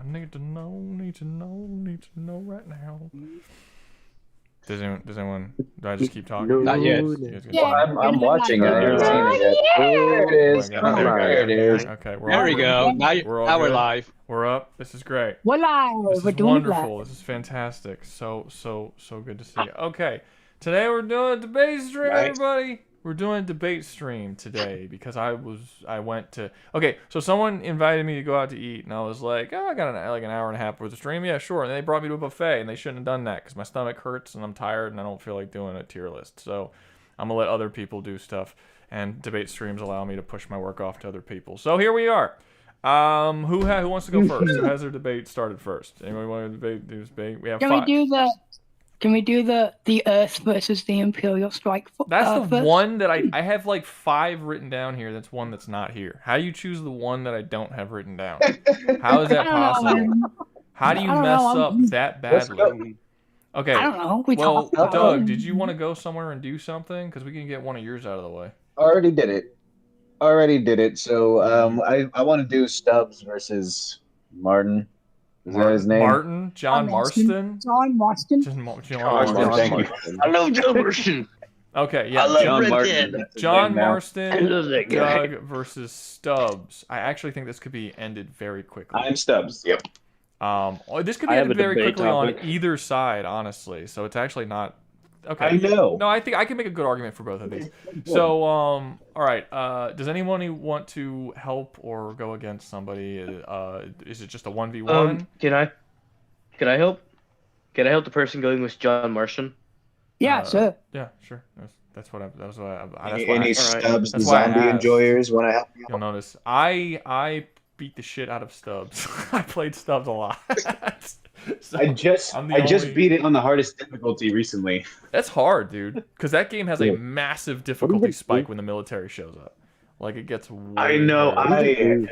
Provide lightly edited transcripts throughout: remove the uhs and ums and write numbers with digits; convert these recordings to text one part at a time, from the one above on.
need to know right now. Does anyone? Do I just keep talking? Not yet. I'm watching. I haven't seen it yet. There it is. Oh There it is. Okay, There we go. Now we're live. We're up. This is great. We're live. This We're is doing wonderful. it live. This is fantastic. So good to see you. Okay, today we're doing a debate stream, everybody. We're doing a debate stream today because I went to. Okay, so someone invited me to go out to eat, and I was like, oh, I got an hour and a half worth of stream. Yeah, sure. And they brought me to a buffet, and they shouldn't have done that because my stomach hurts and I'm tired and I don't feel like doing a tier list. So I'm gonna let other people do stuff, and debate streams allow me to push my work off to other people. So here we are. Who wants to go first? Who has their debate started first? Anybody want to do debate? We have five. Can we do the Earth versus the Imperial strike? That's the first? one that I have like 5 written down here. That's one that's not here. How do you choose the one that I don't have written down? How is that possible? How do you mess up that badly? Okay. I don't know. Well, Doug, did you want to go somewhere and do something? Because we can get one of yours out of the way. Already did it. So I want to do Stubbs versus Martin. Is that his name? Martin? John Marston? John Marston. John Marston. I love John Marston. Okay, yeah. I love John Red Marston. Dead. John I Marston, love that guy. Doug versus Stubbs. I actually think this could be ended very quickly. I'm Stubbs. Yep. This could be ended very quickly on either side, honestly. So it's actually not. Okay. I know. No, I think I can make a good argument for both of these. So, all right. Does anyone want to help or go against somebody? Is it just a 1v1? Can I help? Can I help the person going with John Marston? Yeah, sure. Yeah, sure. That's what Any Stubbs the zombie enjoyers want to help you? You'll notice I beat the shit out of Stubbs. I played Stubbs a lot. So I just beat it on the hardest difficulty recently. That's hard, dude, because that game has a massive difficulty spike when the military shows up. Like it gets. I know. Man.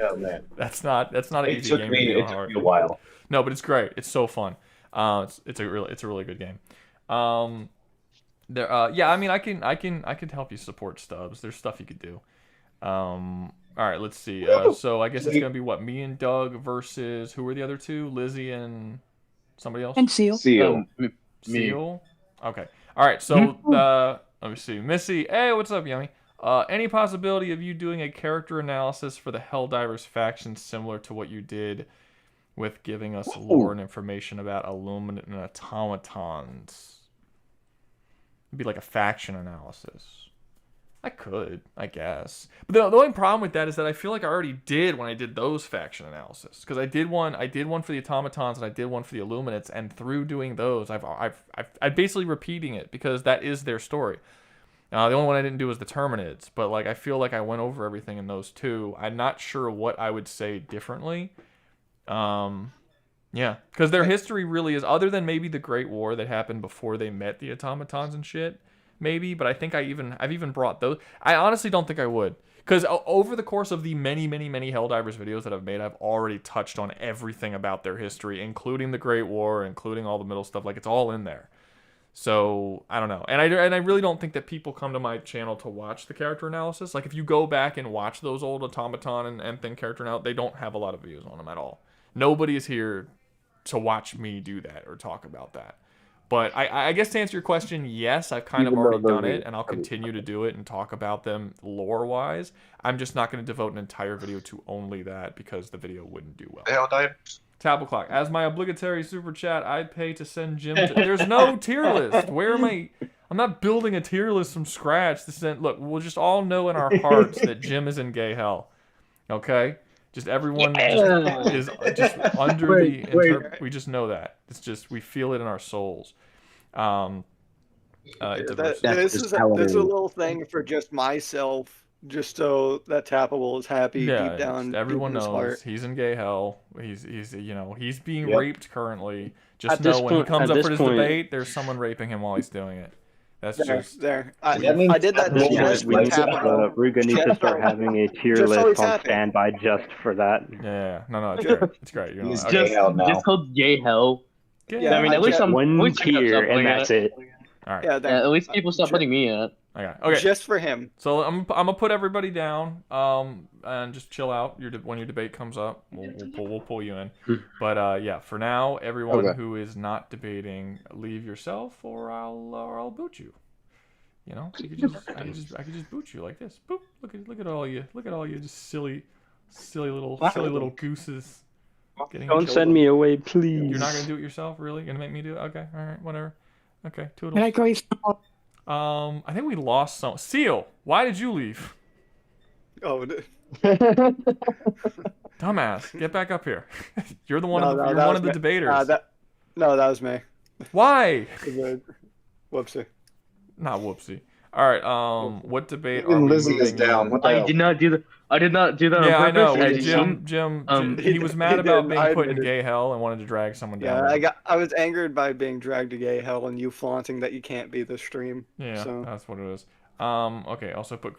That's not an easy game. It took me a while. No, but it's great. It's so fun. It's a really good game. Yeah, I mean, I can help you support Stubbs. There's stuff you could do. All right, let's see. So I guess it's gonna be what, me and Doug versus who were the other two? Lizzie and somebody else? And Seal. Seal. Okay. All right. So let me see. Missy. Hey, what's up, Yummy? Any possibility of you doing a character analysis for the Helldivers faction similar to what you did with giving us lore and information about Illuminate and automatons? It'd be like a faction analysis. I could, I guess. But the only problem with that is that I feel like I already did when I did those faction analysis. Because I did one for the automatons and I did one for the Illuminates, and through doing those, I'm basically repeating it because that is their story. The only one I didn't do was the Terminids, but like I feel like I went over everything in those two. I'm not sure what I would say differently. Yeah, because their history really is, other than maybe the Great War that happened before they met the automatons and shit. Maybe, but I think I've even brought those. I honestly don't think I would, because over the course of the many Helldivers videos that I've made, I've already touched on everything about their history, including the Great War, including all the middle stuff. Like, it's all in there. So I don't know, and I really don't think that people come to my channel to watch the character analysis. Like, if you go back and watch those old automaton and thing character analysis, they don't have a lot of views on them at all. Nobody is here to watch me do that or talk about that. But I guess to answer your question, yes, I've kind of already done it, and I'll continue to do it and talk about them lore-wise. I'm just not going to devote an entire video to only that because the video wouldn't do well. Helldivers. Table Clock. As my obligatory super chat, I'd pay to send Jim to... There's no tier list. Where am I... I'm not building a tier list from scratch to send... Look, we'll just all know in our hearts that Jim is in gay hell. Okay? Just everyone is just under we just know that. It's just, we feel it in our souls. This is a little thing for just myself, just so that Tappable is happy deep down. Everyone knows heart. He's in gay hell. He's he's being raped currently. Just At know this when he point- comes at up for this his point- debate, there's someone raping him while he's doing it. That's just there. I did that just with Tappable. Rouga needs to start having a tier Just so list he's on happy. standby just for that. yeah. No, it's great. It's great. You know, He's okay. gay hell now. Just called Gay Hell. Yeah, I mean, at least I'm One at least people tier, stop and putting that's it. it. All right. Yeah, Yeah, at least people stop putting me in it. Okay. Just for him. So I'm gonna put everybody down. And just chill out. When your debate comes up, we'll pull you in. But yeah, for now, everyone who is not debating, leave yourself, or I'll boot you. You know, I could just boot you like this. Boop. Look at all you. Look at all you just silly little gooses. Don't send me away, please. You're not gonna do it yourself, really? You're gonna make me do it? Okay, all right, whatever. Okay, toodles. Can I go? I think we lost some. Seal, why did you leave? Oh, Dumbass, get back up here. You're the one. You're one of the debaters. that was me. Why? Whoopsie. Not whoopsie. All right. What debate are Even we Lizzie is moving down. in? What the I hell? did not do that. I did not do that Yeah, I on know. purpose. Jim, he he was did- mad he about did. being I put in admitted. gay hell and wanted to drag someone down. Yeah, I was angered by being dragged to gay hell and you flaunting that you can't be the stream. Yeah, So that's what it is. Okay, also put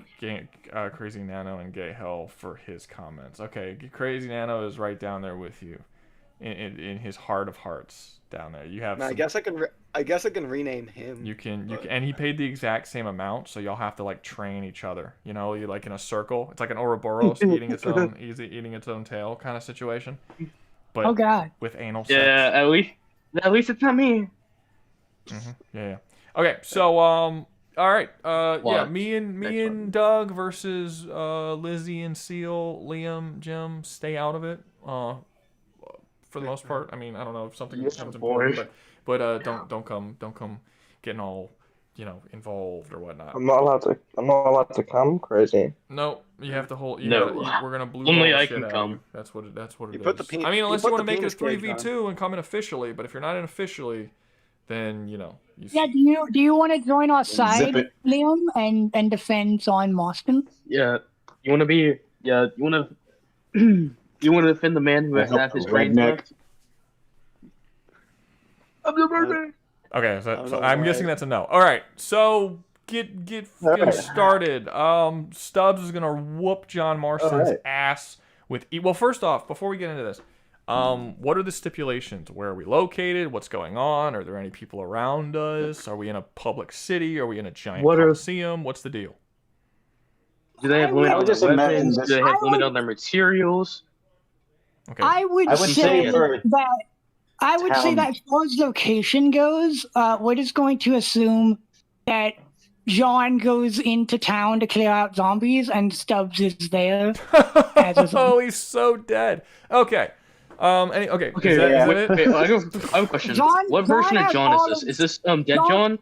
Crazy Nano in gay hell for his comments. Okay, Crazy Nano is right down there with you, in his heart of hearts down there. You have. I guess I can rename him. You can, and he paid the exact same amount, so y'all have to like train each other. You know, you like in a circle. It's like an Ouroboros eating its own tail kind of situation. But Oh God. with anal sex. Yeah, at least it's not me. Yeah. Okay, so all right. Yeah, What? me and Doug versus Lizzie and Seal, Liam, Jim. Stay out of it. For the most part. I mean, I don't know if something becomes important, but don't come getting all involved or whatnot. I'm not allowed to come. Crazy. No, you have to hold. We're gonna blue Only ball I shit can out come. of you. That's what it You is. put the I mean, unless you want to make it a penis cage on. 3v2 and come in officially, but if you're not in officially, then you Yeah. Do you want to join our Zip side, it. Liam, and defend John Marston? Yeah, you want to be. Yeah, you want to. You want to defend the man who has half his brain Redneck. left? I'm the birthday. Okay, so don't know I'm why. guessing that's a no. All right, so get started. Stubbs is gonna whoop John Marston's ass with. Well, first off, before we get into this, what are the stipulations? Where are we located? What's going on? Are there any people around us? Are we in a public city? Are we in a giant coliseum? What's the deal? Do they have I would limit on just their imagine weapons? this- Do they have I limit would- on their materials? Okay. I would I would say say for that. I would say town- that as far as location goes, we're just going to assume that John goes into town to clear out zombies, and Stubbs is there. As a zombie. Oh, he's so dead. Okay. Okay. Okay, Is that wait, it? I have a question. John- What version John of John has is this? Is this Dead John-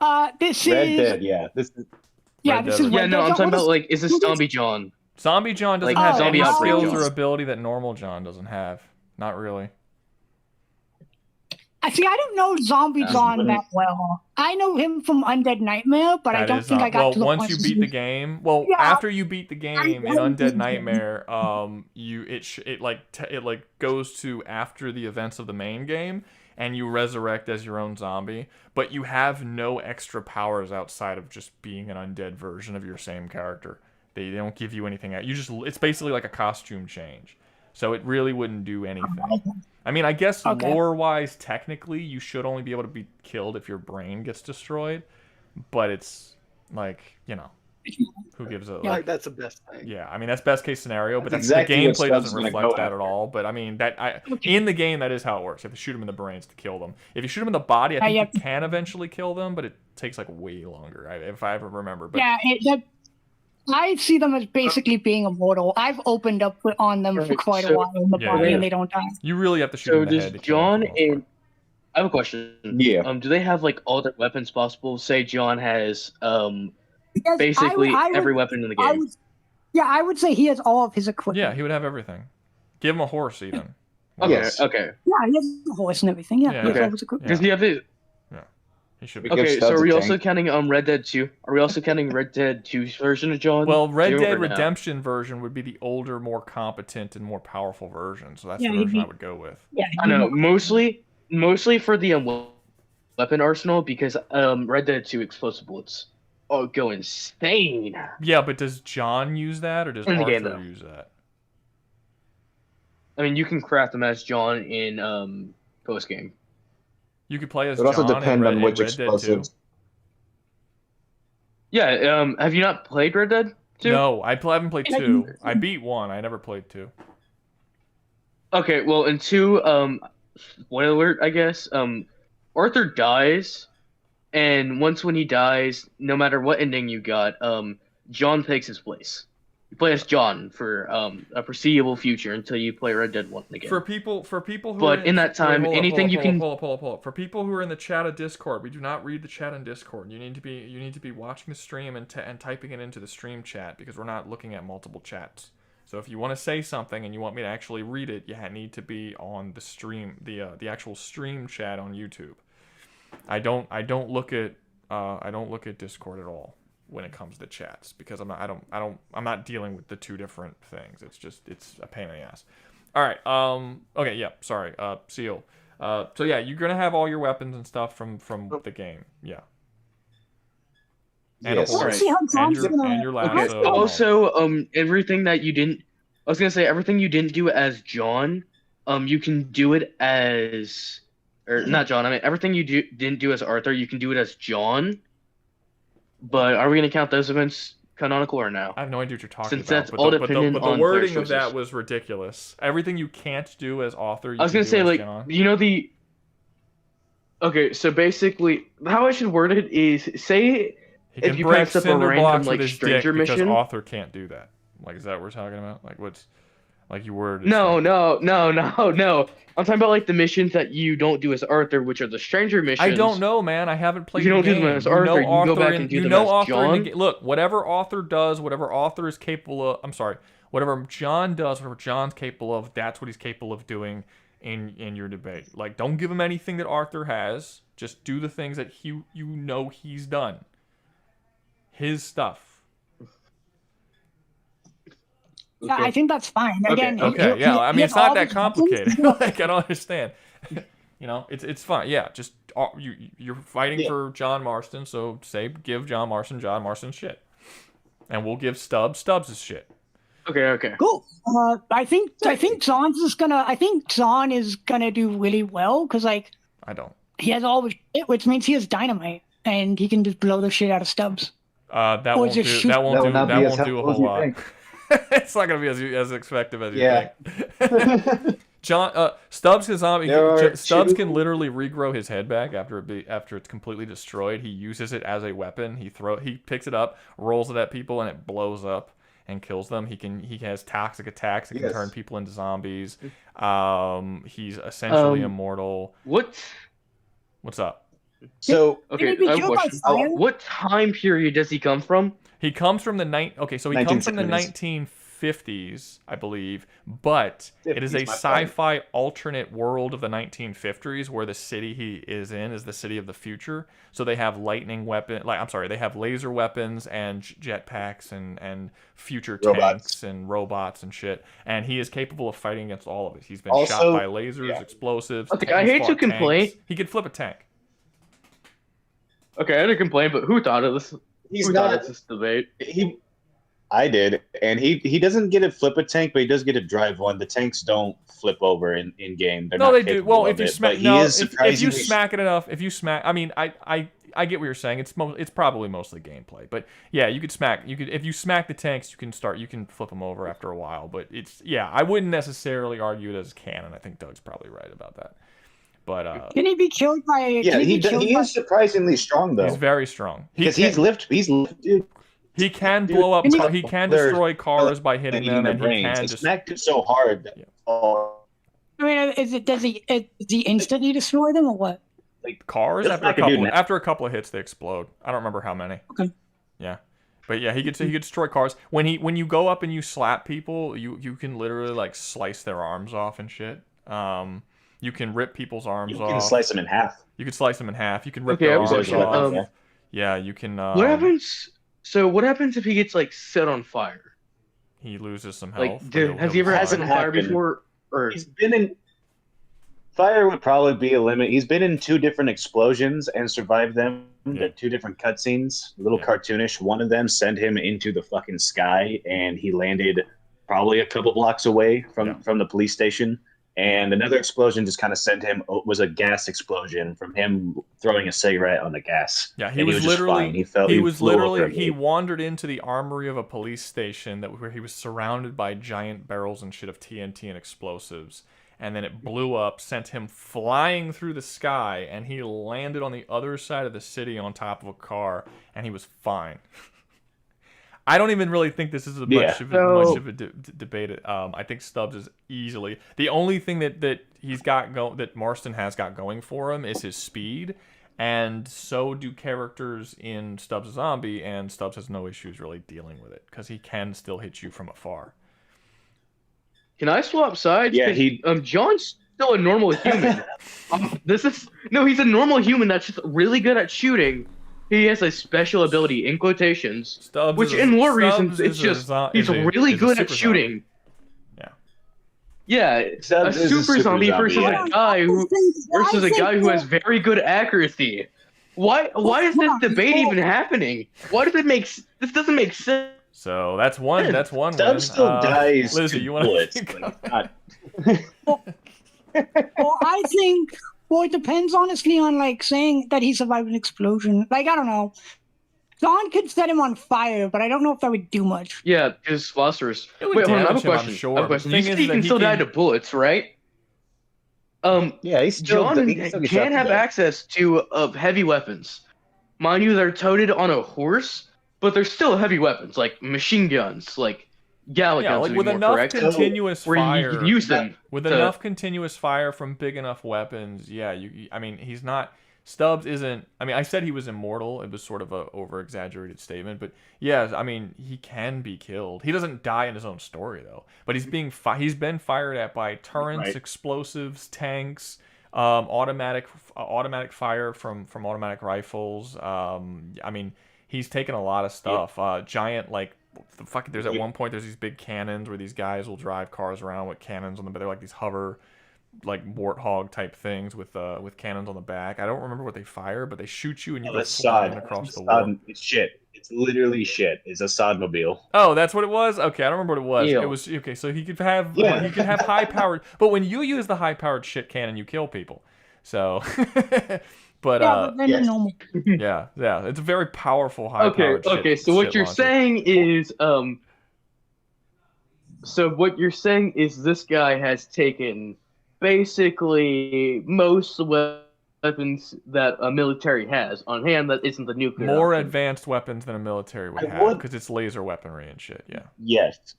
John? This Red is Dead, yeah. This is yeah. Red This Dead is Yeah, Red no, Dead. I'm John, talking what about is- like, is this what is- Zombie John? Zombie John doesn't Like, have zombie any outbreak skills John. or ability that normal John doesn't have. Not really. I see. I don't know Zombie John that well. I know him from Undead Nightmare, but I That don't is think I got well, to the once point you of beat the using- game. Well, Yeah. after you beat the game in I Undead beat the Nightmare, it goes to after the events of the main game, and you resurrect as your own zombie, but you have no extra powers outside of just being an undead version of your same character. They don't give you anything. It's basically like a costume change, so it really wouldn't do anything. I mean, I guess Okay. lore-wise, technically, you should only be able to be killed if your brain gets destroyed, but it's like, who gives a... Yeah. Like, that's the best thing. Yeah, I mean, that's best case scenario, but That's the exactly what gameplay Stubbs doesn't is gonna reflect go that at after. all. But I mean, in the game, that is how it works. You have to shoot them in the brains to kill them. If you shoot them in the body, I think you can eventually kill them, but it takes like way longer, if I ever remember. But Yeah, I see them as basically being immortal. I've opened up on them for quite a while in the body, and they don't die. you really have to shoot So them in the head does to kill them John for the most part. I have a question. Yeah. Do they have like all the weapons possible? Say John has Yes, basically I would- every weapon in the I game. would- I would say he has all of his equipment. Yeah, he would have everything. Give him a horse, even. Okay, Yes. okay. Yeah, he has a horse and everything. Yeah, Yeah. he has Okay. all his equipment. Does he have it? He should be. Give Okay, so Stubbs are we a also tank. counting Red Dead 2? Are we also counting Red Dead 2's version of John? Well, Red too, Dead or no? Redemption version would be the older, more competent, and more powerful version. So that's Yeah, the he'd version I be- would go with. Yeah, I know, mostly for the weapon arsenal, because Red Dead 2 explosive bullets go insane. Yeah, but does John use that, or does In the Arthur game, though. use that? I mean, you can craft them as John in post game. You could play as It would also John depend in on which Red Dead 2. explosives. Yeah. Have you not played Red Dead 2? No, I haven't played 2. I beat 1. I never played 2. Okay, well, in 2, spoiler alert, I guess. Arthur dies, and once when he dies, no matter what ending you got, John takes his place. You play as John for a foreseeable future until you play Red Dead 1 again. For people who But in that time, anything you can pull up. For people who are in the chat of Discord, we do not read the chat in Discord. You need to be watching the stream and typing it into the stream chat because we're not looking at multiple chats. So if you want to say something and you want me to actually read it, you need to be on the stream, the actual stream chat on YouTube. I don't look at Discord at all when it comes to chats because I'm not dealing with the two different things. It's a pain in the ass. All right. Okay. Yeah. Sorry. Seal. So yeah, you're gonna have all your weapons and stuff from the game. Yeah. And Yes. and your lasso. Also, everything that you didn't. I was gonna say everything you didn't do as John. You can do it as, or not John. I mean everything you didn't do as Arthur. You can do it as John. But are we going to count those events canonical or no? I have no idea what you're talking Since about. that's all dependent on the wording player of that choices. was ridiculous. Everything you can't do as author, I was going to say, like, John. you know the... Okay, so basically, how I should word it is, say He can if you break pass up a cinder random, blocks like, with his stranger dick because mission... author can't do that. Like, is that what we're talking about? Like, what's... Like, you worded No. I'm talking about, like, the missions that you don't do as Arthur, which are the stranger missions. I don't know, man. I haven't played You don't the do game. them as Arthur, you go back and do them as John. Look, whatever author does, whatever author is capable of... I'm sorry. Whatever John does, whatever John's capable of, that's what he's capable of doing in your debate. Like, don't give him anything that Arthur has. Just do the things that you know he's done. His stuff. Yeah, I think that's fine. Again, Okay. Yeah. I mean, it's not that complicated. Like, I don't understand. You know, it's fine. Yeah. Just you're fighting for John Marston, so give John Marston shit, and we'll give Stubbs his shit. Okay. Cool. I think Zon is gonna do really well because like I don't. he has all the shit, which means he has dynamite and he can just blow the shit out of Stubbs. That won't do a whole lot. It's not gonna be as effective as you think. John Stubbs can literally regrow his head back after it's completely destroyed. He uses it as a weapon. He picks it up, rolls it at people, and it blows up and kills them. He has toxic attacks that can turn people into zombies. He's essentially immortal. What's up? So okay, what time period does he come from? He comes from the 1950s, I believe, but it is a sci-fi alternate world of the 1950s where the city he is in is the city of the future. So they have they have laser weapons and jetpacks and future tanks and robots and shit. And he is capable of fighting against all of it. He's been shot by lasers, explosives. Okay, I hate to complain. He could flip a tank. Okay, I had to complain, but who thought of this? Who thought of this debate? I did, and he doesn't get to flip a tank, but he does get to drive one. The tanks don't flip over in game. They're no, not they do. Well, if you smack, if you smack it enough, I mean, I get what you're saying. It's probably mostly gameplay, but yeah, if you smack the tanks, you can flip them over after a while. But I wouldn't necessarily argue it as canon. I think Doug's probably right about that. But can he be killed by? Yeah, he is surprisingly strong though. He's very strong. He's lifted. He can blow up. He can destroy cars by hitting them, and he can just smacked it so hard. That I mean, does he instantly destroy them or what? Like cars after a couple of hits, they explode. I don't remember how many. Okay. Yeah, but yeah, he could destroy cars. When you go up and you slap people, you can literally like slice their arms off and shit. You can rip people's arms off. You can slice them in half. You can slice them in half. You can rip their arms off. Yeah, you can. What happens? So what happens if he gets like set on fire? He loses some health. Like, has he ever had set on fire before? Or he's been in. Fire would probably be a limit. He's been in 2 different explosions and survived them. They're 2 different cutscenes, a little cartoonish. One of them sent him into the fucking sky, and he landed probably a couple blocks away from the police station. and another explosion just kind of sent him. Was a gas explosion from him throwing a cigarette on the gas. Yeah, he was literally. He wandered into the armory of a police station where he was surrounded by giant barrels and shit of TNT and explosives. And then it blew up, sent him flying through the sky, and he landed on the other side of the city on top of a car, and he was fine. I don't even really think this is much of a debate. I think Stubbs is easily the only thing that he's got that Marston has got going for him is his speed, and so do characters in Stubbs Zombie, and Stubbs has no issues really dealing with it because he can still hit you from afar. Can I swap sides? Yeah, John's still a normal human. He's a normal human that's just really good at shooting. He has a special ability in quotations, Stubbs which in more reasons it's just he's really good at shooting. Yeah, a super zombie versus a guy who has very good accuracy. Why is this debate even happening? This doesn't make sense. So that's one. That's one. Stubbs still dies. Lizzie, you want to? Well, I think. Well, it depends honestly on like saying that he survived an explosion. Like I don't know. John could set him on fire, but I don't know if that would do much. Yeah, because phosphorus. Wait, I have a question. I have a question. You said he can still die to bullets, right? Yeah, he's still. John can have access to heavy weapons. Mind you, they're toted on a horse, but they're still heavy weapons, like machine guns, like Galley guns. Like with enough continuous fire, you can use them enough continuous fire from big enough weapons. Yeah, I mean, he's not. Stubbs isn't. I mean, I said he was immortal. It was sort of a over-exaggerated statement, but yeah, I mean, he can be killed. He doesn't die in his own story though, but he's been fired at by turrets, explosives, tanks, automatic fire from automatic rifles. I mean, he's taken a lot of stuff. Giant there's at one point there's these big cannons where these guys will drive cars around with cannons on them, but they're like these hover, like warthog type things with cannons on the back. I don't remember what they fire, but they shoot you and you go flying across the world. It's shit. It's literally shit. It's a Sodmobile. Oh, that's what it was? Okay, I don't remember what it was. Ew. It was okay, so he could have high powered, but when you use the high powered shit cannon, you kill people. So but normal. yeah, it's a very powerful high powered shit. Okay, so what you're saying is this guy has taken basically most weapons that a military has on hand that isn't the nuclear. More advanced weapons than a military would have because it's laser weaponry and shit. Yeah. Yes.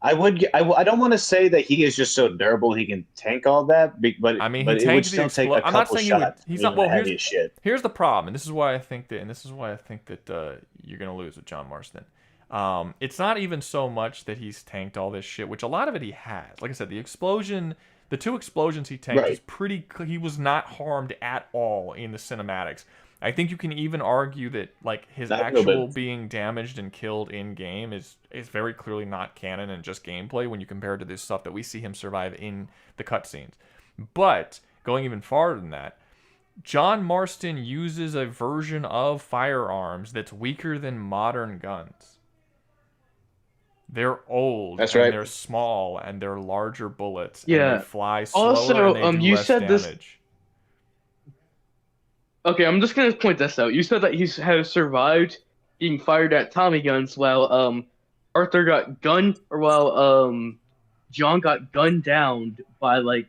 I don't want to say that he is just so durable he can tank all that, but I mean, it would still take a couple I'm not saying shots. He's not. Well, here's the problem, and this is why I think that you're gonna lose with John Marston. It's not even so much that he's tanked all this shit, which a lot of it he has. Like I said, the two explosions he tanked is pretty. He was not harmed at all in the cinematics. I think you can even argue that like his actual being damaged and killed in game is very clearly not canon and just gameplay when you compare it to this stuff that we see him survive in the cutscenes. But going even farther than that, John Marston uses a version of firearms that's weaker than modern guns. They're old, they're small, and they're larger bullets. Yeah. And they fly slower and they do less damage. Okay, I'm just gonna point this out. You said that he has survived being fired at Tommy guns while John got gunned down by like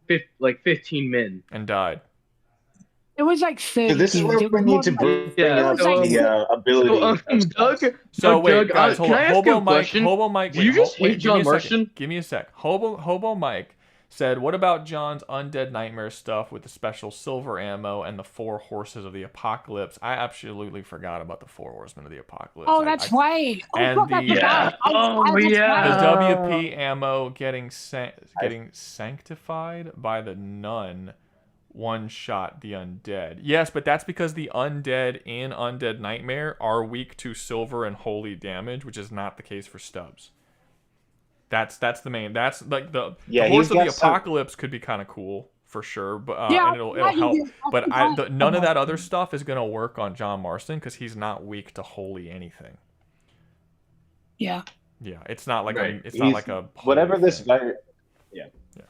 15 men and died. It was like 30. So this is where we need to bring up the ability. Doug, guys, hold on. Hobo Mike. Do you just hate John Marston? Give me a sec. Hobo Mike said, "What about John's Undead Nightmare stuff with the special silver ammo and the 4 horses of the apocalypse?" I absolutely forgot about the 4 horsemen of the apocalypse. Oh, that's right. And the WP ammo getting sanctified by the nun. One-shot the undead. Yes, but that's because the undead in Undead Nightmare are weak to silver and holy damage, which is not the case for Stubbs. That's the main. That's like the horse of the apocalypse could be kind of cool for sure, but and it'll help. But none of that other stuff is gonna work on John Marston because he's not weak to holy anything. Yeah. Yeah, it's not like not like a whatever this Yeah. Yeah.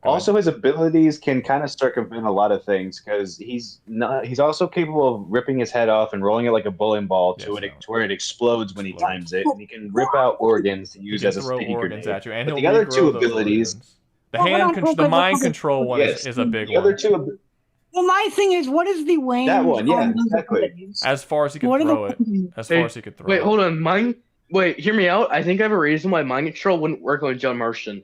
Also, his abilities can kind of circumvent a lot of things because he's also capable of ripping his head off and rolling it like a bowling ball to where it explodes when he times it, and he can rip out organs to use as a throw sticky organs grenade. at you, and But he'll the other two regrow those abilities, organs. The mind control one is a big the other one. two. Well, my thing is, what is the range? That one, yeah, on those exactly. abilities? As far as he can throw it. As far as he could throw Wait, it. hold on. Wait, hear me out. I think I have a reason why mind control wouldn't work on John Marston.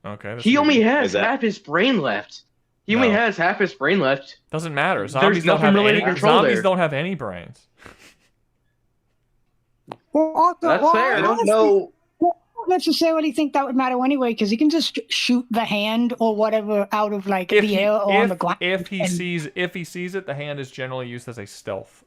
Okay. He only has half his brain left. He only has half his brain left. Doesn't matter. There's nothing really to control zombies there. don't have any brains. Well, also, That's fair. I don't know. I don't necessarily think that would matter anyway, because he can just shoot the hand or whatever out of like the air or on the ground. If he sees it, the hand is generally used as a stealth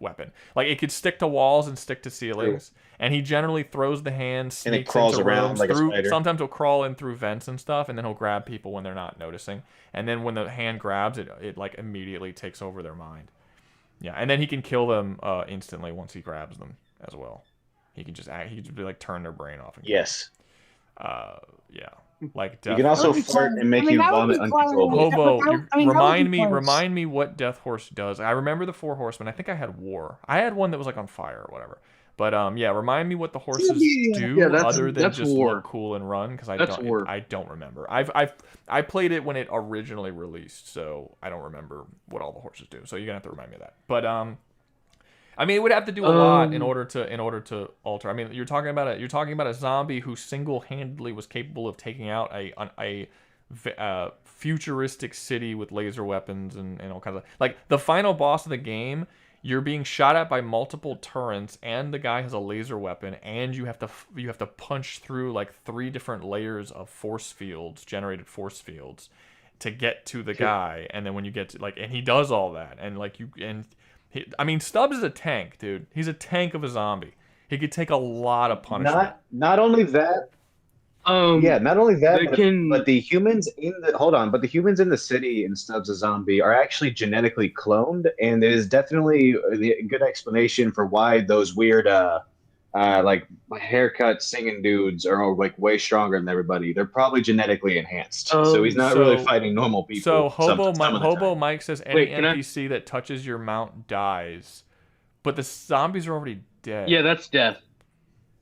weapon. Like it could stick to walls and stick to ceilings, and he generally throws the hand, sneaks and it crawls into around rooms like through. a spider. Sometimes he'll crawl in through vents and stuff, and then he'll grab people when they're not noticing. And then when the hand grabs it like immediately takes over their mind. Yeah, and then he can kill them instantly once he grabs them as well. He can just be like turn their brain off. Yes. Yeah. Like you can also fart and make you vomit uncontrollably. Hobo, remind me what Death Horse does. I remember the 4 horsemen. I think I had War. I had one that was like on fire or whatever. But yeah, remind me what the horses do other than just look cool and run, because I don't remember. I played it when it originally released, so I don't remember what all the horses do. So you're gonna have to remind me of that. But I mean, it would have to do a lot in order to alter. I mean, you're talking about a zombie who single-handedly was capable of taking out a futuristic city with laser weapons and all kinds of, like, the final boss of the game. You're being shot at by multiple turrets, and the guy has a laser weapon, and you have to punch through like 3 different layers of generated force fields, to get to the guy. And then when you get to and he does all that, and I mean, Stubbs is a tank, dude. He's a tank of a zombie. He could take a lot of punishment. Not only that. Not only that, but the humans in the city in Stubbs a Zombie are actually genetically cloned, and there's definitely a good explanation for why those weird like haircut singing dudes are like way stronger than everybody. They're probably genetically enhanced, so he's not really fighting normal people. So Hobo Mike says any NPC that touches your mount dies, but the zombies are already dead. Yeah, that's death.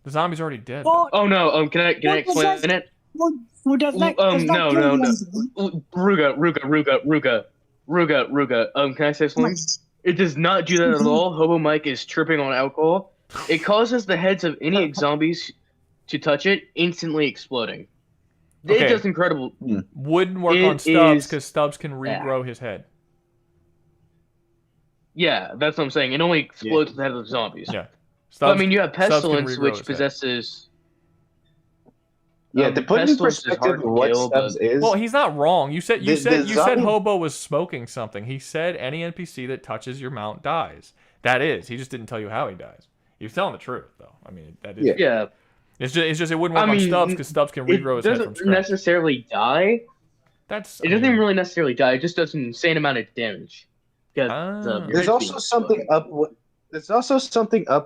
The zombie's already dead. Oh no! Can I explain it? No. Ruga. Can I say something? It does not do that at all. Hobo Mike is tripping on alcohol. It causes the heads of any zombies to touch it instantly exploding. Okay. It does incredible. Wouldn't work on Stubbs because Stubbs can regrow his head. Yeah, that's what I'm saying. It only explodes the head of the zombies. Yeah. But, I mean, you have Pestilence, which possesses. Yeah, to put in perspective what Stubbs is. Well, he's not wrong. You said Hobo was smoking something. He said any NPC that touches your mount dies. That is. He just didn't tell you how he dies. He was telling the truth, though. I mean, that is. Yeah. It's just it wouldn't work on Stubbs because Stubbs can regrow his head from scratch. It doesn't necessarily die. It doesn't really necessarily die. It just does an insane amount of damage. There's also something up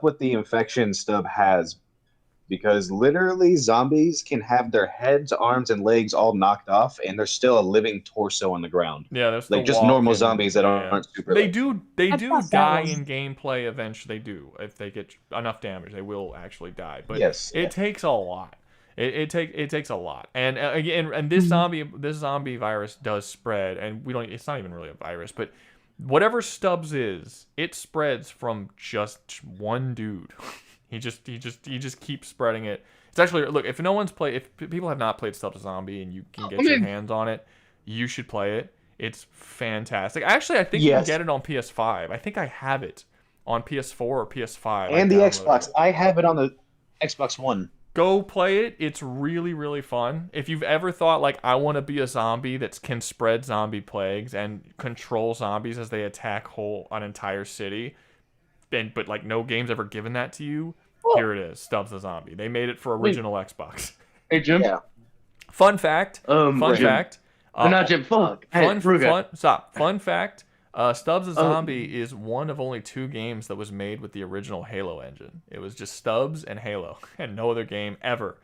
with the infection Stubb has, because literally zombies can have their heads, arms, and legs all knocked off, and they're still a living torso on the ground. Yeah, they're still like just normal zombies that aren't super. They do die in gameplay eventually. They do, if they get enough damage, they will actually die. But it takes a lot. It takes a lot, and again, and this zombie virus does spread, and it's not even really a virus, but whatever Stubbs is, it spreads from just one dude. He just keeps spreading it. It's actually, look, if people have not played Stubbs a Zombie and you can get your hands on it, you should play it. It's fantastic. Actually, I think you can get it on PS5. I think I have it on PS4 or PS5. And the Xbox. I have it on the Xbox One. Go play it. It's really, really fun. If you've ever thought, like, I want to be a zombie that can spread zombie plagues and control zombies as they attack an entire city, but like no game's ever given that to you, here it is, Stubbs the Zombie. They made it for original Xbox. Hey, Jim. Yeah. Fun fact. Not Jim. Fuck. Stop. Fun fact. Stubbs the Zombie is one of only 2 games that was made with the original Halo engine. It was just Stubbs and Halo, and no other game ever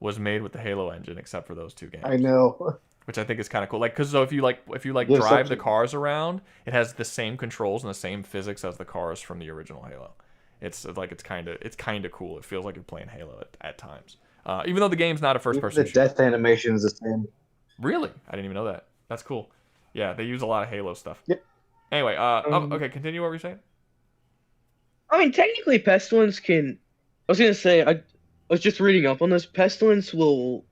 was made with the Halo engine, except for those 2 games. I know. Which I think is kind of cool. Like, because so if you Yeah, drive the cars around, it has the same controls and the same physics as the cars from the original Halo. It's kind of cool. It feels like you're playing Halo at times. Even though the game's not a first-person shooter. The death animation is the same. Really? I didn't even know that. That's cool. Yeah, they use a lot of Halo stuff. Yep. Anyway, okay, continue what were you saying? I mean, technically, Pestilence can... I was going to say, I was just reading up on this. Pestilence will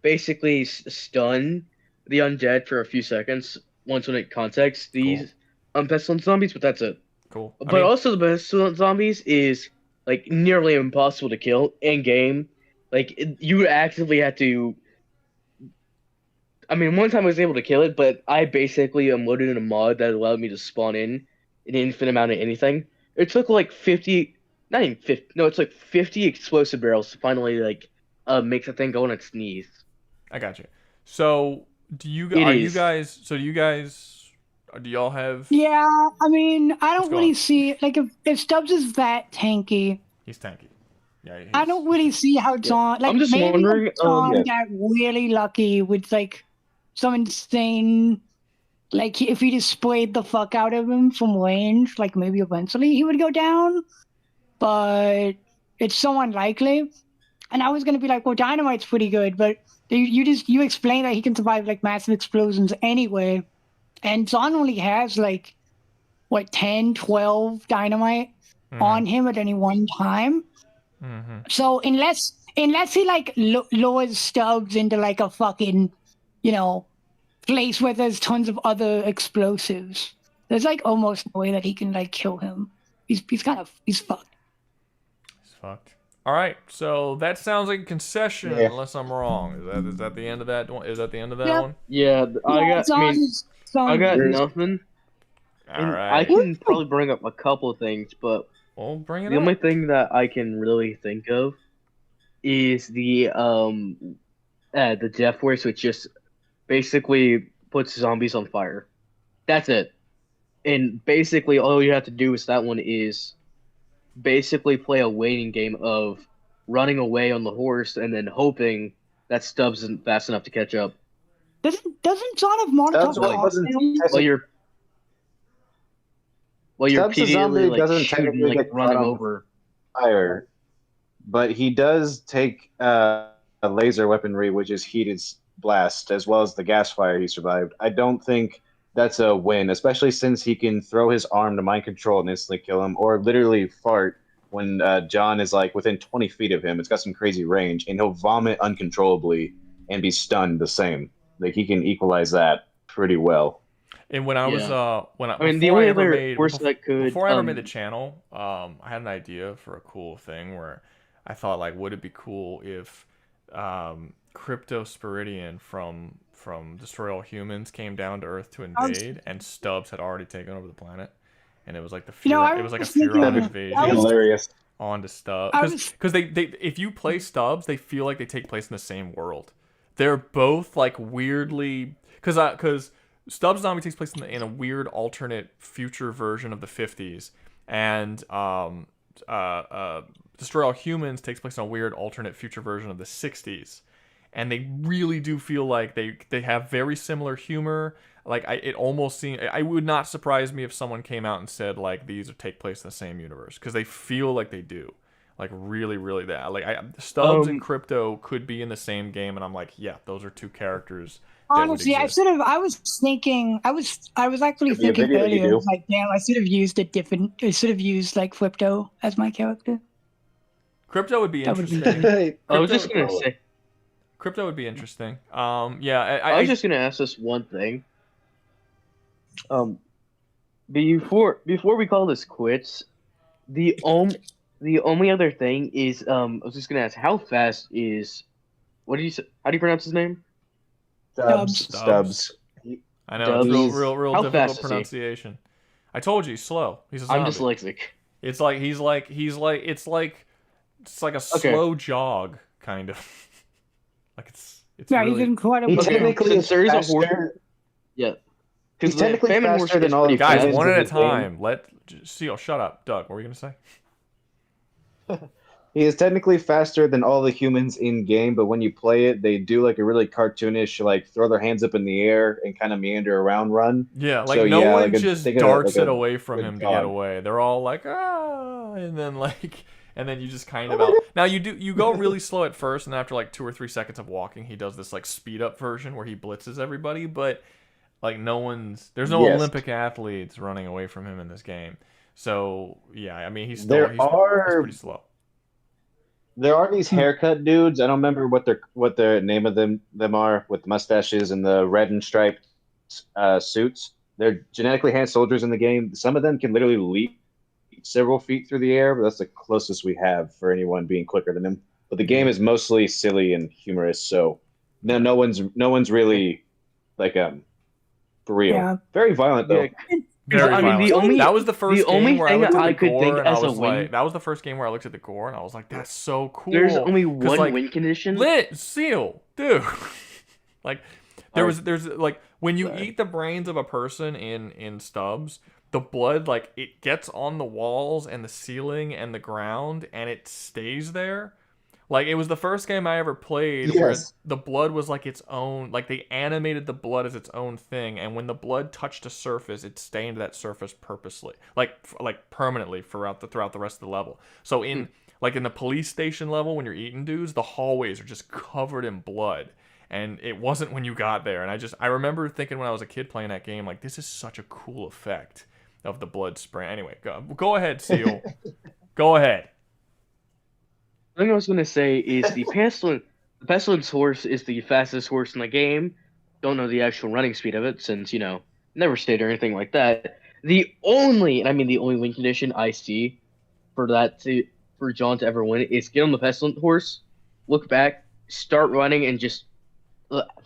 basically stun the undead for a few seconds once when it contacts these Pestilence zombies, but that's it. Cool. But also, the Pestilence zombies is, like, nearly impossible to kill in-game. Like, you actively have to... I mean, one time I was able to kill it, but I basically loaded in a mod that allowed me to spawn in an infinite amount of anything. It took like 50, not even 50, no, it's like 50 explosive barrels to finally like make the thing go on its knees. I got you. So, do y'all have? Yeah, I mean, I don't really see like if Stubbs is that tanky. He's tanky. Yeah. I don't really see how John. Like, I'm just maybe wondering. John got really lucky with like some insane. Like, if he just sprayed the fuck out of him from range, like maybe eventually he would go down. But it's so unlikely. And I was gonna be like, well, Dynamite's pretty good, but you explain that he can survive like massive explosions anyway. And John only has like, what, 10, 12 Dynamite on him at any one time. Mm-hmm. So unless he like lowers Stubbs into like a fucking, place where there's tons of other explosives, there's like almost no way that he can like kill him. He's fucked. He's fucked. All right, so that sounds like a concession, unless I'm wrong. Is that the end of that one? Is that the end of that one? Yeah, I got nothing. All right. I can probably bring up a couple of things, but bring it the only thing that I can really think of is the Death Force, which just basically puts zombies on fire. That's it. And basically all you have to do with that one is basically play a waiting game of running away on the horse and then hoping that Stubbs isn't fast enough to catch up. Doesn't John have Molotov? Well, you're repeatedly doesn't shooting, technically running over fire, but he does take a laser weaponry, which is heated blast, as well as the gas fire he survived. I don't think that's a win, especially since he can throw his arm to mind control and instantly kill him, or literally fart when John is like within 20 feet of him. It's got some crazy range, and he'll vomit uncontrollably and be stunned the same. Like, he can equalize that pretty well. And when I was before I ever made the channel, I had an idea for a cool thing where I thought, like, would it be cool if Crypto Spiridion from Destroy All Humans came down to Earth to invade, and Stubbs had already taken over the planet, and it was like a Furon invasion. Hilarious. Onto Stubbs, because they if you play Stubbs, they feel like they take place in the same world. They're both like weirdly because Stubbs Zombie takes place in a weird alternate future version of the 50s, and Destroy All Humans takes place in a weird alternate future version of the 60s. And they really do feel like they have very similar humor. Like, it almost seems... I would not surprise me if someone came out and said, like, these take place in the same universe. Because they feel like they do. Like, really, really that. Like, Stubbs and Crypto could be in the same game, and I'm like, yeah, those are two characters. Honestly, I was actually thinking earlier, like, damn, I should have used like Crypto as my character. Crypto would be interesting. I was just gonna say, Crypto would be interesting. I was just gonna ask this one thing. Before we call this quits, the only other thing is, I was just gonna ask, how fast is, how do you pronounce his name? Stubbs. I know, it's real difficult pronunciation. I told you, he's slow. He's a zombie. I'm dyslexic. It's like a slow jog, kind of. Like, it's yeah, really... he's incredible. He technically is faster. Yeah. He's technically faster than all the guys, one at a time. Shut up. Doug, what were you going to say? He is technically faster than all the humans in game, but when you play it, they do like a really cartoonish, like throw their hands up in the air and kind of meander around run. Yeah, like so, no yeah, one like just think darts like it away from him to get dog. away. They're all like and then and then you just kind of out. Now you go really slow at first, and after like 2 or 3 seconds of walking, he does this like speed up version where he blitzes everybody, but like there's no Olympic athletes running away from him in this game. So yeah, I mean he's pretty slow. There are these haircut dudes. I don't remember what their name of them are with mustaches and the red and striped suits. They're genetically enhanced soldiers in the game. Some of them can literally leap several feet through the air, but that's the closest we have for anyone being quicker than them. But the game is mostly silly and humorous, so no one's really like for real. Yeah. Very violent though. Very violent. That was the first game where I looked at the gore and I was like, that was the first game where I looked at the gore and I was like, that's so cool. There's only one win condition. Seal, dude. Like there's like when you eat the brains of a person in Stubbs, the blood like it gets on the walls and the ceiling and the ground and it stays there. Like, it was the first game I ever played where the blood was like its own, like they animated the blood as its own thing, and when the blood touched a surface, it stained that surface purposely, like permanently throughout the rest of the level. So in the police station level, when you're eating dudes, the hallways are just covered in blood, and it wasn't when you got there. And I remember thinking when I was a kid playing that game, like, this is such a cool effect of the blood spray. Anyway, go ahead, Seal. Go ahead. The thing I was going to say is the Pestilence horse is the fastest horse in the game. Don't know the actual running speed of it since, never stayed or anything like that. The only win condition I see for John to ever win is get on the Pestilent horse, look back, start running, and just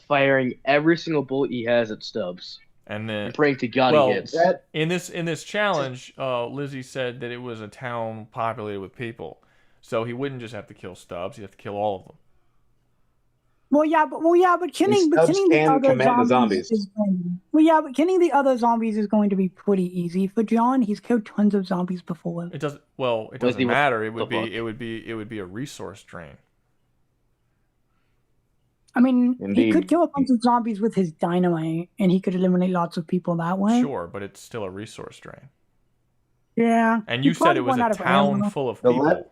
firing every single bullet he has at Stubbs. And then praying to God he hits. In this challenge, Lizzie said that it was a town populated with people. So he wouldn't just have to kill Stubbs; he'd have to kill all of them. But killing the other zombies is but killing the other zombies is going to be pretty easy for John. He's killed tons of zombies before. It doesn't matter. It would be a resource drain. I mean, he could kill a bunch of zombies with his dynamite, and he could eliminate lots of people that way. Sure, but it's still a resource drain. Yeah. And you said it was a town full of people.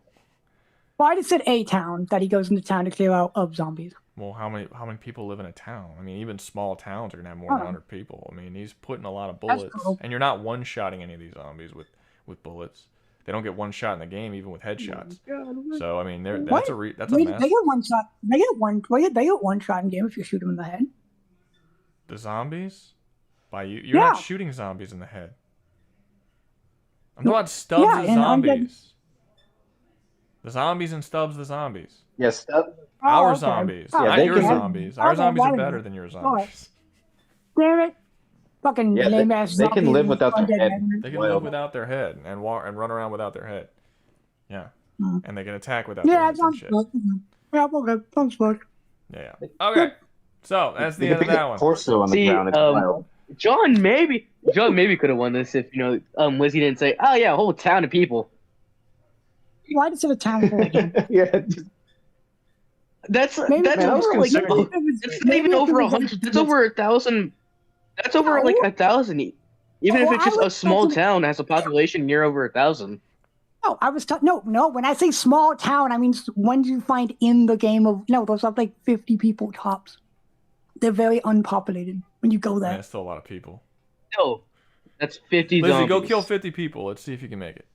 Well, I just said a town that he goes into town to clear out of zombies. Well, how many people live in a town? I mean, even small towns are gonna have more than 100 people. I mean, he's putting a lot of bullets, and you're not one-shotting any of these zombies with bullets. They don't get one shot in the game, even with headshots. So I mean, that's a mess. They get one shot. They get one shot in game if you shoot them in the head. The zombies? By you? You're not shooting zombies in the head. I'm talking about Stubbs and zombies. The zombies and Stubbs, the zombies. Yes, Stubbs. Our zombies. Not your zombies. Our zombies are better than your zombies. Damn it. Fucking lame ass zombies. They can live without their head. They can live without their head and run around without their head. Yeah. And they can attack without their heads and shit. Yeah, okay. Sounds good. Yeah. Okay. So, that's the end of that one. Torso on the ground. John maybe could have won this if, Lizzie didn't say, oh yeah, a whole town of people. Why did it say a town full again? That's over like it's not even over 100. That's over 1,000. That's over like 1,000. Even if it's just a small town that has a population near over 1,000. No, I was no. When I say small town, I mean ones you find in the game those are like 50 people tops. They're very unpopulated when you go there. Man, that's still a lot of people. No, that's 50 Lizzie, zombies. go kill 50 people. Let's see if you can make it.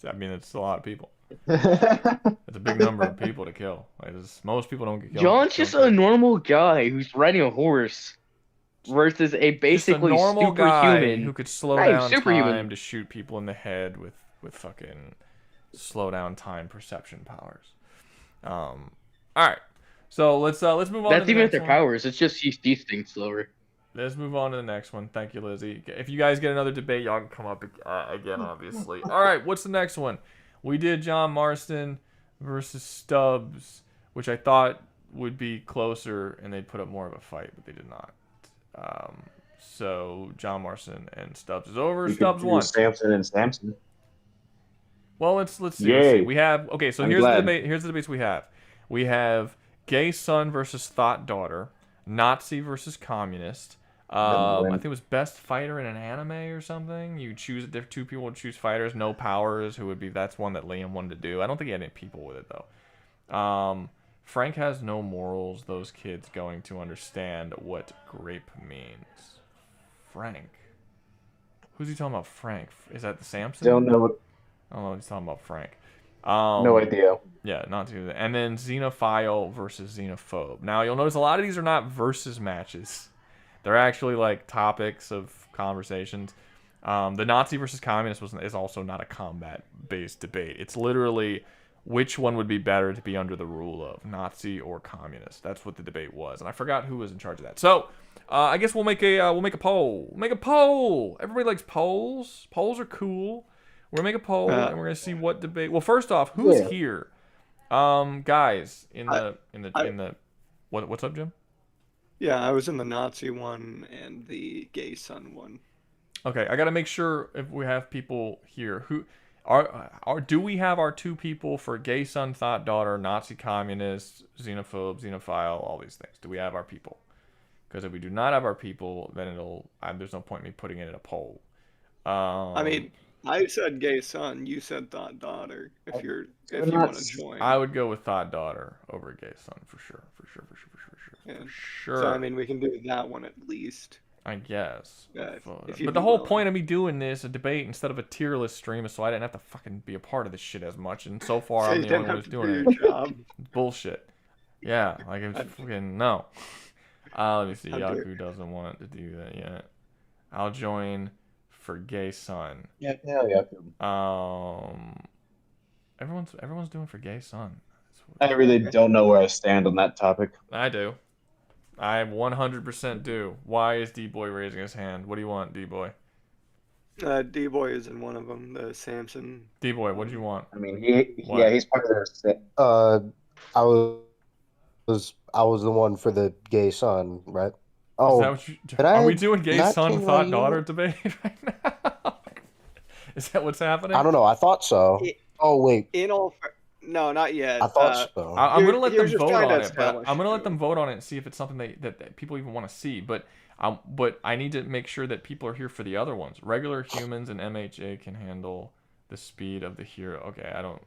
I mean, it's a lot of people. It's a big number of people to kill. Most people don't get killed. John's just a normal guy who's riding a horse versus a basically normal superhuman guy who could slow down time to shoot people in the head with fucking slow down time perception powers. All right, so let's move on. That's to the even next with their one. powers. It's just he sees things slower. Let's move on to the next one. Thank you, Lizzie. If you guys get another debate, y'all can come up again, obviously. All right, what's the next one? We did John Marston versus Stubbs, which I thought would be closer and they'd put up more of a fight, but they did not. So John Marston and Stubbs is over. Stubbs won. Samson and Samson. Well, let's see. We have so here's the debate. Here's the debates we have. We have gay son versus thought daughter, Nazi versus communist. I think it was best fighter in an anime or something. You choose if two people would choose fighters, no powers. Who would be? That's one that Liam wanted to do. I don't think he had any people with it though. Frank has no morals. Those kids going to understand what grape means. Frank. Who's he talking about? Frank? Is that the Samson? Don't know. I don't know what he's talking about. Frank. No idea. Yeah, not too. And then xenophile versus xenophobe. Now you'll notice a lot of these are not versus matches. They're actually like topics of conversations. The Nazi versus communist is also not a combat-based debate. It's literally which one would be better to be under the rule of, Nazi or communist. That's what the debate was, and I forgot who was in charge of that. So I guess we'll make a poll. Make a poll. Everybody likes polls. Polls are cool. We're gonna make a poll and we're gonna see what debate. Well, first off, who's here? Guys, in the what's up, Jim? Yeah, I was in the Nazi one and the gay son one. Okay, I gotta make sure if we have people here who do we have our two people for gay son, thought daughter, Nazi communist, xenophobe, xenophile, all these things? Do we have our people? Because if we do not have our people, then there's no point in me putting it in a poll. I mean, I said gay son. You said thought daughter. If you want to join, I would go with thought daughter over gay son for sure. Yeah. For sure. So I mean, we can do that one at least. I guess. Yeah, but the whole point of me doing this, a debate instead of a tier list stream, is so I didn't have to fucking be a part of this shit as much. And so far, I'm the only one who's doing it. Bullshit. Yeah, like it's fucking no. Let me see. Yaku doesn't want to do that yet. I'll join for gay son. Yeah, Yaku. Everyone's doing for gay son. I really don't know where I stand on that topic. I do. I 100% do. Why is D-Boy raising his hand? What do you want, D-Boy? D-Boy is in one of them, the Samson. D-Boy, what do you want? I mean, he's part of the. I was the one for the gay son, right? Oh, are we doing gay son thought daughter debate right now? Is that what's happening? I don't know. I thought so. Wait. No, not yet. I thought so. I'm gonna let them vote on it. But I'm gonna let them vote on it and see if it's something that people even want to see. But I need to make sure that people are here for the other ones. Regular humans and MHA can handle the speed of the hero. Okay, I don't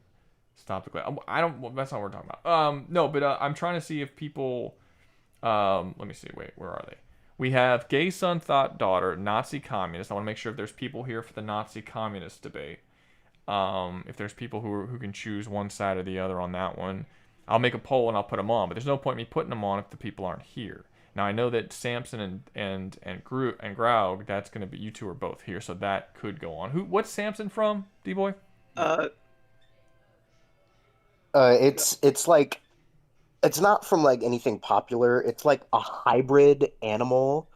stop the class. I don't. Well, that's not what we're talking about. No, but I'm trying to see if people. Let me see. Wait, where are they? We have gay son, thought daughter, Nazi communist. I want to make sure if there's people here for the Nazi communist debate. If there's people who can choose one side or the other on that one, I'll make a poll and I'll put them on. But there's no point in me putting them on if the people aren't here. Now I know that Samson and Graug, that's gonna be, you two are both here, so that could go on. What's Samson from, D-Boy? It's like, it's not from like anything popular. It's like a hybrid animal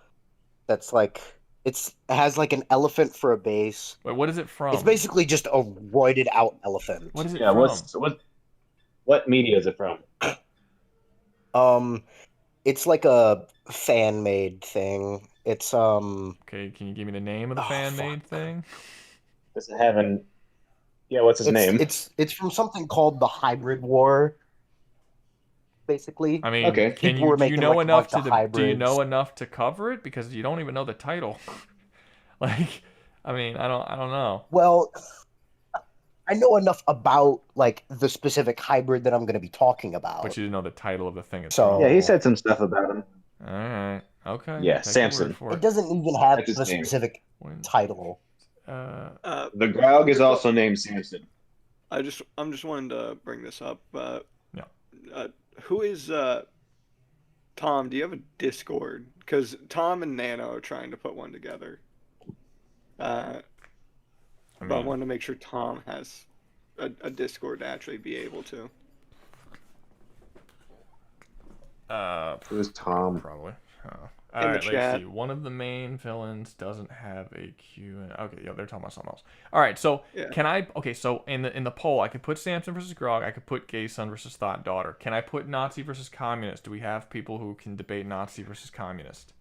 that's like. It has like an elephant for a base. Wait, what is it from? It's basically just a roided out elephant. What is it from? What media is it from? It's like a fan made thing. It's Okay, can you give me the name of the fan made thing? Does it have an? Yeah, what's his name? It's from something called the Hybrid War. Basically, I mean, okay. Do you know enough to cover it? Because you don't even know the title. Like, I mean, I don't know. Well, I know enough about like the specific hybrid that I'm going to be talking about. But you didn't know the title of the thing. Yeah, he said some stuff about him. All right. Okay. Yeah, Samson. It doesn't even have the specific title. The Graug is also named Samson. I'm just wanting to bring this up. Yeah. Who is Tom? Do you have a Discord? Because Tom and Nano are trying to put one together. But I wanted to make sure Tom has a Discord to actually be able to. Who's Tom? Probably. All right, let's see. One of the main villains doesn't have a Q. Okay, yeah, they're talking about something else. All right, so can I? Okay, so in the poll, I could put Samson versus Grog. I could put gay son versus thought daughter. Can I put Nazi versus communist? Do we have people who can debate Nazi versus communist?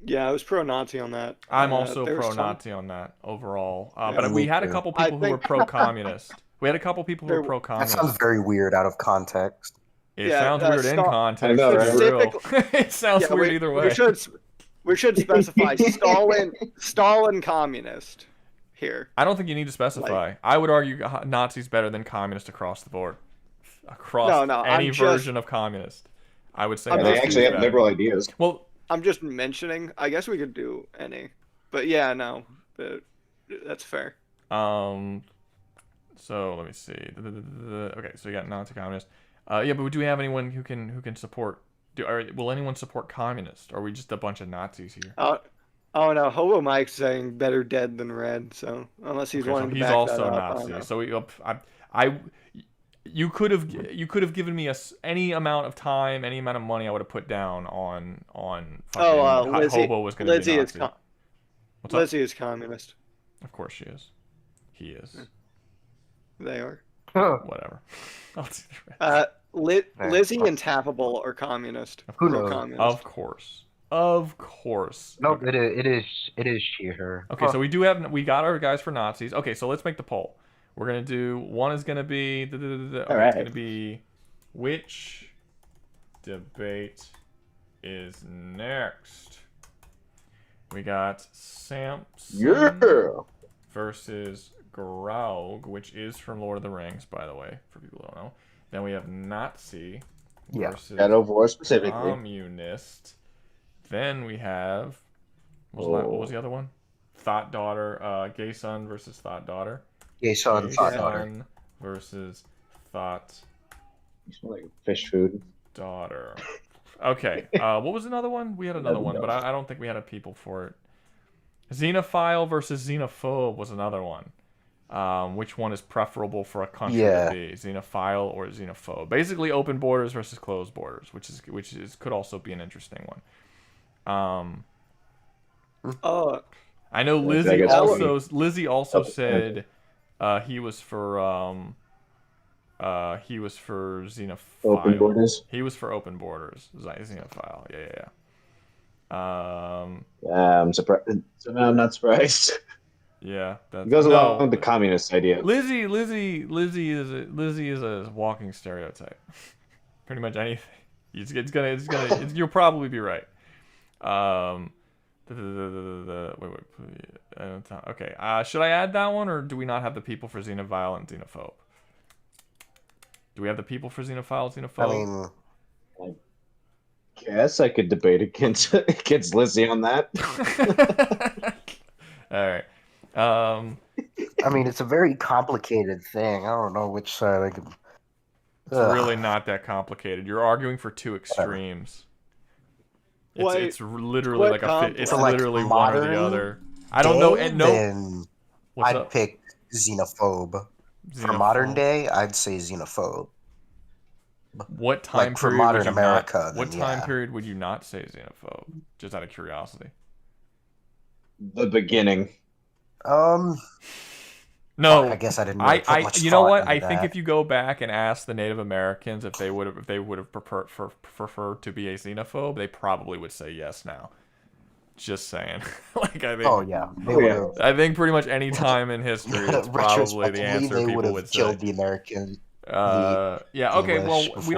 Yeah, I was pro-Nazi on that. I'm also pro-Nazi on that overall. But we had a couple people who were pro-communist. We had a couple people who were That pro-communist. sounds very weird out of context. It sounds weird in context. I know, right? It's real. It sounds weird either way. We should specify Stalin communist here. I don't think you need to specify. I would argue Nazis better than communist across the board. Across any version of communist. I would say they actually have liberal ideas. Well, I'm just mentioning. I guess we could do any, but yeah, no, but that's fair. So let me see. Okay, so you got Nazi communist. Yeah, but do we have anyone who can support? Will anyone support communist? Or are we just a bunch of Nazis here? Oh no, Hobo Mike's saying better dead than red. So unless he's wanting to he's back also that up, Nazi. So you could have given me any amount of time, any amount of money I would have put down on fucking Hobo was going to be Nazi. Lizzie is communist. Of course she is. He is. They are. Whatever. Lizzie and Tappable are communist. Who knows? Of course. Nope, okay. it is she, her. Okay, so we got our guys for Nazis. Okay, so let's make the poll. We're gonna do one is gonna be it's gonna be which debate is next. We got Samson versus Graug, which is from Lord of the Rings, by the way, for people who don't know. Then we have Nazi versus Shadow of War specifically. Communist. Then we have what was the other one? Thought Daughter, Gay Son versus Thought Daughter. Gay Son, Thought Daughter versus Thought. You smell like fish food. Daughter. Okay. What was another one? We had another one, but I don't think we had a people for it. Xenophile versus Xenophobe was another one. Which one is preferable for a country to be, Xenophile or Xenophobe? Basically, open borders versus closed borders, which could also be an interesting one. I know Lizzie also said he was for Xenophile. Open borders. He was for open borders. Xenophile. Yeah. I'm surprised. Somehow I'm not surprised. Yeah, it goes along with the communist idea. Lizzie is a walking stereotype. Pretty much anything. You'll probably be right. Okay. Should I add that one, or do we not have the people for Xenophile and Xenophobe? Do we have the people for Xenophile and Xenophobe? I guess I could debate against Lizzie on that. All right. I mean, it's a very complicated thing. I don't know which side I can. It's really not that complicated. You're arguing for two extremes. It's literally literally one or the other. I don't know. And no, I'd pick Xenophobe. For modern day, I'd say Xenophobe. What time for period modern America? What time period would you not say Xenophobe? Just out of curiosity. The beginning. No, I guess I didn't. Really put much you know what? I that. think if you go back and ask the Native Americans if they would have preferred to be a xenophobe, they probably would say yes now. Just saying. I think. Oh yeah. I think pretty much any time in history, it's probably the answer people would say. Killed the American. Yeah. Okay. Well, before. we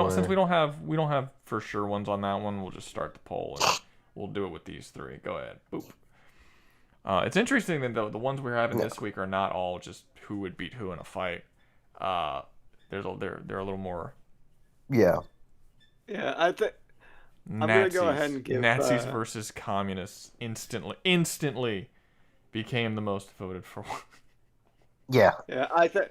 don't have for sure ones on that one. We'll just start the poll and we'll do it with these three. Go ahead. Boop. It's interesting that the ones we're having this week are not all just who would beat who in a fight. They're a little more. Yeah. Yeah, I think I'm gonna go ahead and give Nazis versus communists instantly became the most voted for one. Yeah. Yeah, I think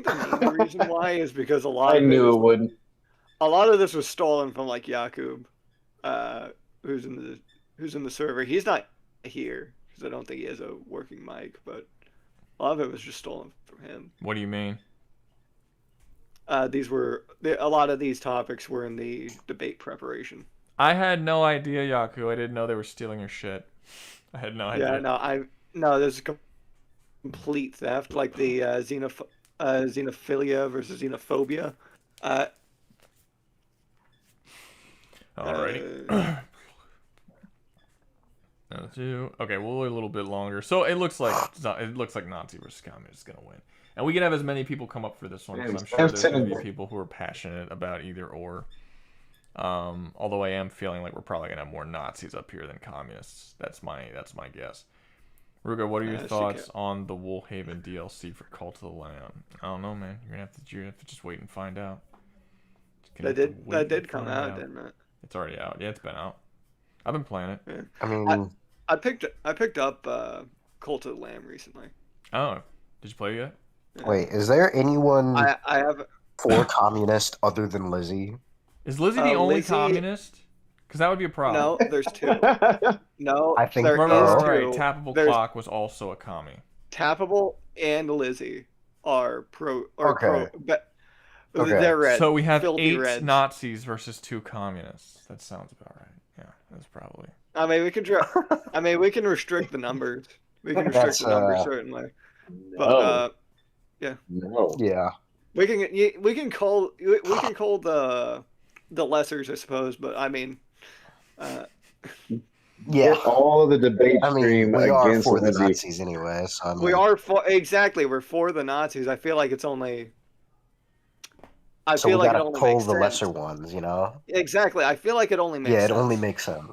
the main reason why is because a lot of this was stolen from like Yakub, who's in the server. He's not here. Because I don't think he has a working mic, but a lot of it was just stolen from him. What do you mean? A lot of these topics were in the debate preparation. I had no idea, Yaku. I didn't know they were stealing your shit. I had no idea. Yeah, no, this is complete theft, like the xenophilia versus xenophobia. Alrighty. Okay, we'll wait a little bit longer. So it looks like Nazi versus communist is gonna win. And we can have as many people come up for this one, because I'm sure there's going to be people who are passionate about either or. Although I am feeling like we're probably going to have more Nazis up here than communists. That's my guess. Rouga, what are your thoughts on the Woolhaven DLC for Cult of the Lamb? I don't know, man. You're going to have to just wait and find out. That did come out, didn't it? It's already out. Yeah, it's been out. I've been playing it. Yeah. I mean, I picked up Cult of the Lamb recently. Oh, did you play it yet? Yeah. Wait, is there anyone I have for communist other than Lizzie? Is Lizzie the only communist? Because that would be a problem. No, there's two. No, I think there is right. two. Tappable There's Clock was also a commie. Tappable and Lizzie are pro. Okay. They're red. So we have Filthy 8 reds. Nazis versus 2 communists. That sounds about right. Yeah, that's probably. I mean, we can restrict the numbers. We can restrict the numbers certainly. But yeah. No. Yeah. We can call the lessers, I suppose. But I mean, Yeah. All of the debate stream we are against for the Lizzie. Nazis anyway. So I mean, we are for exactly. We're for the Nazis. I feel like it's only. I so feel we like it gotta only pull makes the sense. lesser ones, you know? Exactly. I feel like it only makes Yeah, sense. it only makes sense.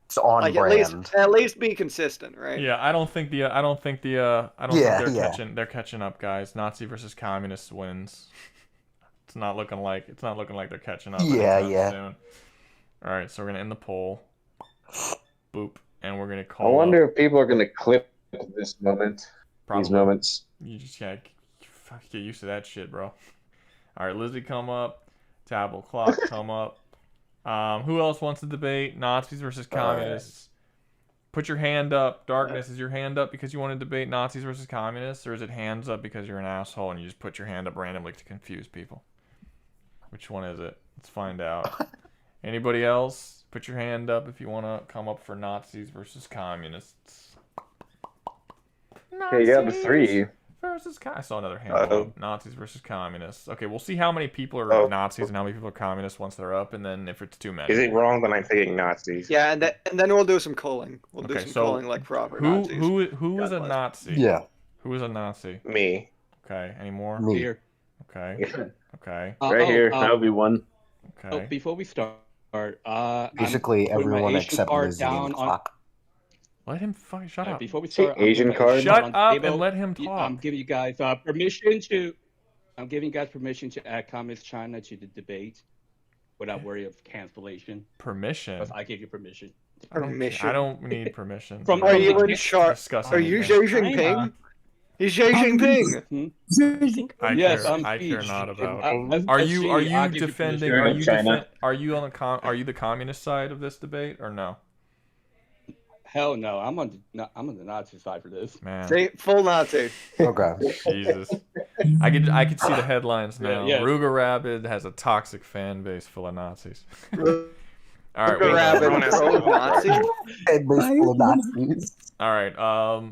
It's on like brand. at least be consistent, right? Yeah, I don't think they're catching up, guys. Nazi versus communist wins. It's not looking like they're catching up. Yeah. Soon. All right, so we're gonna end the poll. Boop, and we're gonna call. I wonder if people are going to clip this moment. Probably. These moments. You just gotta get used to that shit, bro. All right, Lizzie, come up. Table Clock, come up. Who else wants to debate Nazis versus communists? Put your hand up. Darkness, is your hand up because you want to debate Nazis versus communists, or is it hands up because you're an asshole and you just put your hand up randomly to confuse people? Which one is it? Let's find out. Anybody else? Put your hand up if you want to come up for Nazis versus communists. Okay, you got the 3. I saw another hand up. Nazis versus communists. Okay, we'll see how many people are Nazis and how many people are communists once they're up, and then if it's too many. Is it wrong that I'm thinking Nazis? Yeah, and then we'll do some culling. We'll do some culling like proper Nazis. Who is a Nazi? Yeah. Who is a Nazi? Me. Okay. Any more? Me. Here. Okay. Okay. Right here. That'll be one. Okay. Before we start, basically I'm putting my everyone Asian except card Lizzie and down on- Clock. Let him fucking shut up. Before we start, Asian I'm putting my card? Shut on the up table. and let him talk. I'm giving you guys permission to. I'm giving you guys permission to add Communist China to the debate without worry of cancellation. Permission. Because I gave you permission. I don't need permission. Are you in charge? Discuss Are you Xi anything. Jinping? He's Xi Jinping. I care not about. Are you defending? Are you on the communist side of this debate or no? Hell no, I'm on the Nazi side for this. Man, Say full Nazi. Okay. Jesus, I could see the headlines now. Yeah. Rouga Rabid has a toxic fan base full of Nazis. All right, Rabid pro-Nazi. All right.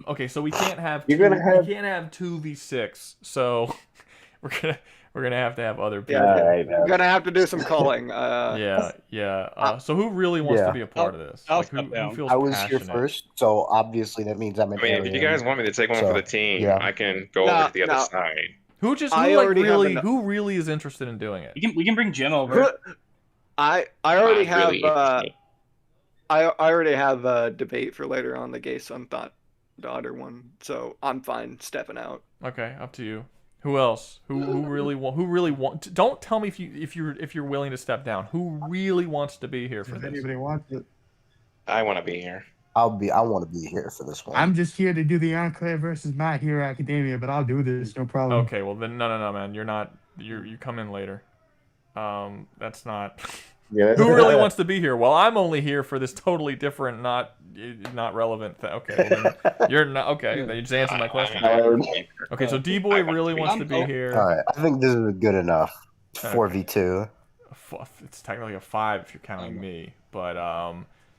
Okay, so we can't have You're gonna have- we can't have 2v6. So we're gonna have to have other people. Yeah, we're gonna have to do some culling. Yeah. So who really wants to be a part of this? I'll Like, step down. who feels I was passionate? here first, so obviously that means I'm an I mean, if you guys want me to take one for the team, I can go over to the other side. Who really is interested in doing it? We can bring Jim over. I already have I already have a debate for later on, the gay son daughter one, so I'm fine stepping out. Okay, up to you. Who else? Who really want? Don't tell me if you're willing to step down. Who really wants to be here for this? Anybody wants it? I want to be here. I want to be here for this one. I'm just here to do the Enclave versus My Hero Academia, but I'll do this, no problem. Okay, well then, no, man. You're not. You come in later. That's not. Yeah. Who really wants to be here? Well, I'm only here for this totally different, not relevant thing. Okay, well, then you're not. Okay, then you just answered my question. Okay, so D-Boy really wants to be here. All right, I think this is good enough. 4v2. It's technically a 5 if you're counting me, but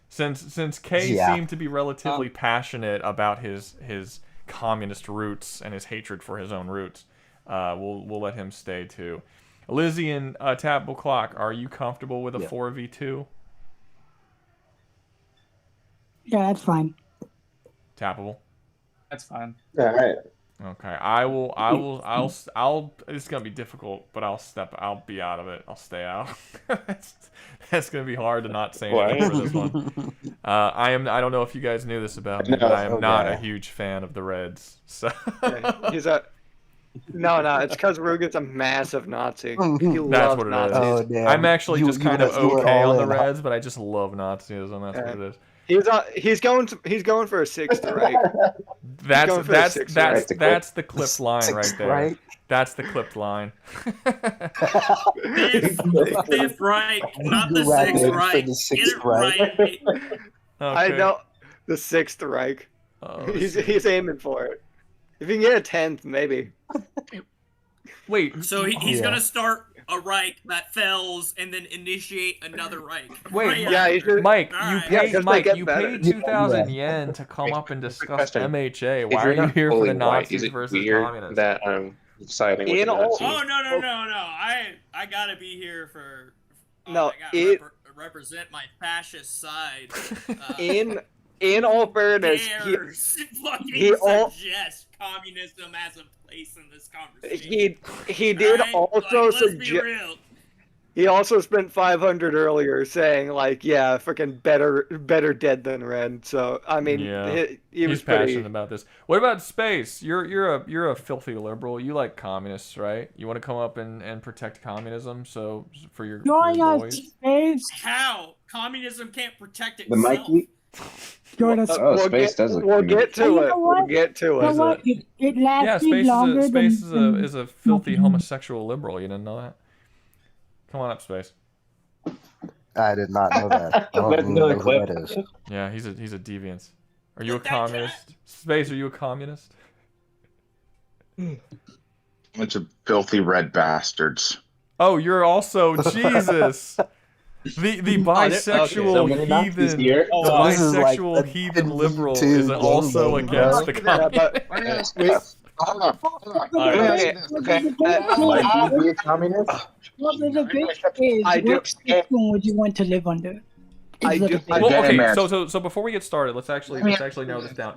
since Kay seemed to be relatively passionate about his communist roots and his hatred for his own roots, we'll let him stay too. Lizzie and Tappable Clock, are you comfortable with a 4v2? Yeah, that's fine. Tappable. That's fine. All right. Okay, I'll. It's gonna be difficult, but I'll be out of it. I'll stay out. That's gonna be hard to not say anything for this one. I don't know if you guys knew this about me, but I am not a huge fan of the Reds. So he's a. No, it's because Rouga's a massive Nazi. He that's loves what it Nazis. is. I'm actually just kind of okay on the Reds, but I just love Nazism. That's what it is. He's going for a sixth right. That's the clipped line right there. Right? That's the clipped line. Fifth right, not the sixth right. Get it right. Okay. I know the sixth Reich. Oh, he's aiming for it. If you can get a 10th, maybe. Wait. So he's gonna start a Reich that fails and then initiate another Reich. Wait, right Mike, you paid 2,000 yen to come up and discuss MHA. Why are you here for the Nazis versus communists? That I'm siding with the Nazis. Oh no! I gotta be here for. No, I gotta represent my fascist side. In all fairness, he suggests communism as a place in this conversation. He did also suggest. He also spent 500 earlier, saying freaking better dead than red. So I mean, he was passionate about this. What about space? You're a filthy liberal. You like communists, right? You want to come up and protect communism? So for your boys. Space. How communism can't protect itself? Space doesn't. We'll get to it. We'll get to it. It lasted longer Space is a filthy homosexual liberal. You didn't know that? Come on up, Space. I did not know that. I don't even know who that is. Yeah, he's a deviant. Are you a communist? Space, are you a communist? Bunch of filthy red bastards. Oh, you're also Jesus. The bisexual heathen, bisexual heathen liberal is also against the communists. Which system would you want to live under? So before we get started, let's actually narrow this down.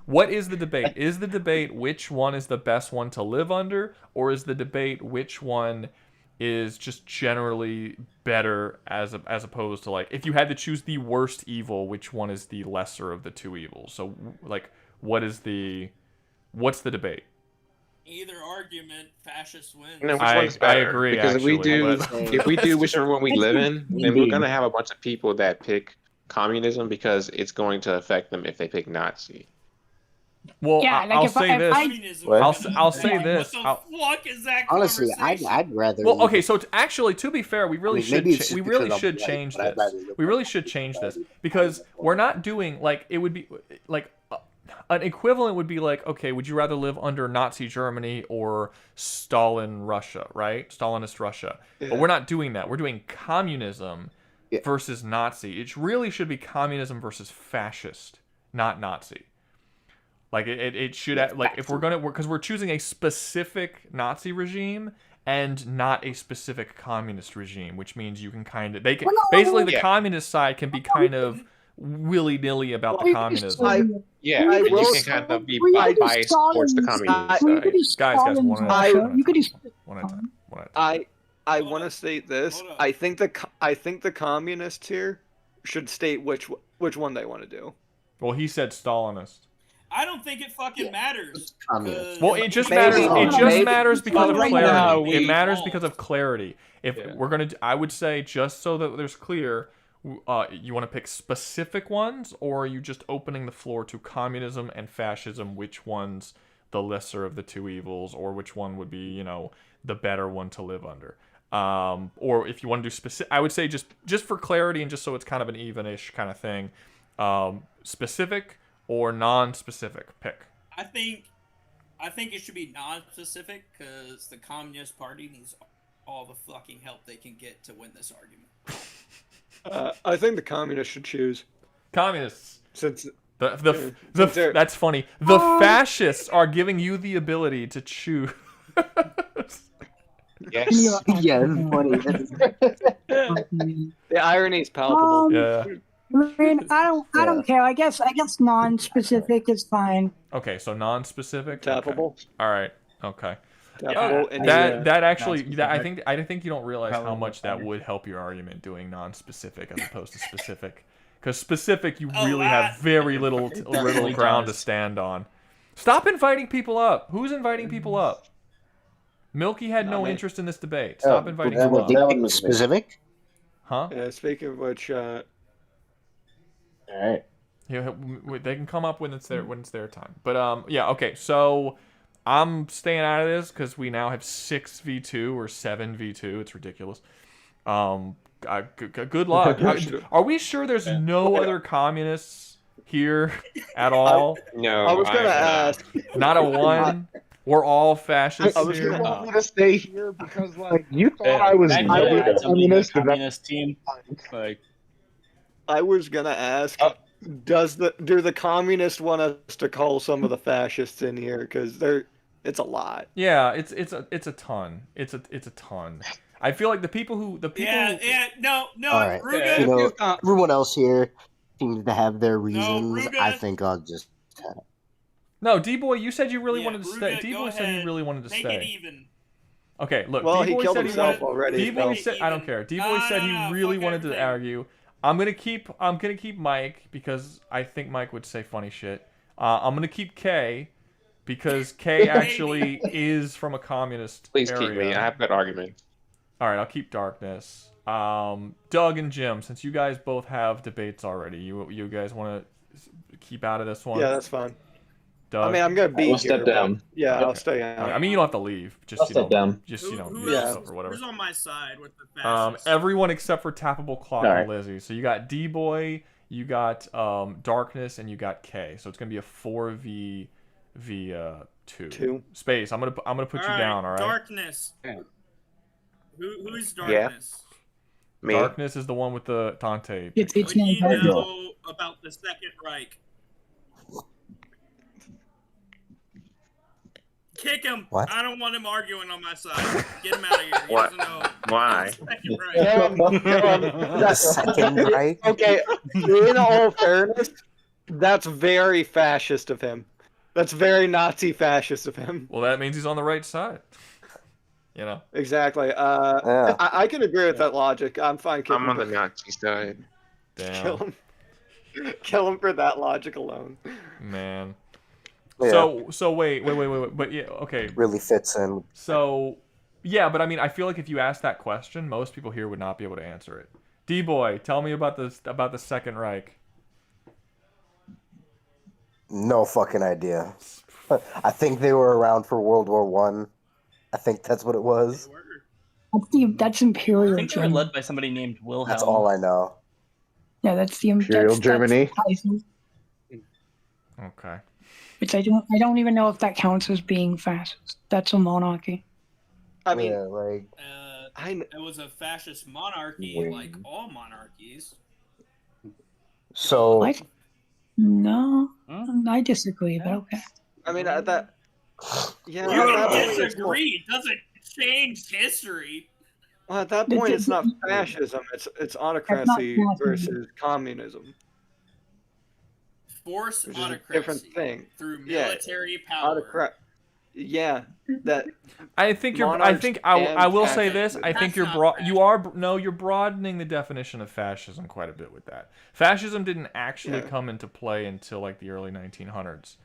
What is the debate? Is the debate which one is the best one to live under, or is the debate which one is just generally better as opposed to, like, if you had to choose the worst evil, which one is the lesser of the two evils? So like, what's the debate? Either argument, fascist wins. No, which one's better? I agree, because actually, if we do whichever one we live in, then we're gonna have a bunch of people that pick communism because it's going to affect them if they pick Nazi. Well, I'll say this. I'll say this. What the fuck is that? Honestly, I'd rather. Well, okay. So actually, to be fair, we really should change this. We really should change this because we're not doing, like, it would be like an equivalent would be like, okay, would you rather live under Nazi Germany or Stalin Russia, right? Stalinist Russia. Yeah. But we're not doing that. We're doing communism versus Nazi. It really should be communism versus fascist, not Nazi. Like it should, like, if we're gonna, because we're choosing a specific Nazi regime and not a specific communist regime, which means you can basically the communist side can be kind of willy-nilly about the communism. You can kind of be biased towards the communist side. Guys, one at a time. I want to state this. I think the communists here should state which one they want to do. Well, he said Stalinist. I don't think it fucking matters. Well, it just matters. It just matters because of clarity. It matters because of clarity. If we're gonna, I would say, just so that there's clear, you want to pick specific ones, or are you just opening the floor to communism and fascism? Which one's the lesser of the two evils, or which one would be, the better one to live under? Or if you want to do specific, I would say just for clarity and just so it's kind of an even-ish kind of thing, specific or non-specific pick. I think it should be non-specific because the Communist Party needs all the fucking help they can get to win this argument. I think the communists should choose. Communists. Since that's funny. The fascists are giving you the ability to choose. Yes. Yeah, funny. The irony is palpable. Yeah. I mean, I don't care. I guess non-specific is fine. Okay, so non-specific. Tappable. Okay. All right. Okay. Tappable. and That actually, non-specific. I think you don't realize Probably how more much that better. would help your argument doing non-specific as opposed to specific. Because specific, you Oh, really that- have very little definitely ground to does. stand on. Stop inviting people up. Who's inviting people up? Milky had no me. interest in this debate. Stop Oh, inviting that people was- up. that one was me. Specific? Huh? Yeah, speaking of which, All right. Yeah, they can come up when it's their time. But yeah, okay. So I'm staying out of this because we now have 6v2 or 7v2. It's ridiculous. Good luck. Are we sure there's no other communists here at all? No, I was gonna am not. ask. Not a one. We're all fascists I was here. gonna want me to stay here because, like, you thought I was I'd not really a had somebody in the communist. and that- communist team. Like, I was gonna ask. Do the communists want us to call some of the fascists in here? Because it's a lot. Yeah, it's a ton. It's a ton. I feel like the people who Yeah, no, All right. Rouga. You know, everyone else here seems to have their reasons. Rouga. I think I'll just. No, D-Boy, you said you really Yeah, wanted to Rouga, stay. go D-Boy said you ahead. really wanted to Make stay. it even. Okay, look. Well, he D-Boy killed said himself wanted, already. D-Boy so- said I don't care. D-Boy said he No, really fuck wanted to everything. argue. I'm gonna keep Mike because I think Mike would say funny shit. I'm gonna keep K because K actually is from a communist Please area. keep me. I have a good argument. All right, I'll keep Darkness. Doug and Jim, since you guys both have debates already, you guys want to keep out of this one? Yeah, that's fine. Doug? I mean, I'm gonna be We'll here. step but- down. Yeah, I'll Okay. stay out. I mean, you don't have to leave. Just I'll step down. Just Who, mute who Yeah. else- yourself or whatever. Who's on my side with the fascists? Everyone except for Tappable Clock All and right. Lizzie. So you got D-Boy, you got Darkness, and you got K. So it's gonna be a 4v2. Two. Space. I'm gonna put you down. All right. Darkness. Yeah. Who's Yeah. Darkness? Me. Darkness is the one with the Tante. It's What do not you hard. know about the Second Reich? Kick him! What? I don't want him arguing on my side. Get him out of here. He What? doesn't know. Why? Second Reich. The second, right? Okay, in all fairness, that's very fascist of him. That's very Nazi fascist of him. Well, that means he's on the right side. You know. Exactly. Yeah. I can agree with that logic. I'm fine killing I'm on the him. Nazi side. Kill Damn. him. Kill him for that logic alone. Man. Yeah. So wait. But yeah, okay. Really fits in. So yeah, but I mean, I feel like if you ask that question, most people here would not be able to answer it. D-Boy, tell me about the Second Reich. No fucking idea. I think they were around for World War One. I think that's what it was. That's I Imperial think they were Germany. led by somebody named Wilhelm. That's all I know. Yeah, that's the Imperial that's Germany. Kaiser, Okay. which I don't even know if that counts as being fascist. That's a monarchy. I mean, Yeah, like It was a fascist monarchy, like all monarchies. so. What? No, I disagree. But okay. I mean that. Yeah. You at can that point, it's more- disagree. It doesn't change history. Well, at that point, it's not fascism. It's autocracy fascism. versus communism. Force Which is a autocracy different thing. through Yeah. military power. Yeah, that. I think you're. I Monarchs think and I will say fascists. this. I think That's you're not you're broadening the definition of fascism quite a bit with that. Fascism didn't actually come into play until like the early 1900s.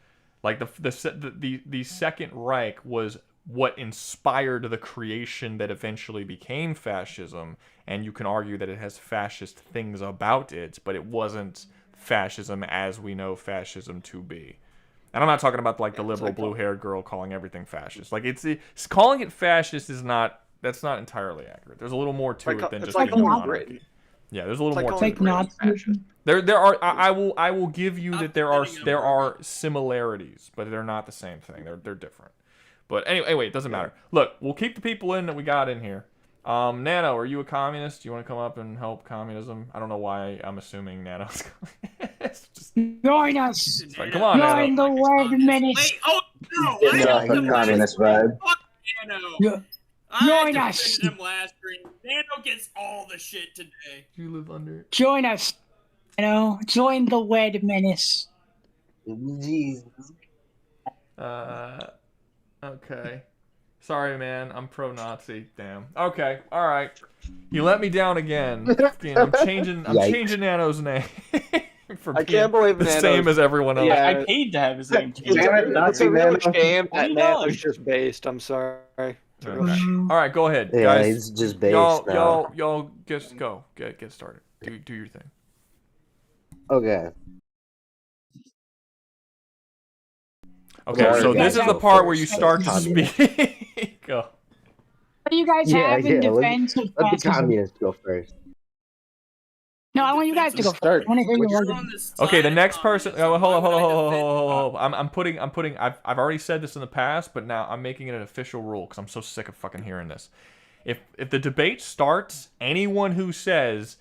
Like the Second Reich was what inspired the creation that eventually became fascism, and you can argue that it has fascist things about it, but it wasn't fascism as we know fascism to be. And I'm not talking about like the liberal blue-haired girl calling everything fascist. Like it's calling it fascist that's not entirely accurate. There's a little more to it than just being a monarchy. Yeah, there's a little more to it. Nazism. There are I will give you that there are similarities, but they're not the same thing. They're different. But anyway, it doesn't matter. Look, we'll keep the people in that we got in here. Nano, are you a communist? Do you want to come up and help communism? I don't know why I'm assuming Nano's just Join us. like, come on, Join Nano. the Red Menace. Wait, oh no! Yeah, I the communist vibe. Fuck Nano. Yeah. I Join defended us. him last stream. Nano gets all the shit today. You live under. Join us. You know, join the Wed Menace. Jeez. Okay. Sorry, man. I'm pro-Nazi. Damn. Okay. All right. You let me down again. I'm changing Nano's name for I being can't believe the Nano's- same as everyone else. Yeah. I paid to have his name changed. It's a real shame What are that you Nano's doing? just based. I'm sorry. It's a real Okay. shame. All right. Go ahead, Yeah, guys. he's just based now. Y'all, just go. Get started. Do your thing. Okay. Okay. Well, So you this guys is the go part where you first. start to Communist. speak. Go. What do you guys Yeah, have in yeah. defense of Let the fascism? communists go first. No, I want you guys to go first. I want to hear your argument. Okay, the next person. Oh, hold on. I'm putting. I've already said this in the past, but now I'm making it an official rule because I'm so sick of fucking hearing this. If the debate starts, anyone who says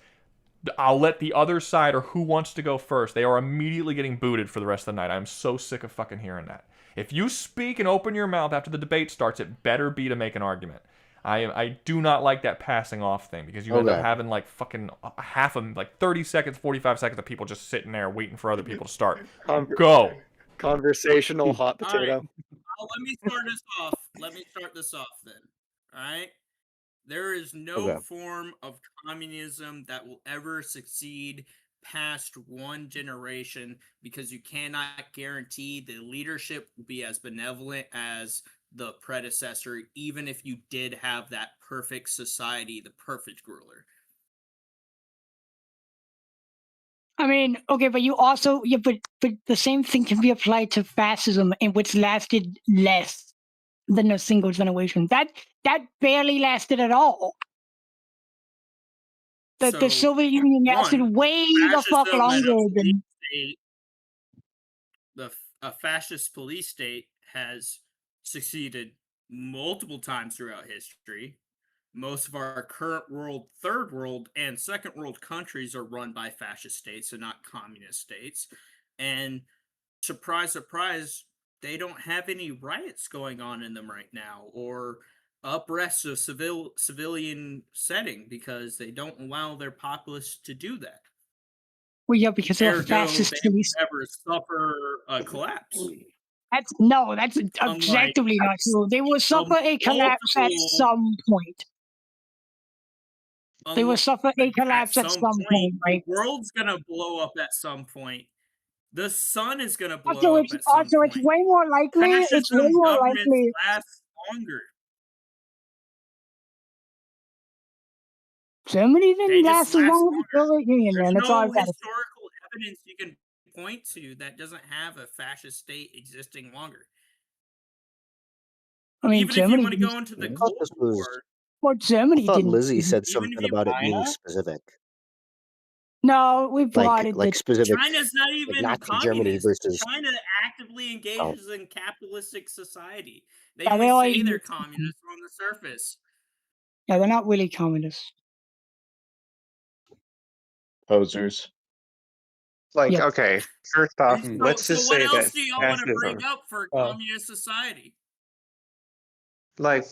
I'll let the other side or who wants to go first, they are immediately getting booted for the rest of the night. I'm so sick of fucking hearing that. If you speak and open your mouth after the debate starts, it better be to make an argument. I do not like that passing off thing because you end up having like fucking half of like 30 seconds, 45 seconds of people just sitting there waiting for other people to start. Go. Conversational hot potato. All right. Let me start this off. Let me start this off then. All right. There is no form of communism that will ever succeed past one generation because you cannot guarantee the leadership will be as benevolent as the predecessor, even if you did have that perfect society, the perfect ruler. I mean, okay, but you also, but the same thing can be applied to fascism, in which lasted less than a single generation. That barely lasted at all. The Soviet Union lasted way the fuck longer than. A fascist police state has succeeded multiple times throughout history. Most of our current world, third world, and second world countries are run by fascist states and not communist states. And surprise, surprise, they don't have any riots going on in them right now or unrest of civilian setting because they don't allow their populace to do that. Well, yeah, because they're Ergo, fascist they police. never suffer a collapse. That's objectively not true. They will suffer a collapse at some point. They will suffer a collapse at some point, right? The world's gonna blow up at some point. The sun is gonna blow Also, up at some point. it's way more likely. It's way more likely. Last longer. Germany didn't last as long as the Soviet Union, man. That's all I've got. There's no historical evidence you can point to that doesn't have a fascist state existing longer. I mean, even Germany if you want to go into the Cold War. Well, Germany I thought didn't. Lizzie said something about it being specific. No, we plotted like specific. China's not even like Nazi communist. Germany versus. China actively engages in capitalistic society. They Yeah, only say they're communist on the surface. Yeah, they're not really communists. Posers. Like, Yeah. okay, first off, So, let's just say what that else do y'all want to fascism. bring up for communist society? Like,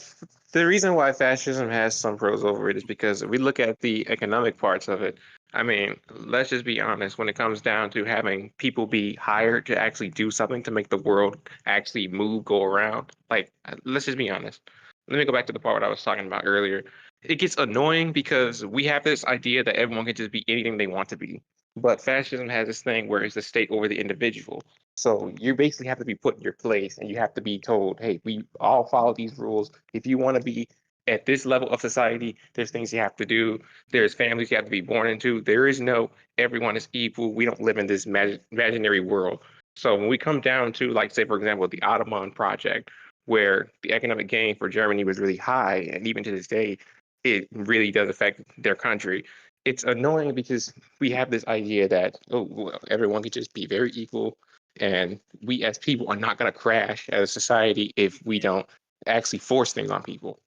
the reason why fascism has some pros over it is because if we look at the economic parts of it, I mean, let's just be honest, when it comes down to having people be hired to actually do something to make the world actually move, go around, like, let's just be honest. Let me go back to the part I was talking about earlier. It gets annoying because we have this idea that everyone can just be anything they want to be. But fascism has this thing where it's the state over the individual. So you basically have to be put in your place and you have to be told, hey, we all follow these rules. If you want to be at this level of society, there's things you have to do. There's families you have to be born into. There is no everyone is equal. We don't live in this imaginary world. So when we come down to, like, say, for example, the Ottoman project, where the economic gain for Germany was really high, and even to this day, it really does affect their country. It's annoying because we have this idea that, oh, well, everyone can just be very equal, and we as people are not going to crash as a society if we don't actually force things on people.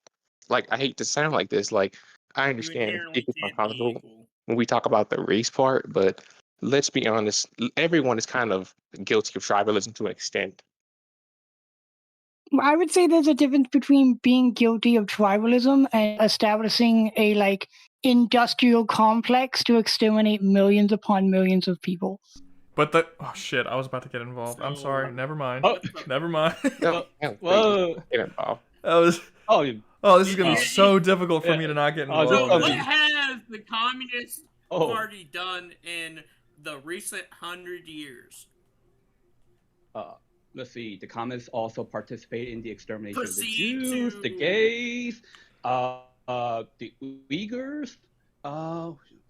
Like, I hate to sound like this. Like, I understand it gets uncomfortable when we talk about the race part, but let's be honest, everyone is kind of guilty of tribalism to an extent. I would say there's a difference between being guilty of tribalism and establishing a industrial complex to exterminate millions upon millions of people. But oh shit, I was about to get involved. I'm sorry. Never mind. Never mind. Whoa. Get involved. That was. Oh, this is gonna be so difficult for me to not get involved. So what has the Communist Party done in the recent 100 years? Let's see. The communists also participate in the extermination of the Jews, the gays, the Uyghurs.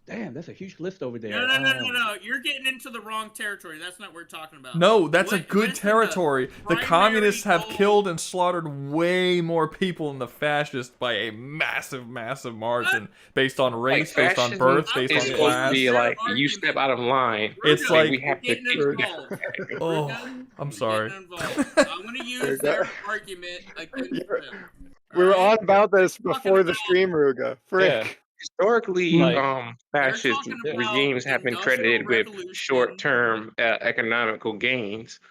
Damn, that's a huge list over there. No. You're getting into the wrong territory. That's not what we're talking about. No, that's a good territory. The communists have killed and slaughtered way more people than the fascists by a massive, massive margin, based on race, based on birth, based on class. Be like, you step out of line. It's like we have to. Oh, I'm sorry. I'm going to use their argument against them. We were on about this before the stream, Rouga. Frick. Yeah. Historically, fascist regimes have been credited with short-term economical gains,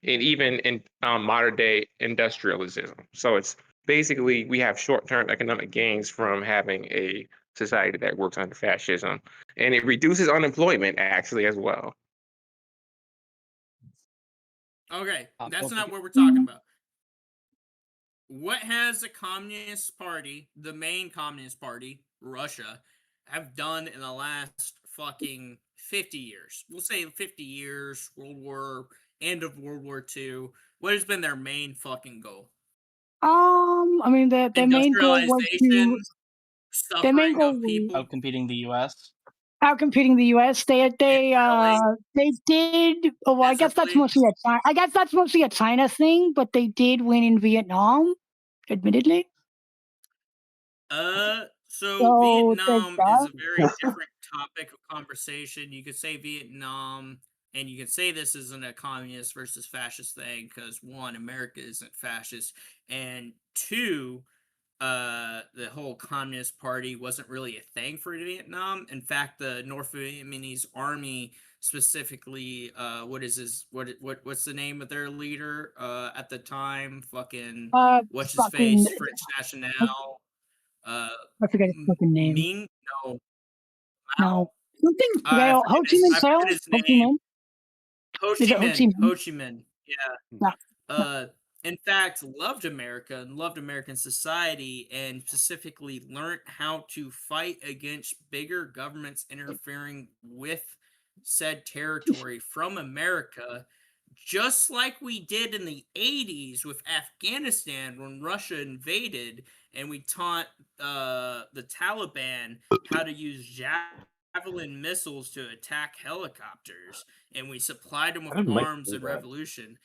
and even in modern-day industrialism. So it's basically we have short-term economic gains from having a society that works under fascism, and it reduces unemployment actually as well. Okay, that's not what we're talking about. What has the Communist Party, the main Communist Party, Russia, have done in the last fucking 50 years? We'll say 50 years, end of World War II. What has been their main fucking goal? I mean, their main goal was to outcompeting the U.S. Outcompeting the U.S. They did. Well, I guess that's mostly a China. I guess that's mostly a China thing, but they did win in Vietnam, admittedly. So Vietnam is a very different topic of conversation. You could say Vietnam, and you could say this isn't a communist versus fascist thing, because one, America isn't fascist, and two, the whole Communist Party wasn't really a thing for Vietnam. In fact, the North Vietnamese army, specifically, what's the name of their leader at the time? Fucking what's his face? French National. I forget his fucking name. Ming? No. Something. Ho Chi Minh Trail. Ho Chi Minh. Yeah. In fact, loved America and loved American society, and specifically learned how to fight against bigger governments interfering with said territory from America, just like we did in the 80s with Afghanistan when Russia invaded, and we taught the Taliban how to use Javelin missiles to attack helicopters, and we supplied them with arms in revolution.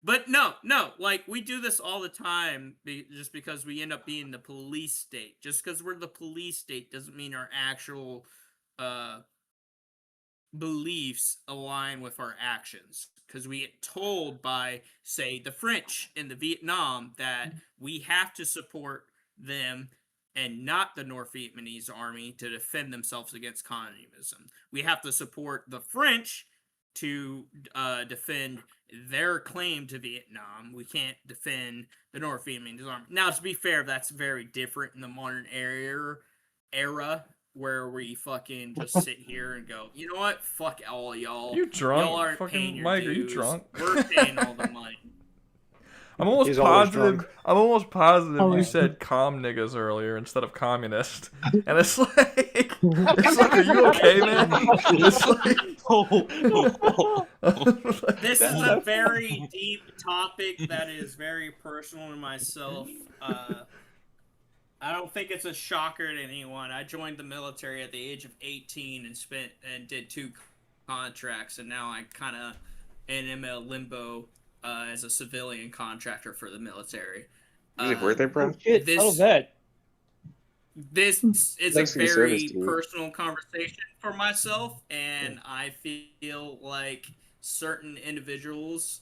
But no, like, we do this all the time just because we end up being the police state. Just because we're the police state doesn't mean our actual beliefs align with our actions. Because we get told by, say, the French in the Vietnam that we have to support them and not the North Vietnamese army to defend themselves against communism. We have to support the French to defend their claim to Vietnam. We can't defend the North Vietnamese army. Now, to be fair, that's very different in the modern era where we fucking just sit here and go, you know what? Fuck all y'all. You drunk? Y'all aren't fucking paying your Mike, dues. are you drunk? We're paying all the money. I'm almost positive you said "com niggas" earlier instead of "communist," and it's like, are you okay, man? It's like, This is a very deep topic that is very personal to myself. I don't think it's a shocker to anyone. I joined the military at the age of 18 and did 2 contracts, and now I kind of am in a limbo as a civilian contractor for the military. Is it worth it, bro? This is a very personal conversation for myself, and I feel like certain individuals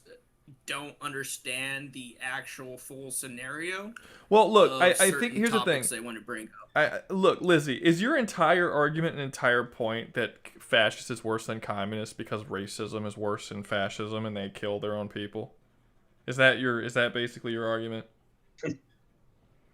don't understand the actual full scenario. Well, look, I think here's the thing. They want to bring up. Look, Lizzie, is your entire argument and entire point that fascist is worse than communist because racism is worse than fascism and they kill their own people? Is that basically your argument?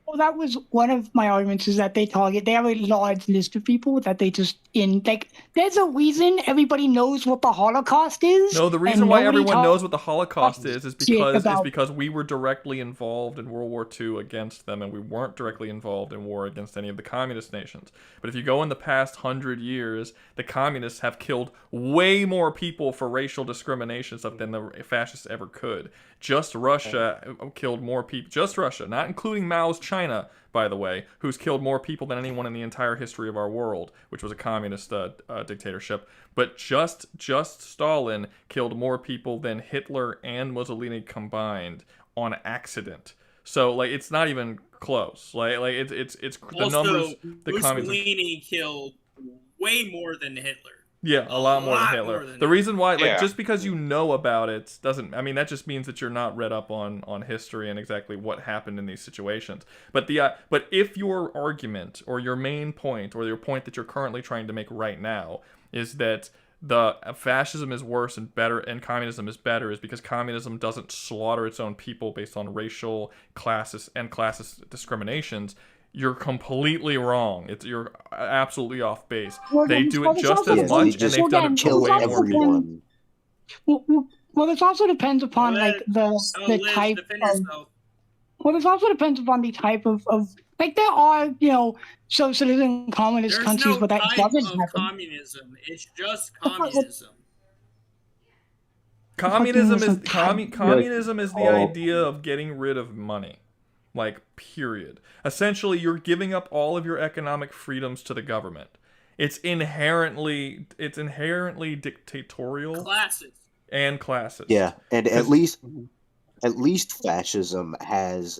Well, that was one of my arguments, is that they have a large list of people that they just there's a reason everybody knows what the Holocaust is. No, the reason why everyone knows what the Holocaust is because we were directly involved in World War II against them, and we weren't directly involved in war against any of the communist nations. But if you go in the past 100 years, the communists have killed way more people for racial discrimination stuff than the fascists ever could. Just Russia killed more people. Just Russia, not including Mao's China, by the way, who's killed more people than anyone in the entire history of our world, which was a communist dictatorship. But just Stalin killed more people than Hitler and Mussolini combined on accident. So like, it's not even close. Like it's the numbers. The Mussolini killed way more than Hitler. Yeah, a lot more than Hitler. The reason why, just because you know about it doesn't, I mean, that just means that you're not read up on history and exactly what happened in these situations. But but if your argument or your main point or your point that you're currently trying to make right now is that the fascism is worse and better and communism is better, is because communism doesn't slaughter its own people based on racial, classist discriminations, you're completely wrong. You're absolutely off base. They do it just as much, and they've done it to way more people. Well, this also depends upon the type of. Well, this also depends upon the type of like, there are socialist and communist countries, but that doesn't happen. Communism. It's just communism. Communism is the idea of getting rid of money. Like, period. Essentially, you're giving up all of your economic freedoms to the government. It's inherently dictatorial. And classist. Yeah, and at least fascism has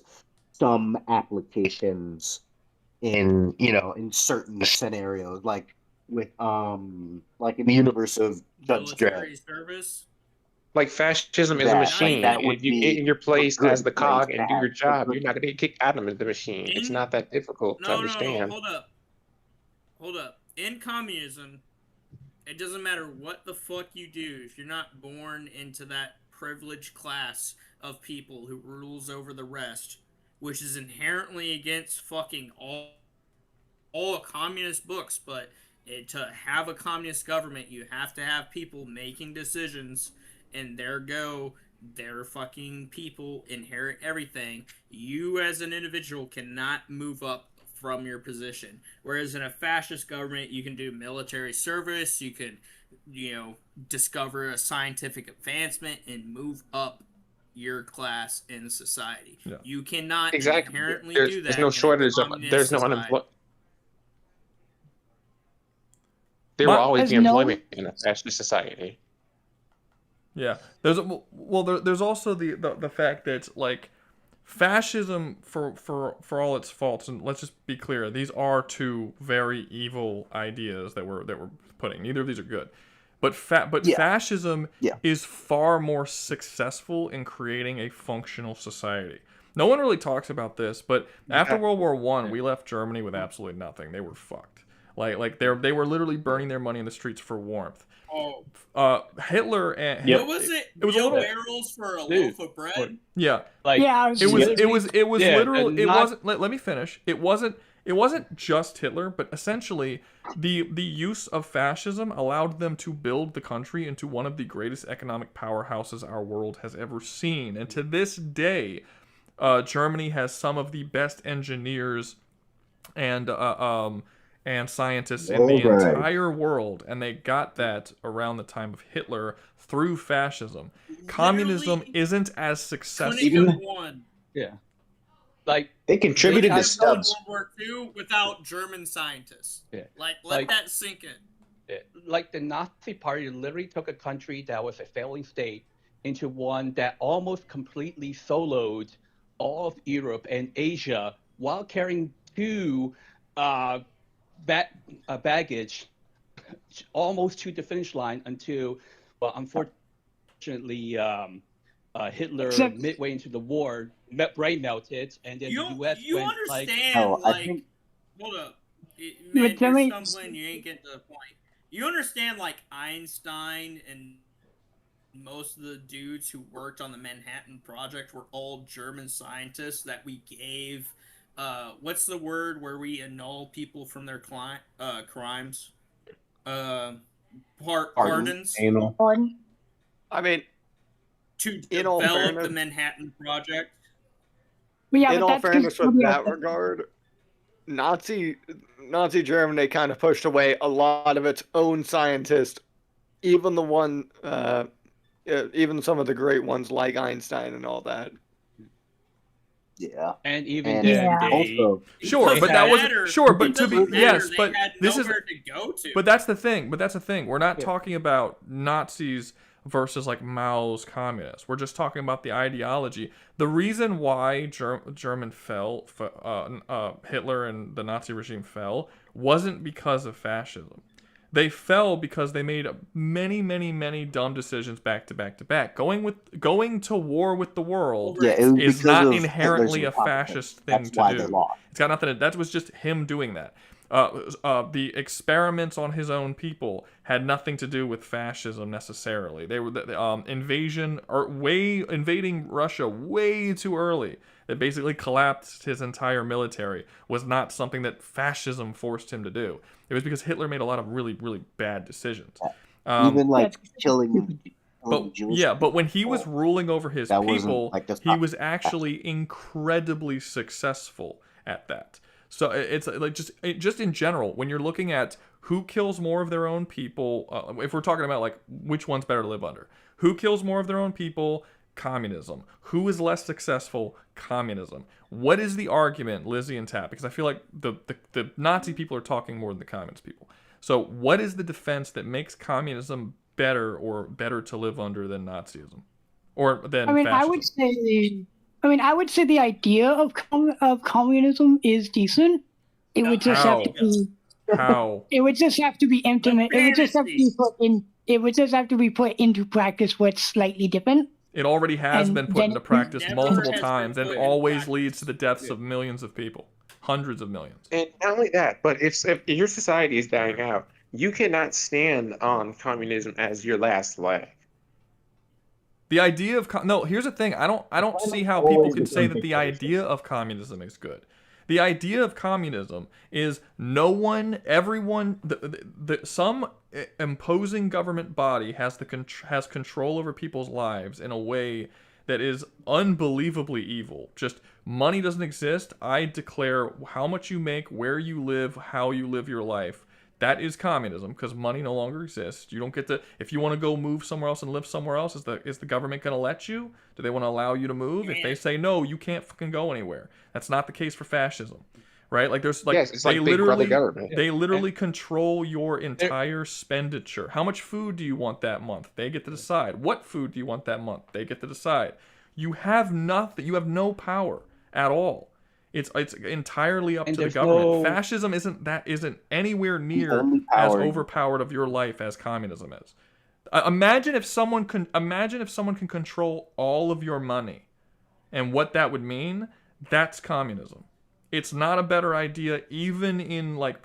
some applications in certain scenarios, like with like in the universe of Judge Dredd. Service. Like, fascism is a machine. If you get in your place as the cog and do your job, you're not going to get kicked out of the machine. It's not that difficult to understand. No, hold up. In communism, it doesn't matter what the fuck you do. If you're not born into that privileged class of people who rules over the rest, which is inherently against fucking all communist books, but to have a communist government, you have to have people making decisions. And their fucking people inherit everything. You as an individual cannot move up from your position. Whereas in a fascist government, you can do military service, you can, discover a scientific advancement and move up your class in society. Yeah. You cannot inherently do that. There's no shortage of, there's no unemployment. There will always be employment in a fascist society. Yeah, there's also the fact that, like, fascism, for all its faults, and let's just be clear, these are two very evil ideas that we're putting. Neither of these are good, but fascism is far more successful in creating a functional society. No one really talks about this, but after World War I, we left Germany with absolutely nothing. They were fucked. Like they were literally burning their money in the streets for warmth. Hitler and what was it? It was barrels for a loaf of bread. Yeah, it was literal. It wasn't. Let me finish. It wasn't just Hitler, but essentially the use of fascism allowed them to build the country into one of the greatest economic powerhouses our world has ever seen. And to this day, Germany has some of the best engineers and scientists in the entire world, and they got that around the time of Hitler through fascism. Communism isn't as successful. Like, they contributed to stuff. World War II without German scientists. Yeah. Let that sink in. Yeah. Like, the Nazi Party literally took a country that was a failing state into one that almost completely soloed all of Europe and Asia while carrying two baggage almost to the finish line until, well, unfortunately, Hitler, midway into the war, brain melted, and then the U.S. went hold up. Man, you're stumbling, you ain't getting to the point. You understand, like, Einstein and most of the dudes who worked on the Manhattan Project were all German scientists that we gave what's the word where we annul people from their crimes? Pardons. Anal. I mean, to in all develop fairness, the Manhattan Project. Yeah, in but all that's fairness, with custodial. that regard, Nazi Germany kind of pushed away a lot of its own scientists, even the one, even some of the great ones like Einstein and all that. Yeah, And even and then, they also Sure, but that wasn't sure. But to be yes, they but had this is nowhere to go to. But that's the thing. We're not talking about Nazis versus like Mao's communists. We're just talking about the ideology. The reason why German fell, Hitler and the Nazi regime fell, wasn't because of fascism. They fell because they made many, many, many dumb decisions back to back to back. Going to war with the world is not inherently a fascist thing to do. It's got nothing. That was just him doing that. The experiments on his own people had nothing to do with fascism necessarily. They were invading Russia way too early. That basically collapsed his entire military was not something that fascism forced him to do. It was because Hitler made a lot of really, really bad decisions. Even like killing Jewish but when he was ruling over his people, he was actually fascist. incredibly successful at that. So it's like just in general, when you're looking at who kills more of their own people, if we're talking about like which one's better to live under, who kills more of their own people? Communism. Who is less successful? Communism. What is the argument, Lizzie and Tap? Because I feel like the Nazi people are talking more than the communist people. So what is the defense that makes communism better or better to live under than Nazism? Or than fascism? I would say the idea of communism is decent. It would just have to be how it would just have to be implemented. It would just have to be put in. It would just have to be put into practice. What's slightly different. It already has been put into practice multiple times and always leads to the deaths of millions of people. Hundreds of millions. And not only that, but if your society is dying out, you cannot stand on communism as your last leg. The idea of no, here's the thing. I don't see how people can say that the idea of communism is good. The idea of communism is everyone, some imposing government body has control over people's lives in a way that is unbelievably evil. Just money doesn't exist. I declare how much you make, where you live, how you live your life. That is communism because money no longer exists. You don't get to, if you want to go move somewhere else and live somewhere else, is the government going to let you? Do they want to allow you to move? If they say no, you can't fucking go anywhere. That's not the case for fascism, right? Like there's like, it's like Big Brother government. They literally control your entire expenditure. How much food do you want that month? They get to decide. What food do you want that month? They get to decide. You have nothing. You have no power at all. It's entirely up to the government. Fascism isn't anywhere near as overpowered of your life as communism is. Imagine if someone can control all of your money, and what that would mean. That's communism. It's not a better idea, even in like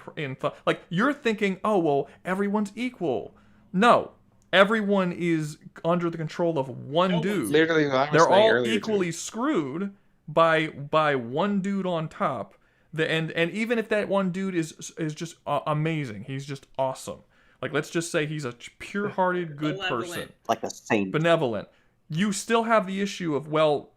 you're thinking, oh well, everyone's equal. No, everyone is under the control of one dude. Literally, they're all equally screwed by one dude on top. And even if that one dude is just amazing, he's just awesome. Like let's just say he's a pure-hearted good person, like a saint, benevolent. You still have the issue of, well,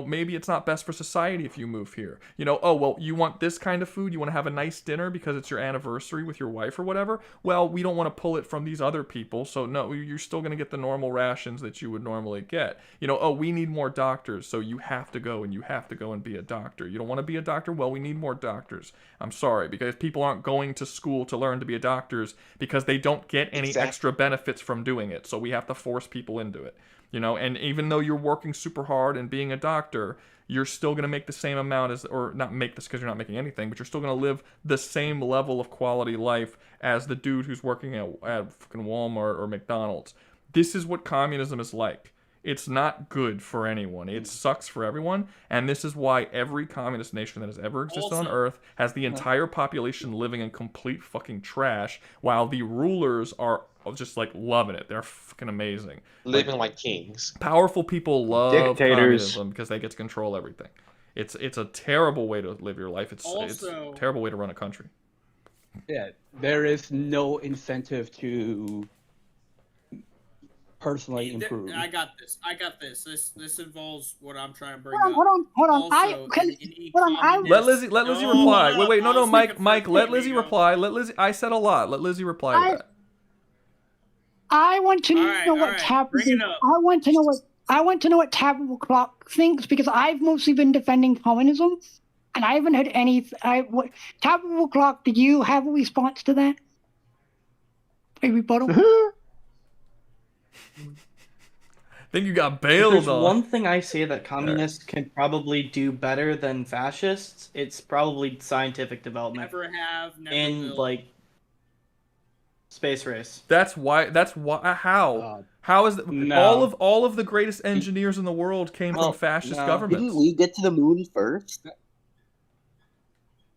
maybe it's not best for society if you move here. Oh, well, you want this kind of food? You want to have a nice dinner because it's your anniversary with your wife or whatever? Well, we don't want to pull it from these other people, so no, you're still going to get the normal rations that you would normally get. Oh, we need more doctors, so you have to go and be a doctor. You don't want to be a doctor? Well, we need more doctors. I'm sorry, because people aren't going to school to learn to be doctors because they don't get any extra benefits from doing it, so we have to force people into it. And even though you're working super hard and being a doctor, you're still going to make the same amount or not make this because you're not making anything, but you're still going to live the same level of quality life as the dude who's working at fucking Walmart or McDonald's. This is what communism is like. It's not good for anyone. It sucks for everyone, and this is why every communist nation that has ever existed on Earth has the entire population living in complete fucking trash, while the rulers are just like loving it. They're fucking amazing. Living like kings. Powerful people love communism because they get to control everything. It's a terrible way to live your life. It's Also- a terrible way to run a country. Yeah, there is no incentive to personally improve. I got this. This involves what I'm trying to bring Hold up. on. Also, Let Lizzie reply. Wait, no, Mike, let Lizzie Amigo. reply. Let Lizzie. I said a lot. Let Lizzie reply to that. I want to know what bring it up. I want to know what Taboo Clock thinks, because I've mostly been defending communism, and I haven't heard any. Taboo Clock, did you have a response to that? A rebuttal? I think you got If bailed there's on. one thing I say that communists can probably do better than fascists, it's probably scientific development. Never have, never in will. like space race. That's why. How? How is no. all of the greatest engineers in the world came from fascist governments? Didn't we get to the moon first?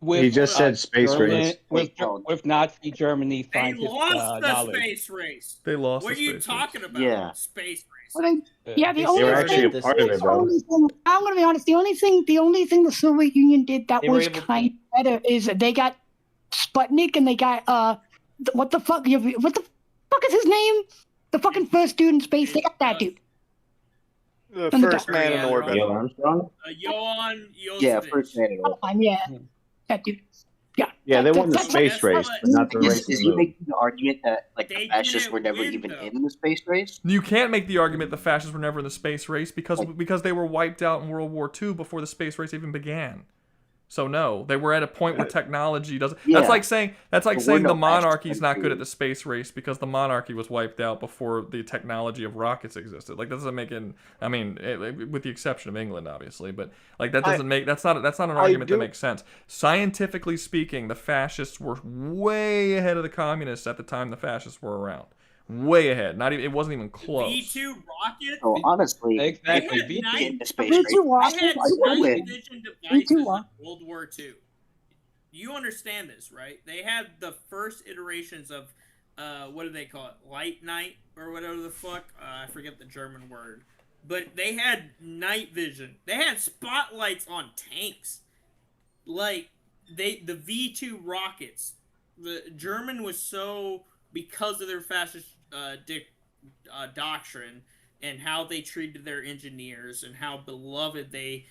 With, He just said space German- race. With Nazi Germany They scientists' lost the knowledge. space race. They lost What the are you space talking about? Yeah. Space race. Well, yeah, the They only were actually a thing, part of it, bro. I'm gonna be honest. The only thing the Soviet Union did that They were was able to- kind of better is that they got Sputnik, and they got what the fuck is his name? The fucking first dude in space. They got that dude. The And the first doctor. man in orbit. Neil Armstrong? Johann Yeah, Josevich. first man in orbit. Yeah, that dude. Yeah. Yeah, they won the That's- space race, but not the race to Is the he moon. making the argument that like They the fascists didn't were never win, even though. in the space race? You can't make the argument the fascists were never in the space race because they were wiped out in World War II before the space race even began. So no, they were at a point where technology doesn't. Yeah. That's like saying But we're the no monarchy's fascist not good country. at the space race because the monarchy was wiped out before the technology of rockets existed. Like that doesn't make it. I mean, with the exception of England, obviously, but like that doesn't make that's not an argument that makes sense. Scientifically speaking, the fascists were way ahead of the communists at the time the fascists were around. Way ahead. Not even. It wasn't even close. V2 rockets. So honestly, Exactly. if we V2 get into space V2 race, was- They had why would night win? vision Me devices too, in huh? World War II. You understand this, right? They had the first iterations of, what do they call it? Light night or whatever the fuck. I forget the German word. But they had night vision. They had spotlights on tanks. Like, the V2 rockets. The German was so, because of their fascist doctrine and how they treated their engineers and how beloved they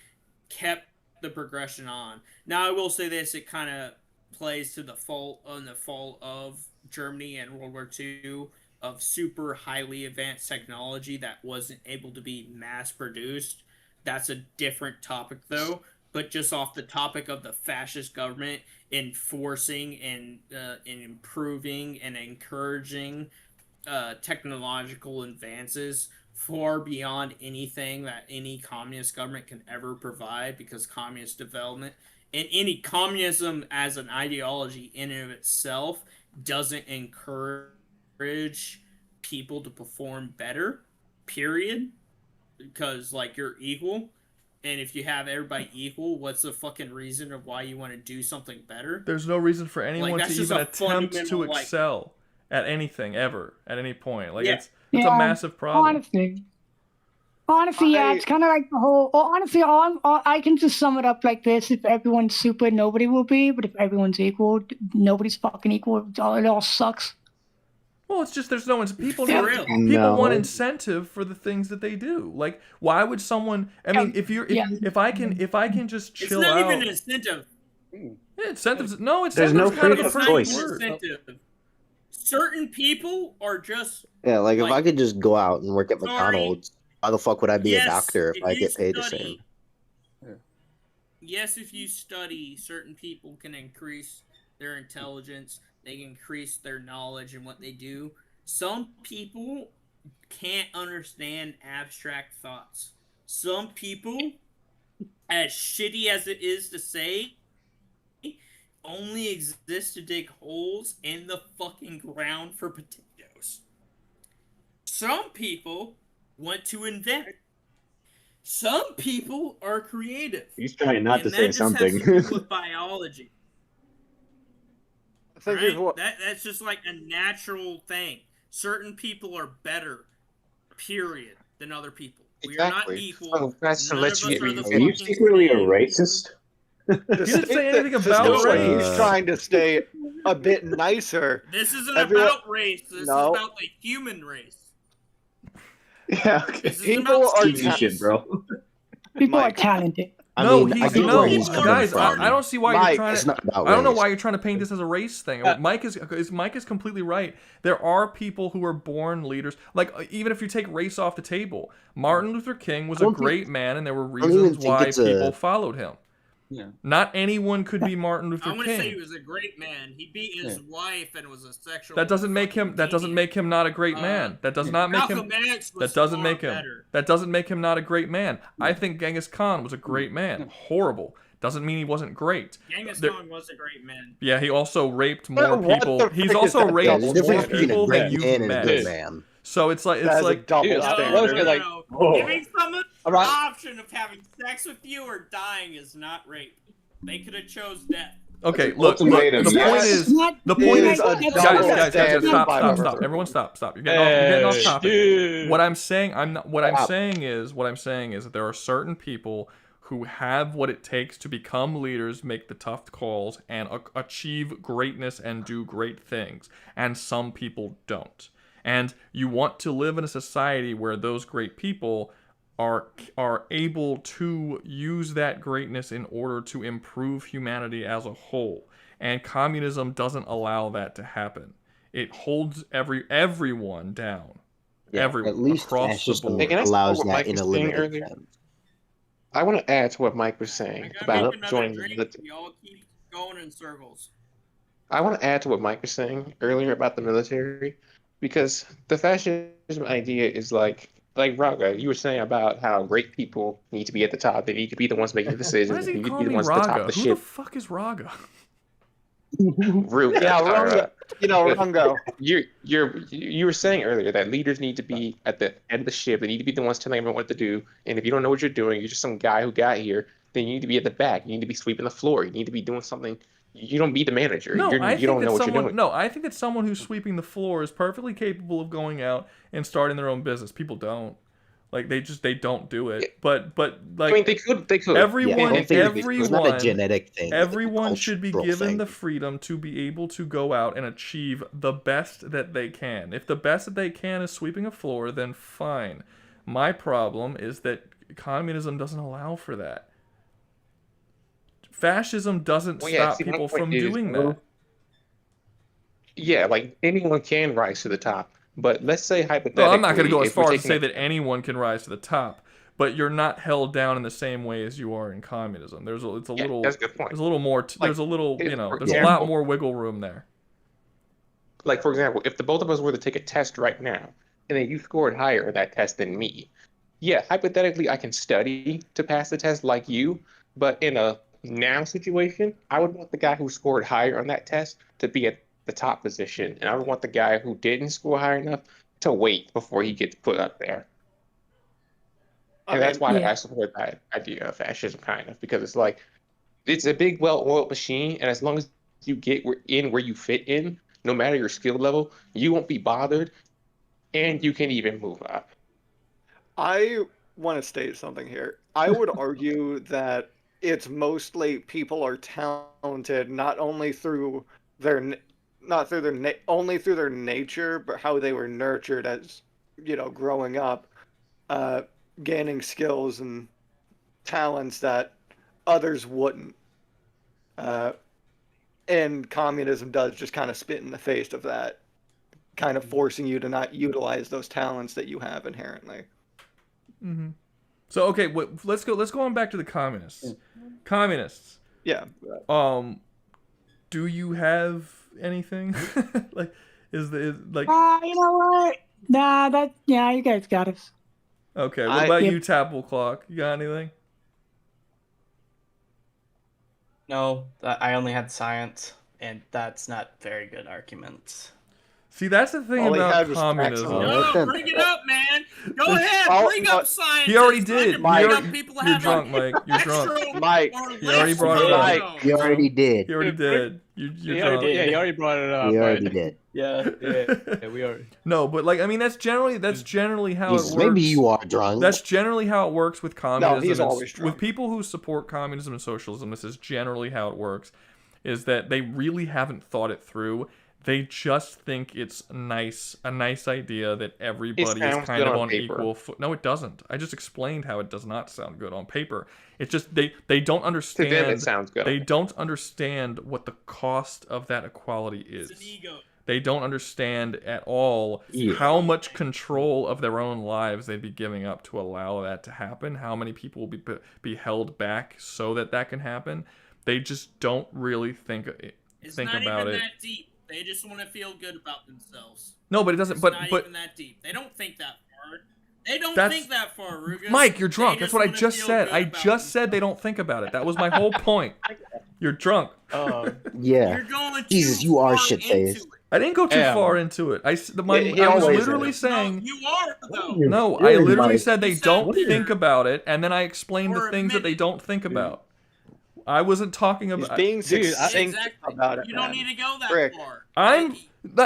kept the progression on. Now, I will say this, it kind of plays to the fault of Germany and World War II of super highly advanced technology that wasn't able to be mass produced. That's a different topic, though. But just off the topic of the fascist government enforcing and improving and encouraging technological advances far beyond anything that any communist government can ever provide, because communist development and any communism as an ideology in and of itself doesn't encourage people to perform better, period, because like you're equal. And if you have everybody equal, what's the fucking reason of why you want to do something better? There's no reason for anyone that's to just even a attempt to fundamental, like- excel at anything ever at any point. Like Yeah. it's a massive problem. Honestly, yeah, it's kind of like the whole. Honestly, I can just sum it up like this: if everyone's super, nobody will be. But if everyone's equal, nobody's fucking equal. It all sucks. Well, it's just there's no people. For real. People want incentive for the things that they do. Like, why would someone? I mean, if I can just It's chill not out. even an incentive. Yeah, incentives. No, There's no incentives kind freedom of of a It's not pretty even choice. an word. incentive. Certain people are just Yeah, like if Like- I could just go out and work at Sorry. McDonald's, why the fuck would I be Yes, a doctor if if I you get paid the study- same? yes, if you study, certain people can increase their intelligence, they can increase their knowledge in what they do. Some people can't understand abstract thoughts. Some people, as shitty as it is to say, only exist to dig holes in the fucking ground for potatoes. Some people want to invent. Some people are creative. He's trying not to And say that just something. has to do with biology. I think Right? what That's just like a natural thing. Certain people are better, period, than other people. We are not Exactly. equal. Oh, that's to None let of you us are the Are you fucking secretly a same. racist? The He didn't say anything the about state, like, he's race. trying to stay a bit nicer. This isn't Everyone- about race. This is No. about the human race. Yeah, okay. This is People about are Easy species. shit, bro. People are Mike. talented. I No, mean, I he's get no, where he's People are coming guys. from. I don't see why Mike, you're trying It's to. not about I don't know race. why you're trying to paint this as a race thing. Mike is completely right. There are people who are born leaders. Like even if you take race off the table, Martin Luther King was a great man, and there were don't even reasons think why it's people followed him. Yeah. Not anyone could be Martin I Luther want to say he King. was a great man. He beat his wife and was a sexual. That doesn't make him. That doesn't make him not a great man. That does not make him. Malcolm X was That doesn't far make him. better. That doesn't make him not a great man. I think Genghis Khan was a great man. Horrible. Doesn't mean he wasn't great. Genghis Khan was a great man. Yeah, he also raped more What people. the He's frick also is that raped double more difference between a people great than you've man and a met. good man. So it's like That is a double Dude, standard. No. Giving someone All the right. option of having sex with you or dying is not rape. They could have chose death. Okay, That's an look. The ultimatum, point yes. is, the point It is, is a guys, double stop, standard. stop. Everyone, stop. You're getting off topic. What I'm saying, What I'm saying is that there are certain people who have what it takes to become leaders, make the tough calls, and achieve greatness and do great things, and some people don't. And you want to live in a society where those great people are able to use that greatness in order to improve humanity as a whole. And communism doesn't allow that to happen. It holds everyone down. Yeah, everyone at least across the fascism board. Can I say allows what that Mike in a was saying limited earlier? sense. I want to add to what Mike was saying about joining the. We all keep going in circles. I want to add to what Mike was saying earlier about the military, because the fascism idea is like Rouga, you were saying about how great people need to be at the top. They need to be the ones making the decisions. Why does They he need to call be the me ones at the top Raga? of the Who the ship. fuck is Raga? Rouga, Yeah, Rungo. You were saying earlier that leaders need to be at the end of the ship. They need to be the ones telling everyone what to do. And if you don't know what you're doing, you're just some guy who got here. Then you need to be at the back. You need to be sweeping the floor. You need to be doing something. You don't be the manager. No, You don't know what you're doing. No, I think that someone who's sweeping the floor is perfectly capable of going out and starting their own business. People don't. Like they don't do it. But like I mean, they could. Everyone, it's not a genetic thing. Everyone should be given thing. the freedom to be able to go out and achieve the best that they can. If the best that they can is sweeping a floor, then fine. My problem is that communism doesn't allow for that. Fascism doesn't stop people from doing that. Yeah, like anyone can rise to the top. But let's say hypothetically, No, I'm not going to go as if we're far as to taking say that anyone can rise to the top, but you're not held down in the same way as you are in communism. It's a little. that's a good point. There's a little more. There's a little. if, There's a lot more wiggle room there. Like for example, if the both of us were to take a test right now, and then you scored higher on that test than me, yeah, hypothetically I can study to pass the test like you, but in a now situation, I would want the guy who scored higher on that test to be at the top position, and I would want the guy who didn't score high enough to wait before he gets put up there. And that's why I support that idea of fascism, kind of, because it's like it's a big, well-oiled machine, and as long as you get in where you fit in, no matter your skill level, you won't be bothered, and you can even move up. I want to state something here. I would argue that it's mostly people are talented not only through their only through their nature, but how they were nurtured as growing up, gaining skills and talents that others wouldn't. And communism does just kind of spit in the face of that, kind of forcing you to not utilize those talents that you have inherently. Mm-hmm. So okay, let's go on back to the communists. Communists. Yeah. Do you have anything? Like, you know what? Nah, you guys got us. Okay, what about you, Tapple Clock? You got anything? No, I only had science, and that's not very good arguments. See, that's the thing about communism. No, bring it up, man. Go ahead, bring up science. He already did. You're drunk, Mike. You're drunk. Mike. He already brought it up. He already did. He already did. You're He drunk. already, yeah, he already brought it up. We but- already did. Yeah, we are. No, but like I mean, that's generally how Jesus, it works. maybe you are drunk. That's generally how it works with communism. he's always With people who support communism and socialism, this is generally how it works. Is that they really haven't thought it through. They just think it's a nice idea that everybody is sounds kind good of on on paper. equal foot. No, it doesn't. I just explained how it does not sound good on paper. It's just they don't understand. To them, it sounds good. They don't understand what the cost of that equality is. It's an ego. They don't understand at all how much control of their own lives they'd be giving up to allow that to happen. How many people will be held back so that can happen. They just don't really think about it. It's not even that deep. They just want to feel good about themselves. No, but it doesn't. It's But not but even that deep. They don't think that far. They don't That's- think that far, Rouga. Mike, you're drunk. They That's what I wanna just feel said. good I about just said they don't think about it. That was my whole point. You're drunk. Yeah. You're going Jesus, you are shit faced. I didn't go too Yeah. far into it. I was always literally is. saying. You are though. No, I literally said they don't think about it, and then I explained the things that they don't think about. I wasn't talking about. being succinct about it. You don't need to go that Rick. far.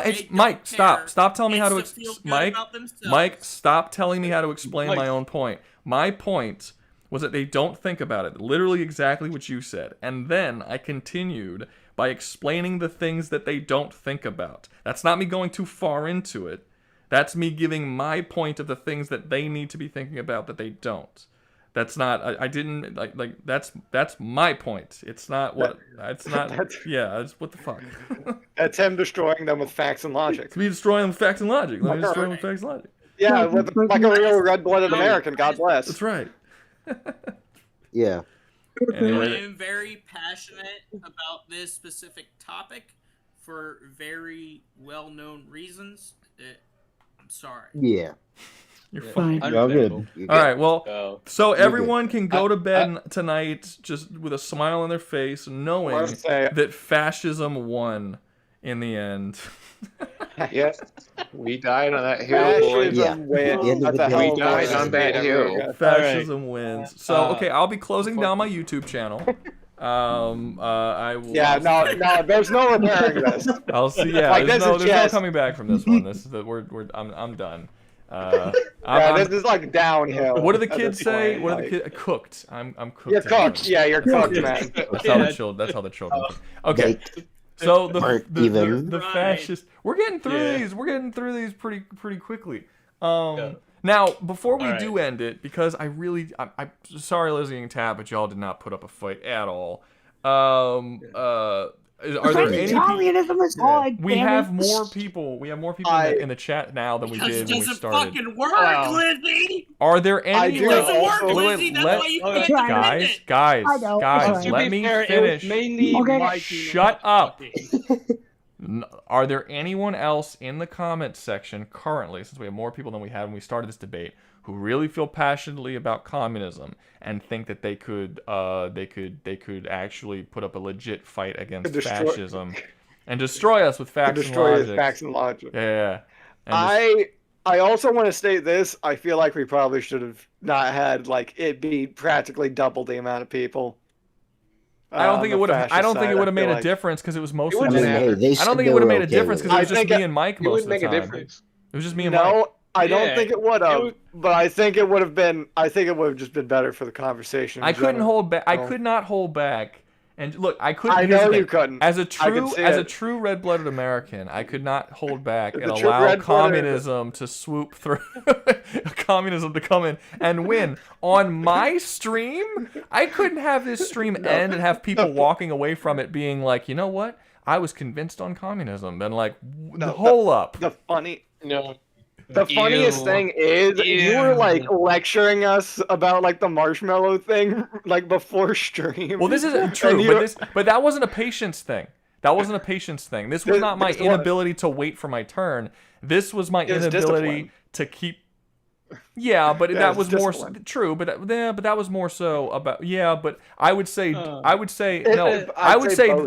It's Mike. Stop telling me how to. It's to feel good Mike. about themselves. Mike, stop telling me how to explain my own point. My point was that they don't think about it. Literally exactly what you said, and then I continued by explaining the things that they don't think about. That's not me going too far into it. That's me giving my point of the things that they need to be thinking about that they don't. That's not. I didn't like. That's my point. It's not what. It's not. Yeah. It's what the fuck. That's him destroying them with facts and logic. It's me destroying them with facts and logic. Let me destroy them with facts and logic. Yeah, like a real red-blooded American. God bless. That's right. Yeah. I am very passionate about this specific topic for very well-known reasons. I'm sorry. Yeah. You're fine. Y'all good. All right. Well, so everyone can go to bed tonight just with a smile on their face, knowing Let's say- that fascism won in the end. Yes, we died on that hill, boy. Fascism wins. That's a We died on that hill. Fascism wins. So okay, I'll be closing down my YouTube channel. I will. Yeah, no, there's no repairing this. I'll see. Yeah, Like, there's this no is just- coming back from this one. This is I'm done. This is like downhill. What do the at kids this say? point, What are the like- kids? Cooked. I'm cooked. You're cooked. Yeah, you're cooked, man. That's how the children. That's how the children. Okay. So the fascist. We're getting through these. We're getting through these pretty quickly. Now before we do end it, because I'm sorry, Lizzie and Tab, but y'all did not put up a fight at all. Are there any? Communism is hard. We damn have it. more people. We have more people in the chat now than we did when we Doesn't started. fucking work, Lizzie. Are there any? do Doesn't work, wait, Lizzie. That's let- why you can't defend guys, it. guys, I know, guys, it's let To be me fair, it finish. was mainly Okay. Mike. Shut up. Are there anyone else in the comments section currently, since we have more people than we had when we started this debate, who really feel passionately about communism and think that they could actually put up a legit fight against fascism and destroy us with facts and Destroy his logic? facts and logic. Yeah. And I also want to state this. I feel like we probably should have not had like it be practically double the amount of people. I don't think it would have. I don't think it would have made a difference because it was mostly. I don't think it would have made a difference because it was just me and Mike most of the time. It was just me and Mike. No, I don't think it would have. But I think it would have been. I think it would have just been better for the conversation. I couldn't hold back. I could not hold back. And look, I couldn't. I here's the know thing. you couldn't. As a I could see it. true red-blooded American, I could not hold back and a true allow red-blooded- communism to swoop through, communism to come in and win on my stream. I couldn't have this stream end and have people walking away from it being like, you know what? I was convinced on communism. And like, hold up. The funny. No. The funniest thing is you were like lecturing us about like the marshmallow thing like before stream. Well, this isn't true, but that wasn't a patience thing. That wasn't a patience thing. This was not my inability to wait for my turn. This was my inability to keep. Yeah, but that was more true. But that was more so about. Yeah, but I would say no. I would say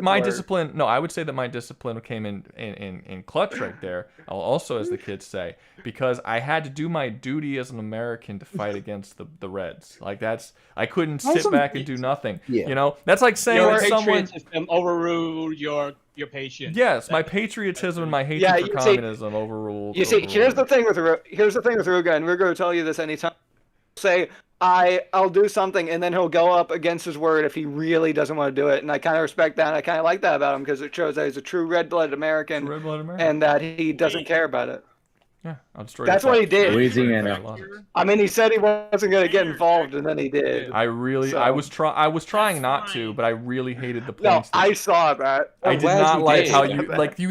my discipline. No, I would say that my discipline came in clutch right there. Also, as the kids say, because I had to do my duty as an American to fight against the Reds. Like I couldn't sit back and do nothing. Yeah. You know, that's like saying Your that someone. patriot system overruled your your patience. Yes, my patriotism and my hatred for communism overruled. You see, here's the thing with Rouga, and we're going to tell you this anytime. Say, I'll do something, and then he'll go up against his word if he really doesn't want to do it, and I kind of respect that, and I kind of like that about him because it shows that he's a true red-blooded American, and that he doesn't care about it. Yeah, I'll destroy. That's what he did. Louisiana. I mean, he said he wasn't going to get involved, and then he did. I was trying not to, but I really hated the points. No, I saw that. I did not like how you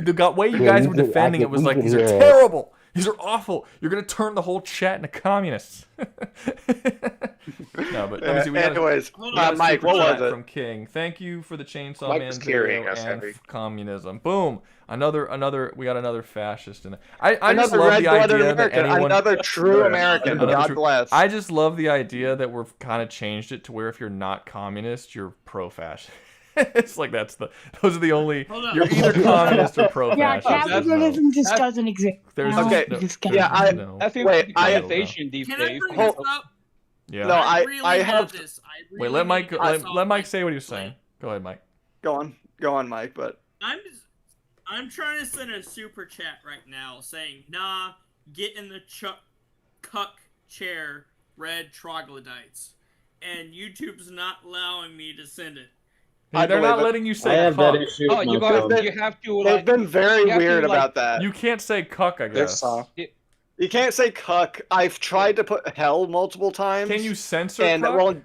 the way you guys were defending it was like, these are terrible. These are awful. You're gonna turn the whole chat into communists. No, but let me see. We anyways, Mike, what was it? From King. Thank you for the Chainsaw Mike Man was video carrying us and heavy. communism. Boom. Another. We got another fascist in it. I just Another love the red-blooded idea that American, anyone. another true American. God bless. I just love the idea that we've kind of changed it to where if you're not communist, you're pro-fascist. It's like those are the only. You're either communist or pro-fascist. Yeah, capitalism just doesn't exist. There's okay. I think wait, organization these Can I days. bring this up? Yeah. No, really I have. this. I Wait, really let Mike need let Mike say what he was saying. Go ahead, Mike. Go on, Mike. But I'm trying to send a super chat right now saying, "Nah, get in the cuck chair, red troglodytes," and YouTube's not allowing me to send it. They're not letting you say cuck. Oh, you have to. They've been very weird about that. You can't say cuck, I guess. You can't say cuck. I've tried to put hell multiple times. Can you censor and cuck?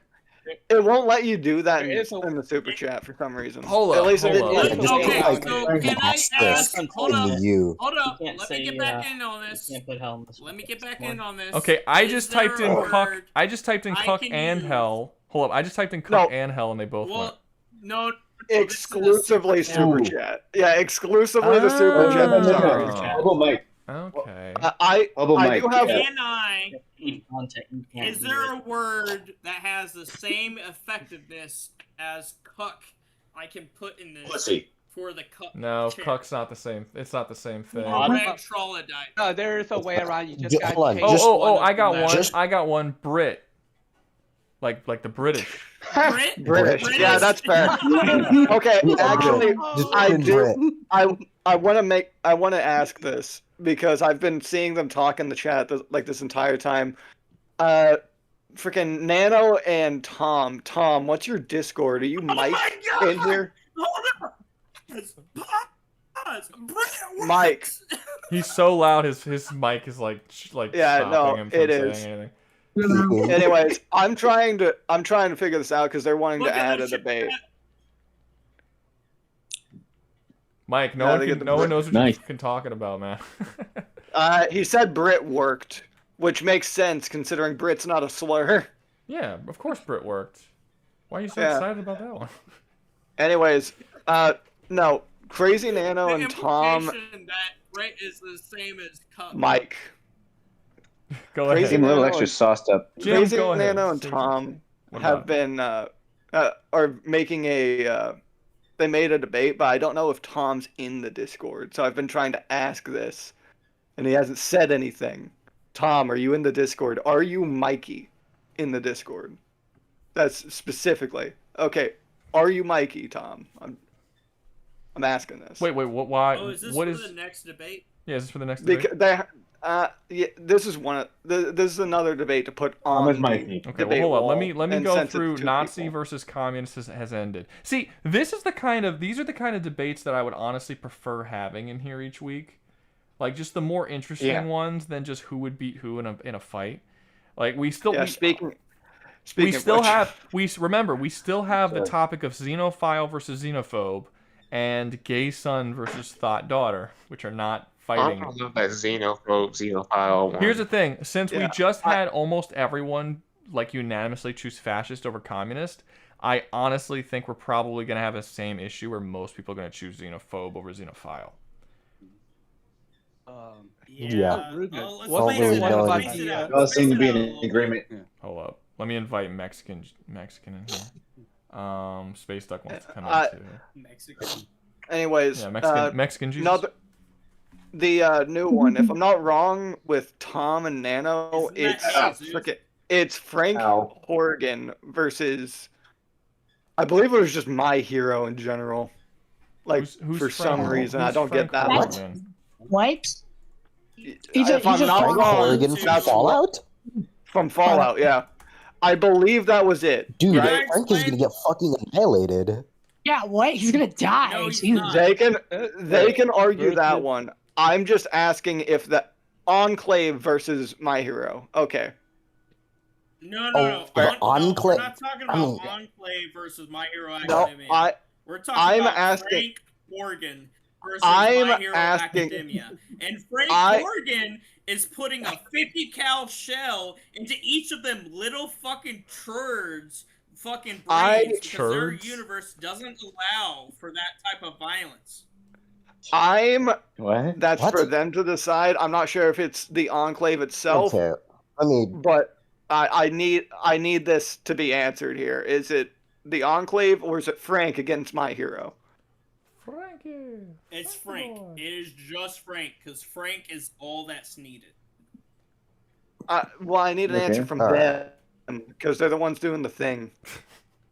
it won't let you do that in the super chat for some reason. Hold At up, least hold it up. didn't. Okay, so can I ask? Hold up. You. Hold up. You can't Let say, me get back in on this. Can't put hell in this. Let me get back in on this. Okay, I Is just there typed a in word cuck. I just typed in I cuck can and use? hell. Hold up, I just typed in cuck and hell, and they both went. Well, no. Exclusively super chat. Yeah, exclusively the super chat. Bubble Mike. Okay. I do have. Can I? Is there a word that has the same effectiveness as cuck I can put in this Pussy. for the cuck? No, chair? cuck's not the same. It's not the same thing. Red troglodyte. No, there is a way around. You just got. Hold on, Oh, I got one. Just- I got one. Brit. Like the British. British. Yeah, that's fair. Okay, actually, I do. I want to ask this because I've been seeing them talk in the chat this entire time. Freaking Nano and Tom. Tom, what's your Discord? Are you Mike in here? Mike. He's so loud. His mic is like Yeah, stopping no, him from it saying is. anything. Anyways, I'm trying to figure this out because they're wanting to add a debate. Mike, no one knows what you're fucking talking about, man. He said Brit worked, which makes sense considering Brit's not a slur. Yeah, of course Brit worked. Why are you so Yeah. excited about that one? Anyways, no, Crazy Nano and Tom, That Brit is the same as cuck. Mike. Go Crazy ahead. A little Nano extra and- sauced up. Jim, Crazy go ahead. Nano and Say Tom what have about been are making a they made a debate, but I don't know if Tom's in the Discord. So I've been trying to ask this, and he hasn't said anything. Tom, are you in the Discord? Are you Mikey in the Discord? That's specifically. Okay, are you Mikey, Tom? I'm asking this. Wait, what? Why? Oh, is this what for is? the next debate? Yeah, is this for the next debate? Because yeah, this is this is another debate to put on with the Mikey. Okay, well, debate hold on. wall Let me and go send it through to Nazi people. versus communist has ended. See, these are the kind of debates that I would honestly prefer having in here each week. Like just the more interesting ones than just who would beat who in a fight. Like we still Speaking we of still which- have we still have the topic of xenophile versus xenophobe and gay son versus thought daughter, which are not I fighting. don't know that xenophile one. Here's the thing: since we Yeah, just had almost everyone like unanimously choose fascist over communist, I honestly think we're probably going to have the same issue where most people are going to choose xenophobe over xenophile. Yeah. Let's What face were we it, going let's to face do? it out. Y'all Let's seem to face be it in out a little bit. agreement. Hold up, let me invite Mexican in here. Space Duck wants to come in too. Mexican. Anyways, Yeah, Mexican Jesus. no, the new one. If I'm not wrong, with Tom and Nano, Isn't that Jesus? it's Frank Ow. Horgan versus. I believe it was just My Hero in general. Like Who's for some Frank? reason, Who's I don't Frank get that Horgan? one. What? If I'm not Frank wrong, Horgan from that's Fallout? from Fallout. Yeah, I believe that was it. Dude, right? Frank is gonna get fucking annihilated. Yeah, what? He's gonna die. No, he's soon. not. They can argue Versus- that one. I'm just asking if the Enclave versus My Hero. Okay. No. the We're Enclave- not talking I about mean- Enclave versus My Hero No, Academia. We're talking I'm about asking- Frank Morgan versus I'm My Hero asking- Academia. And Frank Morgan is putting a 50 cal shell into each of them little fucking turds fucking brains because their Turds? universe doesn't allow for that type of violence. What? That's What? for them to decide. I'm not sure if it's the Enclave itself, Okay. I mean, but I need this to be answered here. Is it the Enclave or is it Frank against My Hero? Frankie. It's Frank. It is just Frank because Frank is all that's needed. Well, I need an Okay. answer from All them because they're the ones doing the thing.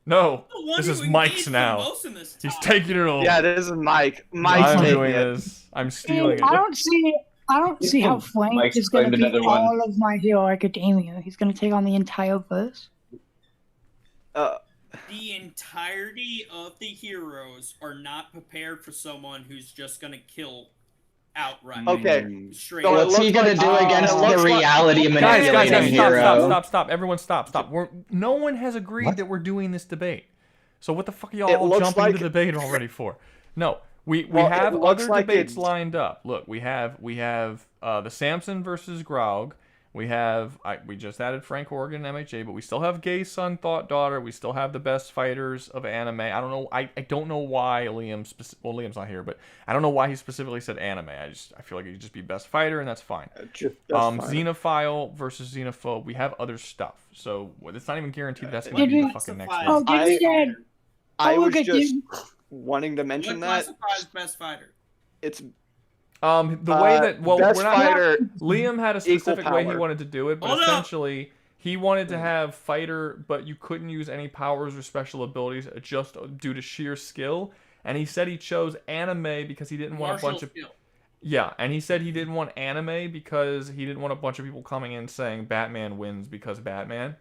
No, The one this who is engaged Mike's the now. most in this He's time. taking it over. Yeah, this is Mike. Mike's I'm taking doing it. this. I'm stealing it. I don't see how Frank Mike's is gonna claimed beat another one. all of My Hero Academia. He's gonna take on the entire verse. The entirety of the heroes are not prepared for someone who's just gonna kill outright. Okay. Straight So up. what's he gonna do against it the looks like- reality manipulating Guys, hero? stop. Everyone stop. No one has agreed that we're doing this debate. So what the fuck are y'all It all looks jumping like- to the debate already for? No, we Well, it have looks other like debates it's- lined up. Look, we have the Samson versus Graug. We just added Frank Horgan and MHA, but we still have Gay Son, Thought Daughter. We still have the best fighters of anime. I don't know. I don't know why Liam's not here, but I don't know why he specifically said anime. I feel like he could just be best fighter, and that's fine. Xenophile versus Xenophobe. We have other stuff, so it's not even guaranteed that's going to be the fucking next one. Oh, did you say? I was okay, just wanting to mention What that classifies best fighter? it's The way that best we're not. fighter, Liam had a equal specific way he power. wanted to do it, but Hold up. essentially he wanted to have fighter, but you couldn't use any powers or special abilities just due to sheer skill. And he said he chose anime because he didn't want a bunch of. skill. Yeah, and he said he didn't want anime because he didn't want a bunch of people coming in saying Batman wins because Batman.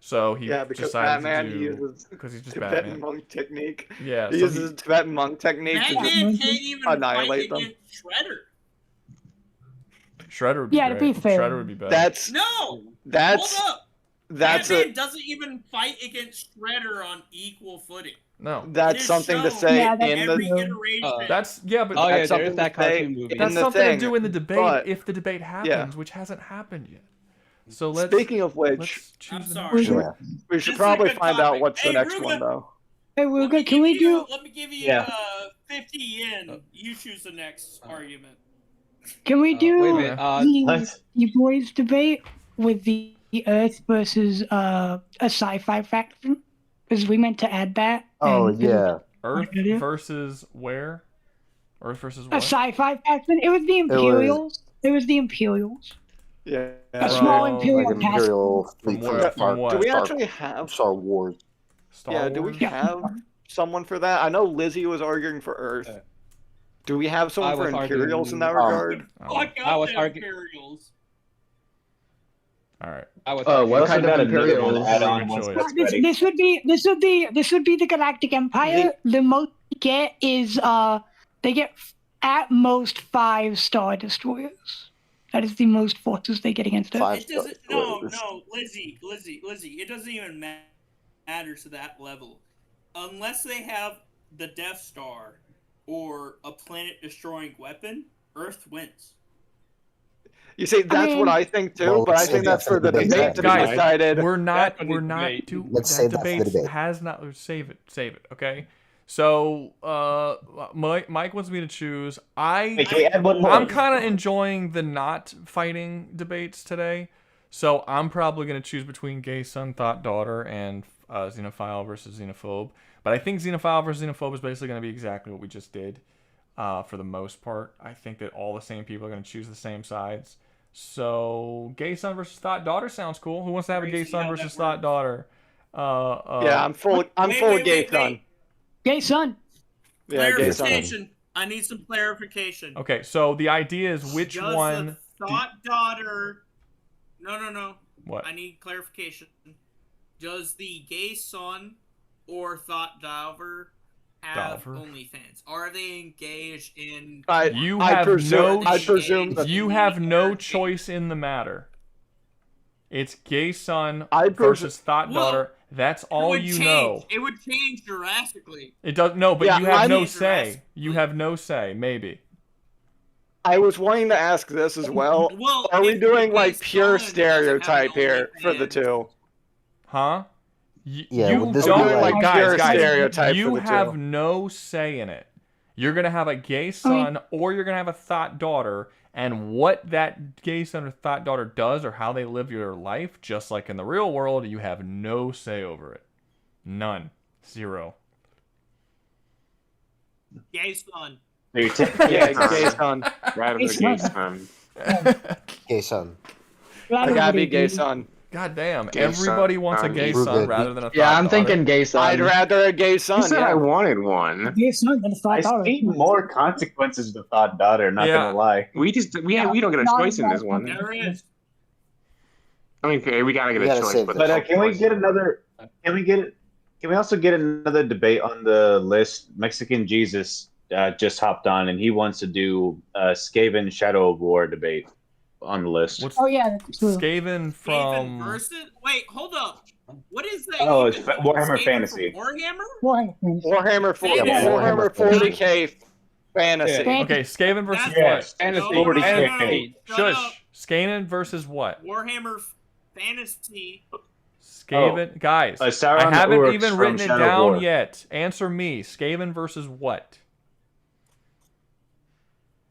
So he because decided Batman to do uses because he's just Tibetan Batman. monk technique. Yeah, he so uses Tibetan monk technique Batman to can't even annihilate fight them. against Shredder. Shredder would be Yeah, to great. be fair. Shredder would be better. That's No, That's hold up. that's Batman a doesn't even fight against Shredder on equal footing. No, that's It is something to shown say Yeah, in Every the iteration. That's yeah, but Oh yeah, That's there's something that to say cartoon movie. in that's the something thing, to do in the debate but- if the debate happens, which hasn't happened yet. So let's. Speaking of which, let's choose I'm the sorry. next one. yeah. we This should is a probably good find topic. out what's the Hey, next Ruga. one though. Hey, Let Ruga, can we do? Let me give you Yeah. 50 yen. You choose the next argument. Can we do Wait a minute. the boys debate with the Earth versus a sci-fi faction? Because we meant to add that. Oh and- yeah. Earth What did you do? versus where? Earth versus A what? sci-fi faction. It was the Imperials. It was the Imperials. Yeah. A small From- Imperial Like task. Imperial From fleet where? from From what? Do we Star, actually have? Star Wars. Star Yeah. Wars? Do we have someone for that? I know Lizzie was arguing for Earth. Do we have someone I for was Imperials in that arguing- regard? Fuck I up was the arguing- Imperials. All right. I was What kind of got another Imperials one add on Good once choice. that's This, ready? this would be the Galactic Empire. The most they get is they get at most 5 Star Destroyers. That is the most forces they get against it. 5 It doesn't. Star No, Destroyers. no, Lizzie. It doesn't even matter to that level, unless they have the Death Star or a planet-destroying weapon. Earth wins. You see, that's what I think too, Well, but I let's think say that's that's for the the debate debate to be Guys, decided. we're not. That's We're the not. debate. That Let's say that's the debate debate. has not. Save it. Okay. So, Mike wants me to choose. Wait, can we add one more? I'm kind of enjoying the not fighting debates today. So I'm probably going to choose between Gay Son, Thought Daughter, and Xenophile versus Xenophobe. But I think Xenophile versus Xenophobe is basically going to be exactly what we just did for the most part. I think that all the same people are going to choose the same sides. So Gay Son versus Thought Daughter sounds cool. Who wants to have a Gay Son versus Thought Daughter? Yeah, I'm full. I'm full of gay son. Gay Son. Yeah, gay son. Clarification. I need some clarification. Okay, so the idea is which Does one? the thought daughter? No. What? I need clarification. Does the gay son or thought daughter have OnlyFans? Are they engaged in? You have presume that you have no choice in the matter. It's gay son presume- versus thought daughter. That's all you know. It would change drastically. It does no, but Yeah, you have no change say. drastically. You have no say. Maybe. I was wanting to ask this as well. Well, Are we if doing the like gay pure son doesn't have stereotype here for the OnlyFans, two? Huh? Yeah, you would this don't be like pure guys. stereotype You for the have two? no say in it. You're gonna have a gay son or you're gonna have a thought daughter, and what that gay son or thought daughter does or how they live your life, just like in the real world, you have no say over it. None. Zero. gay son. Yeah, gay son. Rather Gay than gay son. son. Gay son. I gotta be gay son. God damn. Gay Everybody son. wants a gay Ruga, son rather than a thought Yeah, I'm daughter. thinking gay son. I'd rather a gay You son. said I Yeah. wanted one. Gay son than a I thought daughter. see more consequences to thought daughter. Not Yeah. gonna lie. We don't get a choice in this one. There is. I mean, okay, we gotta get We a gotta choice. save But this. But can we get another? Can we also get another debate on the list? Mexican Jesus just hopped on, and he wants to do Skaven Shadow of War debate on the list. What's Oh yeah, that's true. Skaven from? Skaven versus. Wait, hold up. What is that? Oh, even it's called? Warhammer Skaven Fantasy. from Warhammer? Warhammer 40, Yeah, Warhammer Warhammer 40K fantasy. Yeah. Okay, Skaven versus That's- what? Fantasy. No, 40K. Shut up. Shush. Skaven versus what? Warhammer Fantasy. Skaven, guys. Sauron I haven't Uruks even from written it Shadow of down War. yet. Answer me. Skaven versus what?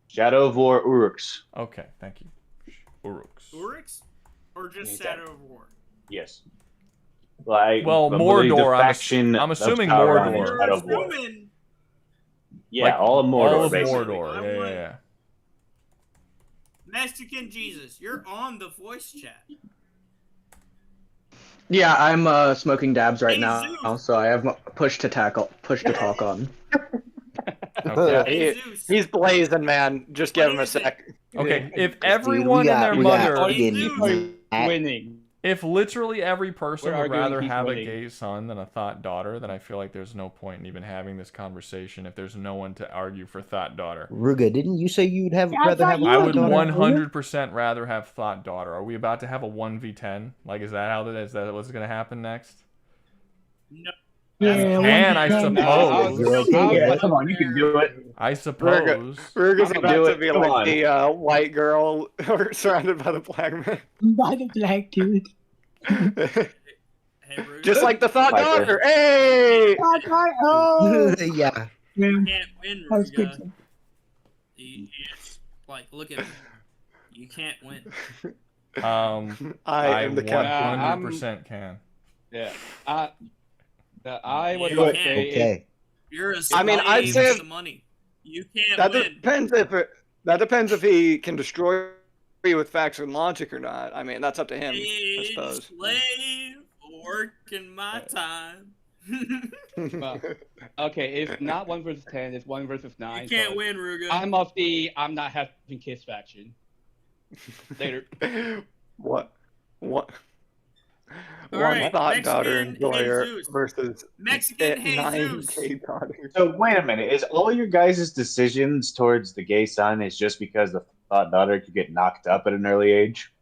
Shadow of War Uruks. Okay, thank you. Uruks. Uryx? Or just Exactly. Shadow of War? Yes. Well, I believe Mordor. faction I'm of assuming Sauron and Mordor. You're Shadow of War. assuming Yeah, Like, all of Mordor. All of basically. Mordor. Yeah. Mexican Jesus. You're on the voice chat. Yeah, I'm smoking dabs right Hey, now, Zeus. so I have push to talk on. Yeah, Hey, Zeus. he's blazing, man. Just give him a sec. Okay, if Dude, everyone we and their got mother, Aiden at- Winning. if literally every person We're would arguing rather he's have a winning. gay son than a thought daughter, then I feel like there's no point in even having this conversation if there's no one to argue for thought daughter. Ruga, didn't you say you'd have Yeah, I rather thought have a you I thought would daughter? 100% rather have thought daughter. Are we about to have a 1v10? Like, is that what's going to happen next? No. Yeah, And I 1v10. suppose. You're okay, Yeah, yeah. come on, you can do it. I suppose. Ruga's I can about do to it. be Come like on. the white girl surrounded by the black man. By the black dude. Hey, Rude. Just like the thought Viper. daughter. Hey! Thought daughter. Oh. Yeah. You can't win, That's good. Ruga. It's like, look at me. You can't win. I am the captain. 100% can. Yeah. I would You like can't. say Okay. You're a I mean, I'd slave say for the money. You can't That win. depends if he can destroy you with facts and logic or not. I mean, that's up to him, I Hey, suppose. slave, working my time. Well, okay, it's not 1 versus 10, it's 1 versus 9. You can't so win, Ruga. I'm of the I'm not having kiss faction. Later. What? All One right, thought daughter Mexican enjoyer Jesus. versus Mexican 9 Jesus. gay daughters. So wait a minute. Is all your guys' decisions towards the gay son is just because the thought daughter could get knocked up at an early age?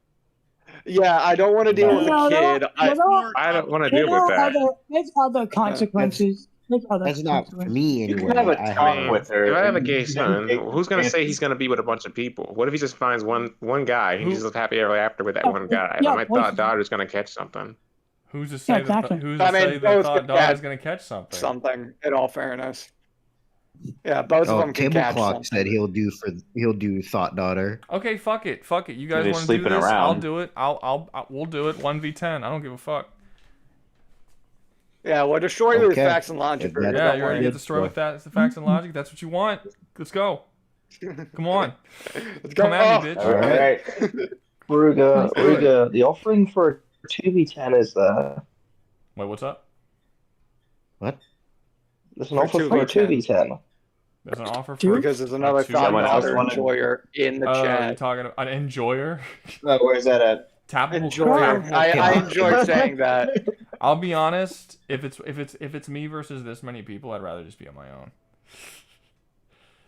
Yeah, I don't want to deal with No, a kid. no, no. I don't want to There deal with are that. there's other consequences. There's other That's not for consequences. me You anyway. can have a I talk have- with her. If I have a and gay you son, can- who's gonna say he's gonna be with a bunch of people? What if he just finds one guy and he's just happy ever after with that one guy? yeah, My thought daughter's gonna catch something. Who's to say Yeah, exactly. who's I to mean, say the both thought could daughter's catch going to catch something? Something, in all fairness. Yeah, both of Oh, them can Table catch Clock something. said he'll do thought daughter. Okay, fuck it. You guys They're want to do sleeping this? I'll around. do it. We'll do it 1v10. I don't give a fuck. Yeah, well, destroy you with Okay. facts and logic. If Ruger, that's- Yeah, don't you're gonna worry. get destroyed with that. It's the facts and logic. That's what you want. Let's go. Come on. Let's go. Come at me, bitch. All right. Ruga, the offering for 2v10 is Wait, what's up? What? there's an For offer for a 2v10. 2v10. There's an offer for because there's another two thought Someone else daughter wanted- enjoyer in the You're chat. talking about an enjoyer? Where's that at? Enjoyer. I enjoy saying that. I'll be honest. If it's me versus this many people, I'd rather just be on my own.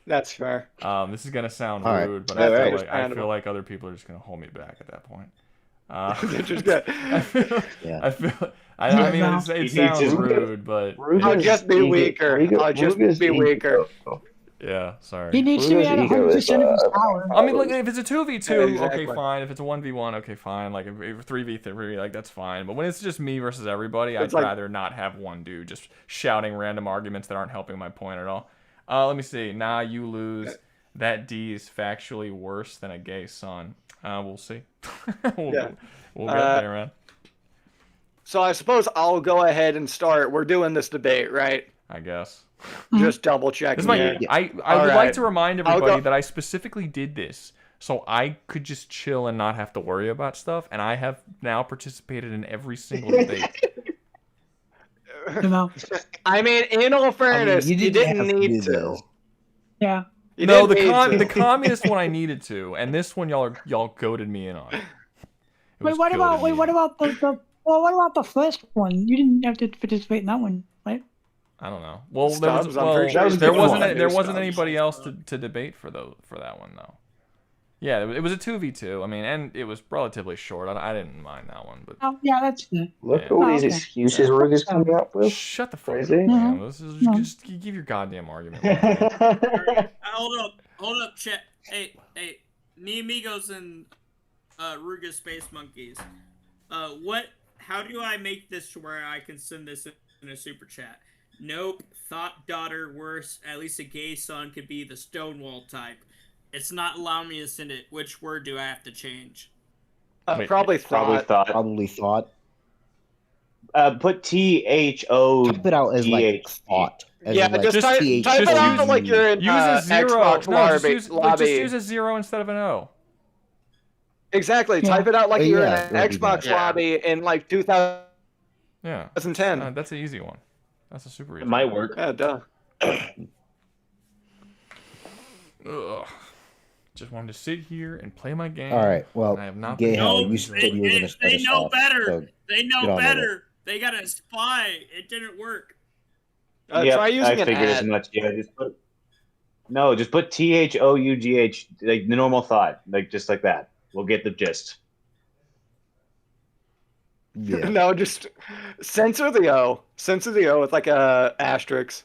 That's fair. This is gonna sound All right. rude, but That's I understandable. feel like other people are just gonna hold me back at that point. Just get- I mean, it sounds rude, but I'll just be weaker. I'll just be weaker. yeah, sorry. He needs to be at 100% of his power. I mean, like if it's a 2v2, Yeah, exactly. okay, fine. If it's a 1v1, okay, fine. Like if 3v3, like that's fine. But when it's just me versus everybody, I'd It's like- rather not have one dude just shouting random arguments that aren't helping my point at all. Let me see. Nah, you lose. That D is factually worse than a gay son. We'll see. we'll get there, man. So I suppose I'll go ahead and start. We're doing this debate, right? I guess. Just double checking. This might, here. I All would right. like to remind I'll everybody go- that I specifically did this so I could just chill and not have to worry about stuff, and I have now participated in every single debate. I mean, in all fairness, you didn't need to. Yeah. You No, didn't need the to. communist one I needed to, and this one y'all goaded me in on. What about what about the first one? You didn't have to participate in that one, right? I don't know. Well, Stubbs, I'm pretty sure there it's wasn't one. there wasn't anybody else to debate for that one though. Yeah, it was a 2v2. I mean, and it was relatively short. I didn't mind that one, but Oh, yeah, that's good. Look at all these excuses Rouga's coming up with. shut the fuck up, Crazy. man. Just give your goddamn argument. Hold up, chat. Hey, Ni Amigos and Rouga Space Monkeys. How do I make this to where I can send this in a super chat? Nope, thought daughter worse. At least a gay son could be the Stonewall type. It's not allowing me to send it. Which word do I have to change? Probably thought. Probably thought. Put THO. Type it out as like thought. As Yeah, in, like, just type it out like you're in use a zero. Xbox No, lobby. just use a 0 instead of an O. Exactly. Type it out like you're yeah, in an Xbox lobby in like 2010. Yeah. That's an easy one. That's a super easy. It might work. Yeah, duh. Ugh. Just wanted to sit here and play my game. All right. Well, and I have not Gay been Hell, able you to. said you were going to start They us know off, better. so They get know on with better. They got a spy. It didn't work. Yep, Try using I an figured as ad. much. Yeah, just put THOUGH, like the normal thought, like just like that. We'll get the gist. Yeah. No, just censor the O. Censor the O with like a asterisk.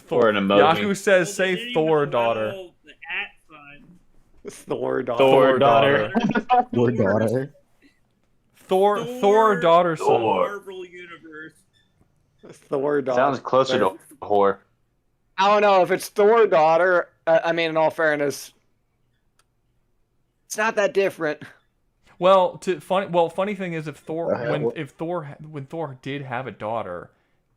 Or an emoji. Yahoo says, say Thor daughter. The at sign. Thor daughter. Thor daughter. Your daughter. Thor daughter son. Marvel Universe. Thor daughter. Sounds closer to whore. I don't know if it's Thor daughter. I mean, in all fairness, it's not that different. Well, funny thing is, if Thor when Thor did have a daughter,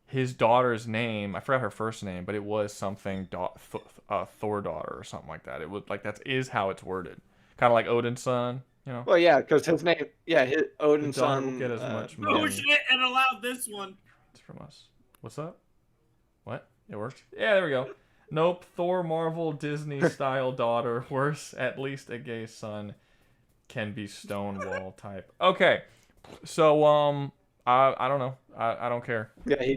his daughter's name, I forgot her first name, but it was something Thor daughter or something like that. It was like that is how it's worded, kind of like Odin's son, you know. Well, yeah, because his name, his Odin's The daughter son. will get as much Oh money shit! And allowed this one. from us. What's up? What? It worked? Yeah, there we go. Nope. Thor, Marvel, Disney style daughter. Worse, at least a gay son can be Stonewall type. Okay. So I don't know. I don't care. Yeah, he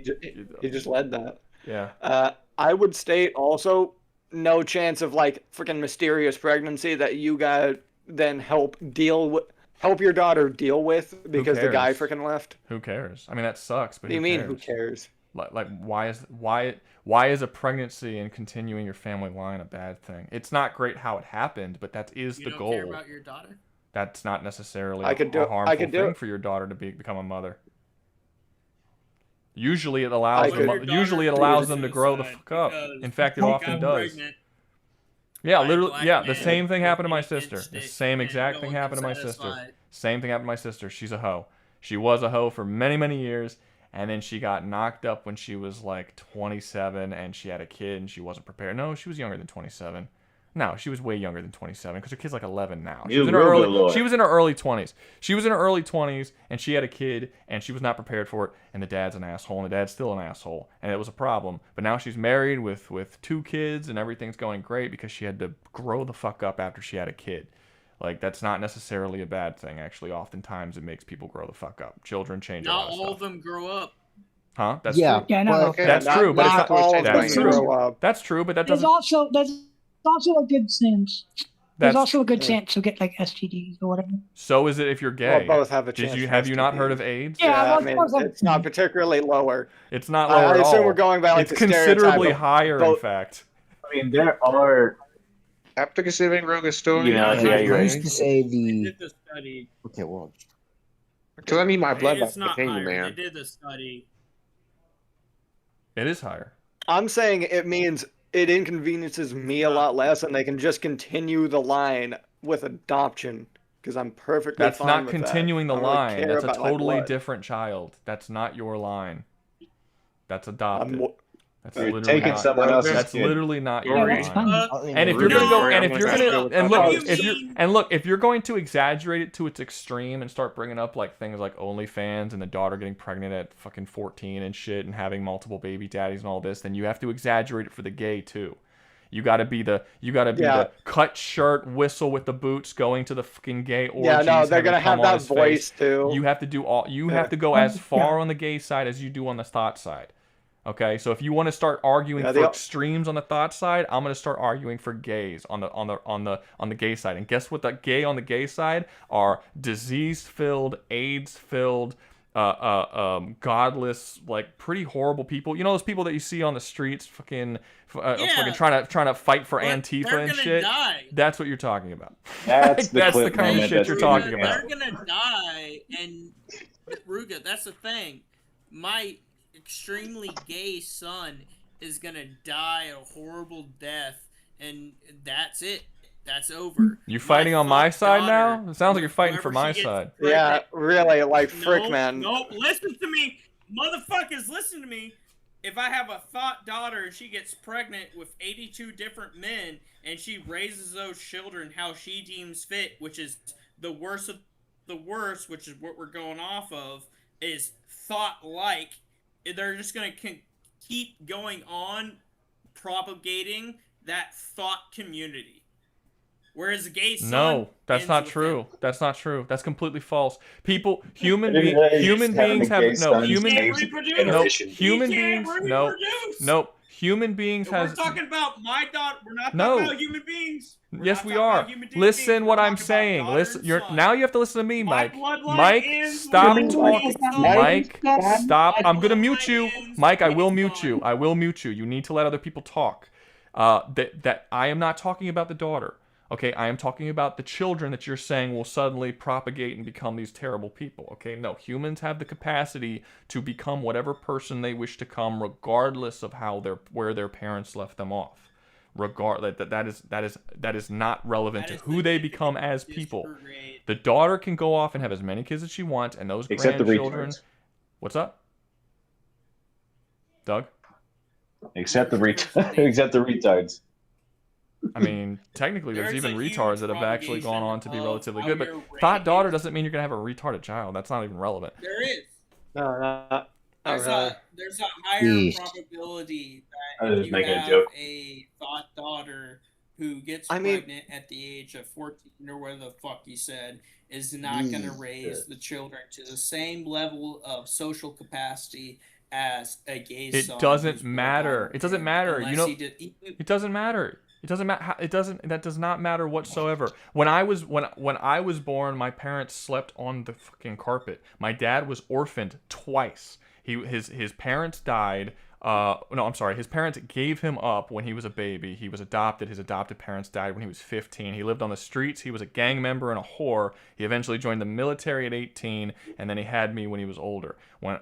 just led that. Yeah. I would state also no chance of like freaking mysterious pregnancy that you guys then help your daughter deal with because the guy cares? freaking left. Who cares? I mean, that sucks. But What do you who mean? cares? Who cares? Like why is a pregnancy and continuing your family line a bad thing? It's not great how it happened, but that is You the don't goal. care about your daughter? That's not necessarily I could do a it. harmful I could do thing it. for your daughter to become a mother. Usually it allows I could- them to grow the fuck up. In fact, it often does. Yeah, literally. Yeah, the same thing happened to my sister. The same exact thing happened to my sister. Same thing happened to my sister. She's a hoe. She was a hoe for many, many years, and then she got knocked up when she was like 27, and she had a kid, and she wasn't prepared. No, she was younger than 27. No, she was way younger than 27 because her kid's like 11 now. She You was in her Rouga early. lord. She was in her early 20s. She was in her early 20s, and she had a kid, and she was not prepared for it. And the dad's an asshole, and the dad's still an asshole, and it was a problem. But now she's married with 2 kids, and everything's going great because she had to grow the fuck up after she had a kid. Like, that's not necessarily a bad thing. Actually, oftentimes it makes people grow the fuck up. Children change a lot Not of all stuff. of them grow up. Huh? That's Yeah. true. Yeah, no. That's true, but it's not all of that's them true. grow up. That's true, but that There's doesn't. also a good sense. There's That's also a good chance to get like STDs or whatever. So is it if you're gay? Well, both have a Did chance you for have you not STDs. heard of AIDS? Yeah, I mean, it's not particularly lower. It's not lower I at all. assume we're going by like it's the considerably stereotype of higher, in both- fact. I mean, there are. After considering Rouga's story, You know, I yeah, you're Who's right. to say They the? did the study. Okay, well, because I need my blood It's to not continue, higher. man. They did the study. It is higher. I'm saying it means it inconveniences me a lot less, and they can just continue the line with adoption because I'm perfectly That's fine not with that. continuing the I don't really line. care That's a about my totally blood. different child. That's not your line. That's adopted. That's You're literally taking not. someone else's That's kid. literally not Yeah, your that's line. fine. And if you're gonna go, and if you're No. gonna, and look, What do if you you're, mean? and look, if you're going to exaggerate it to its extreme and start bringing up like things like OnlyFans and the daughter getting pregnant at fucking 14 and shit and having multiple baby daddies and all this, then you have to exaggerate it for the gay too. You gotta be the cut shirt, whistle with the boots, going to the fucking gay orgies. Yeah, no, they're having gonna cum have on that his voice face. too. You have to do all. You have to go as far on the gay side as you do on the thought side. Okay, so if you want to start arguing for extremes on the thought side, I'm gonna start arguing for gays on the gay side. And guess what? The gay on the gay side are disease-filled, AIDS-filled, godless, like pretty horrible people. You know those people that you see on the streets, fucking trying to fight for But Antifa they're and gonna shit. die. That's what you're talking about. That's the That's the clip kind of moment shit that's you're gonna- talking about. They're gonna die, and Rouga, that's the thing. My extremely gay son is gonna die a horrible death, and that's it. That's over. You fighting on my side now? It sounds like you're fighting for my whenever she gets side. Yeah, really, like frick, No, man. no, listen to me, motherfuckers, listen to me. If I have a thought daughter and she gets pregnant with 82 different men and she raises those children how she deems fit, which is the worst of the worst, which is what we're going off of, is thought-like, they're just going to keep going on propagating that thought community. Whereas a gay son No, that's ends not with true. That's not true. That's completely false. People, Human beings human beings have no human can't reproduce. human He can't beings reproduce. no human beings We're has talking about my daughter. We're not No. talking about human beings. We're yes not we talking are. about human Listen beings. what We're I'm talking about saying. daughter Listen, and you're son. now you have to listen to me, My Mike. bloodline Mike, ends stop with talking. my Mike, son. stop. My I'm gonna mute bloodline you. ends Mike, I with will my mute son. you. I will mute you. You need to let other people talk. That I am not talking about the daughter. Okay, I am talking about the children that you're saying will suddenly propagate and become these terrible people. Okay, no, humans have the capacity to become whatever person they wish to come, regardless of where their parents left them off. That is not relevant to who they become as people. The daughter can go off and have as many kids as she wants, and those Except the grandchildren. retards. What's up, Doug? Except the retards. I mean, technically, there's There's even a huge retards that have actually gone propagation on to be of relatively how good. But you're thought daughter doesn't mean you're gonna have a retarded child. That's not even relevant. There is. No, There's a higher Yeesh. probability I that was if just you making a have joke. a thought daughter who gets I mean- pregnant at the age of 14 or whatever the fuck you said is not going to raise the children to the same level of social capacity as a gay son. It doesn't who's matter. It doesn't matter. You unless know, he did- it doesn't matter. It doesn't matter. It doesn't. That does not matter whatsoever. When I was born, my parents slept on the fucking carpet. My dad was orphaned twice. His parents died. No, I'm sorry. His parents gave him up when he was a baby. He was adopted. His adopted parents died when he was 15. He lived on the streets. He was a gang member and a whore. He eventually joined the military at 18, and then he had me when he was older. When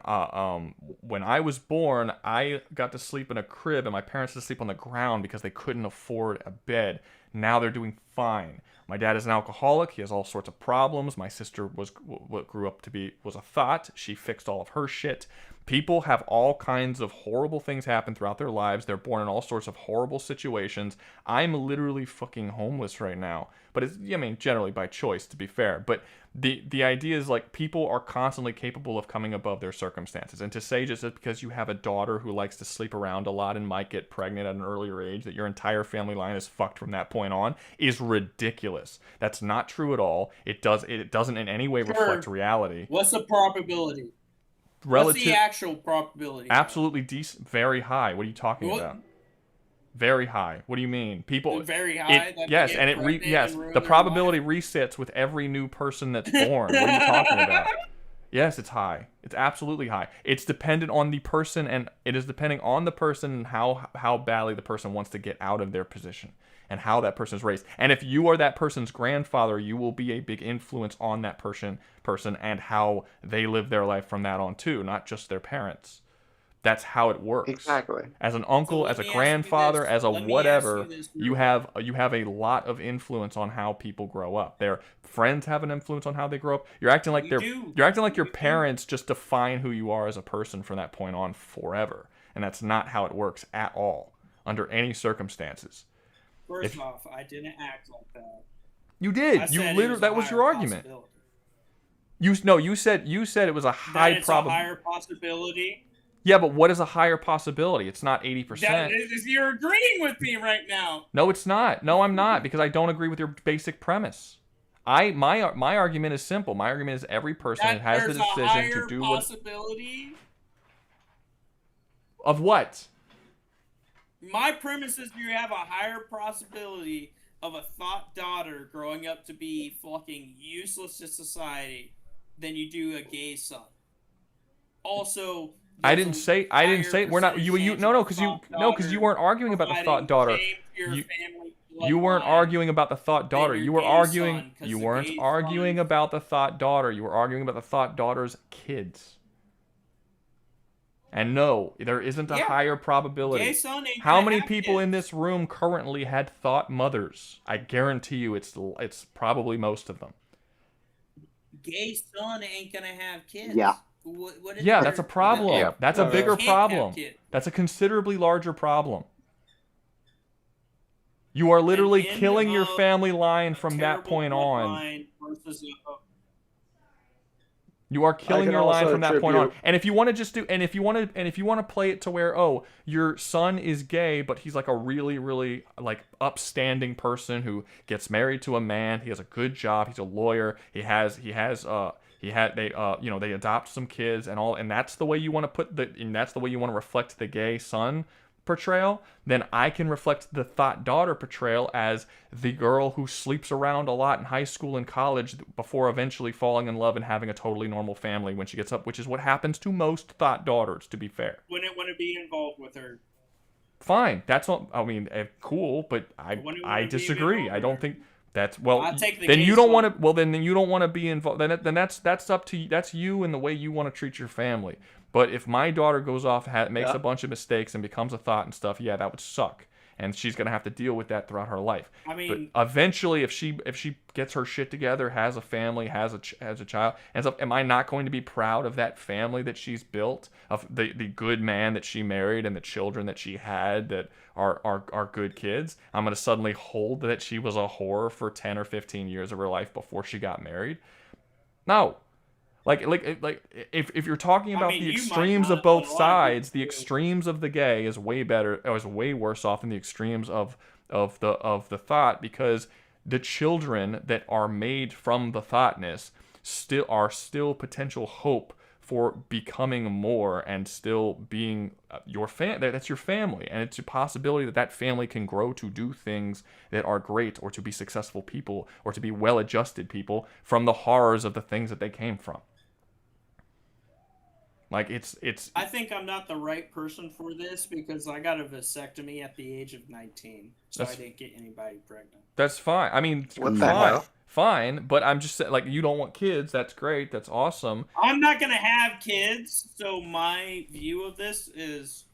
I was born, I got to sleep in a crib, and my parents had to sleep on the ground because they couldn't afford a bed. Now they're doing fine. My dad is an alcoholic. He has all sorts of problems. My sister was what grew up to be was a thought. She fixed all of her shit. People have all kinds of horrible things happen throughout their lives. They're born in all sorts of horrible situations. I'm literally fucking homeless right now. But it's, I mean, generally by choice, to be fair. But the idea is, like, people are constantly capable of coming above their circumstances. And to say just because you have a daughter who likes to sleep around a lot and might get pregnant at an earlier age, that your entire family line is fucked from that point on, is ridiculous. That's not true at all. It doesn't in any way reflect reality. What's the probability? Relative, what's the actual probability? Absolutely decent, very high. What are you talking about? Very high. What do you mean? People very high. Yes, and the probability resets with every new person that's born. What are you talking about? Yes, it's high. It's absolutely high. It's dependent on the person, and it is depending on the person and how badly the person wants to get out of their position and how that person is raised. And if you are that person's grandfather, you will be a big influence on that person and how they live their life from that on too, not just their parents. That's how it works. Exactly. As an uncle, as a grandfather, as a whatever, you have a lot of influence on how people grow up. Their friends have an influence on how they grow up. You're acting like your parents just define who you are as a person from that point on forever. And that's not how it works at all, under any circumstances. First off, I didn't act like that. You did. You literally, that was your argument. You said it was a high probability. A higher possibility. Yeah, but what is a higher possibility? It's not 80%. You're agreeing with me right now. No, it's not. No, I'm not, because I don't agree with your basic premise. My argument is simple. My argument is every person has the decision to do what. Possibility of what? My premise is you have a higher possibility of a thought daughter growing up to be fucking useless to society than you do a gay son. Also, I didn't say we're not because you weren't arguing about the thought daughter. You weren't arguing about the thought daughter. You weren't arguing about the thought daughter. You were arguing about the thought daughter's kids. And no, there isn't a higher probability. How many people in this room currently had thought mothers? I guarantee you it's probably most of them. Gay son ain't gonna have kids. Yeah. That's a problem. Yeah. That's a bigger problem. That's a considerably larger problem. You are literally killing your family line from that point on. You are killing your line from that point on. And if you want to play it to where, your son is gay, but he's like a really, really like upstanding person who gets married to a man, he has a good job, he's a lawyer, they adopt some kids and all, and that's the way you want to reflect the gay son portrayal, then I can reflect the thought daughter portrayal as the girl who sleeps around a lot in high school and college before eventually falling in love and having a totally normal family when she gets up, which is what happens to most thought daughters, to be fair. Wouldn't want to be involved with her. Fine, that's all. I mean, cool, but I disagree. I don't think that's then you don't want to. Well, then you don't want to be involved. Then that's up to you. That's you and the way you want to treat your family. But if my daughter goes off, makes a bunch of mistakes, and becomes a thought and stuff, that would suck, and she's gonna have to deal with that throughout her life. I mean, but eventually, if she gets her shit together, has a family, has a child, and stuff, am I not going to be proud of that family that she's built, of the good man that she married, and the children that she had that are good kids? I'm gonna suddenly hold that she was a whore for 10 or 15 years of her life before she got married? No. Like if you're talking about the extremes of both sides, the extremes of the gay is way better, or is way worse off than the extremes of the thought, because the children that are made from the thoughtness are still potential hope for becoming more and still being your that's your family, and it's a possibility that family can grow to do things that are great, or to be successful people, or to be well-adjusted people from the horrors of the things that they came from. Like it's. I think I'm not the right person for this because I got a vasectomy at the age of 19, so I didn't get anybody pregnant. That's fine. I mean, fine. But I'm just saying, like, you don't want kids. That's great. That's awesome. I'm not gonna have kids, so my view of this is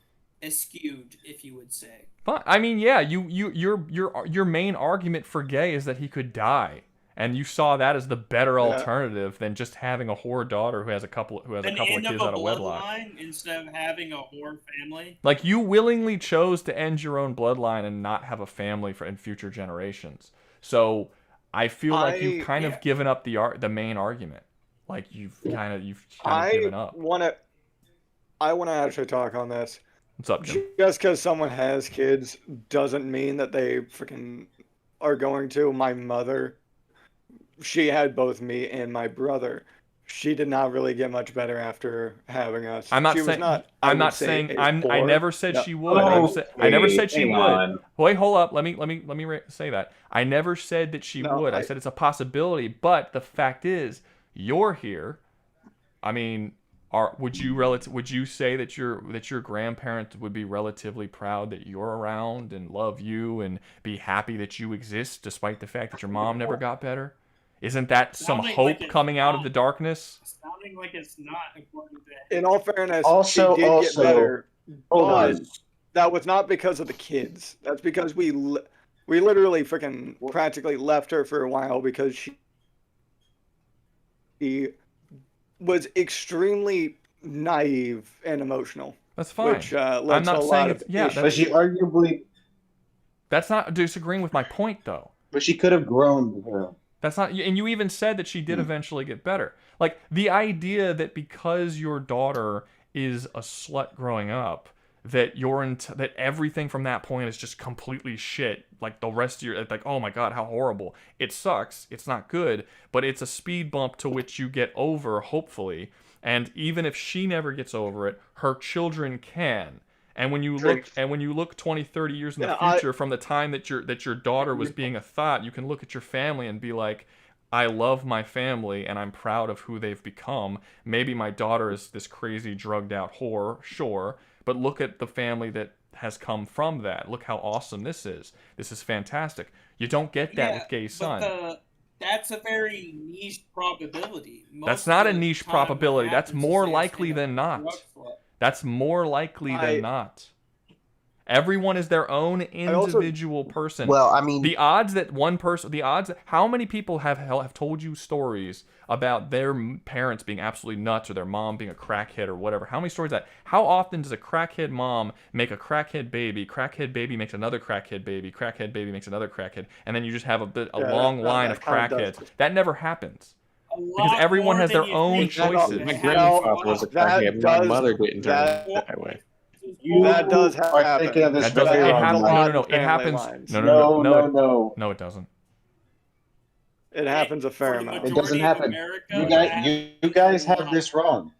skewed, if you would say. Fine. I mean, yeah. Your main argument for gay is that he could die. and you saw that as the better Yeah. alternative than just having a whore daughter who has a couple of An kids end of out a of wedlock. bloodline instead of having a whore family. Like, you willingly chose to end your own bloodline and not have a family in future generations. So I feel like you've kind of given up the main argument. Like, you've kind of given up. I want to actually talk on this. What's up, Jim? Just because someone has kids doesn't mean that they freaking are going to. My mother, she had both me and my brother. She did not really get much better after having us. I'm not she saying. Was not, I'm not saying. I never said she would. I never said she would. Wait, hold up. Let me say that. I never said that she would. I said it's a possibility. But the fact is, you're here. I mean, would you say that your grandparents would be relatively proud that you're around and love you and be happy that you exist despite the fact that your mom never got better? Isn't that some hope coming out of the darkness? Sounding like it's not according to. In all fairness, she did get better. Hold on. That was not because of the kids. That's because we literally freaking practically left her for a while because she was extremely naive and emotional. That's fine. Which led I'm to not a saying lot it's of but she arguably. That's not disagreeing with my point, though. But she could have grown. That's not, and you even said that she did eventually get better. Like, the idea that because your daughter is a slut growing up, that that everything from that point is just completely shit. Like, the rest of your, like, oh my god, how horrible. It sucks. It's not good, but it's a speed bump to which you get over, hopefully. And even if she never gets over it, her children can. And when you look 20, 30 years in the future from the time that your daughter was being a thought, you can look at your family and be like, I love my family and I'm proud of who they've become. Maybe my daughter is this crazy drugged out whore, sure, but look at the family that has come from that. Look how awesome this is. This is fantastic. You don't get that with Gay Son. That's a very niche probability. That's not a niche probability. That's more likely than not. That's more likely than not. Everyone is their own individual person. Well, I mean, the odds that one person, how many people have told you stories about their parents being absolutely nuts or their mom being a crackhead or whatever? How many stories how often does a crackhead mom make a crackhead baby makes another crackhead baby makes another crackhead, and then you just have a long line of crackheads? That never happens. Because everyone has their own choices. My grandpa was a crackhead. My mother didn't turn out that way. That does happen. That doesn't. It happens. No. It happens. No, it doesn't. It happens a fair amount. It doesn't happen. You guys have this wrong.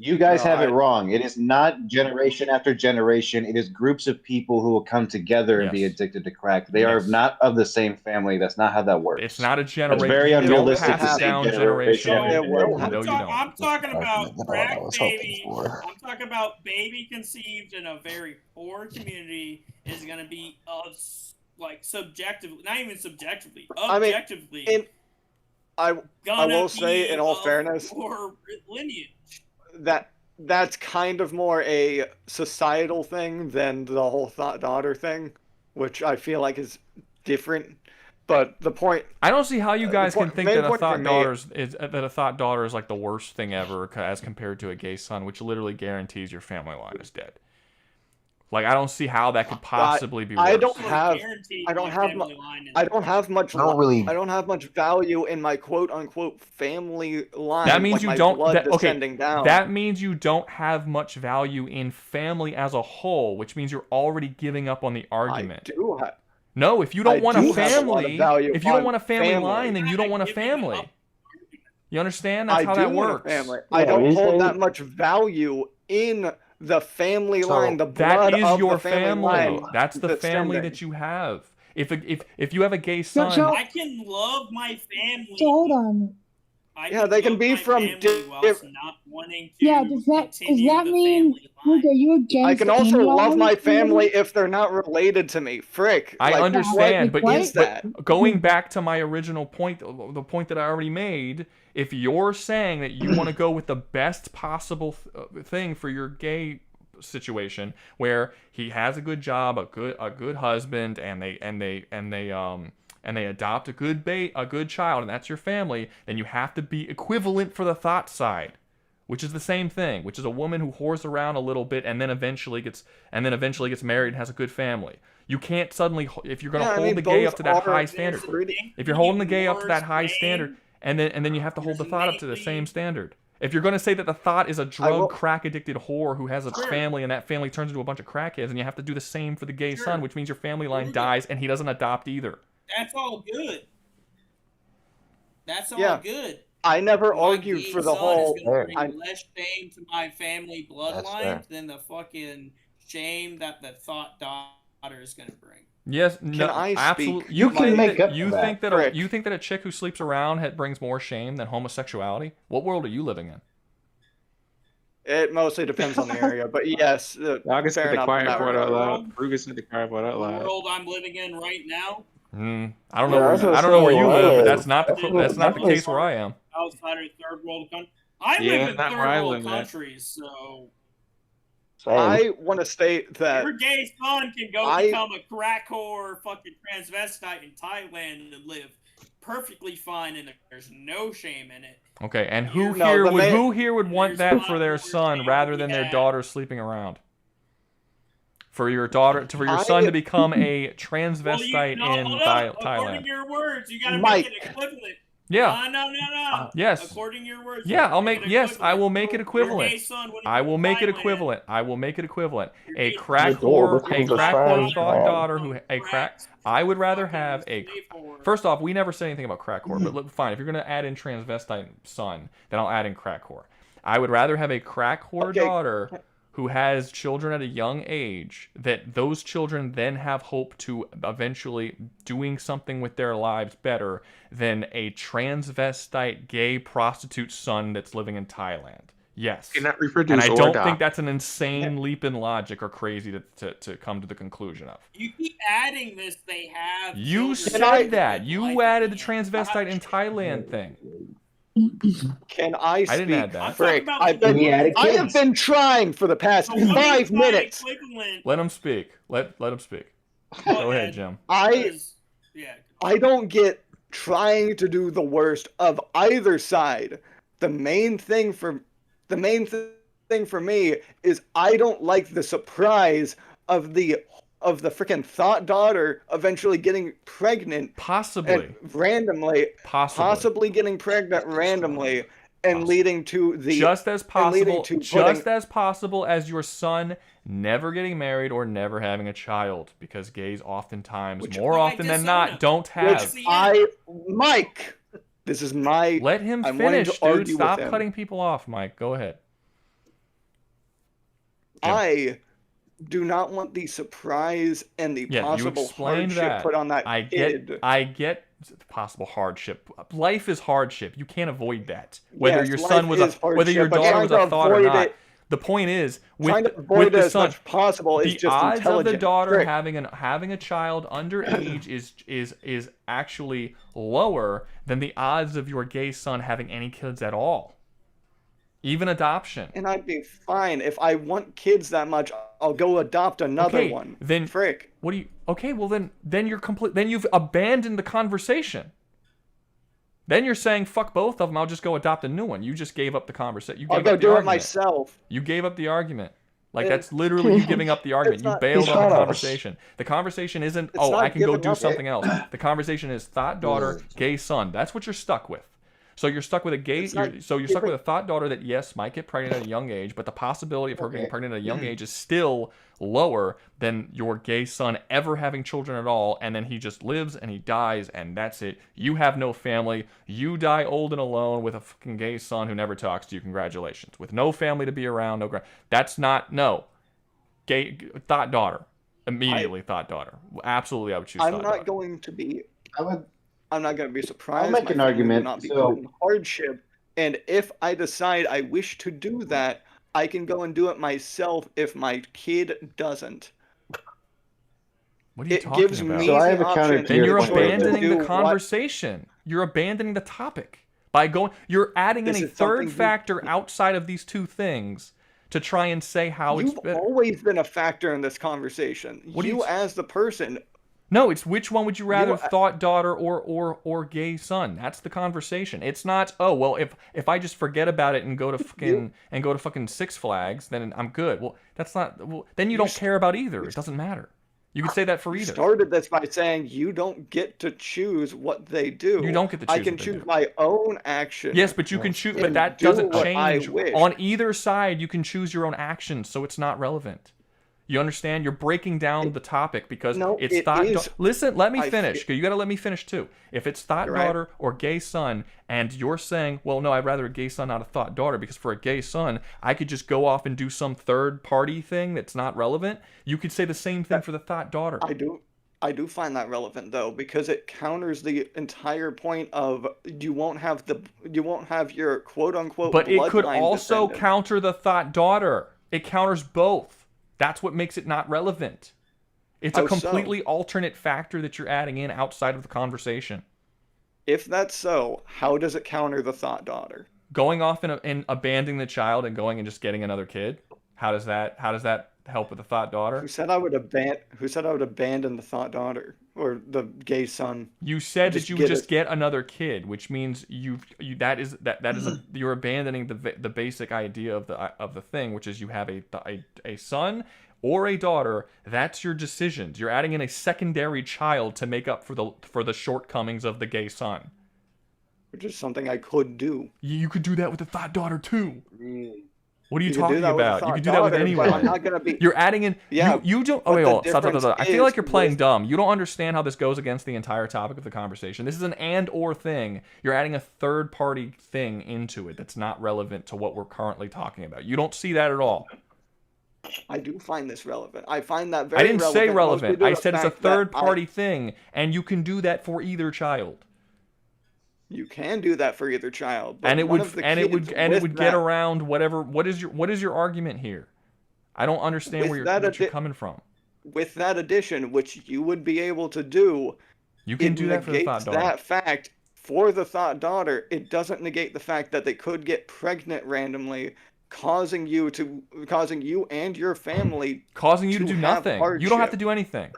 You guys have it wrong. It is not generation after generation. It is groups of people who will come together and be addicted to crack. They are not of the same family. That's not how that works. It's not a generation. It's very unrealistic to say generation. No, you don't. I'm talking about crack baby. I'm talking about baby conceived in a very poor community is going to be like subjectively, not even subjectively, objectively. I will say, in all fairness, or lineage. That's kind of more a societal thing than the whole daughter thing, which I feel like is different. But the point, I don't see how you guys can think that a thought daughter is like the worst thing ever as compared to a gay son, which literally guarantees your family line is dead. Like, I don't see how that could possibly be worse. I don't have much value in my quote unquote family line. That means like you don't. Down. That means you don't have much value in family as a whole, which means you're already giving up on the argument. I do have. No, if you don't want a family, if you don't want a family family line, then you don't want a family. You understand? That's how that works. I don't hold that much value in the family line, the blood that is of your the family line. That's the family that you have. If you have a gay son, I can love my family. So hold on. They can be from different. Not wanting to does that mean Luke, are you against? I can also love my family if they're not related to me. Frick. I understand, but that? Going back to my original point, the point that I already made, if you're saying that you want to go with the best possible thing for your gay situation, where he has a good job, a good husband, and they and they adopt a good child, and that's your family, then you have to be equivalent for the thought side, which is the same thing, which is a woman who whores around a little bit and then eventually gets married and has a good family. You can't suddenly, if you're going to hold the gay up to that high standard, if you're holding the gay up to that high standard, and then you have to hold the thought up to the same standard. If you're going to say that the thought is a drug, crack-addicted whore who has a family and that family turns into a bunch of crackheads, and you have to do the same for the gay son, which means your family line dies and he doesn't adopt either. That's all good. That's all good. I never argued for the whole. Bring less shame to my family bloodline than the fucking shame that the thought daughter is going to bring. Yes, no, absolutely. You think that a chick who sleeps around brings more shame than homosexuality? What world are you living in? It mostly depends on the area, but yes. August said the quiet part out loud. Rouga said the quiet part out loud. The world I'm living in right now. I don't know. I don't know where you live, but that's not the case where I am. Outside of third world country, I live in third world countries, so. I want to state that your gay son can go become a crack whore, fucking transvestite in Thailand and live perfectly fine, and there's no shame in it. Okay, and who here would want that for their son rather than their daughter sleeping around? For your son to become a transvestite in Thailand. According to your words, you gotta make it equivalent. Yeah. No. Yes. According to your words. Yeah, I will make it equivalent. I will make it equivalent. A crack whore daughter I would rather have a. First off, we never said anything about crack whore, but look, fine. If you're gonna add in transvestite son, then I'll add in crack whore. I would rather have a crack whore daughter who has children at a young age, that those children then have hope to eventually doing something with their lives better than a transvestite gay prostitute son that's living in Thailand. Yes. Cannot reproduce and I don't think that's an insane leap in logic or crazy to come to the conclusion of. You keep adding this, they have. You said that. You added the transvestite in Thailand thing. Can I speak? I didn't add that. Frick, I have been trying for the past 5 minutes. Let him speak. Let him speak. Go ahead, Jim. I don't get trying to do the worst of either side. The main thing for me is I don't like the surprise of the freaking thought daughter eventually getting pregnant, possibly getting pregnant randomly, and leading to the just as possible as your son never getting married or never having a child, because gays oftentimes, more often than not, don't have. Mike, this is my. Let him finish, dude. Stop cutting people off, Mike. Go ahead. I do not want the surprise and the possible hardship put on that kid. I get the possible hardship. Life is hardship. You can't avoid that. Whether your son was whether your daughter was a thought or not. The point is, with the son, the odds of the daughter having a child underage is actually lower than the odds of your gay son having any kids at all. Even adoption. And I'd be fine if I want kids that much. I'll go adopt another one. Then frick. What do you? Okay, well then you're complete. Then you've abandoned the conversation. Then you're saying fuck both of them. I'll just go adopt a new one. You just gave up the conversation. I'll go do it myself. You gave up the argument. Like that's literally you giving up the argument. You bailed on the conversation. The conversation isn't I can go do something else. The conversation is thought daughter, gay son. That's what you're stuck with. So you're stuck with you're stuck with a thought daughter that yes might get pregnant at a young age, but the possibility of her getting pregnant at a young age is still lower than your gay son ever having children at all, and then he just lives and he dies and that's it. You have no family. You die old and alone with a fucking gay son who never talks to you. Congratulations. With no family to be around, that's not gay thought daughter. Immediately thought daughter. Absolutely, I would choose. I'm not going to be. I'm not going to be surprised. I'll make an argument. Not be put in hardship, and if I decide I wish to do that, I can go and do it myself. If my kid doesn't, what are you talking about? So I have a counter. Then you're abandoning the conversation. You're abandoning the topic by going. You're adding in a third factor outside of these two things to try and say how you've it's better. always been a factor in this conversation. As the person No, it's which one would you rather, thought daughter or gay son? That's the conversation. It's not, oh well, if I just forget about it and go to fucking Six Flags, then I'm good. Well, that's not. Well, then you don't care about either. It doesn't matter. You could say that for You either. started this by saying you don't get to choose what they do. You don't get to choose. I can choose my own action. Yes, but you can choose. But that doesn't change. On either side, you can choose your own actions, so it's not relevant. You understand? You're breaking down the topic because it's thought. Listen, let me finish. You got to let me finish too. If it's thought daughter or gay son, and you're saying, well, no, I'd rather a gay son, not a thought daughter, because for a gay son, I could just go off and do some third party thing that's not relevant. You could say the same thing for the thought daughter. I do find that relevant though, because it counters the entire point of you won't have your quote unquote. But it could also counter the thought daughter. It counters both. That's what makes it not relevant. It's a completely alternate factor that you're adding in outside of the conversation. If that's so, how does it counter the thought daughter? Going off and abandoning the child and going and just getting another kid? How does that help with the thought daughter? Who said I would abandon the thought daughter or the gay son? You said that you would just get another kid, which means you're abandoning the basic idea of the thing, which is you have a son or a daughter. That's your decisions. You're adding in a secondary child to make up for the shortcomings of the gay son, which is something I could do. You could do that with the thought daughter too. What are you talking about? You can do that with anyone. I'm not gonna be... You're adding in. Yeah. You don't. Oh, wait, stop. I feel like you're playing dumb. You don't understand how this goes against the entire topic of the conversation. This is an and/or thing. You're adding a third-party thing into it that's not relevant to what we're currently talking about. You don't see that at all. I do find this relevant. I find that very. I didn't say relevant. I said it's a third-party thing, and you can do that for either child. You can do that for either child, and it would get around whatever. What is your argument here? I don't understand where you're coming from. With that addition, which you would be able to do, you can do that for the thought daughter. That fact for the thought daughter, it doesn't negate the fact that they could get pregnant randomly, causing you and your family to do nothing. Hardship. You don't have to do anything.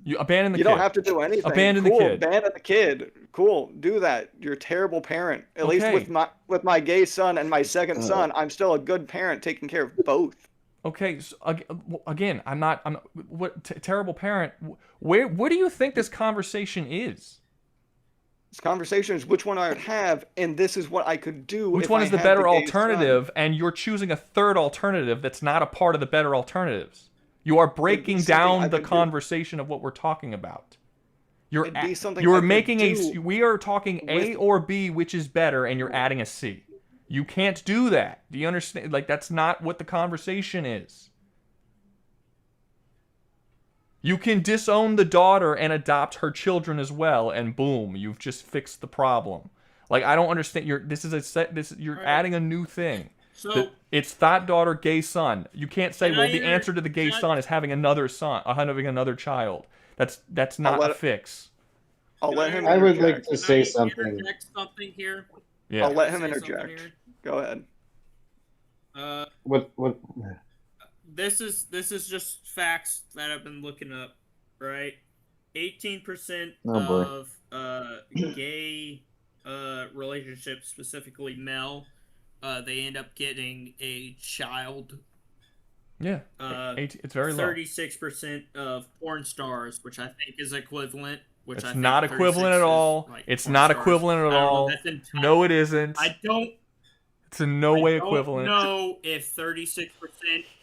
You abandon the kid. You don't have to do anything. Abandon the kid. Abandon the kid. Cool. Do that. You're a terrible parent. At least with my gay son and my second son, I'm still a good parent, taking care of both. Okay. So, again, I'm not. Terrible parent? Where do you think this conversation is? This conversation is which one I would have, and this is what I could do. Which one is the better alternative, and you're choosing a third alternative that's not a part of the better alternatives. You are breaking down the conversation of what we're talking about. We are talking A or B, which is better, and you're adding a C. You can't do that. Do you understand? Like, that's not what the conversation is. You can disown the daughter and adopt her children as well, and boom, you've just fixed the problem. Like, I don't understand. You're adding a new thing. So it's thought daughter, gay son. You can't say, well, the answer to the gay son is having another son, having another child. That's not a fix. I'll let him. I would like to say something. Interject something here. Yeah. I'll let him interject. Go ahead. What? This is just facts that I've been looking up, right? 18% of gay relationships, specifically male, they end up getting a child. Yeah, it's very low. 36% of porn stars, which I think is equivalent. It's not equivalent at all. It's not equivalent at all. No, it isn't. It's in no way equivalent. I don't know if 36%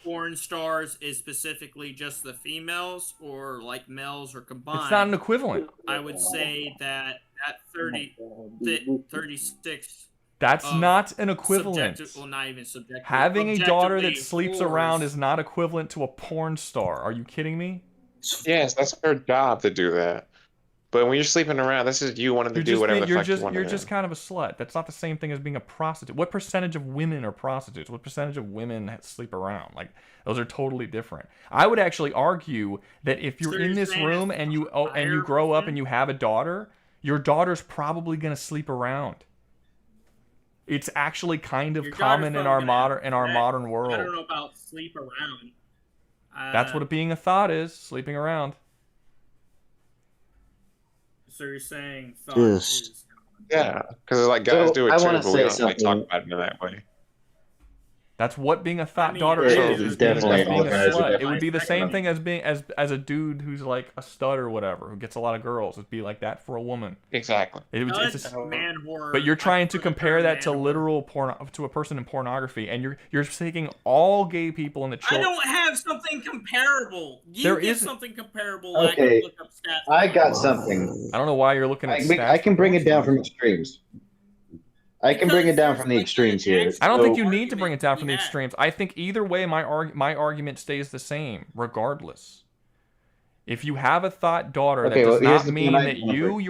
porn stars is specifically just the females or like males or combined. It's not an equivalent. I would say that 36. That's not an equivalent. Well, not even subjective. Having a daughter that sleeps around is not equivalent to a porn star. Are you kidding me? Yes, that's her job to do that. But when you're sleeping around, this is you wanting to do whatever the fuck you want to do. You're just kind of a slut. That's not the same thing as being a prostitute. What percentage of women are prostitutes? What percentage of women sleep around? Like, those are totally different. I would actually argue that if you're in this room and you grow up and you have a daughter, your daughter's probably going to sleep around. It's actually kind of common in our modern world. I don't know about sleep around. That's what being a thought is, sleeping around. So you're saying thought Just- is Yeah, because like guys So, do it I too, wanna but we say don't like talk something. about it in that way. That's what being a thought mean, daughter it is. is It's being, definitely that's being a all guys are slut. It definitely would be the same different. thing as being as a dude who's like a stud or whatever, who gets a lot of girls. It'd be like that for a woman. Exactly. no, It's it's a, man whore. but you're trying I to prefer the compare term that to man whore. literal porn to a person in pornography, and you're taking all gay people in the I children. don't have something comparable. You There get is- something comparable. I Okay, can look up stats. I got something. I don't know why you're looking at stats. I can for bring porn it down stars. from extremes. I can bring it down from the extremes here. I don't think you So- need to bring it down from the extremes. I think either way, my argument stays the same, regardless. If you have a thought daughter, Okay, that does well, here's not the mean point I that can you, offer.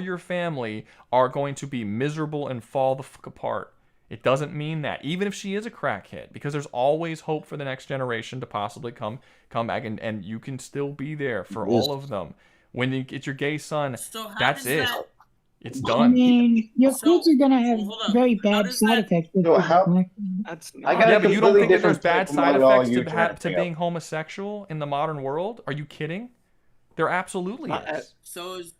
your family are going to be miserable and fall the fuck apart. It doesn't mean that, even if she is a crackhead, because there's always hope for the next generation to possibly come back, and you can still be there for all of them. When you get your gay son, So how that's does it. that- It's I done. mean, your kids are gonna have hold up. very How bad does side that- effects. with So this, how- Mac. That's I got Yeah, a but you don't completely think that there's different bad take from side what all effects you to, trying to to bring being up. homosexual in the modern world? Are you kidding? There absolutely is. So is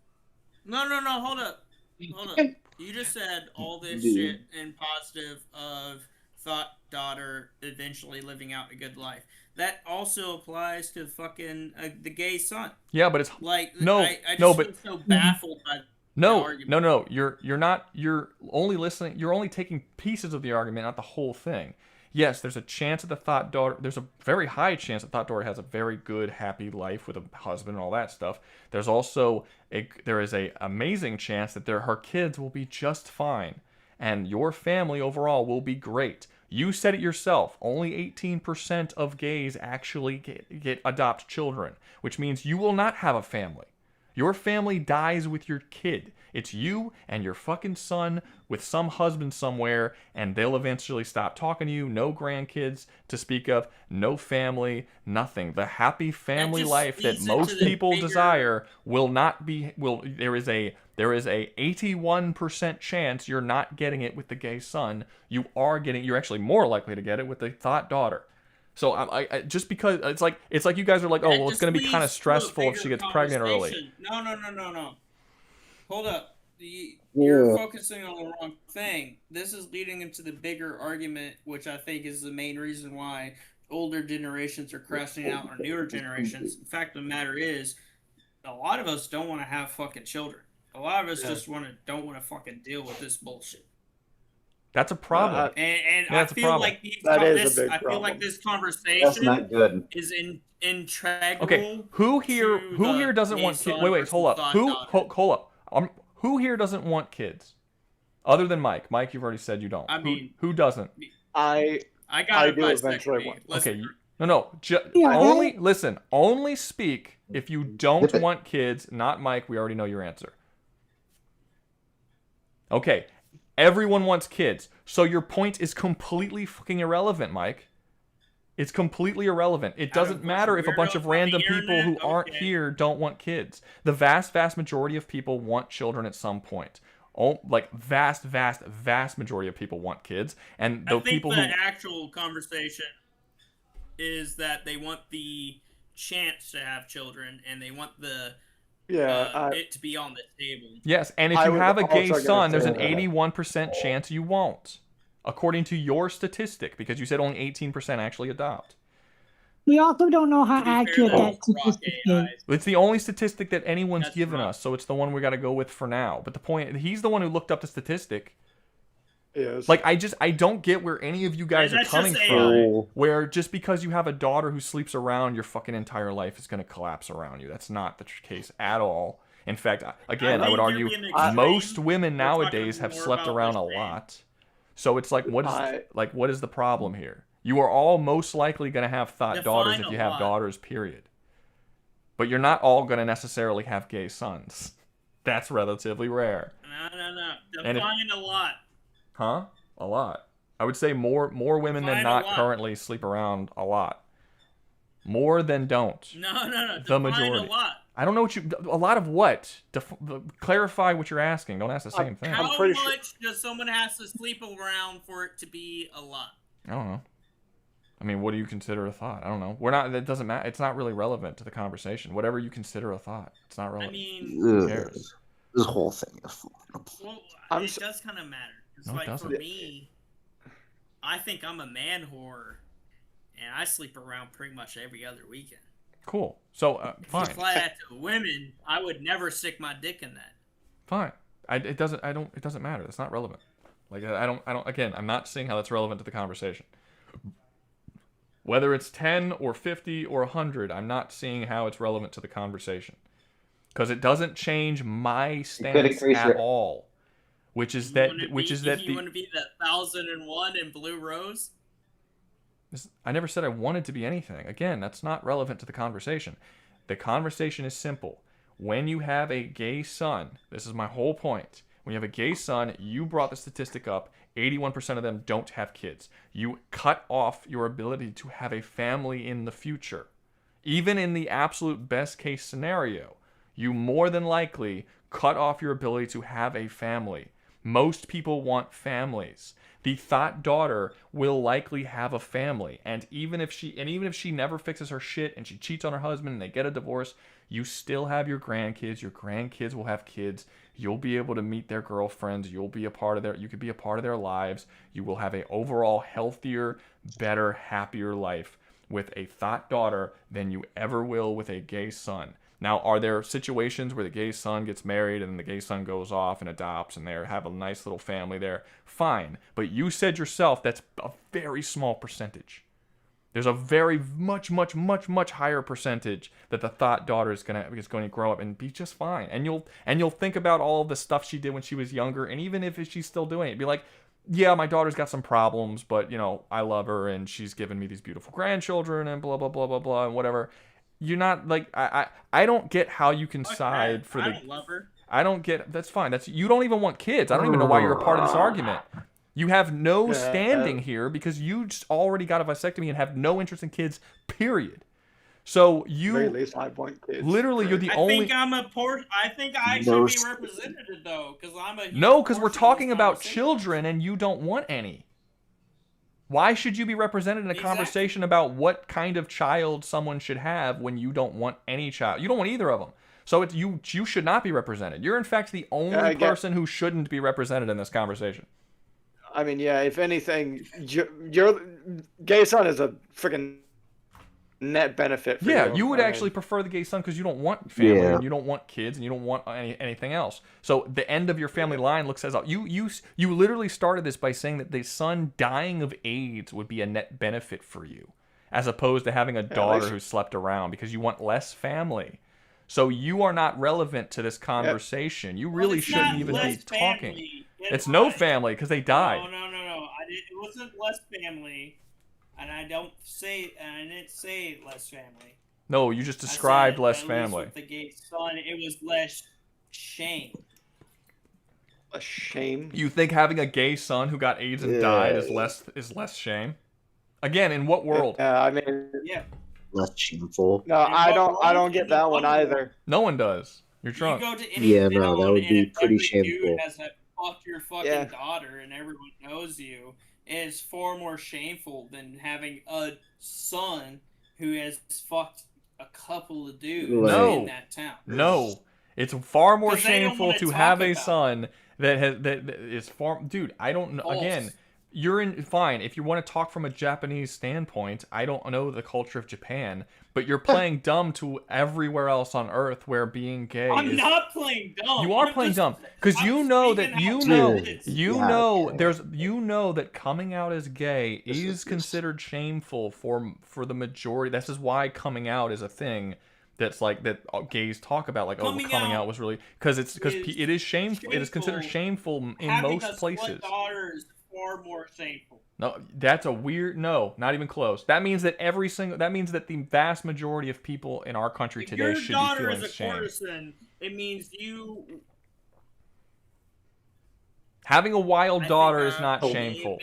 no, hold up. You just said all this Dude. shit and positive of thought daughter eventually living out a good life. That also applies to fucking the gay son. Yeah, but it's Like no, I just no, feel but so baffled by the no, argument. no. You're not. You're only listening. You're only taking pieces of the argument, not the whole thing. Yes, there's a chance that the thought daughter. There's a very high chance that thought daughter has a very good, happy life with a husband and all that stuff. There's also there is a amazing chance that her kids will be just fine, and your family overall will be great. You said it yourself. Only 18% of gays actually adopt children, which means you will not have a family. Your family dies with your kid. It's you and your fucking son with some husband somewhere, and they'll eventually stop talking to you. No grandkids to speak of, no family, nothing. The happy family just life that feeds into most the people bigger- desire will not be. There is a 81% chance you're not getting it with the gay son. You're actually more likely to get it with the thought daughter. So I just because it's like you guys are like, oh That well, it's just gonna be kind of leads to a stressful if bigger she gets pregnant early. conversation. No. Hold up. You're Yeah. focusing on the wrong thing. This is leading into the bigger argument, which I think is the main reason why older generations are crashing out on newer generations. The fact of the matter is, a lot of us don't want to have fucking children. A lot of us just don't want to fucking deal with this bullshit. That's a problem. And Yeah, I that's a feel problem. like That is a this. big I feel problem. like this That's conversation not good. is integral. Okay, who here to who the here doesn't gay want kids? son Wait, versus hold up. thought Who daughter. hold up? Who here doesn't want kids? Other than Mike. Mike, you've already said you don't. I mean- who doesn't? I got it do by eventually second. want. Listen, Okay, no. Yeah, Only listen. Only speak if you don't want kids. Not Mike. We already know your answer. Okay, everyone wants kids. So your point is completely fucking irrelevant, Mike. It's completely irrelevant. It doesn't matter if a bunch of random people who aren't here don't want kids. The vast majority of people want children at some point. Oh, like vast majority of people want kids, and the I think people the who actual conversation is that they want the chance to have children, and they want the it to be on the table. yes, and if I you was have a gay also gonna son, there's say an that. 81% chance you won't, according to your statistic, because you said only 18% actually adopt. We also don't know how To be fair, accurate that's that statistic is. It's the only statistic that anyone's That's given right. us, so it's the one we got to go with for now. But the point, he's the one who looked up the statistic. Yes. Like, I don't get where any of you guys are that's coming just from. AI. Where just because you have a daughter who sleeps around, your fucking entire life is going to collapse around you. That's not the case at all. In fact, again, I would think argue you're being extreme. most women We're nowadays talking have more slept about around a this thing. lot. So it's like, what is the problem here? You are all most likely going to have thought daughters Define if a you have lot. daughters, period. But you're not all going to necessarily have gay sons. That's relatively rare. No. And if- Define a lot. Huh? A lot. I would say more women than Define a not lot. currently sleep around a lot. More than don't. No. The Define majority. a lot. I don't know what a lot of what? Clarify what you're asking. Don't ask the same thing. How pretty much does someone has to sleep around for it to be a lot? I don't know. I mean, what do you consider a thought? I don't know. We're not. That doesn't matter. It's not really relevant to the conversation. Whatever you consider a thought, it's not relevant. I mean, who cares? This whole thing is. Well, it does kind of matter. It's No, it like for doesn't. me, I think I'm a man whore, and I sleep around pretty much every other weekend. Cool. So If fine. you apply that to women, I would never stick my dick in that. Fine. It doesn't. I don't. It doesn't matter. That's not relevant. Like I don't. Again, I'm not seeing how that's relevant to the conversation. Whether it's 10 or 50 or 100, I'm not seeing how it's relevant to the conversation. Because it doesn't change my stance at all. Which is that. If you want to be that 1001 in Blue Rose. I never said I wanted to be anything. Again, that's not relevant to the conversation. The conversation is simple. When you have a gay son, this is my whole point. When you have a gay son, you brought the statistic up, 81% of them don't have kids. You cut off your ability to have a family in the future. Even in the absolute best case scenario, you more than likely cut off your ability to have a family. Most people want families. The thought daughter will likely have a family, and even if she never fixes her shit and she cheats on her husband and they get a divorce, you still have your grandkids. Your grandkids will have kids. You'll be able to meet their girlfriends. You could be a part of their lives. You will have a overall healthier, better, happier life with a thought daughter than you ever will with a gay son. Now, are there situations where the gay son gets married and the gay son goes off and adopts and they have a nice little family there? Fine. But you said yourself that's a very small percentage. There's a very much higher percentage that the thought daughter is going to grow up and be just fine. And you'll think about all of the stuff she did when she was younger, and even if she's still doing it, be like, yeah, my daughter's got some problems, but I love her and she's given me these beautiful grandchildren and blah blah blah blah blah and whatever. You're not like I don't get how you can side for the. I don't love her. I don't get. That's fine. You don't even want kids. I don't even know why you're a part of this argument. You have no standing here because you just already got a vasectomy and have no interest in kids. Period. So you Very least 5 point kids. Literally, you're the only. I think I should be represented though, because I'm a. No, because we're talking about children and you don't want any. Why should you be represented in a conversation about what kind of child someone should have when you don't want any child? You don't want either of them. So you should not be represented. You're in fact the only person who shouldn't be represented in this conversation. I mean, yeah, if anything, your gay son is a freaking net benefit for you. You would actually prefer the gay son because you don't want family and you don't want kids and you don't want anything else. So the end of your family line looks as you literally started this by saying that the son dying of AIDS would be a net benefit for you, as opposed to having a daughter who slept around because you want less family. So you are not relevant to this conversation. You really shouldn't even be talking. It's no family because they died. No. It wasn't less family. And I didn't say less family. No, you just described less family. With the gay son, it was less shame. Less shame? You think having a gay son who got AIDS and died is less shame? Again, in what world? I mean, less shameful. No, I don't get that one either. No one does. You're drunk. You go to any no, that would be pretty shameful. Dude has fucked your fucking daughter and everyone knows you. Is far more shameful than having a son who has fucked a couple of dudes in that town. No, it's far more shameful to have a son that is far. Dude, I don't know. Again, you're in fine if you want to talk from a Japanese standpoint. I don't know the culture of Japan, but you're playing dumb to everywhere else on Earth where being gay. I'm not playing dumb. You are playing dumb because you know that that coming out as gay is considered shameful for the majority. This is why coming out is a thing. That's like that gays talk about, like coming out was really because it is shameful. It is considered shameful in most places. Far more shameful. No, that's a weird. No, not even close. That means that the vast majority of people in our country today should be feeling shame. Courtesan, it means you having a wild daughter is not shameful.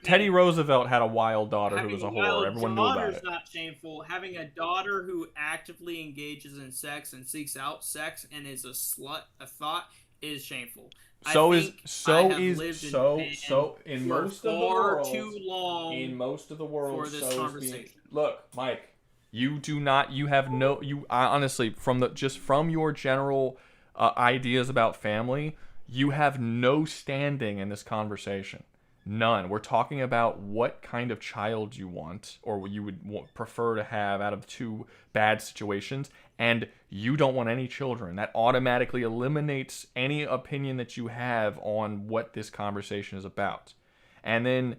Teddy Roosevelt had a wild daughter who was a whore. Everyone knew about it. Is not shameful. Having a daughter who actively engages in sex and seeks out sex and is a slut, a thought, is shameful. So I is think so I have is lived so in so in for most of the far world. too long In most of the world, for this so is being. conversation. Look, Mike, you do not. You have no. You honestly, from your general ideas about family, you have no standing in this conversation. None. We're talking about what kind of child you want, or what you would prefer to have out of two bad situations, and you don't want any children. That automatically eliminates any opinion that you have on what this conversation is about. And then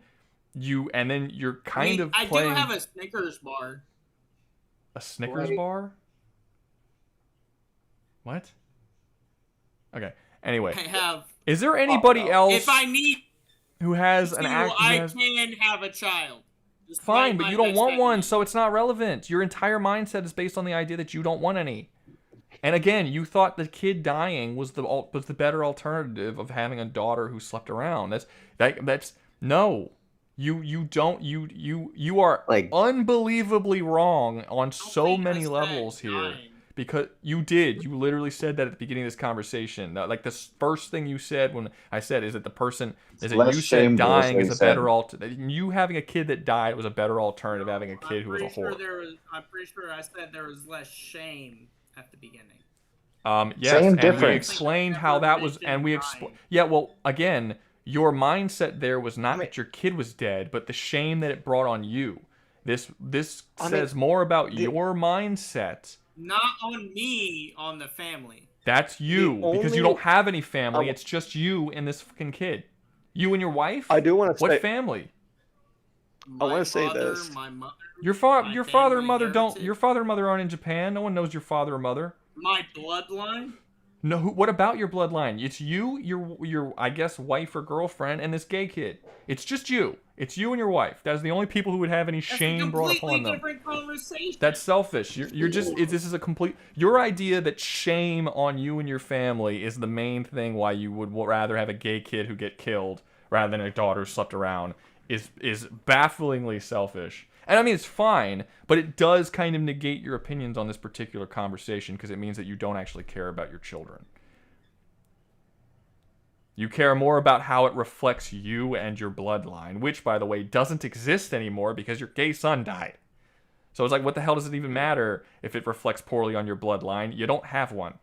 you're kind of I playing do have a Snickers bar. a Snickers bar. What? Okay. Anyway, I have. is there anybody else If I need who has to, an act? I can have a child. Fine, but you don't want one, need. so it's not relevant. Your entire mindset is based on the idea that you don't want any. And again, you thought the kid dying was the better alternative of having a daughter who slept around. That's no. You are like unbelievably wrong on so many levels here. Because you literally said that at the beginning of this conversation. Like the first thing you said when I said is that you said dying is a better alternative. You having a kid that died was a better alternative than having a kid who was a whore. I'm pretty sure I said there was less shame at the beginning. Yes, Same and difference. we explained how that was, and we yeah. Well, again, your mindset there was not that your kid was dead, but the shame that it brought on you. This says more about your mindset. Not on me, on the family. That's you, because you don't have any family. It's just you and this fucking kid. You and your wife? I do want to say... What family? I want to say this. My mother, your father and mother don't... Your father and mother aren't in Japan. No one knows your father or mother. My bloodline? No, what about your bloodline? It's you, your I guess, wife or girlfriend, and this gay kid. It's just you. It's you and your wife. That's the only people who would have any shame brought upon them. Different conversation. That's selfish. You're just. This is a complete. Your idea that shame on you and your family is the main thing why you would rather have a gay kid who get killed rather than a daughter who slept around is bafflingly selfish. And I mean, it's fine, but it does kind of negate your opinions on this particular conversation because it means that you don't actually care about your children. You care more about how it reflects you and your bloodline, which, by the way, doesn't exist anymore because your gay son died. So it's like, what the hell does it even matter if it reflects poorly on your bloodline? You don't have one.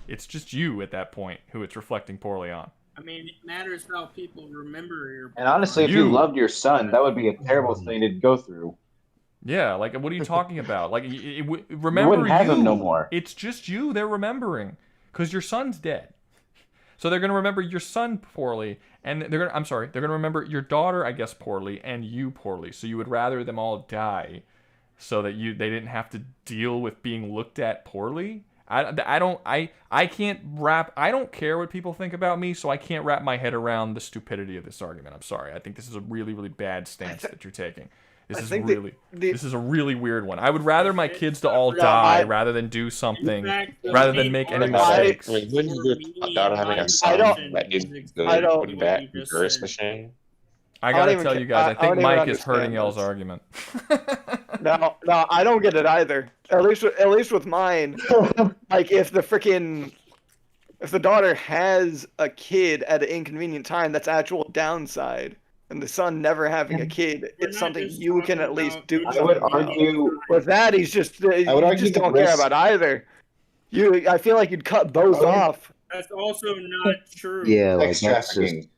It's just you at that point who it's reflecting poorly on. I mean, it matters how people remember your bloodline. And honestly, if you loved your son, that would be a terrible thing to go through. Yeah, like, what are you talking about? Like, remember you wouldn't have him no more. It's just you they're remembering because your son's dead. So they're going to remember your son poorly, and they're going to remember your daughter, I guess, poorly, and you poorly. So you would rather them all die so that they didn't have to deal with being looked at poorly? I don't care what people think about me, so I can't wrap my head around the stupidity of this argument. I'm sorry. I think this is a really, really bad stance that you're taking. This is a really weird one. I would rather my kids to all die rather than do something, rather than make any mistakes. Wouldn't you do a daughter having a son that is good? Wouldn't that reverse the shame? I gotta tell you guys, I think Mike is hurting y'all's argument. No, I don't get it either. At least with mine, like if the daughter has a kid at an inconvenient time, that's actual downside. And the son never having a kid, it's something you can at least do. I would argue with that. You just don't care about either. I feel like you'd cut both off. That's also not true. Yeah, like that's just...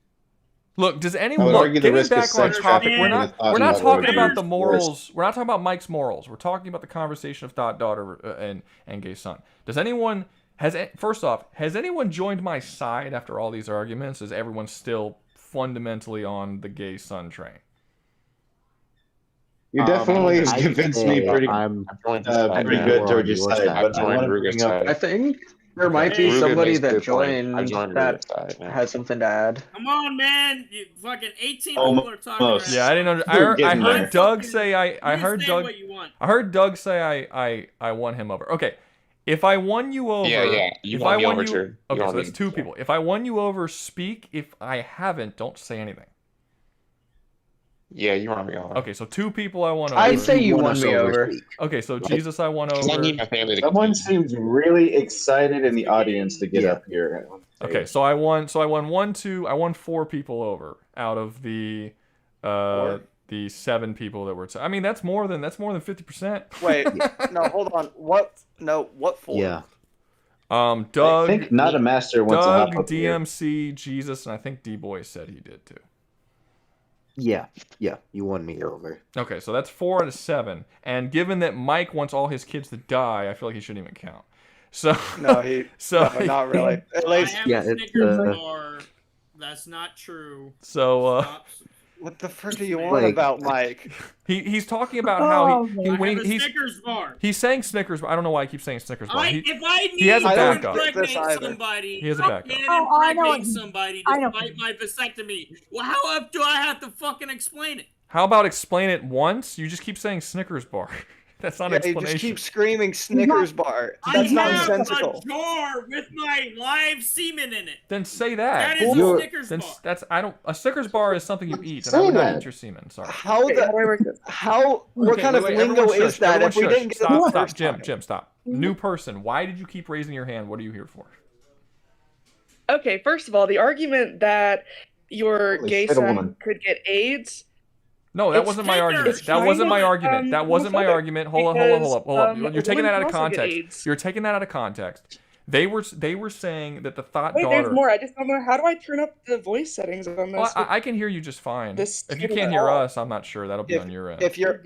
Look, does anyone getting back on topic? We're not talking about the morals. We're not talking about Mike's morals. We're talking about the conversation of daughter and gay son. Does anyone first off, has anyone joined my side after all these arguments? Is everyone still fundamentally on the gay son train? You definitely convinced me pretty good towards your side. But I want to bring up. I think there might be somebody that joined that has something to add. Come on, man! You fucking 18 people are talking. Right Yeah, I didn't. I heard Doug say I heard Doug say I won him over. Okay. If I won you over, if I won you over, okay, so that's two people. If I won you over, speak. If I haven't, don't say anything. Yeah, you won me over. Okay, so two people I won over. I'd say you won me over. Okay, so Jesus I won over. Someone seems really excited in the audience to get up here. Okay, so I won. So I won 1-2. I won 4 people over out of the 7 people that were. I mean, that's more than 50%. Wait, no, hold on. What? No, what for? Yeah. Doug. I think not a master wants to hop Doug, up here. DMC, Jesus, and I think D-Boy said he did too. Yeah, you won me over. Okay, so that's 4 out of 7. And given that Mike wants all his kids to die, I feel like he shouldn't even count. So no, not really. At least, I have a Snickers bar. That's not true. So what the frick do you want about Mike? He's talking about how he's Snickers bar. He's saying Snickers bar. I don't know why I keep saying Snickers bar. If I need he has a to backup. impregnate somebody, He has a backup. I impregnate somebody despite my vasectomy. Well, how up do I have to fucking explain it? How about explain it once? You just keep saying Snickers bar. That's not an explanation. You just keep screaming Snickers bar. That's nonsensical. I have a jar with my live semen in it. Then say that. That is a Snickers bar. That's a Snickers bar is something you eat, and I would not eat your semen. Sorry. What kind of lingo is that? If we didn't get stop, Jim, stop. New person. Why did you keep raising your hand? What are you here for? Okay, first of all, the argument that your gay son could get AIDS. No, that wasn't my argument. That wasn't my argument. That wasn't my argument. Hold up. You're taking that out of context. You're taking that out of context. They were saying that the thought daughter. Wait, there's more. I just don't know. How do I turn up the voice settings on this? Well, I can hear you just fine. If you can't hear us, I'm not sure. That'll be on your end. If you're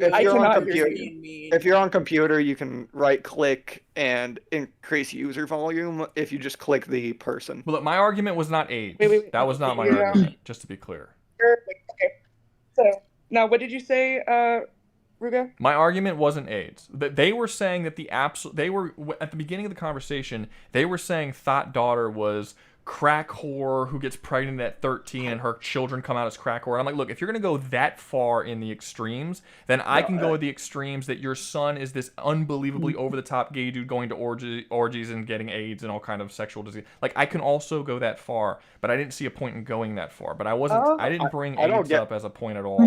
on computer, you can right click and increase user volume if you just click the person. Well, look, my argument was not AIDS. That was not my argument. Just to be clear. Okay. So. Now, what did you say, Rouga? My argument wasn't AIDS. They were saying that they were at the beginning of the conversation. They were saying thought daughter was crack whore who gets pregnant at 13 and her children come out as crack whore. And I'm like, look, if you're gonna go that far in the extremes, then I can go with the extremes that your son is this unbelievably over the top gay dude going to orgies and getting AIDS and all kind of sexual disease. Like I can also go that far, but I didn't see a point in going that far. But I didn't bring AIDS up as a point at all in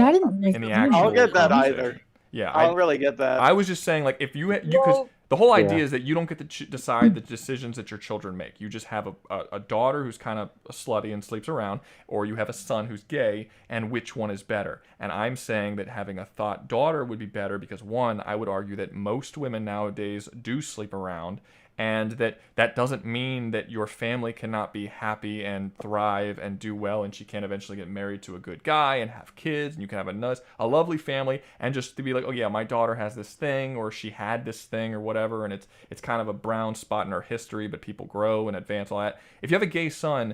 the actual. I don't get that either. Yeah, I don't really get that. I was just saying, like, if you because the whole idea is that you don't get to decide the decisions that your children make. You just have a daughter who's kind of slutty and sleeps around, or you have a son who's gay, and which one is better? And I'm saying that having a thought daughter would be better because, one, I would argue that most women nowadays do sleep around, and that doesn't mean that your family cannot be happy and thrive and do well, and she can eventually get married to a good guy and have kids, and you can have a lovely family, and just to be like, oh yeah, my daughter has this thing, or she had this thing, or whatever, and it's kind of a brown spot in our history, but people grow and advance all that. If you have a gay son,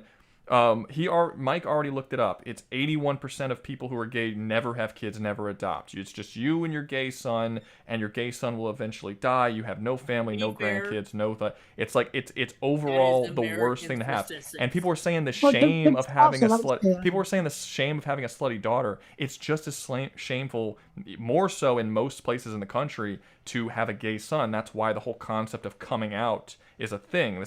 Mike already looked it up. It's 81% of people who are gay never have kids, never adopt. It's just you and your gay son, and your gay son will eventually die. You have no family, no grandkids, no it's like it's overall the worst thing to have. And people were saying the shame of having a slut. People were saying the shame of having a slutty daughter. It's just as shameful, more so in most places in the country, to have a gay son. That's why the whole concept of coming out is a thing.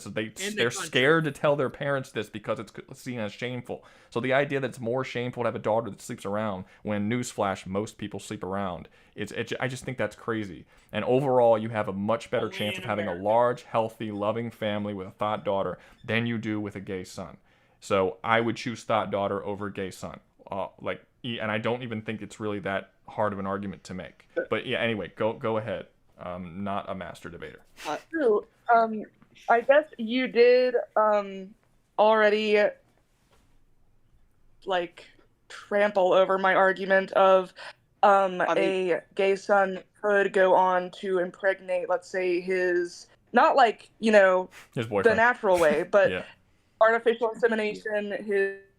They're scared to tell their parents this because it's seen as shameful. So the idea that it's more shameful to have a daughter that sleeps around, when newsflash, most people sleep around, I just think that's crazy. And overall, you have a much better chance of having a large, healthy, loving family with a thought daughter than you do with a gay son. So I would choose thought daughter over gay son. And I don't even think it's really that hard of an argument to make. But yeah, anyway, go ahead. Not a master debater. True. I guess you did already trample over my argument of a gay son could go on to impregnate, let's say, his not his boyfriend, the natural way, but artificial insemination.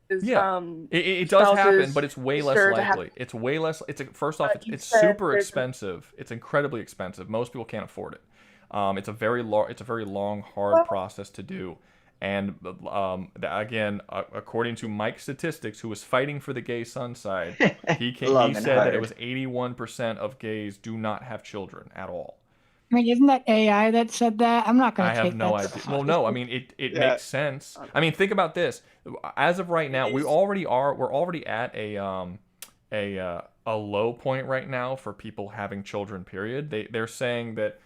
It does happen, but it's way less likely. It's way less. First off, it's super expensive. It's incredibly expensive. Most people can't afford it. It's a very long, hard process to do. And again, according to Mike's statistics, who was fighting for the gay son side, he said that it was 81% of gays do not have children at all. I mean, isn't that AI that said that? I'm not going to take that. I have no idea. Well, no, I mean, it makes sense. I mean, think about this. As of right now, we're already at a low point right now for people having children, period. They're saying that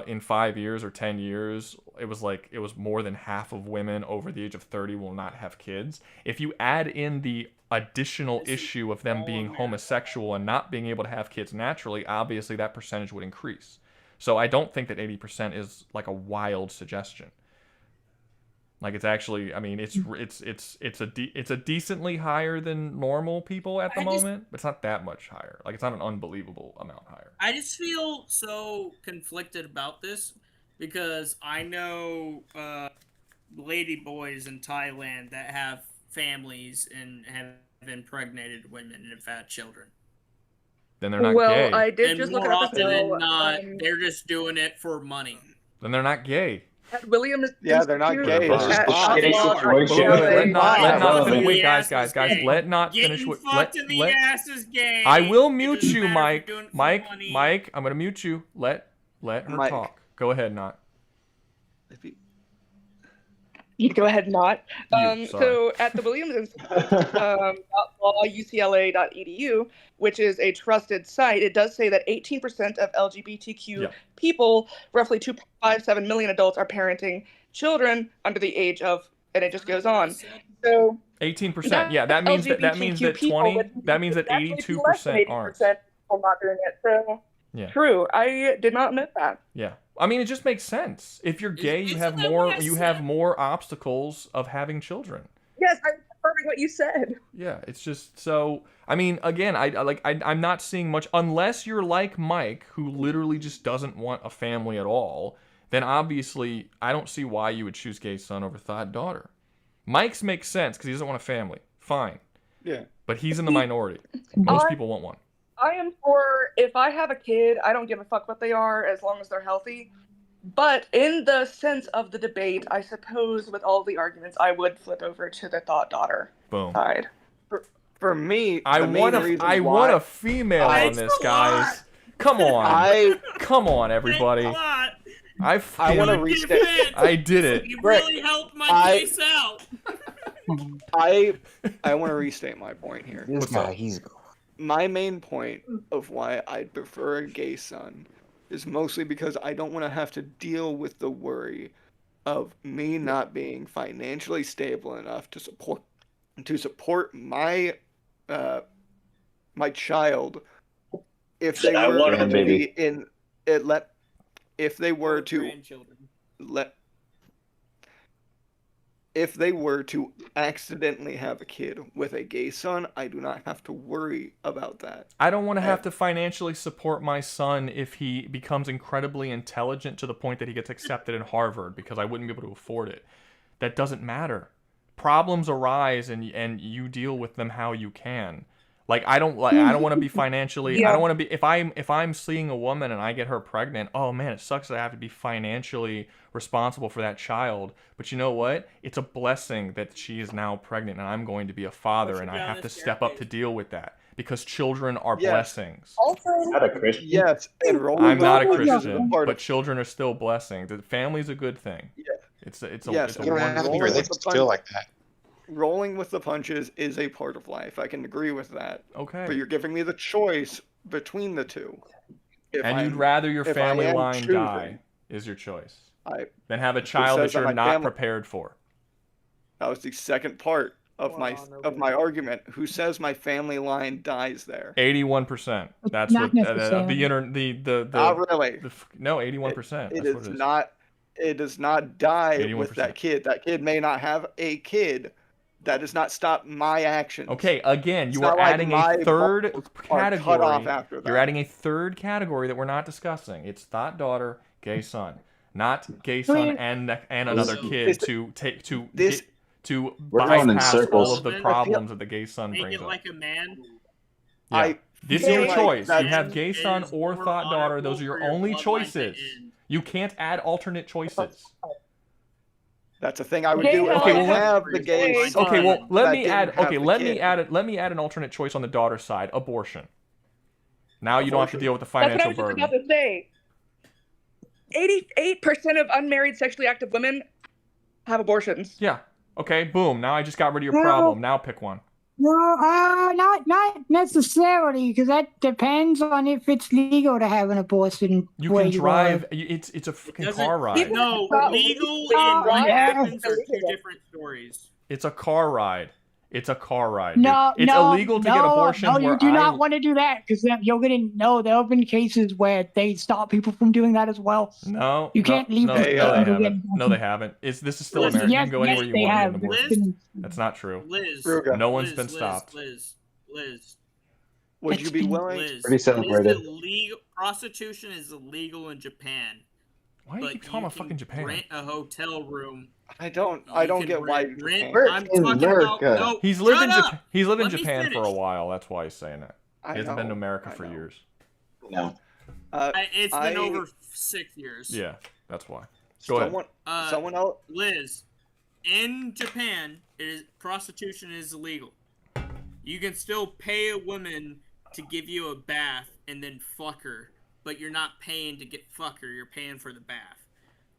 in 5 years or 10 years, it was more than half of women over the age of 30 will not have kids. If you add in the additional issue of them being homosexual and not being able to have kids naturally, obviously that percentage would increase. So I don't think that 80% is like a wild suggestion. Like it's actually, I mean, it's a decently higher than normal people at the moment, but it's not that much higher. Like it's not an unbelievable amount higher. I just feel so conflicted about this because I know lady boys in Thailand that have families and have impregnated women and have had children. Then they're not gay. I did and just more look it up as often well. than not, they're just doing it for money. Then they're not gay. At Williams Yeah, they're not gay. It's just a shitty situation. Let not Relevant. wait, guys, let not finish. Let ass is gay. I will mute you, Mike. Mike, I'm gonna mute you. Let her talk. Go ahead, Not. You go ahead, not. Sorry. So at the Williams Institute, UCLA.edu, which is a trusted site, it does say that 18% of LGBTQ people, roughly 2.57 million adults, are parenting children under the age of, and it just goes on. So 18%. Yeah, that means that 82% aren't. People not doing it. So true. I did not admit that. Yeah. I mean, it just makes sense. If you're gay, you have more obstacles of having children. Yes, I'm confirming what you said. Yeah, it's just so. I mean, again, I'm not seeing much unless you're like Mike, who literally just doesn't want a family at all. Then obviously, I don't see why you would choose gay son over thought daughter. Mike's makes sense because he doesn't want a family. Fine. Yeah. But he's in the minority. Most people want one. I am for, if I have a kid, I don't give a fuck what they are as long as they're healthy. But in the sense of the debate, I suppose with all the arguments, I would flip over to the thought daughter side. For me, I want a female on this, guys. Come on. Come on, everybody. I want to restate. I did it. You really helped my case out. I want to restate my point here. This guy, he's. My main point of why I'd prefer a gay son is mostly because I don't want to have to deal with the worry of me not being financially stable enough to support my my child if they were to be in it. If they were to accidentally have a kid with a gay son, I do not have to worry about that. I don't want to have to financially support my son if he becomes incredibly intelligent to the point that he gets accepted in Harvard because I wouldn't be able to afford it. That doesn't matter. Problems arise and you deal with them how you can. Like I don't want to be financially. I don't want to be if I'm seeing a woman and I get her pregnant. Oh man, it sucks that I have to be financially responsible for that child. But you know what? It's a blessing that she is now pregnant and I'm going to be a father and I have to step up to deal with that because children are blessings. Also, not a Christian. Yes, I'm not a Christian, but children are still blessings. The family's a good thing. Yeah. It's a still like that. Rolling with the punches is a part of life. I can agree with that. Okay. But you're giving me the choice between the two. You'd rather your family line die is your choice than have a child that you're not prepared for. That was the second part of my argument. Who says my family line dies there? 81%. That's what the not really. No, 81%. It is not. It does not die 81%. With that kid. That kid may not have a kid. That does not stop my actions. Okay, again, you are adding a third category. You're adding a third category that we're not discussing. It's thought daughter, gay son, not gay son and another kid to bypass all of the problems that the gay son brings up. Like a man. Yeah. This is your choice. You have gay son or thought daughter. Those are your only choices. You can't add alternate choices. That's a thing I would do. Okay, well, have the gay son. Okay, well, let me add an alternate choice on the daughter side: abortion. Now you don't have to deal with the financial burden. That's what I was just about to say. 88% of unmarried sexually active women have abortions. Yeah. Okay. Boom. Now I just got rid of your problem. Now pick one. No, not necessarily, because that depends on if it's legal to have an abortion. You where can you drive. are. It's a fucking car ride. No, legal and what happens are two different stories. It's a car ride. It's a car ride. No, dude. It's no, illegal to no, get abortion. no, where you do not want to do that, because you're gonna know there have been cases where they stop people from doing that as well. No, you can't leave. No, people no, they to get haven't. No, they haven't. This is still Listen, America. yes, You can go anywhere you they want have. to get an abortion. That's not true. Liz, No one's Liz, been Liz, stopped. Liz. Would you be willing? Liz, Pretty celebrated. Prostitution is illegal in Japan. Why do you keep talking about fucking Japan? Rent a hotel room. I don't get why you're rent. Japan. I'm talking about no. He's lived in shut Japan. up. He's lived in Let me Japan for a finish. while. That's why he's saying that. I He hasn't been to know, America I for know. years. No. It's been over 6 years. Yeah, that's why. Go ahead. Someone else. Liz, in Japan, prostitution is illegal. You can still pay a woman to give you a bath and then fuck her, but you're not paying to get fuck her. You're paying for the bath.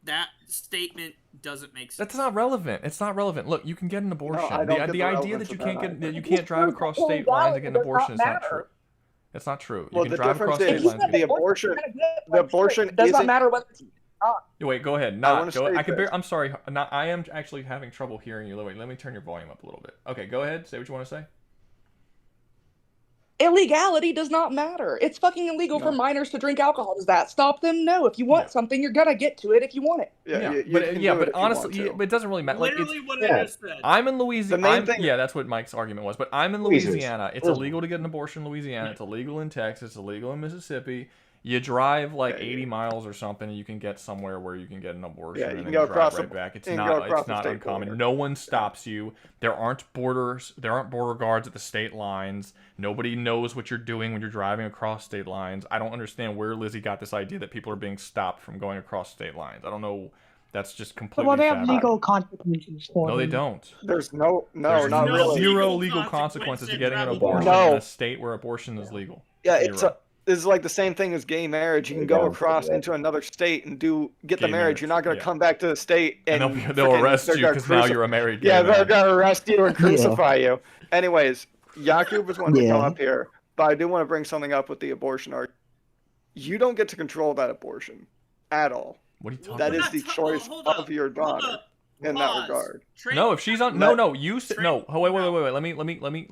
That statement doesn't make sense. That's not relevant. It's not relevant. Look, you can get an abortion. I don't get the the idea relevance that you of can't that get that you can't drive across state lines and get an abortion is not true. It's not true. Well, You the can drive across difference state is lines. the abortion It does not isn't. matter whether it's not. Wait, go ahead. wanna Not go. say I can this. I'm sorry. Not, I am actually having trouble hearing you. Wait, let me turn your volume up a little bit. Okay, go ahead. Say what you want to say. Illegality does not matter. It's fucking illegal for minors to drink alcohol. Does that stop them? No. If you want something, you're gonna get to it if you want it. But honestly, but it doesn't really matter. Like, Literally what Yeah. I just said. I'm in Louisiana. The main thing- Yeah, that's what Mike's argument was. But I'm in Louisiana. Louisiana. It's illegal to get an abortion in Louisiana. It's illegal in Texas. It's illegal in Mississippi. You drive like 80 miles or something, and you can get somewhere where you can get an abortion, Yeah, you and can then go you drive across right the- back. It's you can not. go across It's the not state uncommon. border. No one stops you. There aren't borders. There aren't border guards at the state lines. Nobody knows what you're doing when you're driving across state lines. I don't understand where Lizzie got this idea that people are being stopped from going across state lines. I don't know. That's just completely. Well, they have fabricated. legal consequences for No, they them. don't. There's no, There's not really. zero legal consequences to getting an abortion No. in a state where abortion is legal. Yeah, Zero. this is like the same thing as gay marriage. You can go across into another state and get the Gay marriage. You're not going to yeah. come back to the state and they'll freaking- arrest they're you gonna because now you're a married gay Yeah, man. they're going to arrest you and crucify you. Anyways, Yakub was wanting to come Yeah. up here, but I do want to bring something up with the abortion argument. You don't get to control that abortion at all. What are you talking That about? is the choice of your daughter in that regard. No, if she's on, no, you said no. Oh, wait. Let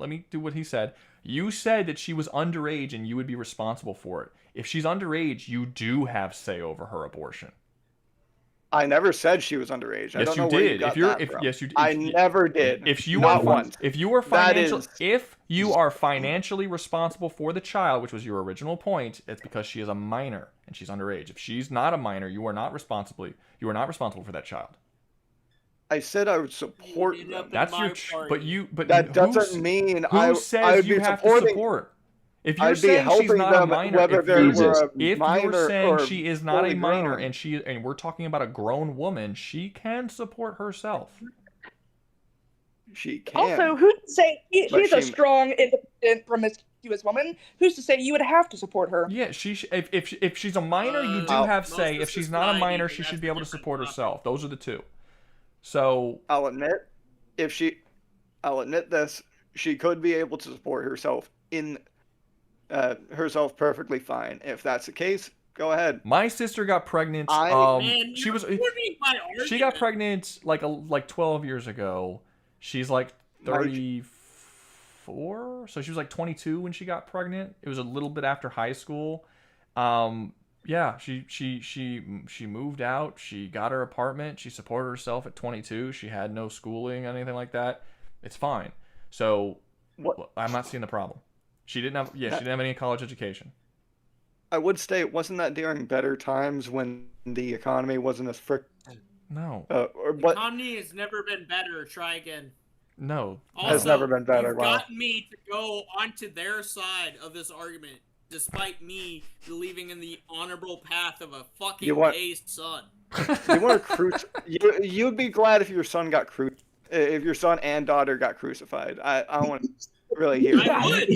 me do what he said. You said that she was underage and you would be responsible for it. If she's underage, you do have say over her abortion. I never said she was underage. I Yes, don't you know where did. you got If you're, that if from. yes, you did. I never did. If you Not are, once. if you are That financial, is- if you are financially responsible for the child, which was your original point, it's because she is a minor and she's underage. If she's not a minor, you are not responsible for that child. I said I would support them. That's your, but that who's- doesn't mean who says would you be have supporting, to support. If you're I'd be saying she's helping not a them minor, whether if they you're, were a if minor you're saying or she is not a fully minor grown. and we're talking about a grown woman, she can support herself. She can. Also, who's to say But she's a she- strong, independent, promiscuous woman? Who's to say you would have to support her? Yeah, if she's a minor, you do have say. If she's not a minor, she should be able to support herself. Those are the two. So I'll admit this. She could be able to support herself herself perfectly fine. If that's the case, go ahead. my sister got pregnant. Man, she was you're proving my she got argument. pregnant like 12 years ago. She's like 34, so she was like 22 when she got pregnant. It was a little bit after high school. Yeah, she moved out. She got her apartment. She supported herself at 22. She had no schooling, anything like that. It's fine. So I'm not seeing the problem. She didn't have any college education. I would say, wasn't that during better times when the economy wasn't as frick? No. Economy has never been better. Try again. No. Has never been better. You've Wow. gotten me to go onto their side of this argument, despite me believing in the honorable path of a fucking gay son. You want to you'd be glad if your son got if your son and daughter got crucified. I don't want to really hear I that. would.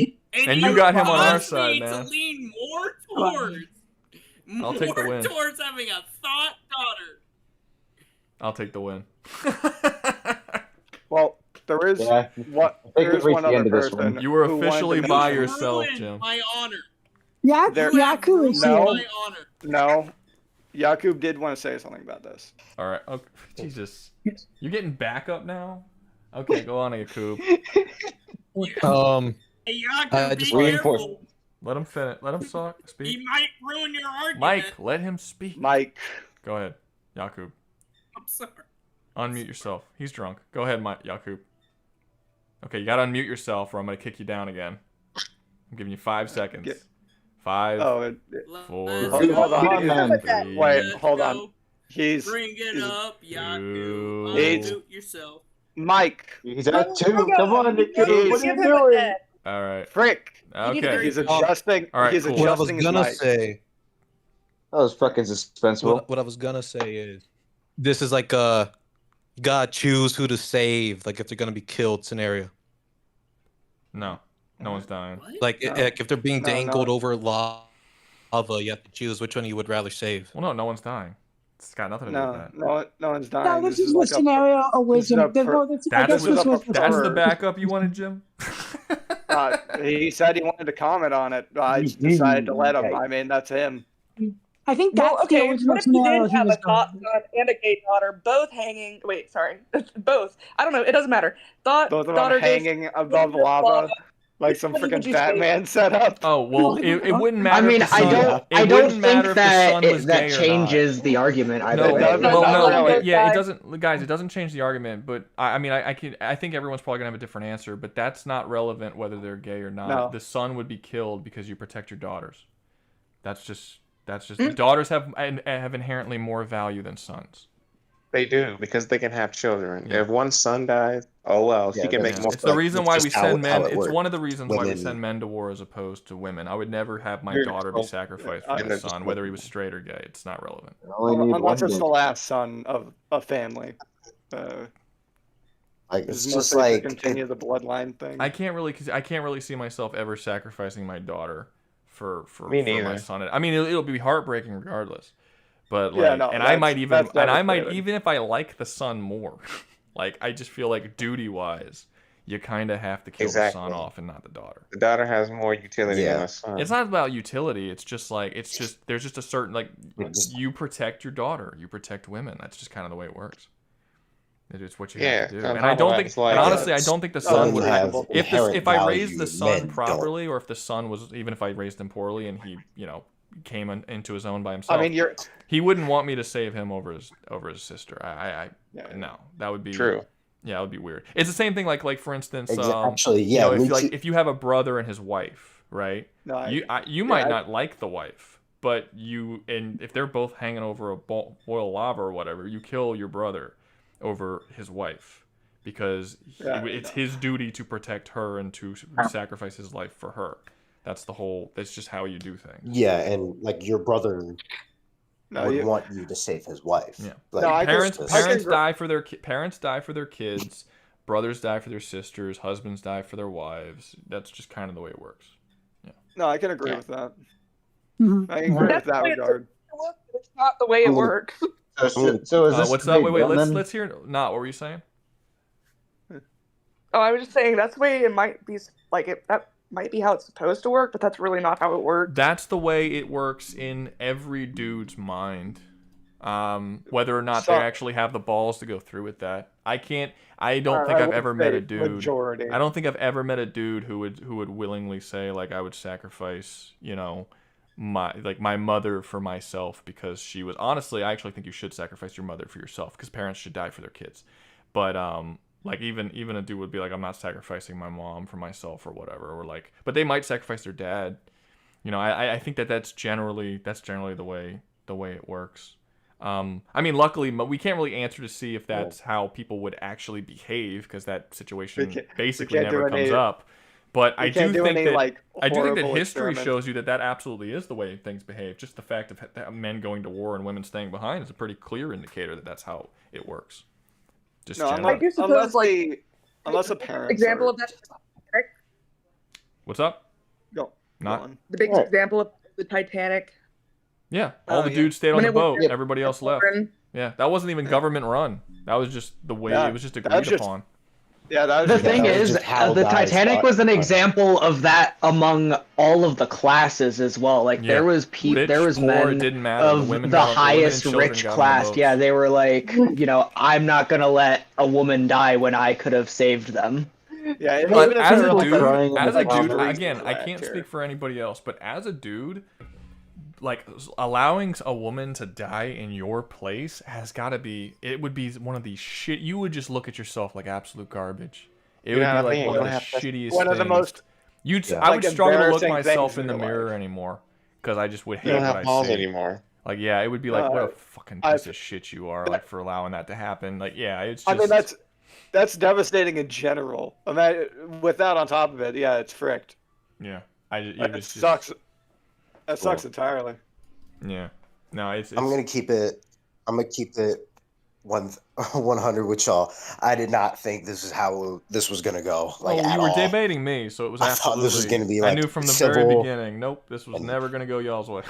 And you got him on our caused side, me man. To lean more towards, I'll take the win. towards having a thought daughter. I'll take the win. Well, There is Yeah. what I think there is we've one reached the other end of this person. one. You were who wanted to officially mention- by yourself, Ruined Jim. my honor. There- Yaku is No. here. My honor. No, Yakub did want to say something about this. All right. Okay. Jesus. You're getting backup now? Okay, go on, Yakub. Hey, Yaku, be careful. Let him finish. Let him speak. He might ruin your argument. Mike, let him speak. Mike. Go ahead, Yakub. I'm sorry. Unmute yourself. He's drunk. Go ahead, Yakub. Okay, you gotta unmute yourself or I'm gonna kick you down again. I'm giving you 5 seconds. 5, 4, Hold on, man. 3, Wait, hold on. Bring it up, Yaku. Unmute yourself. Mike. He's at 2. Come on, Yakub. What are you doing? All right. Frick. Okay. He's adjusting. All right, He's cool. adjusting What I was his gonna mic. say. That was fucking suspenseful. What I was gonna say is, this is like you gotta choose who to save. Like if they're gonna be killed scenario. No one's dying. Like if they're being No, dangled no. over lava, you have to choose which one you would rather save. Well, no one's dying. It's got nothing to do with that. No one's No, dying. this is the scenario of wisdom. I guess this was That's the backup you wanted, Jim? He said he wanted to comment on it. I decided to let him. I mean, that's him. I think that's okay, the original what if you scenario did he have was a thought son and a gay daughter both hanging? Wait, sorry, both. I don't know. It doesn't matter. Both of them daughter hanging above lava, like some Which one freaking would you Batman setup. Oh well, it wouldn't matter. I mean, if the I son, don't. it I don't wouldn't matter think if the son that was that gay or not. changes the argument either No, way. it doesn't change the argument. But I mean, I think everyone's probably gonna have a different answer. But that's not relevant whether they're gay or not. No. The son would be killed because you protect your daughters. That's just daughters have inherently more value than sons. They do, because they can have children. If one son dies, oh well, he can make more. It's the reason why we send men. It's works. one of the reasons why we Women- send men to war as opposed to women. I would never have my You're daughter be just- sacrificed I for my just- son, whether he was straight or gay. It's not relevant. Unless it's the last son of a family. Like It's it's just mostly to like continue the bloodline thing. I can't really see myself ever sacrificing my daughter for Me my neither. son. I mean, it'll be heartbreaking regardless. But like, Yeah, no, and I might even, that's and I might devastating. even if I like the son more, like I just feel like duty wise, you kind of have to kill the son off and not the daughter. The daughter has more utility than the son. It's not about utility. It's just like there's just a certain like you protect your daughter, you protect women. That's just kind of the way it works. It's what you have to do. And I don't think, and honestly, I don't think the son would have. If I raised the son properly, or if the son was, even if I raised him poorly and he, came into his own by himself. I mean, he wouldn't want me to save him over his sister. No, that would be true. Yeah, it would be weird. It's the same thing. Like for instance, Actually, yeah, if you have a brother and his wife, right? No, you might not like the wife, but if they're both hanging over a boil of lava or whatever, you kill your brother over his wife because it's his duty to protect her and to sacrifice his life for her. That's just how you do things. yeah, and like your brother would want you to save his wife. Yeah, Like, parents die for their kids, brothers die for their sisters, husbands die for their wives. That's just kind of the way it works. Yeah. No, I can agree with that. Mhm. I can agree with that regard. It's not the way it works. So is this what's that? Wait, then? let's hear. Not what were you saying? Oh, I was just saying that's the way it might be. That might be how it's supposed to work, but that's really not how it works. That's the way it works in every dude's mind. Whether or not they actually have the balls to go through with that, I don't think I've ever met a dude. Majority. I don't think I've ever met a dude who would willingly say like I would sacrifice, my mother for myself because she was. Honestly, I actually think you should sacrifice your mother for yourself because parents should die for their kids. But like even a dude would be like, I'm not sacrificing my mom for myself or whatever, or like, but they might sacrifice their dad. I think that's generally the way it works. I mean, luckily we can't really answer to see if that's how people would actually behave because that situation basically never comes up. But I do think that history shows you that absolutely is the way things behave. Just the fact of men going to war and women staying behind is a pretty clear indicator that that's how it works. Just I do suppose, unless a parent. Example of that. What's up? Go. Not the biggest example of the Titanic. Yeah, all the dudes stayed on the boat. Everybody else left. children. Yeah, that wasn't even government run. That was just the way it was just agreed upon. Yeah, that The was thing is, the Titanic was an example of that among all of the classes as well. Like Yeah. there was Rich, there was poor, it men didn't matter. The of women the got on- the women and highest children rich got on the class. boats. Yeah, they were like, I'm not gonna let a woman die when I could have saved them. Yeah, But as a like dude, a again, I can't speak for anybody else, but as a dude, like allowing a woman to die in your place has got to be. It would be one of these shit. You would just look at yourself like absolute garbage. It would be like one of the shittiest one of the things. most. I would struggle to look embarrassing myself things in the your mirror life. anymore because I just would You hate don't what have I balls see anymore. Like, yeah, it would be like, what a fucking piece I've- of shit you are, like for allowing that to happen. Like, yeah, it's just. I mean, that's devastating in general. I mean, with that on top of it, yeah, it's fricked. Yeah, It sucks. That sucks entirely. Yeah, no, it's. I'm gonna keep it 100 with y'all. I did not think this is how this was gonna go. Like you at were all. debating me, so it was I absolutely. thought this was gonna be I like knew from the civil very beginning. Nope, this was never gonna go y'all's way.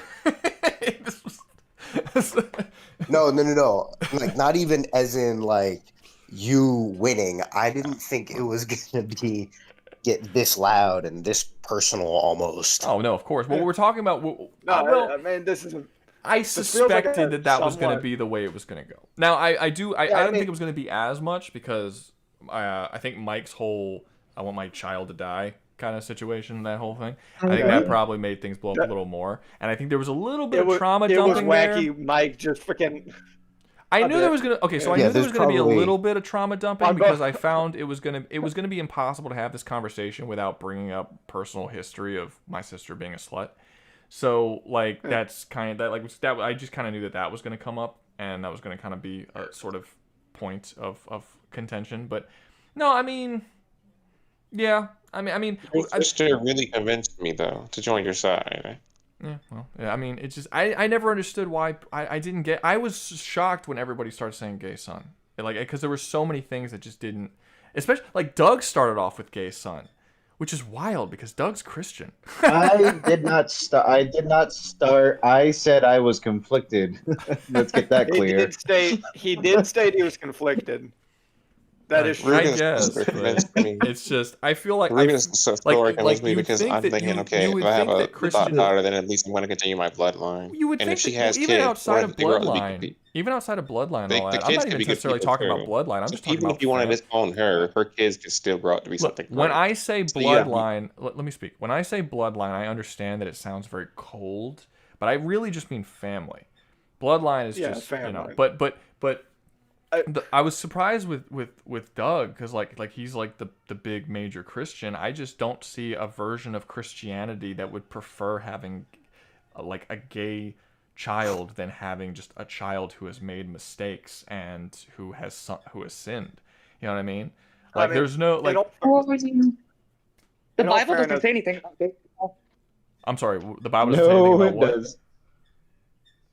No. Like not even as in like you winning. I didn't think it was gonna get this loud and this personal almost. Oh no, of course. What we're talking about. I mean, this is. I suspected that was going to be the way it was going to go. Now, I didn't think it was going to be as much because I think Mike's whole "I want my child to die" kind of situation, that whole thing. I think that probably made things blow up a little more. And I think there was a little bit of trauma dumping there. It was wacky. Mike just freaking. I knew there was gonna. Okay, so I knew there was gonna be a little bit of trauma dumping because I found it was gonna be impossible to have this conversation without bringing up personal history of my sister being a slut. So like that's kind of that I just kind of knew that was going to come up and that was going to kind of be a sort of point of contention. But no, I mean, yeah, I mean, Your sister really convinced me though to join your side. Yeah, well, yeah, I mean, it's just I never understood why I didn't get. I was shocked when everybody started saying gay son, like because there were so many things that just didn't. Especially like Doug started off with gay son. Which is wild because Doug's Christian. I did not start. I said I was conflicted. Let's get that clear. He did state he was conflicted. That is true. I guess. It's just I feel like Ruben's so convinced me because think I'm that thinking, you okay, would if I have think a that Christian- daughter, then at least I'm going to continue my bloodline. You would and think if she that has even kids, outside of they grow up to be bloodline, good even outside of bloodline, and The all that. I'm kids not could even be good necessarily people talking too. about bloodline. I'm So just talking even about if you wanted fam- to disown her kids could still grow up to be something. When great. I say So, yeah. bloodline, let me speak. When I say bloodline, I understand that it sounds very cold, but I really just mean family. Bloodline is just family. but I was surprised with Doug because like he's like the big major Christian. I just don't see a version of Christianity that would prefer having like a gay child than having just a child who has made mistakes and who has sinned. You know what I mean? Like there's no like. The Bible doesn't say anything about gay people. I'm sorry. The Bible doesn't say anything about what?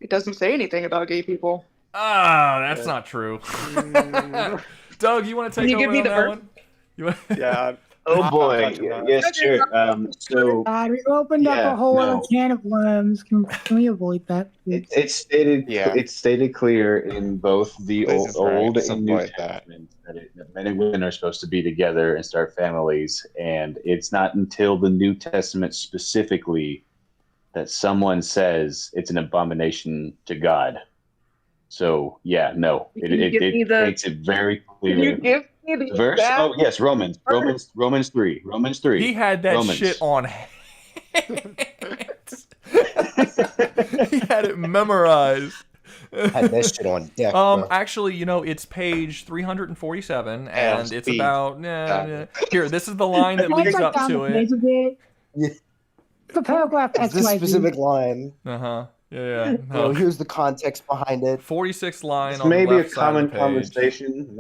It doesn't say anything about gay people. Ah, that's not true. Doug, you want to take Can you over give me on the that verse? one? You want... Yeah. Oh boy. Yes, sure. So God, we opened up a whole other can of worms. Can we avoid that? Please? it's stated clear in both the This is Old right. and Let's New avoid that. Testament that men and women are supposed to be together and start families, and it's not until the New Testament specifically that someone says it's an abomination to God. So yeah, no, Can you give me it the- makes it very clear. Can you give me the Verse? exact Oh yes, Romans 3. He had that Romans. shit on. He had it memorized. Had that shit on deck. bro. Actually, it's page 347, Yeah, and it's speed. about here. This is the line that leads up to it. The paragraph It's this XYZ. specific line. Yeah. Bro, here's the context behind it. 46th line It's on the maybe a left side of common the page. conversation.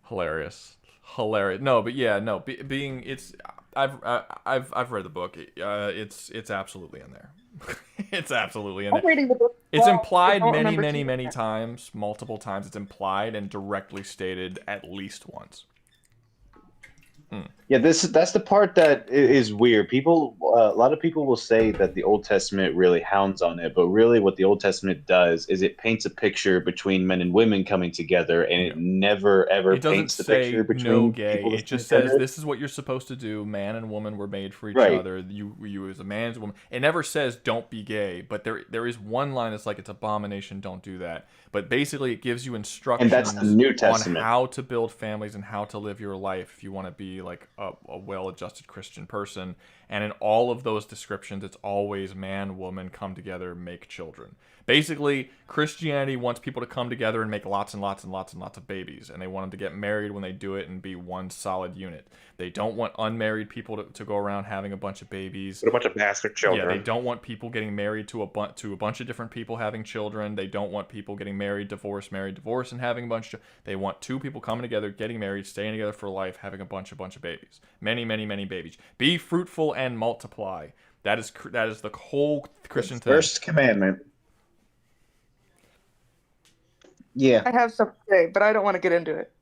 Hilarious. No, but yeah, no. Being it's, I've read the book. It's absolutely in there. It's absolutely in I'm there. reading the book. It's Well, implied I don't many, remember many, seeing many that. times, multiple times. It's implied and directly stated at least once. Yeah, that's the part that is weird. People, a lot of people will say that the Old Testament really hounds on it, but really, what the Old Testament does is it paints a picture between men and women coming together, and it never ever It doesn't paints the picture say between no gay. people of It just same says gender. this is what you're supposed to do. Man and woman were made for each Right. other. You as a man, as a woman. It never says don't be gay. But there is one line that's like it's abomination. Don't do that. But basically, it gives you instructions And that's the New on Testament. how to build families and how to live your life if you want to be like a well-adjusted Christian person. And in all of those descriptions, it's always man, woman, come together, make children. Basically, Christianity wants people to come together and make lots and lots and lots and lots of babies. And they want them to get married when they do it and be one solid unit. They don't want unmarried people to go around having a bunch of babies. With a bunch of bastard children. Yeah, they don't want people getting married to a bunch of different people having children. They don't want people getting married, divorce, and having a bunch of... They want two people coming together, getting married, staying together for life, having a bunch of babies. Many, many, many babies. Be fruitful and multiply. That is the whole Christian thing. First commandment. Yeah. I have something to say, but I don't want to get into it.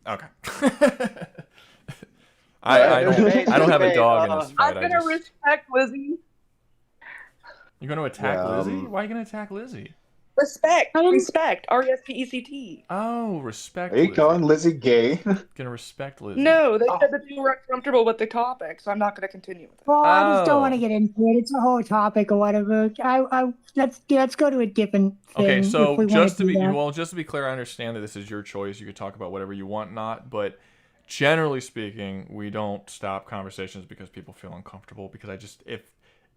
Okay. I don't have a dog in this I'm fight. gonna respect Lizzie. You're gonna attack Lizzie? Why are you gonna attack Lizzie? Respect. RESPECT. Oh, respect. Are you calling Lizzie gay? Gonna respect Lizzie. No, they said that you were uncomfortable with the topic, so I'm not gonna continue with it. Well, I just don't want Oh. to get into it. It's a whole topic or whatever. Let's go to a different thing. Okay, so if we just to wanna do be that. just to be clear, I understand that this is your choice. You could talk about whatever you want, not, but generally speaking, we don't stop conversations because people feel uncomfortable. Because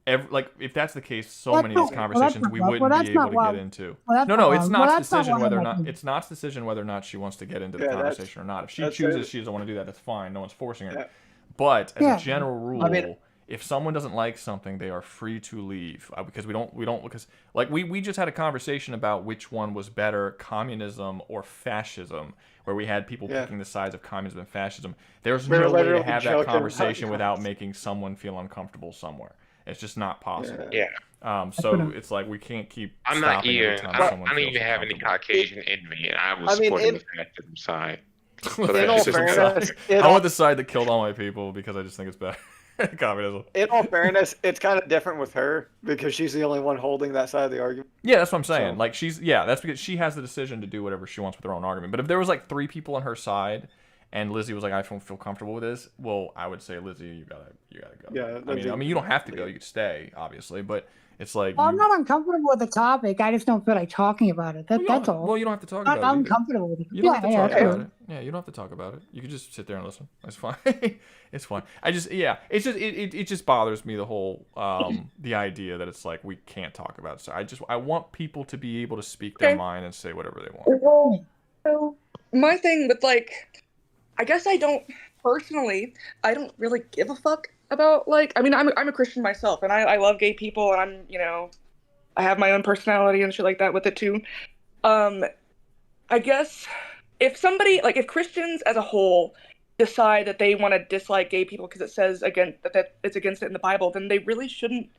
if that's the case, so That's many of these not- conversations well, we that's wouldn't not- be well, able to that's get not- into. well, that's No, not it's why- not well, the that's not decision why whether or I'm not like- it's not the decision whether or not she wants to get into the Yeah, that's- conversation or not. If she that's chooses it. she doesn't want to do that, that's fine. No one's forcing her. Yeah. But as Yeah. a general rule, I mean- if someone doesn't like something, they are free to leave because we don't because like we just had a conversation about which one was better, communism or fascism, where we had people Yeah. picking the sides of communism and fascism. There's We were no way to literally have that joking conversation about without that. making someone feel uncomfortable somewhere. It's just not possible. Yeah. So it's like we can't keep. I'm not stopping every even. time I someone don't feels even have any uncomfortable. Caucasian in me, and I was I mean, supporting in- the fascism side. The that's all just fascism fairness, side. in I all- want the side that killed all my people because I just think it's better. Communism. In all fairness, it's kind of different with her because she's the only one holding that side of the argument. Yeah, that's what I'm saying. So- Like that's because she has the decision to do whatever she wants with her own argument. But if there was like 3 people on her side, and Lizzie was like, I don't feel comfortable with this, well, I would say, Lizzie, you gotta go. Yeah, I mean, you don't have to go. You could stay, obviously, but it's like. Well, I'm you- not uncomfortable with the topic. I just don't feel like talking about it. Well, you That's don't- all. Well, you don't have to talk I'm about it. You- uncomfortable with it. You don't have to talk that's about cool. it. Yeah, you don't have to talk about it. You can just sit there and listen. It's fine. It's fine. It's just it just bothers me the whole the idea that it's like we can't talk about it. So I want people to be able to speak their Okay. mind and say whatever they want. Well, so my thing with I guess I don't really give a fuck about I mean, I'm a Christian myself, and I love gay people, and I have my own personality and shit like that with it too. I guess if somebody if Christians as a whole decide that they want to dislike gay people because it says that it's against it in the Bible, then they really shouldn't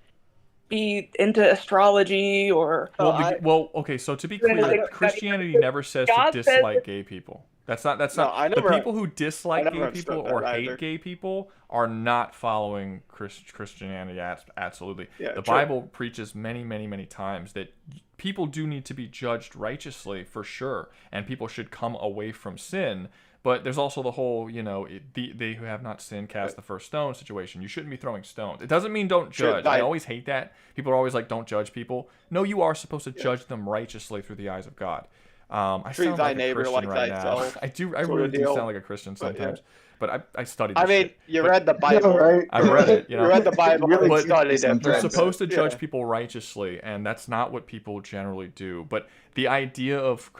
be into astrology or. Okay. So to be clear, Christianity never says to God says dislike that- gay people. That's not. I The never- people who dislike I never gay understood people that or either. hate gay people are not following Christianity. Absolutely. Yeah, The true. Bible preaches many, many, many times that people do need to be judged righteously for sure, and people should come away from sin. But there's also the whole, they who have not sinned cast the first stone situation. You shouldn't be throwing stones. It doesn't mean don't Sure, judge. I always hate that. People are always like, don't judge people. No, you are supposed to judge them righteously through the eyes of God. I Treat sound thy like a neighbor Christian like right now. thyself, I do. I sort of really do deal. sound like a Christian But, yeah. sometimes. But I studied. I this mean, shit. you But- read the Bible, right? I read it. You know, You read the Bible, But and studied it. you're Sometimes. supposed to judge Yeah. people righteously, and that's not what people generally do. But the idea of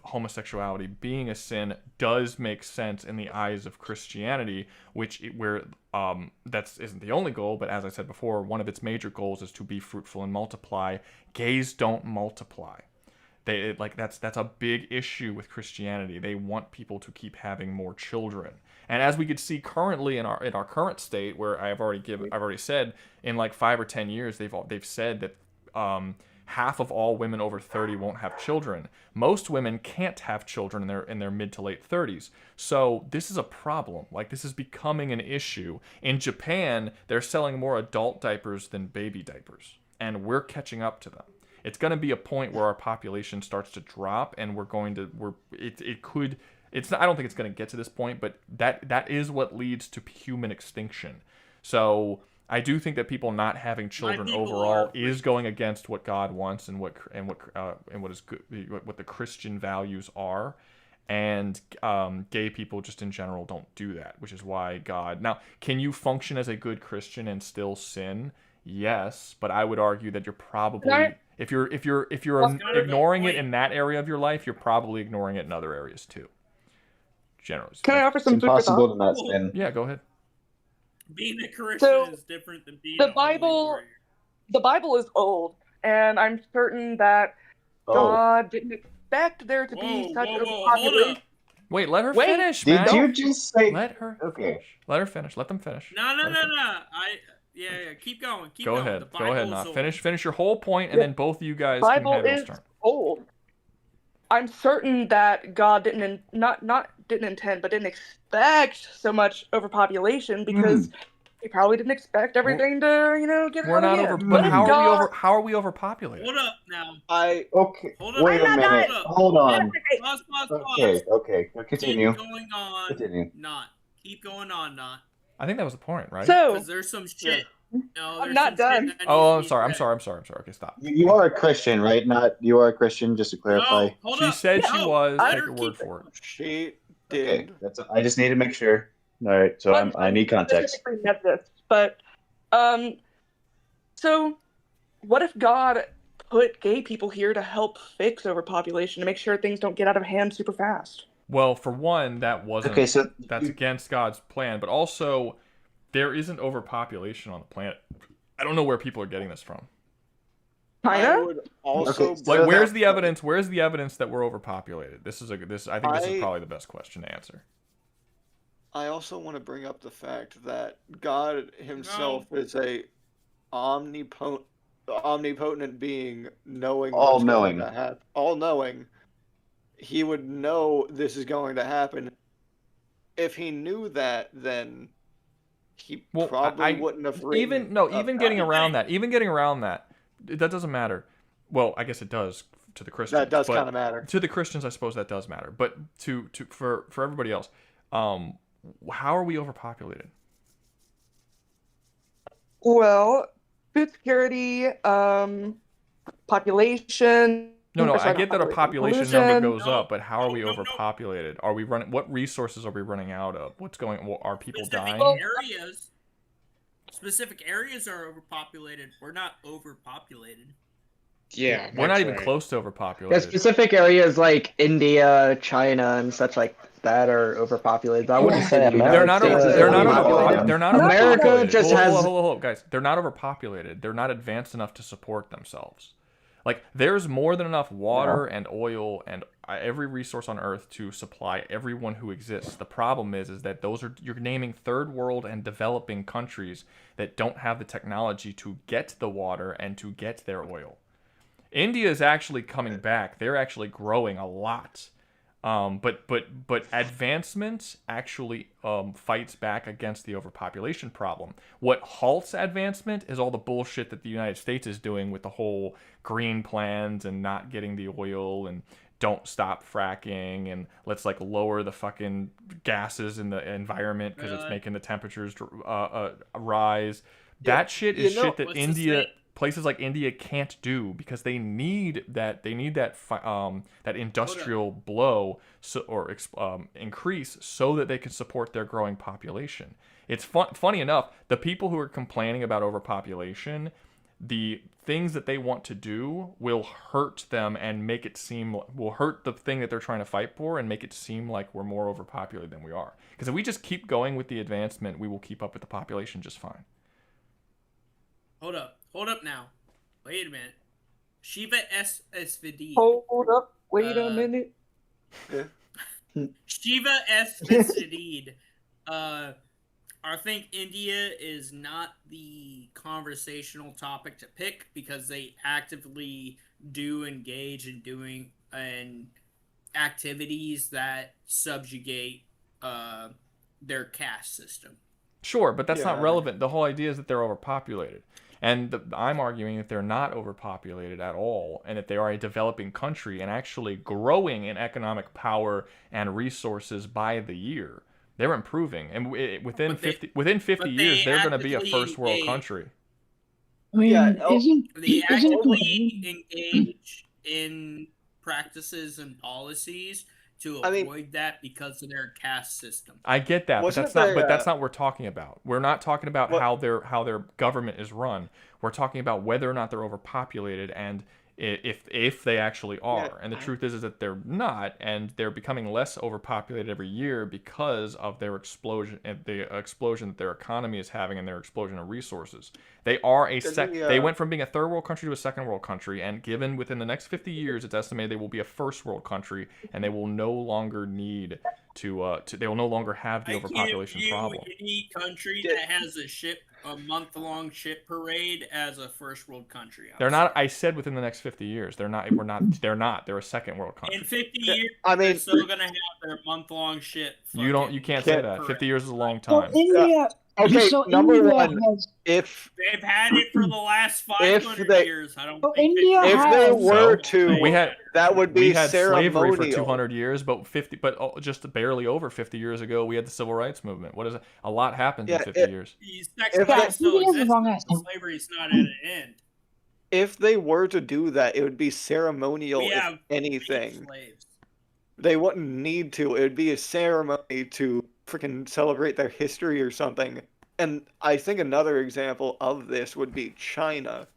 homosexuality being a sin does make sense in the eyes of Christianity, where that isn't the only goal, but as I said before, one of its major goals is to be fruitful and multiply. Gays don't multiply. That's a big issue with Christianity. They want people to keep having more children. And as we could see currently in our current state, where I've already said in like 5 or 10 years they've said that half of all women over 30 won't have children. Most women can't have children in their mid to late 30s. So this is a problem. Like, this is becoming an issue. In Japan, they're selling more adult diapers than baby diapers, and we're catching up to them. It's going to be a point where our population starts to drop, and I don't think it's going to get to this point, but that is what leads to human extinction. So I do think that people not having children overall is going against what God wants and what is good, what the Christian values are. And gay people just in general don't do that, which is why God. Now, can you function as a good Christian and still sin? Yes, but I would argue that you're probably if you're ignoring it in that area of your life, you're probably ignoring it in other areas too. Generally, can I offer some it's impossible to not Cool. sin. Yeah, go ahead. Being a Christian is different than being a Bible. The Bible is old, and I'm certain that God didn't expect there to be such a population. Wait, let her finish, Did man. you just say? Let her. Okay. Let her finish. Let them finish. No. Yeah. Keep going. Go ahead. Go ahead. Not finish your whole point, and then both of you guys Bible can have is your turn. old. I'm certain that God didn't intend, but didn't expect so much overpopulation because he probably didn't expect everything to, get We're out not of over. hand. But What if how God- are we overpopulated? Hold up now. Okay. Hold up. Wait a minute. Hold on. Pause. Okay. Continue. Keep going on. Continue. Keep going on. Not. I think that was the point, right? So because there's some shit. No, I'm not done. Oh, I'm sorry. Okay, stop. You are a Christian, right? You are a Christian, just to clarify. She said she was. Take your word for it. She did. Okay, I just need to make sure. All right, so I need context. specifically meant this, but so what if God put gay people here to help fix overpopulation, to make sure things don't get out of hand super fast? Well, for one, that wasn't. Okay, so that's against God's plan, but also there isn't overpopulation on the planet. I don't know where people are getting this from. I would also like, where's the evidence? Where's the evidence that we're overpopulated? I think this is probably the best question to answer. I also want to bring up the fact that God himself is a omnipotent being, knowing what's going to happen. All-knowing. He would know this is going to happen. If he knew that, then he probably wouldn't have written. Even getting around that, that doesn't matter. Well, I guess it does to the Christians. That does kind of matter. To the Christians, I suppose that does matter. But for everybody else, how are we overpopulated? Well, food security, population. No, I get that our population number goes up, but how are we overpopulated? Are we running? What resources are we running out of? Are people dying? Specific areas are overpopulated. We're not overpopulated. Yeah, we're not even close to overpopulated. Yeah, specific areas like India, China, and such like that are overpopulated. I wouldn't say they're not overpopulated. America just has. Hold, guys. They're not overpopulated. They're not advanced enough to support themselves. Like, there's more than enough water and oil and every resource on Earth to supply everyone who exists. The problem is that you're naming third world and developing countries that don't have the technology to get the water and to get their oil. India is actually coming back. They're actually growing a lot. But advancement actually fights back against the overpopulation problem. What halts advancement is all the bullshit that the United States is doing with the whole green plans and not getting the oil and don't stop fracking and let's lower the fucking gases in the environment because it's making the temperatures rise. That shit is shit that places like India can't do because they need that industrial blow increase so that they can support their growing population. It's funny enough, the people who are complaining about overpopulation, the things that they want to do will hurt them and will hurt the thing that they're trying to fight for and make it seem like we're more overpopulated than we are. Because if we just keep going with the advancement, we will keep up with the population just fine. Hold up now. Wait a minute. Shiva SVD. Hold up. Wait a minute. Shiva SVD India is not the conversational topic to pick because they actively do engage in doing activities that subjugate their caste system. Sure, but that's not relevant. The whole idea is that they're overpopulated. And I'm arguing that they're not overpopulated at all, and that they are a developing country and actually growing in economic power and resources by the year. They're improving, and within 50 years, they're going to be a first world country. I mean, they actively engage in practices and policies to avoid that because of their caste system. I get that, but that's not. But that's not what we're talking about. We're not talking about how their government is run. We're talking about whether or not they're overpopulated and if they actually are. Yeah. And the truth is that they're not, and they're becoming less overpopulated every year because of their explosion and the explosion that their economy is having and their explosion of resources. They are they went from being a third world country to a second world country, and given within the next 50 years, it's estimated they will be a first world country, and they will no longer need they will no longer have the overpopulation problem. Any country that has a month-long ship parade as a first world country. They're not. I said within the next 50 years. They're not. We're not. They're not. They're a second world country. In 50 years, they're still gonna have their month-long ship. You don't. You can't say that. 50 years is a long time. India. Okay, so number India one, if they've had it for the last 500 years, I don't think India if they were to, that would be we had ceremonial. slavery for 200 years, but just barely over 50 years ago, we had the civil rights movement. What is it? A lot happened in 50 years. Slavery is not at an end. If they were to do that, it would be ceremonial. If anything, they wouldn't need to. It would be a ceremony to freaking celebrate their history or something. And I think another example of this would be China.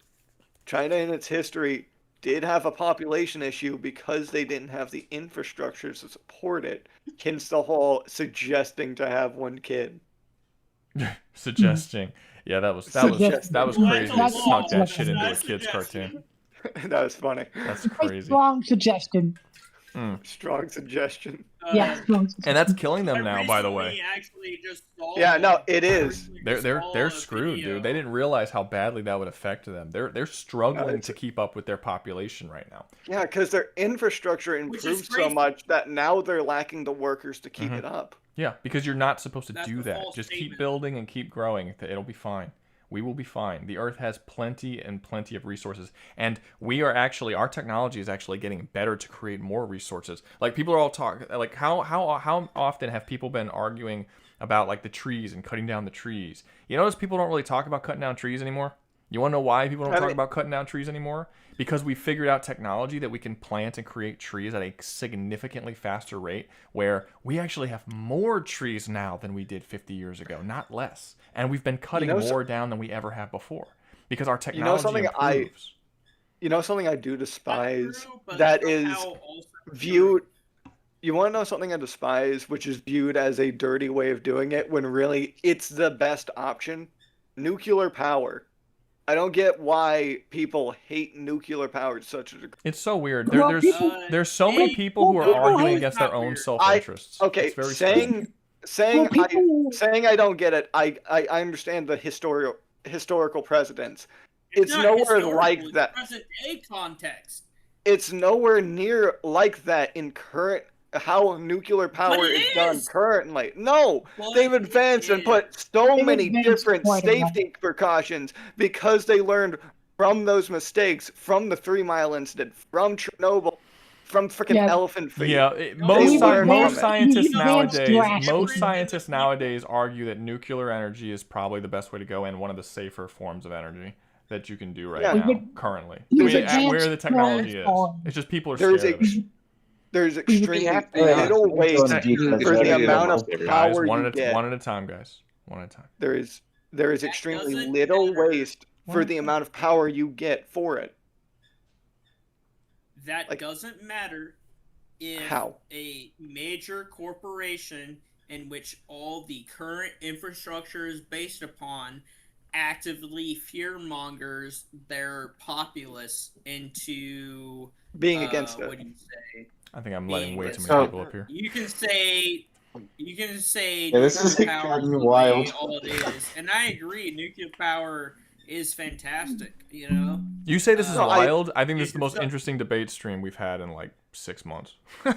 China in its history did have a population issue because they didn't have the infrastructure to support it. Hence the whole suggesting to have one kid. Suggesting. Yeah, that was crazy. They snuck that shit into a kid's cartoon. That was funny. That's crazy. Strong suggestion. Strong suggestion. And that's killing them now, by the way. Yeah, no, it is. They're screwed, dude. They didn't realize how badly that would affect them. They're struggling to keep up with their population right now. Yeah, because their infrastructure improved so much that now they're lacking the workers to keep it up. Yeah, because you're not supposed to do that. Just keep building and keep growing. It'll be fine. We will be fine. The Earth has plenty and plenty of resources, and our technology is actually getting better to create more resources. Like, people are all talking, like, how often have people been arguing about, like, the trees and cutting down the trees? You notice people don't really talk about cutting down trees anymore? You want to know why people don't talk about cutting down trees anymore? Because we figured out technology that we can plant and create trees at a significantly faster rate, where we actually have more trees now than we did 50 years ago, not less. And we've been cutting more down than we ever have before because our technology improves. Something I do despise that is viewed. You want to know something I despise, which is viewed as a dirty way of doing it, when really it's the best option? Nuclear power. I don't get why people hate nuclear power to such a degree. It's so weird. There's so many people who are arguing against their own self-interests. Saying I don't get it. I understand the historical precedents. It's nowhere like that. Present day context. It's nowhere near like that in current how nuclear power is done currently. No, they've advanced and put so many different safety precautions because they learned from those mistakes, from the 3 Mile incident, from Chernobyl, from freaking elephant feed. Yeah, most scientists nowadays argue that nuclear energy is probably the best way to go and one of the safer forms of energy that you can do right now, currently. Where the technology is. It's just people are scared. There's extremely little waste for the amount of power you get. One at a time, guys. One at a time. There is extremely little waste for the amount of power you get for it. That doesn't matter if a major corporation in which all the current infrastructure is based upon actively fearmongers their populace into being against it. What do you say? I think I'm letting way too many people up here. You can say You can say Yeah, this is nuclear power is gotten the wild. way all it is, and I agree. Nuclear power is fantastic. You know. You say this is No, wild. I think this is the most so- interesting debate stream we've had in like 6 months. No,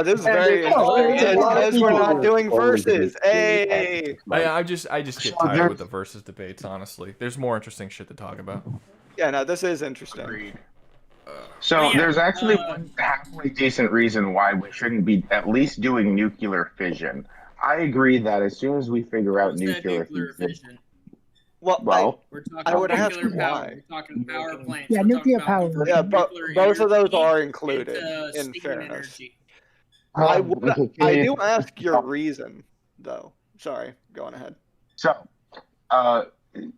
this is very interesting as we're not doing verses. Hey, I just get tired with the versus debates. Honestly, there's more interesting shit to talk about. yeah, no, this is interesting. So yeah, there's actually one halfway decent reason why we shouldn't be at least doing nuclear fission. I agree that as soon as we figure out what's that nuclear fission, Well, we're talking I would ask nuclear power. why. We're talking power plants. Yeah, we're nuclear talking about power. Yeah, nuclear both of those energy are included. into In steam fairness, energy. I do ask your reason, though. Sorry, going ahead. so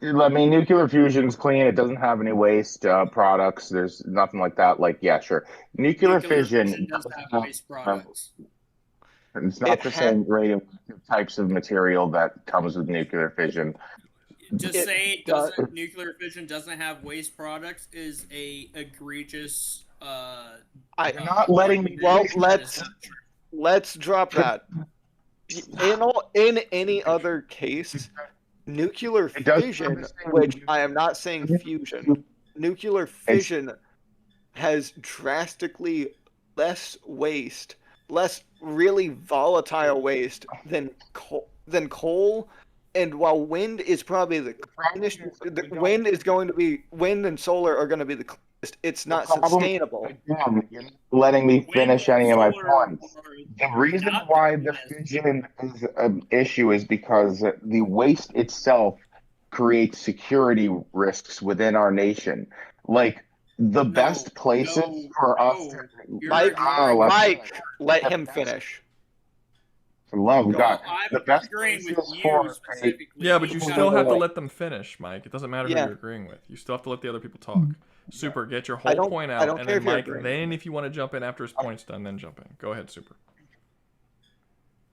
I mean, nuclear fusion's clean. It doesn't have any waste products. There's nothing like that. Like, yeah, sure. Nuclear fission does have waste products. It's not the same radioactive types of material that comes with nuclear fission. Just saying nuclear fission doesn't have waste products is a egregious. I'm not letting me. Well, let's drop that. In any other case, nuclear fission, which I am not saying fusion, nuclear fission has drastically less waste, less really volatile waste than coal. And while wind is probably the cleanest, wind and solar are going to be the cleanest. It's not sustainable. Again, you're not letting me finish any of my points. The reason why the fission is an issue is because the waste itself creates security risks within our nation. Like, the best places for us to... Mike, let him finish. For the love of God. I'm The best agreeing with places you for... specifically. Yeah, but you still have to let them finish, Mike. It doesn't matter who you're agreeing with. You still have to let the other people talk. Super, get your whole point out, and then Mike, then if you want to jump in after his point's done, then jump in. Go ahead, Super.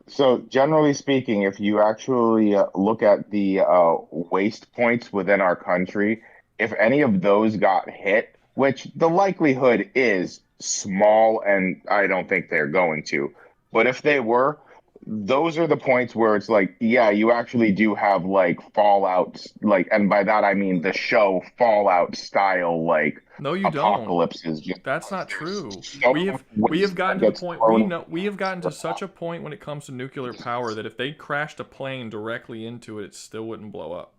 So, generally speaking, if you actually look at the waste points within our country, if any of those got hit, which the likelihood is small, and I don't think they're going to, but if they were, those are the points where it's like, yeah, you actually do have like Fallout, like, and by that I mean the show Fallout style, like, no, you apocalypses. Don't. That's not true. So we have gotten to the point. We have gotten to such a point when it comes to nuclear power that if they crashed a plane directly into it, it still wouldn't blow up.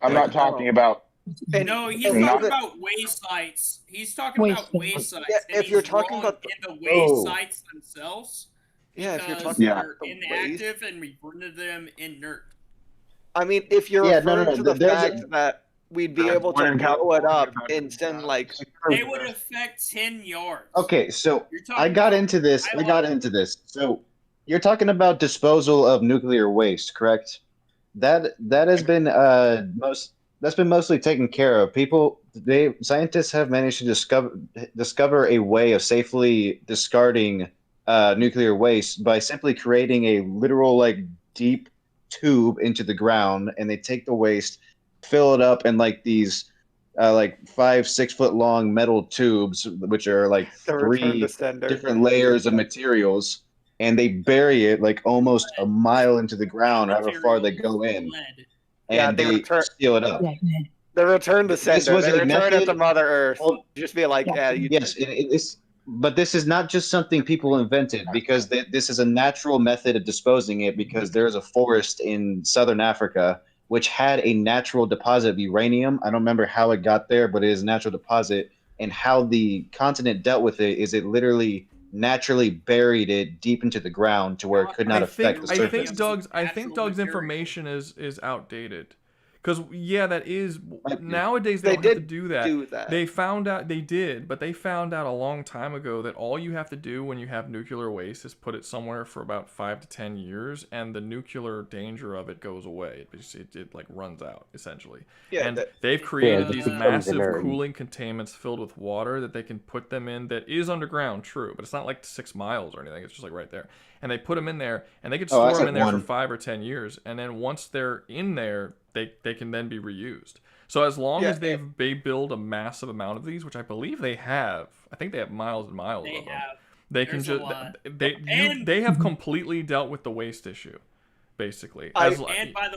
I'm not talking about. No, he's talking about waste sites. He's talking about waste sites. Yeah, if you're talking about in the waste sites themselves. Yeah, if you're talking they're inactive and we rendered them inert. I mean, if you're referring to the fact that we'd be able to blow it up and send like... They would affect 10 yards. Okay, so I got into this. So you're talking about disposal of nuclear waste, correct? That has been mostly taken care of. Scientists have managed to discover a way of safely discarding nuclear waste by simply creating a literal like deep tube into the ground, and they take the waste, fill it up in like these like 5-6 foot long metal tubes, which are like 3 different layers of materials, and they bury it like almost a mile into the ground, however far they go in, and they seal it up. The return to sender. They return it to Mother Earth. Just be like, but this is not just something people invented, because this is a natural method of disposing it, because there's a forest in southern Africa which had a natural deposit of uranium. I don't remember how it got there, but it is a natural deposit. And how the continent dealt with it is it literally naturally buried it deep into the ground to where it could not affect the surface. I think Doug's information is outdated. Because, yeah, that is... Nowadays, they don't have to do that. They found out... They did, but they found out a long time ago that all you have to do when you have nuclear waste is put it somewhere for about 5 to 10 years, and the nuclear danger of it goes away. It like, runs out, essentially. Yeah, and they've created these massive cooling containments filled with water that they can put them in that is underground, true, but it's not like 6 miles or anything. It's just, like, right there. And they put them in there, and they could store them in there for 5 or 10 years, and then once they're in there, they can then be reused. So as long as they build a massive amount of these, which I believe they have, I think they have miles and miles of them. They can just they have completely dealt with the waste issue, basically. And by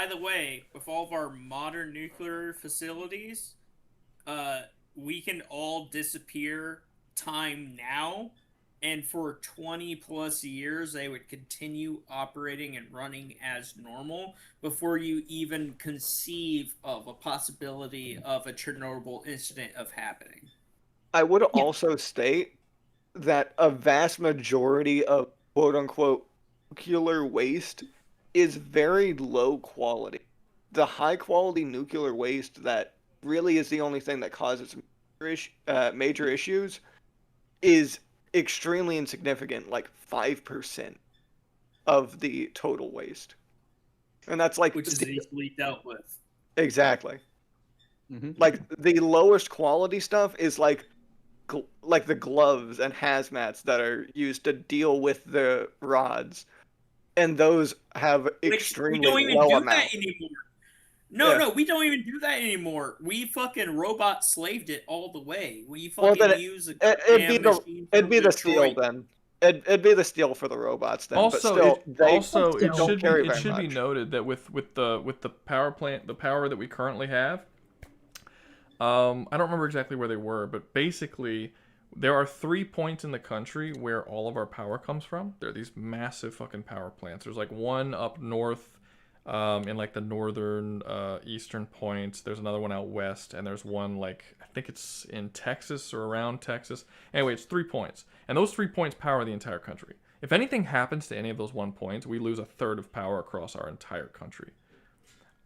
the way, with all of our modern nuclear facilities, we can all disappear time now, and for 20 plus years they would continue operating and running as normal before you even conceive of a possibility of a Chernobyl incident of happening. I would also state that a vast majority of quote-unquote nuclear waste is very low quality. The high-quality nuclear waste that really is the only thing that causes major issues is extremely insignificant, like 5% of the total waste. And that's like... Which is easily dealt with. Exactly. Like, the lowest quality stuff is like the gloves and hazmats that are used to deal with the rods, and those have extremely low amount. We don't even do that anymore. No, we don't even do that anymore. We fucking robot slaved it all the way. We fucking use it'd be the steel then. It'd be the steel for the robots then. Also, but still, it should be noted that with the power plant, the power that we currently have. I don't remember exactly where they were, but basically, there are 3 points in the country where all of our power comes from. There are these massive fucking power plants. There's like one up north, in like the northern, eastern points. There's another one out west, and there's one like, I think it's in Texas or around Texas. Anyway, it's 3 points. And those 3 points power the entire country. If anything happens to any of those 1 points, we lose a third of power across our entire country.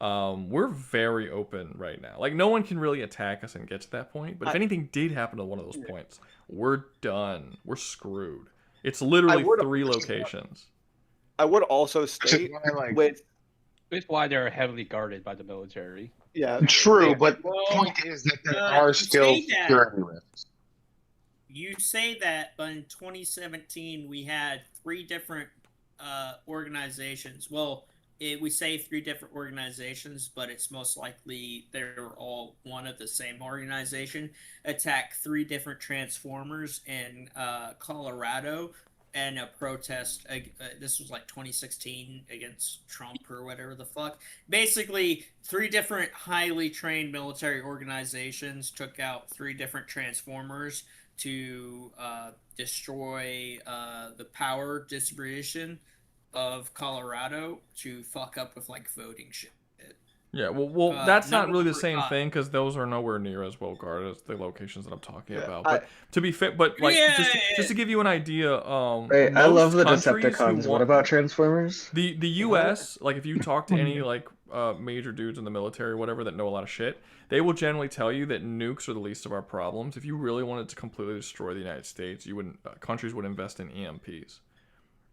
We're very open right now. Like, no one can really attack us and get to that point. But if anything did happen to one of those points, we're done. We're screwed. It's literally 3 locations. I would also state That's why they're heavily guarded by the military. Yeah, true. But the point is that there are still security risks. You say that, but in 2017 we had 3 different organizations. Well, we say 3 different organizations, but it's most likely they're all one of the same organization. Attack 3 different transformers in Colorado, and a protest. This was like 2016 against Trump or whatever the fuck. Basically, 3 different highly trained military organizations took out 3 different transformers to destroy the power distribution of Colorado to fuck up with like voting shit. Yeah, well, that's not really the same thing because those are nowhere near as well guarded as the locations that I'm talking about. But to be fair, but like just to give you an idea, wait, I love the Decepticons. What about Transformers? The U.S. like if you talk to any like major dudes in the military or whatever that know a lot of shit, they will generally tell you that nukes are the least of our problems. If you really wanted to completely destroy the United States, you wouldn't. Countries would invest in EMPs.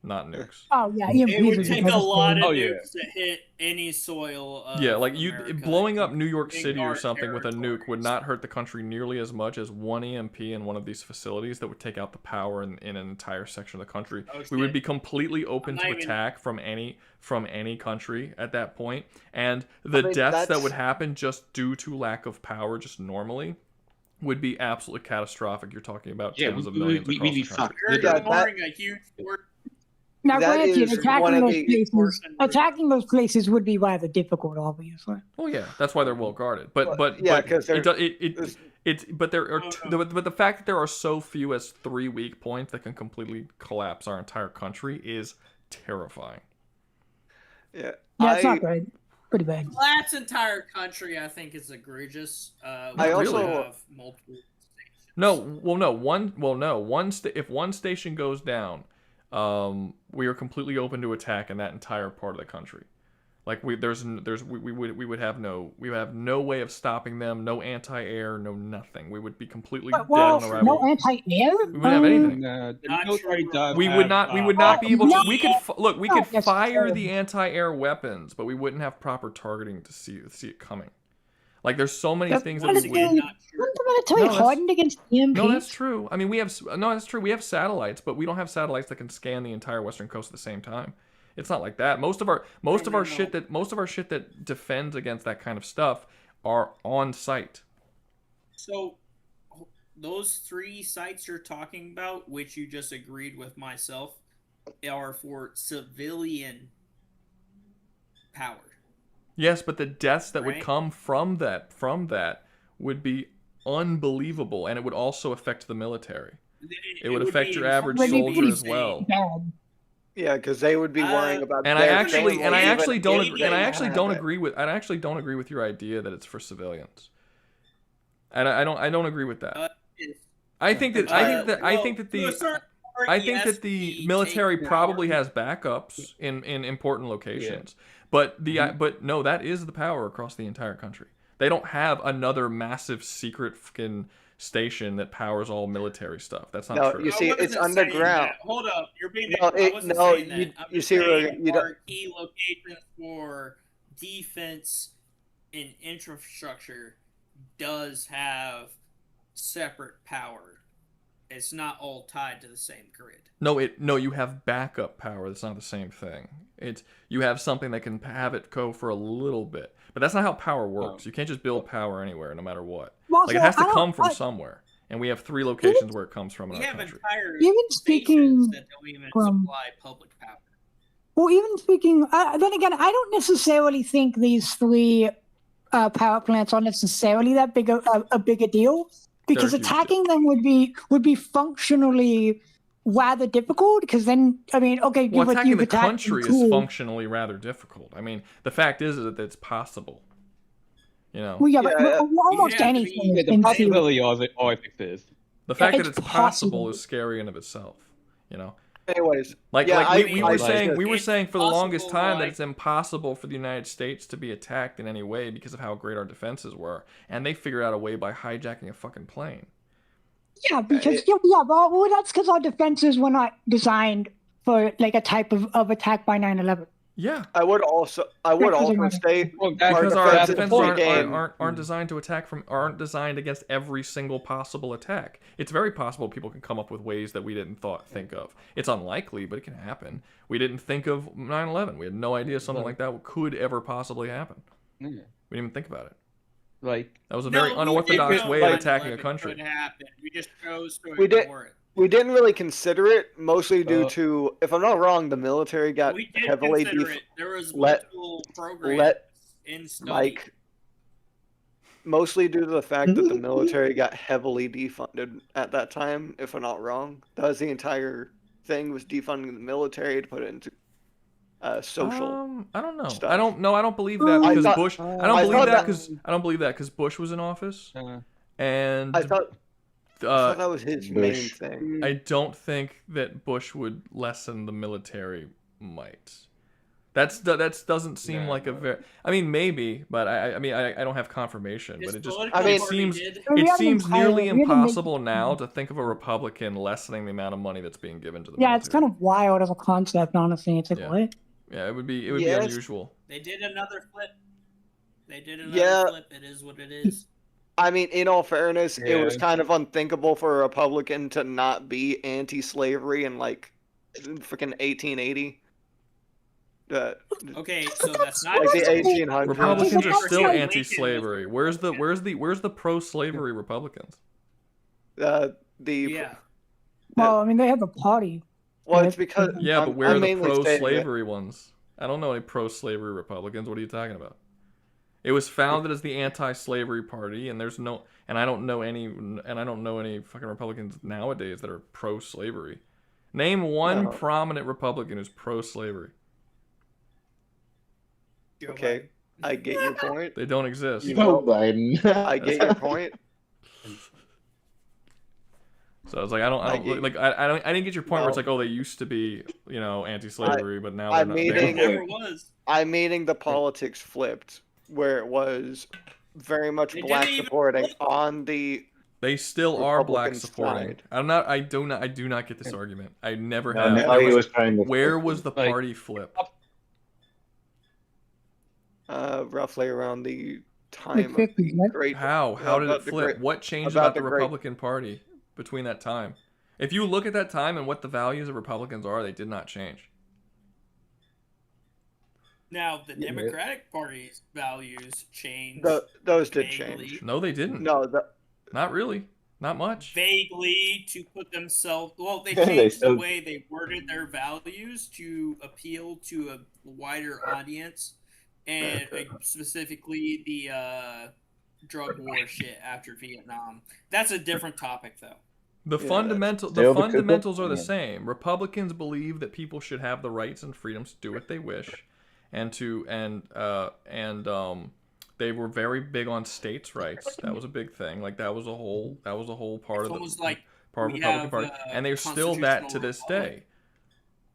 Not nukes. Oh yeah, it would take a lot of nukes to hit any soil. Yeah, like blowing up New York City or something with a nuke would not hurt the country nearly as much as one EMP in one of these facilities that would take out the power in an entire section of the country. We would be completely open to attack from any country at that point, and the deaths that would happen just due to lack of power, just normally, would be absolutely catastrophic. You're talking about tens of millions across the country. You're ignoring a huge portion. Now, granted, attacking those places would be rather difficult, obviously. Well, yeah, that's why they're well guarded. But the fact that there are so few as 3 weak points that can completely collapse our entire country is terrifying. Yeah, it's not good. Pretty bad. Collapse entire country, I think, is egregious. I also have multiple stations. If one station goes down. We are completely open to attack in that entire part of the country. Like we would have no way of stopping them. No anti-air, no nothing. We would be completely dead on arrival. No anti-air. We wouldn't have anything. We would not be able to. We could fire the anti-air weapons, but we wouldn't have proper targeting to see it coming. Like there's so many things that we wouldn't. Hardened against EMPs? No, that's true. I mean, that's true. We have satellites, but we don't have satellites that can scan the entire western coast at the same time. It's not like that. Most of our shit that defends against that kind of stuff are on site. So those 3 sites you're talking about, which you just agreed with myself, are for civilian power. Yes, but the deaths that would come from that would be unbelievable, and it would also affect the military. It would affect your average soldier as well. Yeah, because they would be worrying about. And I actually don't agree with your idea that it's for civilians. And I don't agree with that. I think that the military probably has backups in important locations. But but no, that is the power across the entire country. They don't have another massive secret fucking station that powers all military stuff. That's not true. You see, it's underground. Hold up, you're being. You see, you are key locations for defense and infrastructure does have separate power. It's not all tied to the same grid. No, you have backup power. That's not the same thing. You have something that can have it go for a little bit, but that's not how power works. You can't just build power anywhere, no matter what. Like it has to come from somewhere, and we have 3 locations where it comes from in our country. Even speaking that don't even from supply public power. Well, even speaking, then again, I don't necessarily think these 3 power plants are necessarily that big a bigger deal, because attacking them would be functionally rather difficult. Because then, I mean, okay, well, attacking the country is functionally rather difficult. I mean, the fact is that it's possible. You know. Well, yeah, but almost anything. The possibility of it always exists. The fact that it's possible is scary in of itself. You know. Anyways, we were saying for the longest time that it's impossible for the United States to be attacked in any way because of how great our defenses were, and they figured out a way by hijacking a fucking plane. Yeah, because well, that's because our defenses were not designed for like a type of attack by 9/11. Yeah, I would also say because our defenses aren't designed to aren't designed against every single possible attack. It's very possible people can come up with ways that we didn't think of. It's unlikely, but it can happen. We didn't think of 9/11. We had no idea something like that could ever possibly happen. We didn't even think about it. That was a very unorthodox way of attacking a country. We just chose to ignore it. We didn't really consider it, mostly due to, if I'm not wrong, the military got heavily There was multiple programs in study. Mostly due to the fact that the military got heavily defunded at that time, if I'm not wrong. That was the entire thing, was defunding the military to put it into social. I don't know. Stuff. I don't believe that because Bush. I don't believe that because Bush was in office, and I thought that was his main thing. I don't think that Bush would lessen the military might. That doesn't seem like a very. I mean, maybe, but I mean, I don't have confirmation. But it seems nearly impossible now to think of a Republican lessening the amount of money that's being given to the military. It's kind of wild as a concept, honestly. It's like what? Yeah, it would be unusual. They did another flip. Flip. It is what it is. I mean, in all fairness, it was kind of unthinkable for a Republican to not be anti-slavery in like freaking 1880. Okay, so that's not like the 1800s. Republicans are still anti-slavery. Where's the pro-slavery Republicans? Well, I mean, they have a party. Well, it's because but where are the pro-slavery ones? I don't know any pro-slavery Republicans. What are you talking about? It was founded as the anti-slavery party, and I don't know any fucking Republicans nowadays that are pro-slavery. Name one prominent Republican who's pro-slavery. Okay, I get your point. They don't exist. Joe Biden. I get your point. So I was like, I didn't get your point where it's like, oh, they used to be, anti-slavery, but now they're not. I'm meaning the politics flipped, where it was very much black supporting on the. They still are black supporting. Side. I do not get this argument. I never No, have. Where was the party flip? Roughly around the time of the Great. How did it flip? What changed about the Republican Party between that time? If you look at that time and what the values of Republicans are, they did not change. Now, the Democratic Party's values changed. Those did change. No, they didn't. No, not really. Not much. Vaguely to put themselves. Well, they They changed still- the way they worded their values to appeal to a wider audience, and specifically the drug war shit after Vietnam. That's a different topic, though. The fundamentals are the same. Republicans believe that people should have the rights and freedoms to do what they wish, and they were very big on states' rights. That was a big thing. Like that was a whole part of the Republican Party, and they're still that to this day.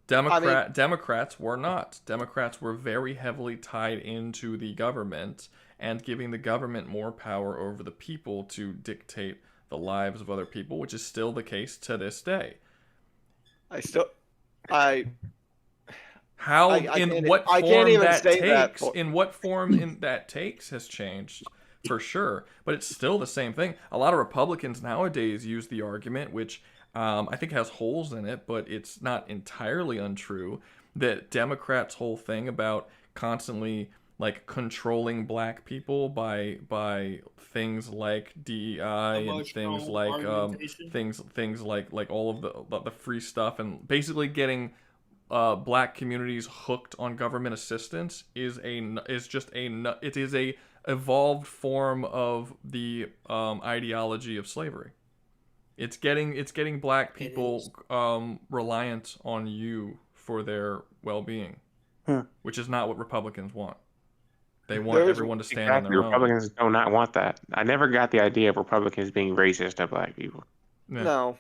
Democrats were not. Democrats were very heavily tied into the government and giving the government more power over the people to dictate the lives of other people, which is still the case to this day. What form that takes has changed for sure, but it's still the same thing. A lot of Republicans nowadays use the argument, which I think has holes in it, but it's not entirely untrue, that Democrats' whole thing about constantly like controlling black people by things like DEI and things like things like all of the free stuff and basically getting black communities hooked on government assistance is a evolved form of the ideology of slavery. It's getting black people reliant on you for their well-being, which is not what Republicans want. They want everyone to stand on their own. Republicans do not want that. I never got the idea of Republicans being racist to black people. Yeah. No.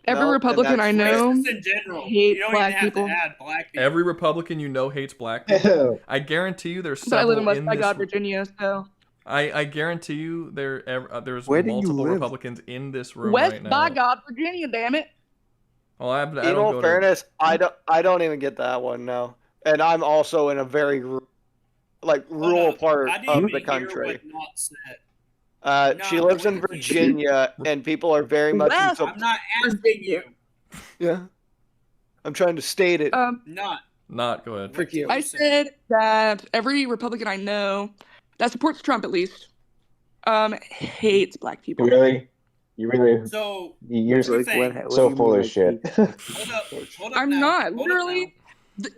Every Republican I know in general. hates You don't black even have people. to add black people. Every Republican you know hates black people. I guarantee you there's But I live several in West in this. Baghdad, Virginia, so I guarantee you there's Where do you multiple live? Republicans in this room West right now. Baghdad, Virginia, damn it. Well, I In don't all go fairness, I don't even get that one. No, and I'm also in a very rural part of the country. She lives in Virginia, and people are very much. West, I'm not asking you. Yeah, I'm trying to state it. Not go ahead. Frick you. I said that every Republican I know that supports Trump, at least, hates black people. You really? So You're what so full of shit. I'm not. Literally,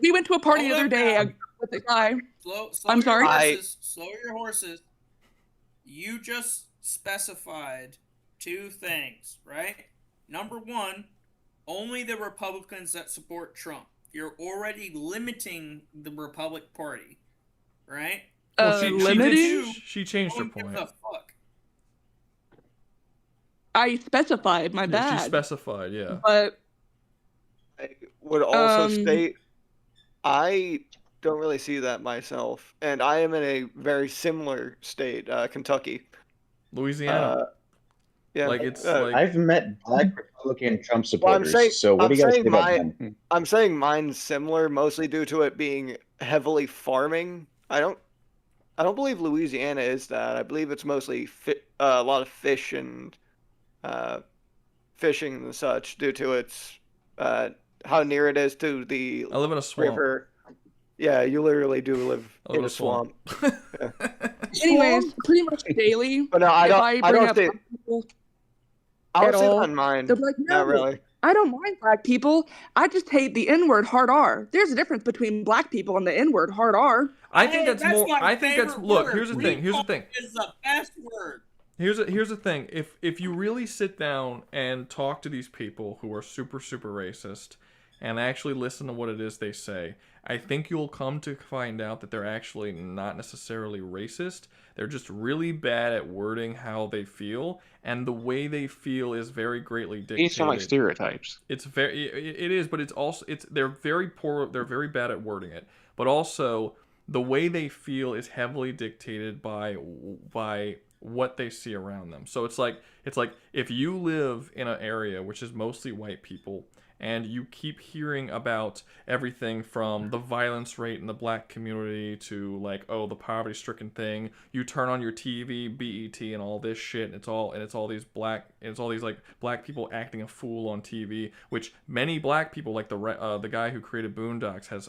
we went to a party the other day with a guy. Slow I'm sorry? Slow your horses. You just specified two things, right? Number one, only the Republicans that support Trump. You're already limiting the Republican Party, right? Well, limiting? She changed her point. Gives a fuck. I specified, my Yeah, bad. she specified, yeah. But I would also state I don't really see that myself, and I am in a very similar state, Kentucky, Louisiana. Yeah, like it's I've met black Republican Trump Well, I'm supporters. saying, so what I'm do you guys saying think about them? I'm saying mine's similar, mostly due to it being heavily farming. I don't believe Louisiana is that. I believe it's mostly a lot of fish and fishing and such, due to its how near it is to the I live in a swamp. river. Yeah, you literally do live in a swamp. Yeah. anyways, pretty much daily. But no, I if don't. I I bring don't up think. black people I at don't say all, on mine. they'll be like, Not "No, really. I don't mind black people. I just hate the N-word hard R." There's a difference between black people and the N-word hard R. I think that's more. my I think that's. favorite Look, word. here's the thing. Here's the thing. Is the best word. Here's the thing. If you really sit down and talk to these people who are super racist and actually listen to what it is they say, I think you'll come to find out that they're actually not necessarily racist. They're just really bad at wording how they feel, and the way they feel is very greatly dictated. These sound like stereotypes. It is, but it's also they're very poor. They're very bad at wording it, but also the way they feel is heavily dictated by what they see around them. So it's like if you live in an area which is mostly white people, and you keep hearing about everything from the violence rate in the black community to like, oh, the poverty-stricken thing. You turn on your TV, BET, and all this shit, and it's all these black it's all these like black people acting a fool on TV, which many black people, like the guy who created Boondocks,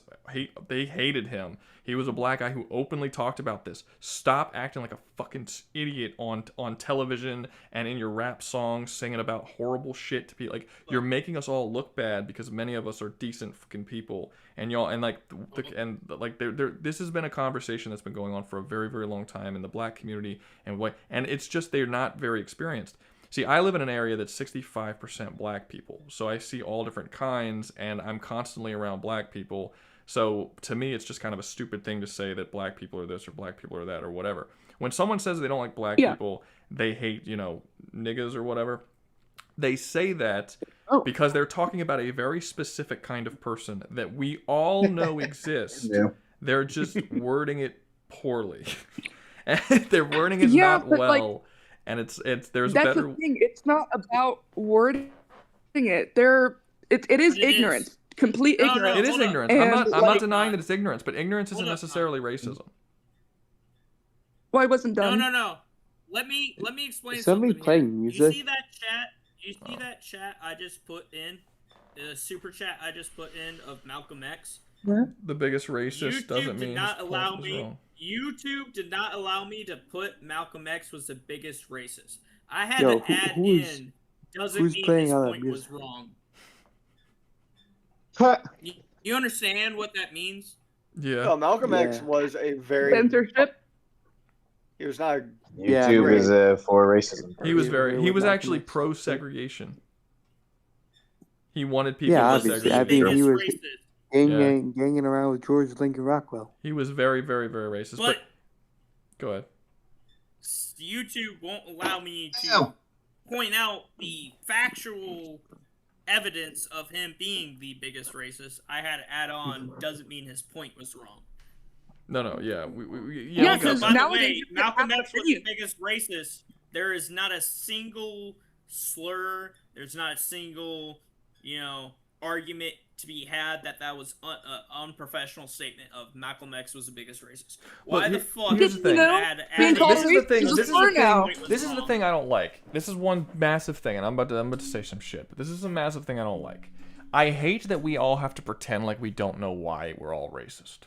they hated him. He was a black guy who openly talked about this. Stop acting like a fucking idiot on television and in your rap songs, singing about horrible shit to be like, you're making us all look bad because many of us are decent fucking people. And y'all, and like, this has been a conversation that's been going on for a very, very long time in the black community, and it's just they're not very experienced. See, I live in an area that's 65% black people, so I see all different kinds, and I'm constantly around black people. So to me, it's just kind of a stupid thing to say that black people are this or black people are that or whatever. When someone says they don't like black people, they hate, niggas or whatever. They say that because they're talking about a very specific kind of person that we all know exists. They're just wording it poorly. And they're wording it not well. And there's that's better. The thing. It's not about wording it. It is ignorance. Complete ignorance. It is ignorance. I'm not denying that it's ignorance, but ignorance isn't necessarily racism. Well, I wasn't done. No. Let me explain Is something. somebody playing music? You see that chat? You see that chat I just put in? The super chat I just put in of Malcolm X? The biggest racist doesn't mean YouTube did not allow me to put Malcolm X was the biggest racist. I had to add in doesn't mean his point was wrong. You understand what that means? Yeah. No, Malcolm X was a very censorship. He was not. YouTube is for racism. He was actually pro segregation. He wanted people to segregate. I mean, he was ganging around with George Lincoln Rockwell. He was very, very, very racist. But go ahead. YouTube won't allow me to point out the factual evidence of him being the biggest racist. I had to add on doesn't mean his point was wrong. No, yeah. Because by the way, Malcolm X was the biggest racist. There is not a single slur. There's not a single, argument to be had that was an unprofessional statement of Malcolm X was the biggest racist. Why the fuck? Here's the thing. This is the thing I don't like. This is one massive thing, and I'm about to say some shit, but this is a massive thing I don't like. I hate that we all have to pretend like we don't know why we're all racist.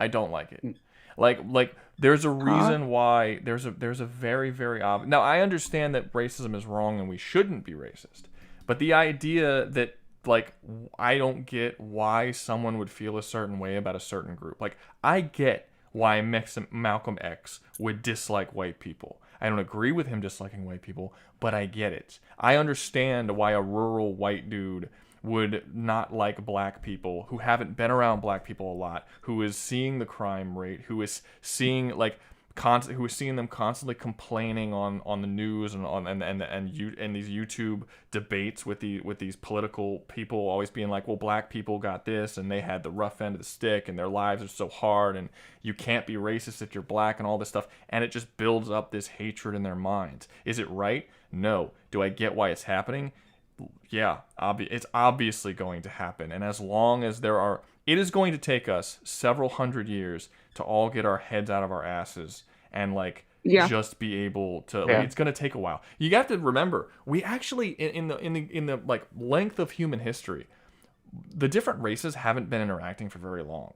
I don't like it. Like there's a reason why there's a very, very obvious. Now I understand that racism is wrong and we shouldn't be racist, but the idea that I don't get why someone would feel a certain way about a certain group. Like I get why Malcolm X would dislike white people. I don't agree with him disliking white people, but I get it. I understand why a rural white dude would not like black people who haven't been around black people a lot, who is seeing the crime rate, who is seeing who is seeing them constantly complaining on the news and these YouTube debates with these political people always being like, well, black people got this and they had the rough end of the stick and their lives are so hard and you can't be racist if you're black and all this stuff, and it just builds up this hatred in their minds. Is it right? No. Do I get why it's happening? Yeah, it's obviously going to happen, and as long as it is going to take us several hundred years to all get our heads out of our asses and just be able to. It's going to take a while. You have to remember, we actually in the length of human history, the different races haven't been interacting for very long.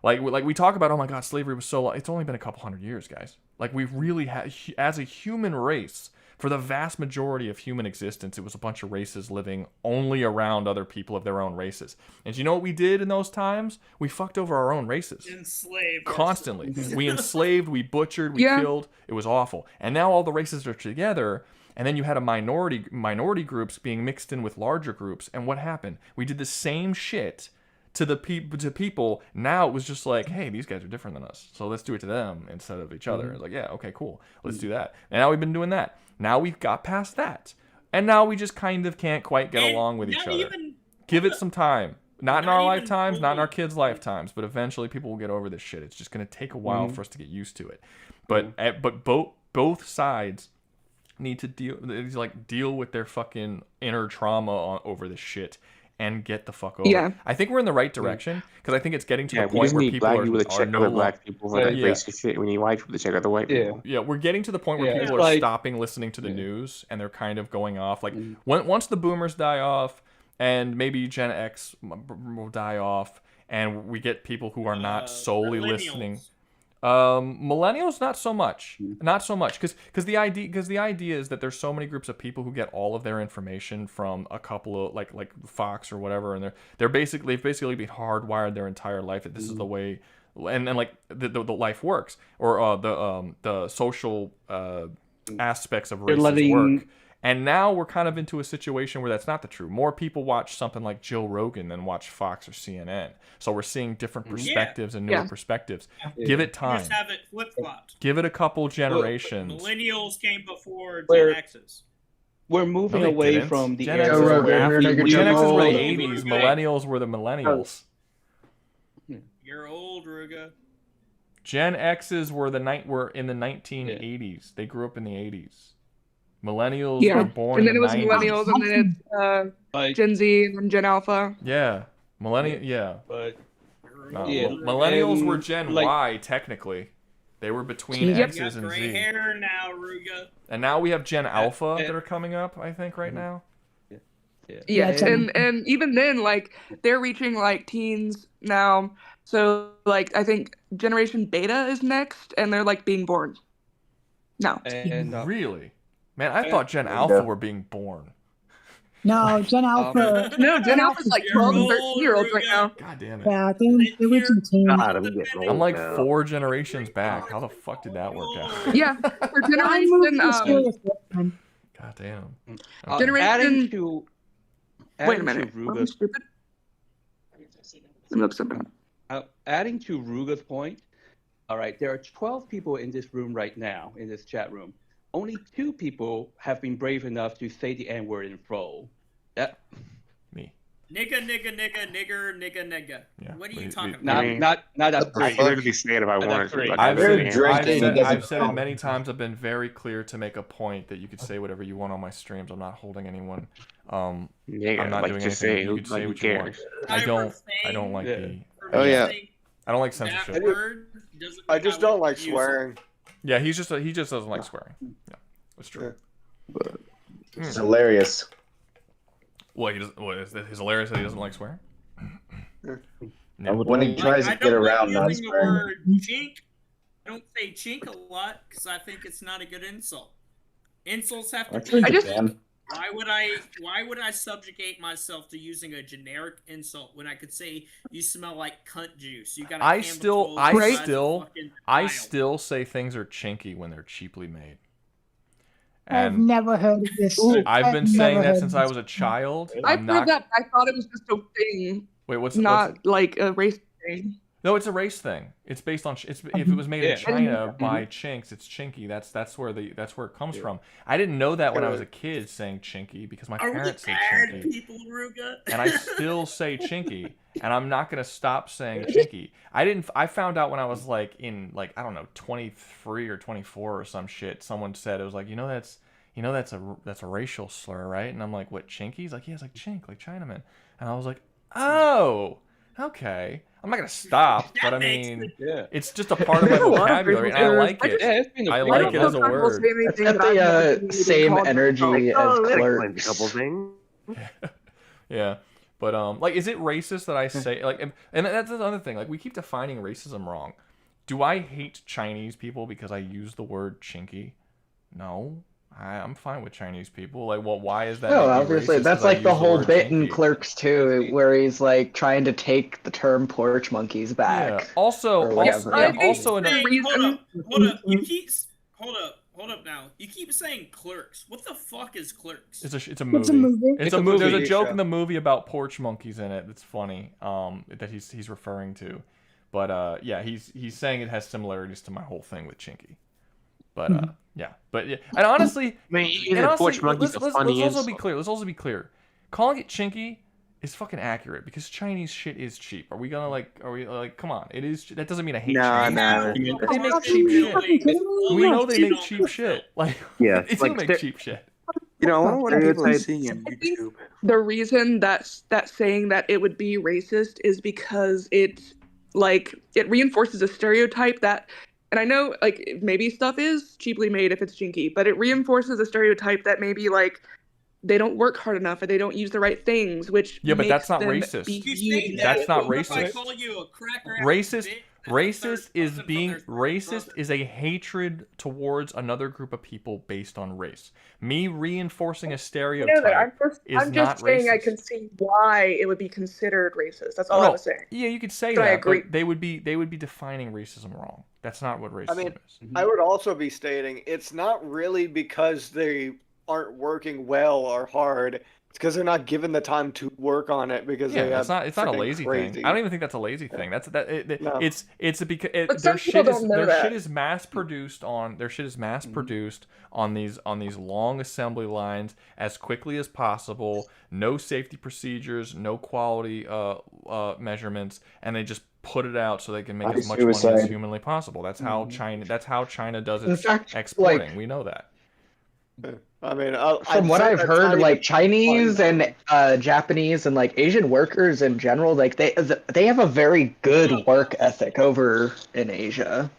Like we talk about, oh my God, slavery was so long. It's only been a couple hundred years, guys. Like we've really had, as a human race. For the vast majority of human existence, it was a bunch of races living only around other people of their own races. And do you know what we did in those times? We fucked over our own races. Enslaved. Constantly. We enslaved, we butchered, we killed. It was awful. And now all the races are together, and then you had a minority groups being mixed in with larger groups. And what happened? We did the same shit to people. Now it was just like, hey, these guys are different than us, so let's do it to them instead of each other. It's like, yeah, okay, cool, let's do that. And now we've been doing that. Now we've got past that, and now we just kind of can't quite get along with each other. Give it some time. Not in our lifetimes, not in our kids' lifetimes, but eventually people will get over this shit. It's just going to take a while for us to get used to it. But both sides need to deal with their fucking inner trauma over this shit. and get the fuck over. Yeah. I think we're in the right direction because I think it's getting to the we point just where need people black are, people to check no other longer. black people for that Yeah. racist shit. We need white people to check other white people. Yeah, we're getting to the point where people are stopping listening to the news and they're kind of going off. Like once the boomers die off and maybe Gen X will die off and we get people who are not solely listening. Millennials, not so much, because the idea is that there's so many groups of people who get all of their information from a couple of like Fox or whatever, and they've basically been hardwired their entire life that this is the way, and like the life works, or the social aspects of races work. And now we're kind of into a situation where that's not the true. More people watch something like Joe Rogan than watch Fox or CNN. So we're seeing different perspectives and newer perspectives. Give it time. Just have it flip-flopped. Give it a couple generations. Millennials came before Gen X's. We're moving away from the Gen era X's where were the Gen X were the 80s. Millennials were the millennials. You're old, Rouga. Gen X's were in the 1980s. They grew up in the 80s. Millennials were born and then in it was the 90s. millennials, and then it's Gen Z, and then Gen Alpha. Yeah, millennial. But millennials were Gen Y technically. They were between X's and gray Z. hair now, Rouga. And now we have Gen Alpha that are coming up. I think right now. Yeah, and even then, like they're reaching like teens now. So like I think Generation Beta is next, and they're like being born. No. Really? Man, I thought Gen Alpha were being born. No, Gen Alpha. No, Gen Alpha's like 12 and 13-year-olds right now. God damn it. Yeah, they were some teens. God, I'm getting old I'm like now. 4 generations back. How the fuck did that work out? Yeah, for generation. God damn. Generation. Wait a adding minute. to Am I Ruga's, stupid? Let me look something. adding to Ruga's point, all right, there are 12 people in this room right now, in this chat room. Only 2 people have been brave enough to say the N-word in full. Me. Nigga. Yeah. What are you talking about? Not us I three. literally say it if I wanted to. Like, I've said it many times. I've been very clear to make a point that you could say whatever you want on my streams. I'm not holding anyone. I'm not doing anything. You could say what you want. I don't like the. Oh yeah. I don't like censorship. I just don't like swearing. Yeah, he just doesn't like swearing. Yeah, that's true. It's hilarious. What is his hilarious that he doesn't like swearing? No. When he tries to get around not using the swearing. word chink. I don't say chink a lot because I think it's not a good insult. Insults have to. Why would I subjugate myself to using a generic insult when I could say you smell like cunt juice? You got. I still say things are chinky when they're cheaply made. I've never heard of this. I've been saying that since I was a child. I've heard that. I thought it was just a thing. Wait, what's like a race thing? No, it's a race thing. It's based on if it was made in China by chinks, it's chinky. That's where it comes from. I didn't know that when I was a kid saying chinky because my parents said chinky. People, Rouga? And I still say chinky, and I'm not gonna stop saying chinky. I found out when I was like in I don't know 23 or 24 or some shit. Someone said it was like that's a racial slur, right? And I'm like, what, chinky? He's like, yeah, it's like chink, like Chinaman. And I was like, oh, okay. I'm not gonna stop, but I mean, it's just a part of my vocabulary, and I like it. I like it as a word. It's got the same energy as clerks. A couple things. Yeah, but is it racist that I say and that's another thing. Like, we keep defining racism wrong. Do I hate Chinese people because I use the word chinky? No. I'm fine with Chinese people. Like, well, why is that? No, obviously, that's like the whole bit in Clerks too, where he's like trying to take the term porch monkeys back. Yeah. Also another reason. Hold up. Hold up now. You keep saying Clerks. What the fuck is Clerks? It's a movie. It's a movie. There's a joke in the movie about porch monkeys in it. That's funny. That he's referring to, but yeah, he's saying it has similarities to my whole thing with Chinky. But and honestly, porch monkeys are funny. Let's also be clear. Calling it chinky is fucking accurate because Chinese shit is cheap. Are we come on? It is. That doesn't mean I hate Chinese. No. They make cheap shit. We know they make cheap shit. Like, yeah, they do make cheap shit. You know, I wonder what people are Stereotypes. seeing on I think YouTube. the reason that's saying that it would be racist is because it reinforces a stereotype that, and I know like maybe stuff is cheaply made if it's jinky, but it reinforces a stereotype that maybe like they don't work hard enough or they don't use the right things, which Yeah, but makes that's not them racist. be You say viewed that, That's not but if I racist. call you a cracker Racist, bitch, racist is being racist is a hatred towards another group of people based on race. Me reinforcing a I stereotype know that. is I'm not just saying I racist. can see why it would be considered racist. That's all Oh, I no. was saying. Yeah, you could say But I that, agree. but they would be defining racism wrong. That's not what racism I mean, is. I would also be stating it's not really because they aren't working well or hard. It's because they're not given the time to work on it because they have It's not a freaking lazy crazy. thing. I don't even think that's a lazy thing. That's No. it's a because But their some people shit is don't know their that. shit is mass produced on on these long assembly lines as quickly as possible. No safety procedures, no quality measurements, and they just put it out so they can make as much money as humanly possible. That's how China does its exporting. We know that. I mean, from what I've heard, like Chinese and Japanese and like Asian workers in general, like they have a very good work ethic over in Asia.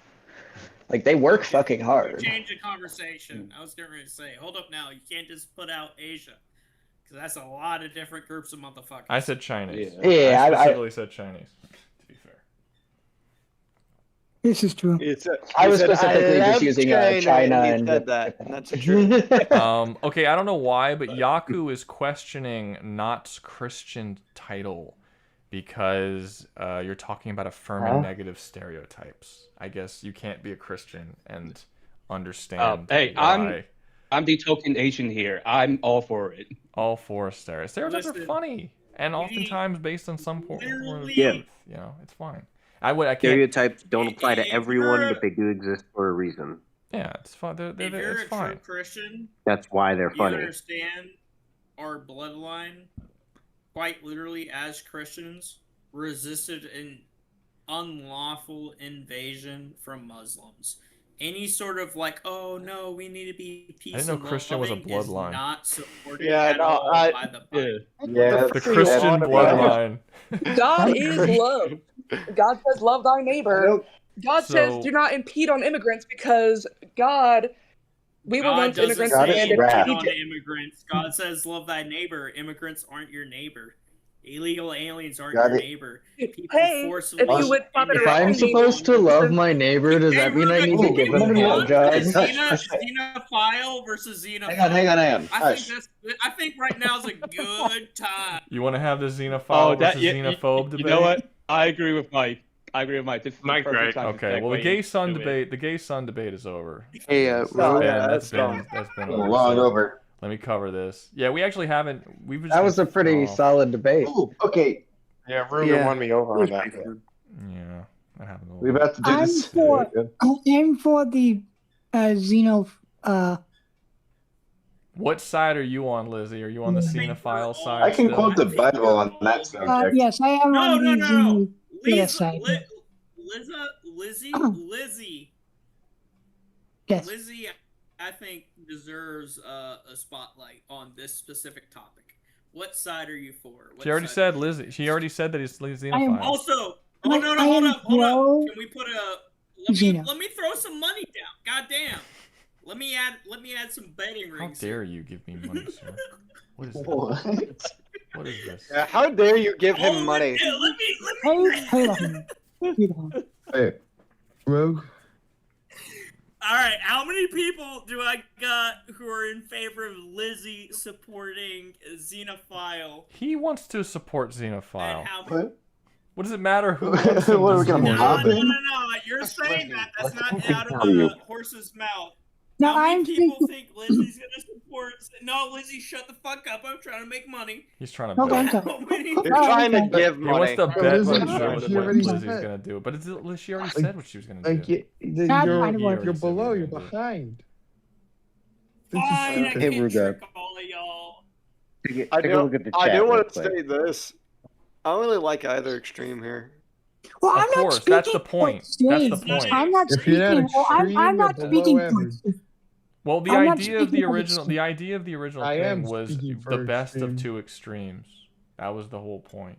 Like they work fucking hard. Change the conversation. I was going to say, hold up now. You can't just put out Asia. Because that's a lot of different groups of motherfuckers. I said Chinese. Yeah, I specifically said Chinese, to be fair. This is true. I was specifically just using China and said that. And that's true. Okay, I don't know why, but Yaku is questioning Not's Christian title because you're talking about affirming negative stereotypes. I guess you can't be a Christian and understand. Hey, why. I'm the token Asian here. I'm all for it. All for stereotypes. Stereotypes are Listen, funny and oftentimes based on some form of literally- truth. You know, it's fine. I can't. Stereotypes don't apply to everyone, but they do exist for a reason. Yeah, it's fine. If you're It's a fine. true Christian, That's why they're you funny. understand our bloodline, quite literally as Christians, resisted an unlawful invasion from Muslims. Any sort of like, oh no, we need to be peace. I didn't know Christian was a loving is bloodline. not supported Yeah, at no, all by the Bible. Yeah, The Christian bloodline. God is love. God says, love thy neighbor. God says, do not impede on immigrants because God, we were once immigrants. God and impede we on did- immigrants. God says, love thy neighbor. Immigrants aren't your neighbor. Illegal aliens aren't Got your it. neighbor. People Hey, forcibly if you would pop it If I'm around, supposed to love my neighbor, does that mean I need to give him a blowjob? Xenophile versus xenophile. Hang on. I think right now is a good time. You want to have the xenophile versus xenophobe debate? You know what? I agree with Mike. This is Mike, the perfect right. time to Okay, well the segue gay son into it. debate. The gay son debate is over. Hey, That's been long over. Let me cover this. Yeah, we actually haven't. We've just That was a pretty solid debate. Ooh, okay. Yeah, Rouga won me over on that. Yeah, that happened. We about to do I'm this. for the Xeno. What side are you on, Lizzie? Are you on the xenophile side? I can still? quote the Bible on that subject. Yes, I am on the Xeno side. Lizzie. Yes. Lizzie, I think deserves a spotlight on this specific topic. What side are you for? She already said Lizzie. She already said that he's xenophile. Also, hold up. Can we put let me throw some money down. Goddamn. Let me add some betting How rings. dare you give me money, sir? What is this? What is this? Yeah, how dare you give him money? Hey, Rogue. All right, how many people do I got who are in favor of Lizzie supporting Xenophile? He wants to support xenophile. And how many? What does it matter who wants him What to are we gonna support? No. You're saying that. That's not out of the horse's mouth. No, How many I'm people think Lizzie's gonna support? No, Lizzie, shut the fuck up. I'm trying to make money. He's trying to bet. You're trying to give He wants money. to bet Lizzie, what she already Lizzie's said. gonna do, but she already said what she was gonna do. Like you're below, you're behind. Fine, I Hey, can Rouga. trick all of y'all. I Take a look at the I chat do real want to quick. say this. I don't really like either extreme here. Well, Of I'm not course, that's the speaking point. for That's the extreme. point. I'm not If you're not speaking. Well, extreme, I'm you're not below speaking for. average. Well, the I'm not idea of speaking the of original, extreme. the idea of the original I thing am was speaking the for best of extreme. two extremes. That was the whole point.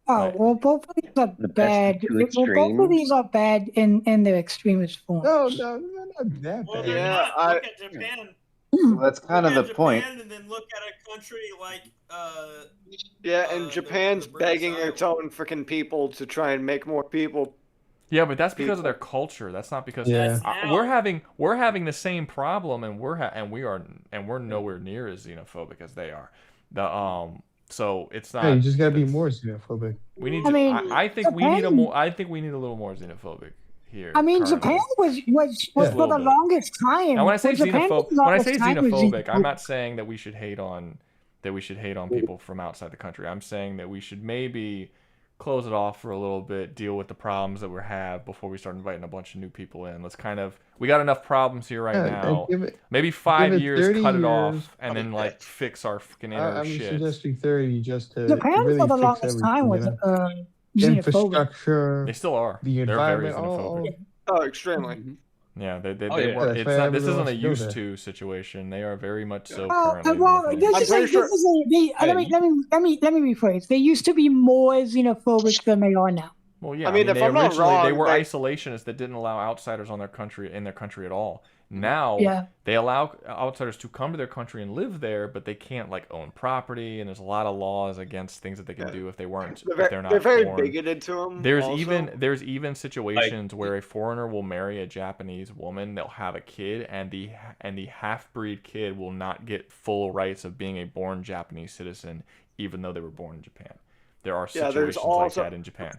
Oh Like, well, both of these are The best of bad. two Well, both of extremes. these are bad in their extremist form. No, they're not that Well, bad. they're not. Look at Japan. Well, that's kind Look of at the point. Japan, and then look at a country like Yeah, and Japan's begging its own freaking people to try and make more people. yeah, but that's because of their culture. That's not because Yeah. we're having the same problem, and we're nowhere near as xenophobic as they are. So it's not. Yeah, you just gotta be more xenophobic. We need I to. mean, I think we need a Japan- more. I think we need a little more xenophobic here. I mean, currently. Japan was Just a for little the bit. longest time. Now, when I say Japan for the longest time was xenophobic, I'm xenophobic. not saying that we should hate on people from outside the country. I'm saying that we should maybe close it off for a little bit, deal with the problems that we have before we start inviting a bunch of new people in. Let's we got enough problems here right now. Maybe 5 years, 30 cut it years. off, and then like fix our fucking inner I'm shit. suggesting 30 just to Japan really for the fix longest time was everything. xenophobic. Infrastructure. They still are. The They're very environment. All, xenophobic. Oh, extremely. Yeah, they Oh, they yeah. were. That's It's why not. This everyone isn't a wants to go used there. to situation. They are very much so Well, currently. well, living. this is let me rephrase. They used to be more xenophobic than they are now. Well, yeah. I mean, if they I'm not originally they wrong, were they- isolationists that didn't allow outsiders on their country at all. Now Yeah. they allow outsiders to come to their country and live there, but they can't like own property, and there's a lot of laws against things that they can do if they weren't if they're not They're very born. bigoted to them. There's also. even situations where a foreigner will marry a Japanese woman, they'll have a kid, and the half-breed kid will not get full rights of being a born Japanese citizen, even though they were born in Japan. There are Yeah, situations there's also- like that in Japan.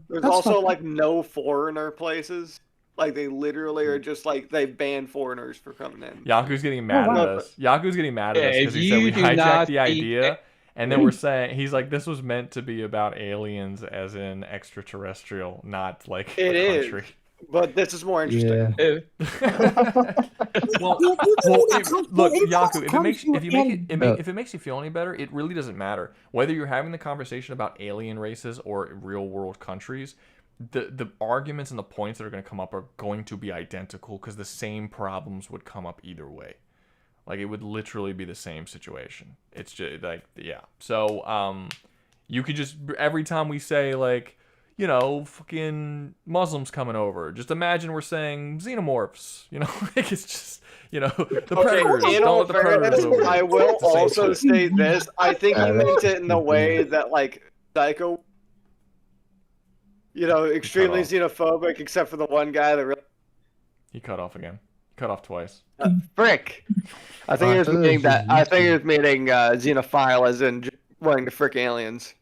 There's That's also fucked like no foreigner places. Like they literally are just like they ban foreigners for coming in. Yaku's getting mad at us. Yaku's getting mad at Yeah, us because if he said you we do hijacked not the speak- idea, and then we're saying he's like, this was meant to be about aliens, as in extraterrestrial, not like It a is, country. but this is more interesting. Well, look, Yaku, if it makes you feel any better, it really doesn't matter whether you're having the conversation about alien races or real world countries. The arguments and the points that are going to come up are going to be identical because the same problems would come up either way. Like it would literally be the same situation. It's just like, yeah. So you could just, every time we say like, you know, fucking Muslims coming over, just imagine we're saying xenomorphs, you know. Like it's just, you know, the predators. In Don't all let the predators fairness, over. I will It's the same also shit. state this. I think he meant it in the way that like Psycho, you know, extremely xenophobic, except for the one guy that really He cut off again. Cut off twice. frick. I think he was meaning that. I think he was meaning xenophile, as in wanting to frick aliens.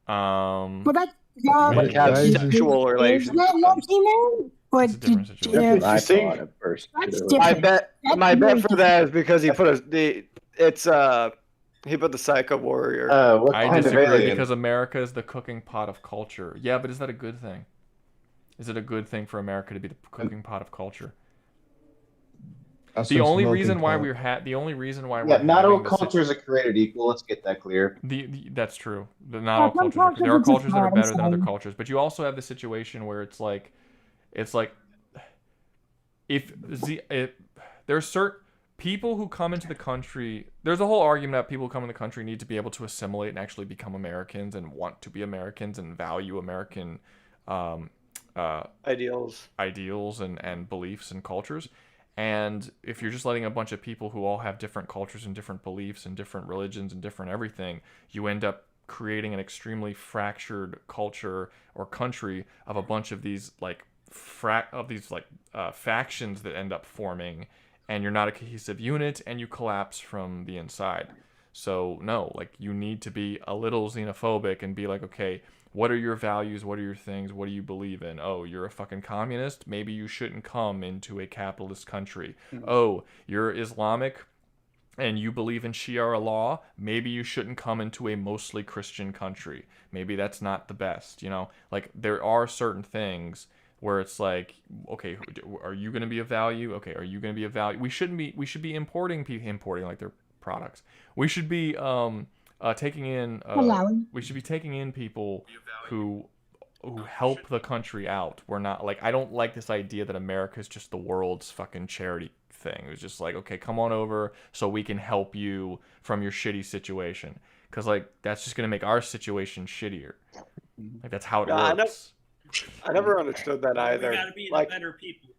But that's like have sexual relations. Is that Loki, man? But It's a different situation. yeah, I thought at first. That's too. different. My bet for that is because he put he put the Psycho Warrior. I disagree because America is the cooking pot of culture. Yeah, but is that a good thing? Is it a good thing for America to be the cooking pot of culture? The only reason why we're not all cultures are created equal. Let's get that clear. That's true. Not all cultures. There are cultures that are better than other cultures, but you also have the situation where it's like if there's certain people who come into the country. There's a whole argument that people who come in the country need to be able to assimilate and actually become Americans and want to be Americans and value American ideals and beliefs and cultures. And if you're just letting a bunch of people who all have different cultures and different beliefs and different religions and different everything, you end up creating an extremely fractured culture or country of a bunch of these factions that end up forming, and you're not a cohesive unit, and you collapse from the inside. So no, like you need to be a little xenophobic and be like, okay, what are your values? What are your things? What do you believe in? Oh, you're a fucking communist? Maybe you shouldn't come into a capitalist country. Oh, you're Islamic and you believe in Sharia law? Maybe you shouldn't come into a mostly Christian country. Maybe that's not the best, you know? Like there are certain things where it's like, okay, are you going to be a value? Okay, are you going to be a value? We should be importing like their products. We should be taking in people who who help the country out. We're not like, I don't like this idea that America is just the world's fucking charity thing. It was just like, okay, come on over so we can help you from your shitty situation, because like that's just gonna make our situation shittier. Like that's how it works. I never understood that either. We gotta be like, the better people.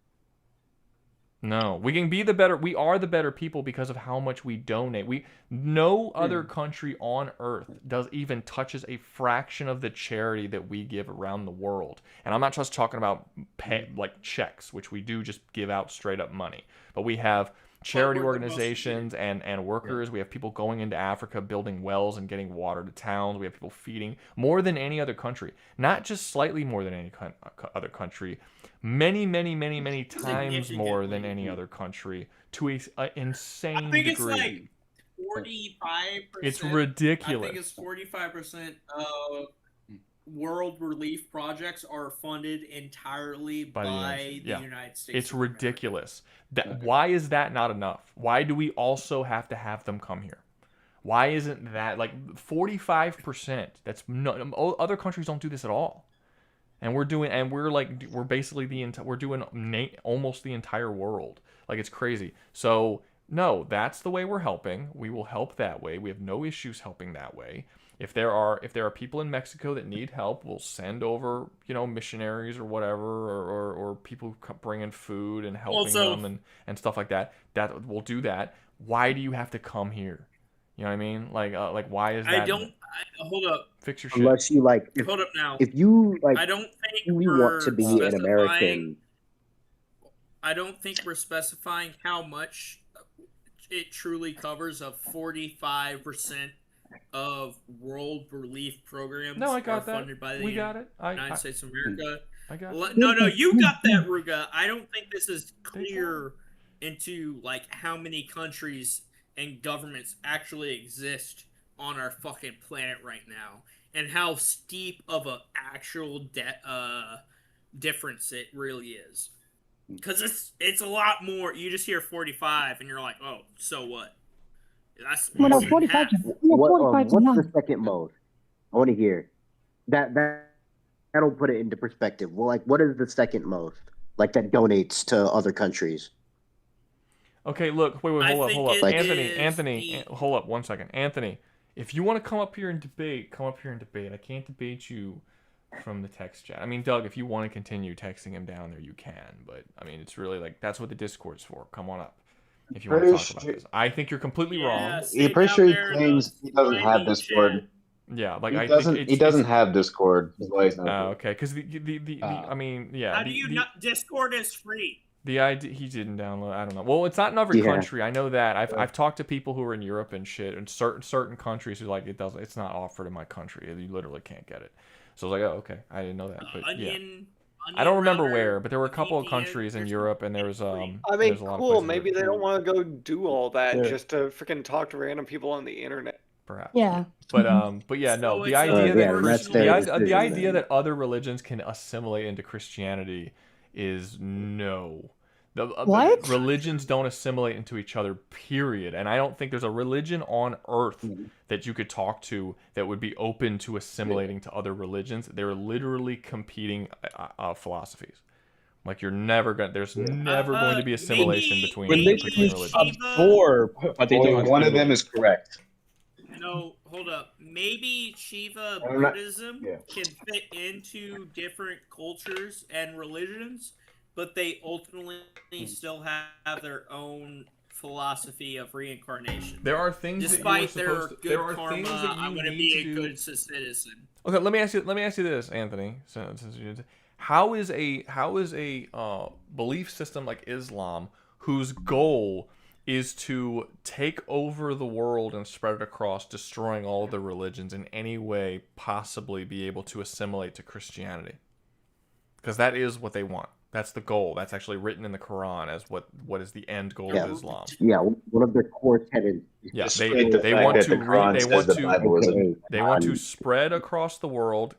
No, we can be the better. We are the better people because of how much we donate. No other country on earth does even touches a fraction of the charity that we give around the world. And I'm not just talking about like checks, which we do just give out straight up money, but we have charity organizations and workers. We have people going into Africa, building wells and getting water to towns. We have people feeding more than any other country, not just slightly more than any other country. Many times more than any other country, to an insane degree. I think it's like 45%. It's ridiculous. I think it's 45% of world relief projects are funded entirely by the United States. It's ridiculous. Why is that not enough? Why do we also have to have them come here? Why isn't that like 45%? That's no, other countries don't do this at all. And we're doing, and we're basically we're doing almost the entire world. Like, it's crazy. So no, that's the way we're helping. We will help that way. We have no issues helping that way. If there are people in Mexico that need help, we'll send over, missionaries or whatever, or people bringing food and helping them and stuff like that. That we'll do that. Why do you have to come here? You know what I mean? Like why is that? Hold up. Fix your shit. Unless you like, Hold up now. If you like, I don't think we want to be an American. I don't think we're specifying how much it truly covers of 45% of world relief programs. No, I got that. Funded by the United States of America. I got it. No, you got that, Rouga. I don't think this is clear into like how many countries and governments actually exist on our fucking planet right now, and how steep of a actual difference it really is. Because it's a lot more. You just hear 45 and you're like, oh, so what? That's Well, no, 45. What's the second most? I want to hear that'll put it into perspective. Well, like, what is the second most? Like, that donates to other countries. Okay, look, wait, hold up. Anthony, hold up 1 second. Anthony, if you want to come up here and debate, come up here and debate. I can't debate you from the text chat. I mean, Doug, if you want to continue texting him down there, you can. But, I mean, it's really like, that's what the Discord's for. Come on up if you want to talk about this. I think you're completely wrong. I'm pretty sure he claims he doesn't have Discord. Yeah, like he doesn't have Discord. Is why he's not. Oh, okay, because the I mean, yeah. How do you not? Discord is free. The idea he didn't download. I don't know. Well, it's not in every country. I know that. I've talked to people who are in Europe and shit, and certain countries who like it's not offered in my country. You literally can't get it. So I was like, oh, okay, I didn't know that. But yeah, I don't remember where, but there were a couple of countries in Europe, and there was I mean, there's a lot cool. of Maybe they don't want to go do all that just to freaking talk to random people on the internet. Perhaps. Yeah. But yeah, no. So the it's idea a the idea that other religions can assimilate into Christianity is no. What? Religions don't assimilate into each other, period. And I don't think there's a religion on earth that you could talk to that would be open to assimilating to other religions. They're literally competing philosophies. Like there's never going to be assimilation between religions. Absorb, but they don't. One of them is correct. No, hold up. Maybe Shiva Buddhism can fit into different cultures and religions, but they ultimately still have their own philosophy of reincarnation. There are things despite that their good karma. I'm going to be a good citizen. Okay, let me ask you this, Anthony. How is a belief system like Islam, whose goal is to take over the world and spread it across, destroying all the religions, in any way possibly be able to assimilate to Christianity? Because that is what they want. That's the goal. That's actually written in the Quran as what is the end goal of Islam. Yeah, one of their core tenets. Yeah, they want to spread across the world.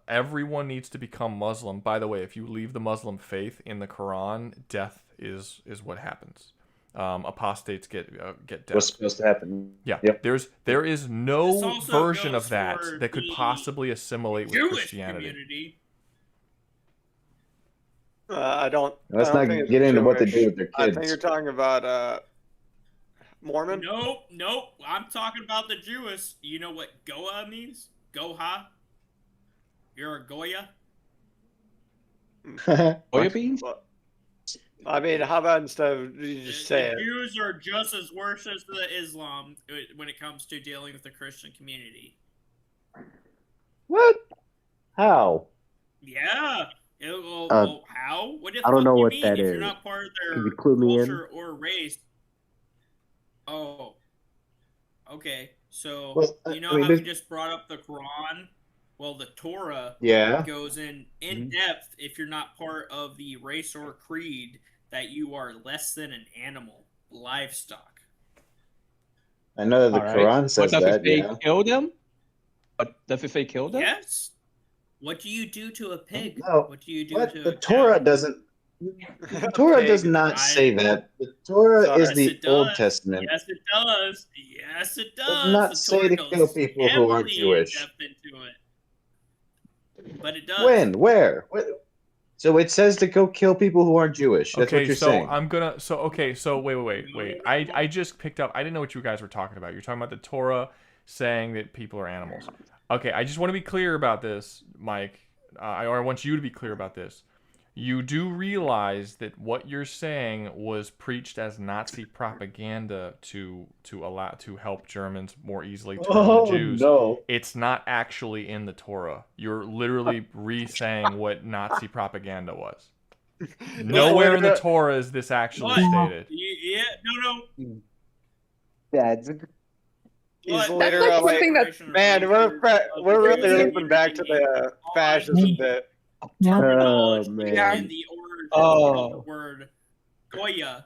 Everyone needs to become Muslim. By the way, if you leave the Muslim faith in the Quran, death is what happens. Apostates get death. What's supposed to happen? Yeah, yep. There is no version of that could possibly assimilate with Jewish Christianity. Community. I don't. Let's I don't not think it's get into what they Jewish. do with their I think kids. you're talking about Mormon. Nope. I'm talking about the Jewish. You know what Goa means? Goha. You're a Goya. Soya beans? I mean, how about instead of you just say The it? Jews are just as worse as the Islam when it comes to dealing with the Christian community. What? How? Yeah. How? What the I don't fuck know you what mean? that If is. you're not part of Can you their clue me in? culture or race. Oh. Okay. So Well, you know I mean, how we there's- just brought up the Quran? Well, the Torah Yeah. goes in depth if you're not part of the race or creed that you are less than an animal, livestock. I know that the All right. Quran says But does that. it say Yeah. kill them? But does it say kill them? Yes. What do you do to a pig? No. What do you do What? to The a Torah cow? doesn't. The Torah does not say that. The Torah is Yes, the it Old does. Testament. Yes, it does. Yes, it It does does. not The say Torah to goes kill people who aren't heavily Jewish. in depth into it. But it does. When? Where? What? So it says to go kill people who aren't Jewish. That's what Okay, you're so saying. I'm gonna. So okay, so wait. I just picked up. I didn't know what you guys were talking about. You're talking about the Torah saying that people are animals. Okay, I just want to be clear about this, Mike. Or I want you to be clear about this. You do realize that what you're saying was preached as Nazi propaganda to help Germans more easily turn on the Jews. No. It's not actually in the Torah. You're literally re-saying what Nazi propaganda was. Nowhere in the Torah is this actually stated. Yeah, no. That's He's What? literally That's like like, something that- man, we're really looping back to the fascism bit. Terminology man. in the origin Oh. of the word Goya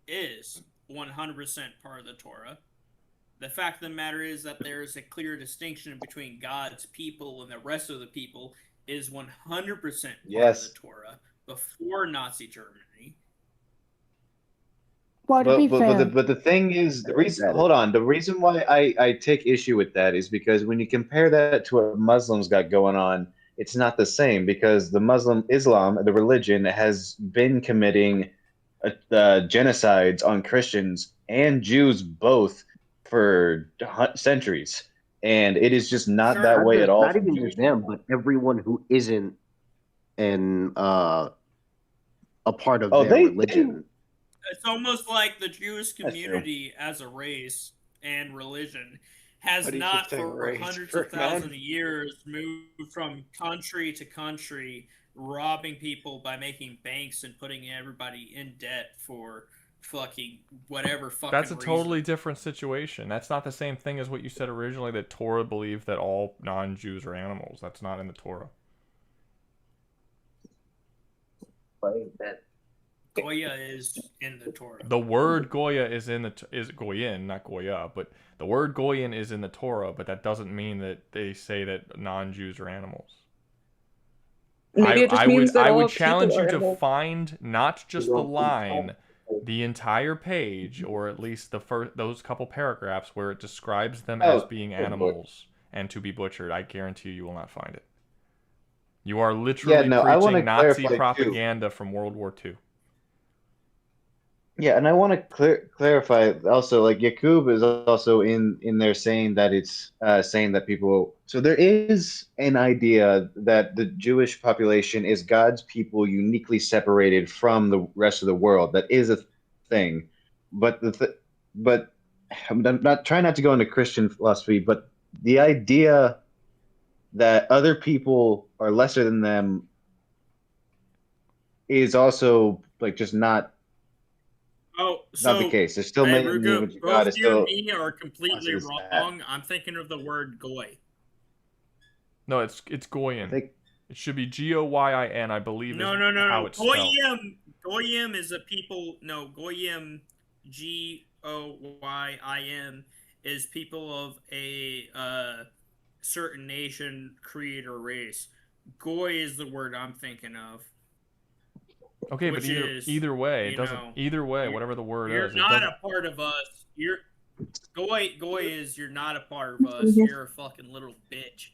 is 100% part of the Torah. The fact of the matter is that there is a clear distinction between God's people and the rest of the people is 100% part Yes. of the Torah before Nazi Germany. Well, to be fair, But the thing is, the reason. Hold on. The reason why I take issue with that is because when you compare that to what Muslims got going on, it's not the same because the Islam, the religion, has been committing genocides on Christians and Jews both for centuries, and it is just not that way at all. Not even just them, but everyone who isn't a part of their religion. It's almost like the Jewish community as a race and religion has How do you not keep saying for race hundreds for of a man? thousands of years moved from country to country, robbing people by making banks and putting everybody in debt for fucking whatever fucking That's a reason. totally different situation. That's not the same thing as what you said originally, that Torah believed that all non-Jews are animals. That's not in the Torah. Goya is in the Torah. The word Goya is Goyin, not Goya, but the word Goyin is in the Torah, but that doesn't mean that they say that non-Jews are animals. Maybe it just means that I all would people challenge are you to animals. find not just the line, the entire page, or at least those couple paragraphs where it describes them as being animals and to be butchered. I guarantee you will not find it. You are literally I wanna preaching Nazi clarify, too. propaganda from World War II. Yeah, and I want to clarify also, like Yakub is also in there saying that it's saying that people. So there is an idea that the Jewish population is God's people, uniquely separated from the rest of the world. That is a thing, but but I'm not trying not to go into Christian philosophy, but the idea that other people are lesser than them is also like just not. Oh, so Not the case. There's still hey, many Ruga, image of both God. Is you and still me are completely as wrong. I'm thinking of the word goy. No, it's Goyin. It should be Goyin, I believe. No, is no, no, how no. it's spelled. Goyim is a people. No, Goyim, Goyim, is people of a certain nation, creed, or race. Goy is the word I'm thinking of. Okay, but which is, either way, it you doesn't. know, Either way, whatever the word You're is, it not doesn't. a part of us. Goy is you're not a part of us. You're a fucking little bitch.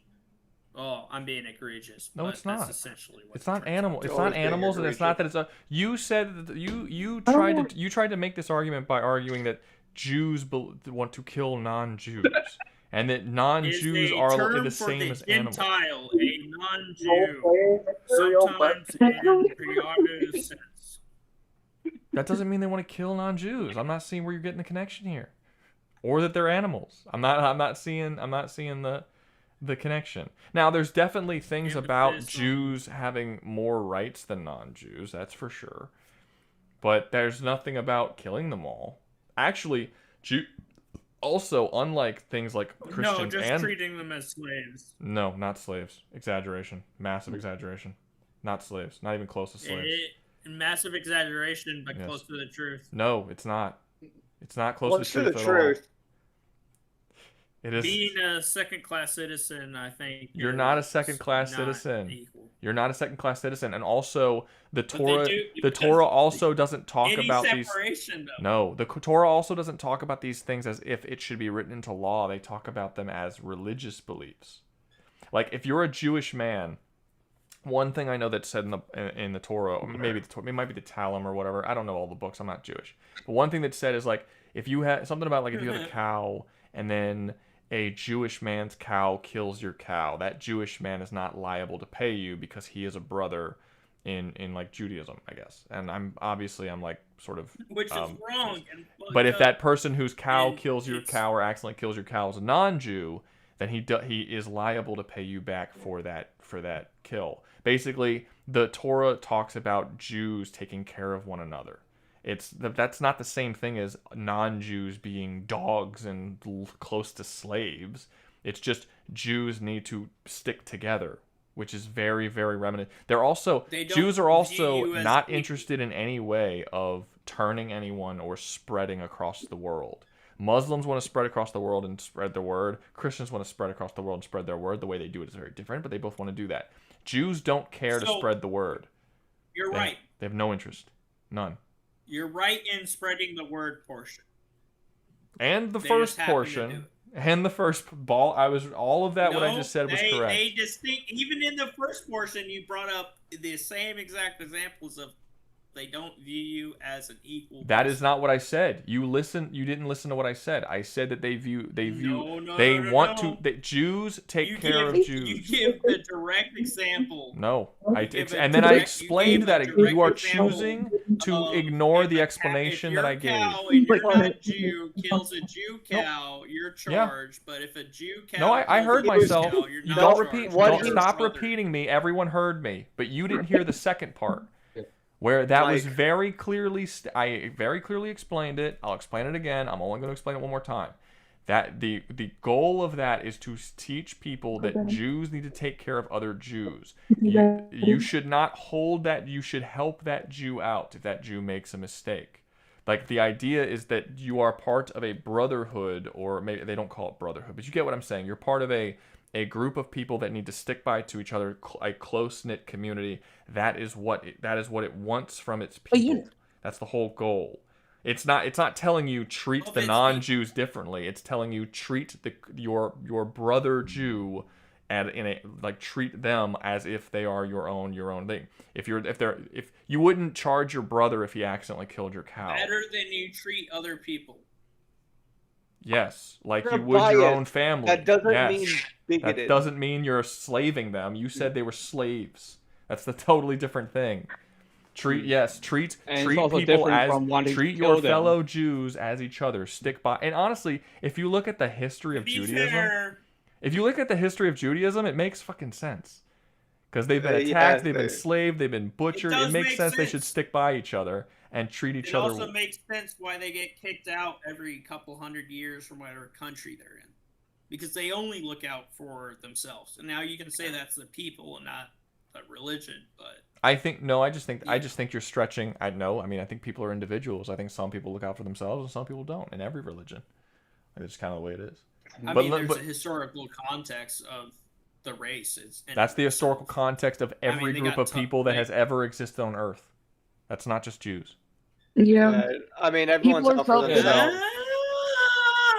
Oh, I'm being egregious. No, it's that's not. essentially what It's not animal. It's not animals, and it's not that it's a. You said that you tried to make this argument by arguing that Jews want to kill non-Jews, and that non-Jews are the same as animals. Gentile, a non-Jew, sometimes in pejorative sense. That doesn't mean they want to kill non-Jews. I'm not seeing where you're getting the connection here, or that they're animals. I'm not seeing the connection. Now, there's definitely things about Jews having more rights than non-Jews, that's for sure. But there's nothing about killing them all. Actually, also, unlike things like Christians treating them as slaves. No, not slaves. Exaggeration. Massive exaggeration. Not slaves. Not even close to slaves. Massive exaggeration, but close to the truth. No, it's not. It's not close to the truth at all. It is. Being a second-class citizen, I think. You're not a second-class citizen. Equal. You're not a second-class citizen, and also the Torah also doesn't talk about these. No, the Torah also doesn't talk about these things as if it should be written into law. They talk about them as religious beliefs. Like if you're a Jewish man, one thing I know that's said in the Torah, or maybe it might be the Talmud or whatever. I don't know all the books. I'm not Jewish. But one thing that's said is like if you have something about like if you have a cow and then a Jewish man's cow kills your cow, that Jewish man is not liable to pay you because he is a brother in like Judaism, I guess. And I'm like sort of which is wrong. But if that person whose cow kills your cow or accidentally kills your cow is a non-Jew, then he is liable to pay you back for that kill. Basically, the Torah talks about Jews taking care of one another. That's not the same thing as non-Jews being dogs and close to slaves. It's just Jews need to stick together, which is very, very remnant. Jews are also not interested in any way of turning anyone or spreading across the world. Muslims want to spread across the world and spread their word. Christians want to spread across the world and spread their word. The way they do it is very different, but they both want to do that. Jews don't care to spread the word. You're right. They have no interest. None. You're right in spreading the word portion. And the first portion. And the first ball. All of that. What I just said was correct. They distinct. Even in the first portion, you brought up the same exact examples of they don't view you as an equal. That is not what I said. You didn't listen to what I said. I said that that Jews take care of Jews. You give the direct example. No, and then I explained that you are choosing to ignore the explanation that I gave. If you're not a Jew kills a Jew cow, you're charged. But if a Jew cow, no, I heard myself. Don't repeat. Don't stop repeating me. Everyone heard me, but you didn't hear the second part. Where that was very clearly, I very clearly explained it. I'll explain it again. I'm only going to explain it one more time. That the goal of that is to teach people that Jews need to take care of other Jews. You should not hold that. You should help that Jew out if that Jew makes a mistake. Like the idea is that you are part of a brotherhood, or maybe they don't call it brotherhood, but you get what I'm saying. You're part of a group of people that need to stick by to each other, a close-knit community. That is what it wants from its people. That's the whole goal. It's not telling you treat the non-Jews differently. It's telling you treat your brother Jew treat them as if they are your own thing. If you wouldn't charge your brother if he accidentally killed your cow. Better than you treat other people. Yes, like you would your own family. That doesn't mean bigoted. That doesn't mean you're slaving them. You said they were slaves. That's the totally different thing. Treat people as treat your fellow Jews as each other. Stick by. And honestly, if you look at the history of Judaism, it makes fucking sense. Because they've been attacked, they've been enslaved, they've been butchered. It makes sense they should stick by each other and treat each other. It also makes sense why they get kicked out every couple hundred years from whatever country they're in. Because they only look out for themselves. And now you can say that's the people and not the religion, but I just think you're stretching. I think people are individuals. I think some people look out for themselves and some people don't in every religion. It's kind of the way it is. There's a historical context of the race. That's the historical context of every group of people that has ever existed on Earth. That's not just Jews. Yeah. Everyone's out for themselves.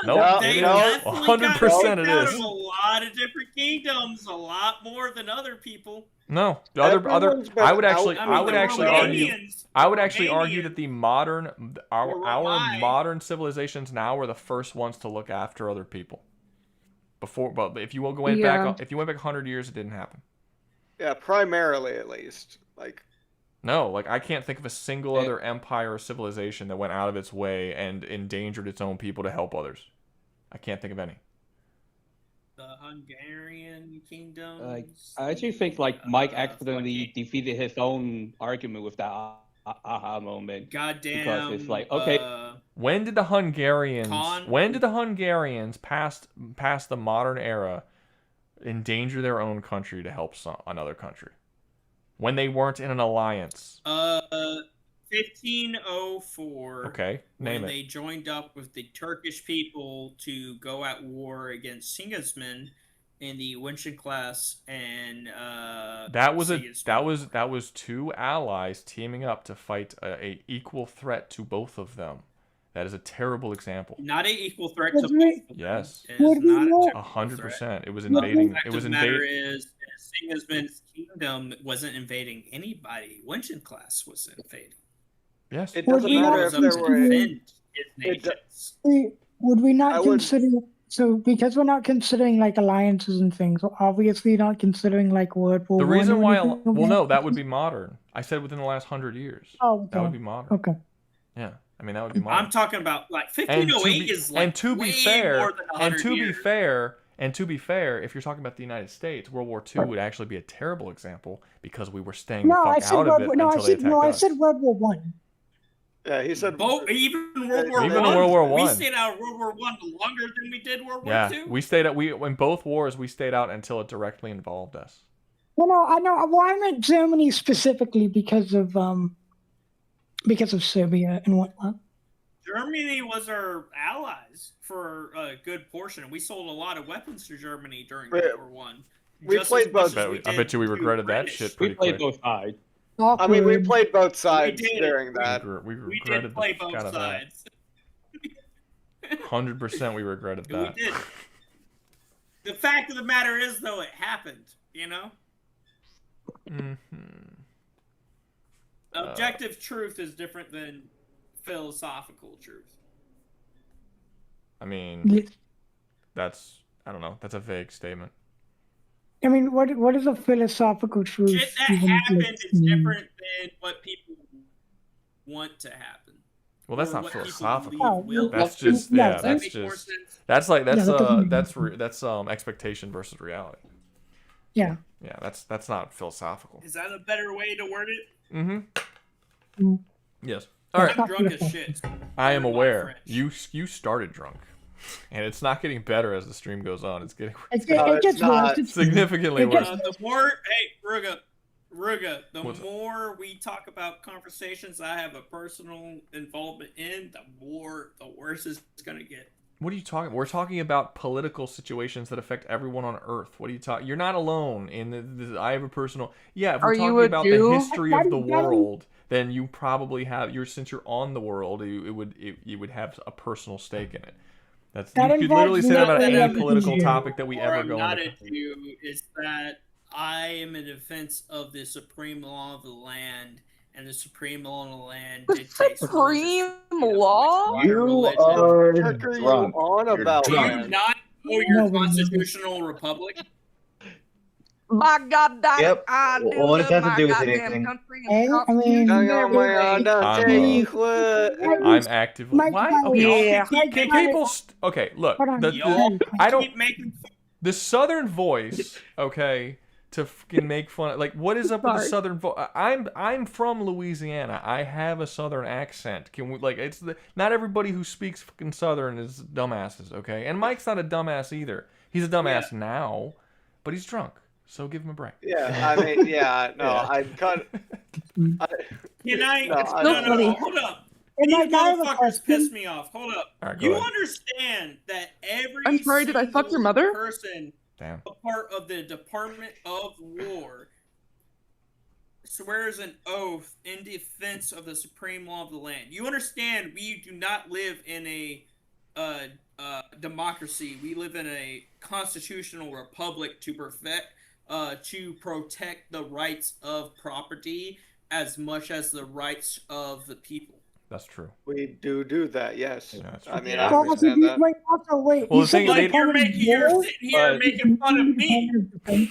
Nope, 100% it is. A lot lot of different kingdoms, a lot more than other people. No, the other. I would actually argue that the our modern civilizations now were the first ones to look after other people. Before, but if you went back 100 years, it didn't happen. Yeah, primarily at least. No, I can't think of a single other empire or civilization that went out of its way and endangered its own people to help others. I can't think of any. The Hungarian kingdom. I actually think Mike accidentally defeated his own argument with that aha moment. Goddamn. Because it's okay. When did the Hungarians past the modern era endanger their own country to help another country? When they weren't in an alliance. 1504. Okay, name when it. They joined up with the Turkish people to go at war against Sigismund in the Wenceslas and that was two allies teaming up to fight a equal threat to both of them. That is a terrible example. Not an equal threat to both of them. Yes. It is not 100%. It was invading. The fact of the matter is, Sigismund's kingdom wasn't invading anybody. Wenceslas was invading. Yes. It doesn't matter if there were. Would we not consider? So because we're not considering alliances and things, we're obviously not considering World War I. The reason why, no, that would be modern. I said within the last 100 years. Oh, okay. That would be modern. Okay. Yeah, I mean that would be modern. I'm talking about 1508 is and to be fair, more than 100 years. And to be fair, if you're talking about the United States, World War II would actually be a terrible example because we were staying the fuck out of it until they attacked us. I said World War One. Yeah, he said even World War Even World War One. I. We stayed out of World War One longer than we did World War II. Yeah, we stayed out. In both wars we stayed out until it directly involved us. Well, no, I know. Well, I meant Germany specifically because of Serbia and whatnot. Germany was our allies for a good portion. We sold a lot of weapons to Germany during World War One. We played both. I bet you we regretted that shit pretty quick. We played both sides. I mean, we played both sides during that. We We regretted did play the fuck both out of that. sides. 100% we regretted that. We did. The fact of the matter is, though, it happened. Objective truth is different than philosophical truth. I mean, that's I don't know. That's a vague statement. I mean, what is a philosophical truth? Shit that happened is different than what people want to happen. Well, that's not philosophical. Oh, That's just yeah, that's expectation versus reality. Yeah. Yeah, that's not philosophical. Is that a better way to word it? Mm-hmm. Yes. All right. I'm drunk as shit. I am aware. You started drunk, and it's not getting better as the stream goes on. It's getting significantly worse. The more, Rouga, the more we talk about conversations I have a personal involvement in, the worse it's gonna get. What are you talking about? We're talking about political situations that affect everyone on Earth. What are you talking? You're not alone in I have a personal. Yeah, if we're talking about the history of the world, then you probably have. Since you're on the world, you would have a personal stake in it. You could literally say that about any political topic that we ever go not into. a Jew. Is that I am in defense of the supreme law of the land. And the supreme law of the land dictates. Supreme law? You are drunk. On about Do you not know your constitutional republic? By God, that Yep. I do Well, what does that have to do with goddamn anything? country Hey, and I mean, I'm actively. Why? Okay, Yeah. can people? Okay, look. I don't. The Southern voice. Okay. To fucking make fun, what is up with the Southern voice? I'm from Louisiana. I have a Southern accent. Can we not everybody who speaks fucking Southern is dumbasses, okay? And Mike's not a dumbass either. He's a dumbass now, but he's drunk, so give him a break. Yeah, I mean, I'm cut. Can I? No, hold up. These motherfuckers piss me off. Hold up. Right, you ahead. Understand that every I'm sorry, did I fuck your mother? Person Damn. a part of the Department of War swears an oath in defense of the supreme law of the land. You understand we do not live in a democracy. We live in a constitutional republic to protect the rights of property as much as the rights of the people. That's true. We do that, yes. Yeah, that's I true. mean, I understand that. Wait, also, wait. Well, You the thing said is, You're sitting here making fun of me.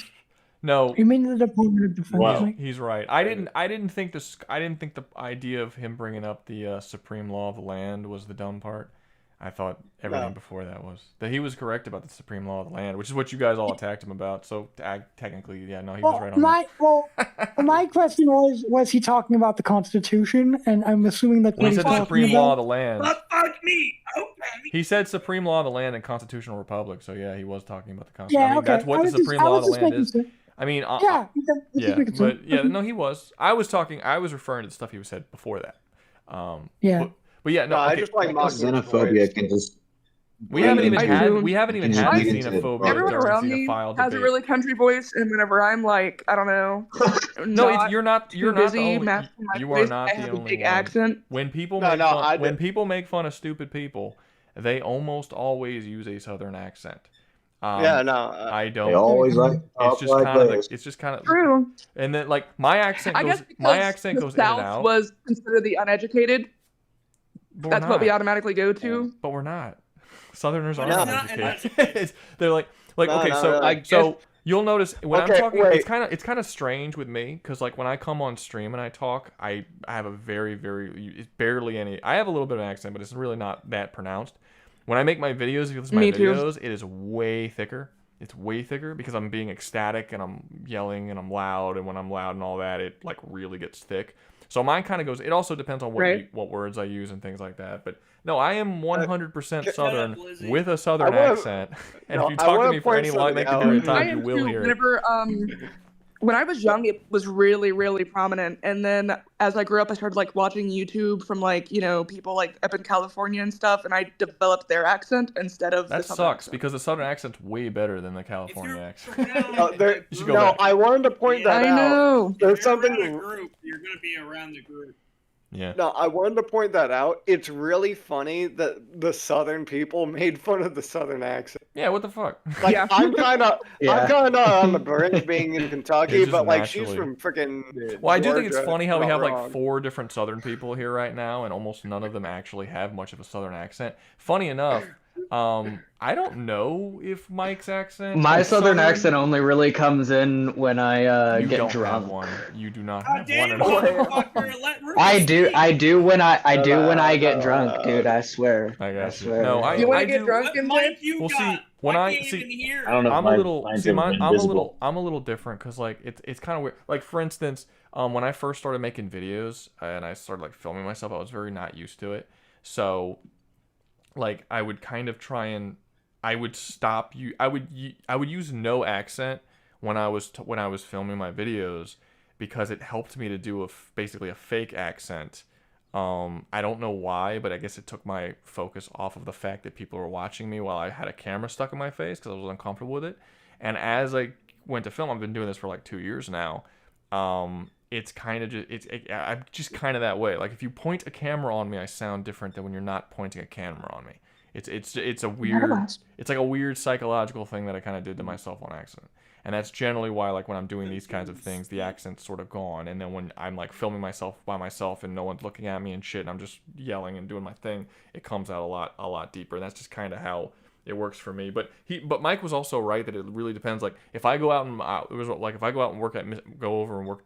No. You mean the Department of Defense? Wow. Like, He's right. I didn't think the idea of him bringing up the supreme law of the land was the dumb part. I thought everything before that was that he was correct about the supreme law of the land, which is what you guys all attacked him about. So technically, yeah, no, he was right on that. My question was he talking about the Constitution? And I'm assuming that's When what he he's said the talking supreme about. law of the land, But fuck me, okay. he said supreme law of the land and constitutional republic. So yeah, he was talking about the Constitution. Yeah, I mean, okay. that's what the supreme law of the land is. I mean, yeah, yeah, but yeah, no, he was. I was referring to the stuff he said before that. Yeah. But yeah, no, I okay. just like xenophobia can just. We haven't even had the lead into xenophobia Everyone around me has a really country voice, and whenever I'm like, I don't know, No, you're not too the busy only. masking my You voice, are not I the have a only big one. accent. When people make fun of stupid people, they almost always use a southern accent. Yeah, no, I don't. They always like to It's talk just like kind of this. it's just kind of True. And then like my accent I goes guess my because accent the goes in and South out. was considered the uneducated. But That's we're what we not. automatically go to. But we're not. Southerners are No. uneducated. They're like No, okay, no, so no. I so you'll notice when I'm Okay, talking, wait. it's kind of strange with me because like when I come on stream and I talk, I have a very it's barely any. I have a little bit of an accent, but it's really not that pronounced. When I make my videos, if you listen to my Me too. videos, it is way thicker. It's way thicker because I'm being ecstatic and I'm yelling and I'm loud, and when I'm loud and all that, it like really gets thick. So mine kind of goes. It also depends on what words I use and things like that. But no, I am 100% Southern with a Southern accent. And if you talk to me for any length of period of time, you will hear it. Whenever when I was young, it was really, really prominent. And then as I grew up, I started like watching YouTube from like, you know, people like up in California and stuff, and I developed their accent instead of That the Southern sucks because the Southern accent's way better than the California accent. You should go No, back. I wanted to point that I out. know. There's If you're something. around a group, you're gonna be around the group. Yeah. No, I wanted to point that out. It's really funny that the Southern people made fun of the Southern accent. Yeah, what the fuck? Like Yeah. I'm kind of on the bridge being in Kentucky, just but like she's naturally. from freaking. Well, I do think it's Georgia, funny how we not have like wrong. 4 different Southern people here right now, and almost none of them actually have much of a Southern accent. Funny enough, I don't know if Mike's accent. My is southern accent only really comes in when I You get don't drunk. have one. You do not God have damn, one at all. motherfucker, let Ruben I do when I get no, drunk, dude. I swear. I got you. swear. No, You want to I get do. drunk What in mic you Well, got? see, when I I can't see, even hear. I don't know if I'm a little. mine's See, ever mine, been I'm a visible. little. I'm a little different because like it's kind of weird. Like for instance, when I first started making videos and I started like filming myself, I was very not used to it. So, like I would kind of try and I would stop you. I would use no accent when I was filming my videos because it helped me to do basically a fake accent. I don't know why, but I guess it took my focus off of the fact that people were watching me while I had a camera stuck in my face because I was uncomfortable with it. And as I went to film, I've been doing this for like 2 years now. It's kind of just I'm just kind of that way. Like if you point a camera on me, I sound different than when you're not pointing a camera on me. It's a weird, it's like a weird psychological thing that I kind of did to myself on accident. And that's generally why, like, when I'm doing these kinds of things, the accent's sort of gone. And then when I'm, like, filming myself by myself and no one's looking at me and shit, and I'm just yelling and doing my thing, it comes out a lot deeper. And that's just kind of how it works for me. But Mike was also right that it really depends. Like, if I go out and, if I go out and go over and work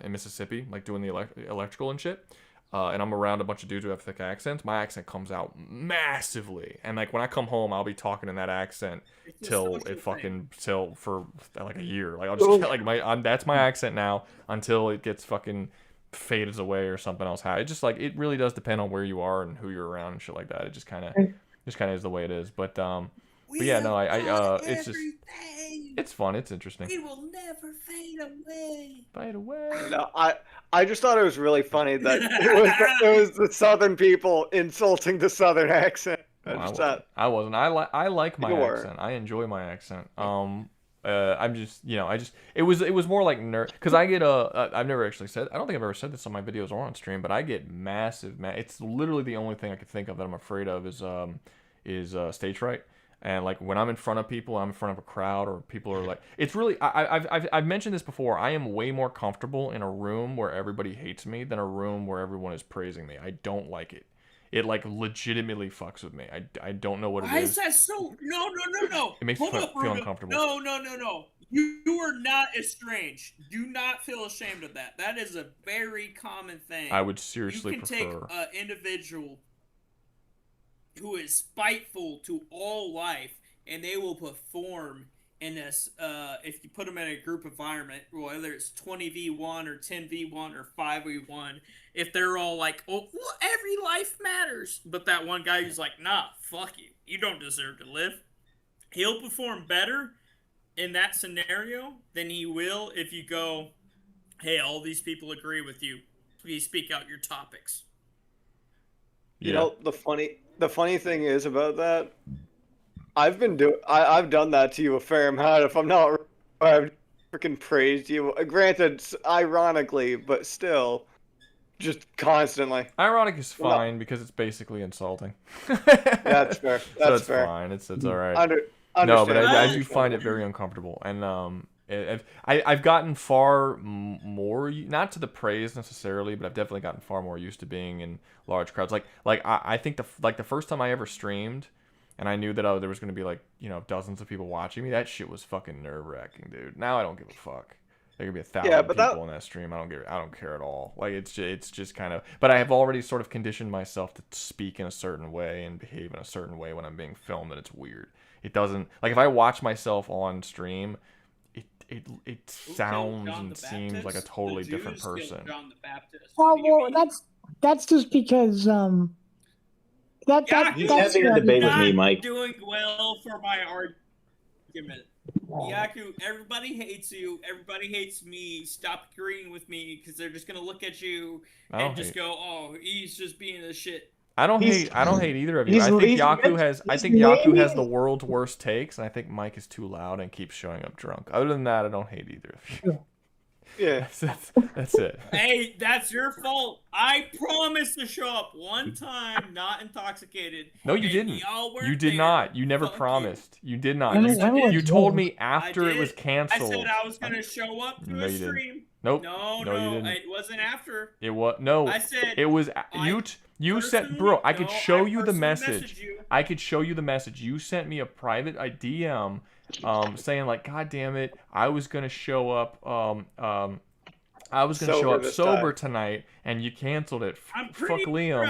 in Mississippi, like, doing the electrical and shit, and I'm around a bunch of dudes who have thick accents, my accent comes out massively. And like when I come home, I'll be talking in that accent for like a year. Like I'll just like that's my accent now until it gets fucking fades away or something else. It just like it really does depend on where you are and who you're around and shit like that. It just kind of is the way it is. But yeah, no, it's just it's fun. It's interesting. We will never fade away. Fade away. No, I just thought it was really funny that it was the Southern people insulting the Southern accent. I wasn't. I like my You were. accent. I enjoy my accent. I'm just, it was more like nerd because I get I've never actually said. I don't think I've ever said this on my videos or on stream, but I get massive. It's literally the only thing I could think of that I'm afraid of is stage fright. And like when I'm in front of people, I'm in front of a crowd, or people are like, it's really. I've mentioned this before. I am way more comfortable in a room where everybody hates me than a room where everyone is praising me. I don't like it. It like legitimately fucks with me. I don't know what it Why is. is that so? No. It makes Hold me up, feel Ruga. uncomfortable. No. You are not estranged. Do not feel ashamed of that. That is a very common thing. I would seriously You can prefer. take an individual who is spiteful to all life, and they will perform in this. If you put them in a group environment, whether it's 20v1 or 10v1 or 5v1, if they're all like, "Oh, well, every life matters," but that one guy who's like, "Nah, fuck you. You don't deserve to live," he'll perform better in that scenario than he will if you go, "Hey, all these people agree with you. Please speak out your topics." You know, the funny thing is about that, I've done that to you a fair amount. If I'm not, I've freaking praised you. Granted, ironically, but still, just constantly. Ironic is fine because it's basically insulting. That's fair. So That's it's fair. fine. It's all right. No, but I do find it very uncomfortable, and I've gotten far more, not to the praise necessarily, but I've definitely gotten far more used to being in large crowds. I think the first time I ever streamed, and I knew that there was going to be like, you know, dozens of people watching me. That shit was fucking nerve-wracking, dude. Now I don't give a fuck. There could be 1,000 people in that stream. I don't care at all. Like it's just kind of. But I have already sort of conditioned myself to speak in a certain way and behave in a certain way when I'm being filmed, and it's weird. It doesn't, like, if I watch myself on stream, it sounds and seems like a totally different person. Oh well, that's just because He's having a debate with me, Mike. Doing well for my argument. Yaku, everybody hates you. Everybody hates me. Stop agreeing with me because they're just gonna look at you and just go, "Oh, he's just being a shit." I don't hate either of you. I think Yaku has the world's worst takes, and I think Mike is too loud and keeps showing up drunk. Other than that, I don't hate either of you. Yeah, that's it. Hey, that's your fault. I promised to show up one time, not intoxicated. No, you didn't. You did not. You never promised. You did not. You told me after it was canceled. I said I was gonna show up to a stream. Nope. No, you didn't. it wasn't after. It was no. I said it was you sent, bro. I could show you the message. I could show you the message. You sent me a private DM, saying like, "God damn it, I was gonna show up. I was gonna show up sober tonight, and you canceled it. Fuck Liam."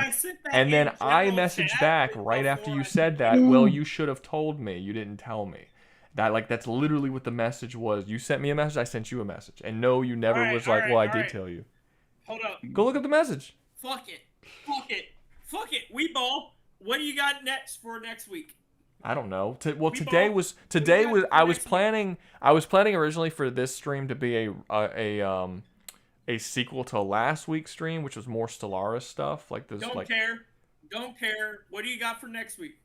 And then I messaged back right after you said that. Well, you should have told me. You didn't tell me. That's literally what the message was. You sent me a message. I sent you a message. And no, you never was like, "Well, I did tell you." Hold up. Go look at the message. Fuck it. We ball. What do you got next for next week? I don't know. Today was I was planning originally for this stream to be a sequel to last week's stream, which was more Stellaris stuff. Like this. Don't care. What do you got for next week?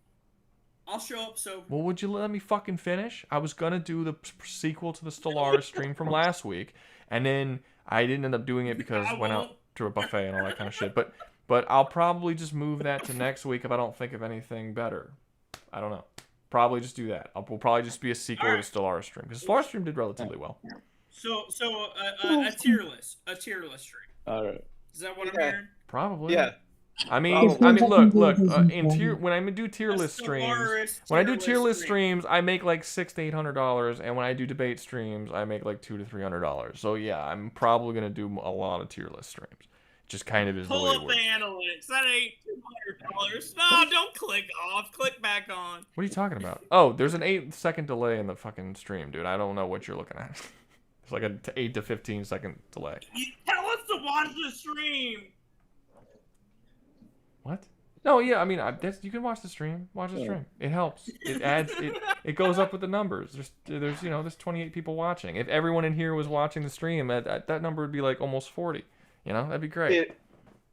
I'll show up sober. Well, would you let me fucking finish? I was gonna do the sequel to the Stellaris stream from last week, and then I didn't end up doing it because I went out to a buffet and all that kind of shit. But I'll probably just move that to next week if I don't think of anything better. I don't know. Probably just do that. Will probably just be a sequel to the Stellaris stream because Stellaris stream did relatively well. So a tier list stream. All right. Is that what I'm hearing? Probably. Yeah. I mean, look. When I do tier list streams, I make like $600 to $800, and when I do debate streams, I make like $200 to $300. So yeah, I'm probably gonna do a lot of tier list streams. Just kind of is the way it Pull up works. the analytics. That ain't $200. No, don't click off. Click back on. What are you talking about? Oh, there's an 8-second delay in the fucking stream, dude. I don't know what you're looking at. It's like an 8 to 15-second delay. You tell us to watch the stream. What? No, yeah, I mean, you can watch the stream. Watch the stream. It helps. It adds. It goes up with the numbers. There's 28 people watching. If everyone in here was watching the stream, that number would be like almost 40. You know, that'd be great.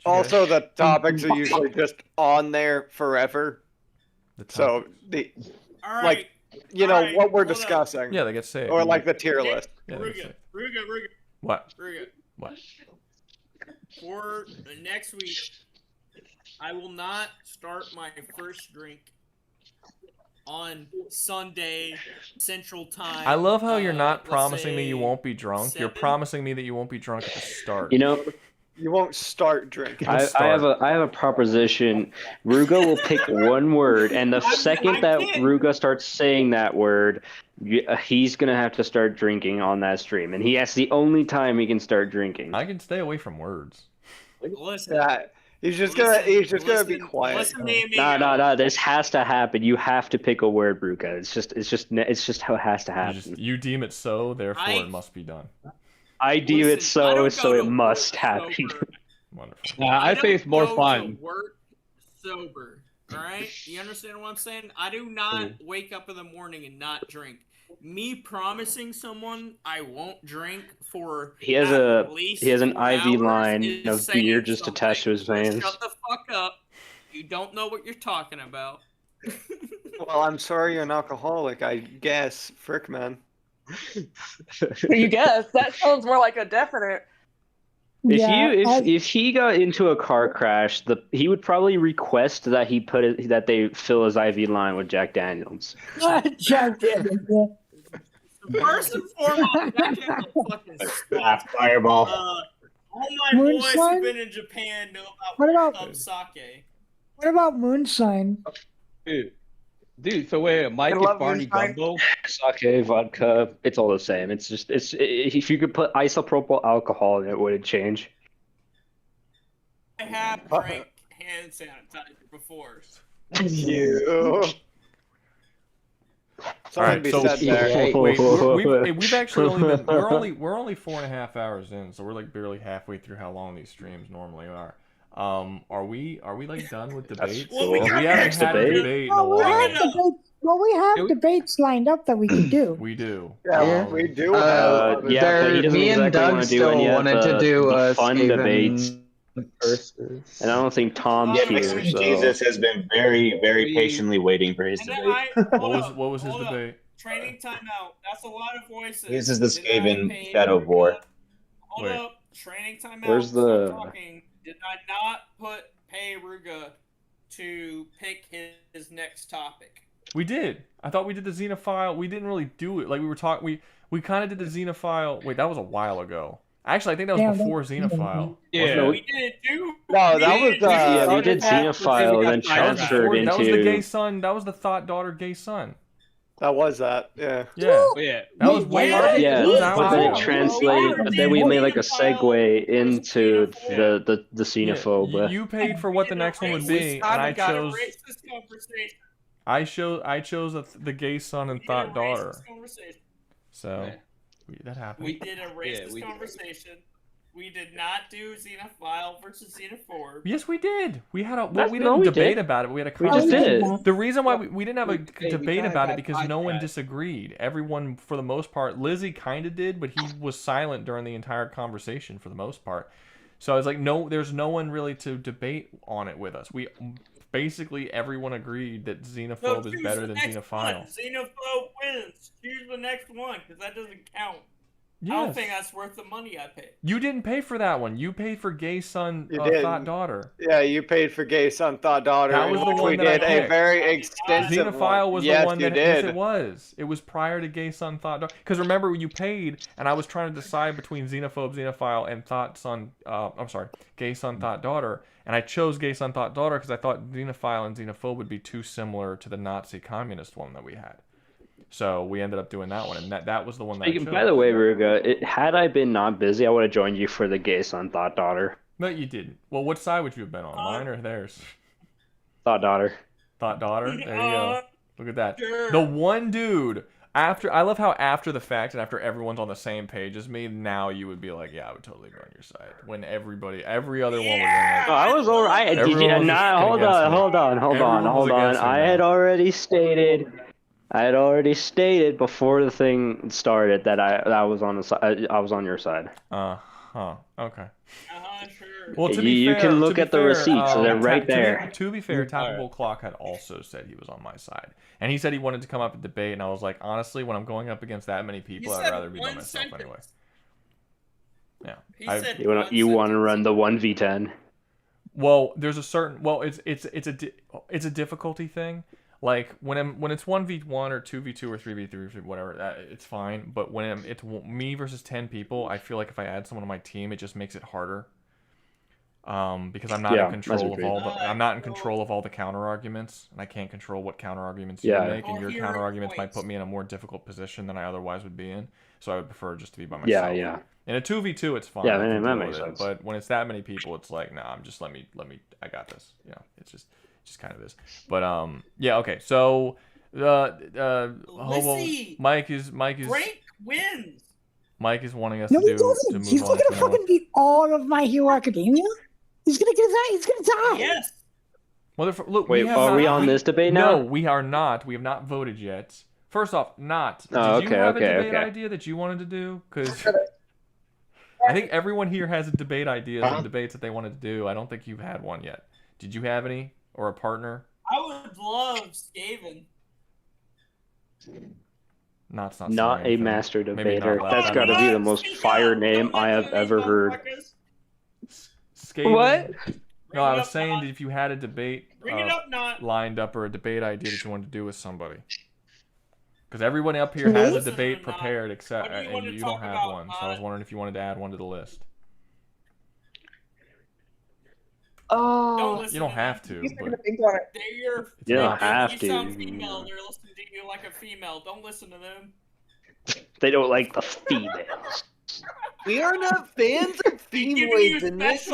Also, the topics are usually just on there forever. So Alright. What we're discussing. Yeah, they get saved. Or like the tier list. Yeah, Rouga. What? Rouga. What? For next week, I will not start my first drink on Sunday Central Time. I love how you're not let's promising me you say won't be drunk. You're 7. promising me that you won't be drunk at the start. You know, You won't start drinking. I have a proposition. Ruga will pick one word, and the second that Ruga starts saying that word, he's gonna have to start drinking on that stream, and that's the only time he can start drinking. I can stay away from words. Listen. He's just gonna be quiet. Listen to me, No. This has to happen. You have to pick a word, Ruga. It's just how it has to happen. You deem it so, therefore it must be done. I deem it so it must happen. Wonderful. I say it's more go fun. To work sober. All right, you understand what I'm saying? I do not wake up in the morning and not drink. Me promising someone I won't drink for He has at least an 4 IV hours line is of saying beer just attached to his veins. Shut the fuck up. You don't know what you're talking about. Well, I'm sorry you're an alcoholic, I guess. Frick, man. You guess that sounds more like a definite. If he got into a car crash, he would probably request that they fill his IV line with Jack Daniels. Jack Daniels. First and foremost, Jack Daniels fucking sucks. Fireball. All my boys Moonshine? who've been in Japan know What about about- sake. What about moonshine? Dude, so wait, Mike I is love Barney moonshine. Gumbo? Sake, vodka, it's all the same. It's if you could put isopropyl alcohol in it, would it change? I have drank hand sanitizer before. You. All right, be so said there. we've actually only been we're only 4.5 hours in, so we're like barely halfway through how long these streams normally are. Are we like done with debates? Well, we haven't next had a debate. debate in a while. We have debates lined up that we can do. We do. Yeah, we do. But he doesn't me and exactly Doug want to do still any of wanted to do the fun Skaven debates. versus. And I don't think Tom's Yeah, here. Mexican So. Jesus has been very, very patiently waiting for his And debate. then What was his hold up. debate? Training timeout. That's a lot of voices. This is the Did I Skaven pay Shadow of Ruga? War. Hold Wait. up. Training timeout. Where's the- Stop talking. Did I not pay Ruga to pick his next topic? We did. I thought we did the Xenophile. We didn't really do it. Like we were talking. We kind of did the Xenophile. Wait, that was a while ago. Actually, I think that was before Xenophile. Yeah. We didn't do. No, that was Yeah, we did Xenophile, then transferred into. That was the gay son. That was the thought daughter gay son. That was that. Yeah. Yeah. Yeah. That was way. Yeah, that was but then it hours. translated. But then we made like a segue into the xenophobe. Yeah, you paid for what the next one would be, and I chose. I chose the gay son and thought daughter. So that happened. We did a racist conversation. We did not do Xenophile versus Xenophobe. Yes, we did. We had a That's- we no, didn't we debate did. about it. But we had a We just conversation. did. The reason why we didn't have a we debate kinda about it got because no one sidetracked. disagreed. Everyone, for the most part, Lizzie kind of did, but he was silent during the entire conversation for the most part. So I was like, no, there's no one really to debate on it with us. We basically everyone agreed that Xenophobe is better than Xenophile. Xenophobe wins. Choose the next one because that doesn't count. I Yes. don't think that's worth the money I paid. You didn't pay for that one. You paid for gay son You did. thought daughter. Yeah, you paid for gay son, thought daughter. That was the which one we that I did a picked. very extensive Xenophile was yes, the one you that did. yes, it was. It was prior to gay son thought daughter. Because remember when you paid, and I was trying to decide between xenophobe, xenophile, and thought son. I'm sorry, gay son thought daughter, and I chose gay son thought daughter because I thought xenophile and xenophobe would be too similar to the Nazi communist one that we had. So we ended up doing that one, and that was the one that I chose. By the way, Ruga, had I been not busy, I would have joined you for the gay son thought daughter. But you didn't. Well, what side would you have been on, mine or theirs? Thought daughter. Thought daughter. There you go. Look at that. The one dude. I love how after the fact and after everyone's on the same page as me, now you would be like, yeah, I would totally be on your side. When every other one was in it. Oh, I was alright. Hold on. I had already stated before the thing started that I was on the side. I was on your side. Okay. Sure. Well, to You be fair, can look to be at the fair, receipts, so they're right to be- there. To be fair, Tappable Clock had also said he was on my side, and he said he wanted to come up and debate, and I was like, honestly, when I'm going up against that many people, I'd rather be by myself anyway. Yeah. You want to run the 1v10? Well, there's a certain. Well, it's a difficulty thing. Like when it's 1v1 or 2v2 or 3v3 or whatever, it's fine. But when it's me versus 10 people, I feel like if I add someone to my team, it just makes it harder. Because I'm not in control of all the counter arguments, and I can't control what counter arguments you make, and your counter arguments might put me in a more difficult position than I otherwise would be in. So I would prefer just to be by myself. Yeah. In a 2v2, it's fine. Yeah, I can that deal makes with sense. But when it's that many people, it's like, nah, let me, I got this. You know, it's just kind of is. But yeah, okay. So Mike is Frank wins. Mike is wanting us No, to he move doesn't. He's on. gonna fucking beat all of My Hero Academia. He's gonna get that. He's gonna die. Yes. Look, Wait, are we on this debate now? No, we are not. We have not voted yet. First off, not. Oh, Did you have a debate okay. idea that you wanted to do? Because I think everyone here has debate ideas and debates that they wanted to do. I don't think you've had one yet. Did you have any? Or a partner? I would love Skaven. Not a master debater. That's got to be the most fire name I have ever heard. Skaven. What? No, I was saying that if you had a debate Bring it up, not. lined up or a debate idea that you wanted to do with somebody. Because everyone up here has a debate prepared, except and you don't have one. So I was wondering if you wanted to add one to the list. Oh, You don't have to. But You don't have You to. sound female. They're listening to you like a female. Don't listen to them. They don't like the females. We are not fans of females in this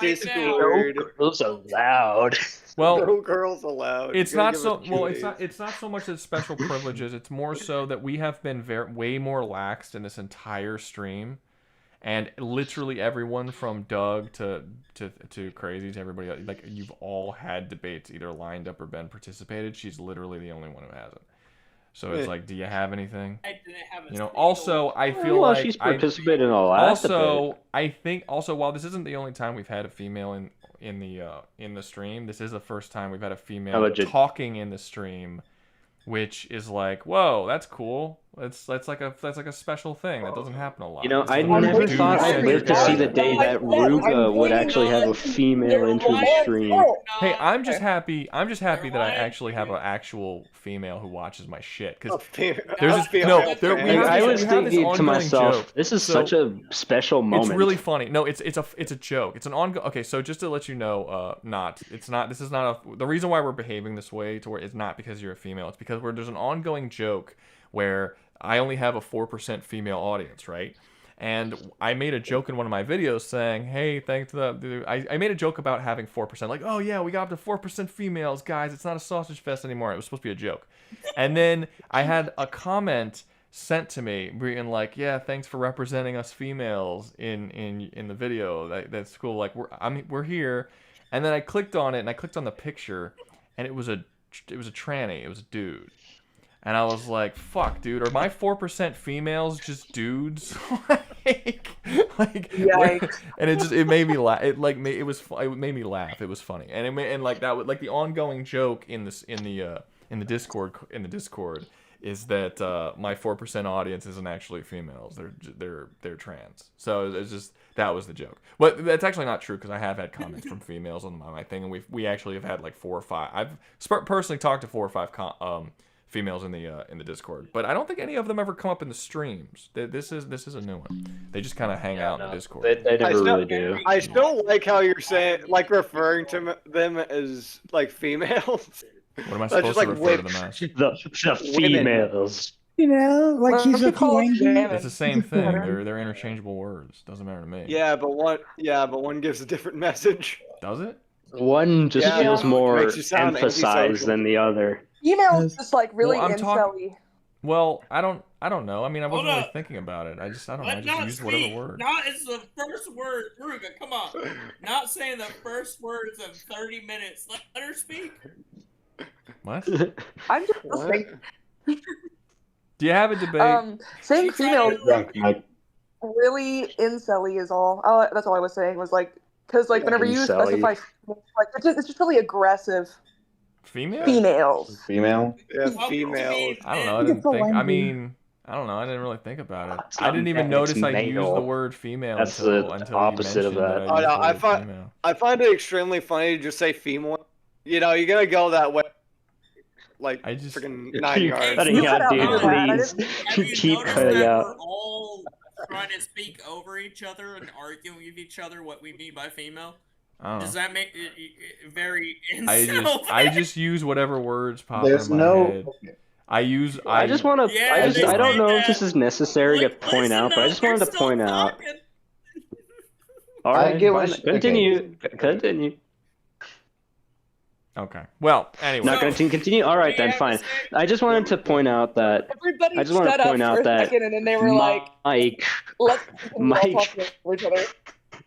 Discord. No girls allowed. Well, no girls allowed. It's You gotta not give so us well. choice. It's not so much that special privileges. It's more so that we have been way more laxed in this entire stream, and literally everyone from Doug to Crazy to everybody else, like you've all had debates either lined up or been participated. She's literally the only one who hasn't. So it's like, do you have anything? I didn't have a You know. Also, I feel well, like she's participated in a last debate. I think also while this isn't the only time we've had a female in the stream, this is the first time we've had a female talking in the stream, which is like, whoa, that's cool. That's like a special thing that doesn't happen a lot. You know, This I is one of the never thought I'd live to see the day that Rouga would actually have a female enter the stream. Hey, I'm just happy that I actually have an actual female who watches my shit. Because there's this, I was thinking to myself, joke. this is So, such a special moment. It's really funny. No, it's a joke. It's an ongoing. Okay, so just to let you know, this is not the reason why we're behaving this way to where it's not because you're a female. It's because there's an ongoing joke where I only have a 4% female audience, right? And I made a joke in one of my videos saying, hey, thanks to I made a joke about having 4%. Like, oh yeah, we got up to 4% females, guys. It's not a sausage fest anymore. It was supposed to be a joke. And then I had a comment sent to me being like, yeah, thanks for representing us females in the video. That's cool. Like we're here. And then I clicked on it and I clicked on the picture and it was a tranny. It was a dude. And I was like, fuck, dude, are my 4% females just dudes? And it made me laugh. It made me laugh. It was funny. And the ongoing joke in the Discord is that my 4% audience isn't actually females. They're trans. So it's just that was the joke. But that's actually not true because I have had comments from females on my thing, and we actually have had like 4 or 5. I've personally talked to 4 or 5 females in the Discord, but I don't think any of them ever come up in the streams. This is a new one. They just kind of hang out in the Discord. They never really do. I still like how you're saying, like referring to them as like females. What am I supposed to refer to them as? The females. You know, like he's a It's the same thing. They're interchangeable words. Doesn't matter to me. Yeah, but one gives a different message. Does it? One just feels more Makes you sound emphasized antisocial. than the other. Email is just like really Well, I'm incelly. Well, I don't know. I mean, I wasn't really thinking about it. I don't know. I just used whatever word. Not is the first word, Rouga. Come on. Not saying the first words of 30 minutes. Let her speak. What? I'm just listening. Do you have a debate? Saying female really incelly is all. That's all I was saying was like, because like whenever you specify, like it's just really aggressive. Female? Females. Female? Yeah, females. I don't know. I didn't think. I mean, I don't know. I didn't really think about it. I didn't even notice I used the word female That's until the you opposite of mentioned that. I used the word female. I find it extremely funny to just say female. You know, you're gonna go that way. like freaking 9 Keep yards. cutting out, dude. Please. Have you Keep noticed cutting that out. we're all trying to speak over each other and arguing with each other what we mean by female? I don't Does know. that make it very I just use whatever words pop There's into my no- head. I use. I just want to. Yeah, I don't know if this is necessary to point out, but I just wanted to point out. All I right, get fine. what Continue. Continue. Okay. Well, anyway. Not going to continue. All right, then fine. I just wanted to point out that. Everybody I just want shut to up point for out a that second, and then they were like, Mike. "Let's all talk Mike. over each other."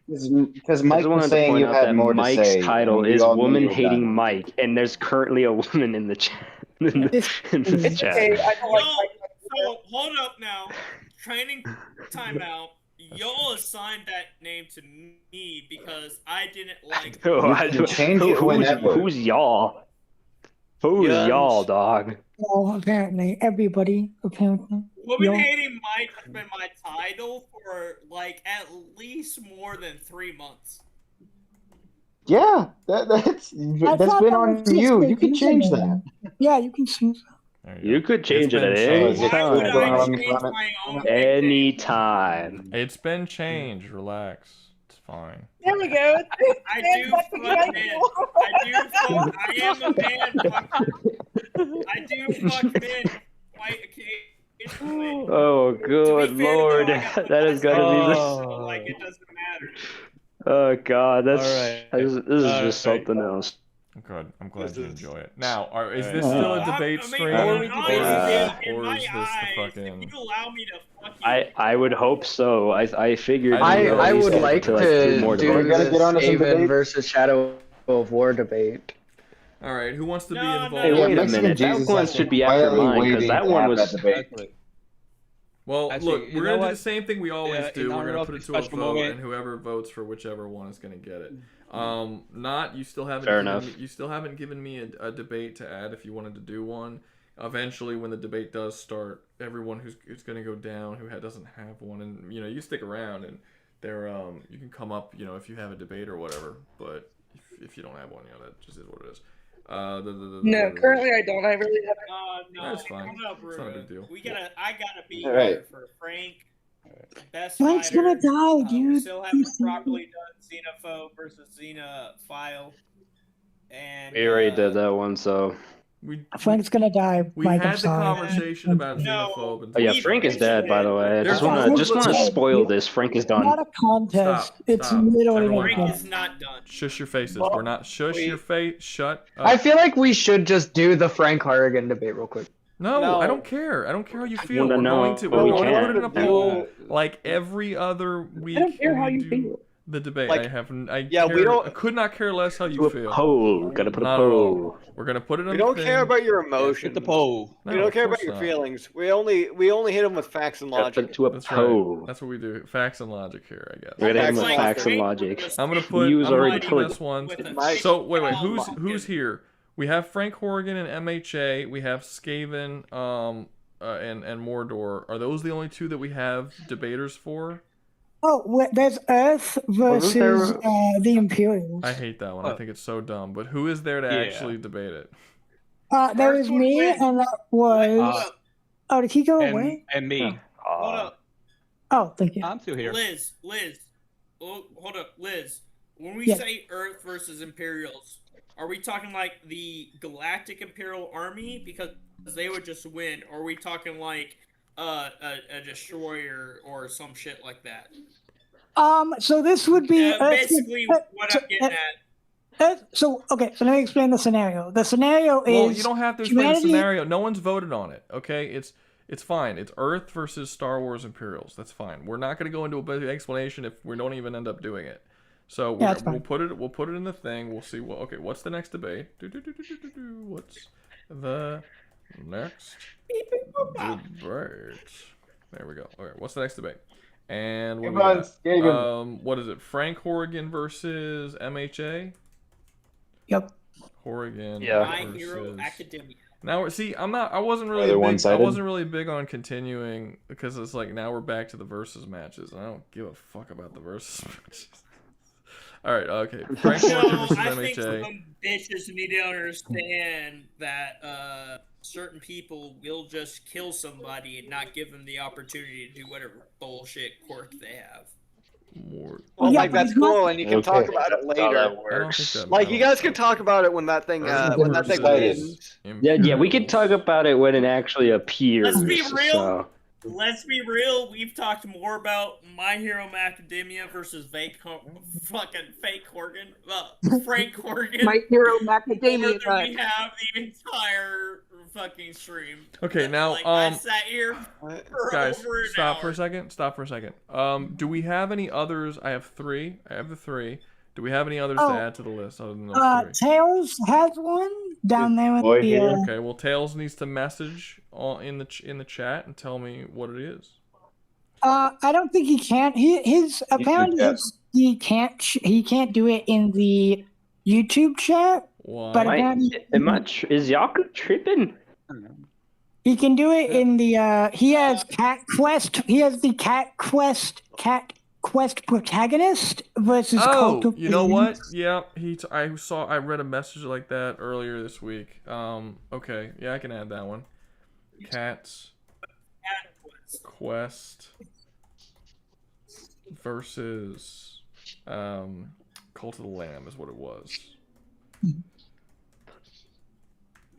Because I Mike just was wanted to saying point you out had that more to Mike's say. title and we is all knew "Woman you were Hating done. Mike," and there's currently a woman in the chat. In this It's chat. okay. I don't like Mike. So hold up now. Training timeout. Y'all assigned that name to me because I didn't like. Who's y'all? Who's Yes. y'all, dog? Well, apparently, everybody, apparently. Woman Yo. hating Mike has been my title for like at least more than 3 months. Yeah, that's I been thought that on was just you. the You can change username. that. Yeah, you can change that. You could change it at any time. Anytime. It's been changed. Relax. It's fine. There we go. I do fuck men. I am a man. I do fuck men quite occasionally. Oh, good lord. That is gonna be So, like, it doesn't matter. Oh, god. That's. Alright. This is just something else. Good. I'm glad you enjoy it. Now, is this Alright. still a debate stream, or is this the fucking? I would hope so. I figured. I would like to do more do debates. the Skaven versus Shadow of War debate. All right, who wants to be involved? Hey, wait a minute. That one should be after mine because that one was. Well, Actually, look, you we're know gonna do what? the same thing we always Yeah, do. in We're honor gonna of put it this to a special vote, moment- and whoever votes for whichever one is gonna get it. Not you still haven't. Fair given enough. Me, you still haven't given me a debate to add if you wanted to do one. Eventually, when the debate does start, everyone who's gonna go down who doesn't have one, and you stick around, and they're you can come up, if you have a debate or whatever. But if you don't have one, that just is what it is. No, currently I don't. I really haven't. No, That's fine. hold up, It's not a Ruga. big deal. I gotta be All here right. for Frank. Best Frank's fighter. gonna die, We dude. still haven't properly done Xenophobe versus Xenophile. And We already did that one, so. Frank's gonna die. We Mike, had I'm the sorry. conversation about xenophobe. And Oh yeah, Frank is dead, by the way. I just There's wanna no- spoil this. Frank is done. Not a contest. Stop. It's Stop. literally Everyone, not a contest. not done. Shush your faces. We're not. Shush your face. Shut up. I feel like we should just do the Frank Harrigan debate real quick. No, I don't care. I don't care how you feel. wanna We're know going to what we put can. it in a poll like every other week. I don't care when how we you do feel. The debate. Like, I haven't. I yeah, we don't- I could not care less how you Do a feel. poll. Gotta put a Not at all. poll. We're gonna put it in. We the don't thing. care about your emotions. Hit the poll. We No, don't of care about course your not. feelings. We only hit them with facts and Gotta logic. put it to a That's poll. right. That's what we do. Facts and logic here, I guess. We're gonna hit him with Facts and facts and logic. I'm gonna put. News I'm gonna already put put this one. Mike- So wait. Who's here? We have Frank Horrigan and MHA. We have Skaven, and Mordor. Are those the only two that we have debaters for? Oh, there's Earth versus the Imperials. I hate that one. I think it's so dumb. But who is there to actually debate it? There was me, and that was. Oh, did he go away? And me. Hold up. Oh, thank you. I'm still here. Liz. Oh, hold up, Liz. When we Yeah. say Earth versus Imperials, are we talking like the Galactic Imperial Army because they would just win, or are we talking like a destroyer or some shit like that? So this would be Basically, what I'm getting at. So let me explain the scenario. The scenario is. Well, you don't have to explain humanity- the scenario. No one's voted on it. Okay, it's fine. It's Earth versus Star Wars Imperials. That's fine. We're not going to go into a big explanation if we don't even end up doing it. So we'll put it in the thing. We'll see. What's the next debate? What's the next debate? There we go. Okay, what's the next debate? And what, we got? What is it? Frank Horrigan versus MHA. Yep. Horrigan. My versus... Hero Academia. Now see, I wasn't really They're big, I one-sided? wasn't really big on continuing because it's like now we're back to the versus matches, and I don't give a fuck about the versus matches. All right, okay. Frank No, Morgan versus I think MHA. some bitches need to understand that certain people will just kill somebody and not give them the opportunity to do whatever bullshit quirk they have. Well, Yeah, like but that's it's not- cool, and you can talk about it That's how later. that works. Like you guys can talk about it when that thing wins. Yeah, we could talk about it when it actually appears. Let's be real. So. Let's be real. We've talked more about My Hero Macadamia versus Frank Horgan. My Hero More Macadamia than nut. we have the entire fucking stream. Okay, now I sat here for guys, over an stop hour. for a second. Stop for a second. Do we have any others? I have 3. I have the 3. Do we have any others to add to the list other than those 3? Tails has one down there with the. Okay, well, Tails needs to message in the chat and tell me what it is. I don't think he can. Apparently he can't do it in the YouTube chat. Why? But apparently Is Yaku tripping? he can do it in the. He has Cat Quest. He has the Cat Quest protagonist versus Cult of you know what? Fiends. Yeah, I read a message like that earlier this week. Okay, yeah, I can add that one. Cats Quest versus Cult of the Lamb is what it was.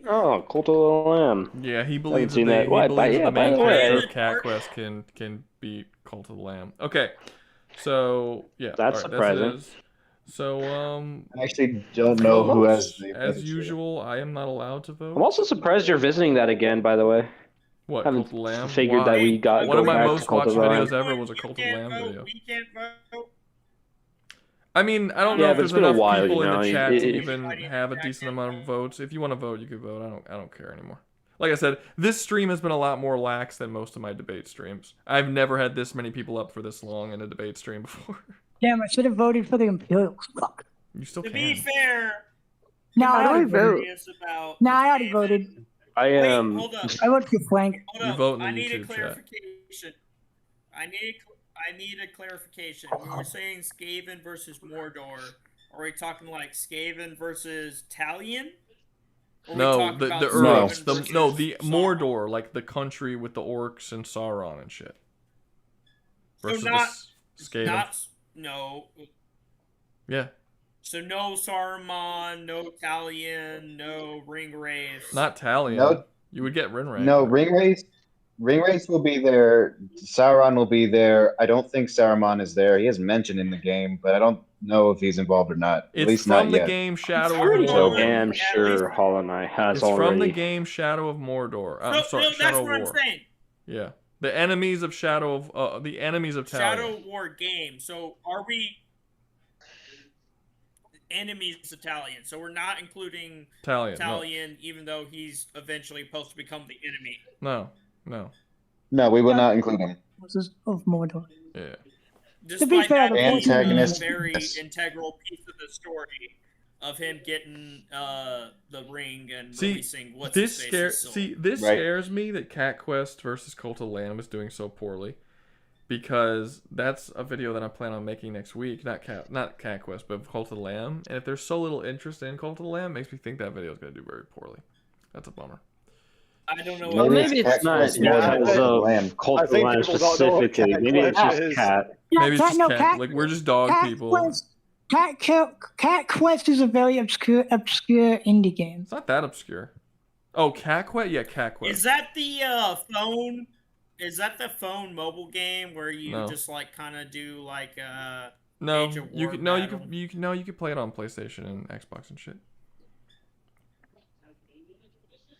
Oh, Cult of the Lamb. Yeah, he I believes haven't that, seen that. he believes that the main character way. of Cat Quest can beat Cult of the Lamb. Okay, so yeah, That's all right, surprising. it is. So I actually don't know who has the. as usual, I am not allowed to vote. I'm also surprised you're visiting that again, by the way. What, Haven't Cult of the Lamb? figured Why? that we got One of my back to most Cult watched of the Lamb. videos ever was a Cult of the Lamb video. We can't vote. I mean, I don't know Yeah, if but it's there's been a enough while, people you in know, the chat it- to it- even have a decent amount of votes. If you want to vote, you can vote. I don't care anymore. Like I said, this stream has been a lot more lax than most of my debate streams. I've never had this many people up for this long in a debate stream before. Damn, I should have voted for the Imperials. Fuck. You still To can. be fair, No, How I do I already voted. vote? curious about. No, I already voted. I am. Hold up. I voted for Frank. Hold You up. vote in the I need a YouTube chat. clarification. I need a clarification. We were saying Skaven versus Mordor. Are we talking like Skaven versus Talion? Or are we No, talking the about Earls. Skaven The versus Mordor, like the country with the orcs and Sauron and shit. Versus not- the Skaven. No. Yeah, So no Saruman, no Talion, no Ringwraiths. not Talion. No. You would get Rinray. No, Ringwraiths will be there. Sauron will be there. I don't think Saruman is there. He is mentioned in the game, but I don't know if he's involved or not. At It's least from not the yet. game Shadow of Pretty Mordor. damn sure Hollow Knight has It's already. from the game Shadow of Mordor. I'm No, sorry, that's Shadow of what I'm War. saying. Yeah, the enemies of Shadow of the enemies of Talion. Shadow War game. So are we enemies of Talion? So we're not including Talion, no. Talion, even though he's eventually supposed to become the enemy. No. No, we will not include him. Versus of Mordor. Yeah. Despite fair, that the being a antagonist- very yes. integral piece of the story of him getting the ring and See, releasing what's this his scares. face's soul. See, this Right. scares me that Cat Quest versus Cult of the Lamb is doing so poorly, because that's a video that I plan on making next week. Not Cat Quest, but Cult of the Lamb. And if there's so little interest in Cult of the Lamb, it makes me think that video is going to do very poorly. That's a bummer. I don't know. Well, maybe it's not Quest more than because Cult of the of Lamb. Cult I of the think Lamb people don't know what specifically. Cat Maybe it's Quest just is. Cat. Maybe it's just Cat. Like, we're just dog people. Cat Quest is a very obscure indie game. It's not that obscure. Oh, Cat Quest? Yeah, Cat Quest. Is that the phone? Is that the phone mobile game where you No. just like kind of do like No, Age of you War can no, battle? you can play it on PlayStation and Xbox and shit.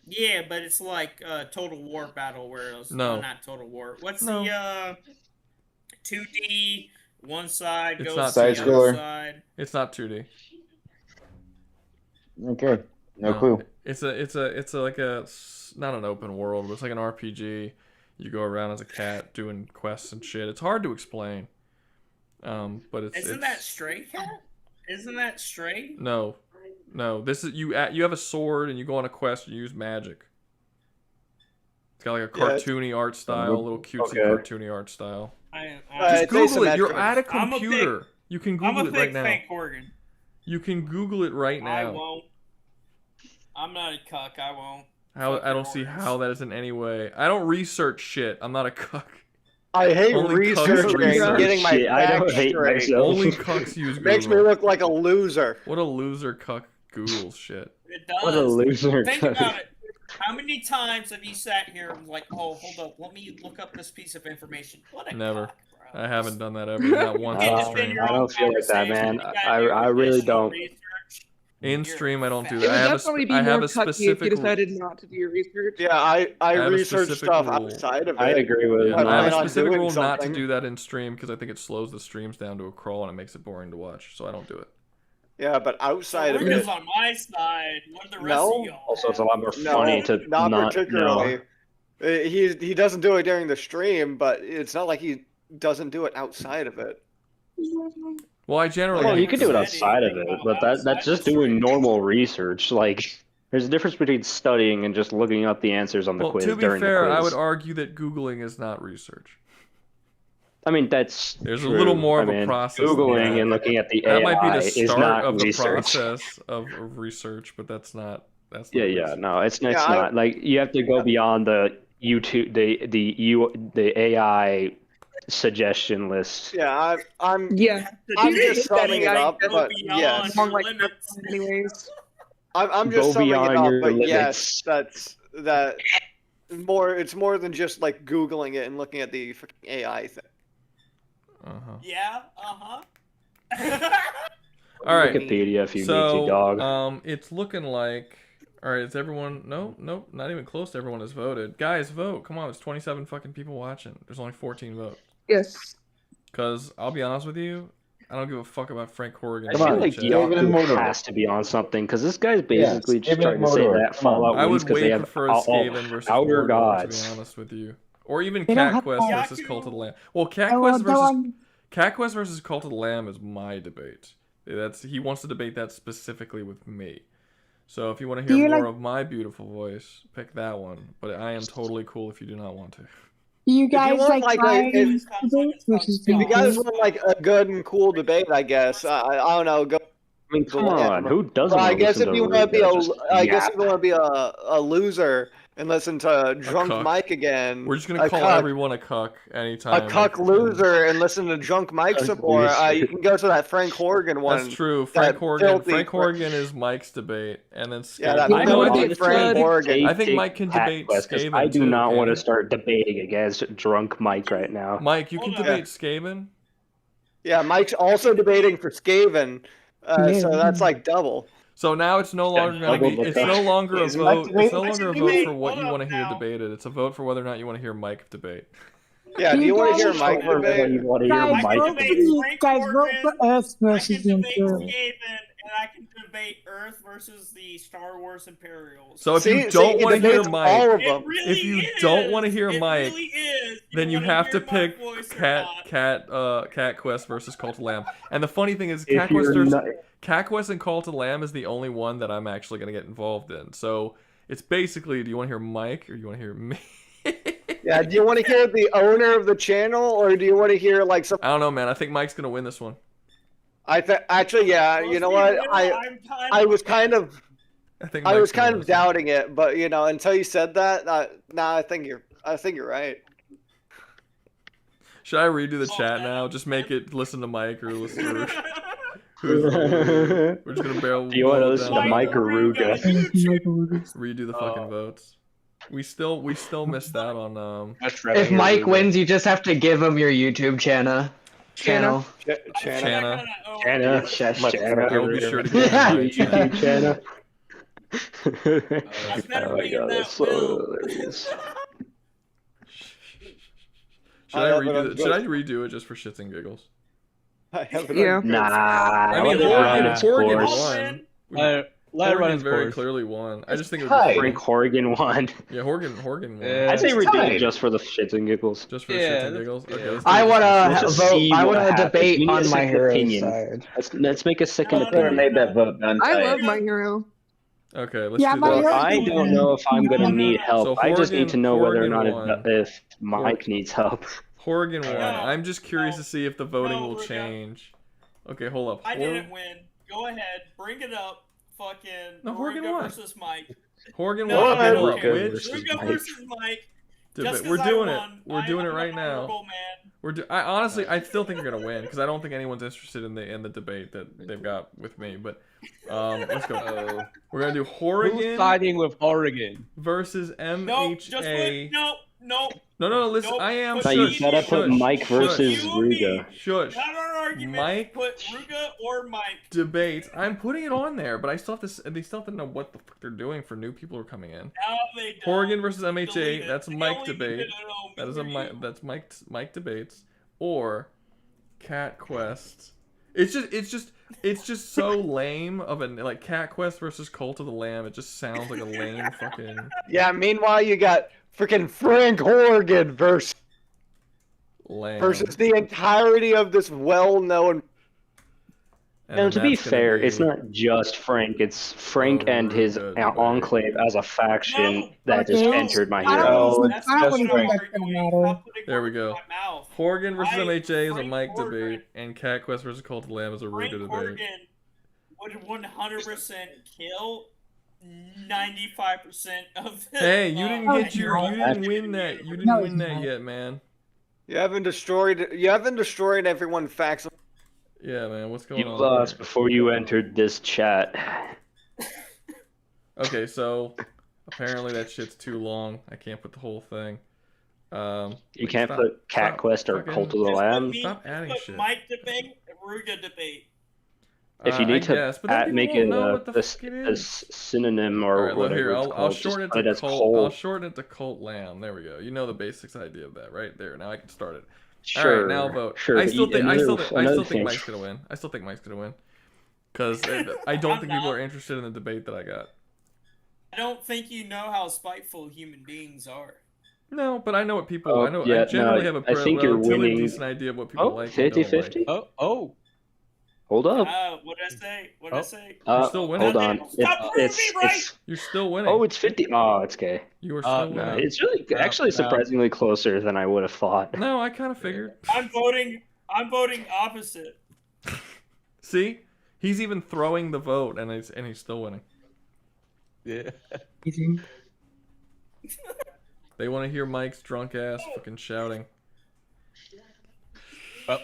Yeah, but it's like Total War battle where it was No. not Total War. What's No. the 2D one side It's goes not to the Side other scroller. side? It's not 2D. Okay, no clue. It's a like a not an open world, but it's like an RPG. You go around as a cat doing quests and shit. It's hard to explain. But Isn't that Stray Cat? Isn't that Stray? No. This is you have a sword and you go on a quest and you use magic. It's got like a Yeah, cartoony art style, a little cutesy okay. cartoony art style. I Just it's Google it. You're asymmetric. at a I'm a big- computer. You can I'm Google a it right big now. Frank Horgan. You can Google it right now. I won't. I'm not a cuck. I won't. How I don't see how that is in any way. I don't research shit. I'm not a cuck. I hate Only cucks researching and getting my Shit, I don't facts hate straight. myself. Only cucks use Google. Makes me look like a loser. What a loser cuck Googles shit. It does. What a loser. Think about it. How many times have you sat here and was like, oh, hold up, let me look up this piece of information? What a Never. cuck, bro. I haven't done that ever. Not once You in can't defend stream. your I own don't feel like that, conversation. man. You gotta I do really additional don't. research. In stream, I don't do It that. would I have definitely be I have more a cucky if you specific. decided not to do your research. Yeah, I have a research specific stuff rule. outside of it. I agree with Yeah, I I have plan a on specific doing rule not to something. do that in stream because I think it slows the streams down to a crawl and it makes it boring to watch. So I don't do it. Yeah, but outside of Ruga's it, on my side. What are the rest of no. y'all? Also, it's a lot more No, funny to not know. particularly. He doesn't do it during the stream, but it's not like he doesn't do it outside of it. Well, I generally. Well, you can do it outside of it, but that's just doing normal research. Like, there's a difference between studying and just looking up the answers on the Well, quiz to be during fair, the quiz. I would argue that Googling is not research. I mean, there's a little more of a process than Googling that. and looking at the That AI might be the is start not of the research. process of research, but that's not. That's not Yeah, research. no, it's not. Like, you have to go beyond the YouTube, the AI suggestion list. Yeah, I'm I'm just summing it up, but beyond yes. your limits. Anyways. I'm just Go summing it beyond up, your but limits. yes, that more. It's more than just like Googling it and looking at the freaking AI thing. Yeah, All right. Wikipedia if you so, need to, dog. It's looking like. All right, is everyone? Nope, not even close to everyone has voted. Guys, vote! Come on, it's 27 fucking people watching. There's only 14 votes. Yes. Cause I'll be honest with you, I don't give a fuck about Frank Horgan. I feel like Yaku has to be on something because this guy's basically just trying to say that Fallout I wins would because they way have prefer all Skaven versus outer Mordor, gods. to be honest with you. Or even They don't Cat have Quest to- versus Cult of the Lamb. Well, Cat Quest versus Cult of the Lamb is my debate. He wants to debate that specifically with me. So if you want to Do hear you more of my beautiful voice, pick that one. But I am totally cool if you do not want to. Do you guys want, like like, Ryan's debate versus If you guys Pinker's? want like a good and cool debate, I guess I don't know. Go. I mean, come on, who doesn't? Well, I wanna guess listen if to you want to be Ruga just I guess yap? if you want to be a loser and listen to Drunk cuck. Mike again. We're just gonna a call cuck, everyone a cuck anytime. a cuck loser and listen to Drunk Mike Cuck support. loser. You can go to that Frank Horgan one. That's true. that Frank filthy Horgan is Mike's debate, and then Yeah, that Skaven. No, I filthy think Frank Horgan. I think Mike can Cat debate Quest, 'cause Skaven I do too, not can't want to he? start debating against drunk Mike right now. Mike, you can debate Skaven. Yeah, Mike's also debating for Skaven, so that's like double. So now it's no longer going to be. It's no longer a Is Mike vote. It's no debating? longer a vote for what you want to hear debated. It's a vote for whether or not you want to hear Mike debate. Yeah, do you want to hear Mike debate? You want to hear Guys, Mike vote debate? for Earth versus the Imperial. And I can debate Earth versus the Star Wars Imperials. So if you don't want to hear Mike, It really if you is. don't want to hear It Mike, really is. then you wanna have to hear my pick voice or Cat Quest versus Cult of Lamb. And the funny thing is, If Cat Quest, you're not- Cat Quest and Cult of Lamb is the only one that I'm actually going to get involved in. So it's basically, do you want to hear Mike or do you want to hear me? Yeah, do you want to hear the owner of the channel or do you want to hear like some? I don't know, man. I think Mike's going to win this one. Actually, yeah. You know what? I was kind of. I think I was Mike's gonna kind win of doubting it, but you know, until you said that, I think you're right. Should I redo the chat now? Just make it listen to Mike or listen to We're just gonna barrel. Do you want to listen to down. Mike or Ruga? Redo the fucking votes. We still missed out on If Mike wins, you just have to give him your YouTube channel. Channa. Channa. I will be sure to give Yeah, him my YouTube channel. Oh my god, that's so hilarious. Should I redo it just for shits and giggles? Yeah. Nah. I mean, Horgan won. Let it run Horgan its very course. clearly won. I just think it Frank would be Horgan won. Yeah, Horgan won. I'd say redeem it just for the shits and giggles. Just for the shits and giggles. Okay, let's do I it. want Let's to just vote. see I what want to happens. We debate need a on my second hero's opinion. side. Let's make a second Whoever opinion. made that vote done. I love my hero. Okay, let's Yeah, do my that. hero- I don't know if I'm gonna need help. So I just need to know whether or Horgan not won. if Mike needs help. Horgan won. I'm just curious to see if the voting will change. Okay, hold up. I didn't win. Go ahead, bring it up. Fucking No, Horgan won. versus Mike. Horgan No, won. no, Look, okay. which Ruga versus Mike. Just we're 'cause I doing it. won, We're doing it I'm right an now. honorable man. I honestly, I still think you're gonna win because I don't think anyone's interested in the debate that they've got with me. But let's go. We're gonna do Horgan. Who's siding with Oregon versus MHA. No, just wait. No. Listen, Nope. I am. No, you gotta put Mike versus Ruga. Shush. Not our argument. Mike. Put Ruga or Mike. Debate. I'm putting it on there, but I still have to. They still have to know what the fuck they're doing for new people who are coming in. Now they don't. Horgan versus MHA. Delete That's it. Mike They only debate. did it on That is a me. Mike. That's Mike debates or Cat Quest. It's just so lame of a like Cat Quest versus Cult of the Lamb. It just sounds like a lame fucking. Yeah. Meanwhile, you got freaking Frank Horgan versus the entirety of this well-known. Now, to be fair, it's not just Frank. It's Frank and his enclave as a faction that just entered my hero. There we go. Horgan versus MHA is a Mike debate, and Cat Quest versus Cult of the Lamb is a Ruga debate. Horgan would 100% kill 95% of the. Hey, you didn't win that. You didn't win that yet, man. You haven't destroyed everyone facts. Yeah, man. What's going You on? lost before you entered this chat. Okay, so apparently that shit's too long. I can't put the whole thing. You can't put Cat Quest or Cult of the Lamb. Stop adding shit. Mike debate, Ruga debate. If you need make it a a synonym or Alright, look whatever here. it's I'll called, shorten just put it it to as Cult. I'll Cult. shorten it to Cult Lamb. There we go. You know the basics idea of that, right? There. Now I can start it. Sure, Alright, now vote. sure, I but still think another thing- Mike's gonna win. I still think Mike's gonna win. Because I don't think people are interested in the debate that I got. I don't think you know how spiteful human beings are. No, but I know what people. Oh, I know. yeah, I generally have a I think you're relatively winning. decent idea of what people like. and 50-50? don't like. Oh. Hold up. What did I say? What did I say? You're still winning. Hold on. It's You're still winning. Oh, it's 50. Oh, it's okay. You are still winning. No, it's really actually surprisingly closer than I would have thought. No, I kind of figured. I'm voting opposite. See, he's even throwing the vote, and he's still winning. Yeah. They want to hear Mike's drunk ass fucking shouting. Well,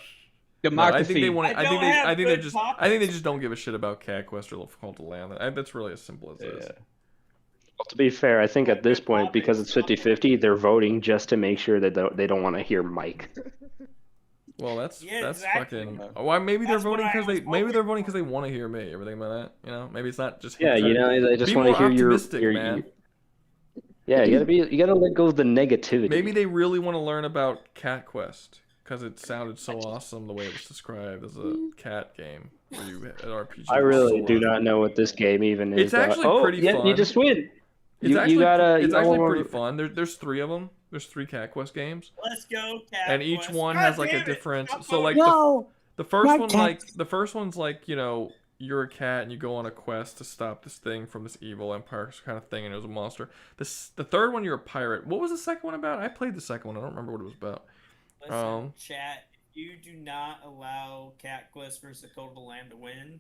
No, democracy. I think they want. I don't have I think they good just. topics. I think they just don't give a shit about Cat Quest or Cult of the Lamb. That's really as simple as it is. Well, to be fair, I think at this point, because it's 50-50, they're voting just to make sure that they don't want to hear Mike. Well, that's exactly. fucking. Why? Maybe they're That's what voting I because was maybe they're voting because they want to hear me. Everything about that, you know. Maybe it's not just. Yeah, you know, they just Be want to more hear optimistic, your man. Yeah, you gotta let go of the negativity. Maybe they really want to learn about Cat Quest because it sounded so awesome the way it was described as a cat game where you an RPG. I really do not know what this game even is. It's actually pretty fun. You just win. It's actually pretty fun. There's 3 of them. There's 3 Cat Quest games. Let's go, Cat And each Quest. one God has like damn a it. different. Stop So like voting. the first not one cats. the first one's like, you know, you're a cat and you go on a quest to stop this thing from this evil empire kind of thing, and it was a monster. The third one, you're a pirate. What was the second one about? I played the second one. I don't remember what it was about. Listen, chat, if you do not allow Cat Quest versus the Code of the Lamb to win,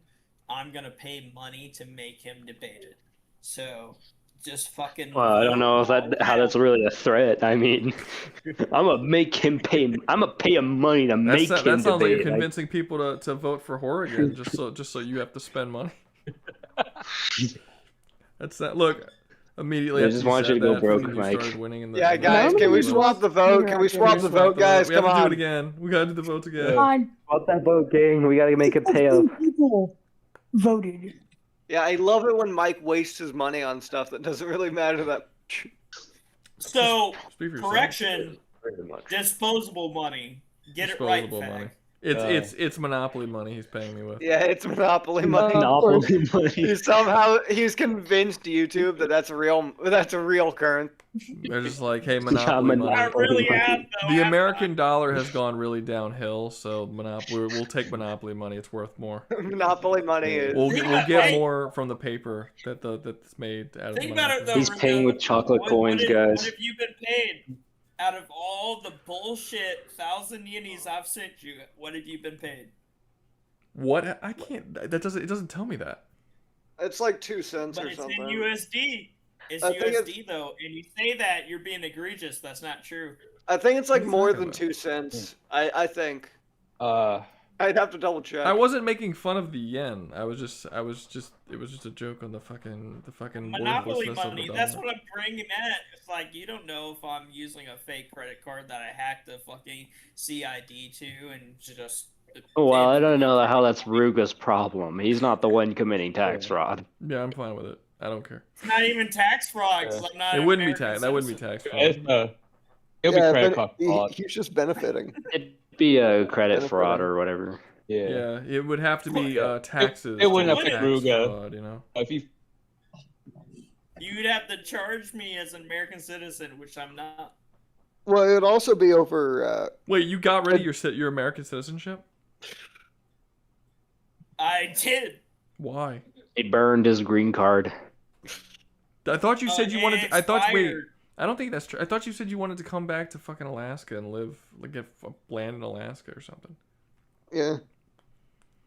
I'm gonna pay money to make him debate it. So just fucking. Well, I don't know if how that's really a threat. I mean, I'm gonna make him pay. I'm gonna pay him money to make him That sounds like debate. you're convincing people to vote for Horrigan just so you have to spend money. That's that. Look, immediately. I after just want you to go said that, broke, you Mike. started winning in the, Yeah, guys, can we swap the vote? Can we swap the vote, guys? We have Come to do on. it again. We gotta do the vote again. Swap that vote, gang. We gotta make it pay up. People voted. Yeah, I love it when Mike wastes his money on stuff that doesn't really matter that much. So Speak for yourself. correction, Very much. disposable money. Get it right, Disposable fag. money. It's Monopoly money he's paying me with. Yeah, it's Monopoly money. Monopoly money. He's convinced YouTube that that's a real current. They're just like, hey, Monopoly money. I really am, though. The American dollar has gone really downhill, so we'll take Monopoly money. It's worth more. Monopoly money is. We'll get more from the paper that's made out of Think Monopoly. about it though. He's Rico. paying with chocolate coins, guys. What have you been paid? Out of all the bullshit 1,000 yenis I've sent you, what have you been paid? What? I can't. That doesn't. It doesn't tell me that. It's like 2 cents But or it's something. in USD. It's I think USD though, and you say that you're being egregious. That's not true. I think it's like What are you more talking than about? 2 cents. I think. I'd have to double check. I wasn't making fun of the yen. It was just a joke on the fucking Monopoly worthlessness of the money. dollar. That's what I'm bringing at. It's like you don't know if I'm using a fake credit card that I hacked the fucking CID to and just. Well, I don't know how that's Ruga's problem. He's not the one committing tax fraud. Yeah, I'm fine with it. I don't care. It's not even tax fraud. 'Cause I'm not. It an wouldn't be American tax. That wouldn't be citizen. tax fraud. It'll be credit card He- fraud. He's just benefiting. It'd be a credit fraud or whatever. Yeah, it would have to be taxes. It wouldn't to affect tax Rouga. fraud, you know. If you You'd have to charge me as an American citizen, which I'm not. Well, it'd also be over. Wait, you got rid of your American citizenship? I did. Why? He burned his green card. I thought you said you wanted. I thought. Wait, expired. I don't think that's true. I thought you said you wanted to come back to fucking Alaska and live, like, get land in Alaska or something. Yeah.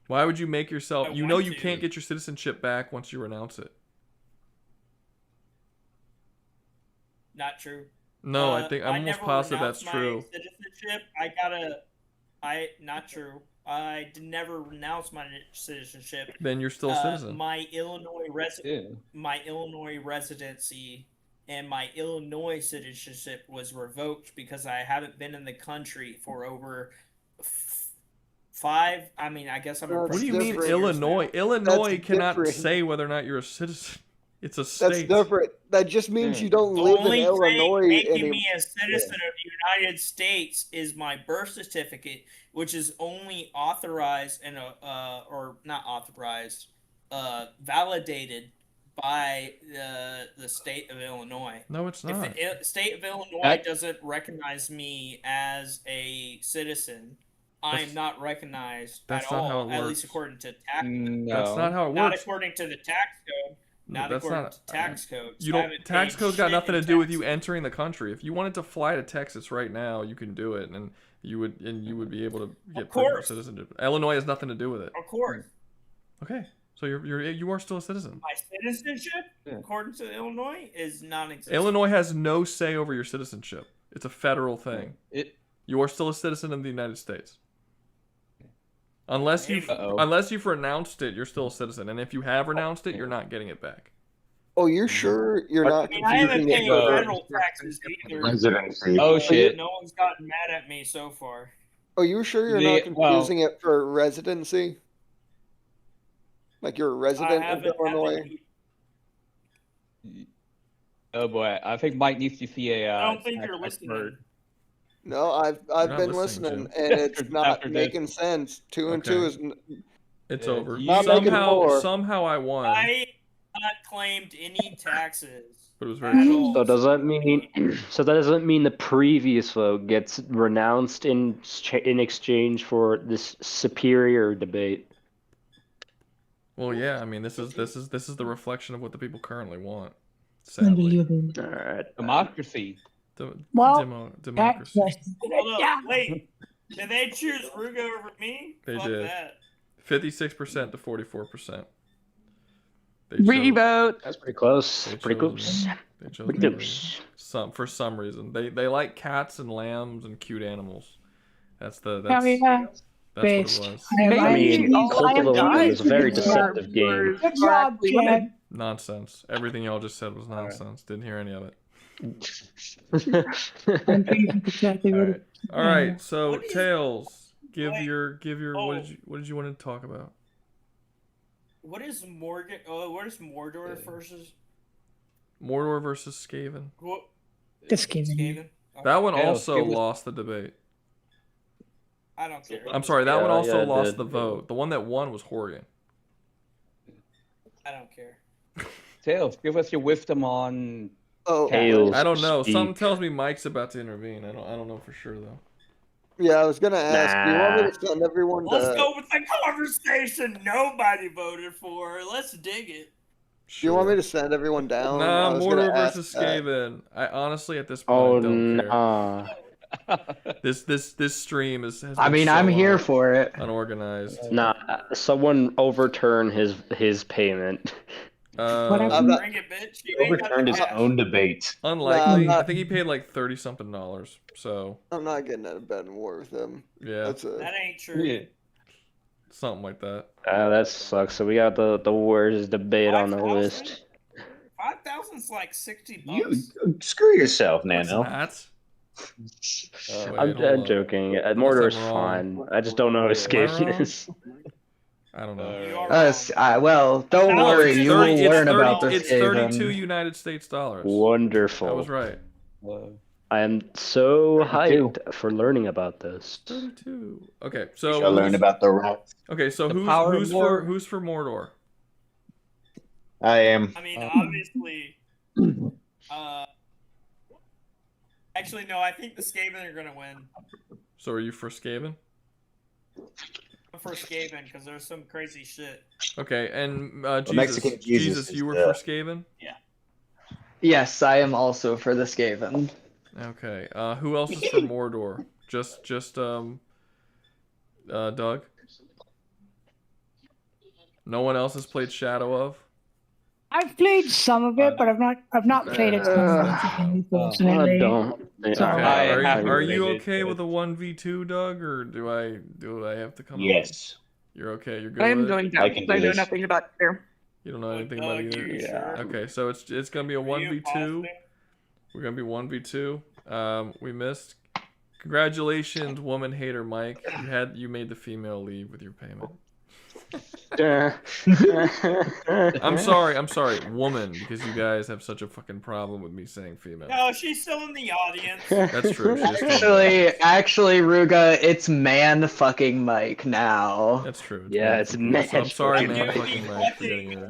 Why would you make yourself? You know want you to. can't get your citizenship back once you renounce it. Not true. No, I'm almost never positive renounced that's my true. Citizenship. Not true. I never renounced my citizenship. Then you're still a citizen. My Illinois residency and my Illinois citizenship was revoked because I haven't been in the country for over 5. I mean, I guess I'm. What What do you mean different. Illinois? Illinois That's cannot different. say whether or not you're a citizen. It's a That's state. different. That just means you don't The live in only Illinois thing making anymore. me a citizen of the United States is my birth certificate, which is only authorized and or not authorized, validated by the state of Illinois. No, it's not. If the state of Illinois That- doesn't recognize me as a citizen, I'm not recognized that's at not all. how it At works. least according to tax. That's not how it Not works. according to the tax code. Not That's according not- to tax code. You So I don't. haven't Tax paid code's got shit nothing to in do with tax. you entering the country. If you wanted to fly to Texas right now, you can do it, and you would be able to get course. citizenship. Illinois has nothing to do with it. Of course. Okay, so you are still a citizen. My citizenship, according to Illinois, is non-existent. Illinois has no say over your citizenship. It's a federal thing. It You are still a citizen of the United States. Unless Uh-oh. you've renounced it, you're still a citizen. And if you have renounced it, you're not getting it back. Oh, you're sure you're not I mean, I haven't confusing it paid for federal taxes either. Residency. Oh shit. No one's gotten mad at me so far. Oh, you sure you're not confusing it for residency? Like you're a resident of Illinois? Oh boy, I think Mike needs to see a. I don't think tax you're listening. expert. No, I've not been listening, listening, and it's After not this. making sense. 2 and 2 Okay. is It's Yeah, over. you- Not making four. Somehow I won. I have not claimed any taxes. But it was very at close. all. So does that mean the previous vote gets renounced in exchange for this superior debate? Well, yeah. I mean, this is the reflection of what the people currently want. Sadly. All right. Democracy. Well, democracy. Hold up, wait. Did they choose Rouga over me? They Fuck did. that. 56% to 44%. Revote. That's pretty close. They Pretty chose close. me. They chose Pretty me. close. For some reason they like cats and lambs and cute animals. That's Yeah. what it Based. was. I mean, all Cult of the I Lamb is a very am deceptive game. Good job, Chad. Nonsense. Everything y'all just said was nonsense. Didn't hear any of it. I'm pretty sure exactly what it- All right. So What is- Tails, give Wait. your Oh. what did you want to talk about? What is Mordor? What is Mordor versus? Mordor versus Skaven. What? Just kidding. Skaven? That one Tails, also give us- lost the debate. I don't care. I'm sorry, that one Yeah, also yeah, it lost did. the vote. The one that won was Horian. I don't care. Tails, give us your wisdom on. Oh, Tails. I don't know. Speak. Something tells me Mike's about to intervene. I don't know for sure though. yeah. I was gonna ask. Do you want me to send everyone Let's to? go with the conversation nobody voted for. Let's dig it. Do you want me to send everyone down? I Nah, was gonna Mordor ask versus that. Skaven. I honestly at this point Oh don't care. nah. This stream has I been mean, so, I'm here for it. Unorganized. Nah, someone overturn his payment. Whatever. Bring it, bitch. You ain't got Overturned the his cash. own debate. Unlikely. Nah, I think he paid like $30-something. So I'm not getting out of bed in war with him. yeah, That ain't true. Yeah. something like that. That sucks. So we got the worst debate on the 5,000? list. 5,000's like $60. You screw yourself, No, it's Nano. not. Wait, I'm hold up. joking. Unless Mordor's I'm wrong. fine. I just don't know who his Am I Skaven wrong? is. I don't know. You are wrong. Well, don't No, worry. it's You 30. will It's learn 30. about this It's 32 Skaven. United States dollars. Wonderful. I was right. I am so 32. hyped for learning about this. 32. Okay, You so shall learn about the rats. Okay, so The power of who's for Mordor? I am. I mean, obviously. Actually, no. I think the Skaven are gonna win. So are you for Skaven? I'm for Skaven because there's some crazy shit. Okay, and Jesus, Mexican Jesus is you were the- for Skaven? Yeah. Yes, I am also for the Skaven. Okay. Who else is for Mordor? Just Doug? No one else has played Shadow of? I've played some of it, but I've not played it personally. I don't. Okay. So- Are you okay with a 1v2, Doug, or do I have to come up? Yes. You're okay. You're good. I am with it? going down because I know nothing about here. You don't know anything about Doug, either. you sure? Okay, so it's gonna be a 1v2. We're gonna be 1v2. We missed. Congratulations, woman hater Mike. You made the female leave with your payment. I'm sorry, woman, because you guys have such a fucking problem with me saying female. No, she's still in the audience. That's true. She's still Actually, Ruga, it's man fucking Mike now. That's true. Yeah, it's man. I'm sorry, man. fucking Fucking Mike. Mike, for getting your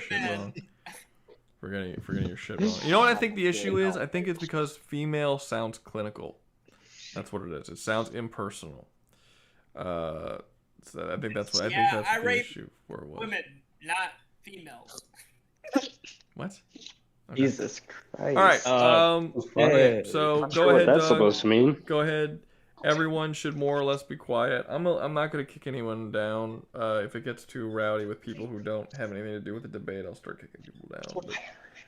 shit wrong. For getting your shit wrong. You know what I think the issue is? I think it's because female sounds clinical. That's what it is. It sounds impersonal. So I think that's what I the rape issue for it was. women, not females. What? Okay. Jesus Christ. All right. Okay, so Not go sure what ahead, that's Doug. supposed to mean. Go ahead. Everyone should more or less be quiet. I'm not gonna kick anyone down. If it gets too rowdy with people who don't have anything to do with the debate, I'll start kicking people down. But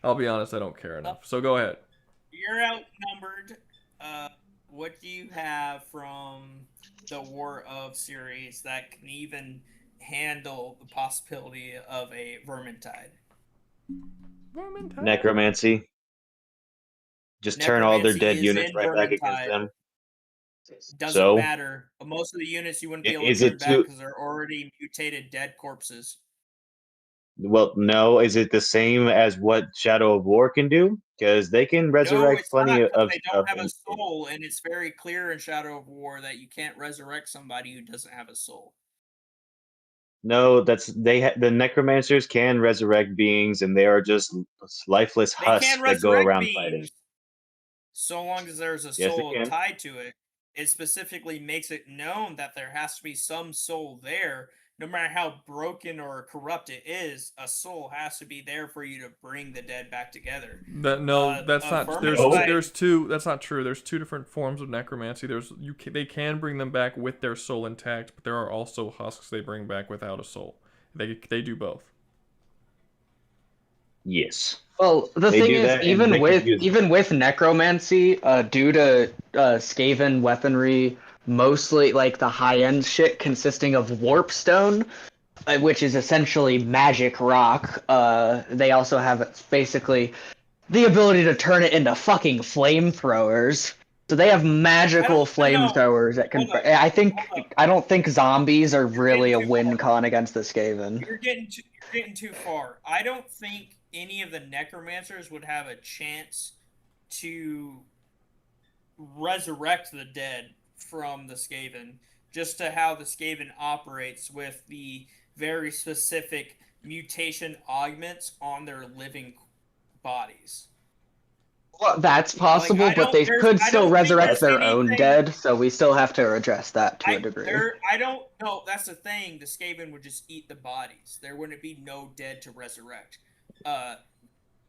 I'll be honest, I don't care enough. So go ahead. You're outnumbered. What do you have from the War of series that can even handle the possibility of a Vermintide? Necromancy. Just turn all their dead Necromancy is units in right back against Vermintide. them. Doesn't So? matter. But most of the units you wouldn't be able Is to turn it back too- because they're already mutated dead corpses. Well, no. Is it the same as what Shadow of War can do? Because they can resurrect it's plenty not, 'cause of they stuff. don't have a soul, and it's very clear in Shadow of War that you can't resurrect somebody who doesn't have a soul. No, the necromancers can resurrect beings, and they are just lifeless They husks can that go resurrect around beings fighting. so long as there's a Yes, they soul can. tied to it. It specifically makes it known that there has to be some soul there. No matter how broken or corrupt it is, a soul has to be there for you to bring the dead back together. That's not. There's two. That's not true. There's two different forms of necromancy. They can bring them back with their soul intact, but there are also husks they bring back without a soul. They do both. Yes. Well, the They thing do is, that and even they with confuse even with necromancy, due to Skaven weaponry, mostly like the high end shit consisting of warpstone, which is essentially magic rock. They also have basically the ability to turn it into fucking flamethrowers. So they have magical flamethrowers that can. I don't think zombies are really a win con against the Skaven. You're getting too far. I don't think any of the necromancers would have a chance to resurrect the dead from the Skaven, just to how the Skaven operates with the very specific mutation augments on their living bodies. Well, that's possible, but they could still resurrect their own dead, so we still have to address that to a degree. I don't know. That's the thing. The Skaven would just eat the bodies. There wouldn't be no dead to resurrect.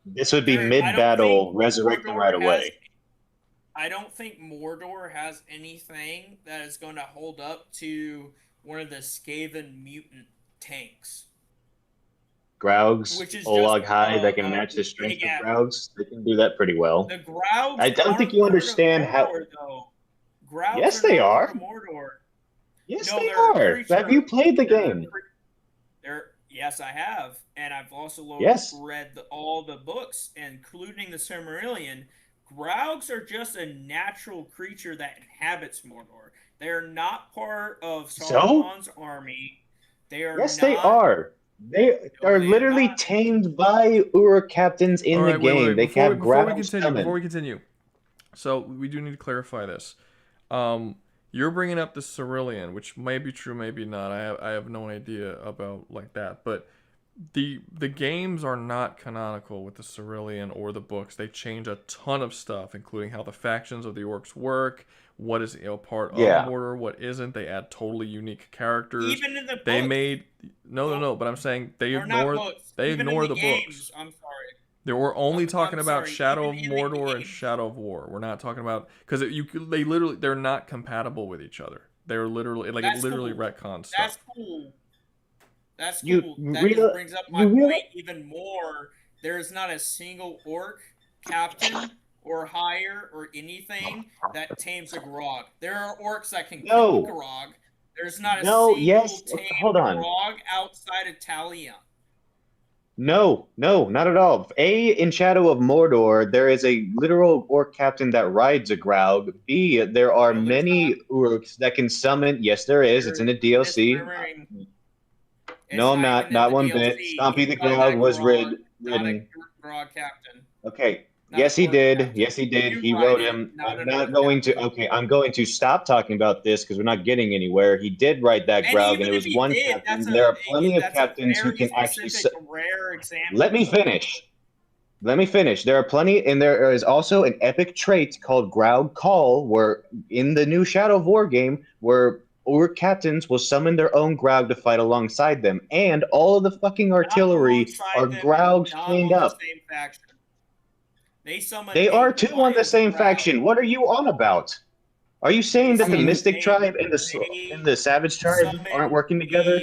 This would be mid-battle, resurrect them right away. I don't think Mordor has anything that is going to hold up to one of the Skaven mutant tanks. Graugs, Which is Olag just High, that can match the strength of Graugs. They can do that pretty well. The Graugs I don't think you understand how. Though. Graugs yes, are they not are. part of Mordor. Yes, No, they they're a are. creature. Have you played the game? Yes, I have, and I've also Yes. read all the books, including the Silmarillion. Graugs are just a natural creature that inhabits Mordor. They are not part of Saruman's army. They are Yes, not. they are. They are literally tamed by Uruk captains in the game. Wait. They Before have we Graugs continue, summoned. so we do need to clarify this. You're bringing up the Cerulean, which may be true, maybe not. I have no idea about like that, but the games are not canonical with the Cerulean or the books. They change a ton of stuff, including how the factions of the orcs work, what is part of Mordor, what isn't. They add totally unique characters. Even in the books. They made no, but I'm saying they ignore the books. I'm sorry. We're only talking about Shadow of Mordor and Shadow of War. We're not talking about because they're not compatible with each other. They're literally retcons stuff. That's cool. That just brings up my point even more. There's not a single orc captain or higher or anything that tames a grog. There are orcs that can kill a grog. There's not a single tamed grog outside of Talia. No, not at all. In Shadow of Mordor, there is a literal orc captain that rides a Graug. B, there are many Uruks that can summon. Yes, there is. It's in the DLC. No, I'm not. Not one bit. Stompy the Graug was ridden. Grog captain. Okay. Yes, he did. Yes, he did. He rode him. I'm not going to. Okay, I'm going to stop talking about this because we're not getting anywhere. He did ride that Graug, and it was one captain. There are plenty of captains who can actually. Rare example. Let me finish. There are plenty, and there is also an epic trait called Graug Call, where in the new Shadow of War game, where Uruk captains will summon their own Graug to fight alongside them, and all of the fucking artillery are Graugs chained up. They are too on the same faction. What are you on about? Are you saying that the Mystic tribe and the Savage tribe aren't working together?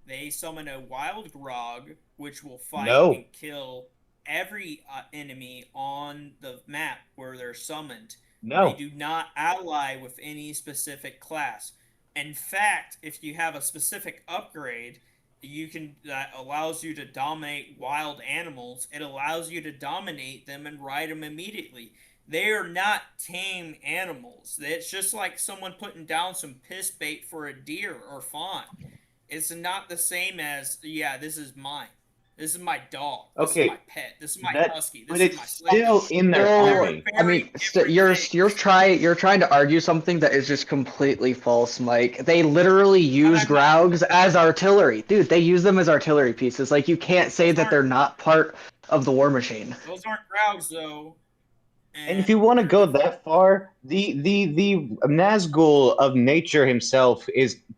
They summon a wild Grog, which will fight and kill every enemy on the map where they're summoned. They do not ally with any specific class. In fact, if you have a specific upgrade that allows you to dominate wild animals, it allows you to dominate them and ride them immediately. They are not tame animals. It's just like someone putting down some piss bait for a deer or fawn. It's not the same as, this is mine. This is my dog. This is my pet. This is my husky. This is my still in their army. I mean, you're trying to argue something that is just completely false, Mike. They literally use Graugs as artillery, dude. They use them as artillery pieces. Like, you can't say that they're not part of the war machine. Those aren't Graugs, though. And if you want to go that far, the Nazgul of nature himself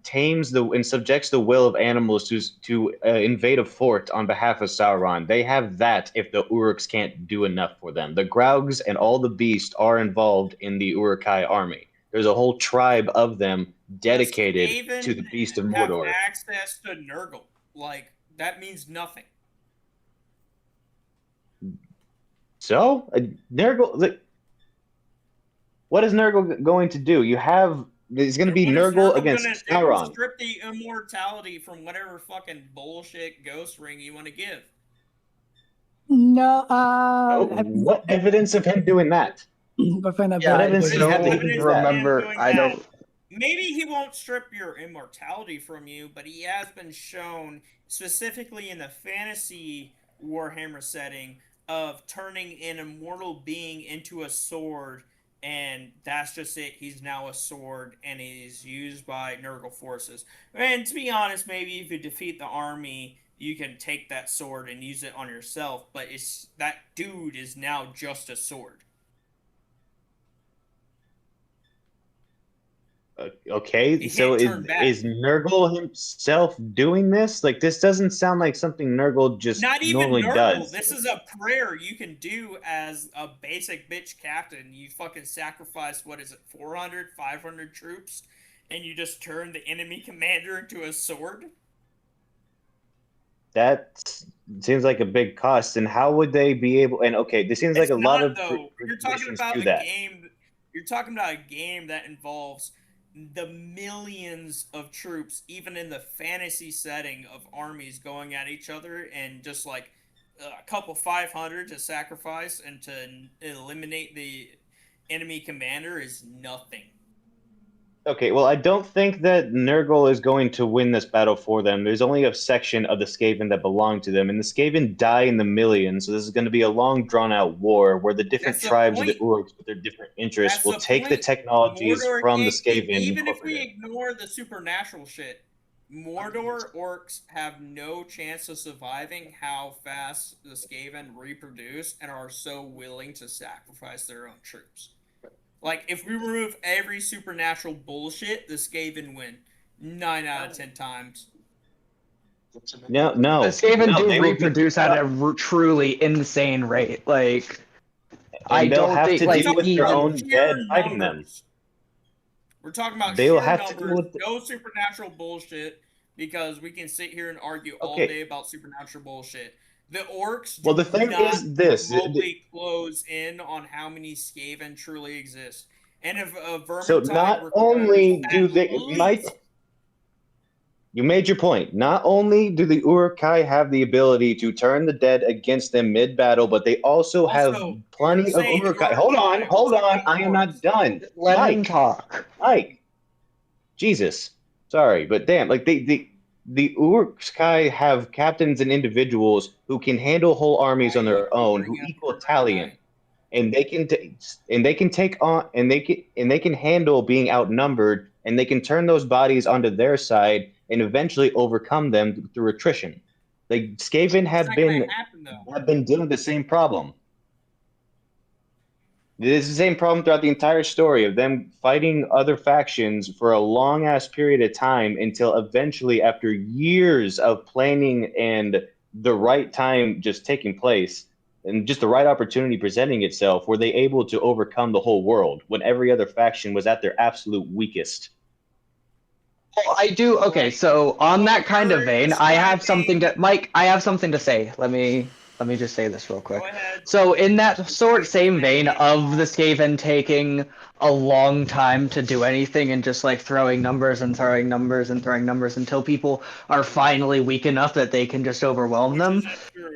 tames and subjects the will of animals to invade a fort on behalf of Sauron. They have that if the Uruks can't do enough for them. The Graugs and all the beasts are involved in the Uruk-hai army. There's a whole tribe of them dedicated to the beast of Mordor. Have access to Nurgle. Like, that means nothing. So, Nurgle, what is Nurgle going to do? It's going to be Nurgle against Sauron. Strip the immortality from whatever fucking bullshit ghost ring you want to give. No, what evidence of him doing that? I don't remember. I don't. Maybe he won't strip your immortality from you, but he has been shown, specifically in the fantasy Warhammer setting, of turning an immortal being into a sword, and that's just it. He's now a sword, and he's used by Nurgle forces. And to be honest, maybe if you defeat the army, you can take that sword and use it on yourself, but that dude is now just a sword. Okay, so is Nurgle himself doing this? Like, this doesn't sound like something Nurgle just Not even normally Nurgle. does. This is a prayer you can do as a basic bitch captain. You fucking sacrifice, what is it, 400, 500 troops, and you just turn the enemy commander into a sword? That seems like a big cost. And how would they be able? And okay, this seems like a lot of You're talking about a game. You're talking about a game that involves the millions of troops, even in the fantasy setting of armies going at each other, and just like a couple 500 to sacrifice and to eliminate the enemy commander is nothing. Okay, well, I don't think that Nurgle is going to win this battle for them. There's only a section of the Skaven that belong to them, and the Skaven die in the millions, so this is going to be a long, drawn-out war where the different tribes of the Uruks with their different interests will take the technologies from the Skaven. Even if we ignore the supernatural shit, Mordor orcs have no chance of surviving how fast the Skaven reproduce and are so willing to sacrifice their own troops. Like, if we remove every supernatural bullshit, the Skaven win 9 out of 10 times. No. The Skaven do reproduce at a truly insane rate. Like, I they'll don't have think to like deal with their own dead numbers. fighting them. We're talking about They'll sheer have numbers, to deal with no supernatural bullshit, because we can sit here and argue all Okay. day about supernatural bullshit. The orcs Well, the do thing not is this. remotely close in on how many Skaven truly exist. And if Vermintide So not only do they, Mike, you made your point. Not only do the Uruk-hai have the ability to turn the dead against them mid-battle, but they also have plenty of Uruk-hai. Hold on. I am not done. Let him talk. Mike. Jesus. Sorry, but damn, like the Uruk-hai have captains and individuals who can handle whole armies on their own, who equal Talion. And they can handle being outnumbered, and they can turn those bodies onto their side and eventually overcome them through attrition. The Skaven have been dealing with the same problem. This is the same problem throughout the entire story of them fighting other factions for a long ass period of time until eventually, after years of planning and the right time just taking place, and just the right opportunity presenting itself, were they able to overcome the whole world when every other faction was at their absolute weakest. Well, I do. Okay, so on that kind of vein, I have something to say. Let me just say this real quick. So in that same vein of the Skaven taking a long time to do anything and just like throwing numbers until people are finally weak enough that they can just overwhelm them.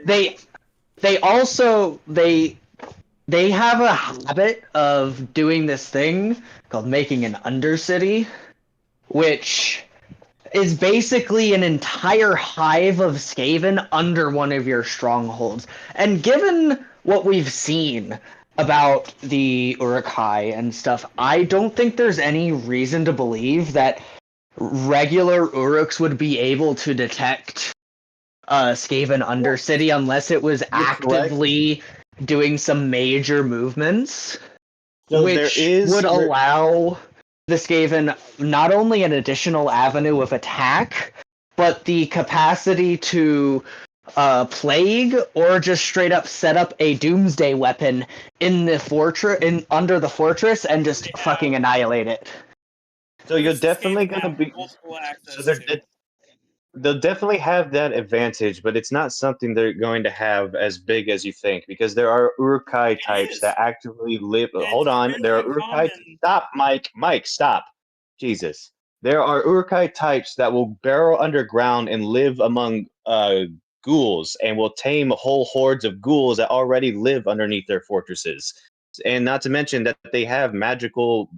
They have a habit of doing this thing called making an undercity, which is basically an entire hive of Skaven under one of your strongholds. And given what we've seen about the Uruk-hai and stuff, I don't think there's any reason to believe that regular Uruks would be able to detect Skaven Undercity unless it was actively doing some major movements, which would allow the Skaven not only an additional avenue of attack, but the capacity to plague or just straight up set up a doomsday weapon in the fortress, under the fortress, and just fucking annihilate it. So you're definitely gonna be. So they'll definitely have that advantage, but it's not something they're going to have as big as you think, because there are Uruk-hai types that actively live. Hold on, there are Uruk-hai. Stop, Mike. Mike, stop. Jesus. There are Uruk-hai types that will burrow underground and live among ghouls, and will tame whole hordes of ghouls that already live underneath their fortresses. And not to mention that they have magical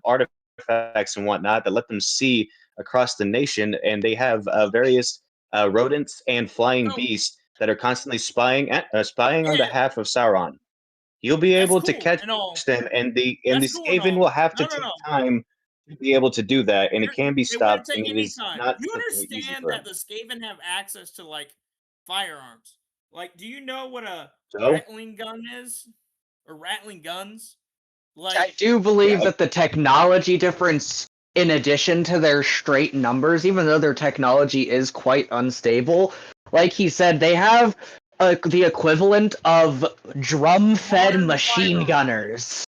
artifacts and whatnot that let them see across the nation, and they have various rodents and flying beasts that are constantly spying on behalf of Sauron. You'll be able to catch them, and the Skaven will have to take time to be able to do that, and it can be stopped, and it is not You easy understand for that them. the Skaven have access to like firearms? Like, do you know what a So? rattling gun is, or rattling guns? Like, I do believe that the technology difference in addition to their straight numbers, even though their technology is quite unstable. Like he said, they have the equivalent of drum-fed machine gunners.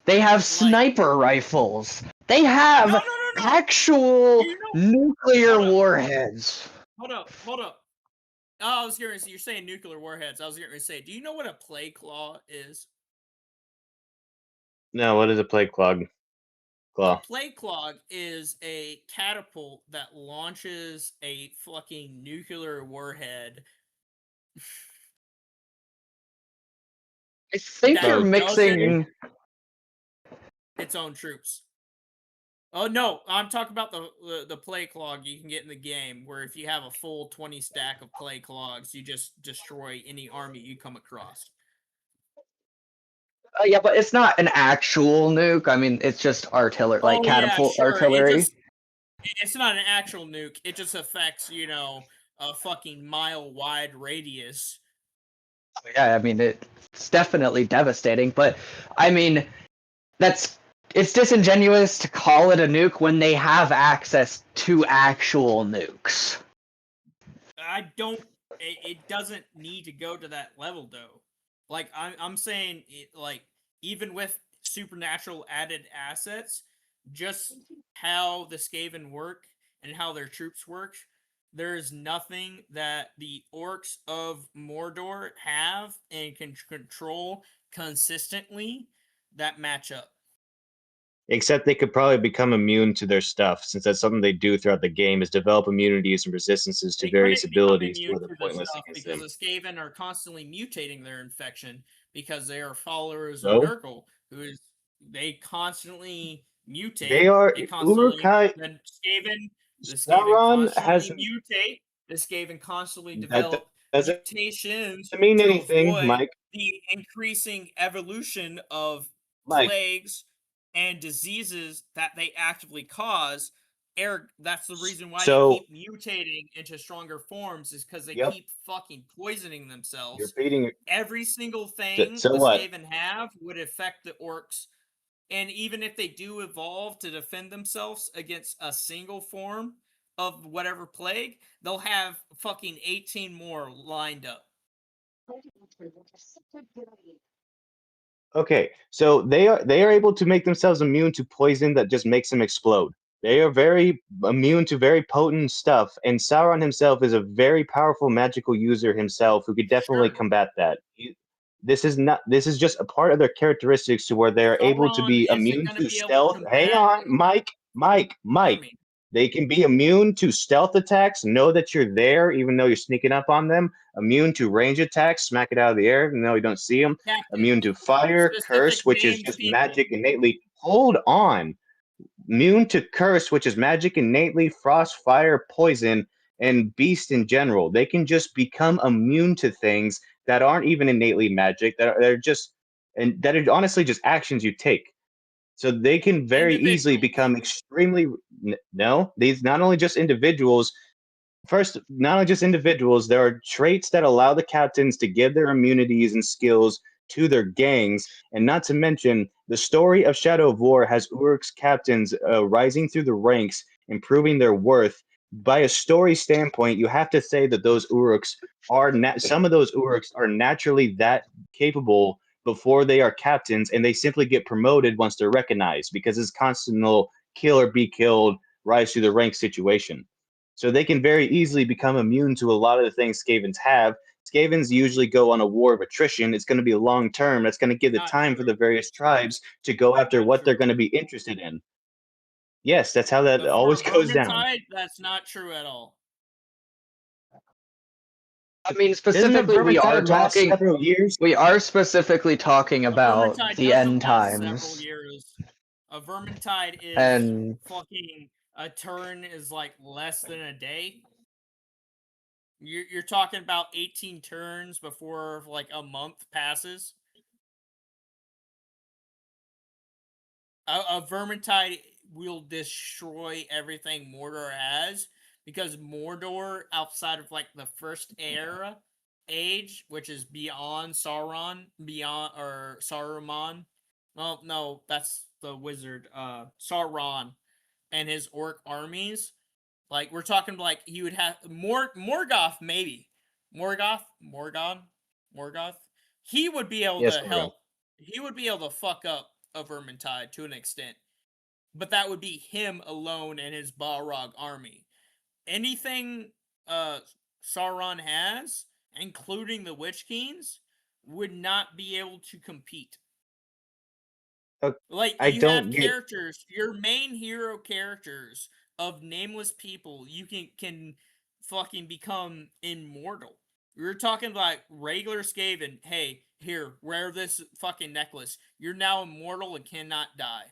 They have sniper rifles. They have actual nuclear warheads. Hold up. Oh, I was going to say, you're saying nuclear warheads. I was going to say, do you know what a plague claw is? No, what is a plague claw? A plague clog is a catapult that launches a fucking nuclear warhead. I think you're mixing its own troops. Oh no, I'm talking about the plague clog you can get in the game, where if you have a full 20 stack of plague clogs, you just destroy any army you come across. Yeah, but it's not an actual nuke. I mean, it's just artillery, like catapult artillery. It's not an actual nuke. It just affects, a fucking mile-wide radius. Yeah, I mean, it's definitely devastating, but I mean, it's disingenuous to call it a nuke when they have access to actual nukes. It doesn't need to go to that level, though. Like, I'm saying, even with supernatural added assets, just how the Skaven work and how their troops work, there's nothing that the orcs of Mordor have and can control consistently that match up. Except they could probably become immune to their stuff, since that's something they do throughout the game, is develop immunities and resistances to various abilities where they're pointless against them. Because the Skaven are constantly mutating their infection because they are followers of Nurgle, they constantly mutate. They are Uruk-hai. The Skaven constantly mutate. The Skaven constantly develop mutations to avoid Mike. the increasing evolution of plagues and diseases that they actively cause. That's the reason why they keep mutating into stronger forms, is because they keep fucking poisoning themselves. You're feeding every single thing the Skaven have would affect the orcs. And even if they do evolve to defend themselves against a single form of whatever plague, they'll have fucking 18 more lined up. Okay, so they are able to make themselves immune to poison that just makes them explode. They are very immune to very potent stuff, and Sauron himself is a very powerful magical user himself who could definitely combat that. This is just a part of their characteristics to where they're able to be immune to stealth. Hang on, Mike. They can be immune to stealth attacks, know that you're there even though you're sneaking up on them. Immune to range attacks, smack it out of the air even though you don't see them. Immune to fire, curse, which is just magic innately. Hold on. Immune to curse, which is magic innately, frost, fire, poison, and beast in general. They can just become immune to things that aren't even innately magic, that are honestly just actions you take. So they can very easily become extremely these not only just individuals. First, not only just individuals, there are traits that allow the captains to give their immunities and skills to their gangs, and not to mention the story of Shadow of War has Uruk's captains rising through the ranks, improving their worth. By a story standpoint, you have to say that those Uruks some of those Uruks are naturally that capable before they are captains, and they simply get promoted once they're recognized, because it's constant kill or be killed, rise through the rank situation. So they can very easily become immune to a lot of the things Skavens have. Skavens usually go on a war of attrition. It's going to be long term. It's going to give the time for the various tribes to go after what they're going to be interested in. Yes, that's how that always goes down. That's not true at all. I mean, specifically, we are specifically talking about the end times. Several years. A Vermintide is fucking a turn is like less than a day. You're talking about 18 turns before like a month passes. A Vermintide will destroy everything Mordor has, because Mordor, outside of like the first age, which is beyond Sauron, Saruman. Well, no, that's the wizard. Sauron. and his orc armies, like we're talking like he would have Morgoth maybe. Morgoth. He would be able Yes, to help. He would be able to fuck up a Vermintide to an extent. But that would be him alone and his Balrog army. Anything Sauron has, including the Witch Kings, would not be able to compete. Like, you have characters, your main hero characters of nameless people, you can fucking become immortal. You're talking like regular Skaven, hey, here, wear this fucking necklace. You're now immortal and cannot die.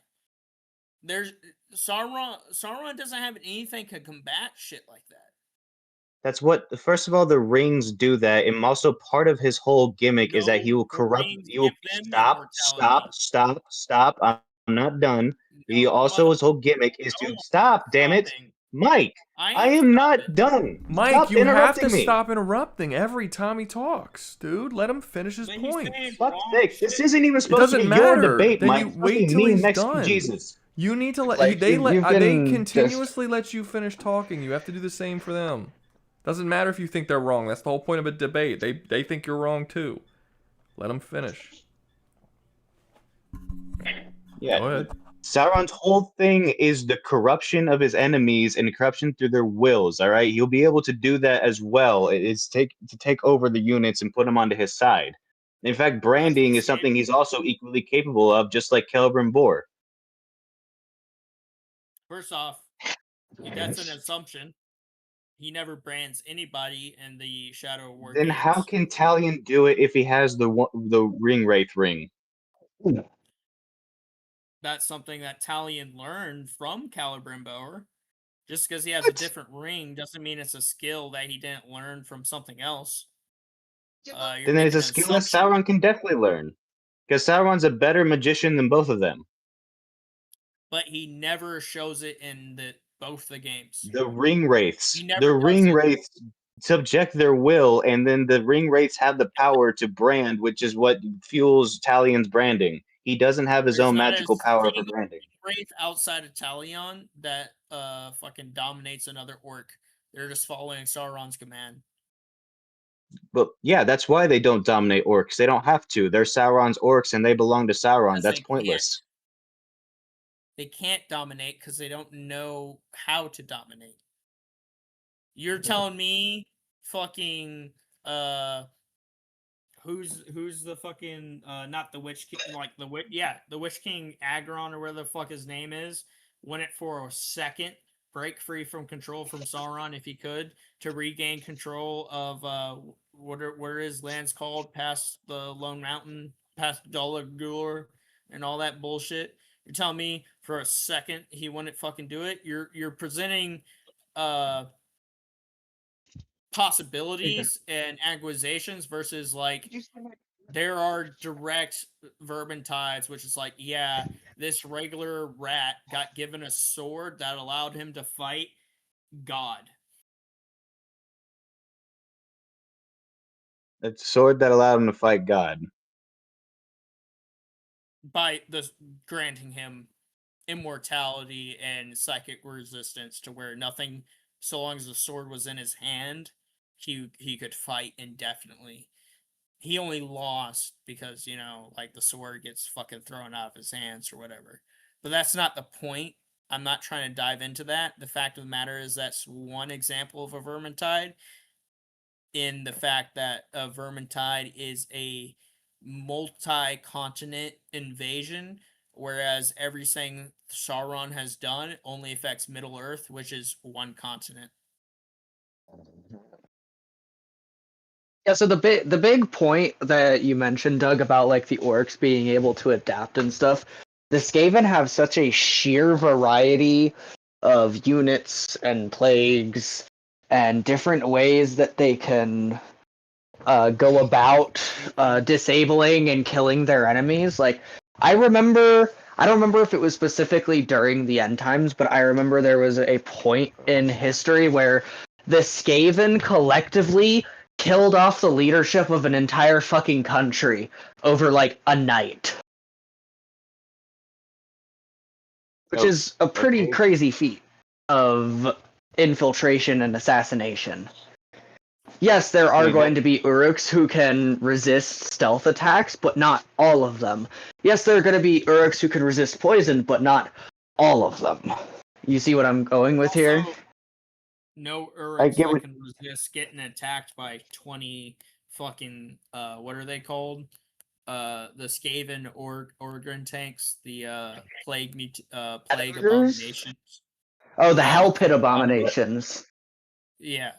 There's Sauron doesn't have anything to combat shit like that. That's what. First of all, the rings do that, and also part of his whole gimmick is that he will corrupt. He will stop. I'm not done. He also his whole gimmick is to stop. Damn it, Mike! I am not done. Mike, stop you have to me. stop interrupting every time he talks, dude. Let him finish his point. Fuck's sake, this isn't even supposed to be your debate, then Mike. You wait till he's done. Jesus. You need to let Like, they you continuously let you finish talking. You have to do the same for them. Doesn't matter if you think they're wrong. That's the whole point of a debate. They think you're wrong too. Let them finish. Yeah. Go ahead. Sauron's whole thing is the corruption of his enemies and corruption through their wills. All right, he'll be able to do that as well. It's to take over the units and put them onto his side. In fact, branding is something he's also equally capable of, just like Celebrimbor. First off, that's an assumption. He never brands anybody in the Shadow War Then games. how can Talion do it if he has the ring wraith ring? That's something that Talion learned from Celebrimbor. Just because he has a different ring doesn't mean it's a skill that he didn't learn from something else. Then it's a skill that Sauron can definitely learn. Because Sauron's a better magician than both of them. But he never shows it in both the games. The ring wraiths. The ring wraiths subject their will, and then the ring wraiths have the power to brand, which is what fuels Talion's branding. He doesn't have his own magical power for branding. Wraith outside of Talion that fucking dominates another orc. They're just following Sauron's command. But yeah, that's why they don't dominate orcs. They don't have to. They're Sauron's orcs, and they belong to Sauron. That's pointless. They can't dominate because they don't know how to dominate. You're telling me fucking who's the fucking not the Witch King, like the Witch King Agron or whatever the fuck his name is, won it for a second, break free from control from Sauron if he could, to regain control of what are his lands called past the Lone Mountain, past Dol Guldur and all that bullshit. You're telling me for a second he wouldn't fucking do it? You're presenting possibilities and acquisitions versus like there are direct Vermintides, which is like, yeah, this regular rat got given a sword that allowed him to fight God. A sword that allowed him to fight God. By granting him immortality and psychic resistance to where nothing, so long as the sword was in his hand, he could fight indefinitely. He only lost because, like the sword gets fucking thrown out of his hands or whatever. But that's not the point. I'm not trying to dive into that. The fact of the matter is that's one example of a Vermintide, in the fact that a Vermintide is a multi-continent invasion, whereas everything Sauron has done only affects Middle-earth, which is one continent. Yeah, so the big point that you mentioned, Doug, about like the orcs being able to adapt and stuff, the Skaven have such a sheer variety of units and plagues and different ways that they can go about disabling and killing their enemies. Like, I don't remember if it was specifically during the end times, but I remember there was a point in history where the Skaven collectively killed off the leadership of an entire fucking country over like a night. which is a pretty crazy feat of infiltration and assassination. Yes, there are going to be Uruks who can resist stealth attacks, but not all of them. Yes, there are going to be Uruks who can resist poison, but not all of them. You see what I'm going with here? No Uruks that can resist getting attacked by 20 fucking, what are they called? The Skaven Organ tanks, the plague abominations. Oh, the Hell Pit abominations. Yeah.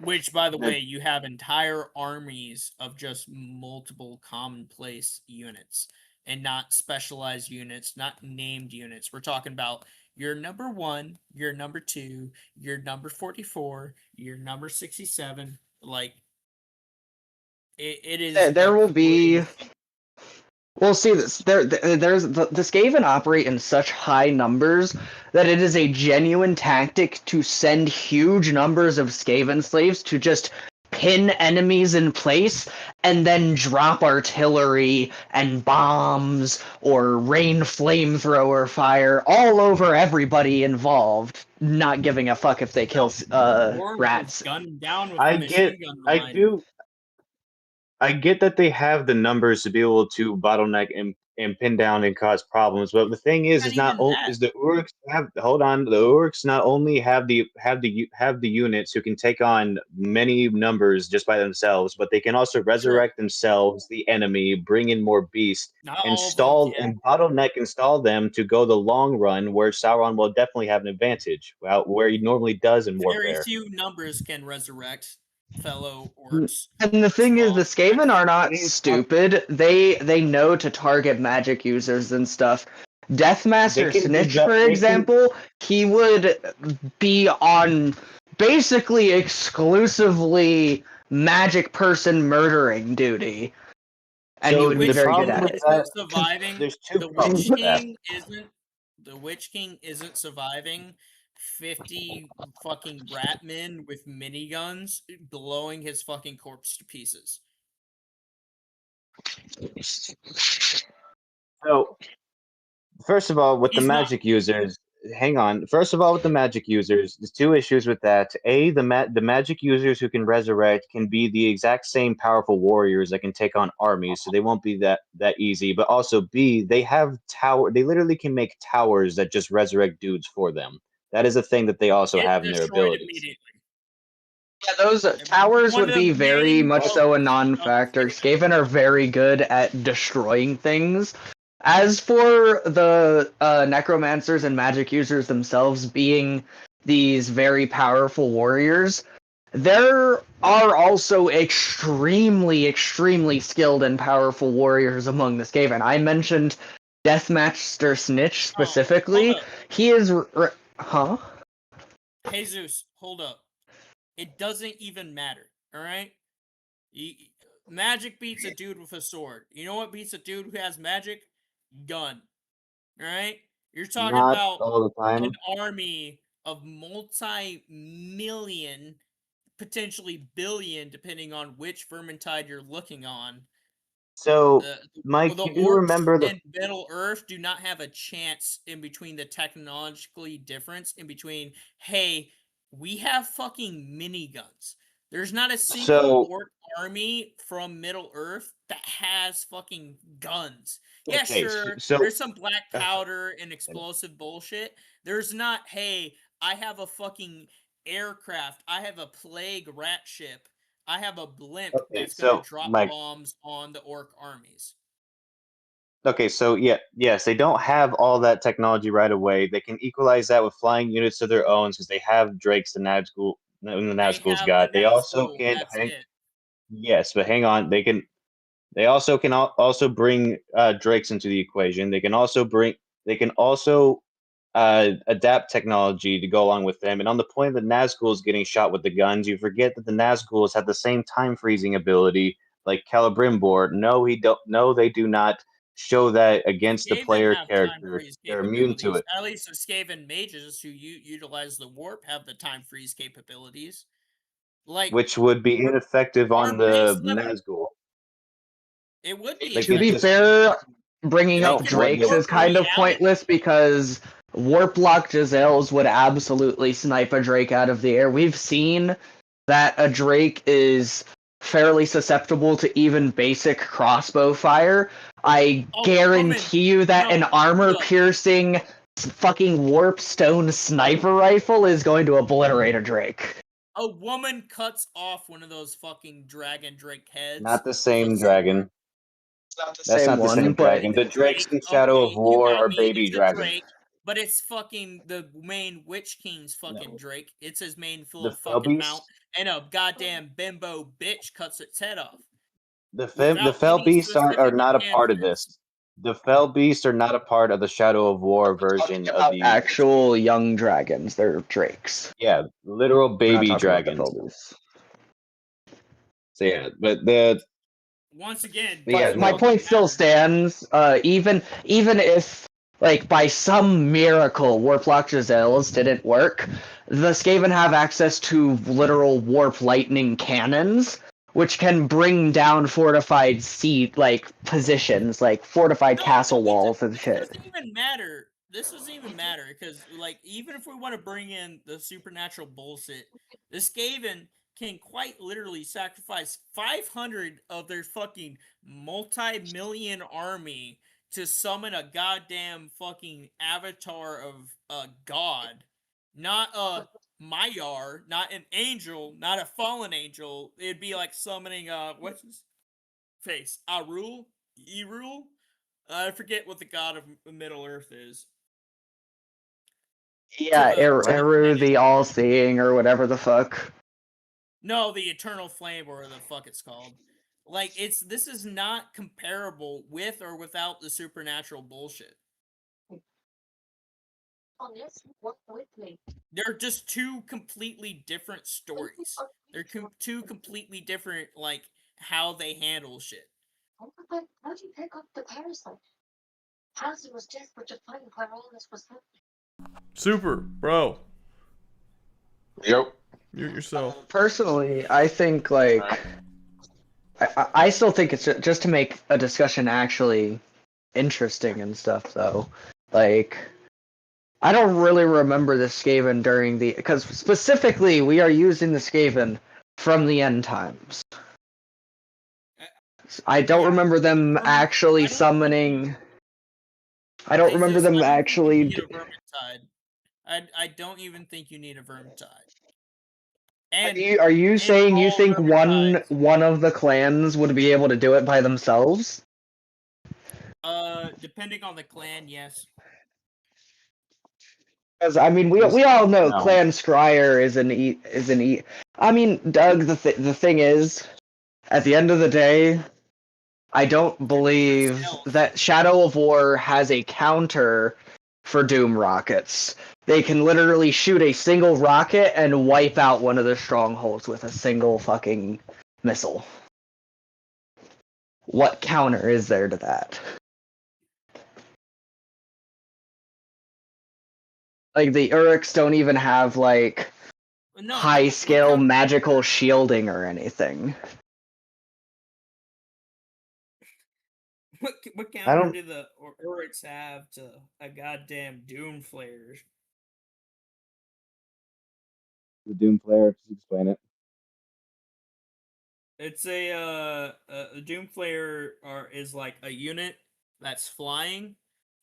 Which, by the way, you have entire armies of just multiple commonplace units and not specialized units, not named units. We're talking about your number 1, your number 2, your number 44, your number 67. Like, it is. There will be. We'll see this. There's the Skaven operate in such high numbers that it is a genuine tactic to send huge numbers of Skaven slaves to just pin enemies in place and then drop artillery and bombs or rain flamethrower fire all over everybody involved, not giving a fuck if they kill rats. Gunned down with a machine gun. I get that they have the numbers to be able to bottleneck and pin down and cause problems, but the thing is the Uruks have the Uruks not only have the units who can take on many numbers just by themselves, but they can also resurrect themselves, the enemy, bring in more beasts, and install them to go the long run, where Sauron will definitely have an advantage, where he normally does in warfare. Very few numbers can resurrect fellow orcs. And the thing is, the Skaven are not stupid. They know to target magic users and stuff. Deathmaster Snitch, for example, he would be on basically exclusively magic person murdering duty. And he would be very good at it. There's two problems with that. The Witch King isn't surviving 50 fucking rat men with miniguns blowing his fucking corpse to pieces. So, first of all, with the magic users, there's two issues with that. A, the magic users who can resurrect can be the exact same powerful warriors that can take on armies, so they won't be that easy. But also, B, they literally can make towers that just resurrect dudes for them. That is a thing that they also have in their abilities. Yeah, those towers would be very much so a non-factor. Skaven are very good at destroying things. As for the necromancers and magic users themselves being these very powerful warriors, there are also extremely, extremely skilled and powerful warriors among the Skaven. I mentioned Deathmaster Snitch specifically. He is... Huh? Jesus, hold up. It doesn't even matter, alright? Magic beats a dude with a sword. You know what beats a dude who has magic? Gun. Alright? You're talking about an army of multi-million, potentially billion, depending on which Vermintide you're looking on. So, Mike, the you do remember in Middle Earth do not have a chance in between the technologically difference in between, hey, we have fucking miniguns. There's not a single orc army from Middle Earth that has fucking guns. Yeah, sure, there's some black powder and explosive bullshit. There's not, hey, I have a fucking aircraft. I have a plague rat ship. I have a blimp that's going to drop bombs on the orc armies. Okay, so yes, they don't have all that technology right away. They can equalize that with flying units of their own, because they have Drakes the Nazgul's got. They also can. Yes, but hang on. They also can also bring Drakes into the equation. They can also adapt technology to go along with them. And on the point of the Nazgul's getting shot with the guns, you forget that the Nazgul's have the same time freezing ability like Celebrimbor. No, they do not show that against the player character. They're immune to it. At least the Skaven mages who utilize the warp have the time freeze capabilities. Which would be ineffective on the Nazgul. It would be. To be fair, bringing up Drakes is kind of pointless because Warplock Giselles would absolutely snipe a Drake out of the air. We've seen that a Drake is fairly susceptible to even basic crossbow fire. I guarantee you that an armor-piercing fucking warpstone sniper rifle is going to obliterate a Drake. A woman cuts off one of those fucking dragon Drake heads. Not the same dragon. That's not the same dragon. The Drakes in Shadow of War are baby dragons. Drake, but it's fucking the main Witch King's fucking Drake. It's his main full The of fucking Felbeast? mount, and a goddamn bimbo bitch cuts its head off. The Fell Beasts are not a part of this. The Fell Beasts are not a part of the Shadow of War version of the actual young dragons. They're Drakes. Yeah, literal baby dragons. So yeah, but the once again, my point still stands. Even if like by some miracle Warplock Giselles didn't work, the Skaven have access to literal warp lightning cannons, which can bring down fortified positions, like fortified castle walls and shit. This doesn't even matter. This doesn't even matter because, like, even if we want to bring in the supernatural bullshit, the Skaven can quite literally sacrifice 500 of their fucking multi-million army to summon a goddamn fucking avatar of a god, not a Maiar, not an angel, not a fallen angel. It'd be like summoning what's his face? Erul? I forget what the god of Middle Earth is. Yeah, Eru the All-Seeing or whatever the fuck. No, the Eternal Flame or the fuck it's called. Like this is not comparable with or without the supernatural bullshit. They're just two completely different stories. They're two completely different, like, how they handle shit. How'd you pick up the parasite? Parasite was desperate to find where all this was happening. Super, bro. Yep. Mute yourself. Personally, I think, like, I still think it's just to make a discussion actually interesting and stuff, though. Like, I don't really remember the Skaven during the... Because specifically, we are using the Skaven from the end times. I don't remember them actually summoning... I don't remember them actually... I don't even think you need a Vermintide. Are you saying you think one of the clans would be able to do it by themselves? Depending on the clan, yes. Because I mean, we all know Clan Scryer is an I mean, Doug, the thing is, at the end of the day, I don't believe that Shadow of War has a counter for Doom rockets. They can literally shoot a single rocket and wipe out one of the strongholds with a single fucking missile. What counter is there to that? Like, the Uruks don't even have, like, high-scale magical shielding or anything. What counter do the Uruks have to a goddamn Doom Flayer? The Doom Flayer, just explain it. It's a Doom Flayer is like a unit that's flying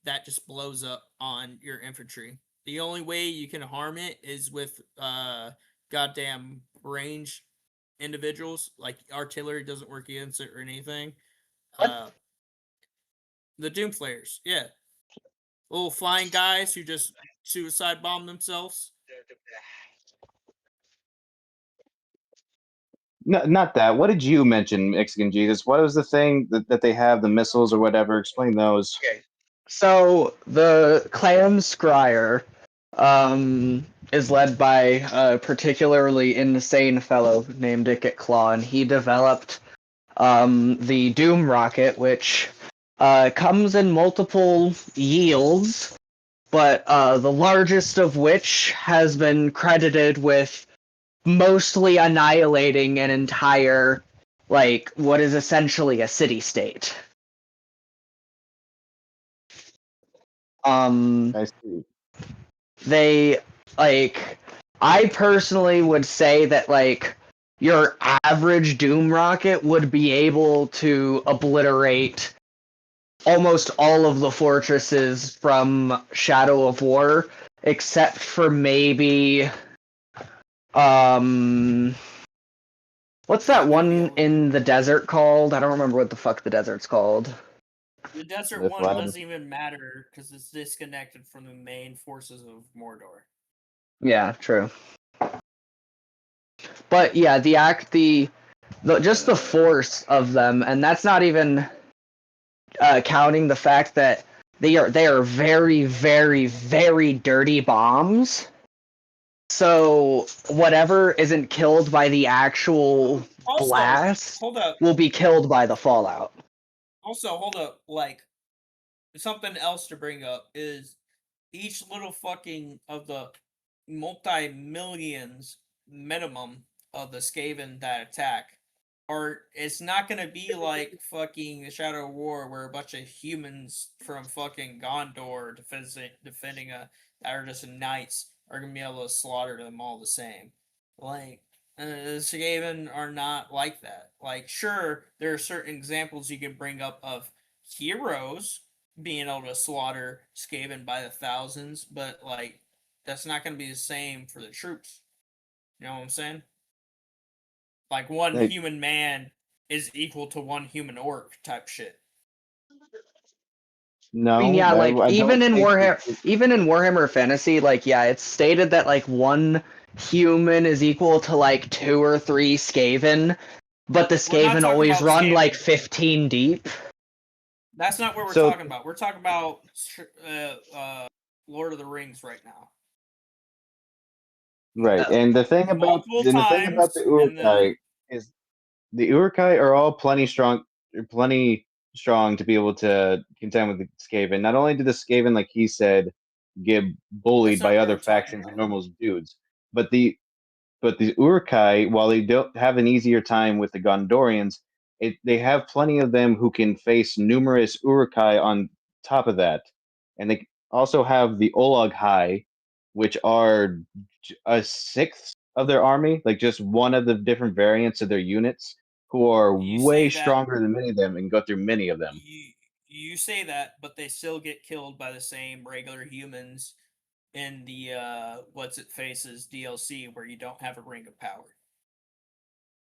that just blows up on your infantry. The only way you can harm it is with goddamn range individuals. Like artillery doesn't work against it or anything. The Doom Flayers, yeah. Little flying guys who just suicide bomb themselves. No, not that. What did you mention, Mexican Jesus? What was the thing that they have, the missiles or whatever? Explain those. Okay. So, the Clan Scryer is led by a particularly insane fellow named Dickett Claw, and he developed the Doom rocket, which comes in multiple yields, but the largest of which has been credited with mostly annihilating an entire, like, what is essentially a city-state. I see. They like. I personally would say that like your average Doom rocket would be able to obliterate almost all of the fortresses from Shadow of War, except for maybe what's that one in the desert called? I don't remember what the fuck the desert's called. The desert one doesn't even matter because it's disconnected from the main forces of Mordor. Yeah, true. But yeah, just the force of them, and that's not even counting the fact that they are very, very, very dirty bombs. So whatever isn't killed by the actual blast will be killed by the fallout. Also, hold up, like something else to bring up is each little fucking of the multi-millions minimum of the Skaven that attack, or it's not gonna be like fucking the Shadow of War where a bunch of humans from fucking Gondor defending that are just knights are gonna be able to slaughter them all the same. Like the Skaven are not like that. Like sure, there are certain examples you can bring up of heroes being able to slaughter Skaven by the thousands, but like that's not going to be the same for the troops. You know what I'm saying? Like one human man is equal to one human orc type shit. No, I mean, yeah, like even in Warhammer Fantasy, like yeah, it's stated that like one human is equal to like 2 or 3 Skaven, but the Skaven always run Skaven. Like 15 deep. That's not what we're talking about. We're talking about Lord of the Rings right now. Right, and the thing about the Uruk-hai is the Uruk-hai are all plenty strong to be able to contend with the Skaven. Not only do the Skaven, like he said, get bullied by other factions and normal dudes, but the Uruk-hai, while they don't have an easier time with the Gondorians, they have plenty of them who can face numerous Uruk-hai on top of that, and they also have the Olog-hai, which are a sixth of their army, like just one of the different variants of their units, who are way stronger than many of them and go through many of them. You say that, but they still get killed by the same regular humans in the What's It Faces DLC where you don't have a ring of power.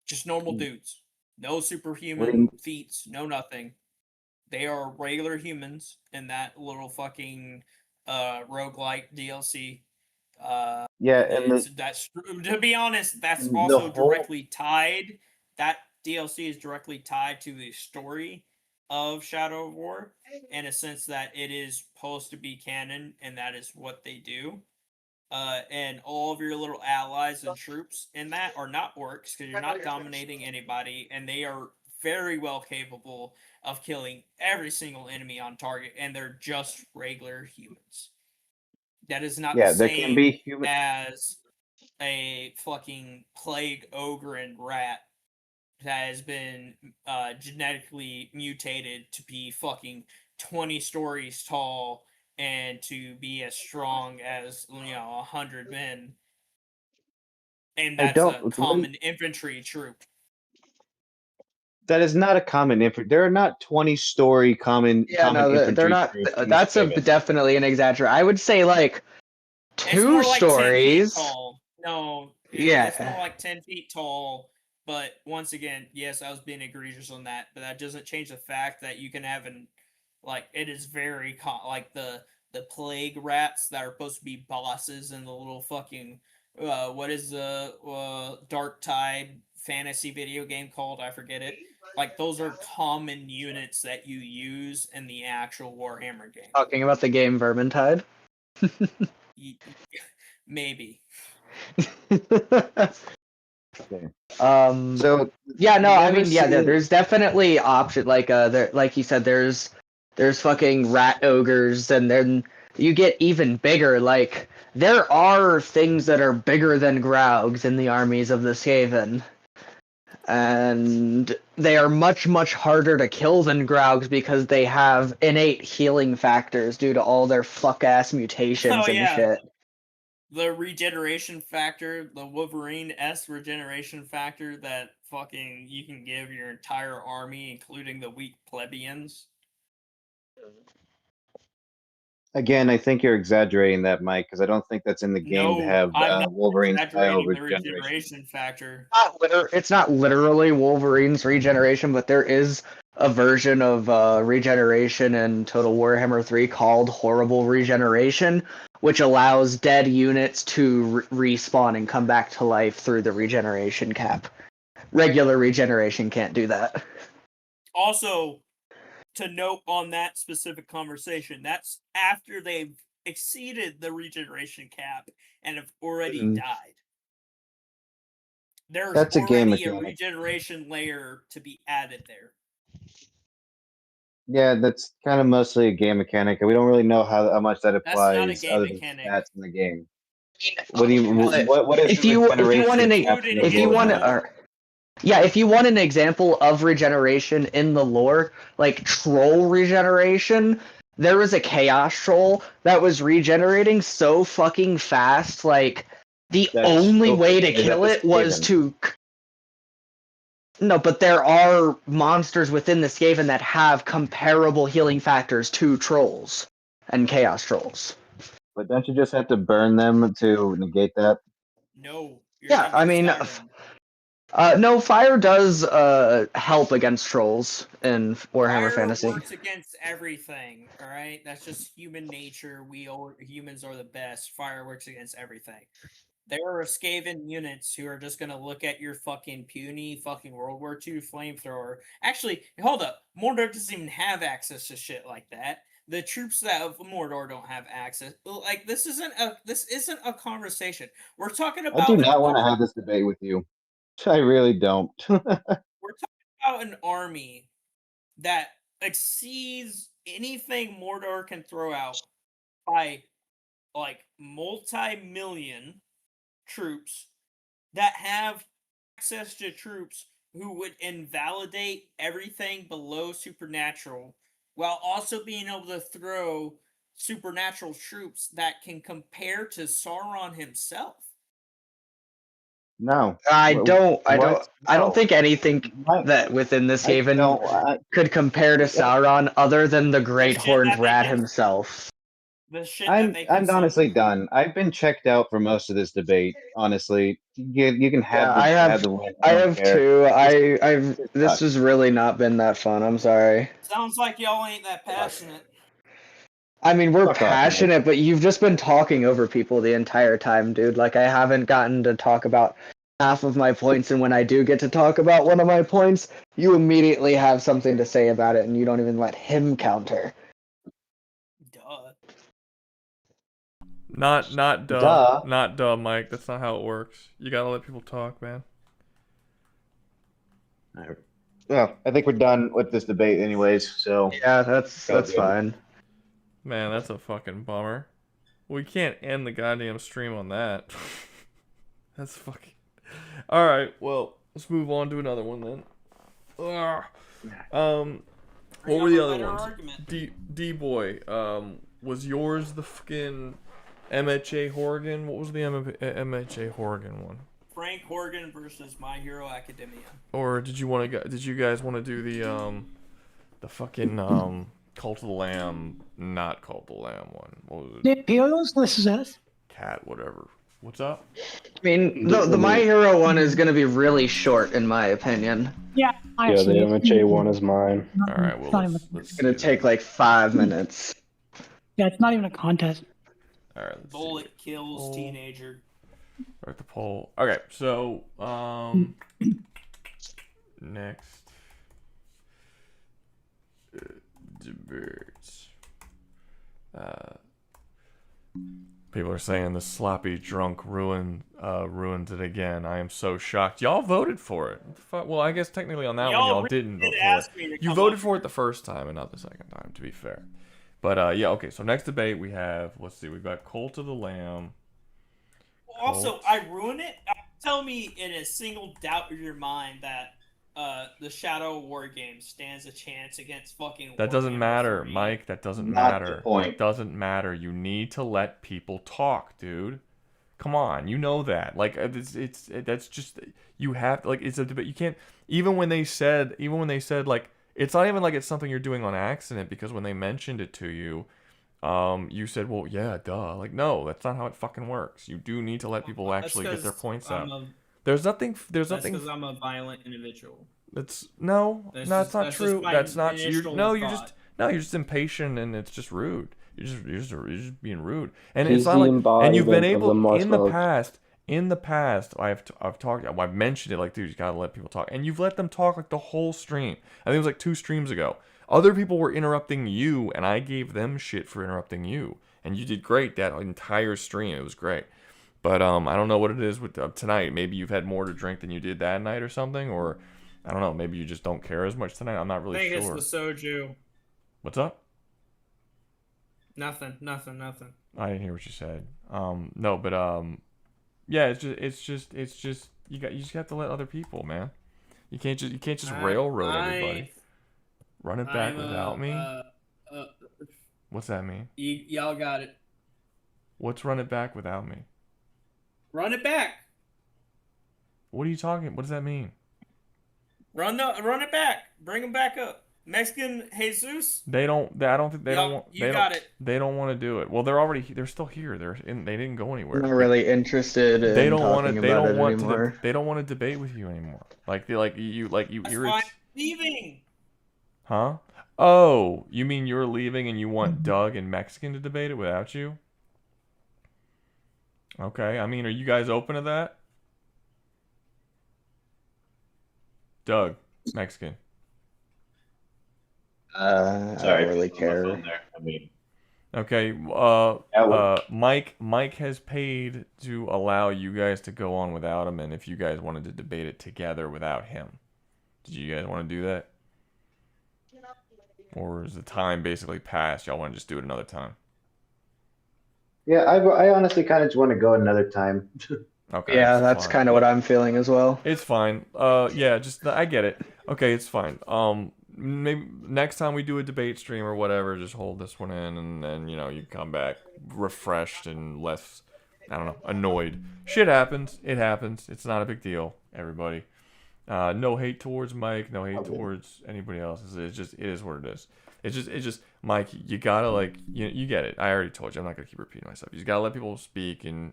Just normal dudes. No superhuman feats, no nothing. They are regular humans in that little fucking roguelike DLC. That's to be honest, that's also directly tied. That DLC is directly tied to the story of Shadow of War in a sense that it is supposed to be canon and that is what they do. And all of your little allies and troops in that are not orcs because you're not dominating anybody, and they are very well capable of killing every single enemy on target, and they're just regular humans. That is not the same as a fucking plague ogre and rat that has been genetically mutated to be fucking 20 stories tall and to be as strong as 100 men, and that's a common infantry troop. That is not a common infantry. There are not 20-story common. Yeah, no, they're not. That's definitely an exaggeration. I would say like 2 stories. 10 feet tall. No, it's more like 10 feet tall. But once again, yes, I was being egregious on that, but that doesn't change the fact that you can have it is very like the plague rats that are supposed to be bosses in the little fucking what is the Dark Tide fantasy video game called? I forget it. Like those are common units that you use in the actual Warhammer game. Talking about the game Vermintide? Maybe. So yeah, no, I mean, yeah, there's definitely option like like you said, there's fucking rat ogres, and then you get even bigger. Like there are things that are bigger than Graugs in the armies of the Skaven. and they are much, much harder to kill than Graugs because they have innate healing factors due to all their fuck-ass mutations and shit. The regeneration factor, the Wolverine-esque regeneration factor that fucking you can give your entire army, including the weak plebeians. Again, I think you're exaggerating that, Mike, because I don't think that's in the game to have I'm not Wolverine's bio exaggerating the regeneration. regeneration factor. It's not literally Wolverine's regeneration, but there is a version of regeneration in Total Warhammer 3 called Horrible Regeneration, which allows dead units to respawn and come back to life through the regeneration cap. Regular regeneration can't do that. Also, to note on that specific conversation, that's after they've exceeded the regeneration cap and have already died. There's That's a game already a mechanic. regeneration layer to be added there. Yeah, that's kind of mostly a game mechanic, and we don't really know how much that That's not a applies game other than mechanic. stats in the game. What do you? What is if you want an example of regeneration in the lore, like troll regeneration, there was a chaos troll that was regenerating so fucking fast, like the only way to kill it was to. No, but there are monsters within the Skaven that have comparable healing factors to trolls and chaos trolls. But don't you just have to burn them to negate that? No. Yeah, I mean, no, fire does help against trolls in Warhammer Fantasy. Fire works against everything, alright? That's just human nature. Humans are the best. Fire works against everything. There are Skaven units who are just gonna look at your fucking puny fucking World War II flamethrower. Actually, hold up. Mordor doesn't even have access to shit like that. The troops of Mordor don't have access. Like this isn't a conversation. We're talking about. I do not want to have this debate with you. I really don't. We're talking about an army that exceeds anything Mordor can throw out by like multi-million troops that have access to troops who would invalidate everything below supernatural while also being able to throw supernatural troops that can compare to Sauron himself. No, I don't think anything that within this haven could compare to Sauron other than the Great Horned Rat himself. I'm honestly done. I've been checked out for most of this debate. Honestly, you can have. I have too. This sucks. has really not been that fun. I'm sorry. Sounds like y'all ain't that passionate. I mean, we're passionate, but you've just been talking over people the entire time, dude. Like, I haven't gotten to talk about half of my points, and when I do get to talk about one of my points, you immediately have something to say about it, and you don't even let him counter. Not duh. Not duh, Mike. That's not how it works. You gotta let people talk, man. Well, I think we're done with this debate anyways, so... Yeah, that's fine. Man, that's a fucking bummer. We can't end the goddamn stream on that. That's fucking... Alright, well, let's move on to another one then. Ugh. What were the other ones? D-Boy, was yours the fucking MHA Horgan? What was the MHA Horgan one? Frank Horgan versus My Hero Academia. Or did you guys want to do the fucking Cult of the Lamb, not Cult of the Lamb one? What was it? Imperials versus us. Cat, whatever. What's up? I mean, the My Hero one is going to be really short, in my opinion. Yeah, the MHA one is mine. All right, well, it's going to take like 5 minutes. Yeah, it's not even a contest. All right, let's Bullet kills teenager. Start the poll. Okay, so next debates. People are saying the sloppy drunk ruined it again. I am so shocked. Y'all voted for it. Well, I guess technically on that one y'all didn't vote for it. You voted for it the first time and not the second time, to be fair. But yeah, okay. So next debate we have. Let's see. We've got Cult of the Lamb. Also, I ruin it. tell me in a single doubt of your mind that the Shadow War game stands a chance against fucking. That doesn't matter, Mike. That doesn't matter. That doesn't matter. You need to let people talk, dude. Come on, you know that. Like that's just you have like it's a debate. You can't even when they said like it's not even like it's something you're doing on accident because when they mentioned it to you, you said, well, yeah, duh. Like no, that's not how it fucking works. You do need to let people actually get their points out. There's nothing. That's because I'm a violent individual. That's that's not true. That's not true. You're just impatient and it's just rude. You're just being rude. And it's not like and you've been able in the past I've mentioned it like dude, you gotta let people talk. And you've let them talk like the whole stream. I think it was like 2 streams ago. Other people were interrupting you and I gave them shit for interrupting you. And you did great that entire stream. It was great. But I don't know what it is with tonight. Maybe you've had more to drink than you did that night or something, or I don't know. Maybe you just don't care as much tonight. I'm not really sure. I think it's the soju. What's up? Nothing. I didn't hear what you said. No, but yeah, it's just you just have to let other people, man. You can't just railroad everybody. Run it back without me. What's that mean? Y'all got it. What's run it back without me? Run it back. What are you talking? What does that mean? Run it back. Bring them back up. Mexican Jesus. They don't want. They don't want to do it. Well, they're still here. They didn't go anywhere. I'm not really interested in talking about it anymore. They don't want to debate with you anymore. You're leaving. Huh? Oh, you mean you're leaving and you want Doug and Mexican to debate it without you? Okay, I mean, are you guys open to that? Doug, Mexican. Sorry, I don't really care. Okay, Mike has paid to allow you guys to go on without him, and if you guys wanted to debate it together without him, did you guys want to do that? Or is the time basically passed? Y'all want to just do it another time? Yeah, I honestly kind of just want to go another time. Okay. Yeah, that's kind of what I'm feeling as well. It's fine. Yeah, just I get it. Okay, it's fine. Maybe next time we do a debate stream or whatever, just hold this one in, and then you come back refreshed and less, I don't know, annoyed. Shit happens. It happens. It's not a big deal. Everybody. No hate towards Mike. No hate towards anybody else. It is what it is. It's just Mike. You gotta you get it. I already told you. I'm not gonna keep repeating myself. You just gotta let people speak, and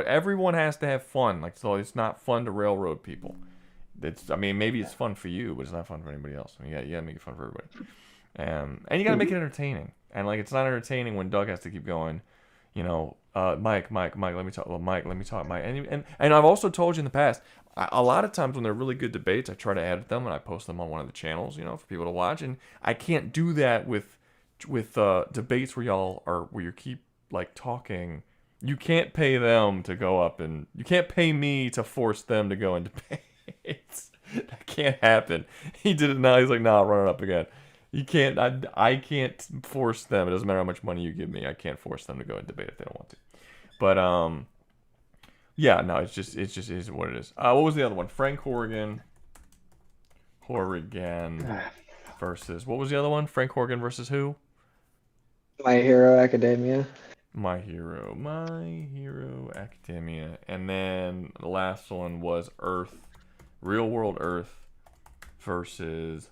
everyone has to have fun. So it's not fun to railroad people. Maybe it's fun for you, but it's not fun for anybody else. You gotta make it fun for everybody. And you gotta make it entertaining. And it's not entertaining when Doug has to keep going. Mike, let me talk. Well, Mike, let me talk. Mike, and I've also told you in the past. A lot of times when they're really good debates, I try to edit them and I post them on one of the channels, for people to watch. And I can't do that with debates where you keep talking. You can't pay them to go up, and you can't pay me to force them to go in debates. That can't happen. He did it now. He's like, nah, run it up again. You can't. I can't force them. It doesn't matter how much money you give me. I can't force them to go and debate if they don't want to. But yeah, no, it just is what it is. What was the other one? Frank Horgan versus what was the other one? Frank Horgan versus who? My Hero Academia. My Hero Academia, and then the last one was Real World Earth versus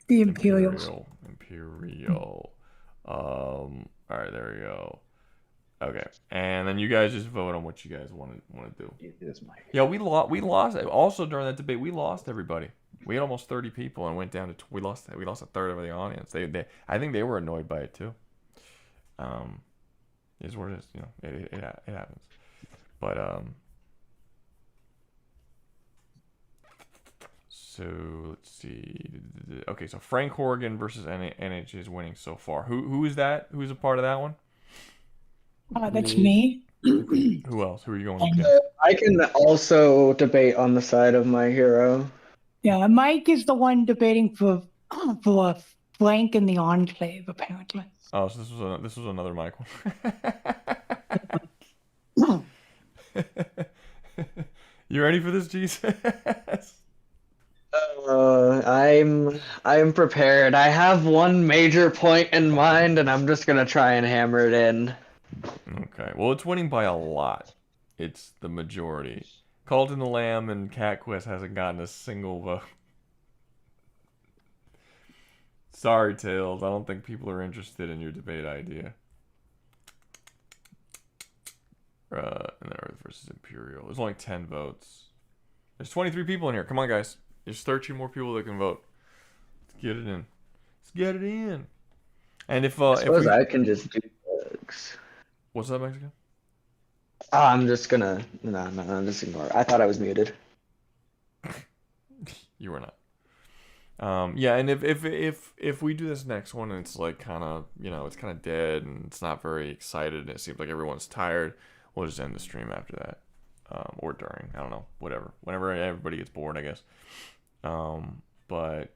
the Imperials. Imperial. All right, there we go. Okay, and then you guys just vote on what you guys want to do. Yeah, we lost. Also during that debate, we lost everybody. We had almost 30 people and went down to we lost a third of the audience. I think they were annoyed by it too. Is what it is. It happens. But so let's see. Okay, so Frank Horgan versus NH is winning so far. Who is that? Who's a part of that one? That's me. Who else? Who are you going against? I can also debate on the side of My Hero. Yeah, Mike is the one debating for Frank in the Enclave, apparently. Oh, so this was another Mike one. You ready for this, Jesus? I'm prepared. I have one major point in mind, and I'm just gonna try and hammer it in. Okay. Well, it's winning by a lot. It's the majority. Cult in the Lamb and Cat Quest hasn't gotten a single vote. Sorry, Tails. I don't think people are interested in your debate idea. And then Earth versus Imperial. There's only 10 votes. There's 23 people in here. Come on, guys. There's 13 more people that can vote. Let's get it in. Let's get it in. And if I suppose I can just do bugs. What's that, Mexican? I'm just gonna I'm just ignore it. I thought I was muted. You were not. Yeah, and if we do this next one and it's like kind of, it's kind of dead and it's not very excited and it seems like everyone's tired, we'll just end the stream after that. Or during, I don't know, whatever. Whenever everybody gets bored, I guess. But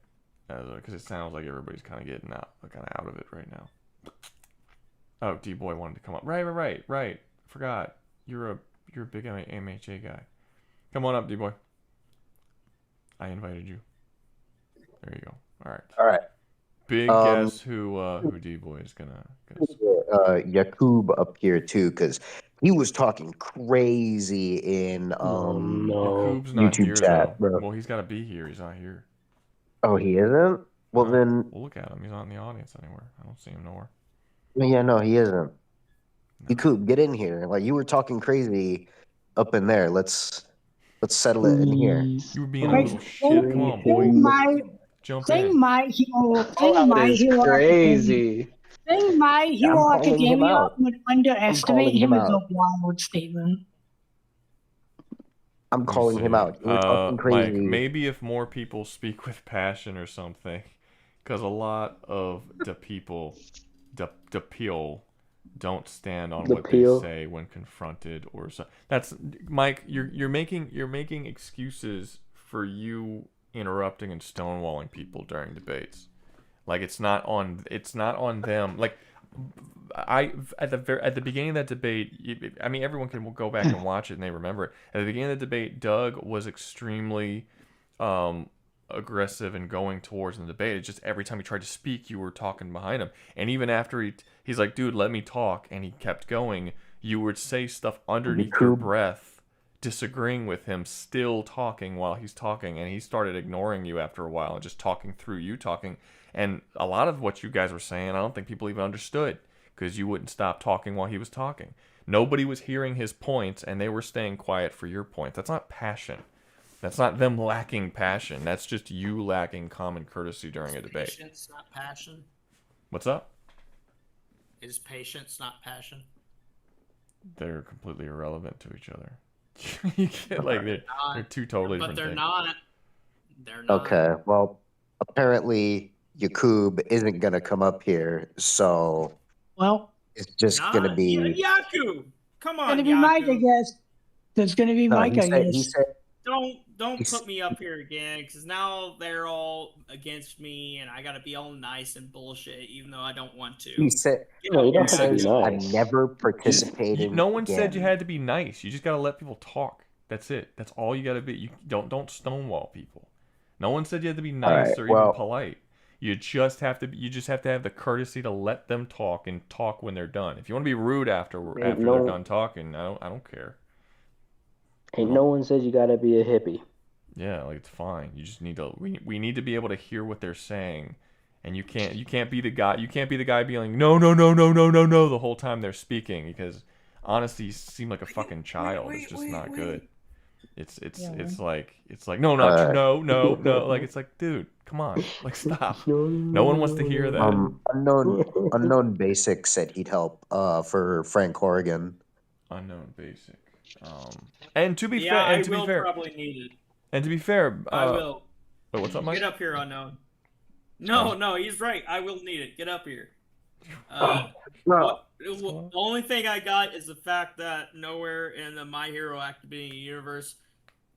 because it sounds like everybody's kind of getting out of it right now. Oh, D-Boy wanted to come up. Right. Forgot. You're a big MHA guy. Come on up, D-Boy. I invited you. There you go. All right. Big guess who D-Boy is gonna Yakub up here too, because he was talking crazy in Yakub's not YouTube here, chat, though. bro. Well, he's got to be here. He's not here. Oh, he isn't? Well, then... We'll look at him. He's not in the audience anywhere. I don't see him nowhere. Yeah, no, he isn't. Yakub, get in here. Like, you were talking crazy up in there. Let's settle it in here. You were being a little shit. Come on, boy. Jump in. Saying My Hero crazy. Saying My Hero I'm calling him Academia out. would underestimate calling him him is a out. wild statement. I'm calling him out. You were talking crazy. Mike, maybe if more people speak with passion or something, because a lot of the people, the don't stand on what they say when confronted or so. That's Mike. You're making excuses for you interrupting and stonewalling people during debates. Like it's not on them. Like at the beginning of that debate, I mean everyone can go back and watch it and they remember it. At the beginning of the debate, Doug was extremely aggressive and going towards the debate. It's just every time he tried to speak, you were talking behind him. And even after he's like, dude, let me talk, and he kept going, you would say stuff underneath your breath, disagreeing with him, still talking while he's talking, and he started ignoring you after a while and just talking through you talking. And a lot of what you guys were saying, I don't think people even understood because you wouldn't stop talking while he was talking. Nobody was hearing his points, and they were staying quiet for your points. That's not passion. That's not them lacking passion. That's just you lacking common courtesy during a debate. Patience, not passion. What's up? Is patience not passion? They're completely irrelevant to each other. You get like they're two totally different things. They're not. Okay, well, apparently Yakub isn't gonna come up here, so it's just gonna be Yaku. Come on, It's gonna be Yaku. Mike, I guess. It's gonna be Mike, I guess. He said, Don't put me up here again, because now they're all against me, and I gotta be all nice and bullshit, even though I don't want to. He said, I never participated. No one again. said you had to be nice. You just gotta let people talk. That's it. That's all you gotta be. You don't stonewall people. No one said you had to be nice or even polite. You just have to have the courtesy to let them talk and talk when they're done. If you want to be rude after they're done talking, I don't care. Ain't no one says you gotta be a hippie. Yeah, like it's fine. You just need to. We need to be able to hear what they're saying, and you can't be the guy. You can't be the guy being like no the whole time they're speaking, because honestly, you seem like a fucking child. It's just not good. It's like no, like it's like, dude, come on, like stop. No one wants to hear that. Unknown Basic said he'd help for Frank Horrigan. Unknown Basic. And to be fair, I will probably need it. And to be fair, I will. Wait, what's up, Mike? Get up here, Unknown. No, he's right. I will need it. Get up here. The only thing I got is the fact that nowhere in the My Hero Academia universe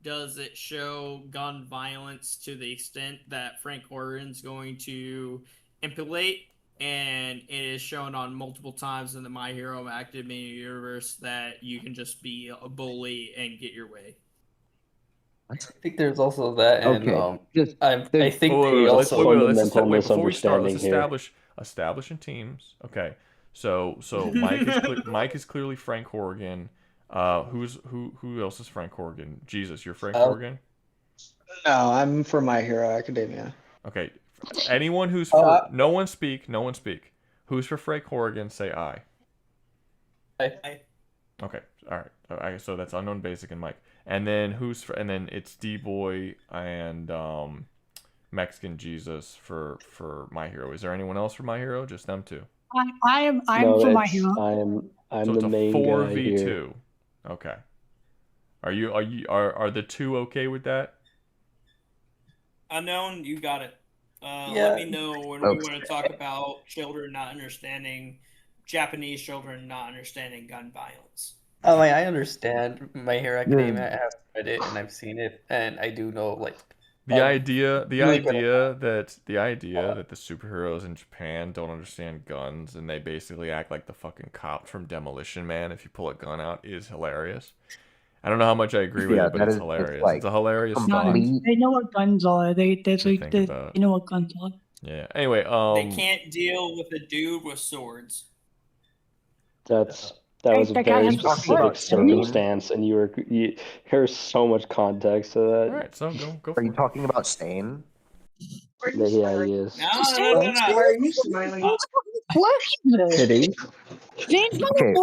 does it show gun violence to the extent that Frank Horrigan's going to implicate. And it is shown on multiple times in the My Hero Academia universe that you can just be a bully and get your way. I think there's also that, and I think Wait, also before we start, let's establish in teams. Okay, so Mike is clearly Frank Horrigan. Who else is Frank Horrigan? Jesus, you're Frank Horrigan? No, I'm from My Hero Academia. Okay, anyone who's no one speak. Who's for Frank Horrigan? Say aye. Aye. Okay, all right. So that's Unknown Basic and Mike, and then and then it's D-Boy and Mexican Jesus for My Hero. Is there anyone else for My Hero? Just them two. I'm for My Hero. I'm so the main 4v2. Okay. Are the two okay with that? Unknown, you got it. Let me know when we want to talk about children not understanding Japanese children not understanding gun violence. Oh, I understand My Hero Academia. I have read it and I've seen it, and I do know the idea that the superheroes in Japan don't understand guns and they basically act like the fucking cop from Demolition Man if you pull a gun out is hilarious. I don't know how much I agree with it, but it's hilarious. It's a hilarious thought. They know what guns are. They know what guns are. Yeah. Anyway, they can't deal with a dude with swords. That was a very specific circumstance, and there's so much context to that. All right, so go. Are you talking about Stain? Yeah, he is. No. Why are you smiling? Kidding? Okay,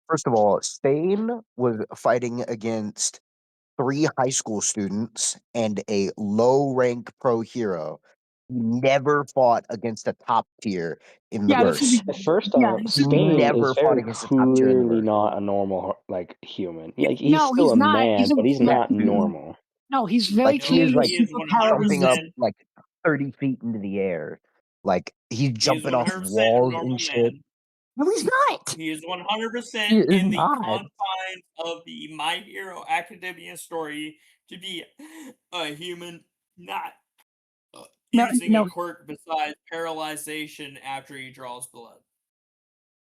first of all, Stain was fighting against 3 high school students and a low-rank pro hero. He never fought against a top tier in the verse. First off, Stain is very clearly not a normal human. He's still a man, but he's not normal. No, he's very clearly jumping up 30 feet into the air. He's jumping off walls and shit. No, he's not. He is 100% in the confines of the My Hero Academia story to be a human, not using a quirk besides paralyzation after he draws blood.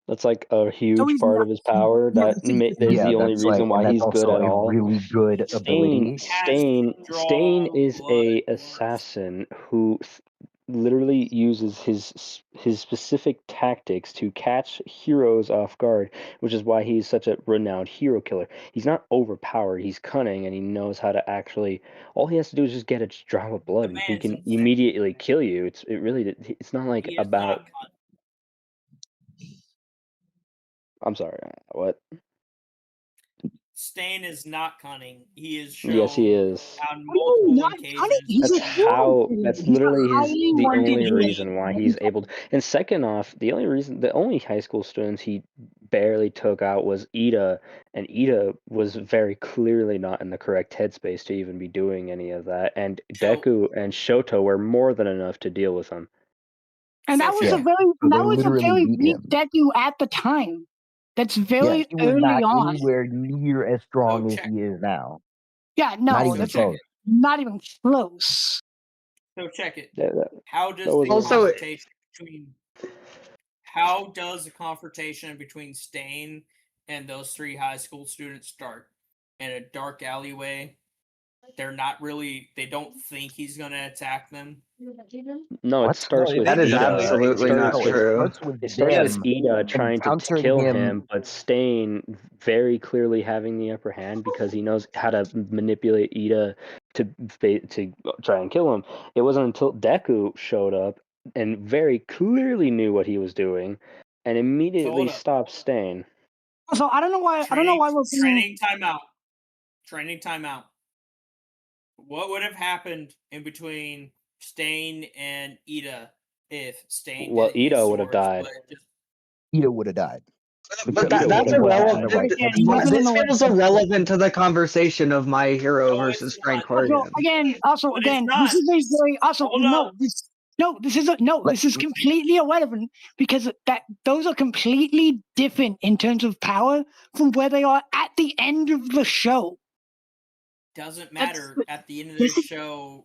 That's a huge part of his power. That is the only reason why he's good at all. Really good ability. Stain is a assassin who literally uses his specific tactics to catch heroes off guard, which is why he's such a renowned hero killer. He's not overpowered, he's cunning, and he knows how to actually, all he has to do is just get a drop of blood and he can immediately kill you. It's not about I'm sorry, what? Stain is not cunning. He is shown yes, he is. on multiple occasions. That's literally the only reason why he's able to. And second off, the only high school students he barely took out was Ida, and Ida was very clearly not in the correct headspace to even be doing any of that. And Deku and Shoto were more than enough to deal with him. And that was a very weak Deku at the time. That's very he was early not on. anywhere near as strong as he is now. Yeah, no, not even close. Not even close. So check it. How does the confrontation between Stain and those 3 high school students start? In a dark alleyway. They don't think he's gonna attack them. No, it starts with that is Ida. absolutely not true. It starts with Ida trying to kill him, but Stain very clearly having the upper hand because he knows how to manipulate Ida to try and kill him. It wasn't until Deku showed up and very clearly knew what he was doing and immediately stopped Stain. So I don't know why we're Training timeout. What would have happened in between Stain and Ida if Stain? Well, Ida would have died. Ida would have died. But that's irrelevant. This feels irrelevant to the conversation of My Hero versus Frank Horrigan. This is a very this is completely irrelevant because those are completely different in terms of power from where they are at the end of the show. Doesn't matter at the end of the show.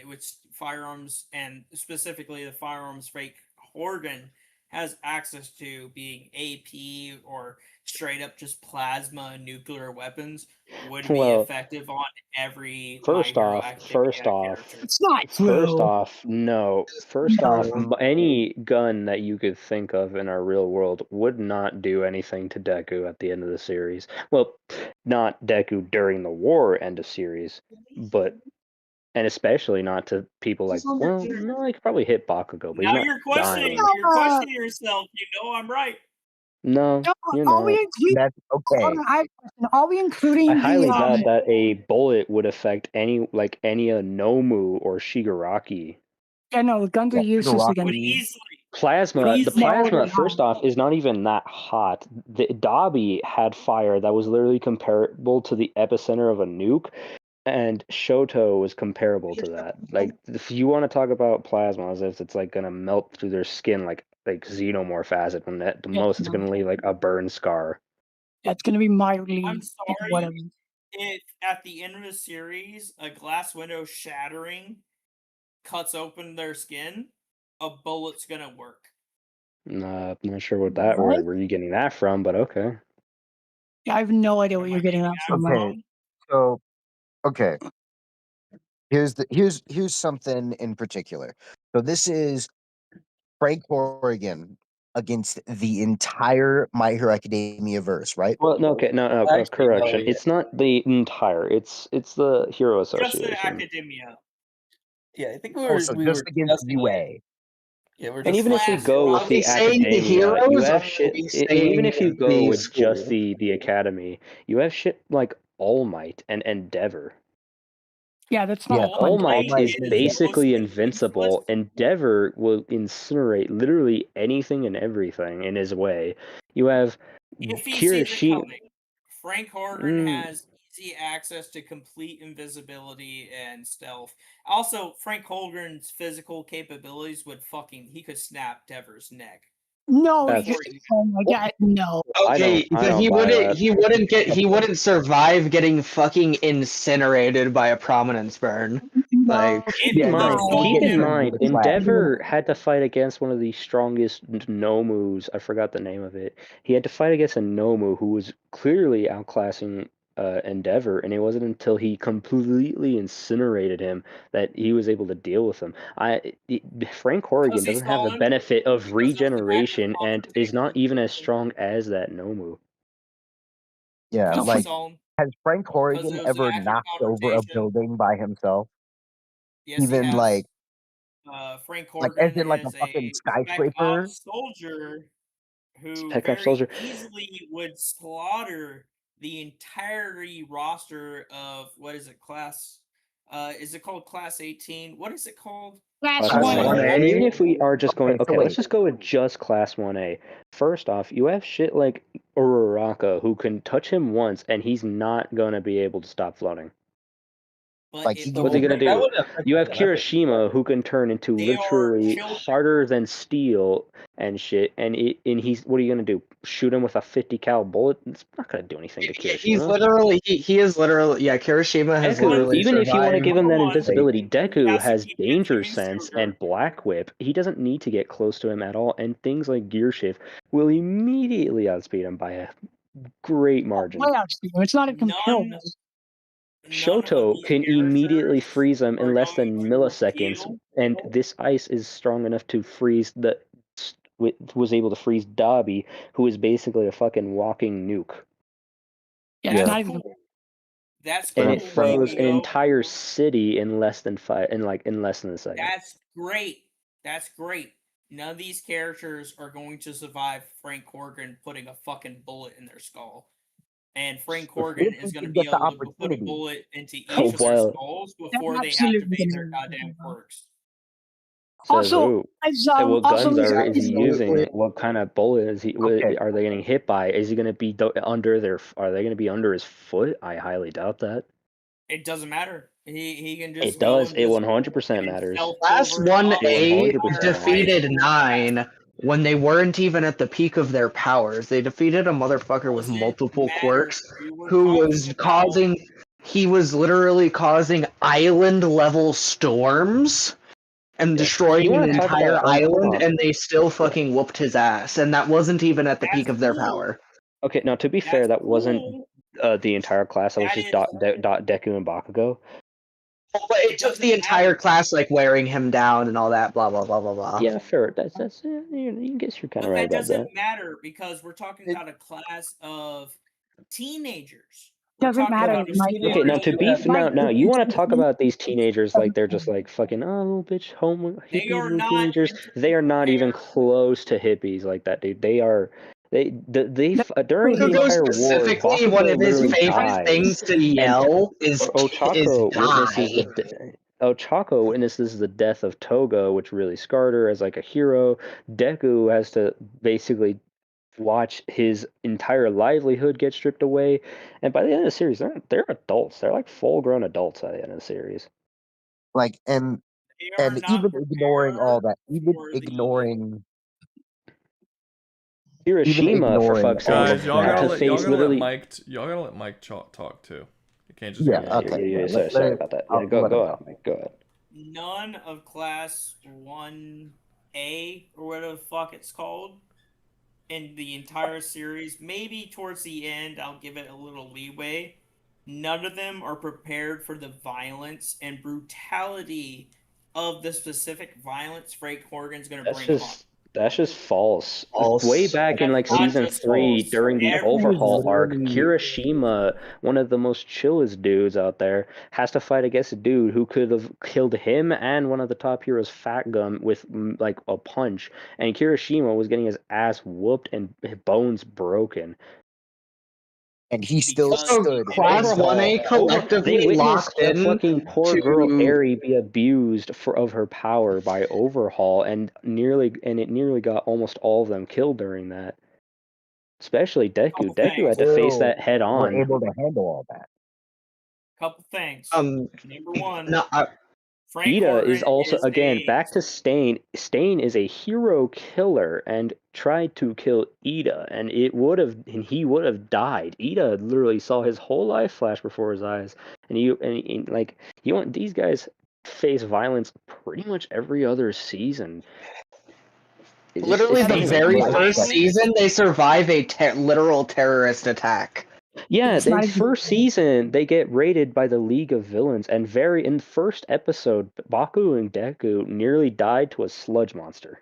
With firearms and specifically the firearms Frank Horrigan has access to, being AP or straight up just plasma and nuclear weapons, would be effective on every My Hero Academia character. It's not true. First off, no. First off, any gun that you could think of in our real world would not do anything to Deku at the end of the series. Well, not Deku during the war end of series, and especially not to people like, well, no, I could probably hit Bakugo, but Now he's not you're questioning. dying. You're questioning yourself. You know I'm right. No, you're Are we not. including? That's okay. Are we including I highly the? doubt that a bullet would affect any Nomu or Shigaraki. Yeah, no, guns are useless against. Plasma. The plasma, No. first off, is not even that hot. The Dabi had fire that was literally comparable to the epicenter of a nuke, and Shoto was comparable to that. Like, if you want to talk about plasma as if it's like gonna melt through their skin like xenomorph acid, when at the most it's gonna leave like a burn scar. That's gonna be mildly. I'm sorry whatever. if at the end of the series a glass window shattering cuts open their skin, a bullet's gonna work. I'm not sure where you're getting that from, but okay. Yeah, I have no idea what you're getting that from. Okay, so here's something in particular. So this is Frank Horrigan against the entire My Hero Academia verse, right? Well, no, okay, no, correction. It's not the entire. It's the Hero Just Association. the academia. Yeah, I think So just against UA. Yeah, we're And even if we go with the academia, you have shit. And even if you go with just the academy, you have shit like All Might and Endeavor. Yeah, that's not. All Might is basically invincible. Endeavor will incinerate literally anything and everything in his way. You have If he sees it Kirishima. coming, Frank Horgan has easy access to complete invisibility and stealth. Also, Frank Horgan's physical capabilities he could snap Dever's neck. No, oh my god, no. Okay, but he wouldn't survive getting fucking incinerated by a prominence burn. Like, keep in mind, Endeavor had to fight against one of the strongest Nomus. I forgot the name of it. He had to fight against a Nomu who was clearly outclassing Endeavor, and it wasn't until he completely incinerated him that he was able to deal with him. Frank Horrigan doesn't have the benefit of regeneration and is not even as strong as that Nomu. Yeah, like, has Frank Horrigan ever knocked over a building by himself? Yes, even he has. like Frank like Horgan as in like a is fucking Spec skyscraper. Ops soldier who Spec Ops very soldier. easily would slaughter the entirety roster of what is it, class? Is it called Class 18? What is it called? Class 1A. And even if we are just going, so let's just go with just Class 1A. First off, you have shit like Uraraka who can touch him once and he's not gonna be able to stop floating. Like, what's he gonna do? You have Kirishima who can turn into literally harder than steel and shit, and he's what are you gonna do? Shoot him with a 50 cal bullet? It's not gonna do anything to Kirishima. He's literally he is literally Kirishima has literally even if you want to give him that survived. invisibility, Deku has danger sense and Black Whip. He doesn't need to get close to him at all, and things like Gear Shift will immediately outspeed him by a great margin. It's not a comparable. Shoto can immediately freeze him in less than milliseconds, and this ice is strong enough to freeze was able to freeze Dabi, who is basically a fucking walking nuke. Yeah, it's not even. That's and it froze an entire city in less than a second. That's great. That's great. None of these characters are going to survive Frank Horgan putting a fucking bullet in their skull. And Frank Horgan is going to be able to put a bullet into each of their skulls before they activate their goddamn quirks. Also, what guns is he using? What kind of bullet is he? Are they getting hit by? Is he going to be under their? Are they going to be under his foot? I highly doubt that. It doesn't matter. He can just. It does. It 100% matters. Class 1A defeated 9 when they weren't even at the peak of their powers. They defeated a motherfucker with multiple quirks who was causing. He was literally causing island level storms and destroying You an wanna talk entire about- hold island, on. and they still fucking whooped his ass, and that wasn't even at the peak of their cool. power. Okay, now to be fair, that wasn't cool. the entire class. That was just Deku and Bakugo. But it took the entire class like wearing him down and all that, blah blah blah blah blah. Yeah, fair. That's you guess you're kind of But right that about that. doesn't matter because we're talking about a class of teenagers. We're Doesn't talking matter, about a Mike. Okay, now to be Mike, now you want to talk it's- about these teenagers like they're just like fucking little bitch home They hippie are little not teenagers. They are not even close to hippies like that, dude. They are during the Bakugo entire war. specifically, one of his literally favorite dies, things to and yell is Ochako witnesses die. Ochako witnesses the death of Toga, which really scarred her as like a hero. Deku has to basically watch his entire livelihood get stripped away, and by the end of the series, they're adults. They're like full-grown adults at the end of the series. Like, and even ignoring all that, even ignoring Hiroshima, for fuck's sake, Guys, y'all had gotta to let face literally. y'all gotta let Mike talk too. You can't just Yeah, go. okay. Sorry about that. Yeah, go ahead, Mike. Go ahead. None of class 1A or whatever the fuck it's called in the entire series, maybe towards the end I'll give it a little leeway. None of them are prepared for the violence and brutality of the specific violence Frank Horgan's going to bring on. That's just false. False. Way back in like That's not season just 3, false. during the Every- overhaul arc, literally- Kirishima, one of the most chillest dudes out there, has to fight against a dude who could have killed him and one of the top heroes, Fat Gum, with like a punch. And Kirishima was getting his ass whooped and bones broken. And he still stood. Class 1A collectively They witnessed locked the in fucking poor to... girl Eri be abused of her power by Overhaul, and it nearly got almost all of them killed during that. Especially Deku. Deku had to face that head on. We're able to handle all that. Couple things. Number one. Frank Ida Horgan is also, is again, a- back to Stain. Stain is a hero killer and tried to kill Ida, and he would have died. Ida literally saw his whole life flash before his eyes, and these guys face violence pretty much every other season. Literally, the very first season, they survive a literal terrorist attack. Yeah, the first season they get raided by the League of Villains, and in the first episode, Baku and Deku nearly died to a sludge monster.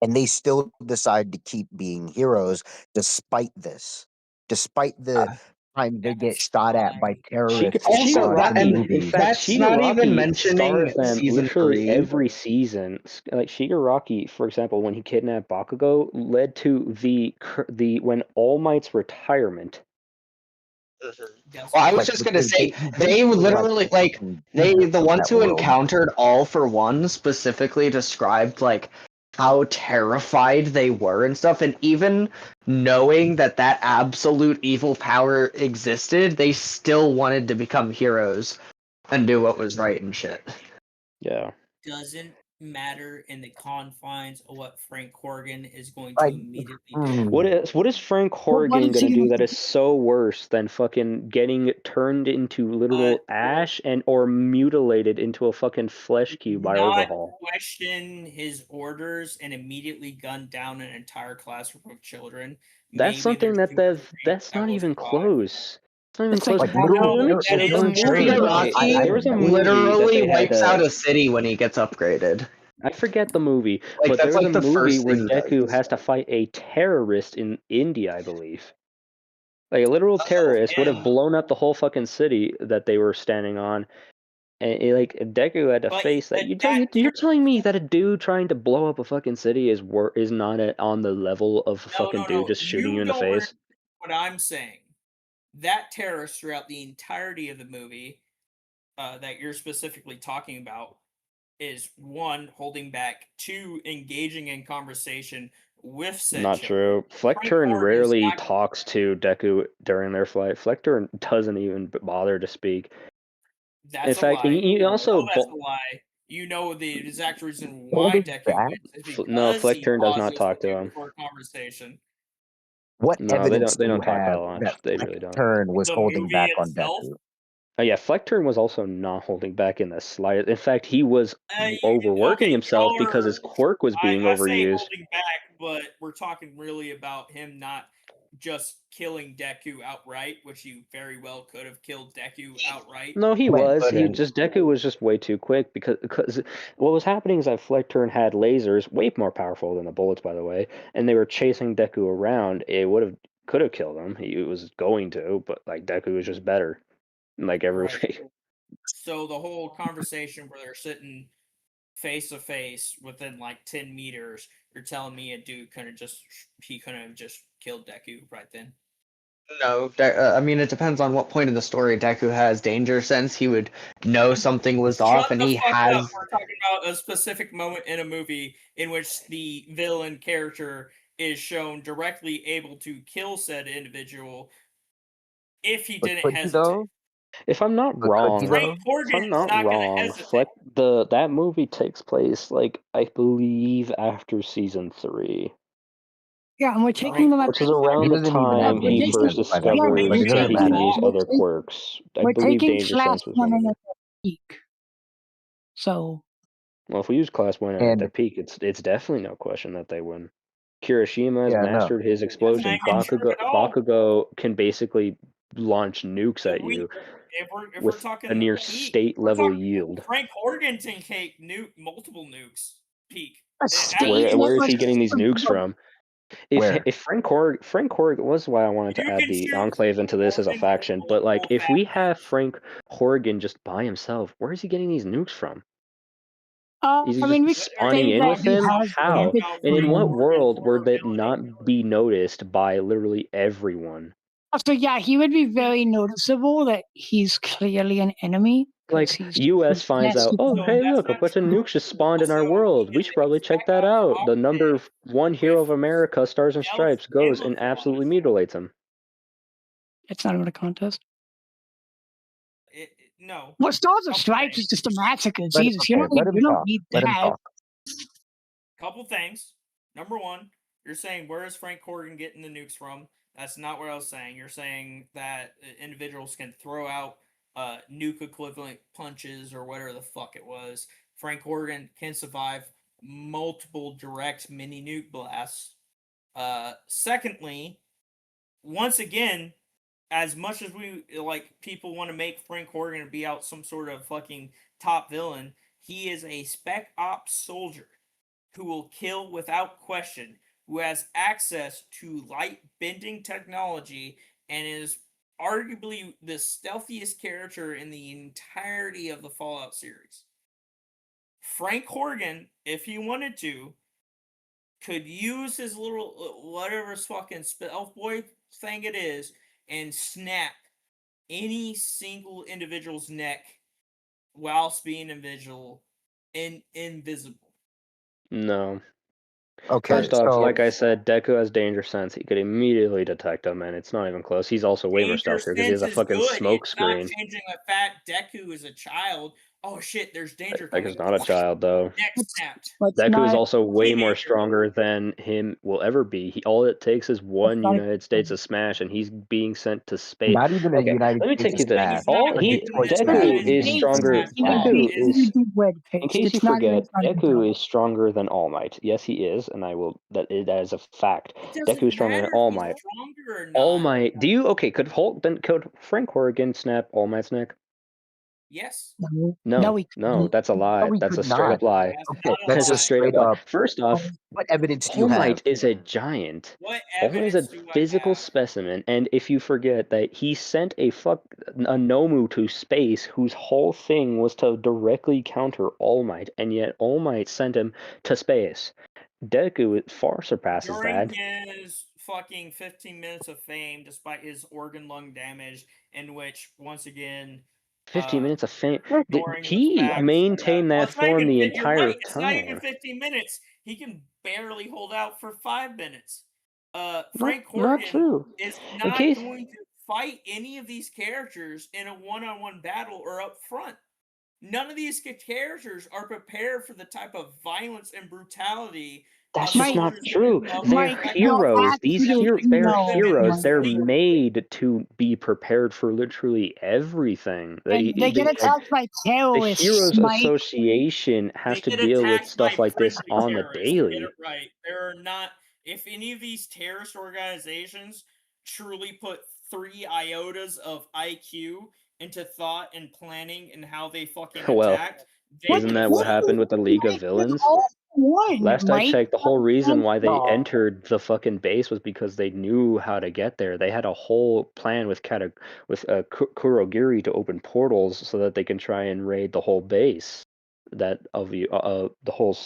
And they still decide to keep being heroes despite this. Despite the time they get shot at by terrorists. That's not even mentioning them season literally 3. every season. Like Shigaraki, for example, when he kidnapped Bakugo, led to the when All Might's retirement. Well, I was just gonna say they literally the ones who encountered All for One specifically described like how terrified they were and stuff, and even knowing that absolute evil power existed, they still wanted to become heroes and do what was right and shit. Yeah. Doesn't matter in the confines of what Frank Horgan is going to immediately do. What is Frank Horgan gonna do that is so worse than fucking getting turned into literal ash or mutilated into a fucking flesh cube by Overhaul? Question his orders and immediately gun down an entire classroom of children. That's something that's not even close. It's not even close. There was a movie literally wipes out a city when he gets upgraded. I forget the movie, Like, but that's there's like a the movie first where thing he Deku does. has to fight a terrorist in India, I believe. Like a literal terrorist would have blown up the whole fucking city that they were standing on, and Deku had to face that. You're telling me that a dude trying to blow up a fucking city is not on the level of a fucking dude just shooting you in the face? What I'm saying, that terrorist throughout the entirety of the movie that you're specifically talking about is 1, holding back, 2, engaging in conversation with said Not children. true. Fleckturn rarely talks to Deku during their flight. Fleckturn doesn't even bother to speak. That's In fact, a lie. he also that's a lie. You know the exact reason why Deku wins is because Fleckturn does not he talk to pauses him. for a conversation. What No, evidence they do you don't talk that have much. that They really don't. Turn was The holding movie back on itself? Deku? Yeah, Fleckturn was also not holding back in the slightest. In fact, he was overworking himself because his quirk was being I say overused. holding back, but we're talking really about him not just killing Deku outright, which he very well could have killed Deku outright. No, he was. Deku was just way too quick because what was happening is that Fleckturn had lasers, way more powerful than the bullets, by the way, and they were chasing Deku around. It could have killed him. He was going to, but like Deku was just better, like every way. So the whole conversation where they're sitting face to face within like 10 meters, you're telling me a dude couldn't have just killed Deku right then? No, I mean it depends on what point in the story Deku has danger sense. He would know something was off, and he has. Up. We're talking about a specific moment in a movie in which the villain character is shown directly able to kill said individual if he didn't hesitate. If I'm not wrong, that movie takes place like I believe after season 3. Yeah, and we're taking them which is around the time he first discovers Deku's other quirks. I believe Danger Sense was one of them. Peak. So. Well, if we use Class 1 at the peak, it's definitely no question that they win. Kirishima has mastered his explosion. Bakugo can basically launch nukes at you if with we're talking a near peak, state-level yield. Frank Horgan can take multiple nukes. Peak. Where is he getting these nukes from? If Frank Horgan was why I wanted to add the Enclave into this as a faction, but like if we have Frank Horgan just by himself, where is he getting these nukes from? Is he just spawning in with him? How? And in what world would that not be noticed by literally everyone? So yeah, he would be very noticeable that he's clearly an enemy. Like U.S. finds out, oh hey look, a bunch of nukes just spawned in our world. We should probably check that out. The number 1 hero of America, Stars and Stripes, goes and absolutely mutilates him. It's not even a contest. No. What Stars and Stripes is just a massacre. Jesus, you don't need that. Couple things. Number one, you're saying where is Frank Horgan getting the nukes from? That's not what I was saying. You're saying that individuals can throw out nuke equivalent punches or whatever the fuck it was. Frank Horgan can survive multiple direct mini nuke blasts. Secondly, once again, as much as we people want to make Frank Horgan be out some sort of fucking top villain, he is a spec ops soldier who will kill without question, who has access to light bending technology, and is arguably the stealthiest character in the entirety of the Fallout series. Frank Horgan, if he wanted to, could use his little whatever fucking stealth boy thing it is and snap any single individual's neck whilst being invisible. No. Okay. First off, like I said, Deku has danger sense. He could immediately detect him, and it's not even close. He's also way more stealthier because he has a fucking smoke screen. Not changing the fact Deku is a child. Oh shit, there's danger coming. Deku's not a child, though. Neck snapped. Deku is also way more stronger than him will ever be. All it takes is one United States of smash, and he's being sent to space. Not even a United Let me take you States this. Deku is stronger. Deku is. In case you forget, Deku is stronger than All Might. Yes, he is, and I will. That is a fact. Deku is stronger than All Might. All Might. Do you could Frank Horgan snap All Might's neck? Yes. No, that's a lie. That's a straight up lie. Okay, that's a straight up. First off, what evidence do you All have? Might is a giant. All Might is a physical specimen, and if you forget that he sent a Nomu to space whose whole thing was to directly counter All Might, and yet All Might sent him to space. Deku far surpasses that. During his fucking 15 minutes of fame, despite his organ lung damage, in which once again 15 minutes of fame. He maintained that form the entire time. It's not even 15 minutes. He can barely hold out for 5 minutes. Frank Horgan is not going to fight any of these characters in a one-on-one battle or up front. None of these characters are prepared for the type of violence and brutality That's just not true. They're heroes. They're heroes. They're made to be prepared for literally everything. They get attacked by terrorists. The Heroes Mike. Association has to deal with stuff like this on the daily. Get it right. There are not. If any of these terrorist organizations truly put 3 iotas of IQ into thought and planning and how they fucking attacked, isn't that what happened with the League of Villains? Last I checked, the whole reason why they entered the fucking base was because they knew how to get there. They had a whole plan with Kurogiri to open portals so that they can try and raid the whole base the whole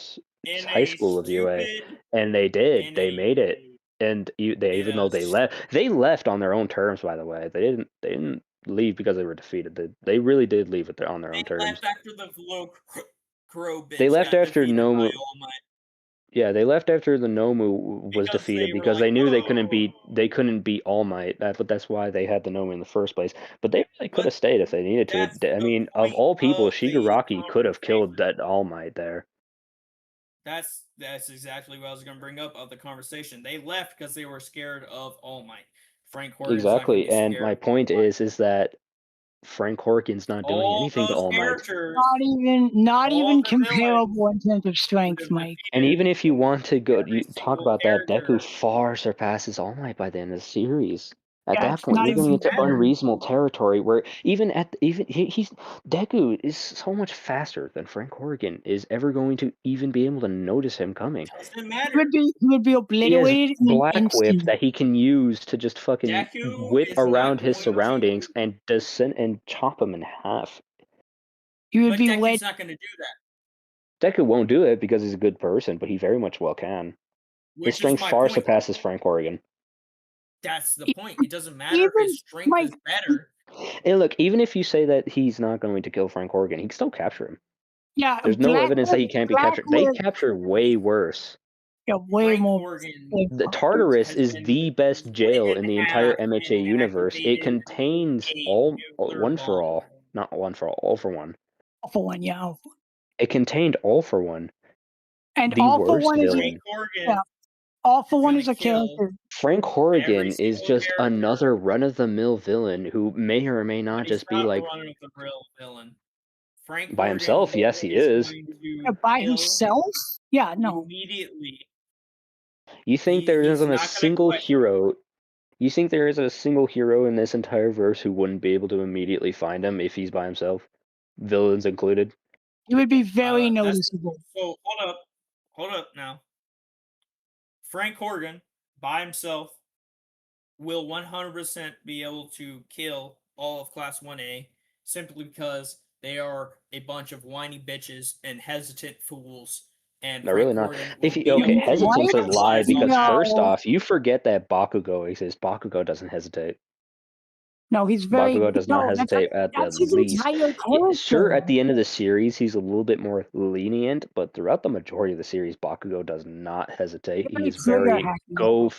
high school of UA, and they did. They made it, and even though they left on their own terms. By the way, they didn't leave because they were defeated. They really did leave it on their own terms. They left after the little crow bitch. They left after Nomu. All Yeah, they left after the Nomu was defeated because they knew they couldn't beat All Might. That's why they had the Nomu in the first place. But they really could have stayed if they needed to. I mean, of all people, Shigaraki could have killed that All Might there. That's exactly what I was going to bring up of the conversation. They left because they were scared of All Might. Frank Horgan's exactly, and my point is that Frank Horgan's not doing anything to All Might. Not even comparable in terms of strength, Mike. And even if you want to talk about that, Deku far surpasses All Might by the end of the series. At that point, you're going into unreasonable territory where Deku is so much faster than Frank Horgan is ever going to even be able to notice him coming. Doesn't matter. He would be obliterated. He has Black Whip that he can use to just fucking whip around his surroundings and descend and chop him in half. He would but be Deku's not going to do that. Deku won't do it because he's a good person, but he very much well can. His strength far surpasses Frank Horgan. That's the point. It doesn't matter if his strength is better. And look, even if you say that he's not going to kill Frank Horgan, he can still capture him. Yeah, there's no evidence that he can't be captured. They capture way worse. Yeah, way more. The Tartarus is the best jail in the entire MHA universe. It contains all for one. All for one, yeah. It contained All for One. And the All for worst One villain. All for One is a character. Frank Horgan is just another run-of-the-mill villain who may or may not just be like run-of-the-mill villain. Frank by himself. Yes, he is. By himself? Yeah, no. Immediately. You think there isn't a single hero? You think there is a single hero in this entire verse who wouldn't be able to immediately find him if he's by himself, villains included? It would be very noticeable. So hold up now. Frank Horgan by himself will 100% be able to kill all of Class 1A simply because they are a bunch of whiny bitches and hesitant fools. And no, really not. Hesitance is a lie because first off, you forget that Bakugo exists. Bakugo doesn't hesitate. No, he's very. Bakugo does not hesitate at the least. Sure, at the end of the series, he's a little bit more lenient, but throughout the majority of the series, Bakugo does not hesitate. He's very go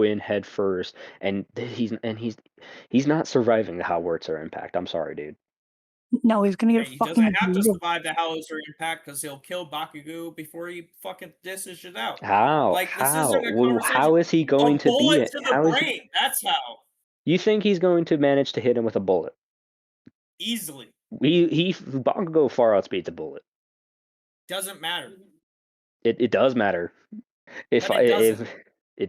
in head first, and he's not surviving the Howitzer impact. I'm sorry, dude. No, he's gonna get he fucking. Doesn't have to survive the Howitzer impact because he'll kill Bakugo before he fucking dishes it out. How? Like, How is he going to beat it? That's how. You think he's going to manage to hit him with a bullet? Easily. Bakugo far outspeeds a bullet. Doesn't matter. It does matter. It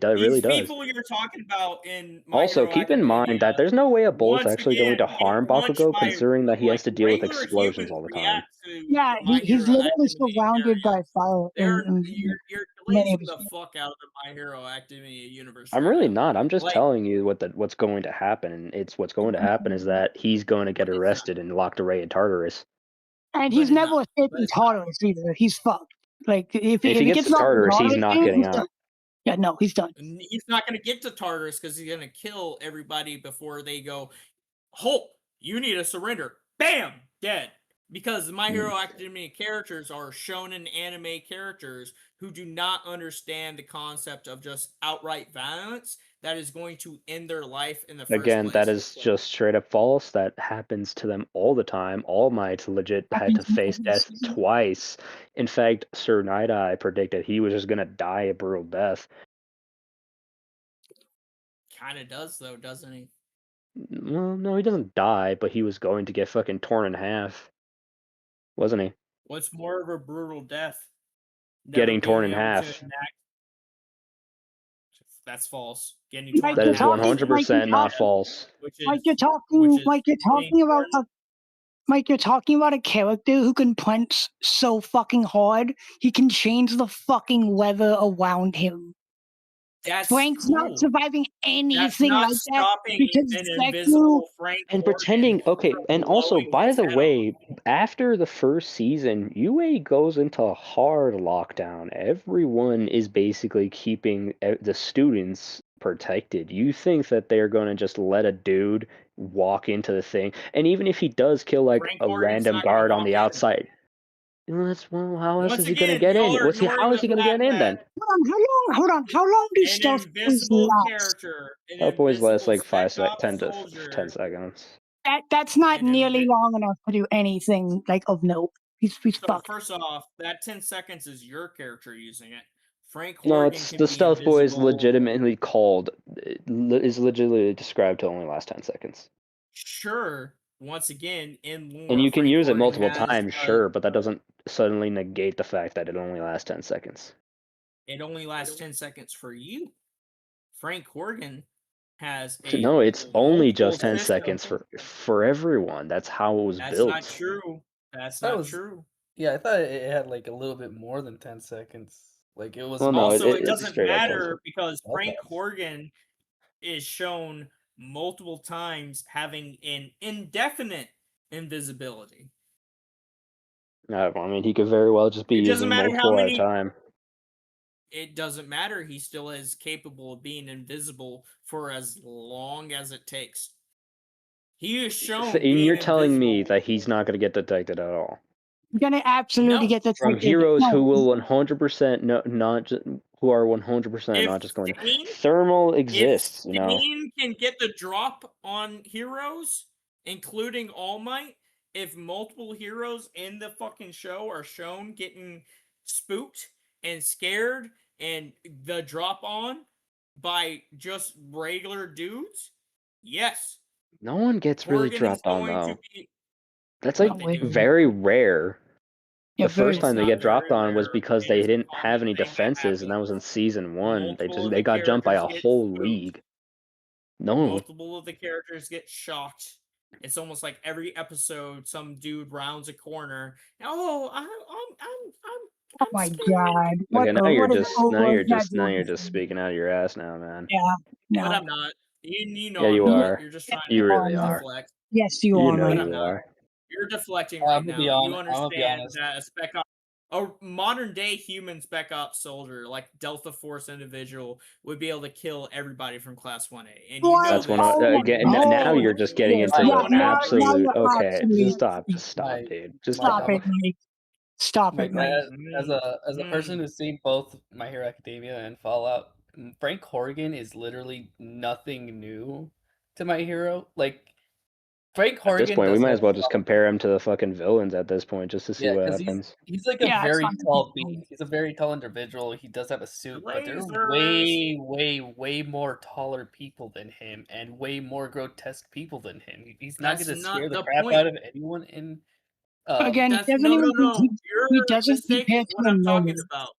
really does. People you're talking about in also keep in mind that there's no way a bullet's actually going to harm Bakugo, considering that he has to deal with explosions all the time. Yeah, he's literally surrounded by fire. You're deleting the fuck out of the My Hero Academia universe. I'm really not. I'm just telling you what's going to happen. And what's going to happen is that he's going to get arrested and locked away in Tartarus. And he's never escaping Tartarus either. He's fucked. Like if he gets to Tartarus, he's not getting out. Yeah, no, he's done. He's not going to get to Tartarus because he's going to kill everybody before they go, Hulk, you need to surrender. Bam! Dead. Because My Hero Academia characters are shonen anime characters who do not understand the concept of just outright violence that is going to end their life in the first Again, place. that is just straight up false. That happens to them all the time. All Might legit had to face death twice. In fact, Sir Night Eye predicted he was just gonna die a brutal death. Kinda does though, doesn't he? Well, no, he doesn't die, but he was going to get fucking torn in half. Wasn't he? What's more of a brutal death? Getting torn in half. That's false. Getting torn That in is half. 100% not false. Mike, you're talking about a character who can punch so fucking hard he can change the fucking weather around him. Frank's not surviving anything like that because an invisible Frank and pretending. Okay, and also, by the way, after the first season, UA goes into hard lockdown. Everyone is basically keeping the students protected. You think that they're going to just let a dude walk into the thing? And even if he does kill like a random guard on the outside, how else is he going to get in? How is he going to get in then? Hold on. How long do stealth boys last? Stealth boys last like 10 to 10 seconds. That's not nearly long enough to do anything like of note. He's fucked. First off, that 10 seconds is your character using it. Frank No, Horgan it's can the be stealth boy is invisible. legitimately called. Is legitimately described to only last 10 seconds. Sure. Once again, in lore, And you can Frank use it Horgan multiple has times, sure, but that doesn't suddenly negate the fact that it only lasts 10 seconds. It only lasts 10 seconds for you. Frank Horgan has a No, it's only just 10 system. seconds for everyone. That's how it was built. That's not true. That's That not was true. Yeah, I thought it had like a little bit more than 10 seconds. Like it was. Well, no, Also, it it's doesn't straight up 10 matter seconds. because Okay. Frank Horgan is shown multiple times having an indefinite invisibility. I mean, he could very well just be It doesn't using matter how multiple at a many. time. It doesn't matter. He still is capable of being invisible for as long as it takes. He is shown. And you're telling me that he's not going to get detected at all. You're gonna absolutely get the From heroes who will 100% who are 100% not just going to. Thermal exists, you know. Stain can get the drop on heroes, including All Might. If multiple heroes in the fucking show are shown getting spooked and scared and the drop on by just regular dudes, yes. No one gets really Horgan is dropped on, going though. to be. That's like very rare. Yeah, The first time they get dropped on was rare. because they didn't have any defenses, and that was in season 1. They got jumped by a whole league. No. Multiple of the characters get shocked. It's almost like every episode, some dude rounds a corner. Oh, I'm Oh my god! Okay, now you're just speaking out of your ass now, man. Yeah, no. But I'm not. You know Yeah, you I'm not. are. You're just trying You to really are. deflect. Yes, you You are. know Mike. you are. You're deflecting I'm right gonna now. be You I'm gonna be understand honest. that a spec ops, a modern day human spec ops soldier, like Delta Force individual, would be able to kill everybody from Class 1A. And you know That's this. when again. Now you're just getting into the absolute. Okay, stop, dude. Just Stop it, Mike. Stop Mike, it, Mike. as a person who's seen both My Hero Academia and Fallout, Frank Horgan is literally nothing new to My Hero. Like Frank Horgan. At this point, we might as well just compare him to the fucking villains at this point, just to see what happens. He's like a very tall being. He's a very tall individual. He does have a suit, but there are way more taller people than him and way more grotesque people than him. He's not going to scare the crap out of anyone in. Again, he doesn't no. He You're doesn't compare mistaking to what a I'm normal. talking about.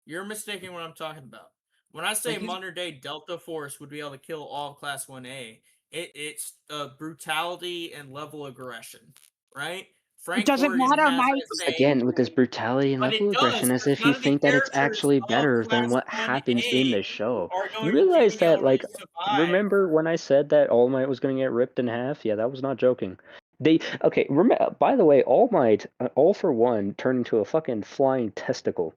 You're mistaking what I'm talking about. When I say modern day Delta Force would be able to kill all Class 1A, it's brutality and level aggression, right? Frank It doesn't Horgan matter, has Mike. that same. Again, with this brutality and But level it does, aggression, as because if you none of the think that it's characters actually of better than Class what happens in 1A the show. are going You to realize be that, able like, to survive. remember when I said that All Might was going to get ripped in half? Yeah, that was not joking. By the way, All Might, All for One, turned into a fucking flying testicle.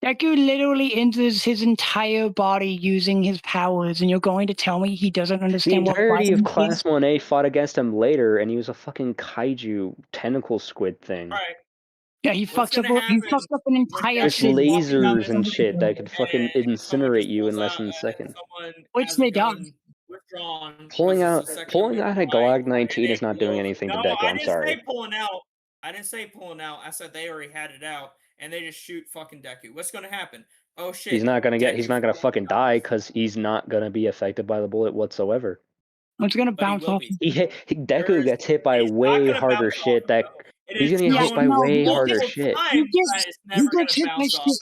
Deku literally enters his entire body using his powers, and you're going to tell me he doesn't The understand what entirety of violence Class is? 1A fought against him later, and he was a fucking kaiju tentacle squid thing. All right. Yeah, he fucks up an entire With city. lasers and shit that could fucking incinerate you in less than a second. Which they don't. Withdrawn. Pulling out a Galag 19 and is not doing anything to No, Deku. I I'm didn't sorry. say pulling out. I didn't say pulling out. I said they already had it out, and they just shoot fucking Deku. What's gonna happen? Oh shit! He's not gonna fucking die because he's not gonna be affected by the bullet whatsoever. It's gonna bounce off. Deku gets hit by way harder shit that he's gonna get hit by way harder shit. He gets hit by shit.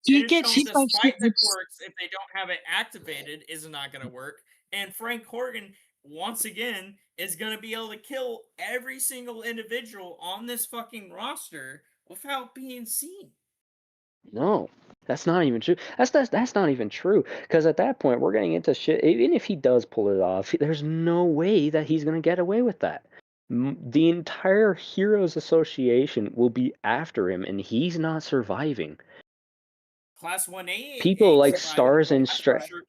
He gets hit by shit. The quirks, if they don't have it activated, is not gonna work. And Frank Corrigan, once again, is gonna be able to kill every single individual on this fucking roster without being seen. No, that's not even true. That's not even true. Because at that point, we're getting into shit. Even if he does pull it off, there's no way that he's gonna get away with that. The entire Heroes Association will be after him, and he's not surviving. Class 1A. People like Stars and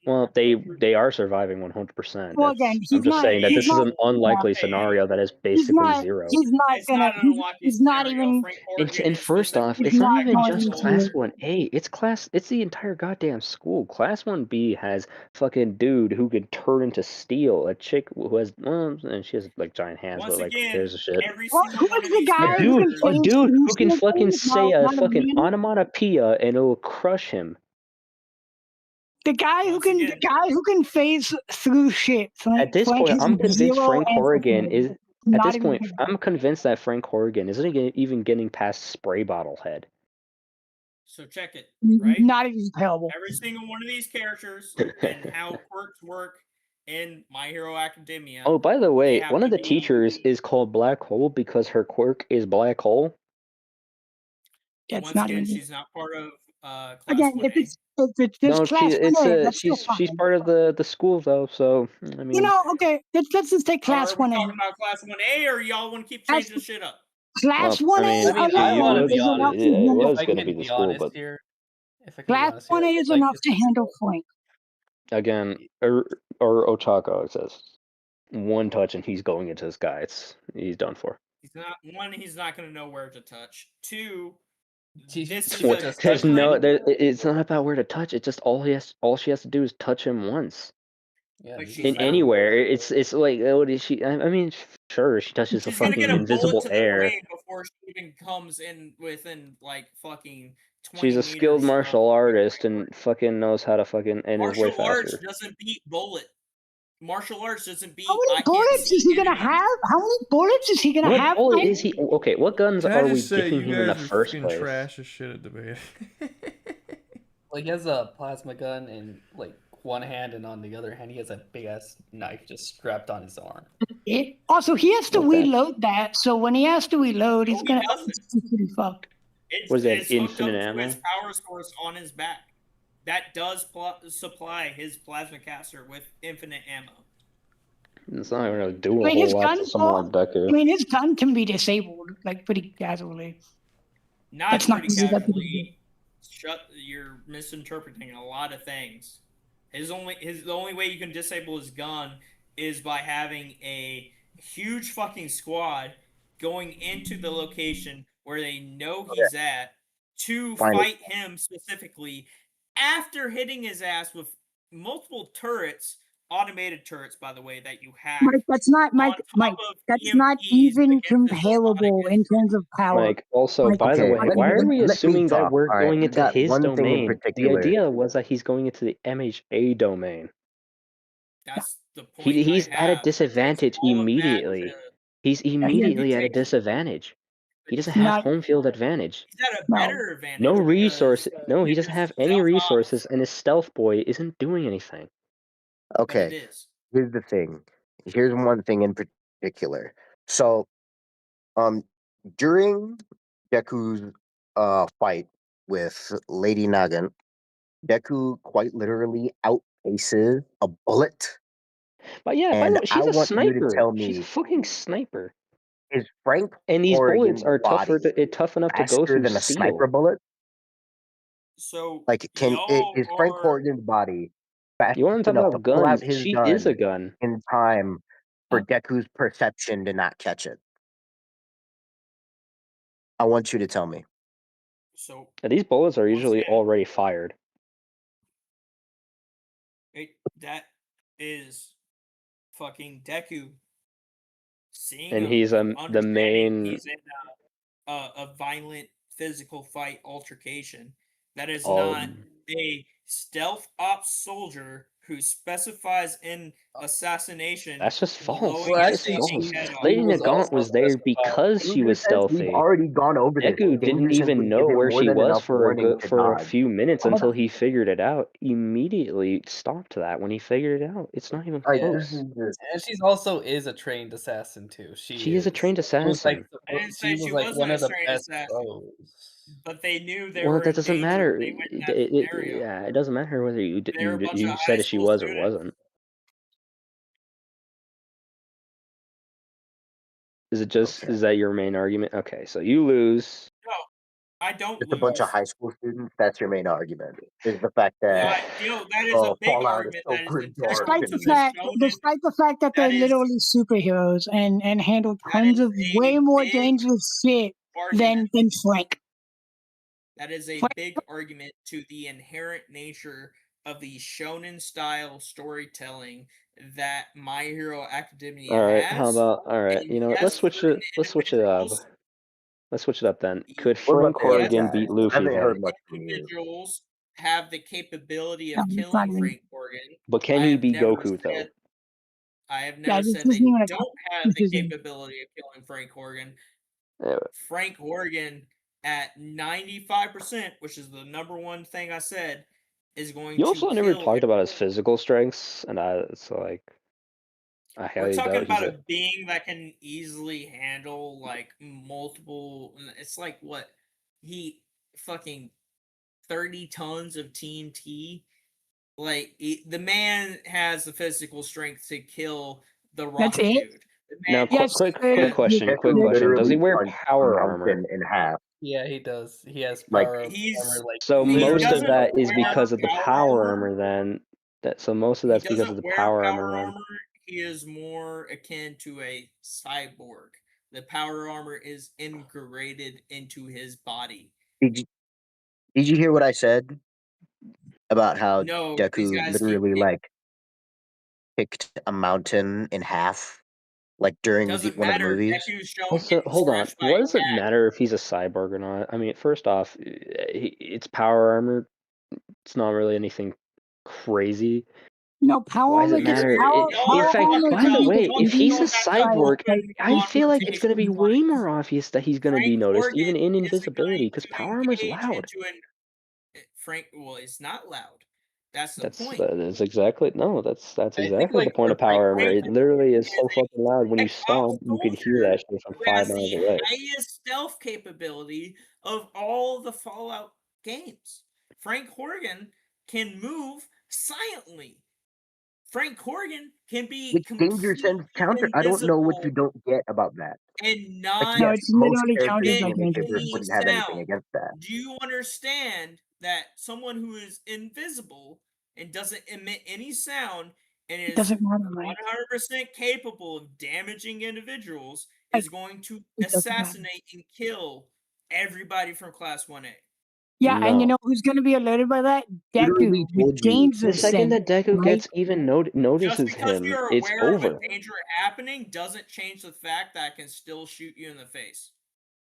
well, they are surviving 100%. Well, again, I'm just saying that this is an unlikely scenario that is basically zero. He's not gonna. He's not even. And first off, it's not even just Class 1A. It's the entire goddamn school. Class 1B has fucking dude who can turn into steel. A chick who has and she has like giant hands, but like there's a shit. Who is the guy? A dude who can fucking say a fucking onomatopoeia and it'll crush him. The guy who can phase through shit. At this point, I'm convinced Frank Corrigan is. At this point, I'm convinced that Frank Corrigan isn't even getting past Spray Bottle Head. So check it, right? Not even payable. Every single one of these characters and how quirks work in My Hero Academia. Oh, by the way, one of the teachers is called Black Hole because her quirk is Black Hole. Once again, she's not part of Class again, 1A. if it's Class 1A, she's part of the school though. So I mean, okay, let's just take Class 1A. Talking about Class 1A, or y'all want to keep changing shit up? Class 1A it was going to be the school, but Class 1A is enough to handle Frank. Again, or Ochako says one touch and he's going into this guy. He's done for. He's not going to know where to touch. Two, it's not about where to touch. It's just all she has to do is touch him once. Yeah, in anywhere. It's like, what is she? I mean, sure, she touches the fucking invisible air. Before she even comes in within like fucking 20 She's a skilled martial artist and fucking knows how to fucking and is way faster. Martial arts doesn't beat bullet. Martial arts doesn't beat. How many bullets is he gonna have? How many bullets is he gonna have? What bullet is he? Okay, what guns are we giving him in the first place? Trash as shit at debate. Well, he has a plasma gun in like one hand, and on the other hand, he has a big ass knife just strapped on his arm. Also, he has to reload that. So when he has to reload, he's gonna be fucked. Was that infinite ammo? His power source on his back. That does supply his plasma caster with infinite ammo. It's not going to do a whole lot to someone like Deku. I mean, his gun can be disabled, like, pretty casually. Not pretty casually. You're misinterpreting a lot of things. The only way you can disable his gun is by having a huge fucking squad going into the location where they know he's at to fight him specifically after hitting his ass with multiple turrets, automated turrets, by the way, that you have. Mike, that's not that's not even comparable in terms of power. Mike, also, by the way, why are we assuming that we're going into his domain? The idea was that he's going into the MHA domain. That's the point. He's at a disadvantage immediately. He's immediately at a disadvantage. He doesn't have home field advantage. He's at a better advantage. No resource. No, he doesn't have any resources, and his stealth boy isn't doing anything. Okay, here's the thing. Here's one thing in particular. So, during Deku's fight with Lady Nagin, Deku quite literally outpaces a bullet. But yeah, and she's a sniper. Tell me, she's a fucking sniper. Is Frank and these bullets are tough enough to go through than a steel. sniper bullet? So Like, y'all is Frank are Corrigan's body fast You want to talk enough to about pull guns? out his She gun is a gun. in time for Deku's perception to not catch it? I want you to tell me. so These bullets are usually again, already fired. that is fucking Deku seeing And him he's and the understanding main. he's in a violent physical fight altercation. That is Oh, not a stealth ops soldier who specifies in assassination. that's just false. Blowing That's his just false. head off. Lady Nagant was there because she was We've stealthy. already gone over this. Deku didn't Danger sense even would know give him where more she than was enough warning to for a dodge. few minutes Hold until on. he figured it out. Immediately stopped that when he figured it out. It's not even Alright, close. And she's also is a trained assassin too. She is a trained She was like, assassin. I didn't she say was she like wasn't one a of the trained best assassin, pros. but they knew they Well, were that in doesn't danger matter. when they went in that scenario. Yeah, it doesn't matter whether They're a bunch you of high said she school was or students. wasn't. Is it just is that your main argument? Okay, so you lose. No, I don't Just a bunch of lose. high school students. That's your main argument. Is the fact that That is a big Fallout is argument so that is grim integral dark to and the Despite the fact that they're That is- literally superheroes and handle tons of way more dangerous shit than Frank. That is a big argument to the inherent nature of the shonen style storytelling that My Hero Academia All right, has. how about all right? And You know what? yes, Let's switch it. Let's switch it up. Let's switch it up then. Could Frank Corrigan beat Luffy then? individuals have the capability of No, it's killing not even- Frank Corrigan. But can I he have beat never Goku though? I have Yeah, never this said that isn't you even a don't have this the isn't- capability of killing Frank Corrigan. Yeah. Frank Corrigan at 95%, which is the number one thing I said, is going You to also kill. never talked about his physical strengths, and it's like I We're highly talking doubt he's about a being that can easily handle like multiple. It's like what he fucking 30 tons of TNT. Like the man has the physical strength to kill the rock That's it? dude. Now, Yes, quick question. Does he wear power armor? in half. Yeah, he does. He has Like- power armor. Like So most of doesn't that is wear because of the power power armor. armor. Then so most of that's because of the wear power armor. Then. He is more akin to a cyborg. The power armor is integrated into his body. Did you hear what I said about how No, these Deku guys literally like picked a mountain in half, like during Doesn't one of the matter. movies? Deku's shown Also, getting hold on. scratched by What a does it cat. matter if he's a cyborg or not? I mean, first off, it's power armor. It's not really anything crazy. No, power Why does armor it gets matter? power In fact, armor by can the be way, if he's a defeated by, cyborg, I feel like it's going to be way more obvious that he's going to be noticed, even in invisibility, because power armor's loud. Well, it's not loud. That's the That's point. that's exactly that's think, exactly the like, point of for Frank power armor. It Corrigan literally is so fucking loud. When you stomp, you could hear that shit from Who 5 has miles the away. highest stealth capability of all the Fallout games. Frank Corrigan can move silently. Frank Corrigan can be With danger sense counter, I don't know what you don't get about that. and not Like, yes, it's most literally characters counted in by the danger universe sense. wouldn't have anything against that. Do you understand that someone who is invisible and doesn't emit any sound and is Doesn't matter, Mike. 100% capable of damaging individuals Like, is going to it doesn't matter. assassinate and kill everybody from Class 1A? Yeah, and you No. know who's gonna be alerted by that? Literally Deku. told With you. danger The second sense, that Deku right? gets even Just notices because him, you're it's aware of a over. danger happening doesn't change the fact that I can still shoot you in the face.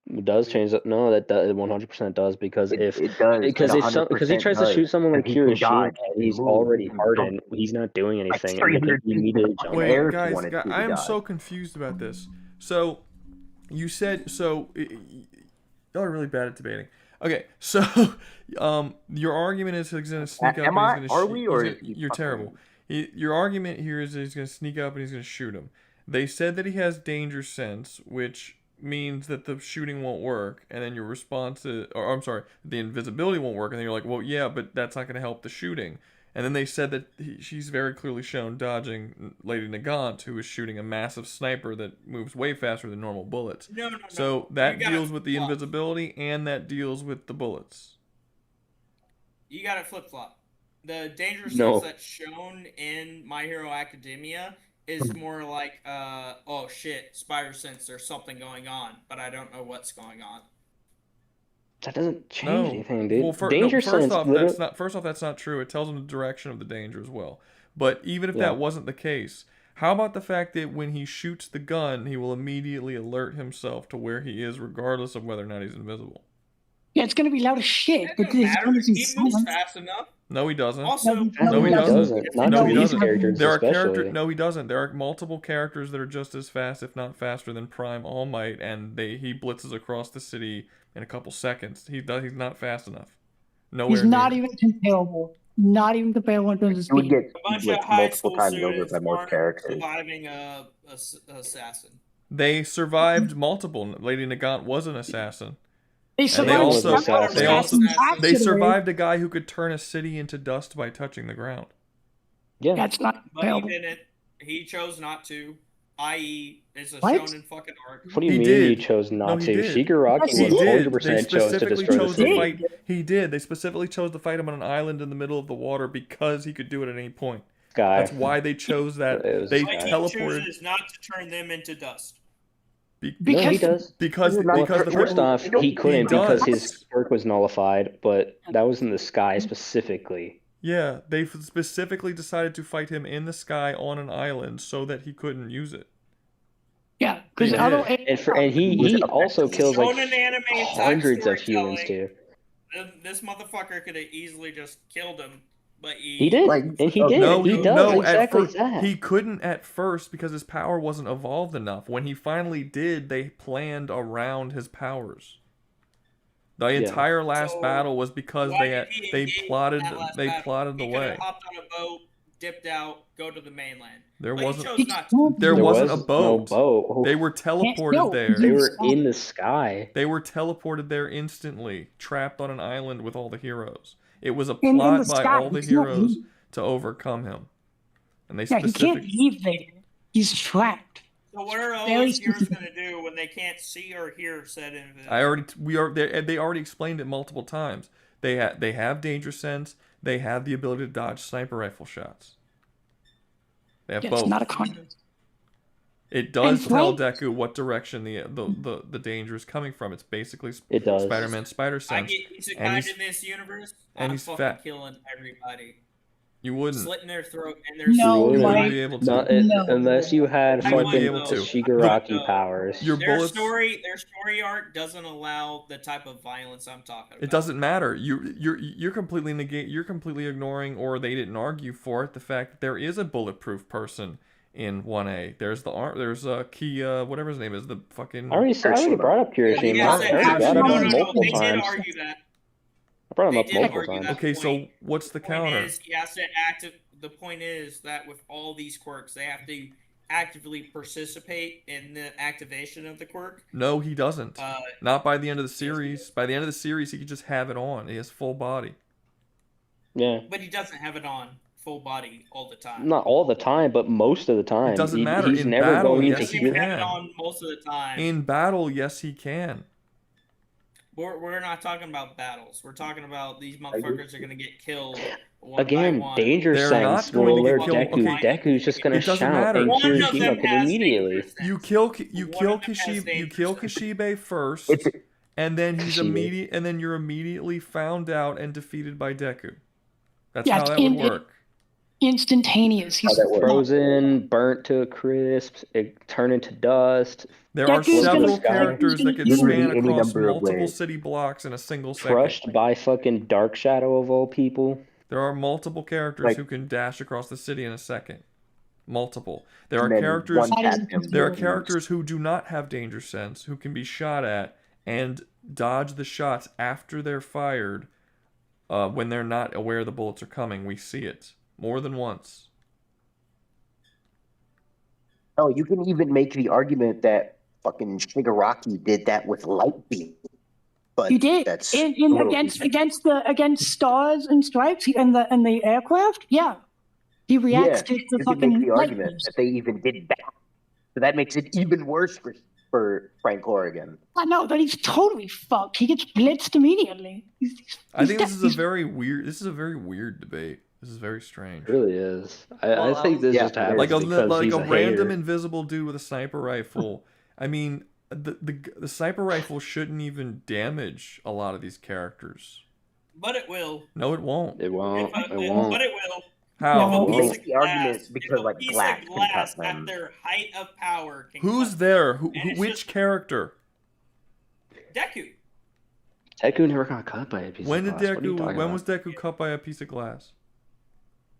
It does change that. No, that 100% does because It does. It because he 100% tries to does. shoot someone like Because he can Kirishima, dodge, he he's can move, already he can hardened. jump. He's not doing Like anything, and they can 300 feet in the immediately fucking jump. Wait, air if you guys, wanted to I am dodge. so confused about this. So, you said y'all are really bad at debating. Okay, so your argument is he's gonna sneak up. Am And I? he's gonna Are we? Or is he you're fucking terrible. Your argument here is that he's gonna sneak up and he's gonna shoot him. They said that he has danger sense, which means that the shooting won't work, and then your response is, or I'm sorry, the invisibility won't work, and then you're like, well, yeah, but that's not gonna help the shooting. And then they said that she's very clearly shown dodging Lady Nagant, who is shooting a massive sniper that moves way faster than normal bullets. No. So that deals with the invisibility and that deals with the bullets. You got it flip flop. The dangerous No. sense that's shown in My Hero Academia is more like, oh shit, spider sense, there's something going on, but I don't know what's going on. That doesn't change anything, dude. Well, Danger sense. First off, that's not true. It tells him the direction of the danger as well. But even if Yeah. that wasn't the case, how about the fact that when he shoots the gun, he will immediately alert himself to where he is, regardless of whether or not he's invisible? Yeah, it's gonna be loud as shit, but it's gonna be He moves fast enough. No, he doesn't. Also, no, he doesn't. Not No, to he these doesn't. characters There are especially. No, he doesn't. There are multiple characters that are just as fast, if not faster, than Prime All Might, and he blitzes across the city in a couple seconds. He's not fast enough. Nowhere He's not near. even comparable. Not even comparable in terms of You would speed. get a bunch of blitzed high multiple school times over students by most aren't characters. surviving a assassin. They survived multiple. Lady Nagant was an assassin. They And they survived a guy who could turn a city into dust by touching the ground. Yeah. That's not But he comparable. didn't. He chose not to. I.e., it's a What? shonen fucking arc. What do you He mean did. he chose No, not he to? did. Shigaraki He did. 100% They chose to specifically destroy the chose to city. fight. He did. They specifically chose to fight him on an island in the middle of the water because he could do it at any point. Sky. That's why they chose that. It was They But he teleported. chooses not to turn them into dust. No, he does. Because Well, the first off, he couldn't does. because his quirk was nullified, but that was in the sky specifically. Yeah, they specifically decided to fight him in the sky on an island so that he couldn't use it. Yeah, because And he also kills like Shonen anime attack hundreds of humans storytelling. too. This motherfucker could have easily just killed him, but He did, and he did. No, he does no, at exactly first, that. he couldn't at first because his power wasn't evolved enough. When he finally did, they planned around his powers. The entire last battle was because they plotted the He could way. have hopped on a boat, dipped out, go to the mainland. There But wasn't. he chose not to. There wasn't a was boat. no boat. They were teleported there. They were in the sky. They were teleported there instantly, trapped on an island with all the heroes. It was a In plot the by sky, all the he's not heroes leaving. to overcome him. And they Yeah, he can't leave there. He's trapped. So what are all Very those heroes going to do when they can't see or hear said invisible? They already explained it multiple times. They have danger sense. They have the ability to dodge sniper rifle shots. They have Yeah, both. it's not a contest. It does And tell Frank- Deku what direction the danger is coming from. It's basically It does. Spider-Man spider I sense. get he's a And guy he's- in this universe. and I'm he's fucking fat. killing everybody. You wouldn't. Slitting their throat and their No, You soul. wouldn't be able to. Unless you had I would fucking be able to. Shigaraki powers. Your Their bullets. story arc doesn't allow the type of violence I'm talking about. It doesn't matter. You're completely You're completely ignoring, or they didn't argue for it, the fact that there is a bulletproof person in 1A. There's Kia, whatever his name is, the fucking. I already brought up Kirishima. Yeah, I already brought him up multiple they did times. argue that. I brought him up They did multiple argue times. that Okay, so point. what's the Point counter? is, he has to the point is that with all these quirks, they have to actively participate in the activation of the quirk. No, he doesn't. Uh, Not by the end of the series. By the end of the series, he could just have it on. He has full body. Yeah. But he doesn't have it on full body all the time. Not all the time, but most of the time. It doesn't matter. He's In never battle, going yes, to he heal. Have it can. on most of the time. In battle, yes, he can. We're not talking about battles. We're talking about these motherfuckers are gonna get killed one Again, by one. Danger They're Sense not going will to alert get killed. Deku. Okay. Deku's just gonna It doesn't shout, matter. and One of Kirishima them could has immediately. danger sense. You kill One of them has danger sense. Kashibe first, and then and then you're immediately found out and defeated by Deku. That's Yeah, how that it's would work. Instantaneous. He's Frozen, burnt to a crisp, it turned into dust. There are Deku's gonna several sky. characters that can Literally span any across number of multiple ways. city blocks in a single second. Crushed by fucking Dark Shadow of all people. There are multiple characters Like- who can dash across the city in a second. Multiple. There are And then characters. one tap him. There are characters who do not have danger sense, who can be shot at and dodge the shots after they're fired. When they're not aware the bullets are coming, we see it more than once. Oh, you can even make the argument that fucking Shigaraki did that with Light Beam. But He did That's in a little- against Stars and Stripes and the aircraft. Yeah, he reacts to the you can fucking make the light argument beams. that they even did that. So that makes it even worse for for Frank Corrigan. I know, but he's totally fucked. He gets blitzed immediately. I think this is a very weird. This is a very weird debate. This is very strange. It really is. I think this just happens because he's a random hater. invisible dude with a sniper rifle. I mean, the sniper rifle shouldn't even damage a lot of these characters. But it will. No, it won't. It won't. But it will. How? He makes the argument because like glass can cut them. At their height of power. Who's there? Which character? Deku. Deku never got cut by a piece When of did glass. Deku? When was Deku cut by a piece of glass?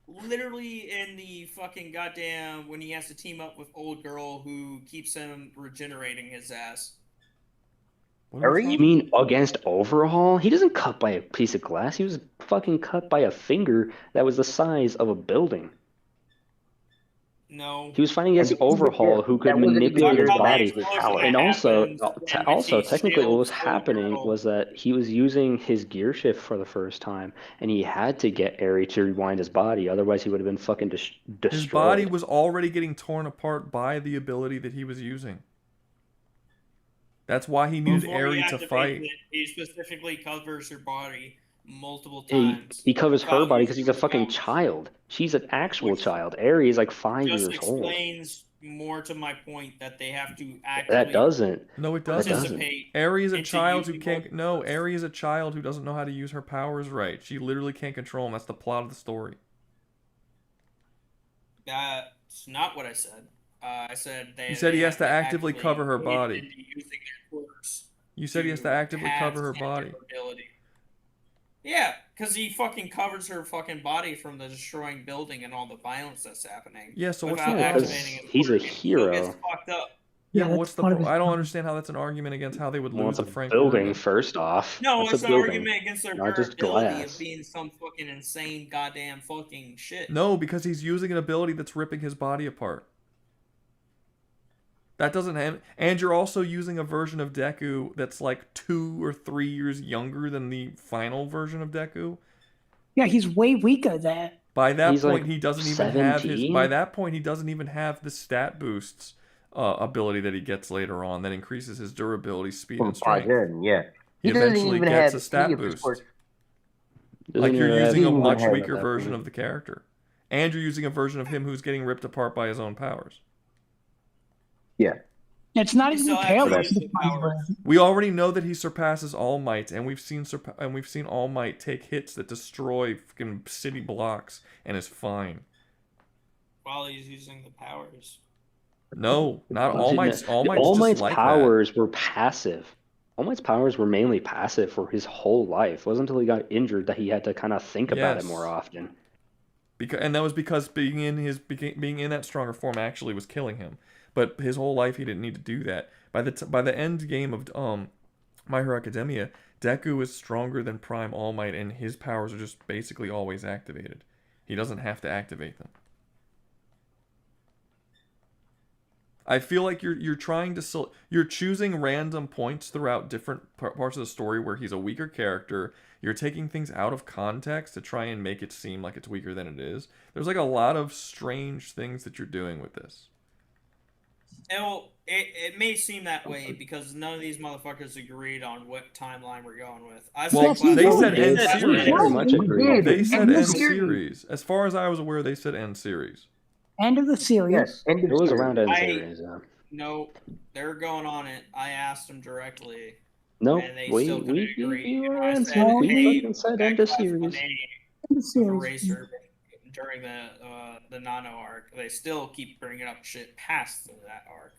Literally in the fucking goddamn when he has to team up with old girl who keeps him regenerating his ass. You mean against Overhaul? He doesn't cut by a piece of glass. He was fucking cut by a finger that was the size of a building. No. He was fighting against Overhaul, who could manipulate his body. And also, technically, what was happening was that he was using his gear shift for the first time, and he had to get Eri to rewind his body. Otherwise, he would have been fucking destroyed. His body was already getting torn apart by the ability that he was using. That's why he needed Eri to fight. He specifically covers her body multiple times. He covers her body because he's a fucking child. She's an actual child. Eri is like 5 years old. Just explains more to my point that they have to actively That doesn't. No, it doesn't. Eri is a child who can't. No, Eri is a child who doesn't know how to use her powers right. She literally can't control them. That's the plot of the story. That's not what I said. I said they. You said he has to actively cover her body. Using their quirks You said he has to actively cover her body. Yeah, because he fucking covers her fucking body from the destroying building and all the violence that's happening. Yeah, so what's without the activating his He's a quirk. hero. He gets fucked up. Yeah, but what's the point? I don't understand how that's an argument against how they would lose It's a a Frank building, Corrigan. first off. No, That's it's a an building, argument against their not just durability glass. of being some fucking insane goddamn fucking shit. No, because he's using an ability that's ripping his body apart. That doesn't have, and you're also using a version of Deku that's like 2 or 3 years younger than the final version of Deku. Yeah, he's way weaker there. By that He's, point, like, he doesn't even have his. 17? By that point, he doesn't even have the stat boosts ability that he gets later on that increases his durability, speed, and strength. Yeah. He eventually gets a stat boost. Like you're using a much weaker version of the character, and you're using a version of him who's getting ripped apart by his own powers. Yeah. It's not even comparable. We already know that he surpasses All Might, and we've seen All Might take hits that destroy fucking city blocks and is fine. While he's using the powers. No, not All Might's. All Might's All just Might's like powers were passive. All Might's powers were mainly passive for his whole life. It wasn't until he got injured that he had to kind of think about it Yes. more often. And that was because being in that stronger form actually was killing him. But his whole life he didn't need to do that. By the end game of My Hero Academia, Deku is stronger than Prime All Might, and his powers are just basically always activated. He doesn't have to activate them. I feel like you're trying to you're choosing random points throughout different parts of the story where he's a weaker character. You're taking things out of context to try and make it seem like it's weaker than it is. There's like a lot of strange things that you're doing with this. It may seem that way because none of these motherfuckers agreed on what timeline we're going with. They said end series. Very much agreed. They said end series. As far as I was aware, they said end series. End of the series. Yes, It was around end series. Yeah. No, they're going on it. I asked them directly. No, and they we still couldn't agree. were I end said, series. We hey, fucking said end of series. Eraser during the Nano arc. They still keep bringing up shit past that arc.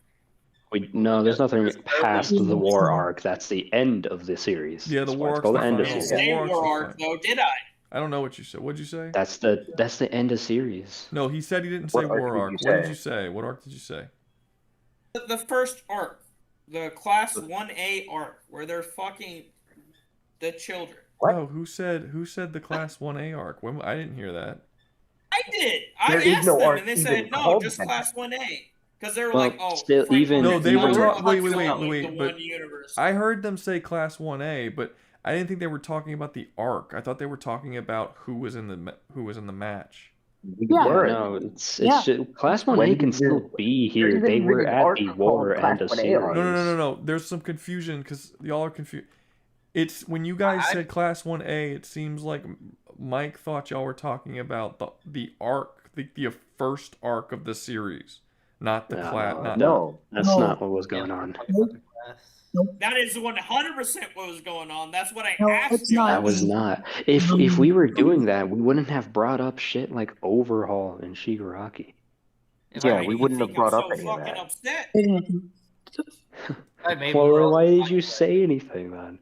No, there's nothing past the war arc. That's the end of the series. Yeah, the That's why war it's arc's called the the end of final. series. Say war arc though, did I? I don't know what you said. What'd you say? That's the end of series. No, he said he didn't say war arc. What did you say? What arc did you say? The first arc, the Class 1A arc, where they're fucking the children. Oh, who said the Class 1A arc? I didn't hear that. I did. I asked them, and they said no, just Class 1A. Because they were like, oh, still, even no, they were talking. Wait, the but one universe. I heard them say Class 1A, but I didn't think they were talking about the arc. I thought they were talking about who was in the match. No, it's just, Class 1A can still be here. They were at the war and a series. No. There's some confusion because y'all are confused. It's when you guys said Class 1A, it seems like Mike thought y'all were talking about the arc, the first arc of the series, not the class. No, that's not what was going on. That is 100% what was going on. That's what I No, asked it's you. not. That was not. If we were doing that, we wouldn't have brought up shit like Overhaul and Shigaraki. Yeah, we wouldn't have brought up any of that. Upset. Well, why did you say anything then?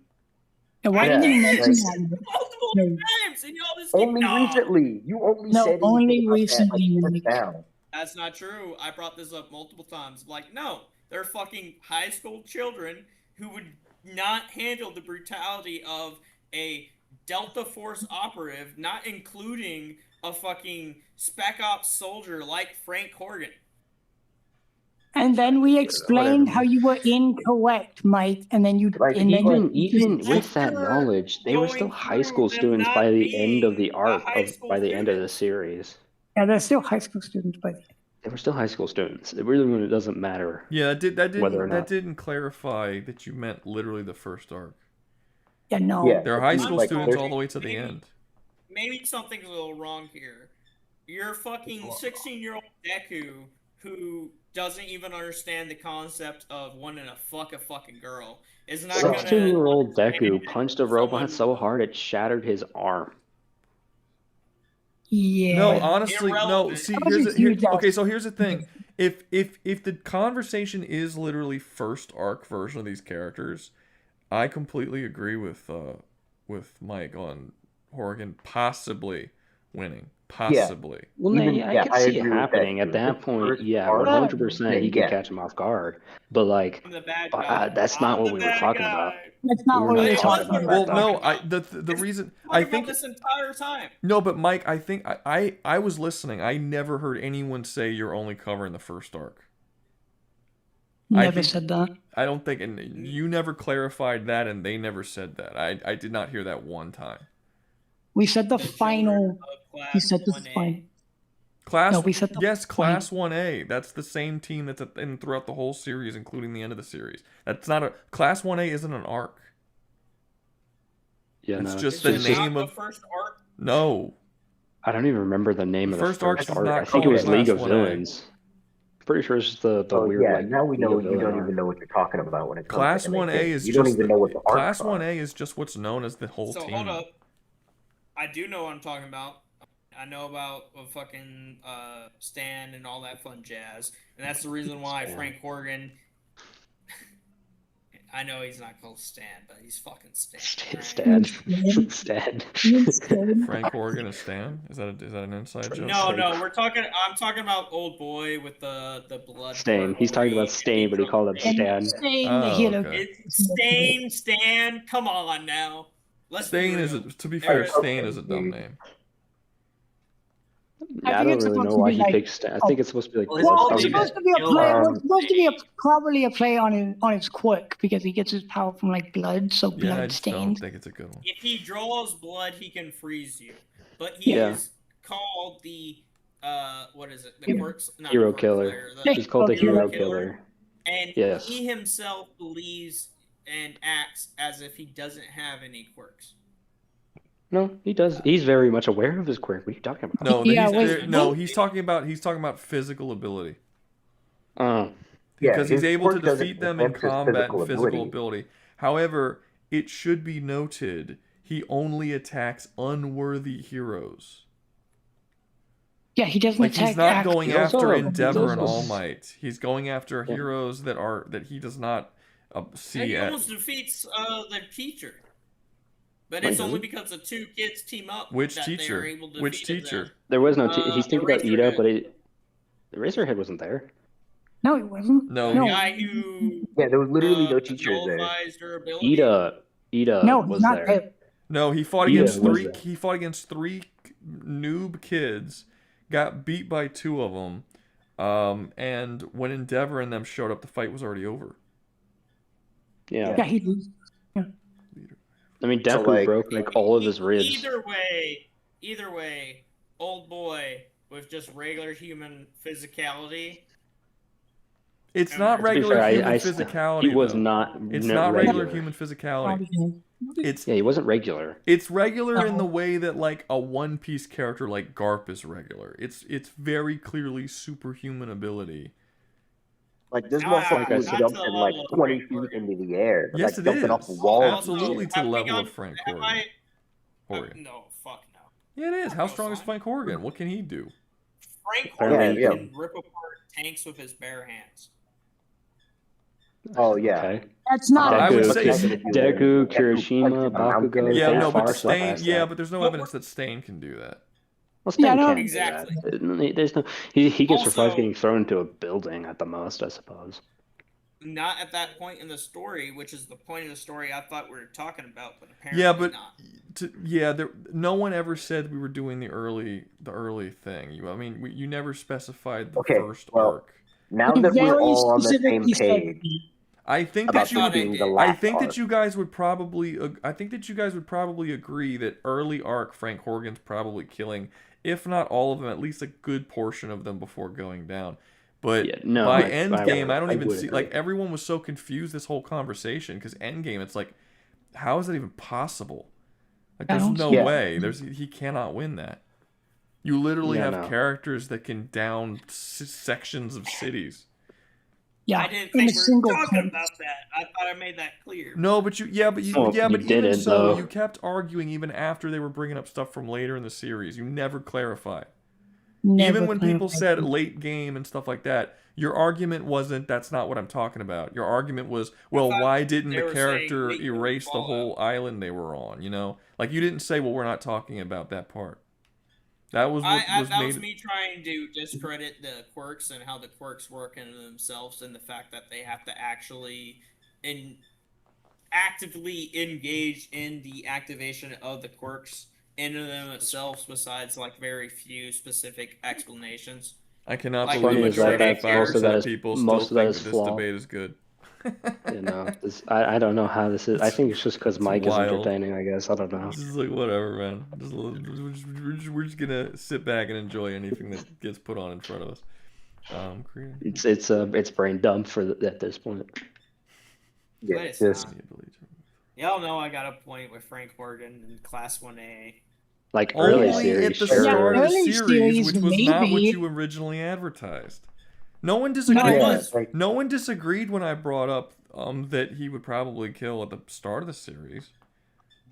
And why didn't you mention that? Multiple times, and y'all just Only recently. You only said only recently. recently. That's not true. I brought this up multiple times. Like, no, they're fucking high school children who would not handle the brutality of a Delta Force operative, not including a fucking Spec Ops soldier like Frank Horgan. And then we explained how you were incorrect, Mike, and then you Even with that knowledge, they were still high school students by the end of the arc, by the end of the series. Yeah, they're still high school students by the end. They were still high school students. It really doesn't matter. Yeah, that didn't clarify that you meant literally the first arc. Yeah, no. Yeah, they're high school students all the way to the end. Maybe something's a little wrong here. You're fucking 16-year-old Deku who doesn't even understand the concept of wanting to fuck a fucking girl. Is not 16-year-old Deku punched a robot so hard it shattered his arm. Yeah. No, honestly, no. See, here's the thing. If the conversation is literally first arc version of these characters, I completely agree with Mike on Horgan possibly winning. Possibly. Well, I could see it happening at that point. Yeah, 100%. He could catch him off guard, but like, that's not what we were talking about. That's not what we were talking about. Well, no, the reason I think this entire time. No, but Mike, I think I was listening. I never heard anyone say you're only covering the first arc. Never said that. I don't think, and you never clarified that, and they never said that. I did not hear that one time. We said the final. We said the final. Class 1A. That's the same team that's throughout the whole series, including the end of the series. That's not a Class 1A. Isn't an arc. Yeah, it's just the name of the first arc. No, I don't even remember the name of the first arc. I think it was League of Villains. Pretty sure it's the weird. Yeah, now we know you don't even know what you're talking about when it comes Class to 1A is you don't even know what the arcs Class are. 1A is just what's known as the whole team. Hold up. I do know what I'm talking about. I know about fucking Stan and all that fun jazz, and that's the reason why Frank Horgan. I know he's not called Stan, but he's fucking Stan. Stan. Frank Horgan is Stan? Is that an inside joke? No, I'm talking about old boy with the blood. Stain. He's talking about Stain, but he called him Stan. It's Stan. Come on now. Stain is to be fair. Stain is a dumb name. Yeah, I don't really know why he picked Stan. I think it's supposed to be like. Well, it's supposed to be a play. It's supposed to be probably a play on his quirk because he gets his power from like blood, so blood stains. I don't think it's a good one. If he draws blood, he can freeze you. But he is called the what is it? The quirks? Hero Killer. He's called the Hero Killer. And he himself believes and acts as if he doesn't have any quirks. No, he does. He's very much aware of his quirk. What are you talking about? He's talking about physical ability. Oh. Because he's able to defeat them in combat and physical ability. However, it should be noted he only attacks unworthy heroes. Yeah, he doesn't attack. He's not going after Endeavor and All Might. He's going after heroes that he does not see. He almost defeats the teacher. But it's only because the two kids team up. Which that teacher? They are able to Which defeat teacher? them. There was no. He's thinking about Ida, but the Razorhead wasn't there. No, he wasn't. No. The guy who there was literally no teacher there. Ida No, was not there. No, he fought against three. He fought against 3 noob kids. Got beat by 2 of them. And when Endeavor and them showed up, the fight was already over. Yeah. Yeah, he did. Yeah. I mean, Deku broke all of his ribs. Either way, Old Boy with just regular human physicality. It's not regular human physicality. He was though. not. It's no, not regular regular. human physicality. It's Yeah, he wasn't regular. It's regular in the way that like a One Piece character like Garp is regular. It's very clearly superhuman ability. Like this motherfucker was jumping like 20 feet into the air. Yes, like it jumping is. off walls. Absolutely to the level of Frank Corrigan. No, fuck no. Yeah, it is. How strong is Frank Corrigan? What can he do? Frank Corrigan can rip apart tanks with his bare hands. Oh yeah. Okay. That's not. I would say Deku, Kirishima, Bakugo. Yeah, they no, but far Stain. surpass Yeah, that. but there's no evidence that Stain can do that. Well, Stain no, can exactly. do that. There's no. He can survive Also- getting thrown into a building at the most, I suppose. Not at that point in the story, which is the point of the story I thought we were talking about, but apparently Yeah, but not. no one ever said we were doing the early thing. You never specified the first arc. Now that we're all on the same page, I think about that you this being the I last think arc. that you guys would probably agree that early arc Frank Corrigan's probably killing, if not all of them, at least a good portion of them before going down. But by Endgame, I don't even see like everyone was so confused this whole conversation because Endgame, it's like, how is that even possible? Like, there's no way. He cannot win that. You literally have characters that can down sections of cities. Yeah, I didn't think we were talking about that. I thought I made that clear. No, but you even didn't, so, though. you kept arguing even after they were bringing up stuff from later in the series. You never clarified. Even when people said late game and stuff like that, your argument wasn't, that's not what I'm talking about. Your argument was, well, why didn't the character erase the whole island they were on, you know? Like, you didn't say, well, we're not talking about that part. That was what was me trying to discredit the quirks and how the quirks work in themselves, and the fact that they have to actually actively engage in the activation of the quirks in and of themselves, besides like very few specific explanations. I cannot Like, believe that most of 75% of people still think that this flawed. debate is good. You know, I don't know how this is. I think it's just because Mike is wild. entertaining, I guess. I don't know. This is like, whatever, man. We're just gonna sit back and enjoy anything that gets put on in front of us. It's brain dump at this point. Yeah, it's not. Y'all know I got a point with Frank Corrigan in Class 1A. Like early Only series, at the sure. start of the Early series, which was not what maybe. you originally advertised. No one disagreed. No, No one disagreed when I brought up that he would probably kill at the start of the series.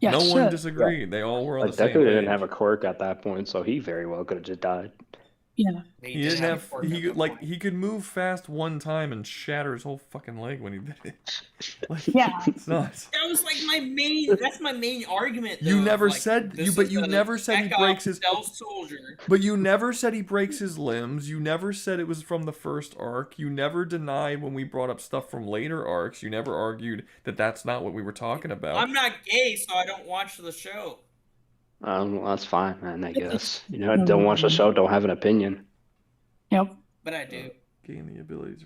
Yeah, no sure. one disagreed. They all were on Like the same Deku didn't page. have a quirk at that point, so he very well could have just died. Yeah. He didn't have. He could move fast one time and shatter his whole fucking leg when he did it. Like, Yeah. it's nuts. That was like my main. That's my main argument. You though, never like, said this but is you a never said he Chekhov breaks his. stealth soldier. But you never said he breaks his limbs. You never said it was from the first arc. You never denied when we brought up stuff from later arcs. You never argued that that's not what we were talking about. I'm not gay, so I don't watch the show. Well, that's fine, man. I guess don't watch the show, don't have an opinion. Yep. But I do. Gain the abilities.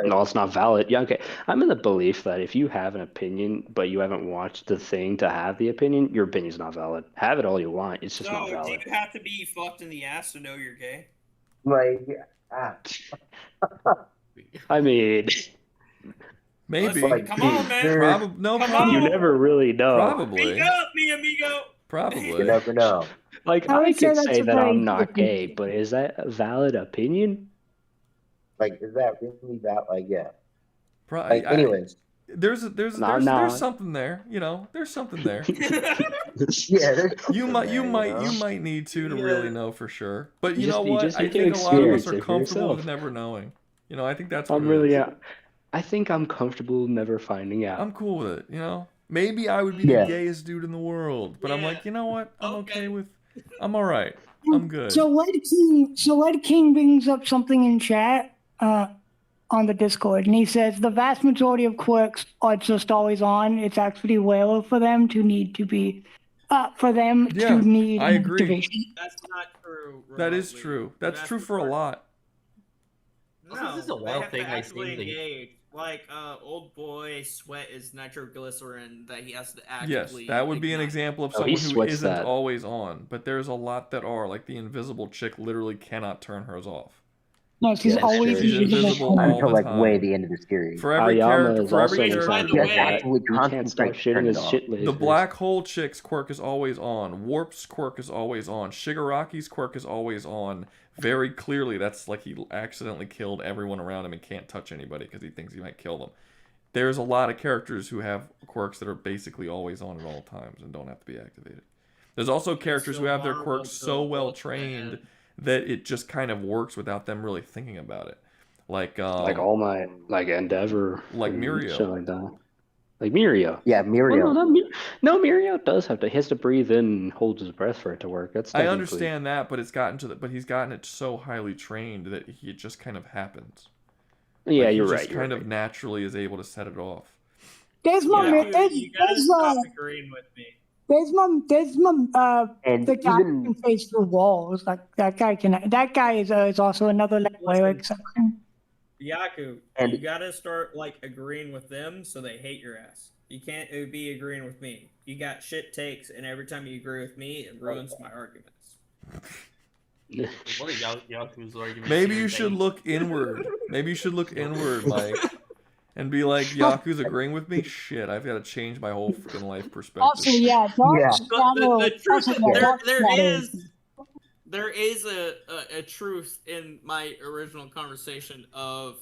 No, it's not valid. Yeah, okay. I'm in the belief that if you have an opinion, but you haven't watched the thing to have the opinion, your opinion's not valid. Have it all you want. It's just not So, do valid. you have to be fucked in the ass to know you're gay? like, I mean, Maybe. Like, Come on, man. No, Come probably. you never really know. Probably. Speak up, mi amigo. Probably. you never know. Like, I I would say could that's say a that very I'm not good gay, but is that a valid opinion? Like, is that really that? Like, yeah. Probably. Like, anyways. There's something there, you know. There's something there. Yeah. You might need to really know for sure. But you know what? Just I need to think a lot of us experience are it for comfortable with yourself. never knowing. You know, I think that's what I'm it really, is. I think I'm comfortable never finding out. I'm cool with it, you know. Maybe I would be the gayest dude in the world, but I'm like, you know what? I'm okay with. I'm all right. I'm good. So Led King brings up something in chat on the Discord, and he says the vast majority of quirks are just always on. It's actually rare for them to need to be to need I agree. activation. That's not true. That is true. That's true for a lot. No, This is a they wild have thing to I actually seem to- engage. like old boy sweat is nitroglycerin that he has to Yes, actively that would be an ignite. example of Oh, he someone who sweats isn't that. always on, but there's a lot that are. Like the invisible chick literally cannot turn hers off. No, she's Yeah, always sure. She's invisible all Until the like way time. the end of the series. For every Aoyama character, is for every also the character, same. By the He has way, absolutely He can't stop concentrate to turn shitting it his off. shit lasers. the black hole chick's quirk is always on. Warp's quirk is always on. Shigaraki's quirk is always on. Very clearly, that's like he accidentally killed everyone around him and can't touch anybody because he thinks he might kill them. There's a lot of characters who have quirks that are basically always on at all times and don't have to be activated. There's also characters who have their quirks so well trained that it just kind of works without them really thinking about it. Like All Might, like Endeavor, like and Mirio. shit like that. Like Mirio. Yeah, Well, Mirio. no, Mirio does have to. He has to breathe in and hold his breath for it to work. That's I technically... understand that, but he's gotten it so highly trained that it just kind of happens. Yeah, Like, you're he right. just kind of naturally is able to set it off. There's my you gotta stop agreeing with me. there's my And the guy even- who can face through walls. Like that guy is also another player exception. Yaku, And- you gotta start like agreeing with them so they hate your ass. You can't be agreeing with me. You got shit takes, and every time you agree with me, it ruins my arguments. What are Yaku's arguments? Maybe you should look inward. Maybe you should look inward, Mike, and be like, Yaku's agreeing with me? Shit, I've got to change my whole freaking life perspective. Also, yeah, Dark Shadow. The truth also, is, yeah, Dark Shadow. there is a truth in my original conversation of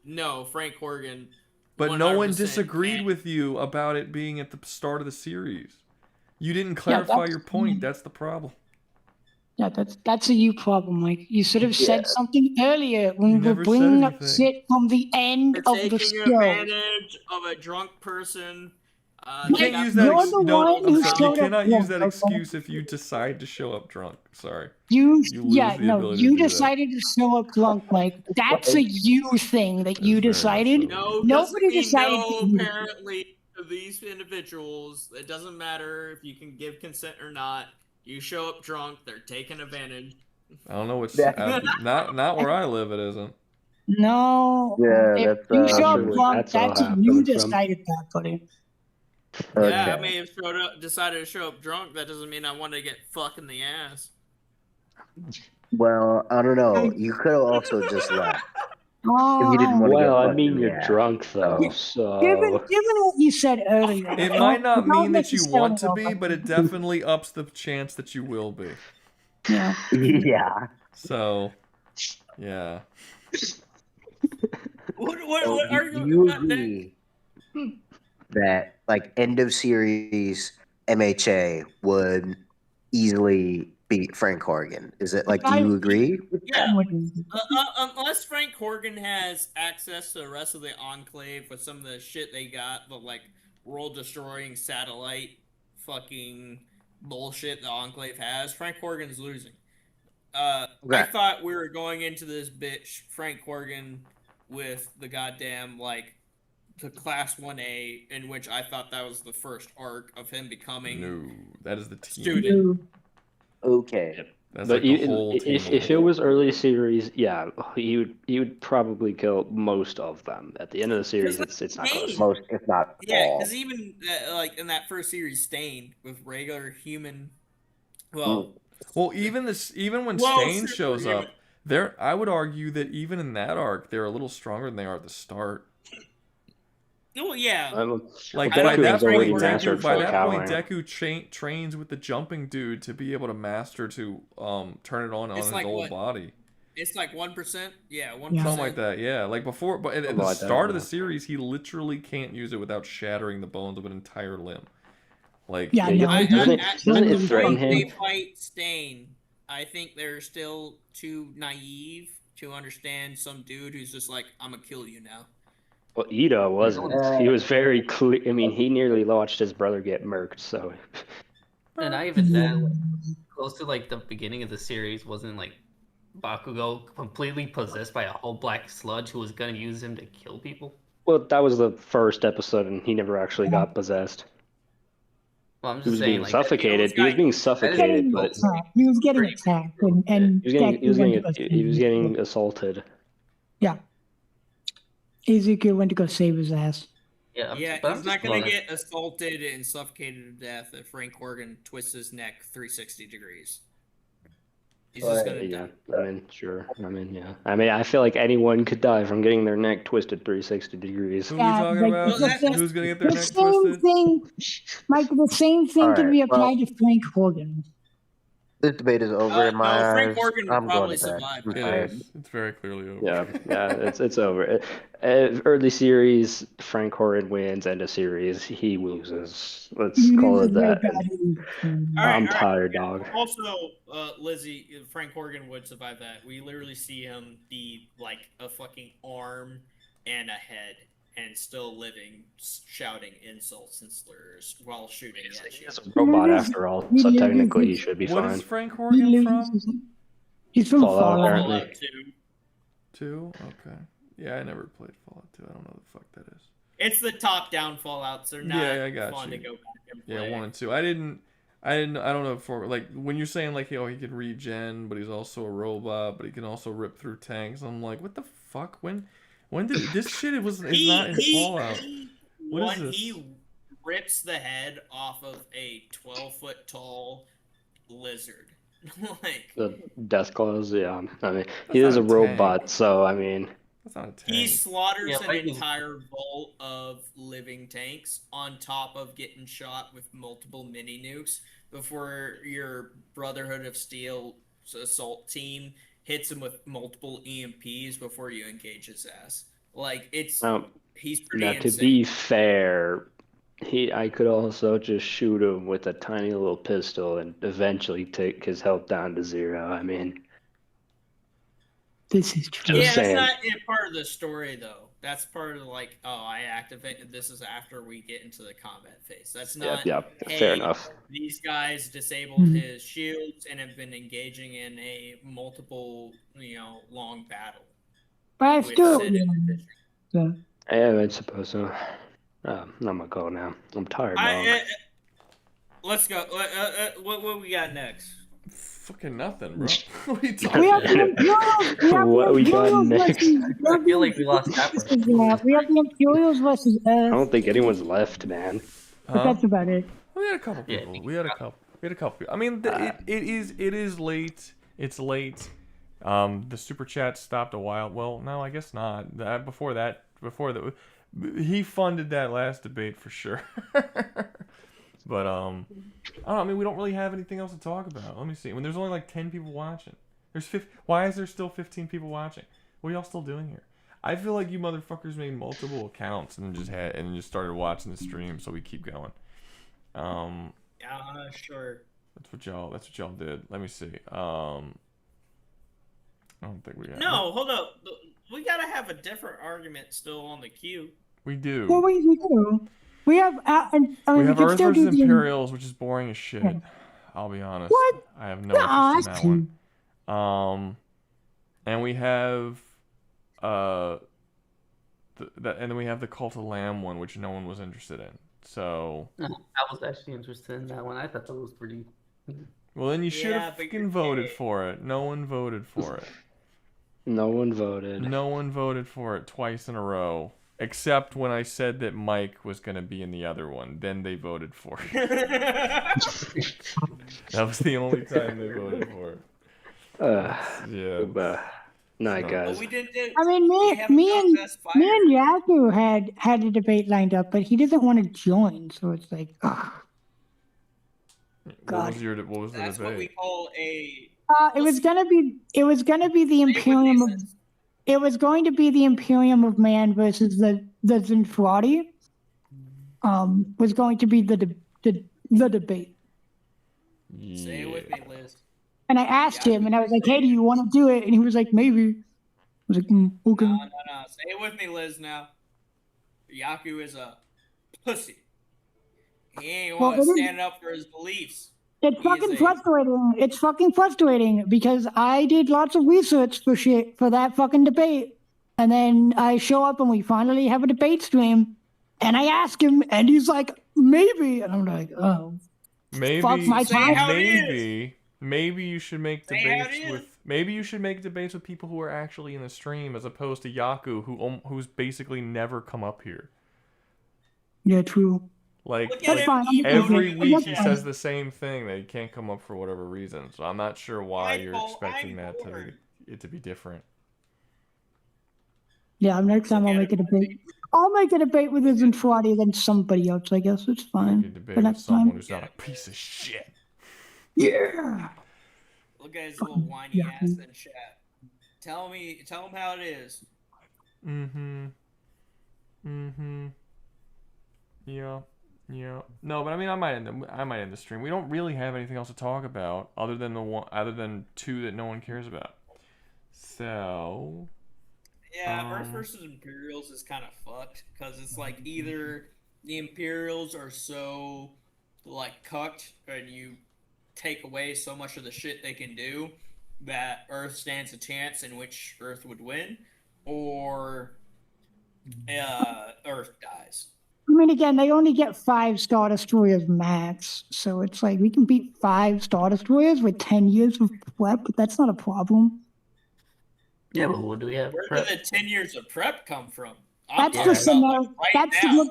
no, Frank Corgan. But no one 100% disagreed with you about it being at the start of the series. You didn't clarify that's- your point. That's the problem. Yeah, that's a you problem, Mike. You should have said something earlier when we were never said bringing up anything. shit from the end You're of the taking show. advantage of a drunk person. You they can't got use that. You're drunk. the No, one I'm who sorry. You showed up cannot use drunk, that okay? excuse if you decide to show up drunk. Sorry. You lose the ability to you do that. decided to show up drunk, Mike. That's a you thing that you decided. No, Nobody doesn't mean decided. no, to do it. apparently, to these individuals, it doesn't matter if you can give consent or not. You show up drunk, they're taking advantage. I don't know what's not where I live. It isn't. No. Yeah, if that's, you show up Surely drunk, that's all that's you happening from- decided that, buddy. Yeah, I may have decided to show up drunk. That doesn't mean I wanted to get fucked in the ass. Well, I don't know. You could have also just left. Oh, If you didn't want to get Well, I fucked mean, in the you're ass. drunk though, so given what you said earlier, It might not without mean that you want to necessarily- be, but it definitely ups the chance that you will be. Yeah. Yeah. So, yeah. What Do argument you we got next? agree that like end of series MHA would easily beat Frank Corgan? Is it like? Do you agree? Yeah. Unless Frank Corgan has access to the rest of the Enclave with some of the shit they got, the like world-destroying satellite fucking bullshit the Enclave has, Frank Corgan's losing. I thought we were going into this bitch, Frank Corgan, with the goddamn like the Class 1A, in which I thought that was the first arc of him becoming No, that is the team. student. Okay. That's but like the whole if team. it was early series, yeah, he would probably kill most of them. At the end of the series, it's not close. Most, if not Yeah, all. because even like in that first series, Stain with regular human, well, even when Well, Stain shows superhuman. up, I would argue that even in that arc, they're a little stronger than they are at the start. well, yeah. Like Deku by that has already point, mastered full Deku trains with the jumping dude to be able to master to turn it on It's his like whole what? body. It's like 1%. Yeah, 1%. Something like that, yeah. Like before, but at Something the like that, start of the yeah. series, he literally can't use it without shattering the bones of an entire limb. Like, Yeah, no, At Doesn't it the threaten point him? they fight Stain, I think they're still too naive to understand some dude who's just like, I'm gonna kill you now. Well, Ida wasn't. He was very clear. I mean, he nearly watched his brother get murked. So, And not even that, like, close to like the beginning of the series, wasn't like Bakugo completely possessed by a whole black sludge who was gonna use him to kill people? well, that was the first episode, and he never actually got possessed. Well, I'm He just was saying, being like, suffocated. He was being suffocated, but He was getting attacked, and he was Deku went to getting assaulted. Yeah. Ezekiel went to go save his ass. Yeah, he's not going to get assaulted and suffocated to death if Frank Horgan twists his neck 360 degrees. He's just going to die. I mean, sure. I mean, yeah. I mean, I feel like anyone could die from getting their neck twisted 360 degrees. Who are you talking about? Who's going to get their neck twisted? Mike, the same thing could be applied to Frank Horgan. This debate is over in my eyes. Frank Horgan I'm probably going to bed. survived. It's very clearly over. Yeah, it's over. Early series, Frank Horgan wins. End of series, he loses. Let's call it that. I'm tired, dog. Also, Lizzie, Frank Horgan would survive that. We literally see him be like a fucking arm and a head, and still living, shouting insults and slurs while shooting at you. He's a robot after all, so technically he should be fine. What is Frank Horgan from? He's from Fallout. 2? Okay. Yeah, I never played Fallout 2. I don't know what the fuck that is. It's the top-down Fallouts. They're not fun to go back and play. Yeah, 1 and 2. I don't know for like when you're saying like he can regen, but he's also a robot, but he can also rip through tanks. I'm like, what the fuck? When did this shit? Is not in Fallout. What is this? He rips the head off of a 12-foot tall lizard. Like the death claws, yeah. I mean, he is a robot, so I mean, that's not a tank. He slaughters an entire vault of living tanks on top of getting shot with multiple mini nukes before your Brotherhood of Steel assault team hits him with multiple EMPs before you engage his ass. Like he's pretty now, insane. to be fair, I could also just shoot him with a tiny little pistol and eventually take his health down to 0. I mean, this is true. That's not part of the story though. That's part of like, I activate. This is after we get into the combat phase. That's not. Yeah, hey, fair enough. These guys disabled his shields and have been engaging in a multiple, long battle. But I still. Yeah, I suppose so. I'm gonna go now. I'm tired. Let's go. What we got next? Fucking nothing, bro. What are you talking about? What we got next? I feel like we lost that one. We have the Imperials versus us. I don't think anyone's left, man. But that's about it. We had a couple people. We had a couple. I mean, it is late. It's late. The super chat stopped a while. Well, no, I guess not. Before that, he funded that last debate for sure. But I don't know. I mean, we don't really have anything else to talk about. Let me see. When there's only like 10 people watching, why is there still 15 people watching? What are y'all still doing here? I feel like you motherfuckers made multiple accounts and just started watching the stream, so we keep going. Sure. That's what y'all did. Let me see. I don't think we have. No, hold up. We gotta have a different argument still on the queue. We do. Well, we do. We have. We have Earth versus Imperials, which is boring as shit. I'll be honest. What? I have no interest in that one. And we have and then we have the Cult of Lamb one, which no one was interested in. So I was actually interested in that one. I thought that was pretty. Well, then you should have fucking voted for it. No one voted for it. No one voted. No one voted for it twice in a row. Except when I said that Mike was going to be in the other one. Then they voted for it. That was the only time they voted for it. Yeah. Night, guys. I mean, me and Yaku had a debate lined up, but he doesn't want to join, so it's like, ugh. God. What was the That's debate? what we call a. It was gonna be the Imperium of. It was going to be the Imperium of Man versus the Zentradi. Was going to be the debate. Yeah. Say it with me, Liz. And I asked him, and I was like, "Hey, do you want to do it?" And he was like, "Maybe." I was like, "Okay." No. Say it with me, Liz. Now, Yaku is a pussy. He ain't want to stand up for his beliefs. It's fucking frustrating. It's fucking frustrating because I did lots of research for that fucking debate. And then I show up and we finally have a debate stream. And I ask him and he's like, maybe. And I'm like, oh. Maybe. Fuck my time. Maybe you should make debates with Maybe you should make debates with people who are actually in the stream as opposed to Yaku, who's basically never come up here. Yeah, true. Like, That's fine. every week he says the same thing, that he can't come up for whatever reason. So I'm not sure why you're expecting it to be different. Yeah, next time I'll make a debate. I'll make a debate with his Friday against somebody else. I guess it's fine. Make a debate with someone who's not a piece of shit. Yeah. Look at his little whiny ass in chat. Tell him how it is. Yeah. No, but I mean, I might end the stream. We don't really have anything else to talk about other than two that no one cares about. So. Yeah, Earth versus Imperials is kind of fucked because it's like either the Imperials are so like cucked and you take away so much of the shit they can do that Earth stands a chance in which Earth would win, or Earth dies. I mean, again, they only get 5 Star Destroyers max, so it's like we can beat 5 Star Destroyers with 10 years of prep. That's not a problem. Yeah, but what do we have? Where Prep? did the 10 years of prep come from? That's the scenario.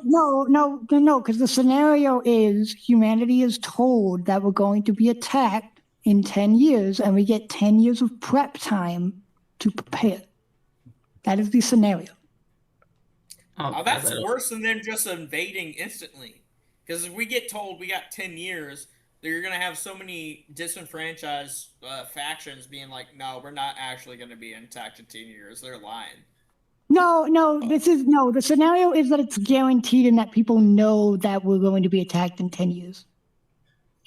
No, because the scenario is humanity is told that we're going to be attacked in 10 years, and we get 10 years of prep time to prepare. That is the scenario. Oh, that's worse than them just invading instantly. Because if we get told we got 10 years, you're going to have so many disenfranchised factions being like, no, we're not actually going to be attacked in 10 years. They're lying. No, the scenario is that it's guaranteed and that people know that we're going to be attacked in 10 years.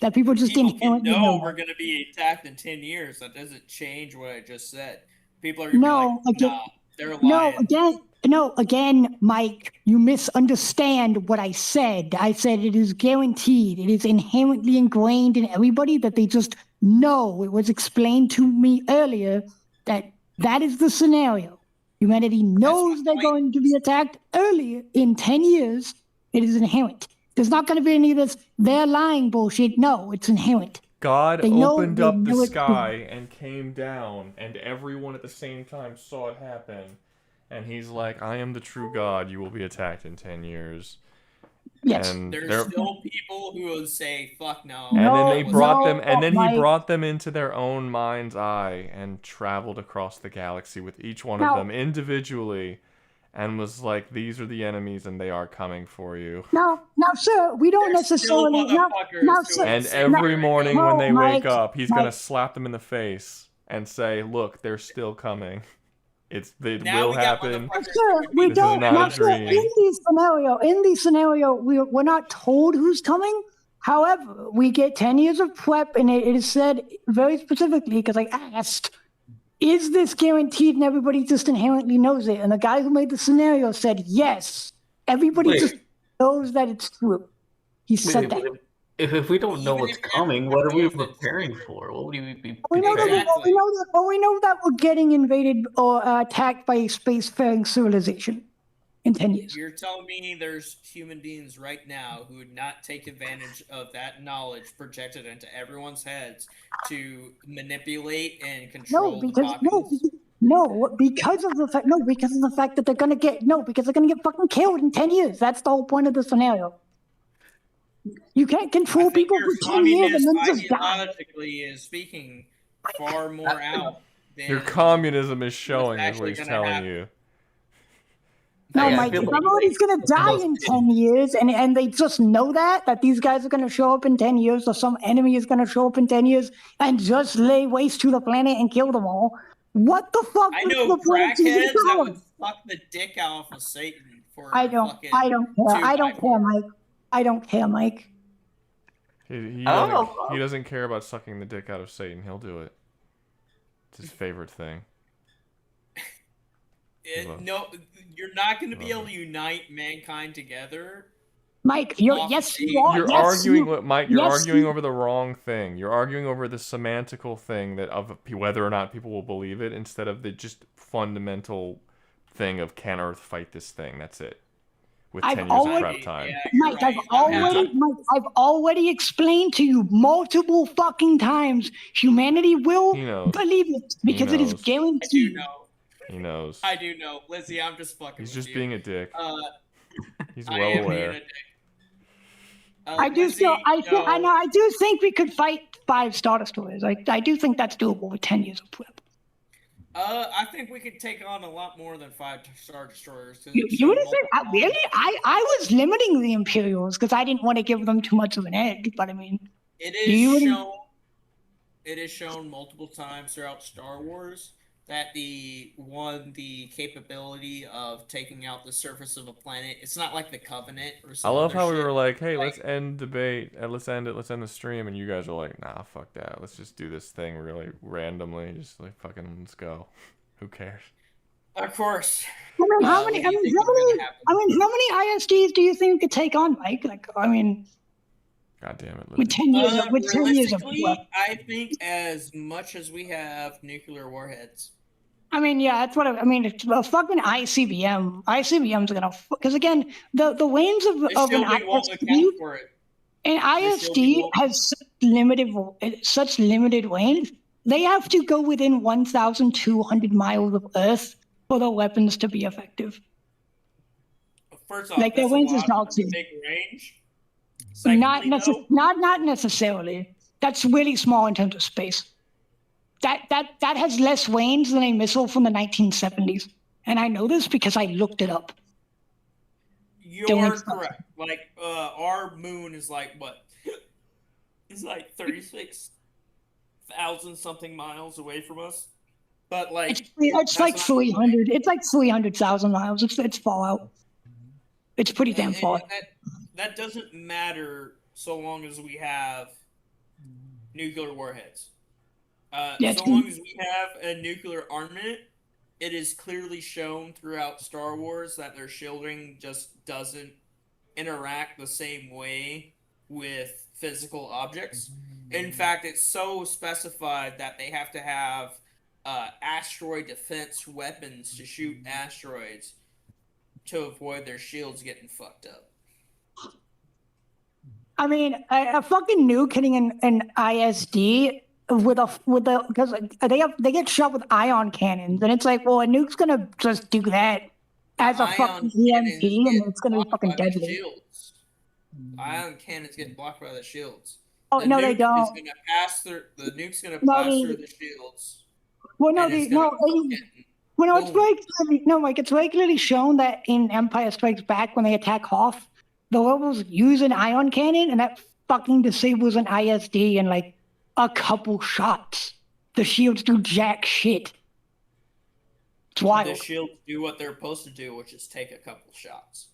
That people just inherently know we're going to be attacked in 10 years. That doesn't change what I just said. People are going to be like, nah, they're lying. Again, Mike, you misunderstand what I said. I said it is guaranteed. It is inherently ingrained in everybody that they just know. It was explained to me earlier that is the scenario. Humanity knows they're going to be attacked earlier in 10 years. It is inherent. There's not going to be any of this they're lying bullshit. No, it's inherent. God opened up the sky and came down, and everyone at the same time saw it happen. And he's like, I am the true God. You will be attacked in 10 years. Yes. And there's still people who will say, fuck no. And then they brought them, and then he brought them into their own mind's eye and traveled across the galaxy with each one of them individually and was like, these are the enemies and they are coming for you. Now, sir, we don't necessarily... Now, sir, and every morning when they wake up, he's going to slap them in the face and say, look, they're still coming. It will happen. Sure, we don't. Now, sure, in the scenario, we're not told who's coming. However, we get 10 years of prep, and it is said very specifically, because I asked, is this guaranteed? And everybody just inherently knows it. And the guy who made the scenario said, yes. Everybody just knows that it's true. He said that. If we don't know what's coming, what are we preparing for? What would we be we know that we're getting invaded or attacked by a spacefaring civilization in 10 years. You're telling me there's human beings right now who would not take advantage of that knowledge projected into everyone's heads to manipulate and control the populace? Because of the fact that they're gonna get fucking killed in 10 years. That's the whole point of the scenario. You can't control people for 10 years and then just die. Ideologically is speaking far more out than your communism is showing is what he's telling you. No, Mike, if somebody's going to die in 10 years and they just know that these guys are going to show up in 10 years or some enemy is going to show up in 10 years and just lay waste to the planet and kill them all, what the fuck? I know crackheads that would suck the dick out of Satan for I don't care. I don't care, Mike. He doesn't care about sucking the dick out of Satan. He'll do it. It's his favorite thing. No, you're not going to be able to unite mankind together. Mike, you are. You're arguing, Mike. You're arguing over the wrong thing. You're arguing over the semantical thing that of whether or not people will believe it, instead of the just fundamental thing of can Earth fight this thing. That's it. with 10 years of prep time. Mike, I've already explained to you multiple fucking times. Humanity will believe it because it is guaranteed. He knows. I do know, Lizzie. I'm just fucking. He's just being a dick. He's I well am aware. being a dick. I do I do think we could fight 5 Star Destroyers. I do think that's doable with 10 years of prep. I think we could take on a lot more than 5 Star Destroyers. You would say, really? I was limiting the Imperials because I didn't want to give them too much of an edge. But I mean, it is shown multiple times throughout Star Wars that the capability of taking out the surface of a planet. It's not like the Covenant or I something. love how we were like, hey, let's end debate. Let's end it. Let's end the stream. And you guys are like, nah, fuck that. Let's just do this thing really randomly. Just like fucking let's go. Who cares? Of course. I mean, how many ISDs do you think we could take on, Mike? Like, I mean, God damn it. With 10 years of I think as much as we have nuclear warheads. I mean, yeah, that's what I mean. It's a fucking ICBM. ICBM's gonna, because again, the range of an ISD, an ISD has such limited range. They have to go within 1,200 miles of Earth for the weapons to be effective. First off, like their range is not too big range. Not necessarily. That's really small in terms of space. That has less range than a missile from the 1970s, and I know this because I looked it up. You're correct. Like our moon is like what? It's like 36,000 something miles away from us. But like it's like 300. It's like 300,000 miles. It's Fallout. It's pretty damn far. That doesn't matter so long as we have nuclear warheads. So long as we have a nuclear armament, it is clearly shown throughout Star Wars that their shielding just doesn't interact the same way with physical objects. In fact, it's so specified that they have to have asteroid defense weapons to shoot asteroids to avoid their shields getting fucked up. I mean, a fucking nuke hitting an ISD because they get shot with ion cannons, and it's like, well, a nuke's gonna just do that as a fucking EMP, and it's gonna be fucking deadly. Ion cannons get blocked by the shields. Oh no, they don't. The nuke's gonna pass through the shields. Well, no, it's very clearly shown that in Empire Strikes Back when they attack Hoth, the rebels use an ion cannon, and that fucking disables an ISD in like a couple shots. The shields do jack shit. It's wild. The shields do what they're supposed to do, which is take a couple shots.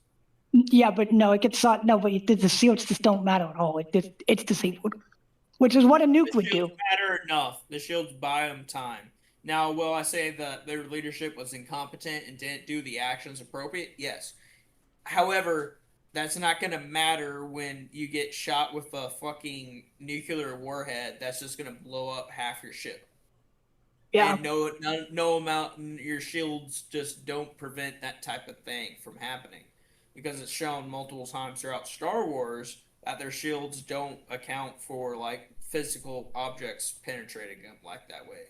Yeah, but no, it gets shot. No, but the shields just don't matter at all. It's disabled, which is what a nuke would do. Matter enough. The shields buy them time. Now, will I say that their leadership was incompetent and didn't do the actions appropriate? Yes. However, that's not going to matter when you get shot with a fucking nuclear warhead that's just going to blow up half your ship. Yeah. And no amount, your shields just don't prevent that type of thing from happening. Because it's shown multiple times throughout Star Wars that their shields don't account for, like, physical objects penetrating them like that way.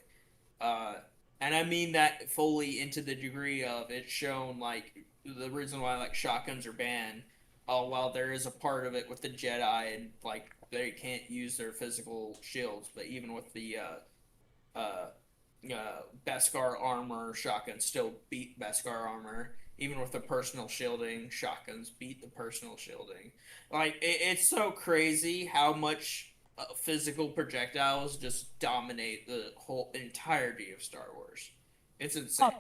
And I mean that fully into the degree of it's shown, like, the reason why, like, shotguns are banned. While there is a part of it with the Jedi and like they can't use their physical shields, but even with the Beskar armor, shotguns still beat Beskar armor. Even with the personal shielding, shotguns beat the personal shielding. Like it's so crazy how much physical projectiles just dominate the whole entirety of Star Wars. It's insane.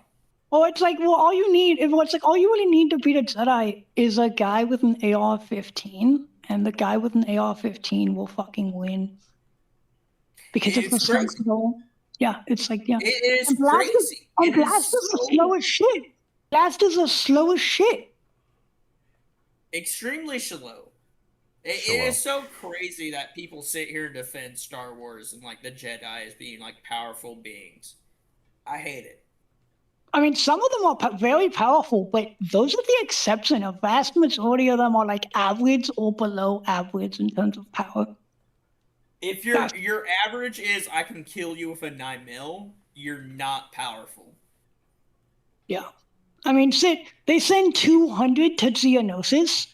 Oh, it's like, well, all you really need to beat a Jedi is a guy with an AR-15, and the guy with an AR-15 will fucking win. Because it's responsible. Yeah, it's like, yeah. It is crazy. And Blast is the slow as shit. Blast is the slow as shit. Extremely slow. It is so crazy that people sit here and defend Star Wars and like the Jedi as being like powerful beings. I hate it. I mean, some of them are very powerful, but those are the exception. A vast majority of them are like average or below average in terms of power. If your average is I can kill you with a 9mm, you're not powerful. Yeah. I mean, they send 200 to Geonosis.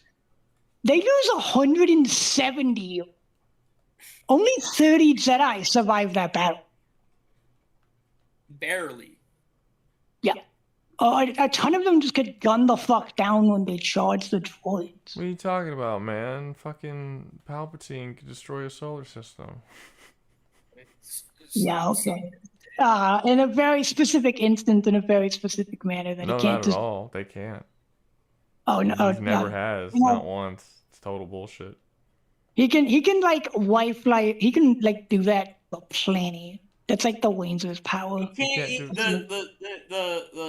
They use 170. Only 30 Jedi survived that battle. Barely. Yeah. A ton of them just get gunned the fuck down when they charge the droids. What are you talking about, man? Fucking Palpatine could destroy a solar system. Yeah, okay. In a very specific instance, in a very specific manner that No, he can't not at just. all. They can't. Oh no! He never has. No. Not once. It's total bullshit. He can like he can like do that plenty. That's like the wings of his power. The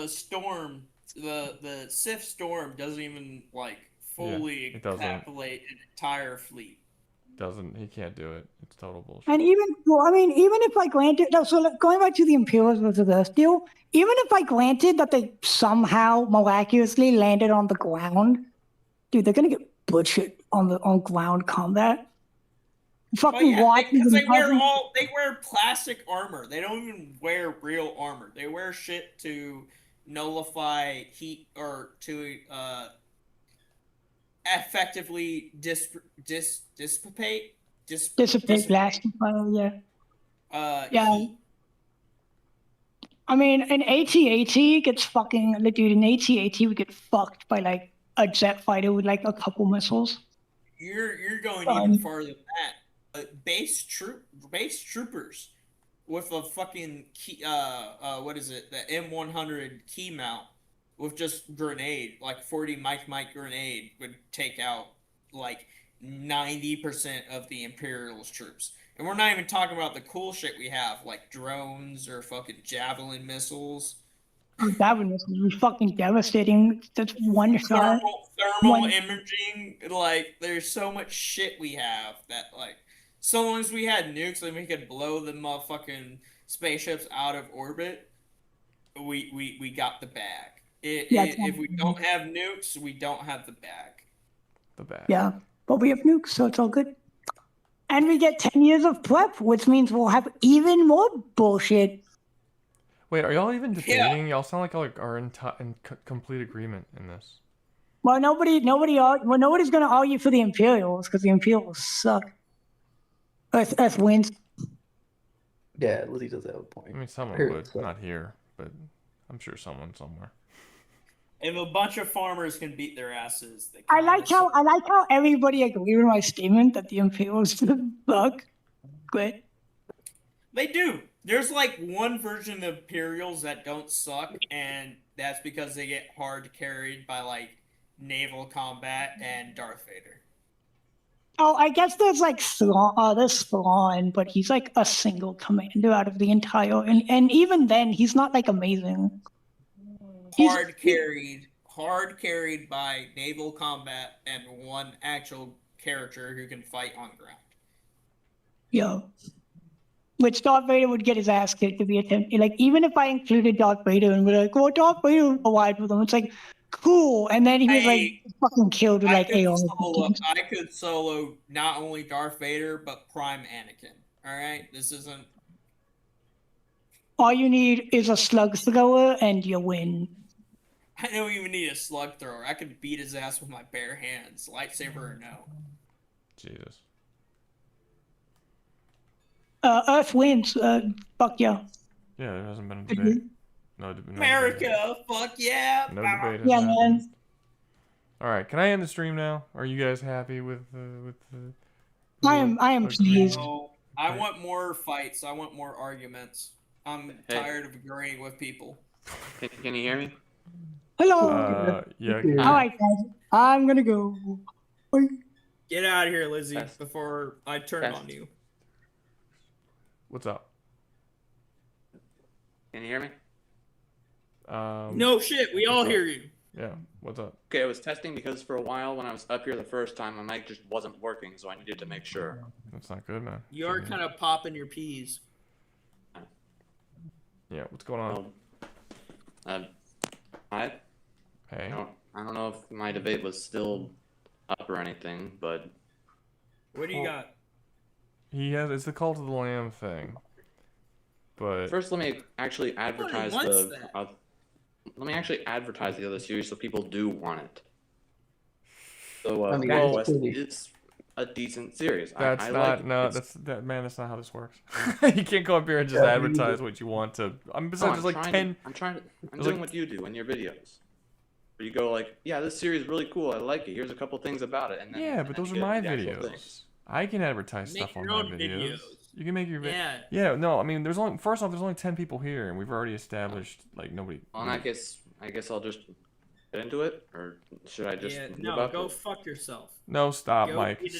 storm, the Sith storm doesn't even like fully encapsulate an entire fleet. He can't do it. It's total bullshit. And even if I granted, going back to the Imperials versus Earth deal, even if I granted that they somehow miraculously landed on the ground, dude, they're gonna get butchered on ground combat. Fucking because they wear plastic armor. They don't even wear real armor. They wear shit to nullify heat or to effectively dissipate blasting fire. Yeah. Yeah. Heat. I mean, an AT-AT gets fucking, dude. An AT-AT would get fucked by like a jet fighter with like a couple missiles. You're going even farther than that. Base troopers with a fucking key, what is it? The M100 key mount with just grenade, like 40 Mike grenade would take out like 90% of the Imperialist troops. And we're not even talking about the cool shit we have, like drones or fucking javelin missiles. Javelin missiles would be fucking devastating. That's one shot. Thermal imaging, like there's so much shit we have that like. So long as we had nukes, then we could blow the motherfucking spaceships out of orbit. We got the bag. If we don't have nukes, we don't have the bag. Yeah, but we have nukes, so it's all good. And we get 10 years of prep, which means we'll have even more bullshit. Wait, are y'all even debating? Y'all sound like y'all are in complete agreement in this. Well, nobody's gonna argue for the Imperials because the Imperials suck. Earth wins. Yeah, Lizzie does have a point. I mean, someone would. Not here, but I'm sure someone somewhere. If a bunch of farmers can beat their asses, they I like how everybody agreed with my statement that the Imperials suck. Great. They do. There's like one version of Imperials that don't suck, and that's because they get hard carried by like naval combat and Darth Vader. Oh, I guess there's like there's Thrawn, but he's like a single commander out of the entire, and even then, he's not like amazing. Hard carried by naval combat and one actual character who can fight on ground. Yeah. Which Darth Vader would get his ass kicked to be attempted. Like, even if I included Darth Vader and we're like, well, Darth Vader arrived with him, it's like, cool. And then he was like fucking killed with like Aeon. I could solo not only Darth Vader, but Prime Anakin. Alright? This isn't. All you need is a slug thrower and you win. I don't even need a slug thrower. I could beat his ass with my bare hands. Lightsaber or no. Jesus. Earth wins. Fuck yeah. Yeah, there hasn't been a debate. No America, debate. Fuck yeah. No debate. Yeah, man. All right, can I end the stream now? Are you guys happy with the? I am pleased. No, I want more fights. I want more arguments. I'm tired of agreeing with people. Can you hear me? Hello. Yeah. All right, guys. I'm gonna go. Bye. Get out of here, Lizzie, before I turn on you. What's up? Can you hear me? No shit, we all hear you. Yeah, what's up? Okay, I was testing because for a while when I was up here the first time, my mic just wasn't working, so I needed to make sure. That's not good, man. You are kind of popping your peas. Yeah, what's going on? Hi. Hey. I don't know if my debate was still up or anything, but What do you got? He has it's the Cult of the Lamb thing. But first, let me actually advertise wants the. Let me actually advertise the other series so people do want it. So, I mean, Cat that's Quest pretty- is a decent series. That's I not like it. no. It's- That's not how this works. You can't go up here and just advertise what you want to. Besides, there's like 10. I'm doing what you do in your videos. Where you go like, yeah, this series is really cool. I like it. Here's a couple things about it. And then, Yeah, but those are my videos. I can advertise Make stuff on your my own videos. videos. You can make your Yeah. Yeah, no, I mean, there's only first off, there's only 10 people here, and we've already established like nobody. Well, I guess I'll just get into it, or should I just? Yeah, move no, up go it? fuck yourself. No, stop, Go Mike. eat a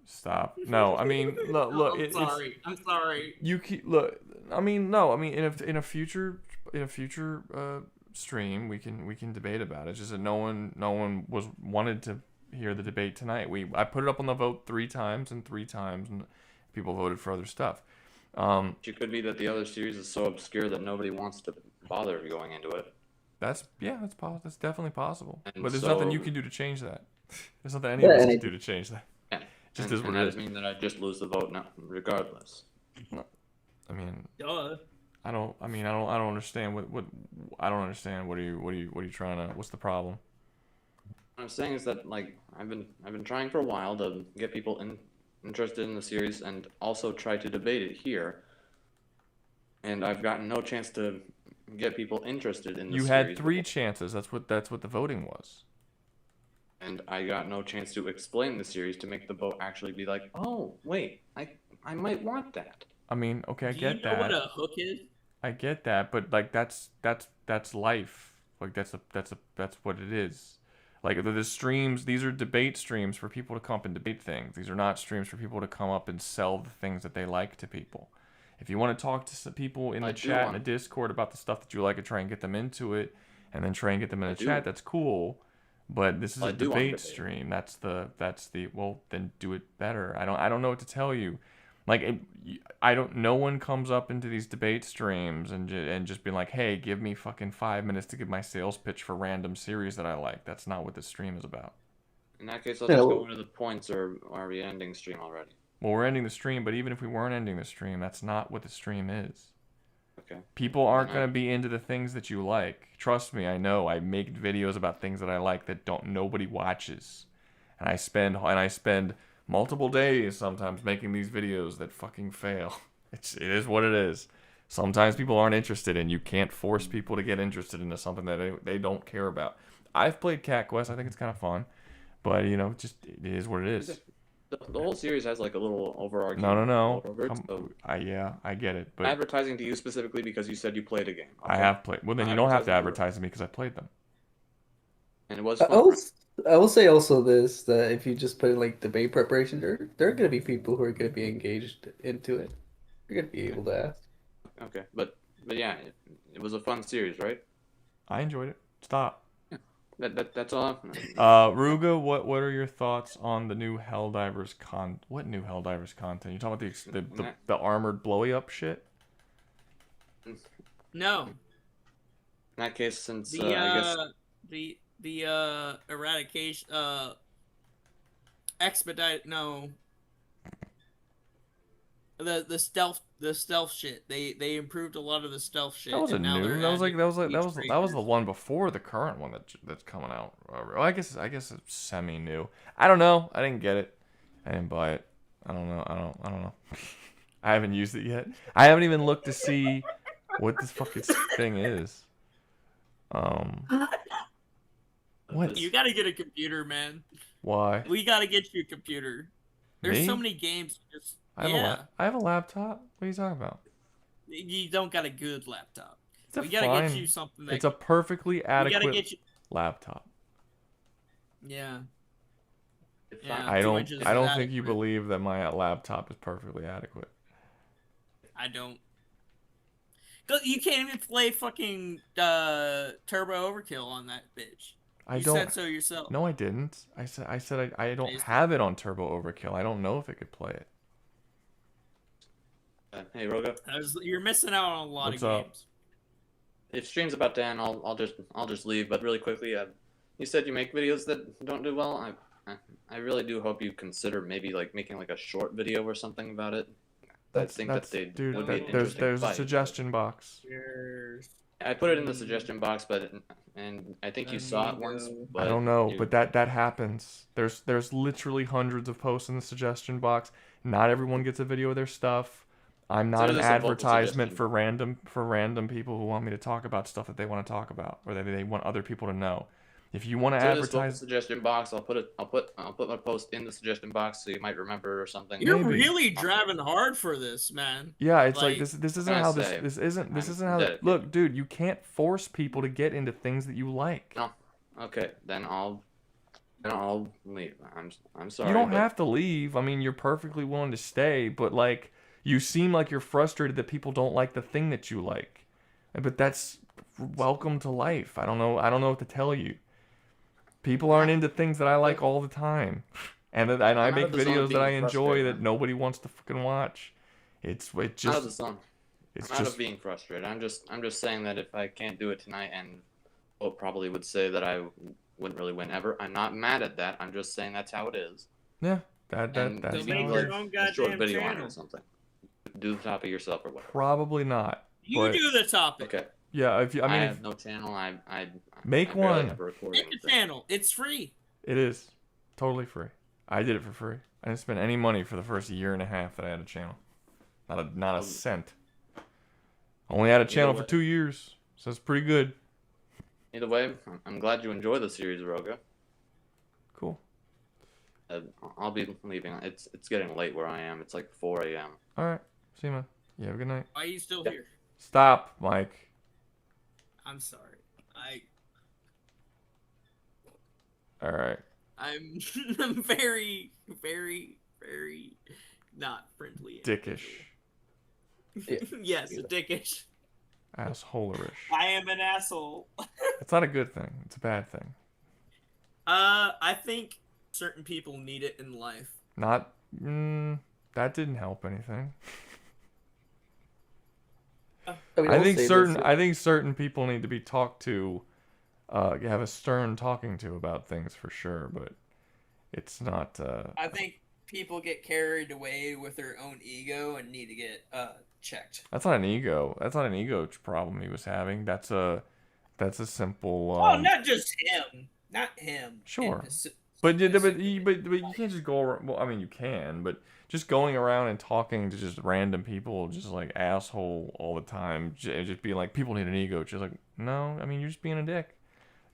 Stop. No, I mean, look. No, It's I'm sorry. you keep look. I mean, no. I mean, in a future stream, we can debate about it. It's just that no one wanted to hear the debate tonight. I put it up on the vote 3 times, and people voted for other stuff. It could be that the other series is so obscure that nobody wants to bother going into it. That's possible. That's definitely possible. And But there's so- nothing you can do to change that. There's nothing any of us can do to change that. Yeah. Just and, is what and it that is. doesn't mean that I just lose the vote now, regardless. I mean, Duh. I don't understand what I don't understand. What are you trying to? What's the problem? What I'm saying is that like I've been trying for a while to get people interested in the series and also try to debate it here. And I've gotten no chance to get people interested in the You series. had 3 chances. That's what the voting was. And I got no chance to explain the series to make the vote actually be like, oh wait, I might want that. I mean, okay, I Do get you know that. what a hook is? I get that, but like that's life. Like that's what it is. Like the streams, these are debate streams for people to come up and debate things. These are not streams for people to come up and sell the things that they like to people. If you want to talk to some people in the chat in the Discord about the stuff that you like and try and get them into it, and then try and get them in the chat, that's cool. But this is a debate stream. That's the well, then do it better. I don't know what to tell you. Like no one comes up into these debate streams and just be like, hey, give me fucking 5 minutes to give my sales pitch for random series that I like. That's not what this stream is about. In that case, I'll just go into the points, or are we ending stream already? Well, we're ending the stream, but even if we weren't ending the stream, that's not what the stream is. Okay. People aren't going to be into the things that you like. Trust me, I know. I make videos about things that I like that nobody watches. And I spend multiple days sometimes making these videos that fucking fail. It is what it is. Sometimes people aren't interested, and you can't force people to get interested into something that they don't care about. I've played Cat Quest. I think it's kind of fun. But, just it is what it is. The whole series has like a little overarching. No. So I get it. But advertising to you specifically because you said you played a game. Okay. I have played. Well, then you don't have to advertise to me because I played them. And it was fun. I will say also this, that if you just put in like debate preparation, there are going to be people who are going to be engaged into it. You're going to be able to ask. Okay, but yeah, it was a fun series, right? I enjoyed it. Stop. Yeah. That's all. Rouga, what are your thoughts on the new Helldivers What new Helldivers content? You talking about the armored blowy up shit? No. In that case, since The I guess the eradication expedite the stealth shit. They improved a lot of the stealth shit. That wasn't new. That was the one before the current one that's coming out. Well, I guess it's semi new. I don't know. I didn't get it. I didn't buy it. I don't know. I don't know. I haven't used it yet. I haven't even looked to see what this fucking thing is. What? You gotta get a computer, man. Why? We gotta get you a computer. There's Me? so many games. I have a laptop. What are you talking about? You don't got a good laptop. It's We gotta get you something. It's a perfectly adequate laptop. Yeah. I don't think you believe that my laptop is perfectly adequate. I don't. You can't even play fucking Turbo Overkill on that bitch. You said so yourself. No, I didn't. I said I don't have it on Turbo Overkill. I don't know if it could play it. Hey, Rouga. You're missing out on a lot What's of up? games. if stream's about to end, I'll just leave. But really quickly, you said you make videos that don't do well. I really do hope you consider maybe like making like a short video or something about it. I think that they would be an interesting there's a fight. suggestion box. I put it in the suggestion box, and I think you saw it once. But I don't know, but that happens. There's literally hundreds of posts in the suggestion box. Not everyone gets a video of their stuff. I'm not an advertisement for random people who want me to talk about stuff that they want to talk about or that they want other people to know. If you want to advertise, suggestion box, I'll put my post in the suggestion box so you might remember or something. You're really driving hard for this, man. yeah, it's like this isn't how this isn't how that. Look, dude, you can't force people to get into things that you like. No, okay, then I'll leave. I'm sorry. You don't have to leave. I mean, you're perfectly willing to stay, but like you seem like you're frustrated that people don't like the thing that you like. But that's welcome to life. I don't know what to tell you. People aren't into things that I like all the time, and I make videos that I enjoy that nobody wants to fucking watch. It's just out of the song. I'm out of being frustrated. I'm just saying that if I can't do it tonight, and people probably would say that I wouldn't really win ever. I'm not mad at that. I'm just saying that's how it is. Yeah, that's make your own goddamn video on it or something. Do the topic yourself or whatever. Probably not. You do the topic. Okay. Yeah, I have no channel. I make one. Make a channel. It's free. It is totally free. I did it for free. I didn't spend any money for the first year and a half that I had a channel. Not a cent. Only had a channel for 2 years, so it's pretty good. Either way, I'm glad you enjoy the series, Rouga. Cool. I'll be leaving. It's getting late where I am. It's like 4 a.m. All right. See you, man. You have a good night. Why are you still here? Stop, Mike. I'm sorry. All right. I'm very, very, very not friendly. Dickish. Yes, dickish. Assholerish. I am an asshole. It's not a good thing. It's a bad thing. I think certain people need it in life. Not. That didn't help anything. I think certain people need to be talked to, have a stern talking to about things for sure, but it's not. I think people get carried away with their own ego and need to get checked. That's not an ego. That's not an ego problem he was having. That's a simple. Oh, not just him. Not him. Sure. But you can't just go around. Well, I mean, you can, but just going around and talking to just random people, just like asshole all the time, just being like, people need an ego. Just like, no, I mean, you're just being a dick.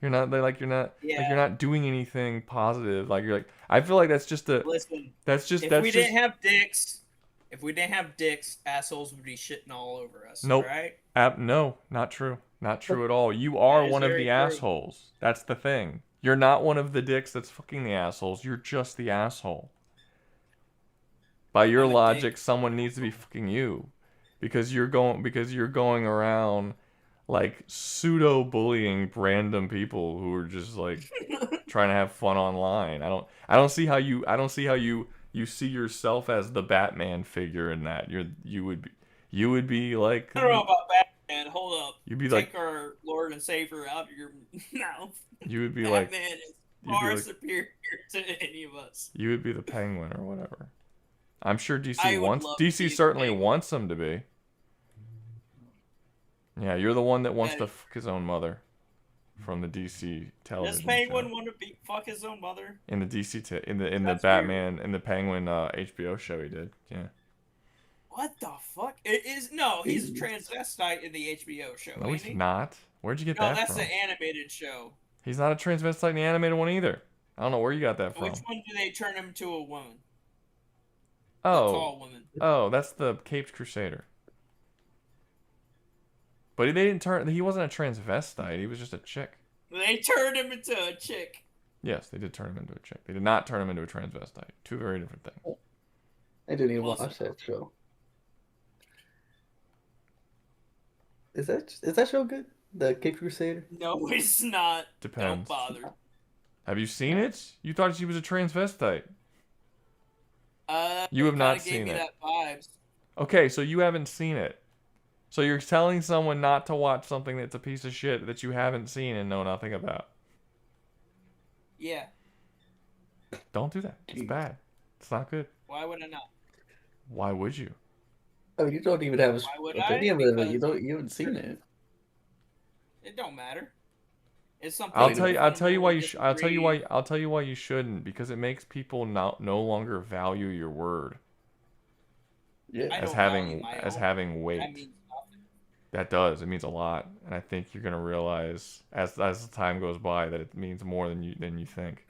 You're not you're not doing anything positive. Like you're like, I feel like that's just a. Listen. If we didn't have dicks, assholes would be shitting all over us. Nope. Right? No, not true. Not true at all. You are one of the assholes. That's the thing. You're not one of the dicks that's fucking the assholes. You're just the asshole. By your logic, someone needs to be fucking you, because you're going around like pseudo bullying random people who are just like trying to have fun online. I don't see how you see yourself as the Batman figure in that. You would be like, I don't know about Batman. Hold up. You'd be Take like our Lord and Savior out of your mouth. You would be Batman like is far superior to any of us. You would be the Penguin or whatever. I'm sure DC certainly wants him to be. Yeah, you're the one that wants to fuck his own mother from the DC television. Does Penguin want to fuck his own mother? In the DC in the Batman in the Penguin HBO show he did. Yeah. What the fuck? He's a transvestite in the HBO show. No, he's not. Where'd you get that from? No, that's the animated show. He's not a transvestite in the animated one either. I don't know where you got that from. Which one do they turn him to a woman? Oh. A tall woman. Oh, that's the Caped Crusader. But he wasn't a transvestite, he was just a chick. They turned him into a chick. Yes, they did turn him into a chick. They did not turn him into a transvestite. Two very different things. I didn't even watch that show. Is that show good? The Caped Crusader? No, it's not. Depends. Don't bother. Have you seen it? You thought she was a transvestite. You have not seen it. That vibes. Okay, so you haven't seen it. So you're telling someone not to watch something that's a piece of shit that you haven't seen and know nothing about. Yeah. Don't do that. It's bad. It's not good. Why would I not? Why would you? Oh, you don't even have Why would opinion I? of it. Because You haven't seen it. it don't matter. It's something. I'll tell you why you disagree. I'll tell you why you shouldn't, because it makes people no longer value your word. Yeah. I As don't having value my own having word. weight. That means nothing. That does. It means a lot, and I think you're gonna realize as the time goes by that it means more than you think.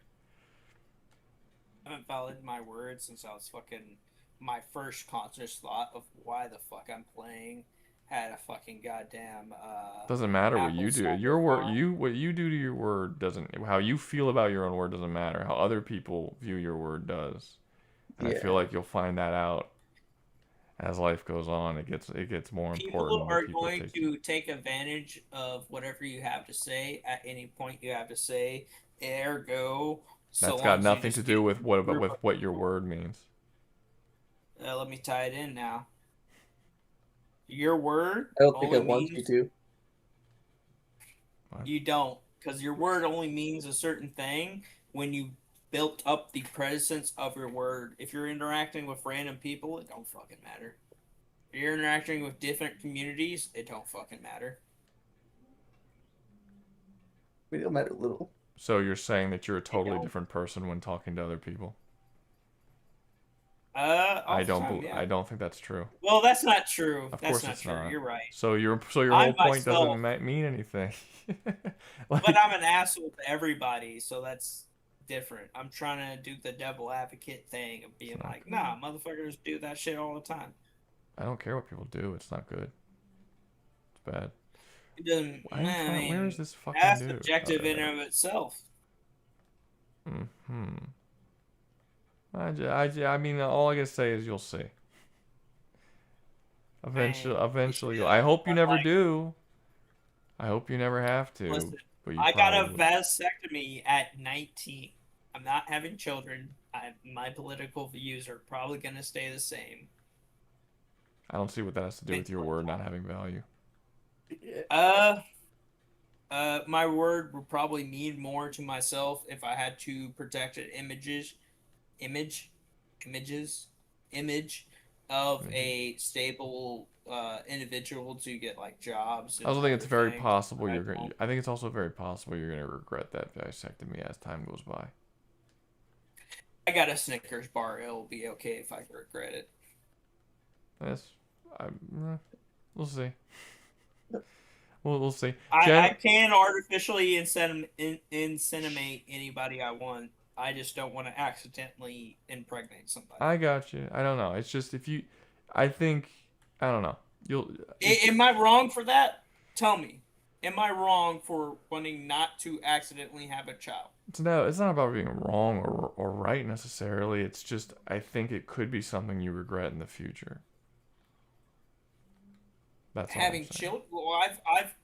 I haven't valued my word since I was fucking. My first conscious thought of why the fuck I'm playing had a fucking goddamn. Doesn't matter what apple you do. cider Your word, farm. what you do to your word doesn't. How you feel about your own word doesn't matter. How other people view your word does. And I feel Yeah. like you'll find that out as life goes on. It gets more important People what are people going take. to take advantage of whatever you have to say at any point you have to say. Ergo, so That's long got as you nothing just to get do a with group of what your people. word means. Let me tie it in now. Your word I don't think only it wants you means to. you don't, because your word only means a certain thing when you built up the presence of your word. If you're interacting with random people, it don't fucking matter. If you're interacting with different communities, it don't fucking matter. We don't matter little. So you're saying that you're a totally different person when talking to other people? All the time, yeah. I don't think that's true. Well, that's not true. Of That's course not it's true. not. You're right. So your I'm whole point myself, doesn't mean anything. but I'm an asshole to everybody, so that's different. I'm trying to do the devil advocate thing of being like, nah, motherfuckers do that shit all the time. I don't care what people do. It's not good. It's bad. It doesn't. Where is this fucking that's dude? subjective in and of itself. I mean, all I gotta say is you'll see. Eventually, I hope you never do. I hope you never have to. Listen, But I got a vasectomy at 19. I'm not having children. My political views are probably gonna stay the same. I don't see what that has to do with your word not having value. My word would probably mean more to myself if I had to protect an image of a stable individual to get like jobs. I also think it's very possible I think it's also very possible you're gonna regret that vasectomy as time goes by. I got a Snickers bar. It'll be okay if I regret it. Yes, we'll see. We'll see. I can artificially inseminate anybody I want. I just don't want to accidentally impregnate somebody. I got you. I don't know. It's just I don't know. Am I wrong for that? Tell me. Am I wrong for wanting not to accidentally have a child? It's not about being wrong or right necessarily. It's just I think it could be something you regret in the future. That's having children. Well,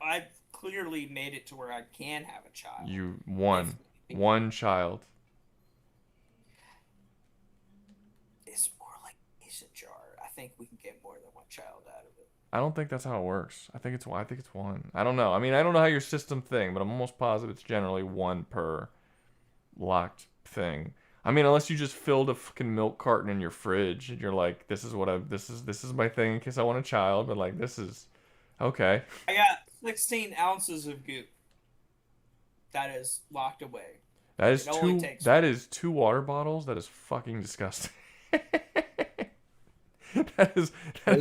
I've clearly made it to where I can have a child. One child. It's more like a mason jar. I think we can get more than one child out of it. I don't think that's how it works. I think it's one. I don't know. I mean, I don't know how your system thing, but I'm almost positive it's generally one per locked thing. I mean, unless you just filled a fucking milk carton in your fridge and you're like, this is my thing in case I want a child, but like this is okay. I got 16 ounces of goop. That is locked away. That is 2 water bottles. That is fucking disgusting. that's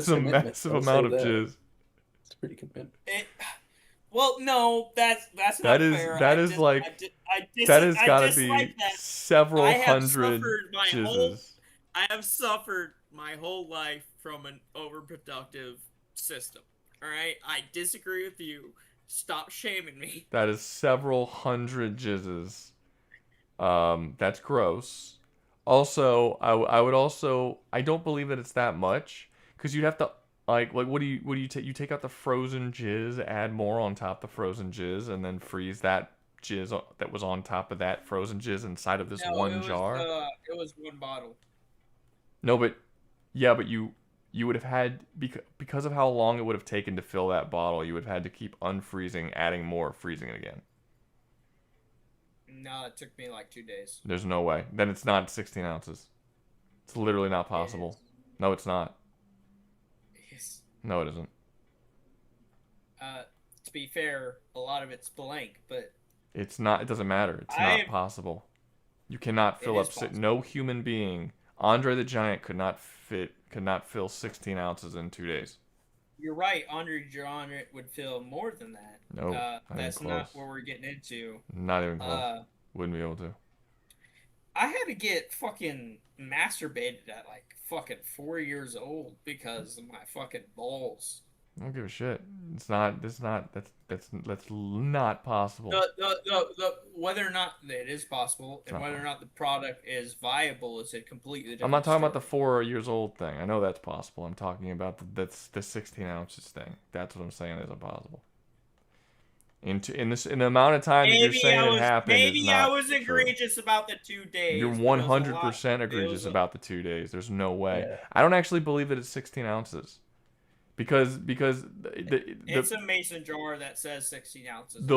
a massive amount of jizz. It's pretty commitment. Well, no, that's not fair. That has got to be several hundred jizzes. I have suffered my whole life from an overproductive system. All right, I disagree with you. Stop shaming me. That is several hundred jizzes. That's gross. Also, I don't believe that it's that much because you'd have to. Like what do you take? You take out the frozen jizz, add more on top of the frozen jizz, and then freeze that jizz that was on top of that frozen jizz inside of this one jar. It was one bottle. No, but yeah, but you would have had, because of how long it would have taken to fill that bottle, you would have had to keep unfreezing, adding more, freezing it again. No, it took me like 2 days. There's no way. Then it's not 16 ounces. It's literally not possible. No, it's not. Yes. No, it isn't. To be fair, a lot of it's blank, but It's not. It doesn't matter. It's not possible. You cannot fill up. No human being. Andre the Giant could not fill 16 ounces in 2 days. you're right. Andre John would feel more than that. No, not even that's close. not what we're getting into. Not even close. Wouldn't be able to. I had to get fucking masturbated at like fucking 4 years old because of my fucking balls. I don't give a shit. It's not. That's not. That's not possible. The whether or not it is possible and not whether or not the product is viable is a completely different. I'm not talking about the 4 years old thing. I know that's possible. I'm talking about the 16 ounces thing. That's what I'm saying isn't possible. In the amount of time that you're saying it happened, maybe I was egregious about the 2 days. You're 100% egregious about the 2 days. There's no way. Yeah. I don't actually believe that it's 16 ounces. Because it's a mason jar that says 16 ounces. The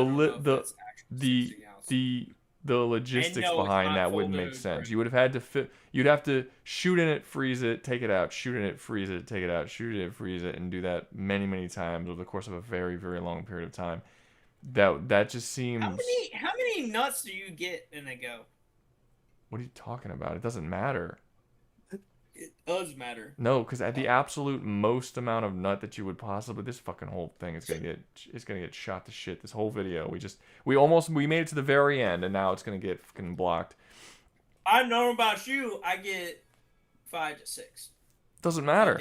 logistics behind that wouldn't make sense. You would have had to you'd have to shoot in it, freeze it, take it out, shoot in it, freeze it, take it out, shoot in it, freeze it, and do that many times over the course of a very long period of time. That just seems. How many nuts do you get in a go? What are you talking about? It doesn't matter. It does matter. No, because at the absolute most amount of nut that you would possibly, this fucking whole thing is gonna get shot to shit. This whole video, we made it to the very end, and now it's gonna get fucking blocked. I know about you. I get 5 to 6. Doesn't matter.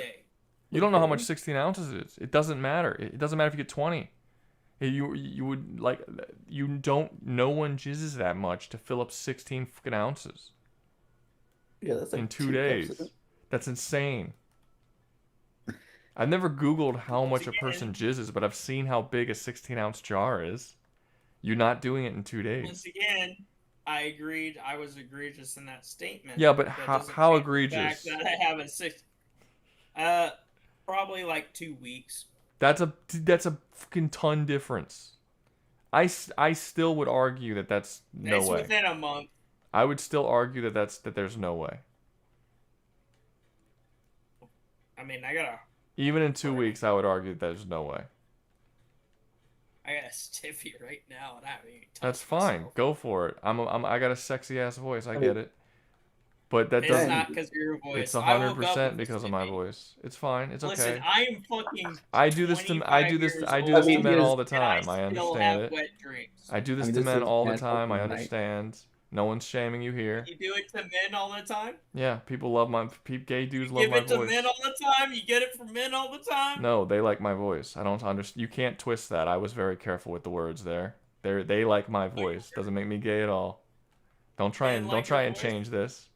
You don't know how much 16 ounces is. It doesn't matter. It doesn't matter if you get 20. You would like no one jizzes that much to fill up 16 fucking ounces. Yeah, that's like in 2 days. That's insane. I've never Googled how much a person jizzes, but I've seen how big a 16-ounce jar is. You're not doing it in 2 days. Once again, I agreed. I was egregious in that statement. Yeah, but how egregious? The fact that I have a 6. Probably like 2 weeks. That's a fucking ton difference. I still would argue that that's no way. It's within a month. I would still argue that there's no way. I mean, I gotta. Even in 2 weeks, I would argue that there's no way. I got a stiffy right now, and I haven't even touched That's fine. myself. Go for it. I got a sexy ass voice. I get it. But that doesn't. It's not because of your voice. It's 100% because of my voice. It's fine. It's okay. Listen, I am fucking. I do this to men all the time. I understand it. I do this to men all the time. I understand. No one's shaming you here. You do it to men all the time? Yeah, people love gay dudes love my voice. You give it to men all the time? You get it from men all the time? No, they like my voice. I don't understand. You can't twist that. I was very careful with the words there. They like my voice. Doesn't make me gay at all. Don't try and change this.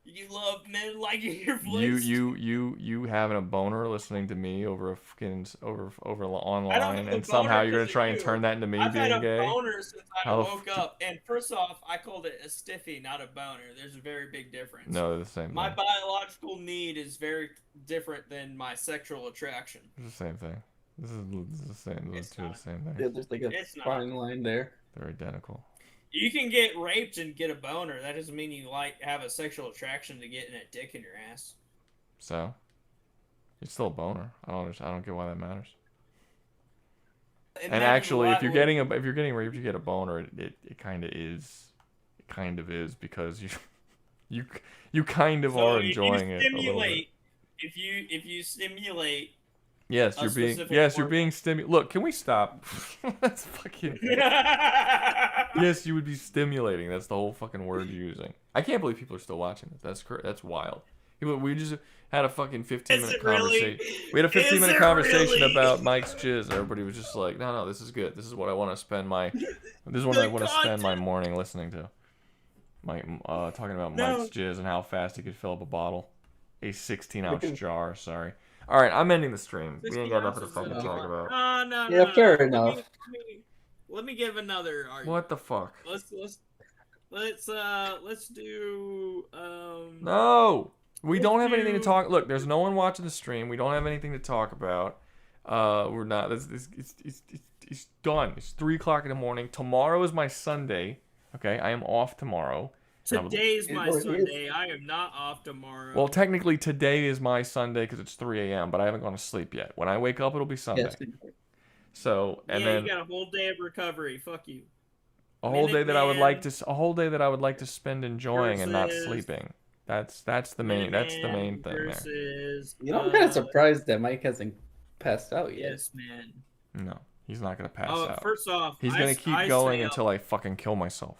You love men liking your voice. You having a boner listening to me over a fucking over online, and somehow you're gonna try and turn that into me being gay. I've had a boner since I woke up, and first off, I called it a stiffy, not a boner. There's a very big difference. No, they're the same. My biological need is very different than my sexual attraction. It's the same thing. This is the same. Those two are the same thing. Yeah, there's like a fine line there. They're identical. You can get raped and get a boner. That doesn't mean you have a sexual attraction to getting a dick in your ass. So, it's still a boner. I don't get why that matters. And actually, if you're getting raped, you get a boner. It kind of is. It kind of is because you kind of are enjoying it a little bit. If you stimulate. Yes, you're being stimulated. Look, can we stop? That's fucking. Yes, you would be stimulating. That's the whole fucking word you're using. I can't believe people are still watching this. That's wild. We just had a fucking 15-minute conversation. We had a 15-minute conversation about Mike's jizz. Everybody was just like, no, this is good. This is what I want to spend my. This is what I want to spend my morning listening to. Talking about Mike's jizz and how fast he could fill up a bottle, a 16-ounce jar. Sorry. All right, I'm ending the stream. We ain't got nothing to fucking talk about. No. Yeah, fair enough. Let me give another argument. What the fuck? Let's do No. We don't have anything to talk. Look, there's no one watching the stream. We don't have anything to talk about. We're not. It's done. It's 3:00 in the morning. Tomorrow is my Sunday. Okay, I am off tomorrow. Today's my Sunday. I am not off tomorrow. Well, technically today is my Sunday because it's 3 a.m. But I haven't gone to sleep yet. When I wake up, it'll be Sunday. Yes. So and yeah, then you got a whole day of recovery. Fuck you. a whole day that I would like to spend enjoying and not sleeping. That's the main thing versus, You know, I'm kind of surprised that Mike hasn't passed out yet. Yes, man. there. No, he's not gonna pass out. First off, he's gonna keep going until I fucking kill myself.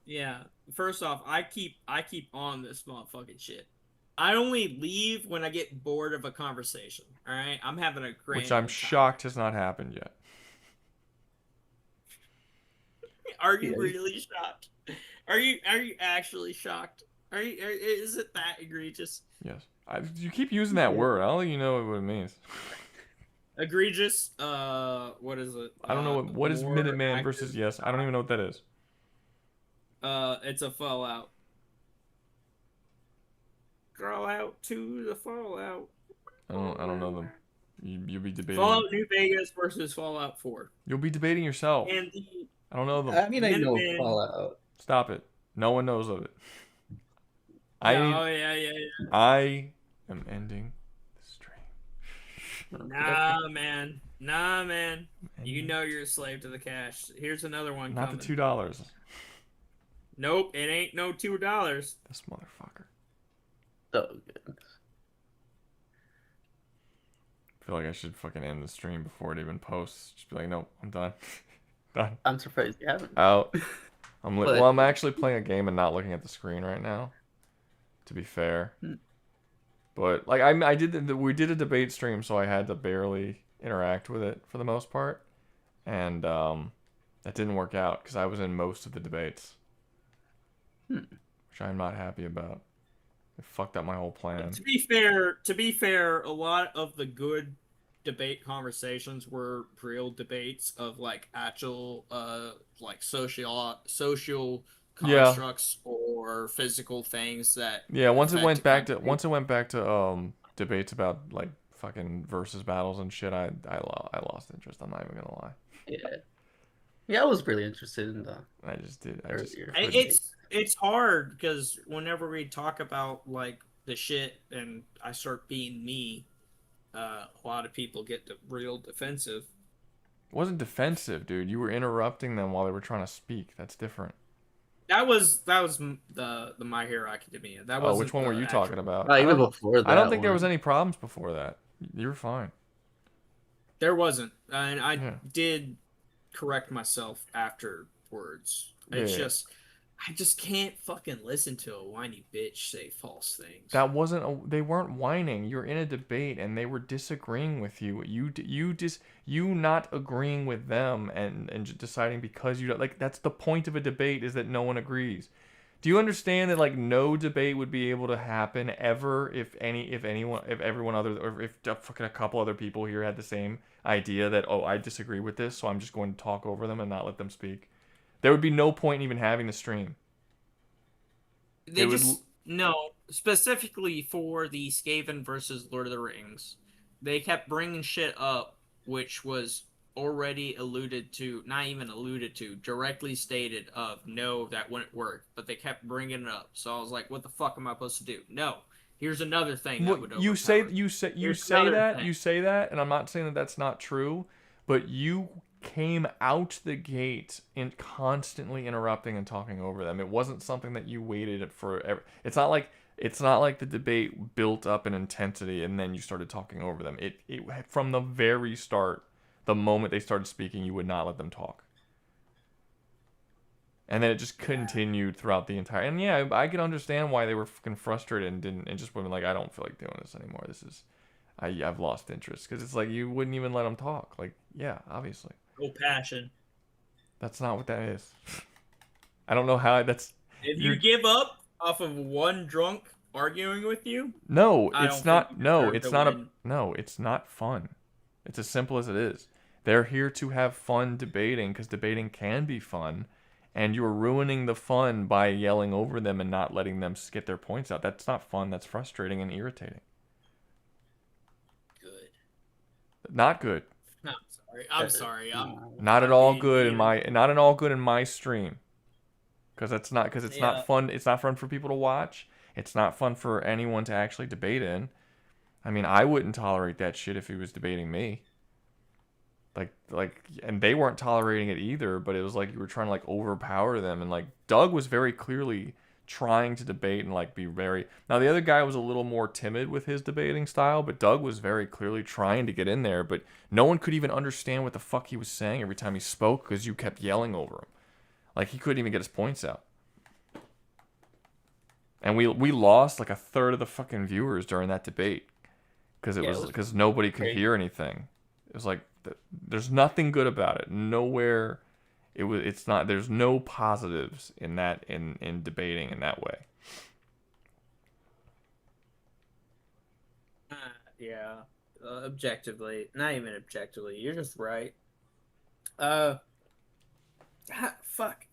Yeah. First off, I keep on this motherfucking shit. I only leave when I get bored of a conversation. All right, I'm having a great. Which I'm shocked has not happened yet. Are you really shocked? Are you actually shocked? Is it that egregious? Yes. You keep using that word. I'll let you know what it means. Egregious. What is it? I don't know what is Minuteman versus yes. I don't even know what that is. It's a fallout. Crawl out to the fallout. I don't know them. You'll be debating. Fallout New Vegas versus Fallout 4. You'll be debating yourself. And I don't know them. I mean, I know Fallout. Stop it. No one knows of it. Yeah. I am ending the stream. Nah, man. You know you're a slave to the cash. Here's another one. Not coming. the $2. Nope, it ain't no $2. This motherfucker. So good. I feel like I should fucking end the stream before it even posts. Just be like, nope, I'm done. Done. I'm surprised you haven't. Out. I'm actually playing a game and not looking at the screen right now. To be fair. But like we did a debate stream, so I had to barely interact with it for the most part, and that didn't work out because I was in most of the debates, which I'm not happy about. It fucked up my whole plan. To be fair, a lot of the good debate conversations were real debates of like actual like social constructs or physical things that once it went back to debates about like fucking versus battles and shit, I lost interest. I'm not even gonna lie. Yeah, I was really interested in that. It's hard because whenever we talk about like the shit and I start being me, a lot of people get real defensive. It wasn't defensive, dude. You were interrupting them while they were trying to speak. That's different. That was the My Hero Academia. That was which one were you talking about? Even before that. I don't think there was any problems before that. You were fine. There wasn't, and I did correct myself afterwards. It's I just can't fucking listen to a whiny bitch say false things. They weren't whining. You're in a debate and they were disagreeing with you. You not agreeing with them and deciding because you don't, like, that's the point of a debate, is that no one agrees. Do you understand that like no debate would be able to happen ever if fucking a couple other people here had the same idea that, oh, I disagree with this, so I'm just going to talk over them and not let them speak? There would be no point in even having the stream. No, specifically for the Skaven versus Lord of the Rings, they kept bringing shit up which was already directly stated of no, that wouldn't work, but they kept bringing it up. So I was like, what the fuck am I supposed to do? No, here's another thing that would you say that, and I'm not saying that that's not true, but you came out the gate in constantly interrupting and talking over them. It wasn't something that you waited for. It's not like the debate built up in intensity and then you started talking over them. It from the very start, the moment they started speaking, you would not let them talk. And then it just continued throughout the entire. And yeah, I can understand why they were fucking frustrated and just went like, I don't feel like doing this anymore. I've lost interest, because it's like you wouldn't even let them talk. Like, yeah, obviously. No passion. That's not what that is. I don't know how that's. If you give up off of one drunk arguing with you, it's not fun. It's as simple as it is. They're here to have fun debating, because debating can be fun, and you're ruining the fun by yelling over them and not letting them get their points out. That's not fun. That's frustrating and irritating. Good. Not good. No, I'm sorry. Not at all good in my stream. Because it's not fun. It's not fun for people to watch. It's not fun for anyone to actually debate in. I mean, I wouldn't tolerate that shit if he was debating me. And they weren't tolerating it either, but it was like you were trying to like overpower them, and like Doug was very clearly trying to debate and like be very. Now the other guy was a little more timid with his debating style, but Doug was very clearly trying to get in there, but no one could even understand what the fuck he was saying every time he spoke because you kept yelling over him. Like he couldn't even get his points out. And we lost like a third of the fucking viewers during that debate because nobody could hear anything. It was like there's nothing good about it. Nowhere it's not, there's no positives in that in debating in that way. Yeah. Objectively, not even objectively. You're just right. Fuck.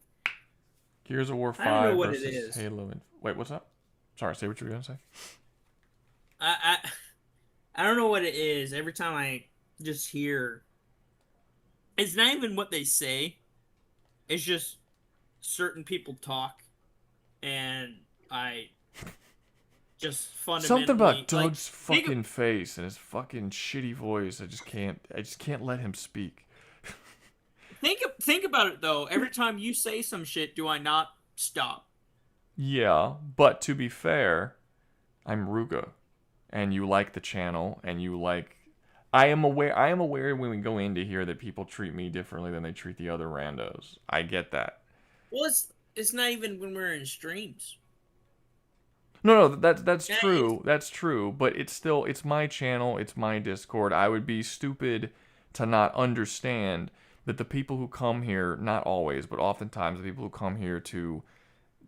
Gears of War 5 I don't know what versus it is. Halo. Wait, what's up? Sorry, say what you were gonna say. I don't know what it is. Every time I just hear, it's not even what they say. It's just certain people talk, and I just fundamentally Something about Doug's fucking face and his fucking shitty voice. I just can't let him speak. Think about it though. Every time you say some shit, do I not stop? Yeah, but to be fair, I'm Rouga, and you like the channel, and you like. I am aware when we go into here that people treat me differently than they treat the other randos. I get that. Well, it's not even when we're in streams. No, that's true. That's true. But it's my channel. It's my Discord. I would be stupid to not understand that the people who come here, not always, but oftentimes the people who come here to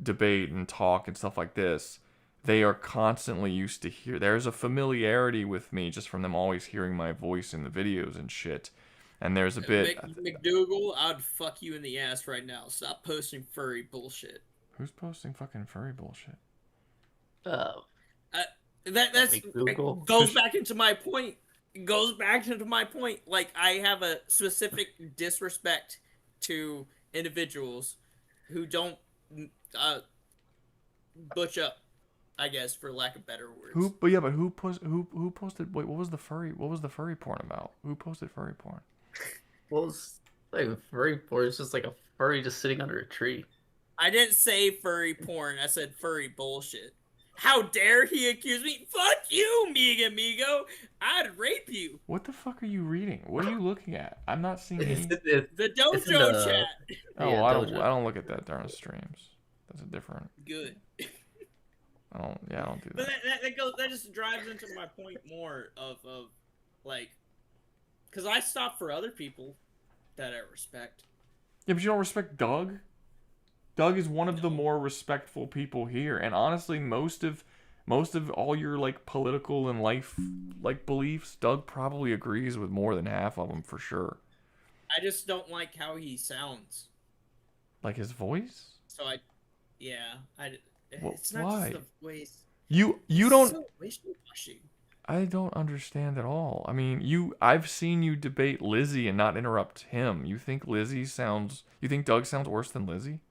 debate and talk and stuff like this, they are constantly used to hear. There's a familiarity with me just from them always hearing my voice in the videos and shit. And there's a bit. McDougal, I'd fuck you in the ass right now. Stop posting furry bullshit. Who's posting fucking furry bullshit? That goes back into my point. It goes back into my point. Like, I have a specific disrespect to individuals who don't butch up, I guess, for lack of better words. Who posted? Wait, what was the furry porn about? Who posted furry porn? Well, it's like furry porn. It's just like a furry just sitting under a tree. I didn't say furry porn. I said furry bullshit. How dare he accuse me? Fuck you, Migo. I'd rape you. What the fuck are you reading? What are you looking at? I'm not seeing any... The dojo chat. Oh, yeah, I don't look at that during streams. That's a different. Good. I don't do that. But that just drives into my point more of like, because I stop for other people that I respect. Yeah, but you don't respect Doug? Doug is one of the more respectful people here, and honestly, most of all your like political and life like beliefs, Doug probably agrees with more than half of them for sure. I just don't like how he sounds. Like his voice? So it's not why? just the voice. You don't. So wishy-washy. I don't understand at all. I mean, I've seen you debate Lizzie and not interrupt him. You think Doug sounds worse than Lizzie?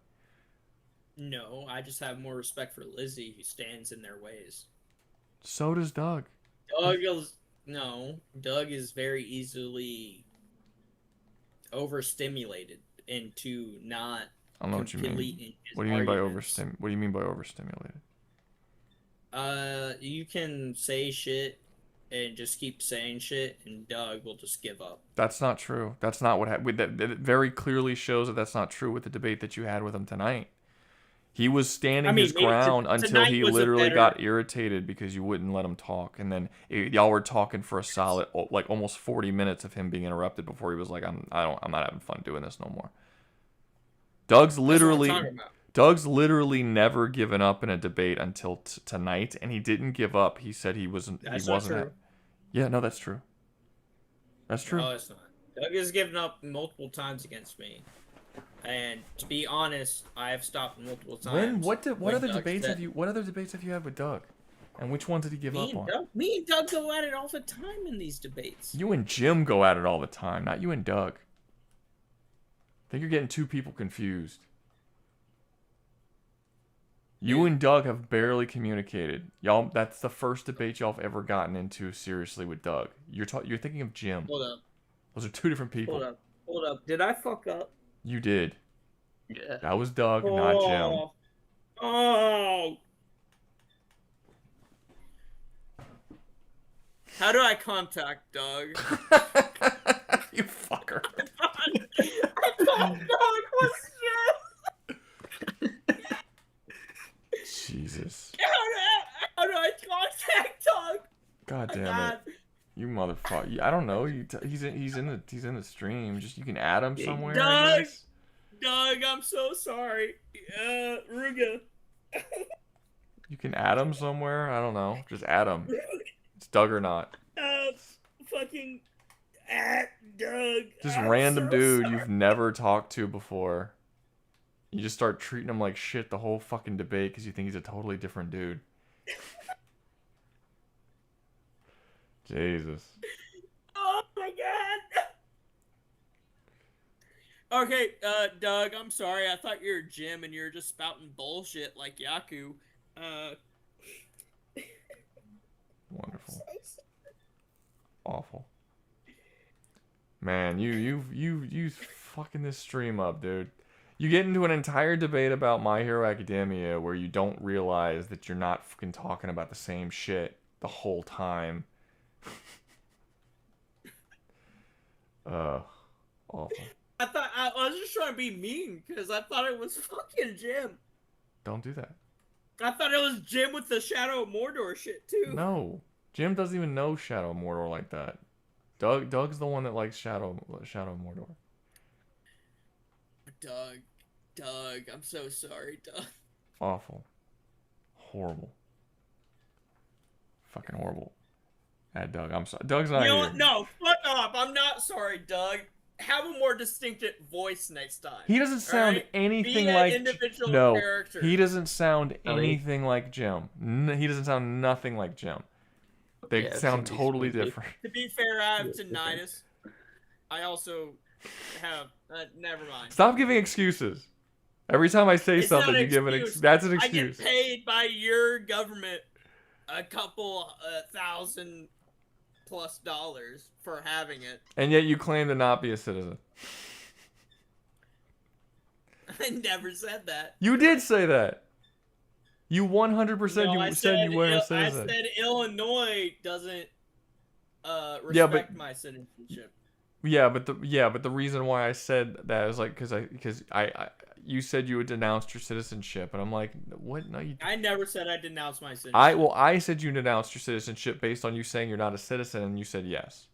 No, I just have more respect for Lizzie, who stands in their ways. So does Doug. Doug is very easily overstimulated into not. I don't know what you mean. What do you mean by What do you mean by overstimulated? You can say shit and just keep saying shit, and Doug will just give up. That's not true. That's not what happened. That very clearly shows that that's not true with the debate that you had with him tonight. He was standing his ground until he literally got irritated because you wouldn't let him talk, and then y'all were talking for a solid like almost 40 minutes of him being interrupted before he was like, I'm not having fun doing this no more. Doug's literally never given up in a debate until tonight, and he didn't give up. He said he wasn't. That's he wasn't. Not true. Yeah, no, that's true. That's true. No, it's not. Doug has given up multiple times against me. And to be honest, I have stopped multiple times. What other Doug debates said- have you had with Doug? And which ones did he give up on? Me and Doug go at it all the time in these debates. You and Jim go at it all the time, not you and Doug. I think you're getting two people confused. You and Doug have barely communicated. Y'all, that's the first debate y'all have ever gotten into seriously with Doug. You're thinking of Jim. Hold up. Those are two different people. Hold up. Did I fuck up? You did. Yeah. That was Doug, not Jim. Oh. How do I contact Doug? You fucker. I thought Doug was Jim. Jesus. How do I contact Doug? God damn it. You motherfucker. I don't know. He's in the stream. Just you can add him somewhere. I guess. Doug, I'm so sorry. Rouga. You can add him somewhere. I don't know. Just add him. It's Doug or not. Fucking at Doug. Just I'm random so dude sorry. you've never talked to before. You just start treating him like shit the whole fucking debate because you think he's a totally different dude. Jesus. Oh my god. Okay, Doug, I'm sorry. I thought you were Jim and you were just spouting bullshit like Yaku. Wonderful. Awful. Man, you fucking this stream up, dude. You get into an entire debate about My Hero Academia where you don't realize that you're not fucking talking about the same shit the whole time. Awful. I was just trying to be mean because I thought it was fucking Jim. Don't do that. I thought it was Jim with the Shadow of Mordor shit too. No. Jim doesn't even know Shadow of Mordor like that. Doug's the one that likes Shadow of Mordor. Doug, I'm so sorry, Doug. Awful. Horrible. Fucking horrible. Add Doug. I'm sorry. Doug's not You know here. what? No, fuck off. I'm not sorry, Doug. Have a more distinctive voice next time. He doesn't sound alright? anything Be an like individual no. character. He doesn't sound Really? anything like Jim. He doesn't sound nothing like Jim. They Yeah, sound Jimmy's totally goofy. different. To be fair, I have tinnitus. I also have. Never mind. Stop giving excuses. Every time I say It's not something, an you give an excuse. that's an excuse. I get paid by your government a couple $1,000+ for having it. And yet you claim to not be a citizen. I never said that. You did say that. You 100% No, you I said you weren't a I citizen. said Illinois doesn't respect Yeah, but- my citizenship. Yeah, but the reason why I said that is like because you said you had denounced your citizenship, and I'm like, what? No, you. I never said I denounced my citizenship. I said you denounced your citizenship based on you saying you're not a citizen, and you said yes.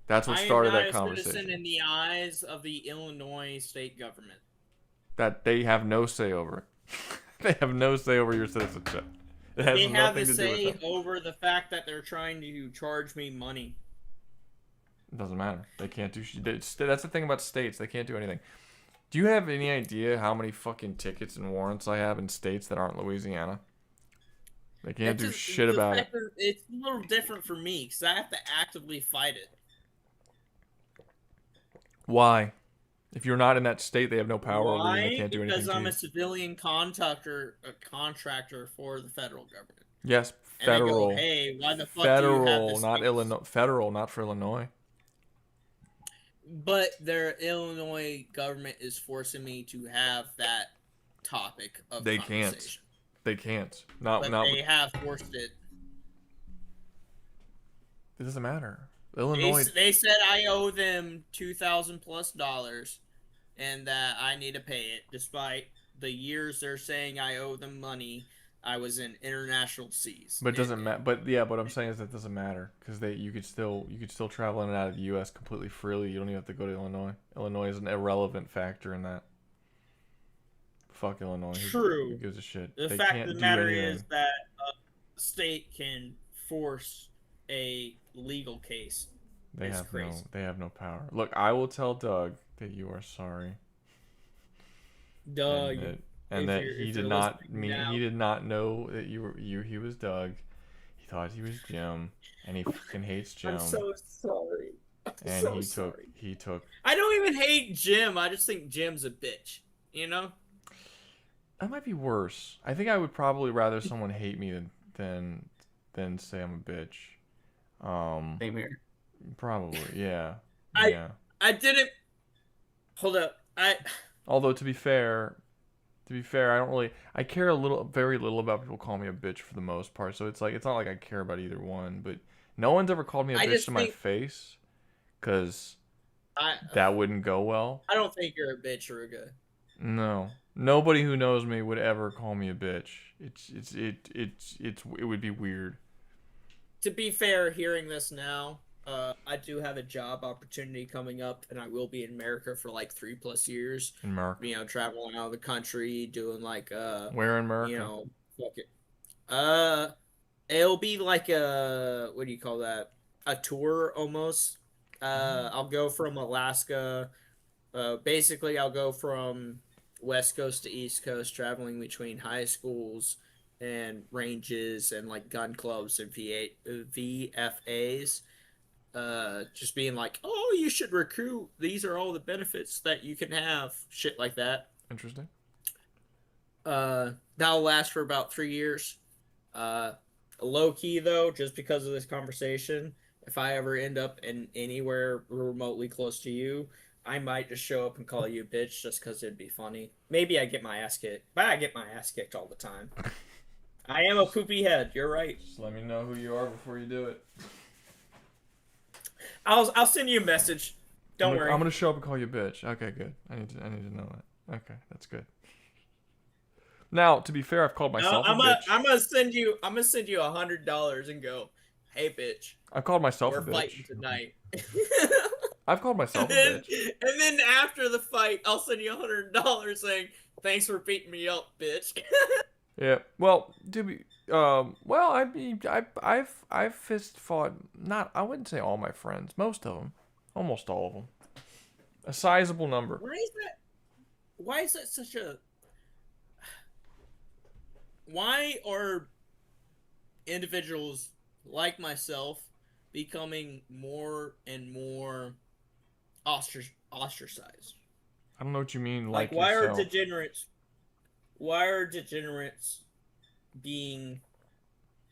That's what started that I am not a conversation. citizen in the eyes of the Illinois state government. That they have no say over. They have no say over your citizenship. It has They have nothing a to do say with them. over the fact that they're trying to charge me money. It doesn't matter. They can't do shit. That's the thing about states. They can't do anything. Do you have any idea how many fucking tickets and warrants I have in states that aren't Louisiana? They can't do shit about it. It's a little different for me because I have to actively fight it. Why? If you're not in that state, they have no power over you. And they Why? can't do anything Because to I'm you. a civilian contractor for the federal government. Yes, And they go, federal. "Hey, why the fuck do you have federal, this not thing?" Illinois. Federal, not for Illinois. But their Illinois government is forcing me to have that topic of They can't. conversation. They can't. Not. But Not. they have forced it. It doesn't matter. They, Illinois. they said I owe them $2,000+ and that I need to pay it, despite the years they're saying I owe them money. I was in international seas. But it doesn't matter. But yeah, what I'm saying is that doesn't matter because you could still travel in and out of the U.S. completely freely. You don't even have to go to Illinois. Illinois is an irrelevant factor in that. Fuck Illinois. True. Who gives a shit? The They fact can't of the do matter anything. is that a state can force a legal case. They It's have crazy. no power. Look, I will tell Doug that you are sorry. Doug. And that he did not mean he did not know that he was Doug. He thought he was Jim, and he fucking hates Jim. I'm so sorry. And he took. I don't even hate Jim. I just think Jim's a bitch. You know. That might be worse. I think I would probably rather someone hate me than say I'm a bitch. Same here. Probably, yeah. I didn't. Hold up. Although to be fair, I care very little about people calling me a bitch for the most part. So it's not like I care about either one. But no one's ever called me a bitch to my face, because that wouldn't go well. I don't think you're a bitch, Rouga. No, nobody who knows me would ever call me a bitch. It would be weird. To be fair, hearing this now, I do have a job opportunity coming up, and I will be in America for like 3+ years. In America. You know, traveling out of the country, doing like Where in America? You know, fuck it. It'll be like what do you call that? A tour almost. I'll go from Alaska. Basically, I'll go from West Coast to East Coast, traveling between high schools and ranges and like gun clubs and VFAs. Just being like, oh, you should recruit. These are all the benefits that you can have. Shit like that. Interesting. That'll last for about 3 years. Low key though, just because of this conversation, if I ever end up in anywhere remotely close to you, I might just show up and call you a bitch just because it'd be funny. Maybe I get my ass kicked, but I get my ass kicked all the time. I am a poopy head. You're right. Just let me know who you are before you do it. I'll send you a message. Don't worry. I'm gonna show up and call you a bitch. Okay, good. I need to know that. Okay, that's good. Now, to be fair, I've called myself a bitch. I'm gonna send you $100 and go, hey bitch. I've called myself a bitch. We're fighting tonight. I've called myself a bitch. And then after the fight, I'll send you $100 saying, thanks for beating me up, bitch. Yeah. Well, I've fist fought. I wouldn't say all my friends. Most of them, almost all of them. A sizable number. Why is that such a? Why are individuals like myself becoming more and more ostracized? I don't know what you mean. Like why are degenerates? Why are degenerates being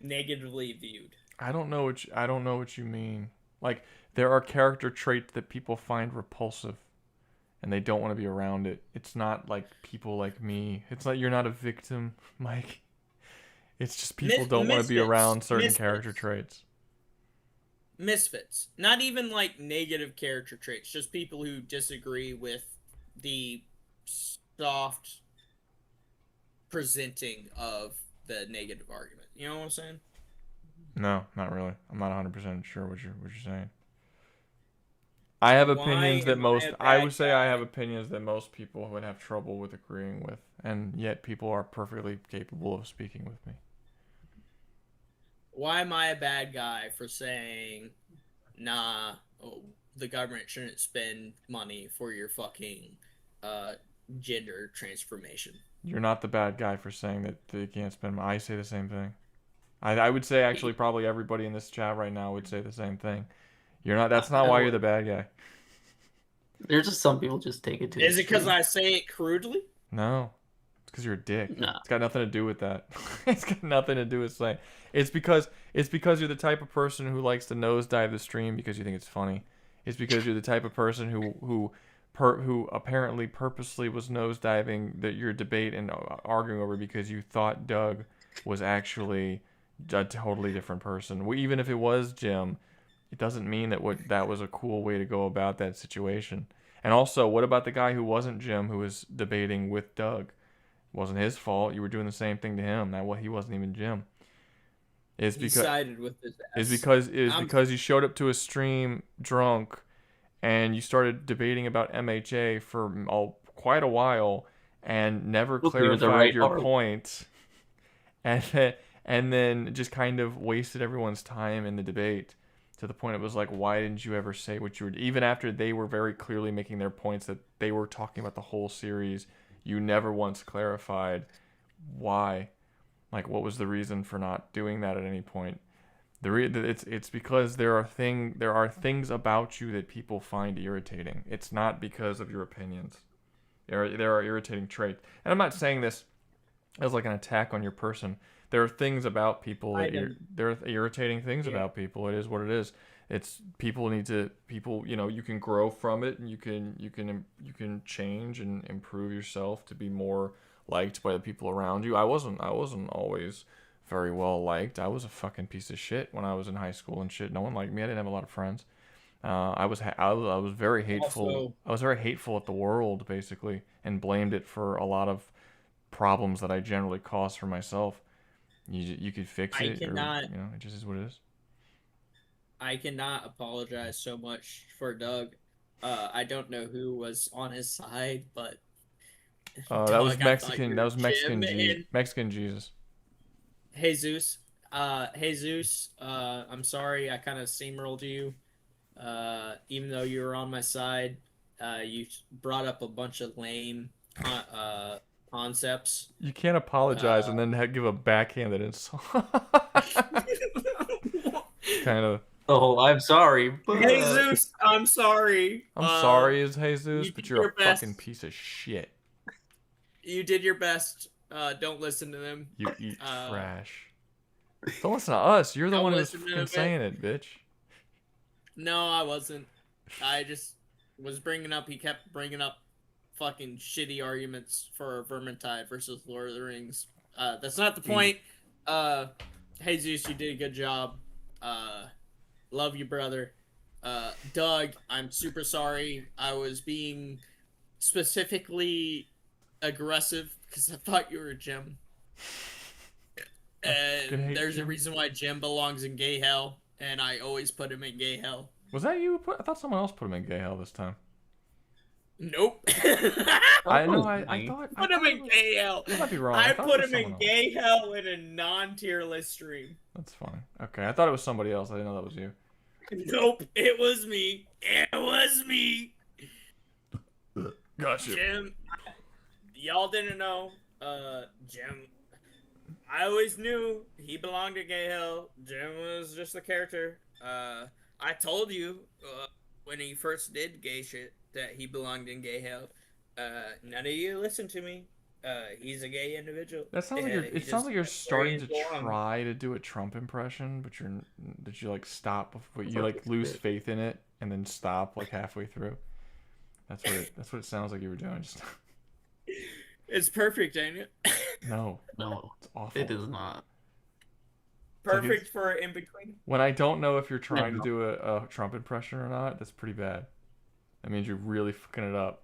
negatively viewed? I don't know what you mean. Like there are character traits that people find repulsive, and they don't want to be around it. It's not like people like me. It's like you're not a victim, Mike. It's just people don't want to be around certain character traits. Misfits. Not even like negative character traits. Just people who disagree with the soft presenting of the negative argument. You know what I'm saying? No, not really. I'm not 100% sure what you're saying. I have opinions that I would say I have opinions that most people would have trouble with agreeing with, and yet people are perfectly capable of speaking with me. Why am I a bad guy for saying, nah, the government shouldn't spend money for your fucking gender transformation? You're not the bad guy for saying that they can't spend money. I say the same thing. I would say actually probably everybody in this chat right now would say the same thing. You're not. That's not why you're the bad guy. There's just some people just take it to. Is it because I say it crudely? No, it's because you're a dick. Nah. It's got nothing to do with that. It's got nothing to do with saying. It's because you're the type of person who likes to nosedive the stream because you think it's funny. It's because you're the type of person who apparently purposely was nosediving your debate and arguing over because you thought Doug was actually a totally different person. Even if it was Jim, it doesn't mean that was a cool way to go about that situation. And also, what about the guy who wasn't Jim who was debating with Doug? It wasn't his fault. You were doing the same thing to him. He wasn't even Jim. It's because he sided with his ass. because you showed up to a stream drunk and you started debating about MHA for quite a while and never clarified your point, and then just kind of wasted everyone's time in the debate. to the point it was like, why didn't you ever say what you were, even after they were very clearly making their points that they were talking about the whole series, you never once clarified why. Like, what was the reason for not doing that at any point? It's because there are things about you that people find irritating. It's not because of your opinions. There are irritating traits. And I'm not saying this as like an attack on your person. There are things about people there are irritating things about people. It is what it is. It's people, you know, you can grow from it, and you can change and improve yourself to be more liked by the people around you. I wasn't always very well liked. I was a fucking piece of shit when I was in high school and shit. No one liked me. I didn't have a lot of friends. I was very hateful. Also, I was very hateful at the world, basically, and blamed it for a lot of problems that I generally caused for myself. You could fix it, or, you know, it just is what it is. I cannot apologize so much for Doug. I don't know who was on his side, but That was Mexican. That was Mexican. Mexican Jesus. Jesus. Jesus. I'm sorry. I kind of steamrolled you. Even though you were on my side, you brought up a bunch of lame concepts. You can't apologize and then give a backhanded insult. Kind of. Oh, I'm sorry. But... Jesus, I'm sorry. I'm sorry, is Jesus, but you're a fucking piece of shit. You did your best. Don't listen to them. You eat trash. Don't listen to us. You're the one who's fucking saying it, bitch. No, I wasn't. I just was bringing up. He kept bringing up fucking shitty arguments for Vermintide versus Lord of the Rings. That's not the point. Jesus, you did a good job. Love you, brother. Doug, I'm super sorry. I was being specifically aggressive because I thought you were Jim. And there's a reason why Jim belongs in gay hell, and I always put him in gay hell. Was that you? I thought someone else put him in gay hell this time. Nope. I know. I thought. Put him in gay hell. You might be wrong. I put him in gay hell in a non-tier list stream. That's fine. Okay, I thought it was somebody else. I didn't know that was you. Nope, it was me. It was me. Gotcha. Jim, y'all didn't know. Jim, I always knew he belonged in gay hell. Jim was just a character. I told you when he first did gay shit that he belonged in gay hell. None of you listened to me. He's a gay individual. That sounds like it sounds like you're starting to try to do a Trump impression, but you like stop, but you like lose faith in it and then stop like halfway through. That's what it sounds like you were doing. Just. It's perfect, ain't it? No, it's awful. It is not. Perfect for in between. When I don't know if you're trying to do a Trump impression or not, that's pretty bad. That means you're really fucking it up.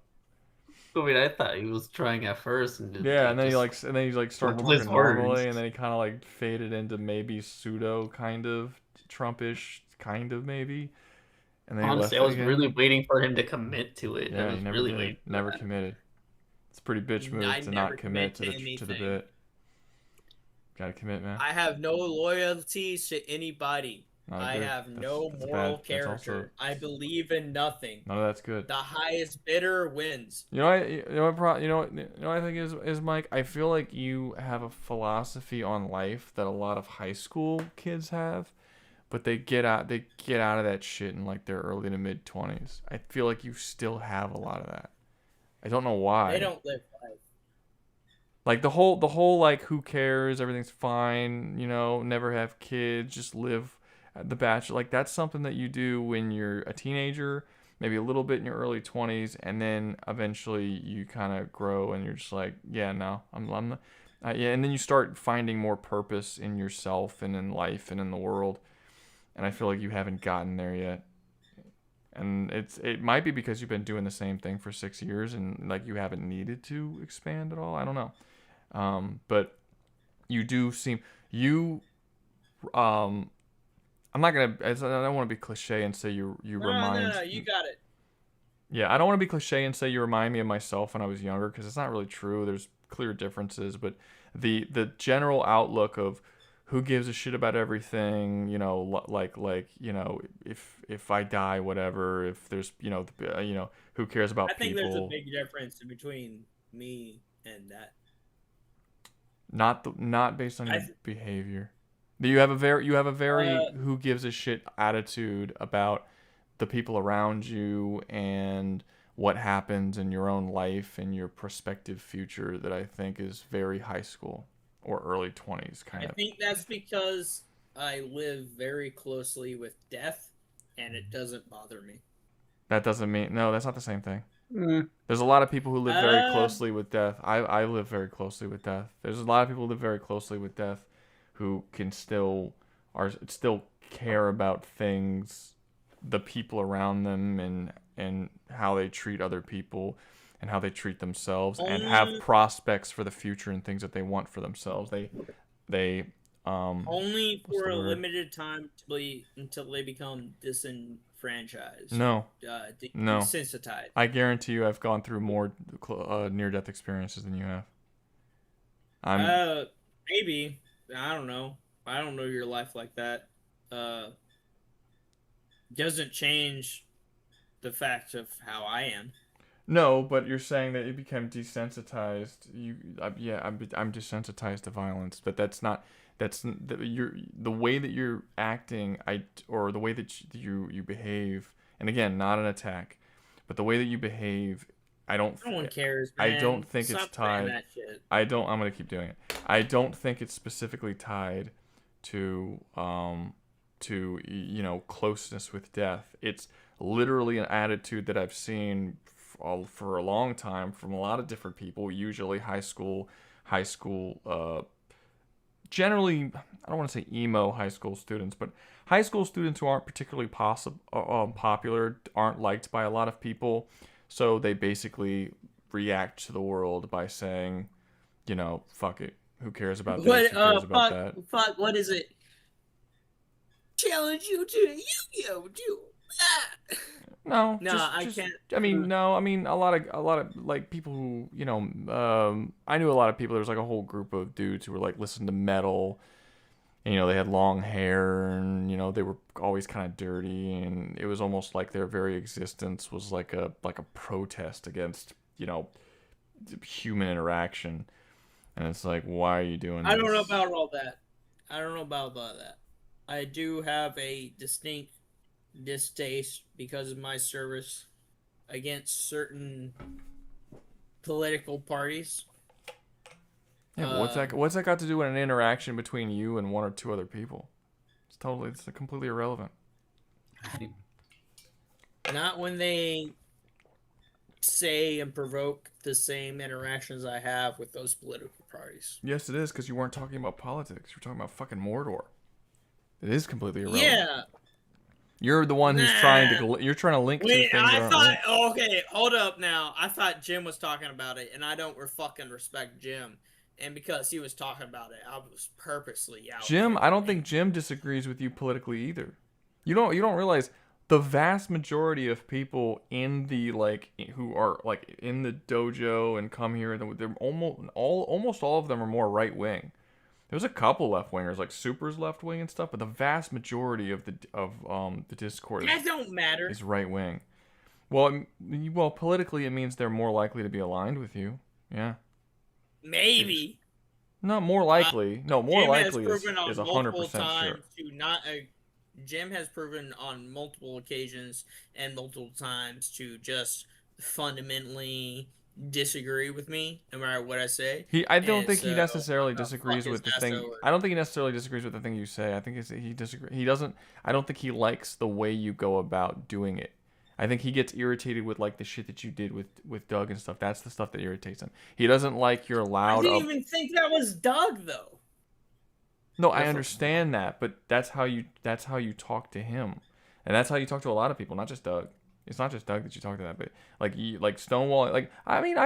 I mean, I thought he was trying at first, and and then he started working normally, and then he kind of like faded into maybe pseudo kind of Trumpish kind of maybe. And then honestly, I was really waiting for him to commit to it. Yeah, I was really never committed. It's a pretty bitch move to not commit to the bit. Gotta commit, man. I have no loyalties to anybody. I have no moral character. I believe in nothing. None of that's good. The highest bidder wins. You know what I think is Mike. I feel like you have a philosophy on life that a lot of high school kids have, but they get out of that shit in like their early to mid 20s. I feel like you still have a lot of that. I don't know why. They don't live life. Like the whole like who cares, everything's fine, never have kids, just live the Bachelor. Like that's something that you do when you're a teenager, maybe a little bit in your early 20s, and then eventually you kind of grow and you're just like, yeah, no, I'm not. And then you start finding more purpose in yourself and in life and in the world. And I feel like you haven't gotten there yet. And it might be because you've been doing the same thing for 6 years and like you haven't needed to expand at all. I don't know. But you do seem I'm not gonna. I don't want to be cliche and say you remind. No, you got it. Yeah, I don't want to be cliche and say you remind me of myself when I was younger because it's not really true. There's clear differences, but the general outlook of who gives a shit about everything, you know, like you know, if I die, whatever, if there's, you know, who cares about I think people. there's a big difference between me and that. Not based on your behavior. You have a very who gives a shit attitude about the people around you and what happens in your own life and your prospective future that I think is very high school or early 20s kind of. I think that's because I live very closely with death, and it doesn't bother me. That doesn't mean no. That's not the same thing. Mm. There's a lot of people who live very closely with death. I live very closely with death. There's a lot of people who live very closely with death, who can still care about things, the people around them, and how they treat other people, and how they treat themselves, and have prospects for the future and things that they want for themselves. They only for a limited time until they become disenfranchised. No. No. Desensitized. I guarantee you I've gone through more near-death experiences than you have. Maybe. I don't know. I don't know your life like that. Doesn't change the fact of how I am. No, but you're saying that you become desensitized. I'm desensitized to violence, but that's not. The way that you're acting, or the way that you behave, and again, not an attack, but the way that you behave, No one cares, man. I don't think Stop it's saying tied. that shit. I'm gonna keep doing it. I don't think it's specifically tied to closeness with death. It's literally an attitude that I've seen for a long time from a lot of different people, usually high school, generally, I don't want to say emo high school students, but high school students who aren't particularly popular, aren't liked by a lot of people, so they basically react to the world by saying, you know, fuck it, who cares about this, who cares about that. Fuck, what is it? Challenge you to Yu-Gi-Oh! No, I can't. I mean, a lot of like people who, you know, I knew a lot of people. There was like a whole group of dudes who were like listening to metal, and, you know, they had long hair, and, you know, they were always kind of dirty, and it was almost like their very existence was like a protest against, you know, human interaction. And it's like, why are you doing this? I don't know about all that. I don't know about that. I do have a distinct distaste because of my service against certain political parties. Yeah, but what's that got to do with an interaction between you and one or two other people? It's completely irrelevant. Not when they say and provoke the same interactions I have with those political parties. Yes, it is, because you weren't talking about politics. You're talking about fucking Mordor. It is completely irrelevant. Yeah. You're the one who's trying to link two things. Okay, hold up now. I thought Jim was talking about it, and I don't fucking respect Jim. And because he was talking about it, I was purposely out. Jim, I don't think Jim disagrees with you politically either. You don't realize the vast majority of people in the who are like in the dojo and come here, they're almost all of them are more right wing. There's a couple left wingers, like Super's left wing and stuff, but the vast majority of the Discord is right wing. Well, politically it means they're more likely to be aligned with you. Yeah. Maybe. Not more likely. No, more Jim likely has is proven on 100% sure. Jim has proven on multiple occasions and multiple times to just fundamentally disagree with me no matter what I say. I don't think he necessarily disagrees with the thing. I don't think he necessarily disagrees with the thing you say. I think he disagrees. He doesn't. I don't think he likes the way you go about doing it. I think he gets irritated with like the shit that you did with Doug and stuff. That's the stuff that irritates him. He doesn't like your loud. I didn't even think that was Doug though. No, I understand that, but that's how you talk to him, and that's how you talk to a lot of people, not just Doug. It's not just Doug that you talk to that, but like Stonewall. Like, I mean,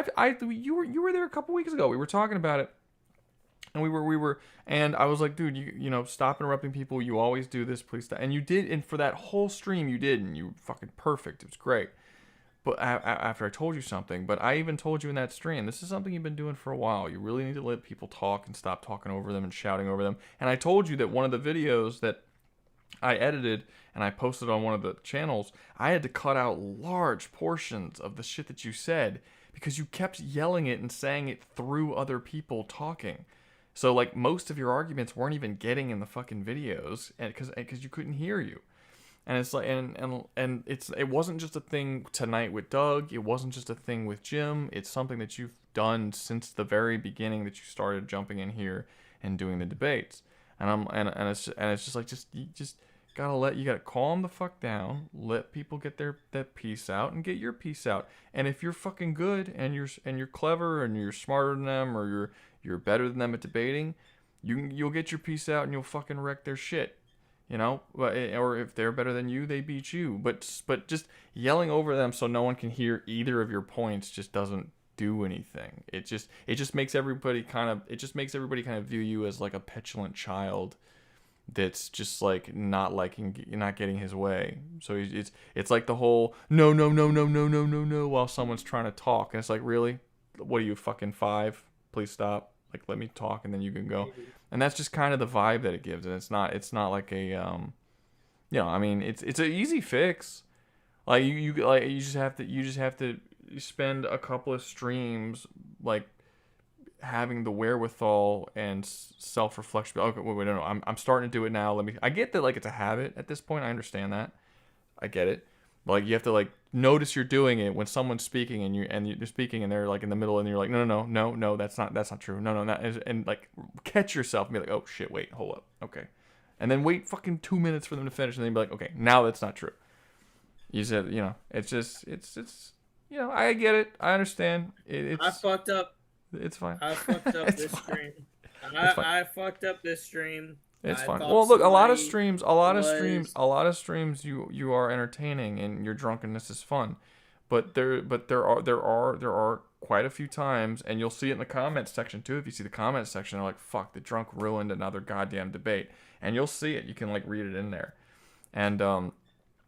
you were there a couple weeks ago. We were talking about it, and we were, and I was like, dude, you know, stop interrupting people. You always do this, please stop. And you did, and for that whole stream, you did, and you were fucking perfect. It was great. but after I told you something. But I even told you in that stream, this is something you've been doing for a while. You really need to let people talk and stop talking over them and shouting over them. And I told you that one of the videos that I edited and I posted on one of the channels, I had to cut out large portions of the shit that you said because you kept yelling it and saying it through other people talking. So like most of your arguments weren't even getting in the fucking videos, and because you couldn't hear you. And it's like and it wasn't just a thing tonight with Doug. It wasn't just a thing with Jim. It's something that you've done since the very beginning that you started jumping in here and doing the debates. And it's just like you just gotta calm the fuck down, let people get that piece out and get your piece out. And if you're fucking good and you're clever and you're smarter than them or you're better than them at debating, you'll get your piece out and you'll fucking wreck their shit. You know, or if they're better than you, they beat you. But just yelling over them so no one can hear either of your points just doesn't do anything. It just makes everybody kind of view you as like a petulant child that's just like not getting his way. So it's like the whole no while someone's trying to talk, and it's like, really, what are you, fucking 5? Please stop. Like, let me talk and then you can go. And that's just kind of the vibe that it gives. And it's not like a I mean, it's an easy fix. Like you just have to spend a couple of streams like having the wherewithal and self-reflection. Okay, wait, no, I'm starting to do it now. I get that like it's a habit at this point. I understand that. I get it. Like, you have to like notice you're doing it when someone's speaking and you're speaking and they're like in the middle and you're like, no, that's not true. No, and like catch yourself and be like, oh shit, wait, hold up, okay, and then wait fucking 2 minutes for them to finish and then be like, okay, now that's not true. You said, it's I get it, I understand. I fucked up. It's fine. I fucked up this stream. I fucked up this stream. It's fine. Well, look, a lot of streams, you are entertaining and your drunkenness is fun, but there are quite a few times, and you'll see it in the comments section too. If you see the comments section, they're like, "Fuck, the drunk ruined another goddamn debate," and you'll see it. You can like read it in there, and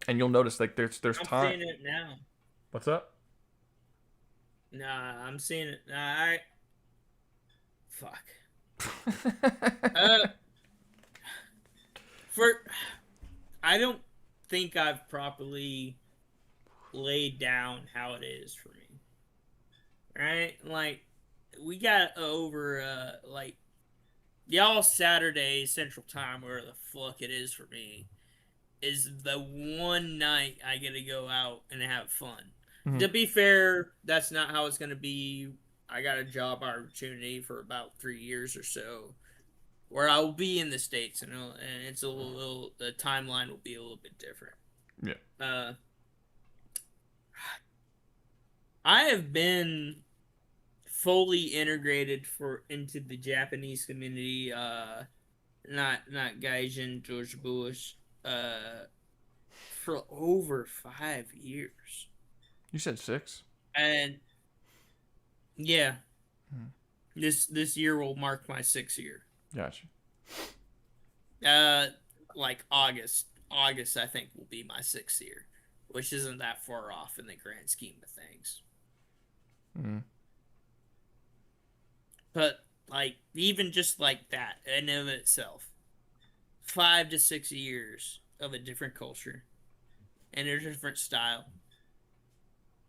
you'll notice like there's time. I'm seeing it now. What's up? Nah, I'm seeing it. Fuck. I don't think I've properly laid down how it is for me. Right? Like, we got over, like, y'all Saturday Central Time, where the fuck it is for me, is the one night I get to go out and have fun. Mm-hmm. To be fair, that's not how it's going to be. I got a job opportunity for about 3 years or so, where I'll be in the States, and it's a little the timeline will be a little bit different. Yeah. I have been fully integrated into the Japanese community, not Gaijin, George Bush, for over 5 years. You said 6? And yeah, this year will mark my 6th year. Gotcha. Like August I think will be my 6th year, which isn't that far off in the grand scheme of things. But like, even just like that in and of itself, 5 to 6 years of a different culture and a different style,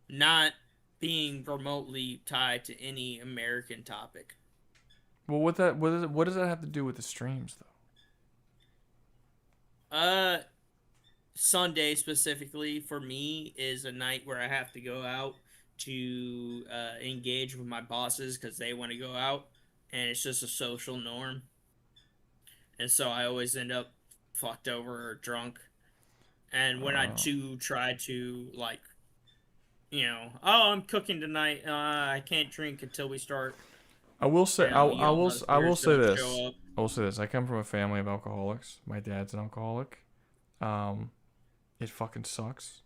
not being remotely tied to any American topic. Well, what does that have to do with the streams, though? Sunday specifically for me is a night where I have to go out to engage with my bosses because they want to go out, and it's just a social norm. And so I always end up fucked over or drunk. And when I do try to, like, I'm cooking tonight, I can't drink until we start. I will say I will say this. I come from a family of alcoholics. My dad's an alcoholic. It fucking sucks.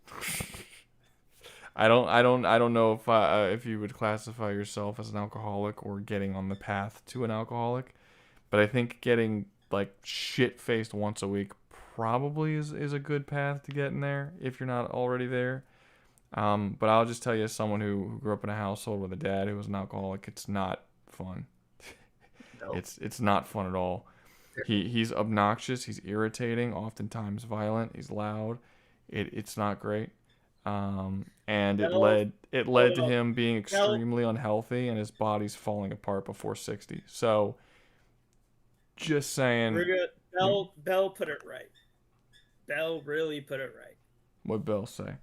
I don't know if you would classify yourself as an alcoholic or getting on the path to an alcoholic, but I think getting like shit faced once a week probably is a good path to get in there if you're not already there. But I'll just tell you, as someone who grew up in a household with a dad who was an alcoholic, it's not fun. No. It's not fun at all. He's obnoxious. He's irritating. Oftentimes violent. He's loud. It's not great. And it led to him being extremely unhealthy, and his body's falling apart before 60. So, just saying. Bell put it right. Bell really put it right. What Bell say?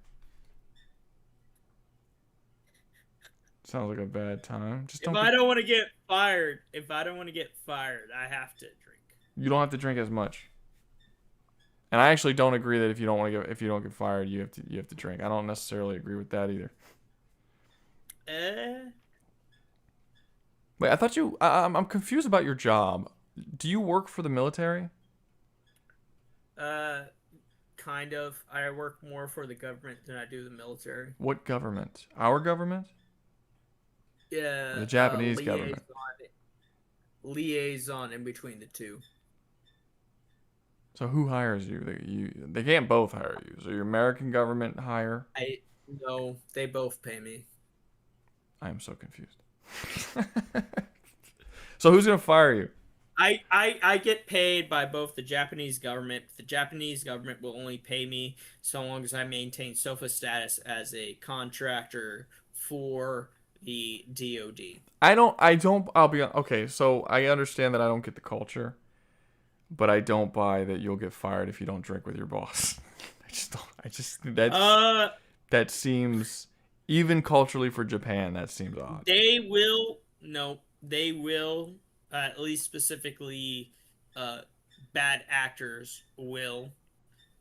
Sounds like a bad time. Just don't. If I don't want to get fired, I have to drink. You don't have to drink as much. And I actually don't agree that if you don't get fired, you have to drink. I don't necessarily agree with that either. Wait, I thought I'm confused about your job. Do you work for the military? Kind of. I work more for the government than I do the military. What government? Our government? Yeah. The Japanese government. Liaison in between the two. So who hires you? They can't both hire you. So your American government hire? No, they both pay me. I am so confused. So who's gonna fire you? I get paid by both the Japanese government. The Japanese government will only pay me so long as I maintain SOFA status as a contractor for the DoD. I'll be okay. So I understand that I don't get the culture, but I don't buy that you'll get fired if you don't drink with your boss. That seems, even culturally for Japan, that seems odd. They will, at least specifically, bad actors will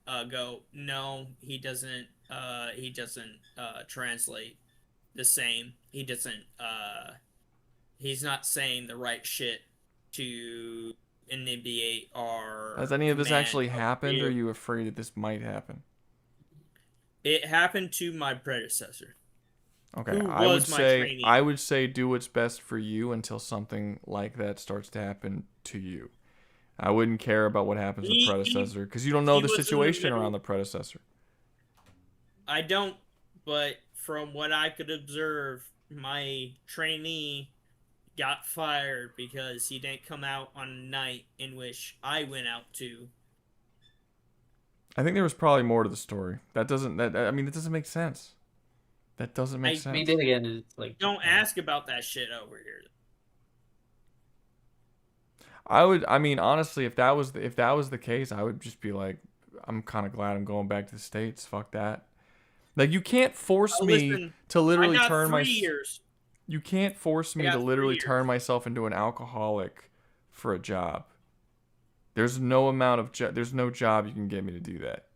go, no, he doesn't translate the same. He's not saying the right shit to inebriate our. Has any of this actually happened, or are you afraid that this might happen? It happened to my predecessor. Okay, I would say do what's best for you until something like that starts to happen to you. I wouldn't care about what happens to the predecessor because you don't know the situation around the predecessor. I don't, but from what I could observe, my trainee got fired because he didn't come out on a night in which I went out to. I think there was probably more to the story. It doesn't make sense. That doesn't make sense. I mean, then again, it's like, don't ask about that shit over here. Honestly, if that was the case, I would just be like, I'm kind of glad I'm going back to the States. Fuck that. Like, you can't force me to literally turn my. You can't force me to literally turn myself into an alcoholic for a job. There's no amount of there's no job you can get me to do that.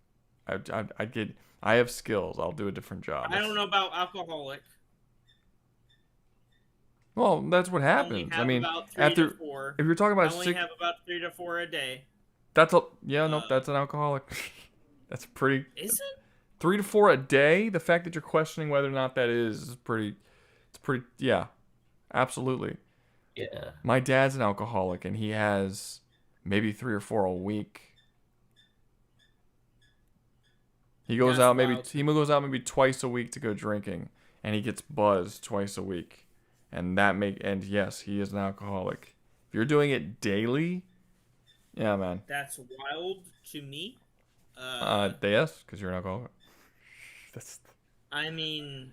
I have skills. I'll do a different job. I don't know about alcoholic. Well, that's what happens. I mean, if you're talking about I only have about 3 to 4 a day. That's an alcoholic. That's pretty. Is it? 3 to 4 a day? The fact that you're questioning whether or not that is pretty. It's pretty. Yeah, absolutely. Yeah. My dad's an alcoholic, and he has maybe 3 or 4 a week. He goes out maybe twice a week to go drinking, and he gets buzzed twice a week, and yes, he is an alcoholic. If you're doing it daily, yeah, man. That's wild to me. Yes, because you're an alcoholic. I mean,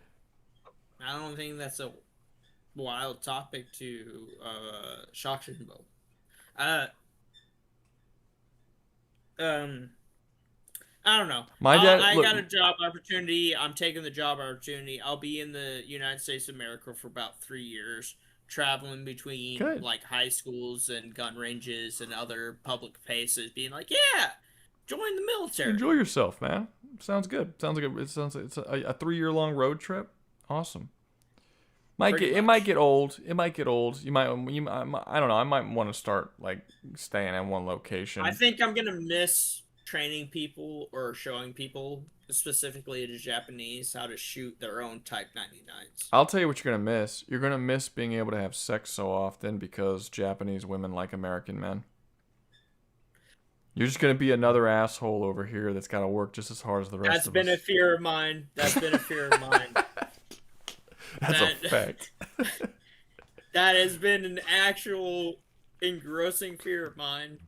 I don't think that's a wild topic to shock people. I don't know. I got a job opportunity. I'm taking the job opportunity. I'll be in the United States of America for about 3 years, traveling between like high schools and gun ranges and other public places, being like, yeah, join the military. Enjoy yourself, man. Sounds good. Sounds like it's a 3-year-long road trip. Awesome. It might get old. It might get old. I don't know. I might want to start like staying at one location. I think I'm gonna miss training people or showing people, specifically the Japanese, how to shoot their own Type 99s. I'll tell you what you're gonna miss. You're gonna miss being able to have sex so often because Japanese women like American men. You're just gonna be another asshole over here that's got to work just as hard as the rest That's of been us. a fear of mine. That's been a fear of mine. That's a fact. That has been an actual engrossing fear of mine.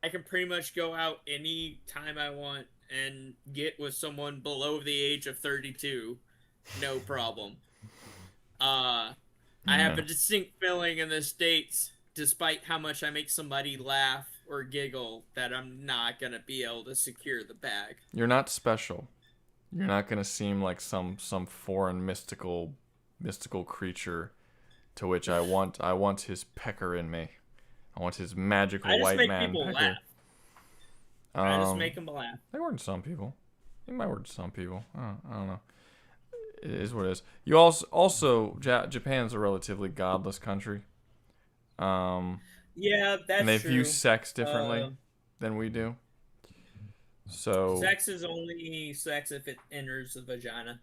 I can pretty much go out any time I want and get with someone below the age of 32, no problem. I have a distinct feeling in the States, despite how much I make somebody laugh or giggle, that I'm not gonna be able to secure the bag. You're not special. You're not gonna seem like some foreign mystical creature to which I want his pecker in me. I want his magical white man pecker. Laugh. I just make them laugh. They work to some people. It might work to some people. I don't know. It is what it is. You also Japan's a relatively godless country. Yeah, that's and they true. view sex differently than we do. So sex is only sex if it enters the vagina.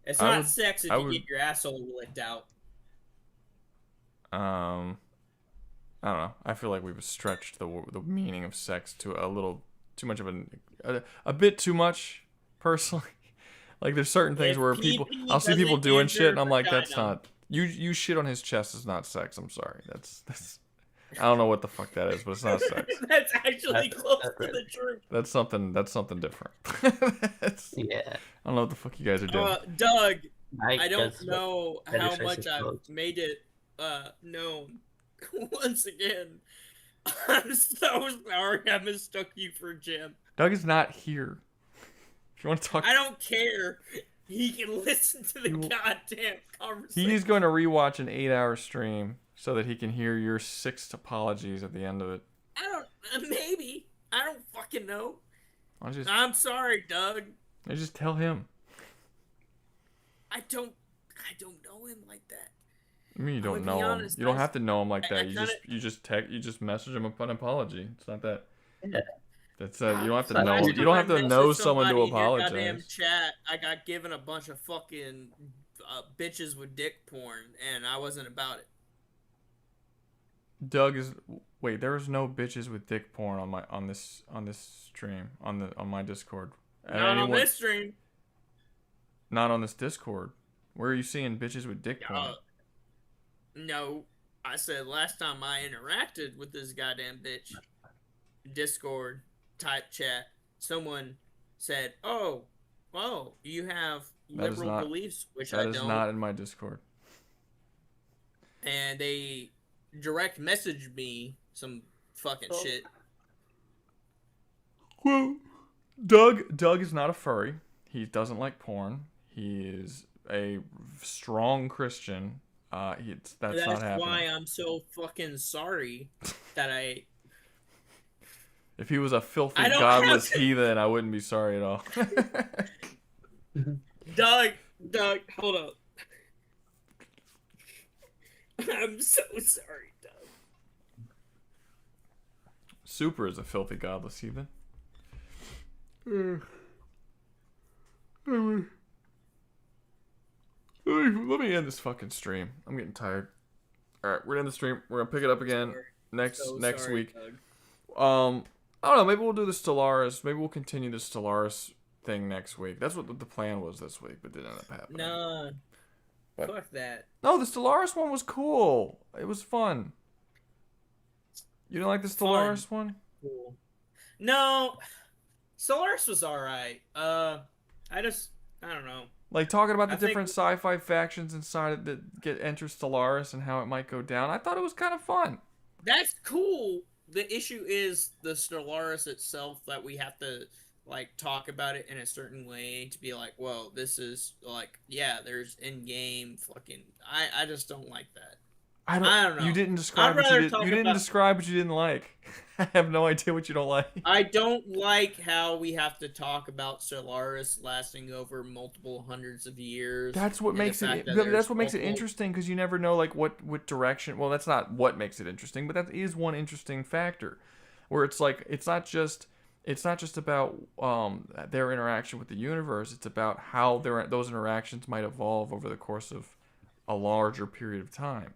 It's not sex if you get your asshole licked out. I don't know. I feel like we've stretched the meaning of sex to a little too much of a bit too much, personally. Like there's certain things where I'll see people doing shit and I'm like, that's not you shit on his chest is not sex. I'm sorry. That's I don't know what the fuck that is, but it's not sex. That's actually close to the truth. That's something different. Yeah. I don't know what the fuck you guys are doing. Doug, I don't know how much I've made it known. Once again, I'm so sorry I mistook you for Jim. Doug is not here. If you want to talk, I don't care. He can listen to the goddamn conversation. He's going to rewatch an 8-hour stream so that he can hear your 6 apologies at the end of it. I don't. Maybe. I don't fucking know. Just, I'm sorry, Doug. I just tell him. I don't know him like that. I mean, you don't know him. You don't have to know him like that. You just message him an apology. It's not that. Yeah. That's you don't have to know. You don't have to know someone to apologize. In your goddamn chat, I got given a bunch of fucking bitches with dick porn, and I wasn't about it. Doug is wait. There's no bitches with dick porn on this stream on my Discord. Not on this stream. Not on this Discord. Where are you seeing bitches with dick porn? No, I said last time I interacted with this goddamn bitch, Discord type chat, someone said, "Oh, you have liberal beliefs," which I don't. That is not in my Discord. And they direct messaged me some fucking shit. Well, Doug is not a furry. He doesn't like porn. He is a strong Christian. That's not happening. That's why I'm so fucking sorry that I. If he was a filthy, godless heathen, I wouldn't be sorry at all. Doug, hold up. I'm so sorry, Doug. Super is a filthy, godless heathen. Let me end this fucking stream. I'm getting tired. All right, we're gonna end the stream. We're gonna pick it up again next week. Doug. I don't know. Maybe we'll do the Stellaris. Maybe we'll continue the Stellaris thing next week. That's what the plan was this week, but didn't end up happening. No, fuck that. No, the Stellaris one was cool. It was fun. You didn't like the Stellaris one? Cool. No, Stellaris was alright. I don't know. Like talking about the different sci-fi factions inside that enter Stellaris and how it might go down. I thought it was kind of fun. That's cool. The issue is the Stellaris itself, that we have to like talk about it in a certain way to be like, well, this is like, yeah, there's in-game fucking. I just don't like that. I don't know. You didn't describe what you didn't describe what you didn't like. I have no idea what you don't like. I don't like how we have to talk about Stellaris lasting over multiple hundreds of years. That's what makes it. That's what makes it interesting, because you never know like what direction. Well, that's not what makes it interesting, but that is one interesting factor, where it's like it's not just about their interaction with the universe. It's about how those interactions might evolve over the course of a larger period of time.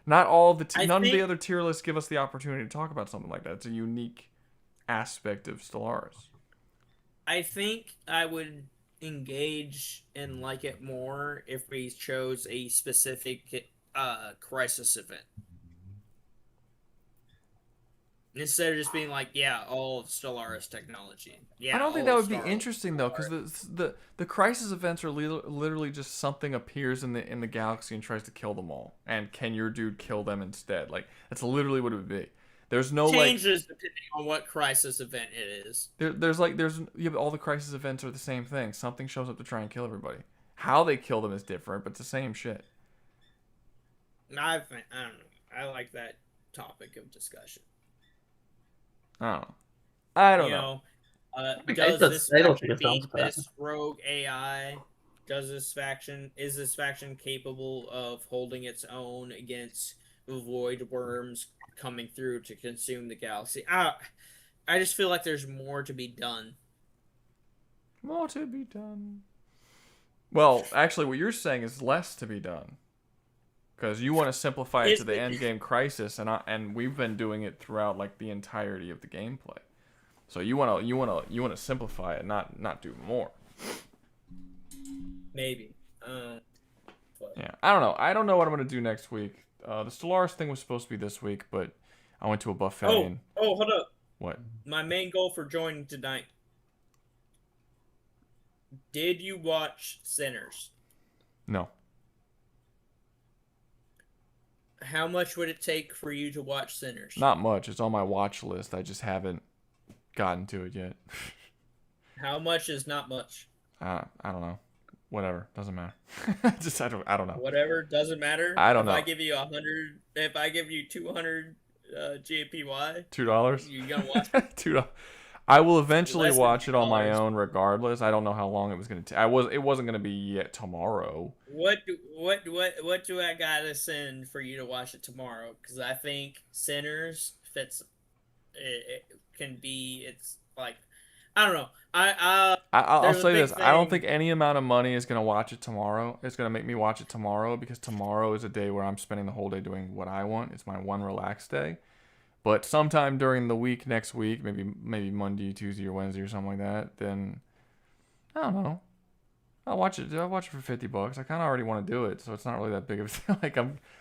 Not all the I none of the think- other tier lists give us the opportunity to talk about something like that. It's a unique aspect of Stellaris. I think I would engage and like it more if we chose a specific crisis event. Instead of just being like, yeah, all of Stellaris technology. Yeah, I don't think all that of would be Star- interesting though, because the crisis events are literally just something appears in the galaxy and tries to kill them all, and can your dude kill them instead? Like that's literally what it would be. There's no changes depending on what crisis event it is. there's but all the crisis events are the same thing. Something shows up to try and kill everybody. How they kill them is different, but it's the same shit. I don't know. I like that topic of discussion. I don't know. Does this faction beat this rogue AI? Is this faction capable of holding its own against void worms coming through to consume the galaxy? I just feel like there's more to be done. More to be done. Well, actually, what you're saying is less to be done, because you want to simplify it to the end game crisis, and we've been doing it throughout like the entirety of the gameplay. So you want to simplify it, not do more. Maybe. Yeah, I don't know. I don't know what I'm gonna do next week. The Stellaris thing was supposed to be this week, but I went to a buffet. And... hold up. What? My main goal for joining tonight. Did you watch Sinners? No. How much would it take for you to watch Sinners? Not much. It's on my watch list. I just haven't gotten to it yet. How much is not much? I don't know. Whatever. Doesn't matter. I don't know. Whatever, doesn't matter. I don't know. If I give you 100, if I give you 200 GAPY, $2. You gonna watch it? $2. I will eventually Less than watch it on my $2. own, regardless. I don't know how long it was gonna take. It wasn't gonna be yet tomorrow. What do I gotta send for you to watch it tomorrow? Because I think Sinners fits. It can be. It's like I don't know. I'll say this. I don't think any amount of money is gonna watch it tomorrow. It's gonna make me watch it tomorrow, because tomorrow is a day where I'm spending the whole day doing what I want. It's my one relaxed day. But sometime during the week, next week, maybe Monday, Tuesday, or Wednesday, or something like that, then I don't know. I'll watch it. I'll watch it for $50. I kind of already want to do it, so it's not really that big of a like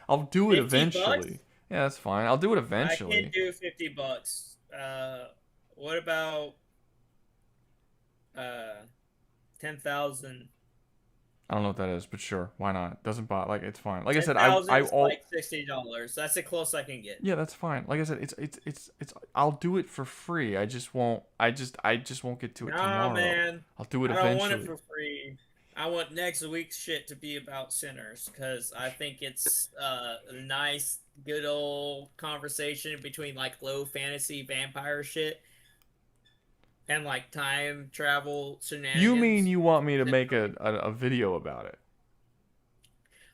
I'll do it eventually. Yeah, that's fine. I'll do it eventually. I can't do $50. What about 10,000? I don't know what that is, but sure, why not? Doesn't bother. Like it's fine. Like I said, like $60. That's the close I can get. Yeah, that's fine. Like I said, it's I'll do it for free. I just won't get to it tomorrow. Man. I'll do it I eventually. don't want it for free. I want next week's shit to be about Sinners, because I think it's a nice, good old conversation between like low fantasy vampire shit and like time travel shenanigans. You mean you want me to make a video about it?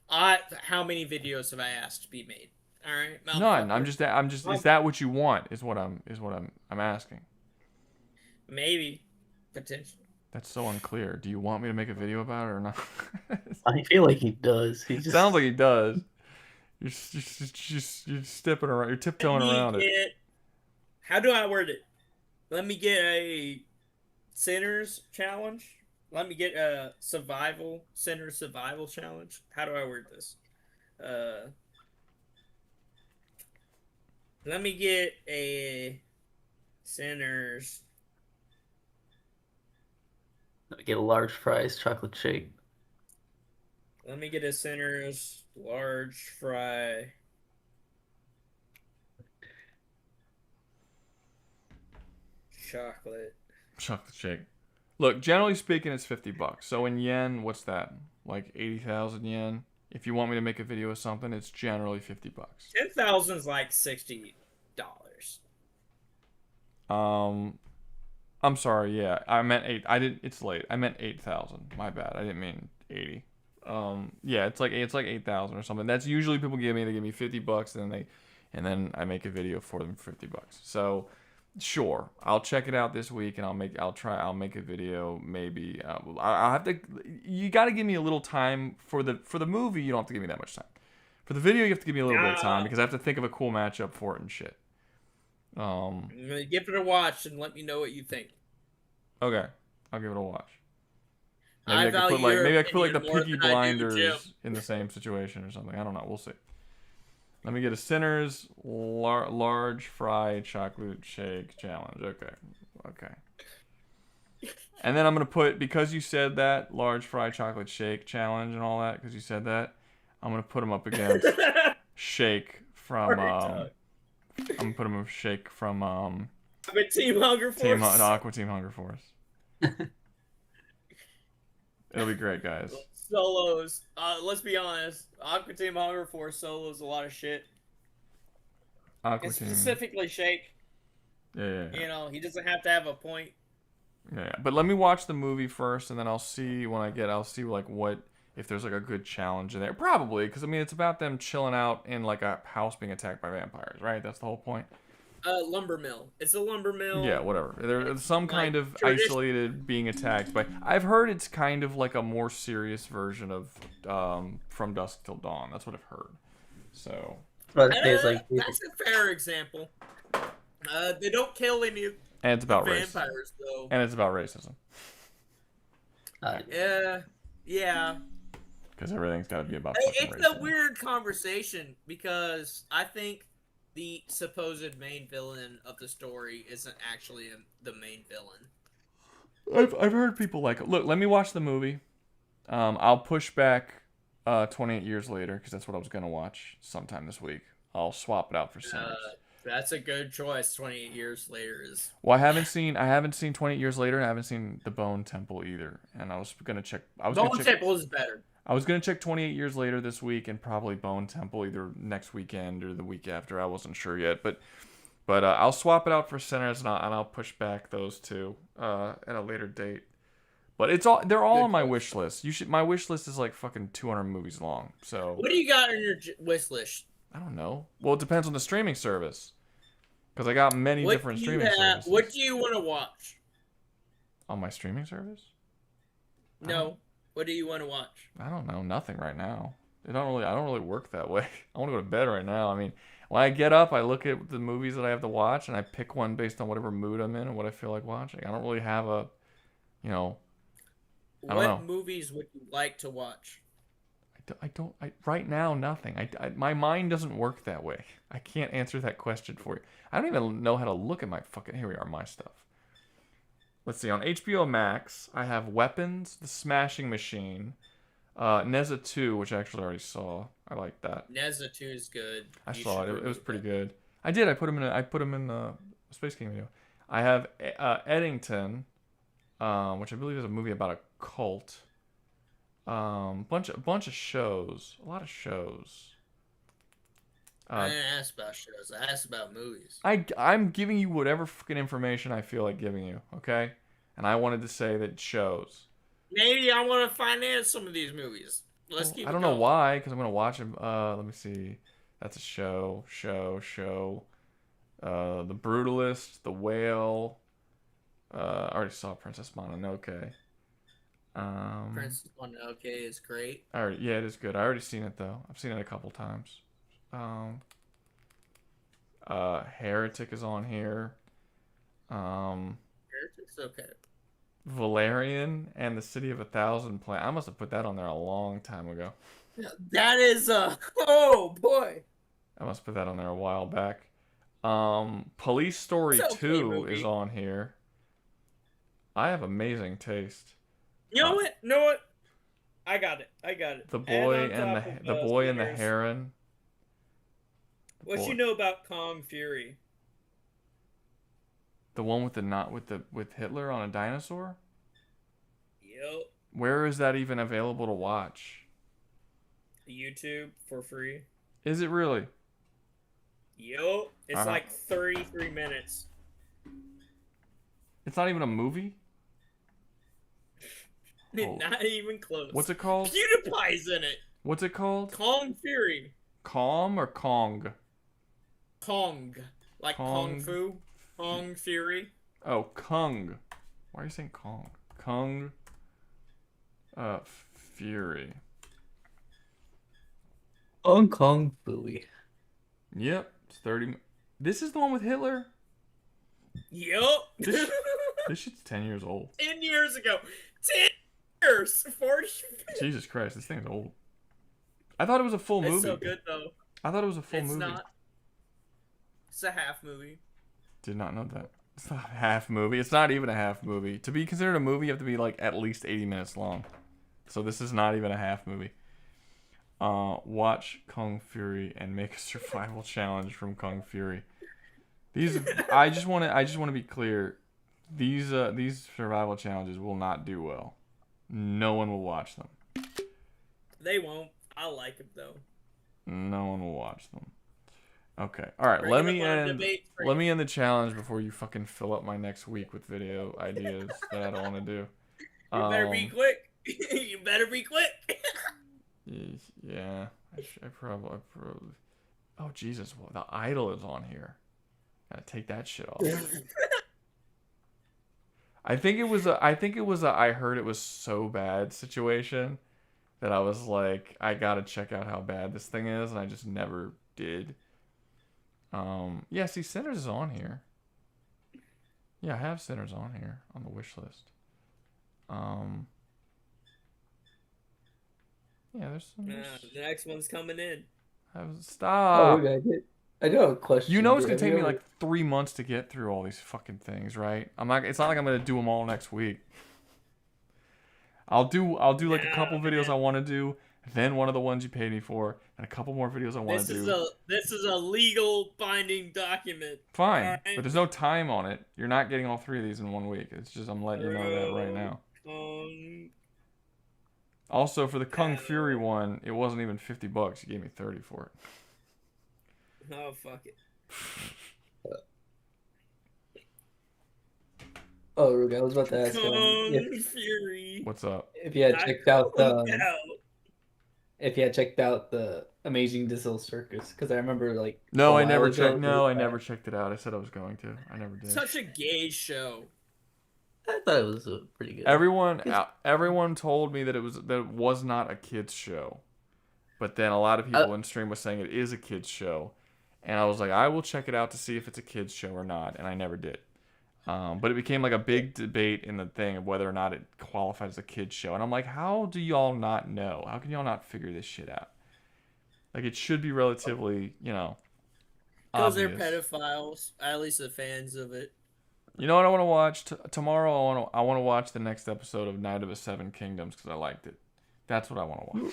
How many videos have I asked to be made? All right, none. I'm just. Is that what you want? Is what I'm asking. Maybe, potentially. That's so unclear. Do you want me to make a video about it or not? I feel like he does. He just... Sounds like he does. You're stepping around. You're tiptoeing around it. How do I word it? Let me get a Sinners challenge. Let me get a Sinners survival challenge. How do I word this? Let me get a Sinners. Let me get a large fries chocolate shake. Let me get a Sinners large fry. Chocolate shake. Look, generally speaking, it's $50. So in yen, what's that? Like 80,000 yen. If you want me to make a video of something, it's generally $50. 10,000 is like $60. I'm sorry. Yeah, I meant 8. I didn't. It's late. I meant 8,000. My bad. I didn't mean 80. Yeah, it's like 8,000 or something. That's usually people give me. They give me $50, and then I make a video for them for $50. So. Sure, I'll check it out this week, and I'll make a video. Maybe I'll have to. You got to give me a little time for the movie. You don't have to give me that much time. For the video, you have to give me a little bit of time because I have to think of a cool matchup for it and shit. Give it a watch and let me know what you think. Okay, I'll give it a watch. I value Maybe I could put like the opinion more Peaky than I do Jim. Blinders in the same situation or something. I don't know. We'll see. Let me get a Sinners large fry chocolate shake challenge. Okay. And then I'm gonna put, because you said that large fry chocolate shake challenge and all that, because you said that, I'm gonna put them up against Shake from I'm gonna put him with Shake from But Team Hunger Force. Aqua Team Hunger Force. It'll be great, guys. Solos. Let's be honest. Aqua Team Hunger Force solos a lot of shit. Aqua And Team. specifically Shake. Yeah. You know, he doesn't have to have a point. Yeah, but let me watch the movie first, and then I'll see I'll see like what, if there's like a good challenge in there. Probably, because I mean it's about them chilling out in like a house being attacked by vampires, right? That's the whole point. Lumber mill. It's a lumber mill. Yeah, whatever. There's some kind of tradition. isolated being attacked by. I've heard it's kind of like a more serious version of From Dusk Till Dawn. That's what I've heard. So. That's a fair example. They don't kill any and it's about vampires, though. And it's about racism. Yeah. Because everything's got to be about. It's a weird conversation because I think the supposed main villain of the story isn't actually the main villain. I've heard people like it. Look, let me watch the movie. I'll push back 28 Years Later because that's what I was gonna watch sometime this week. I'll swap it out for Sinners. That's a good choice. 28 Years Later is. Well, I haven't seen 28 Years Later, and I haven't seen The Bone Temple either. And I was gonna check. Bone Temple is better. I was gonna check 28 Years Later this week, and probably Bone Temple either next weekend or the week after. I wasn't sure yet, but I'll swap it out for Sinners, and I'll push back those two at a later date. But they're all on my wish list. My wish list is like fucking 200 movies long. So. What do you got on your wish list? I don't know. Well, it depends on the streaming service. Because I got many different streaming services. What do you want to watch? On my streaming service? No. What do you want to watch? I don't know. Nothing right now. I don't really work that way. I want to go to bed right now. I mean, when I get up, I look at the movies that I have to watch, and I pick one based on whatever mood I'm in and what I feel like watching. I don't really have a, I don't know. What movies would you like to watch? Right now, nothing. My mind doesn't work that way. I can't answer that question for you. I don't even know how to look at my fucking. Here we are, my stuff. Let's see. On HBO Max, I have Weapons, The Smashing Machine, Neza 2, which I actually already saw. I like that. Neza 2 is good. I saw it. It was pretty good. I did. I put him in the Space King video. I have Eddington, which I believe is a movie about a cult. Bunch of shows. A lot of shows. I didn't ask about shows. I asked about movies. I'm giving you whatever fucking information I feel like giving you, okay? And I wanted to say that shows. Maybe I want to finance some of these movies. Let's keep. I don't know why, because I'm gonna watch them. Let me see. That's a show. The Brutalist, The Whale. I already saw Princess Mononoke. Princess Mononoke is great. Yeah, it is good. I already seen it though. I've seen it a couple times. Heretic is on here. Heretic's okay. Valerian and the City of 1,000 Planets. I must have put that on there a long time ago. That is oh boy. I must put that on there a while back. Police Story 2 is on here. I have amazing taste. You know what? I got it. The Boy and the Heron. What you know about Kong Fury? The one with Hitler on a dinosaur? Yep. Where is that even available to watch? YouTube for free. Is it really? Yep. It's like 33 minutes. It's not even a movie? Not even close. What's it called? PewDiePie's in it. What's it called? Kong Fury. Calm or Kong? Kong. Like Kung Fu. Kong Fury. Oh, Kung. Why are you saying Kong? Kung. Fury. Hong Kong Phooey. Yep, it's 30. This is the one with Hitler. Yup. This shit's 10 years old. 10 years ago. 10 years. 40. Jesus Christ, this thing's old. I thought it was a full movie. It's so good though. I thought it was a full It's movie. not. It's a half movie. Did not know that. It's not a half movie. It's not even a half movie. To be considered a movie, you have to be like at least 80 minutes long. So this is not even a half movie. Watch Kung Fury and make a survival challenge from Kung Fury. These I just want to be clear. These survival challenges will not do well. No one will watch them. They won't. I like it though. No one will watch them. Okay. All right. Bring Let them me on a end. debate stream. Let me end the challenge before you fucking fill up my next week with video ideas that I don't want to do. You better be quick. You better be quick. Yeah. I probably. Oh Jesus! Well, the idol is on here. Gotta take that shit off. I think it was a I heard it was so bad situation that I was like, I gotta check out how bad this thing is, and I just never did. Yeah, see, Sinners is on here. Yeah, I have Sinners on here on the wish list. Yeah, there's some. The next one's coming in. Stop. Oh, I do have a question. You know it's gonna Have take you me ever- like 3 months to get through all these fucking things, right? I'm not. It's not like I'm gonna do them all next week. I'll do like a couple videos I want to do, then one of the ones you paid me for, and a couple more videos I want to do. This is a legal binding document. Fine, Alright? but there's no time on it. You're not getting all 3 of these in 1 week. It's just I'm letting you know that right now. Also, for the Kung Fury one, it wasn't even $50. You gave me 30 for it. Oh fuck it. Oh, Rouga, I was about to ask Kung Fury. What's up? if you had checked out No. if you had checked out the Amazing Digital Circus, because I remember like No, a I never while ago, checked. No, I never checked it out. I said I was going to. I never did. Such a gay show. I thought it was pretty good. Everyone told me that it was not a kids show, but then a lot of people in stream was saying it is a kids show, and I was like, I will check it out to see if it's a kids show or not, and I never did. But it became like a big debate in the thing of whether or not it qualified as a kids show, and I'm like, how do y'all not know? How can y'all not figure this shit out? Like, it should be relatively, Because they're obvious. pedophiles. At least the fans of it. You know what I want to watch tomorrow? I want to watch the next episode of Night of the Seven Kingdoms because I liked it. That's what I want to watch.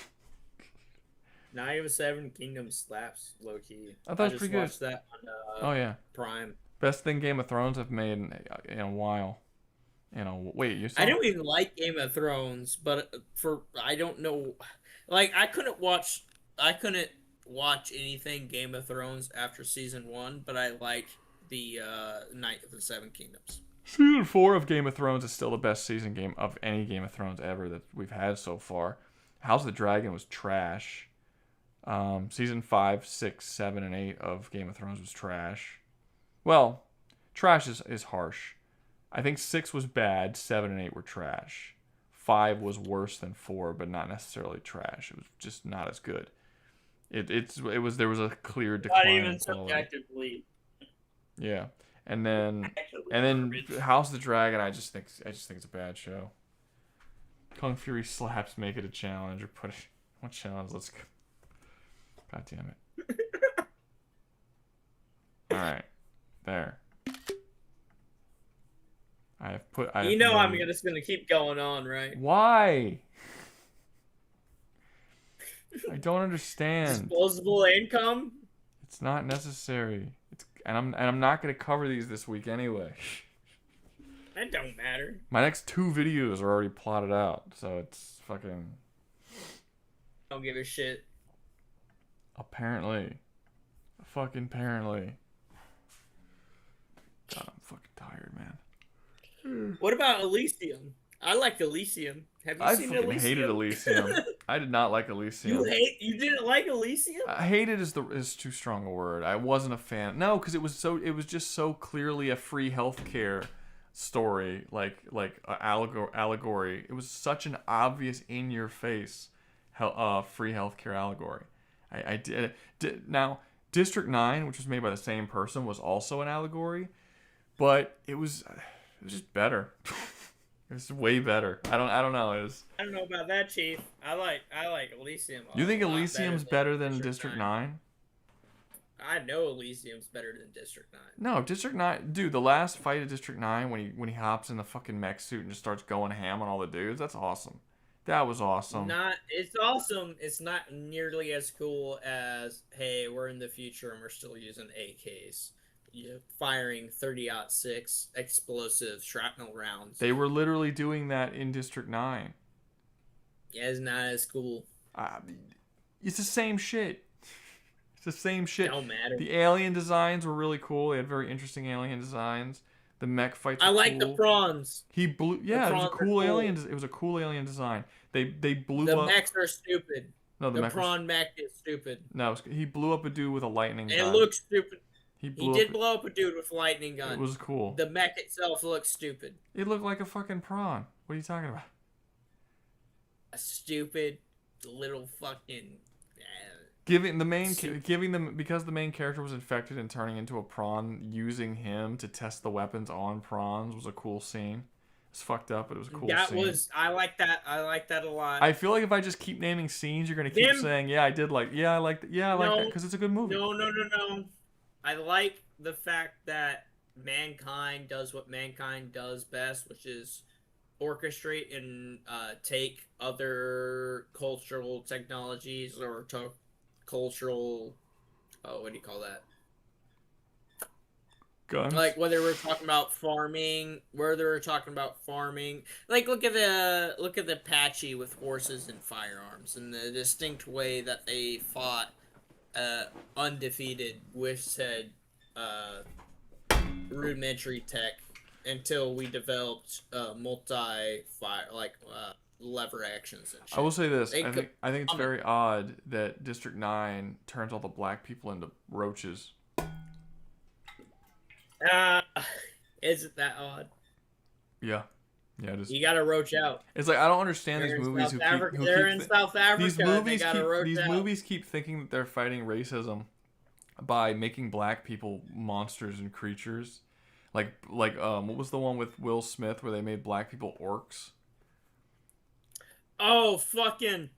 Night of the Seven Kingdoms slaps low key. I thought it was just pretty good. watched that on Oh yeah, Prime. best thing Game of Thrones have made in a while. Wait, you saw? I don't even like Game of Thrones, but I don't know, like I couldn't watch anything Game of Thrones after season 1, but I like the Night of the Seven Kingdoms. Season 4 of Game of Thrones is still the best season game of any Game of Thrones ever that we've had so far. House of the Dragon was trash. Season 5, 6, 7, and 8 of Game of Thrones was trash. Well, trash is harsh. I think 6 was bad, 7 and 8 were trash. 5 was worse than 4, but not necessarily trash. It was just not as good. There was a clear decline. Not even in quality. subjectively. Yeah, and then House of the Dragon. I just think it's a bad show. Kung Fury slaps make it a challenge or put it. What challenge? Let's go. God damn it! All right, there. I'm just gonna keep going on, right? Why? I don't understand. Disposable income. It's not necessary. And I'm not gonna cover these this week anyway. That don't matter. My next 2 videos are already plotted out, so it's fucking. Don't give a shit. Apparently. Apparently. God, I'm fucking tired, man. What about Elysium? I like Elysium. Have you I seen fucking Elysium? hated Elysium. I did not like Elysium. You didn't like Elysium? Hated is too strong a word. I wasn't a fan. No, because it was just so clearly a free healthcare story, like allegory. It was such an obvious in your face free healthcare allegory. I did. Now, District 9, which was made by the same person, was also an allegory, but it was just better. It was way better. I don't know. It was. I don't know about that, Chief. I like Elysium. You think Elysium's better than District 9? I know Elysium's better than District 9. No, District 9, dude. The last fight of District 9, when he hops in the fucking mech suit and just starts going ham on all the dudes, that's awesome. That was awesome. It's awesome. It's not nearly as cool as, hey, we're in the future and we're still using AKs. Firing 30-06 explosive shrapnel rounds. They were literally doing that in District 9. Yeah, it's not as cool. It's the same shit. It's the same shit. Don't matter. The alien designs were really cool. They had very interesting alien designs. The mech fights were I like cool. the prawns. He blew. Yeah, it was a cool alien. It was a cool alien design. They blew the up. The mechs are stupid. No, the prawn mech is stupid. No, he blew up a dude with a lightning gun. It looks stupid. He did blow up a dude with a lightning gun. It was cool. The mech itself looks stupid. It looked like a fucking prawn. What are you talking about? A stupid little fucking. Giving them because the main character was infected and turning into a prawn, using him to test the weapons on prawns was a cool scene. It's fucked up, but it was a cool scene. I like that. I like that a lot. I feel like if I just keep naming scenes, you're gonna keep saying, "Yeah, I did like, yeah, I like that, yeah, I like that," because it's a good movie. No. I like the fact that mankind does what mankind does best, which is orchestrate and take other cultural technologies or cultural, what do you call that? Guns. Like whether we're talking about farming, like look at the Apache with horses and firearms and the distinct way that they fought undefeated with said rudimentary tech until we developed multi-fire lever actions and shit. I will say this: I think it's very odd that District 9 turns all the black people into roaches. Is it that odd? Yeah, it is. You gotta roach out. It's like I don't understand these movies They're in South Africa. These movies keep thinking that they're fighting racism by making black people monsters and creatures. Like what was the one with Will Smith where they made black people orcs? Oh fucking!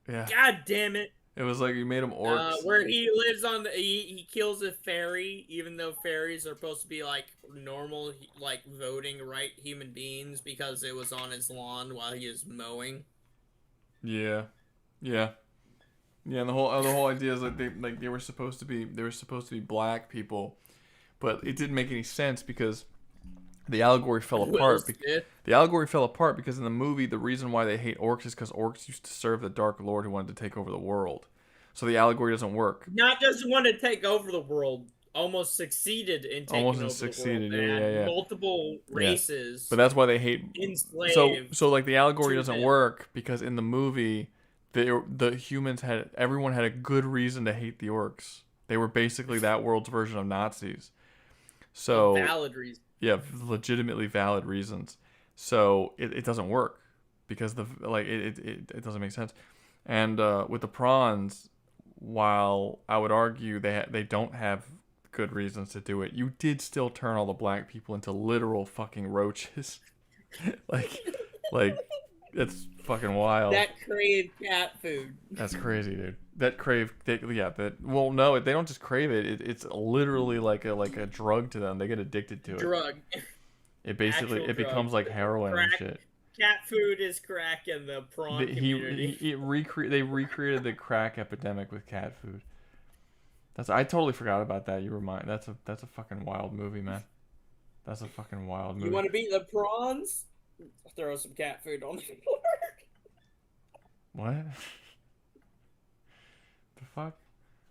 Yeah. God damn it! It was like you made them orcs. Where he lives on he kills a fairy, even though fairies are supposed to be like normal, like voting right human beings, because it was on his lawn while he was mowing. Yeah. And the whole idea is that they were supposed to be black people, but it didn't make any sense because the allegory fell apart. The allegory fell apart because in the movie, the reason why they hate orcs is because orcs used to serve the Dark Lord who wanted to take over the world. So the allegory doesn't work. Not just want to take over the world, almost succeeded in taking over the world. Yeah. Multiple races. Yeah. But that's why they hate enslaved. So like the allegory doesn't work because in the movie, the humans everyone had a good reason to hate the orcs. They were basically that world's version of Nazis. So valid reasons. Yeah, legitimately valid reasons. So it doesn't work because it doesn't make sense. And with the prawns, while I would argue they don't have good reasons to do it, you did still turn all the black people into literal fucking roaches. like it's fucking wild. That crave cat food. That's crazy, dude. Well, no, they don't just crave it. It's literally like a drug to them. They get addicted to it. Drug. It basically becomes like heroin and shit. Cat food is crack in the prawn community. They recreated the crack epidemic with cat food. I totally forgot about that. That's a fucking wild movie, man. That's a fucking wild movie. You want to beat the prawns? Throw some cat food on the floor. What? The fuck?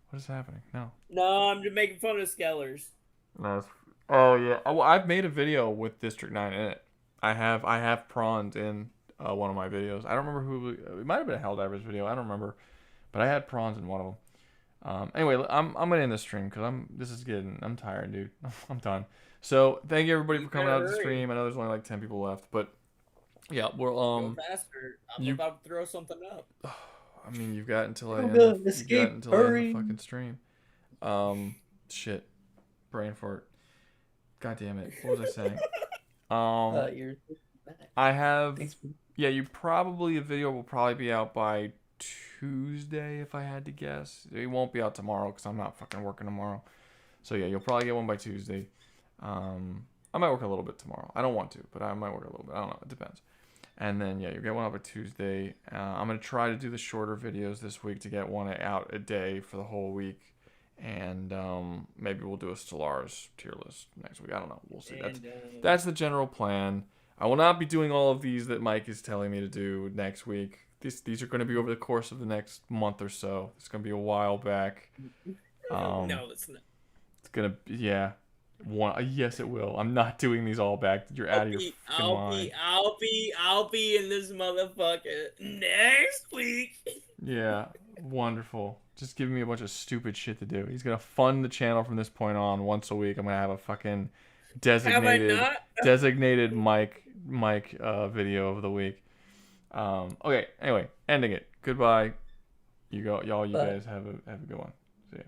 What is happening? No. No, I'm just making fun of Skellers. No. Oh yeah. Well, I've made a video with District 9 in it. I have prawns in one of my videos. I don't remember who. It might have been a Helldivers video. I don't remember, but I had prawns in one of them. Anyway, I'm gonna end the stream because I'm tired, dude. I'm done. So thank you everybody for coming out to the stream. I know there's only like 10 people left, but yeah, we're Go faster. I'm about to throw something up. I mean, you've got until I Oh, end. God, You've got escape, until I end hurry. the fucking stream. Shit, brain fart. God damn it. What was I saying? You're back. I have. Thanks for- Yeah, a video will probably be out by Tuesday if I had to guess. It won't be out tomorrow because I'm not fucking working tomorrow. So yeah, you'll probably get one by Tuesday. I might work a little bit tomorrow. I don't want to, but I might work a little bit. I don't know. It depends. And then yeah, you'll get one out by Tuesday. I'm gonna try to do the shorter videos this week to get one out a day for the whole week. And maybe we'll do a Stellaris tier list next week. I don't know. We'll see. That's the general plan. I will not be doing all of these that Mike is telling me to do next week. These are going to be over the course of the next month or so. It's going to be a while back. No, it's not. It's going to be, yeah. Yes, it will. I'm not doing these all back. You're out of your fucking mind. I'll be in this motherfucker next week. Yeah, wonderful. Just giving me a bunch of stupid shit to do. He's gonna fund the channel from this point on once a week. I'm gonna have a fucking designated Mike video of the week. Okay. Anyway, ending it. Goodbye. You guys have a good one. See ya.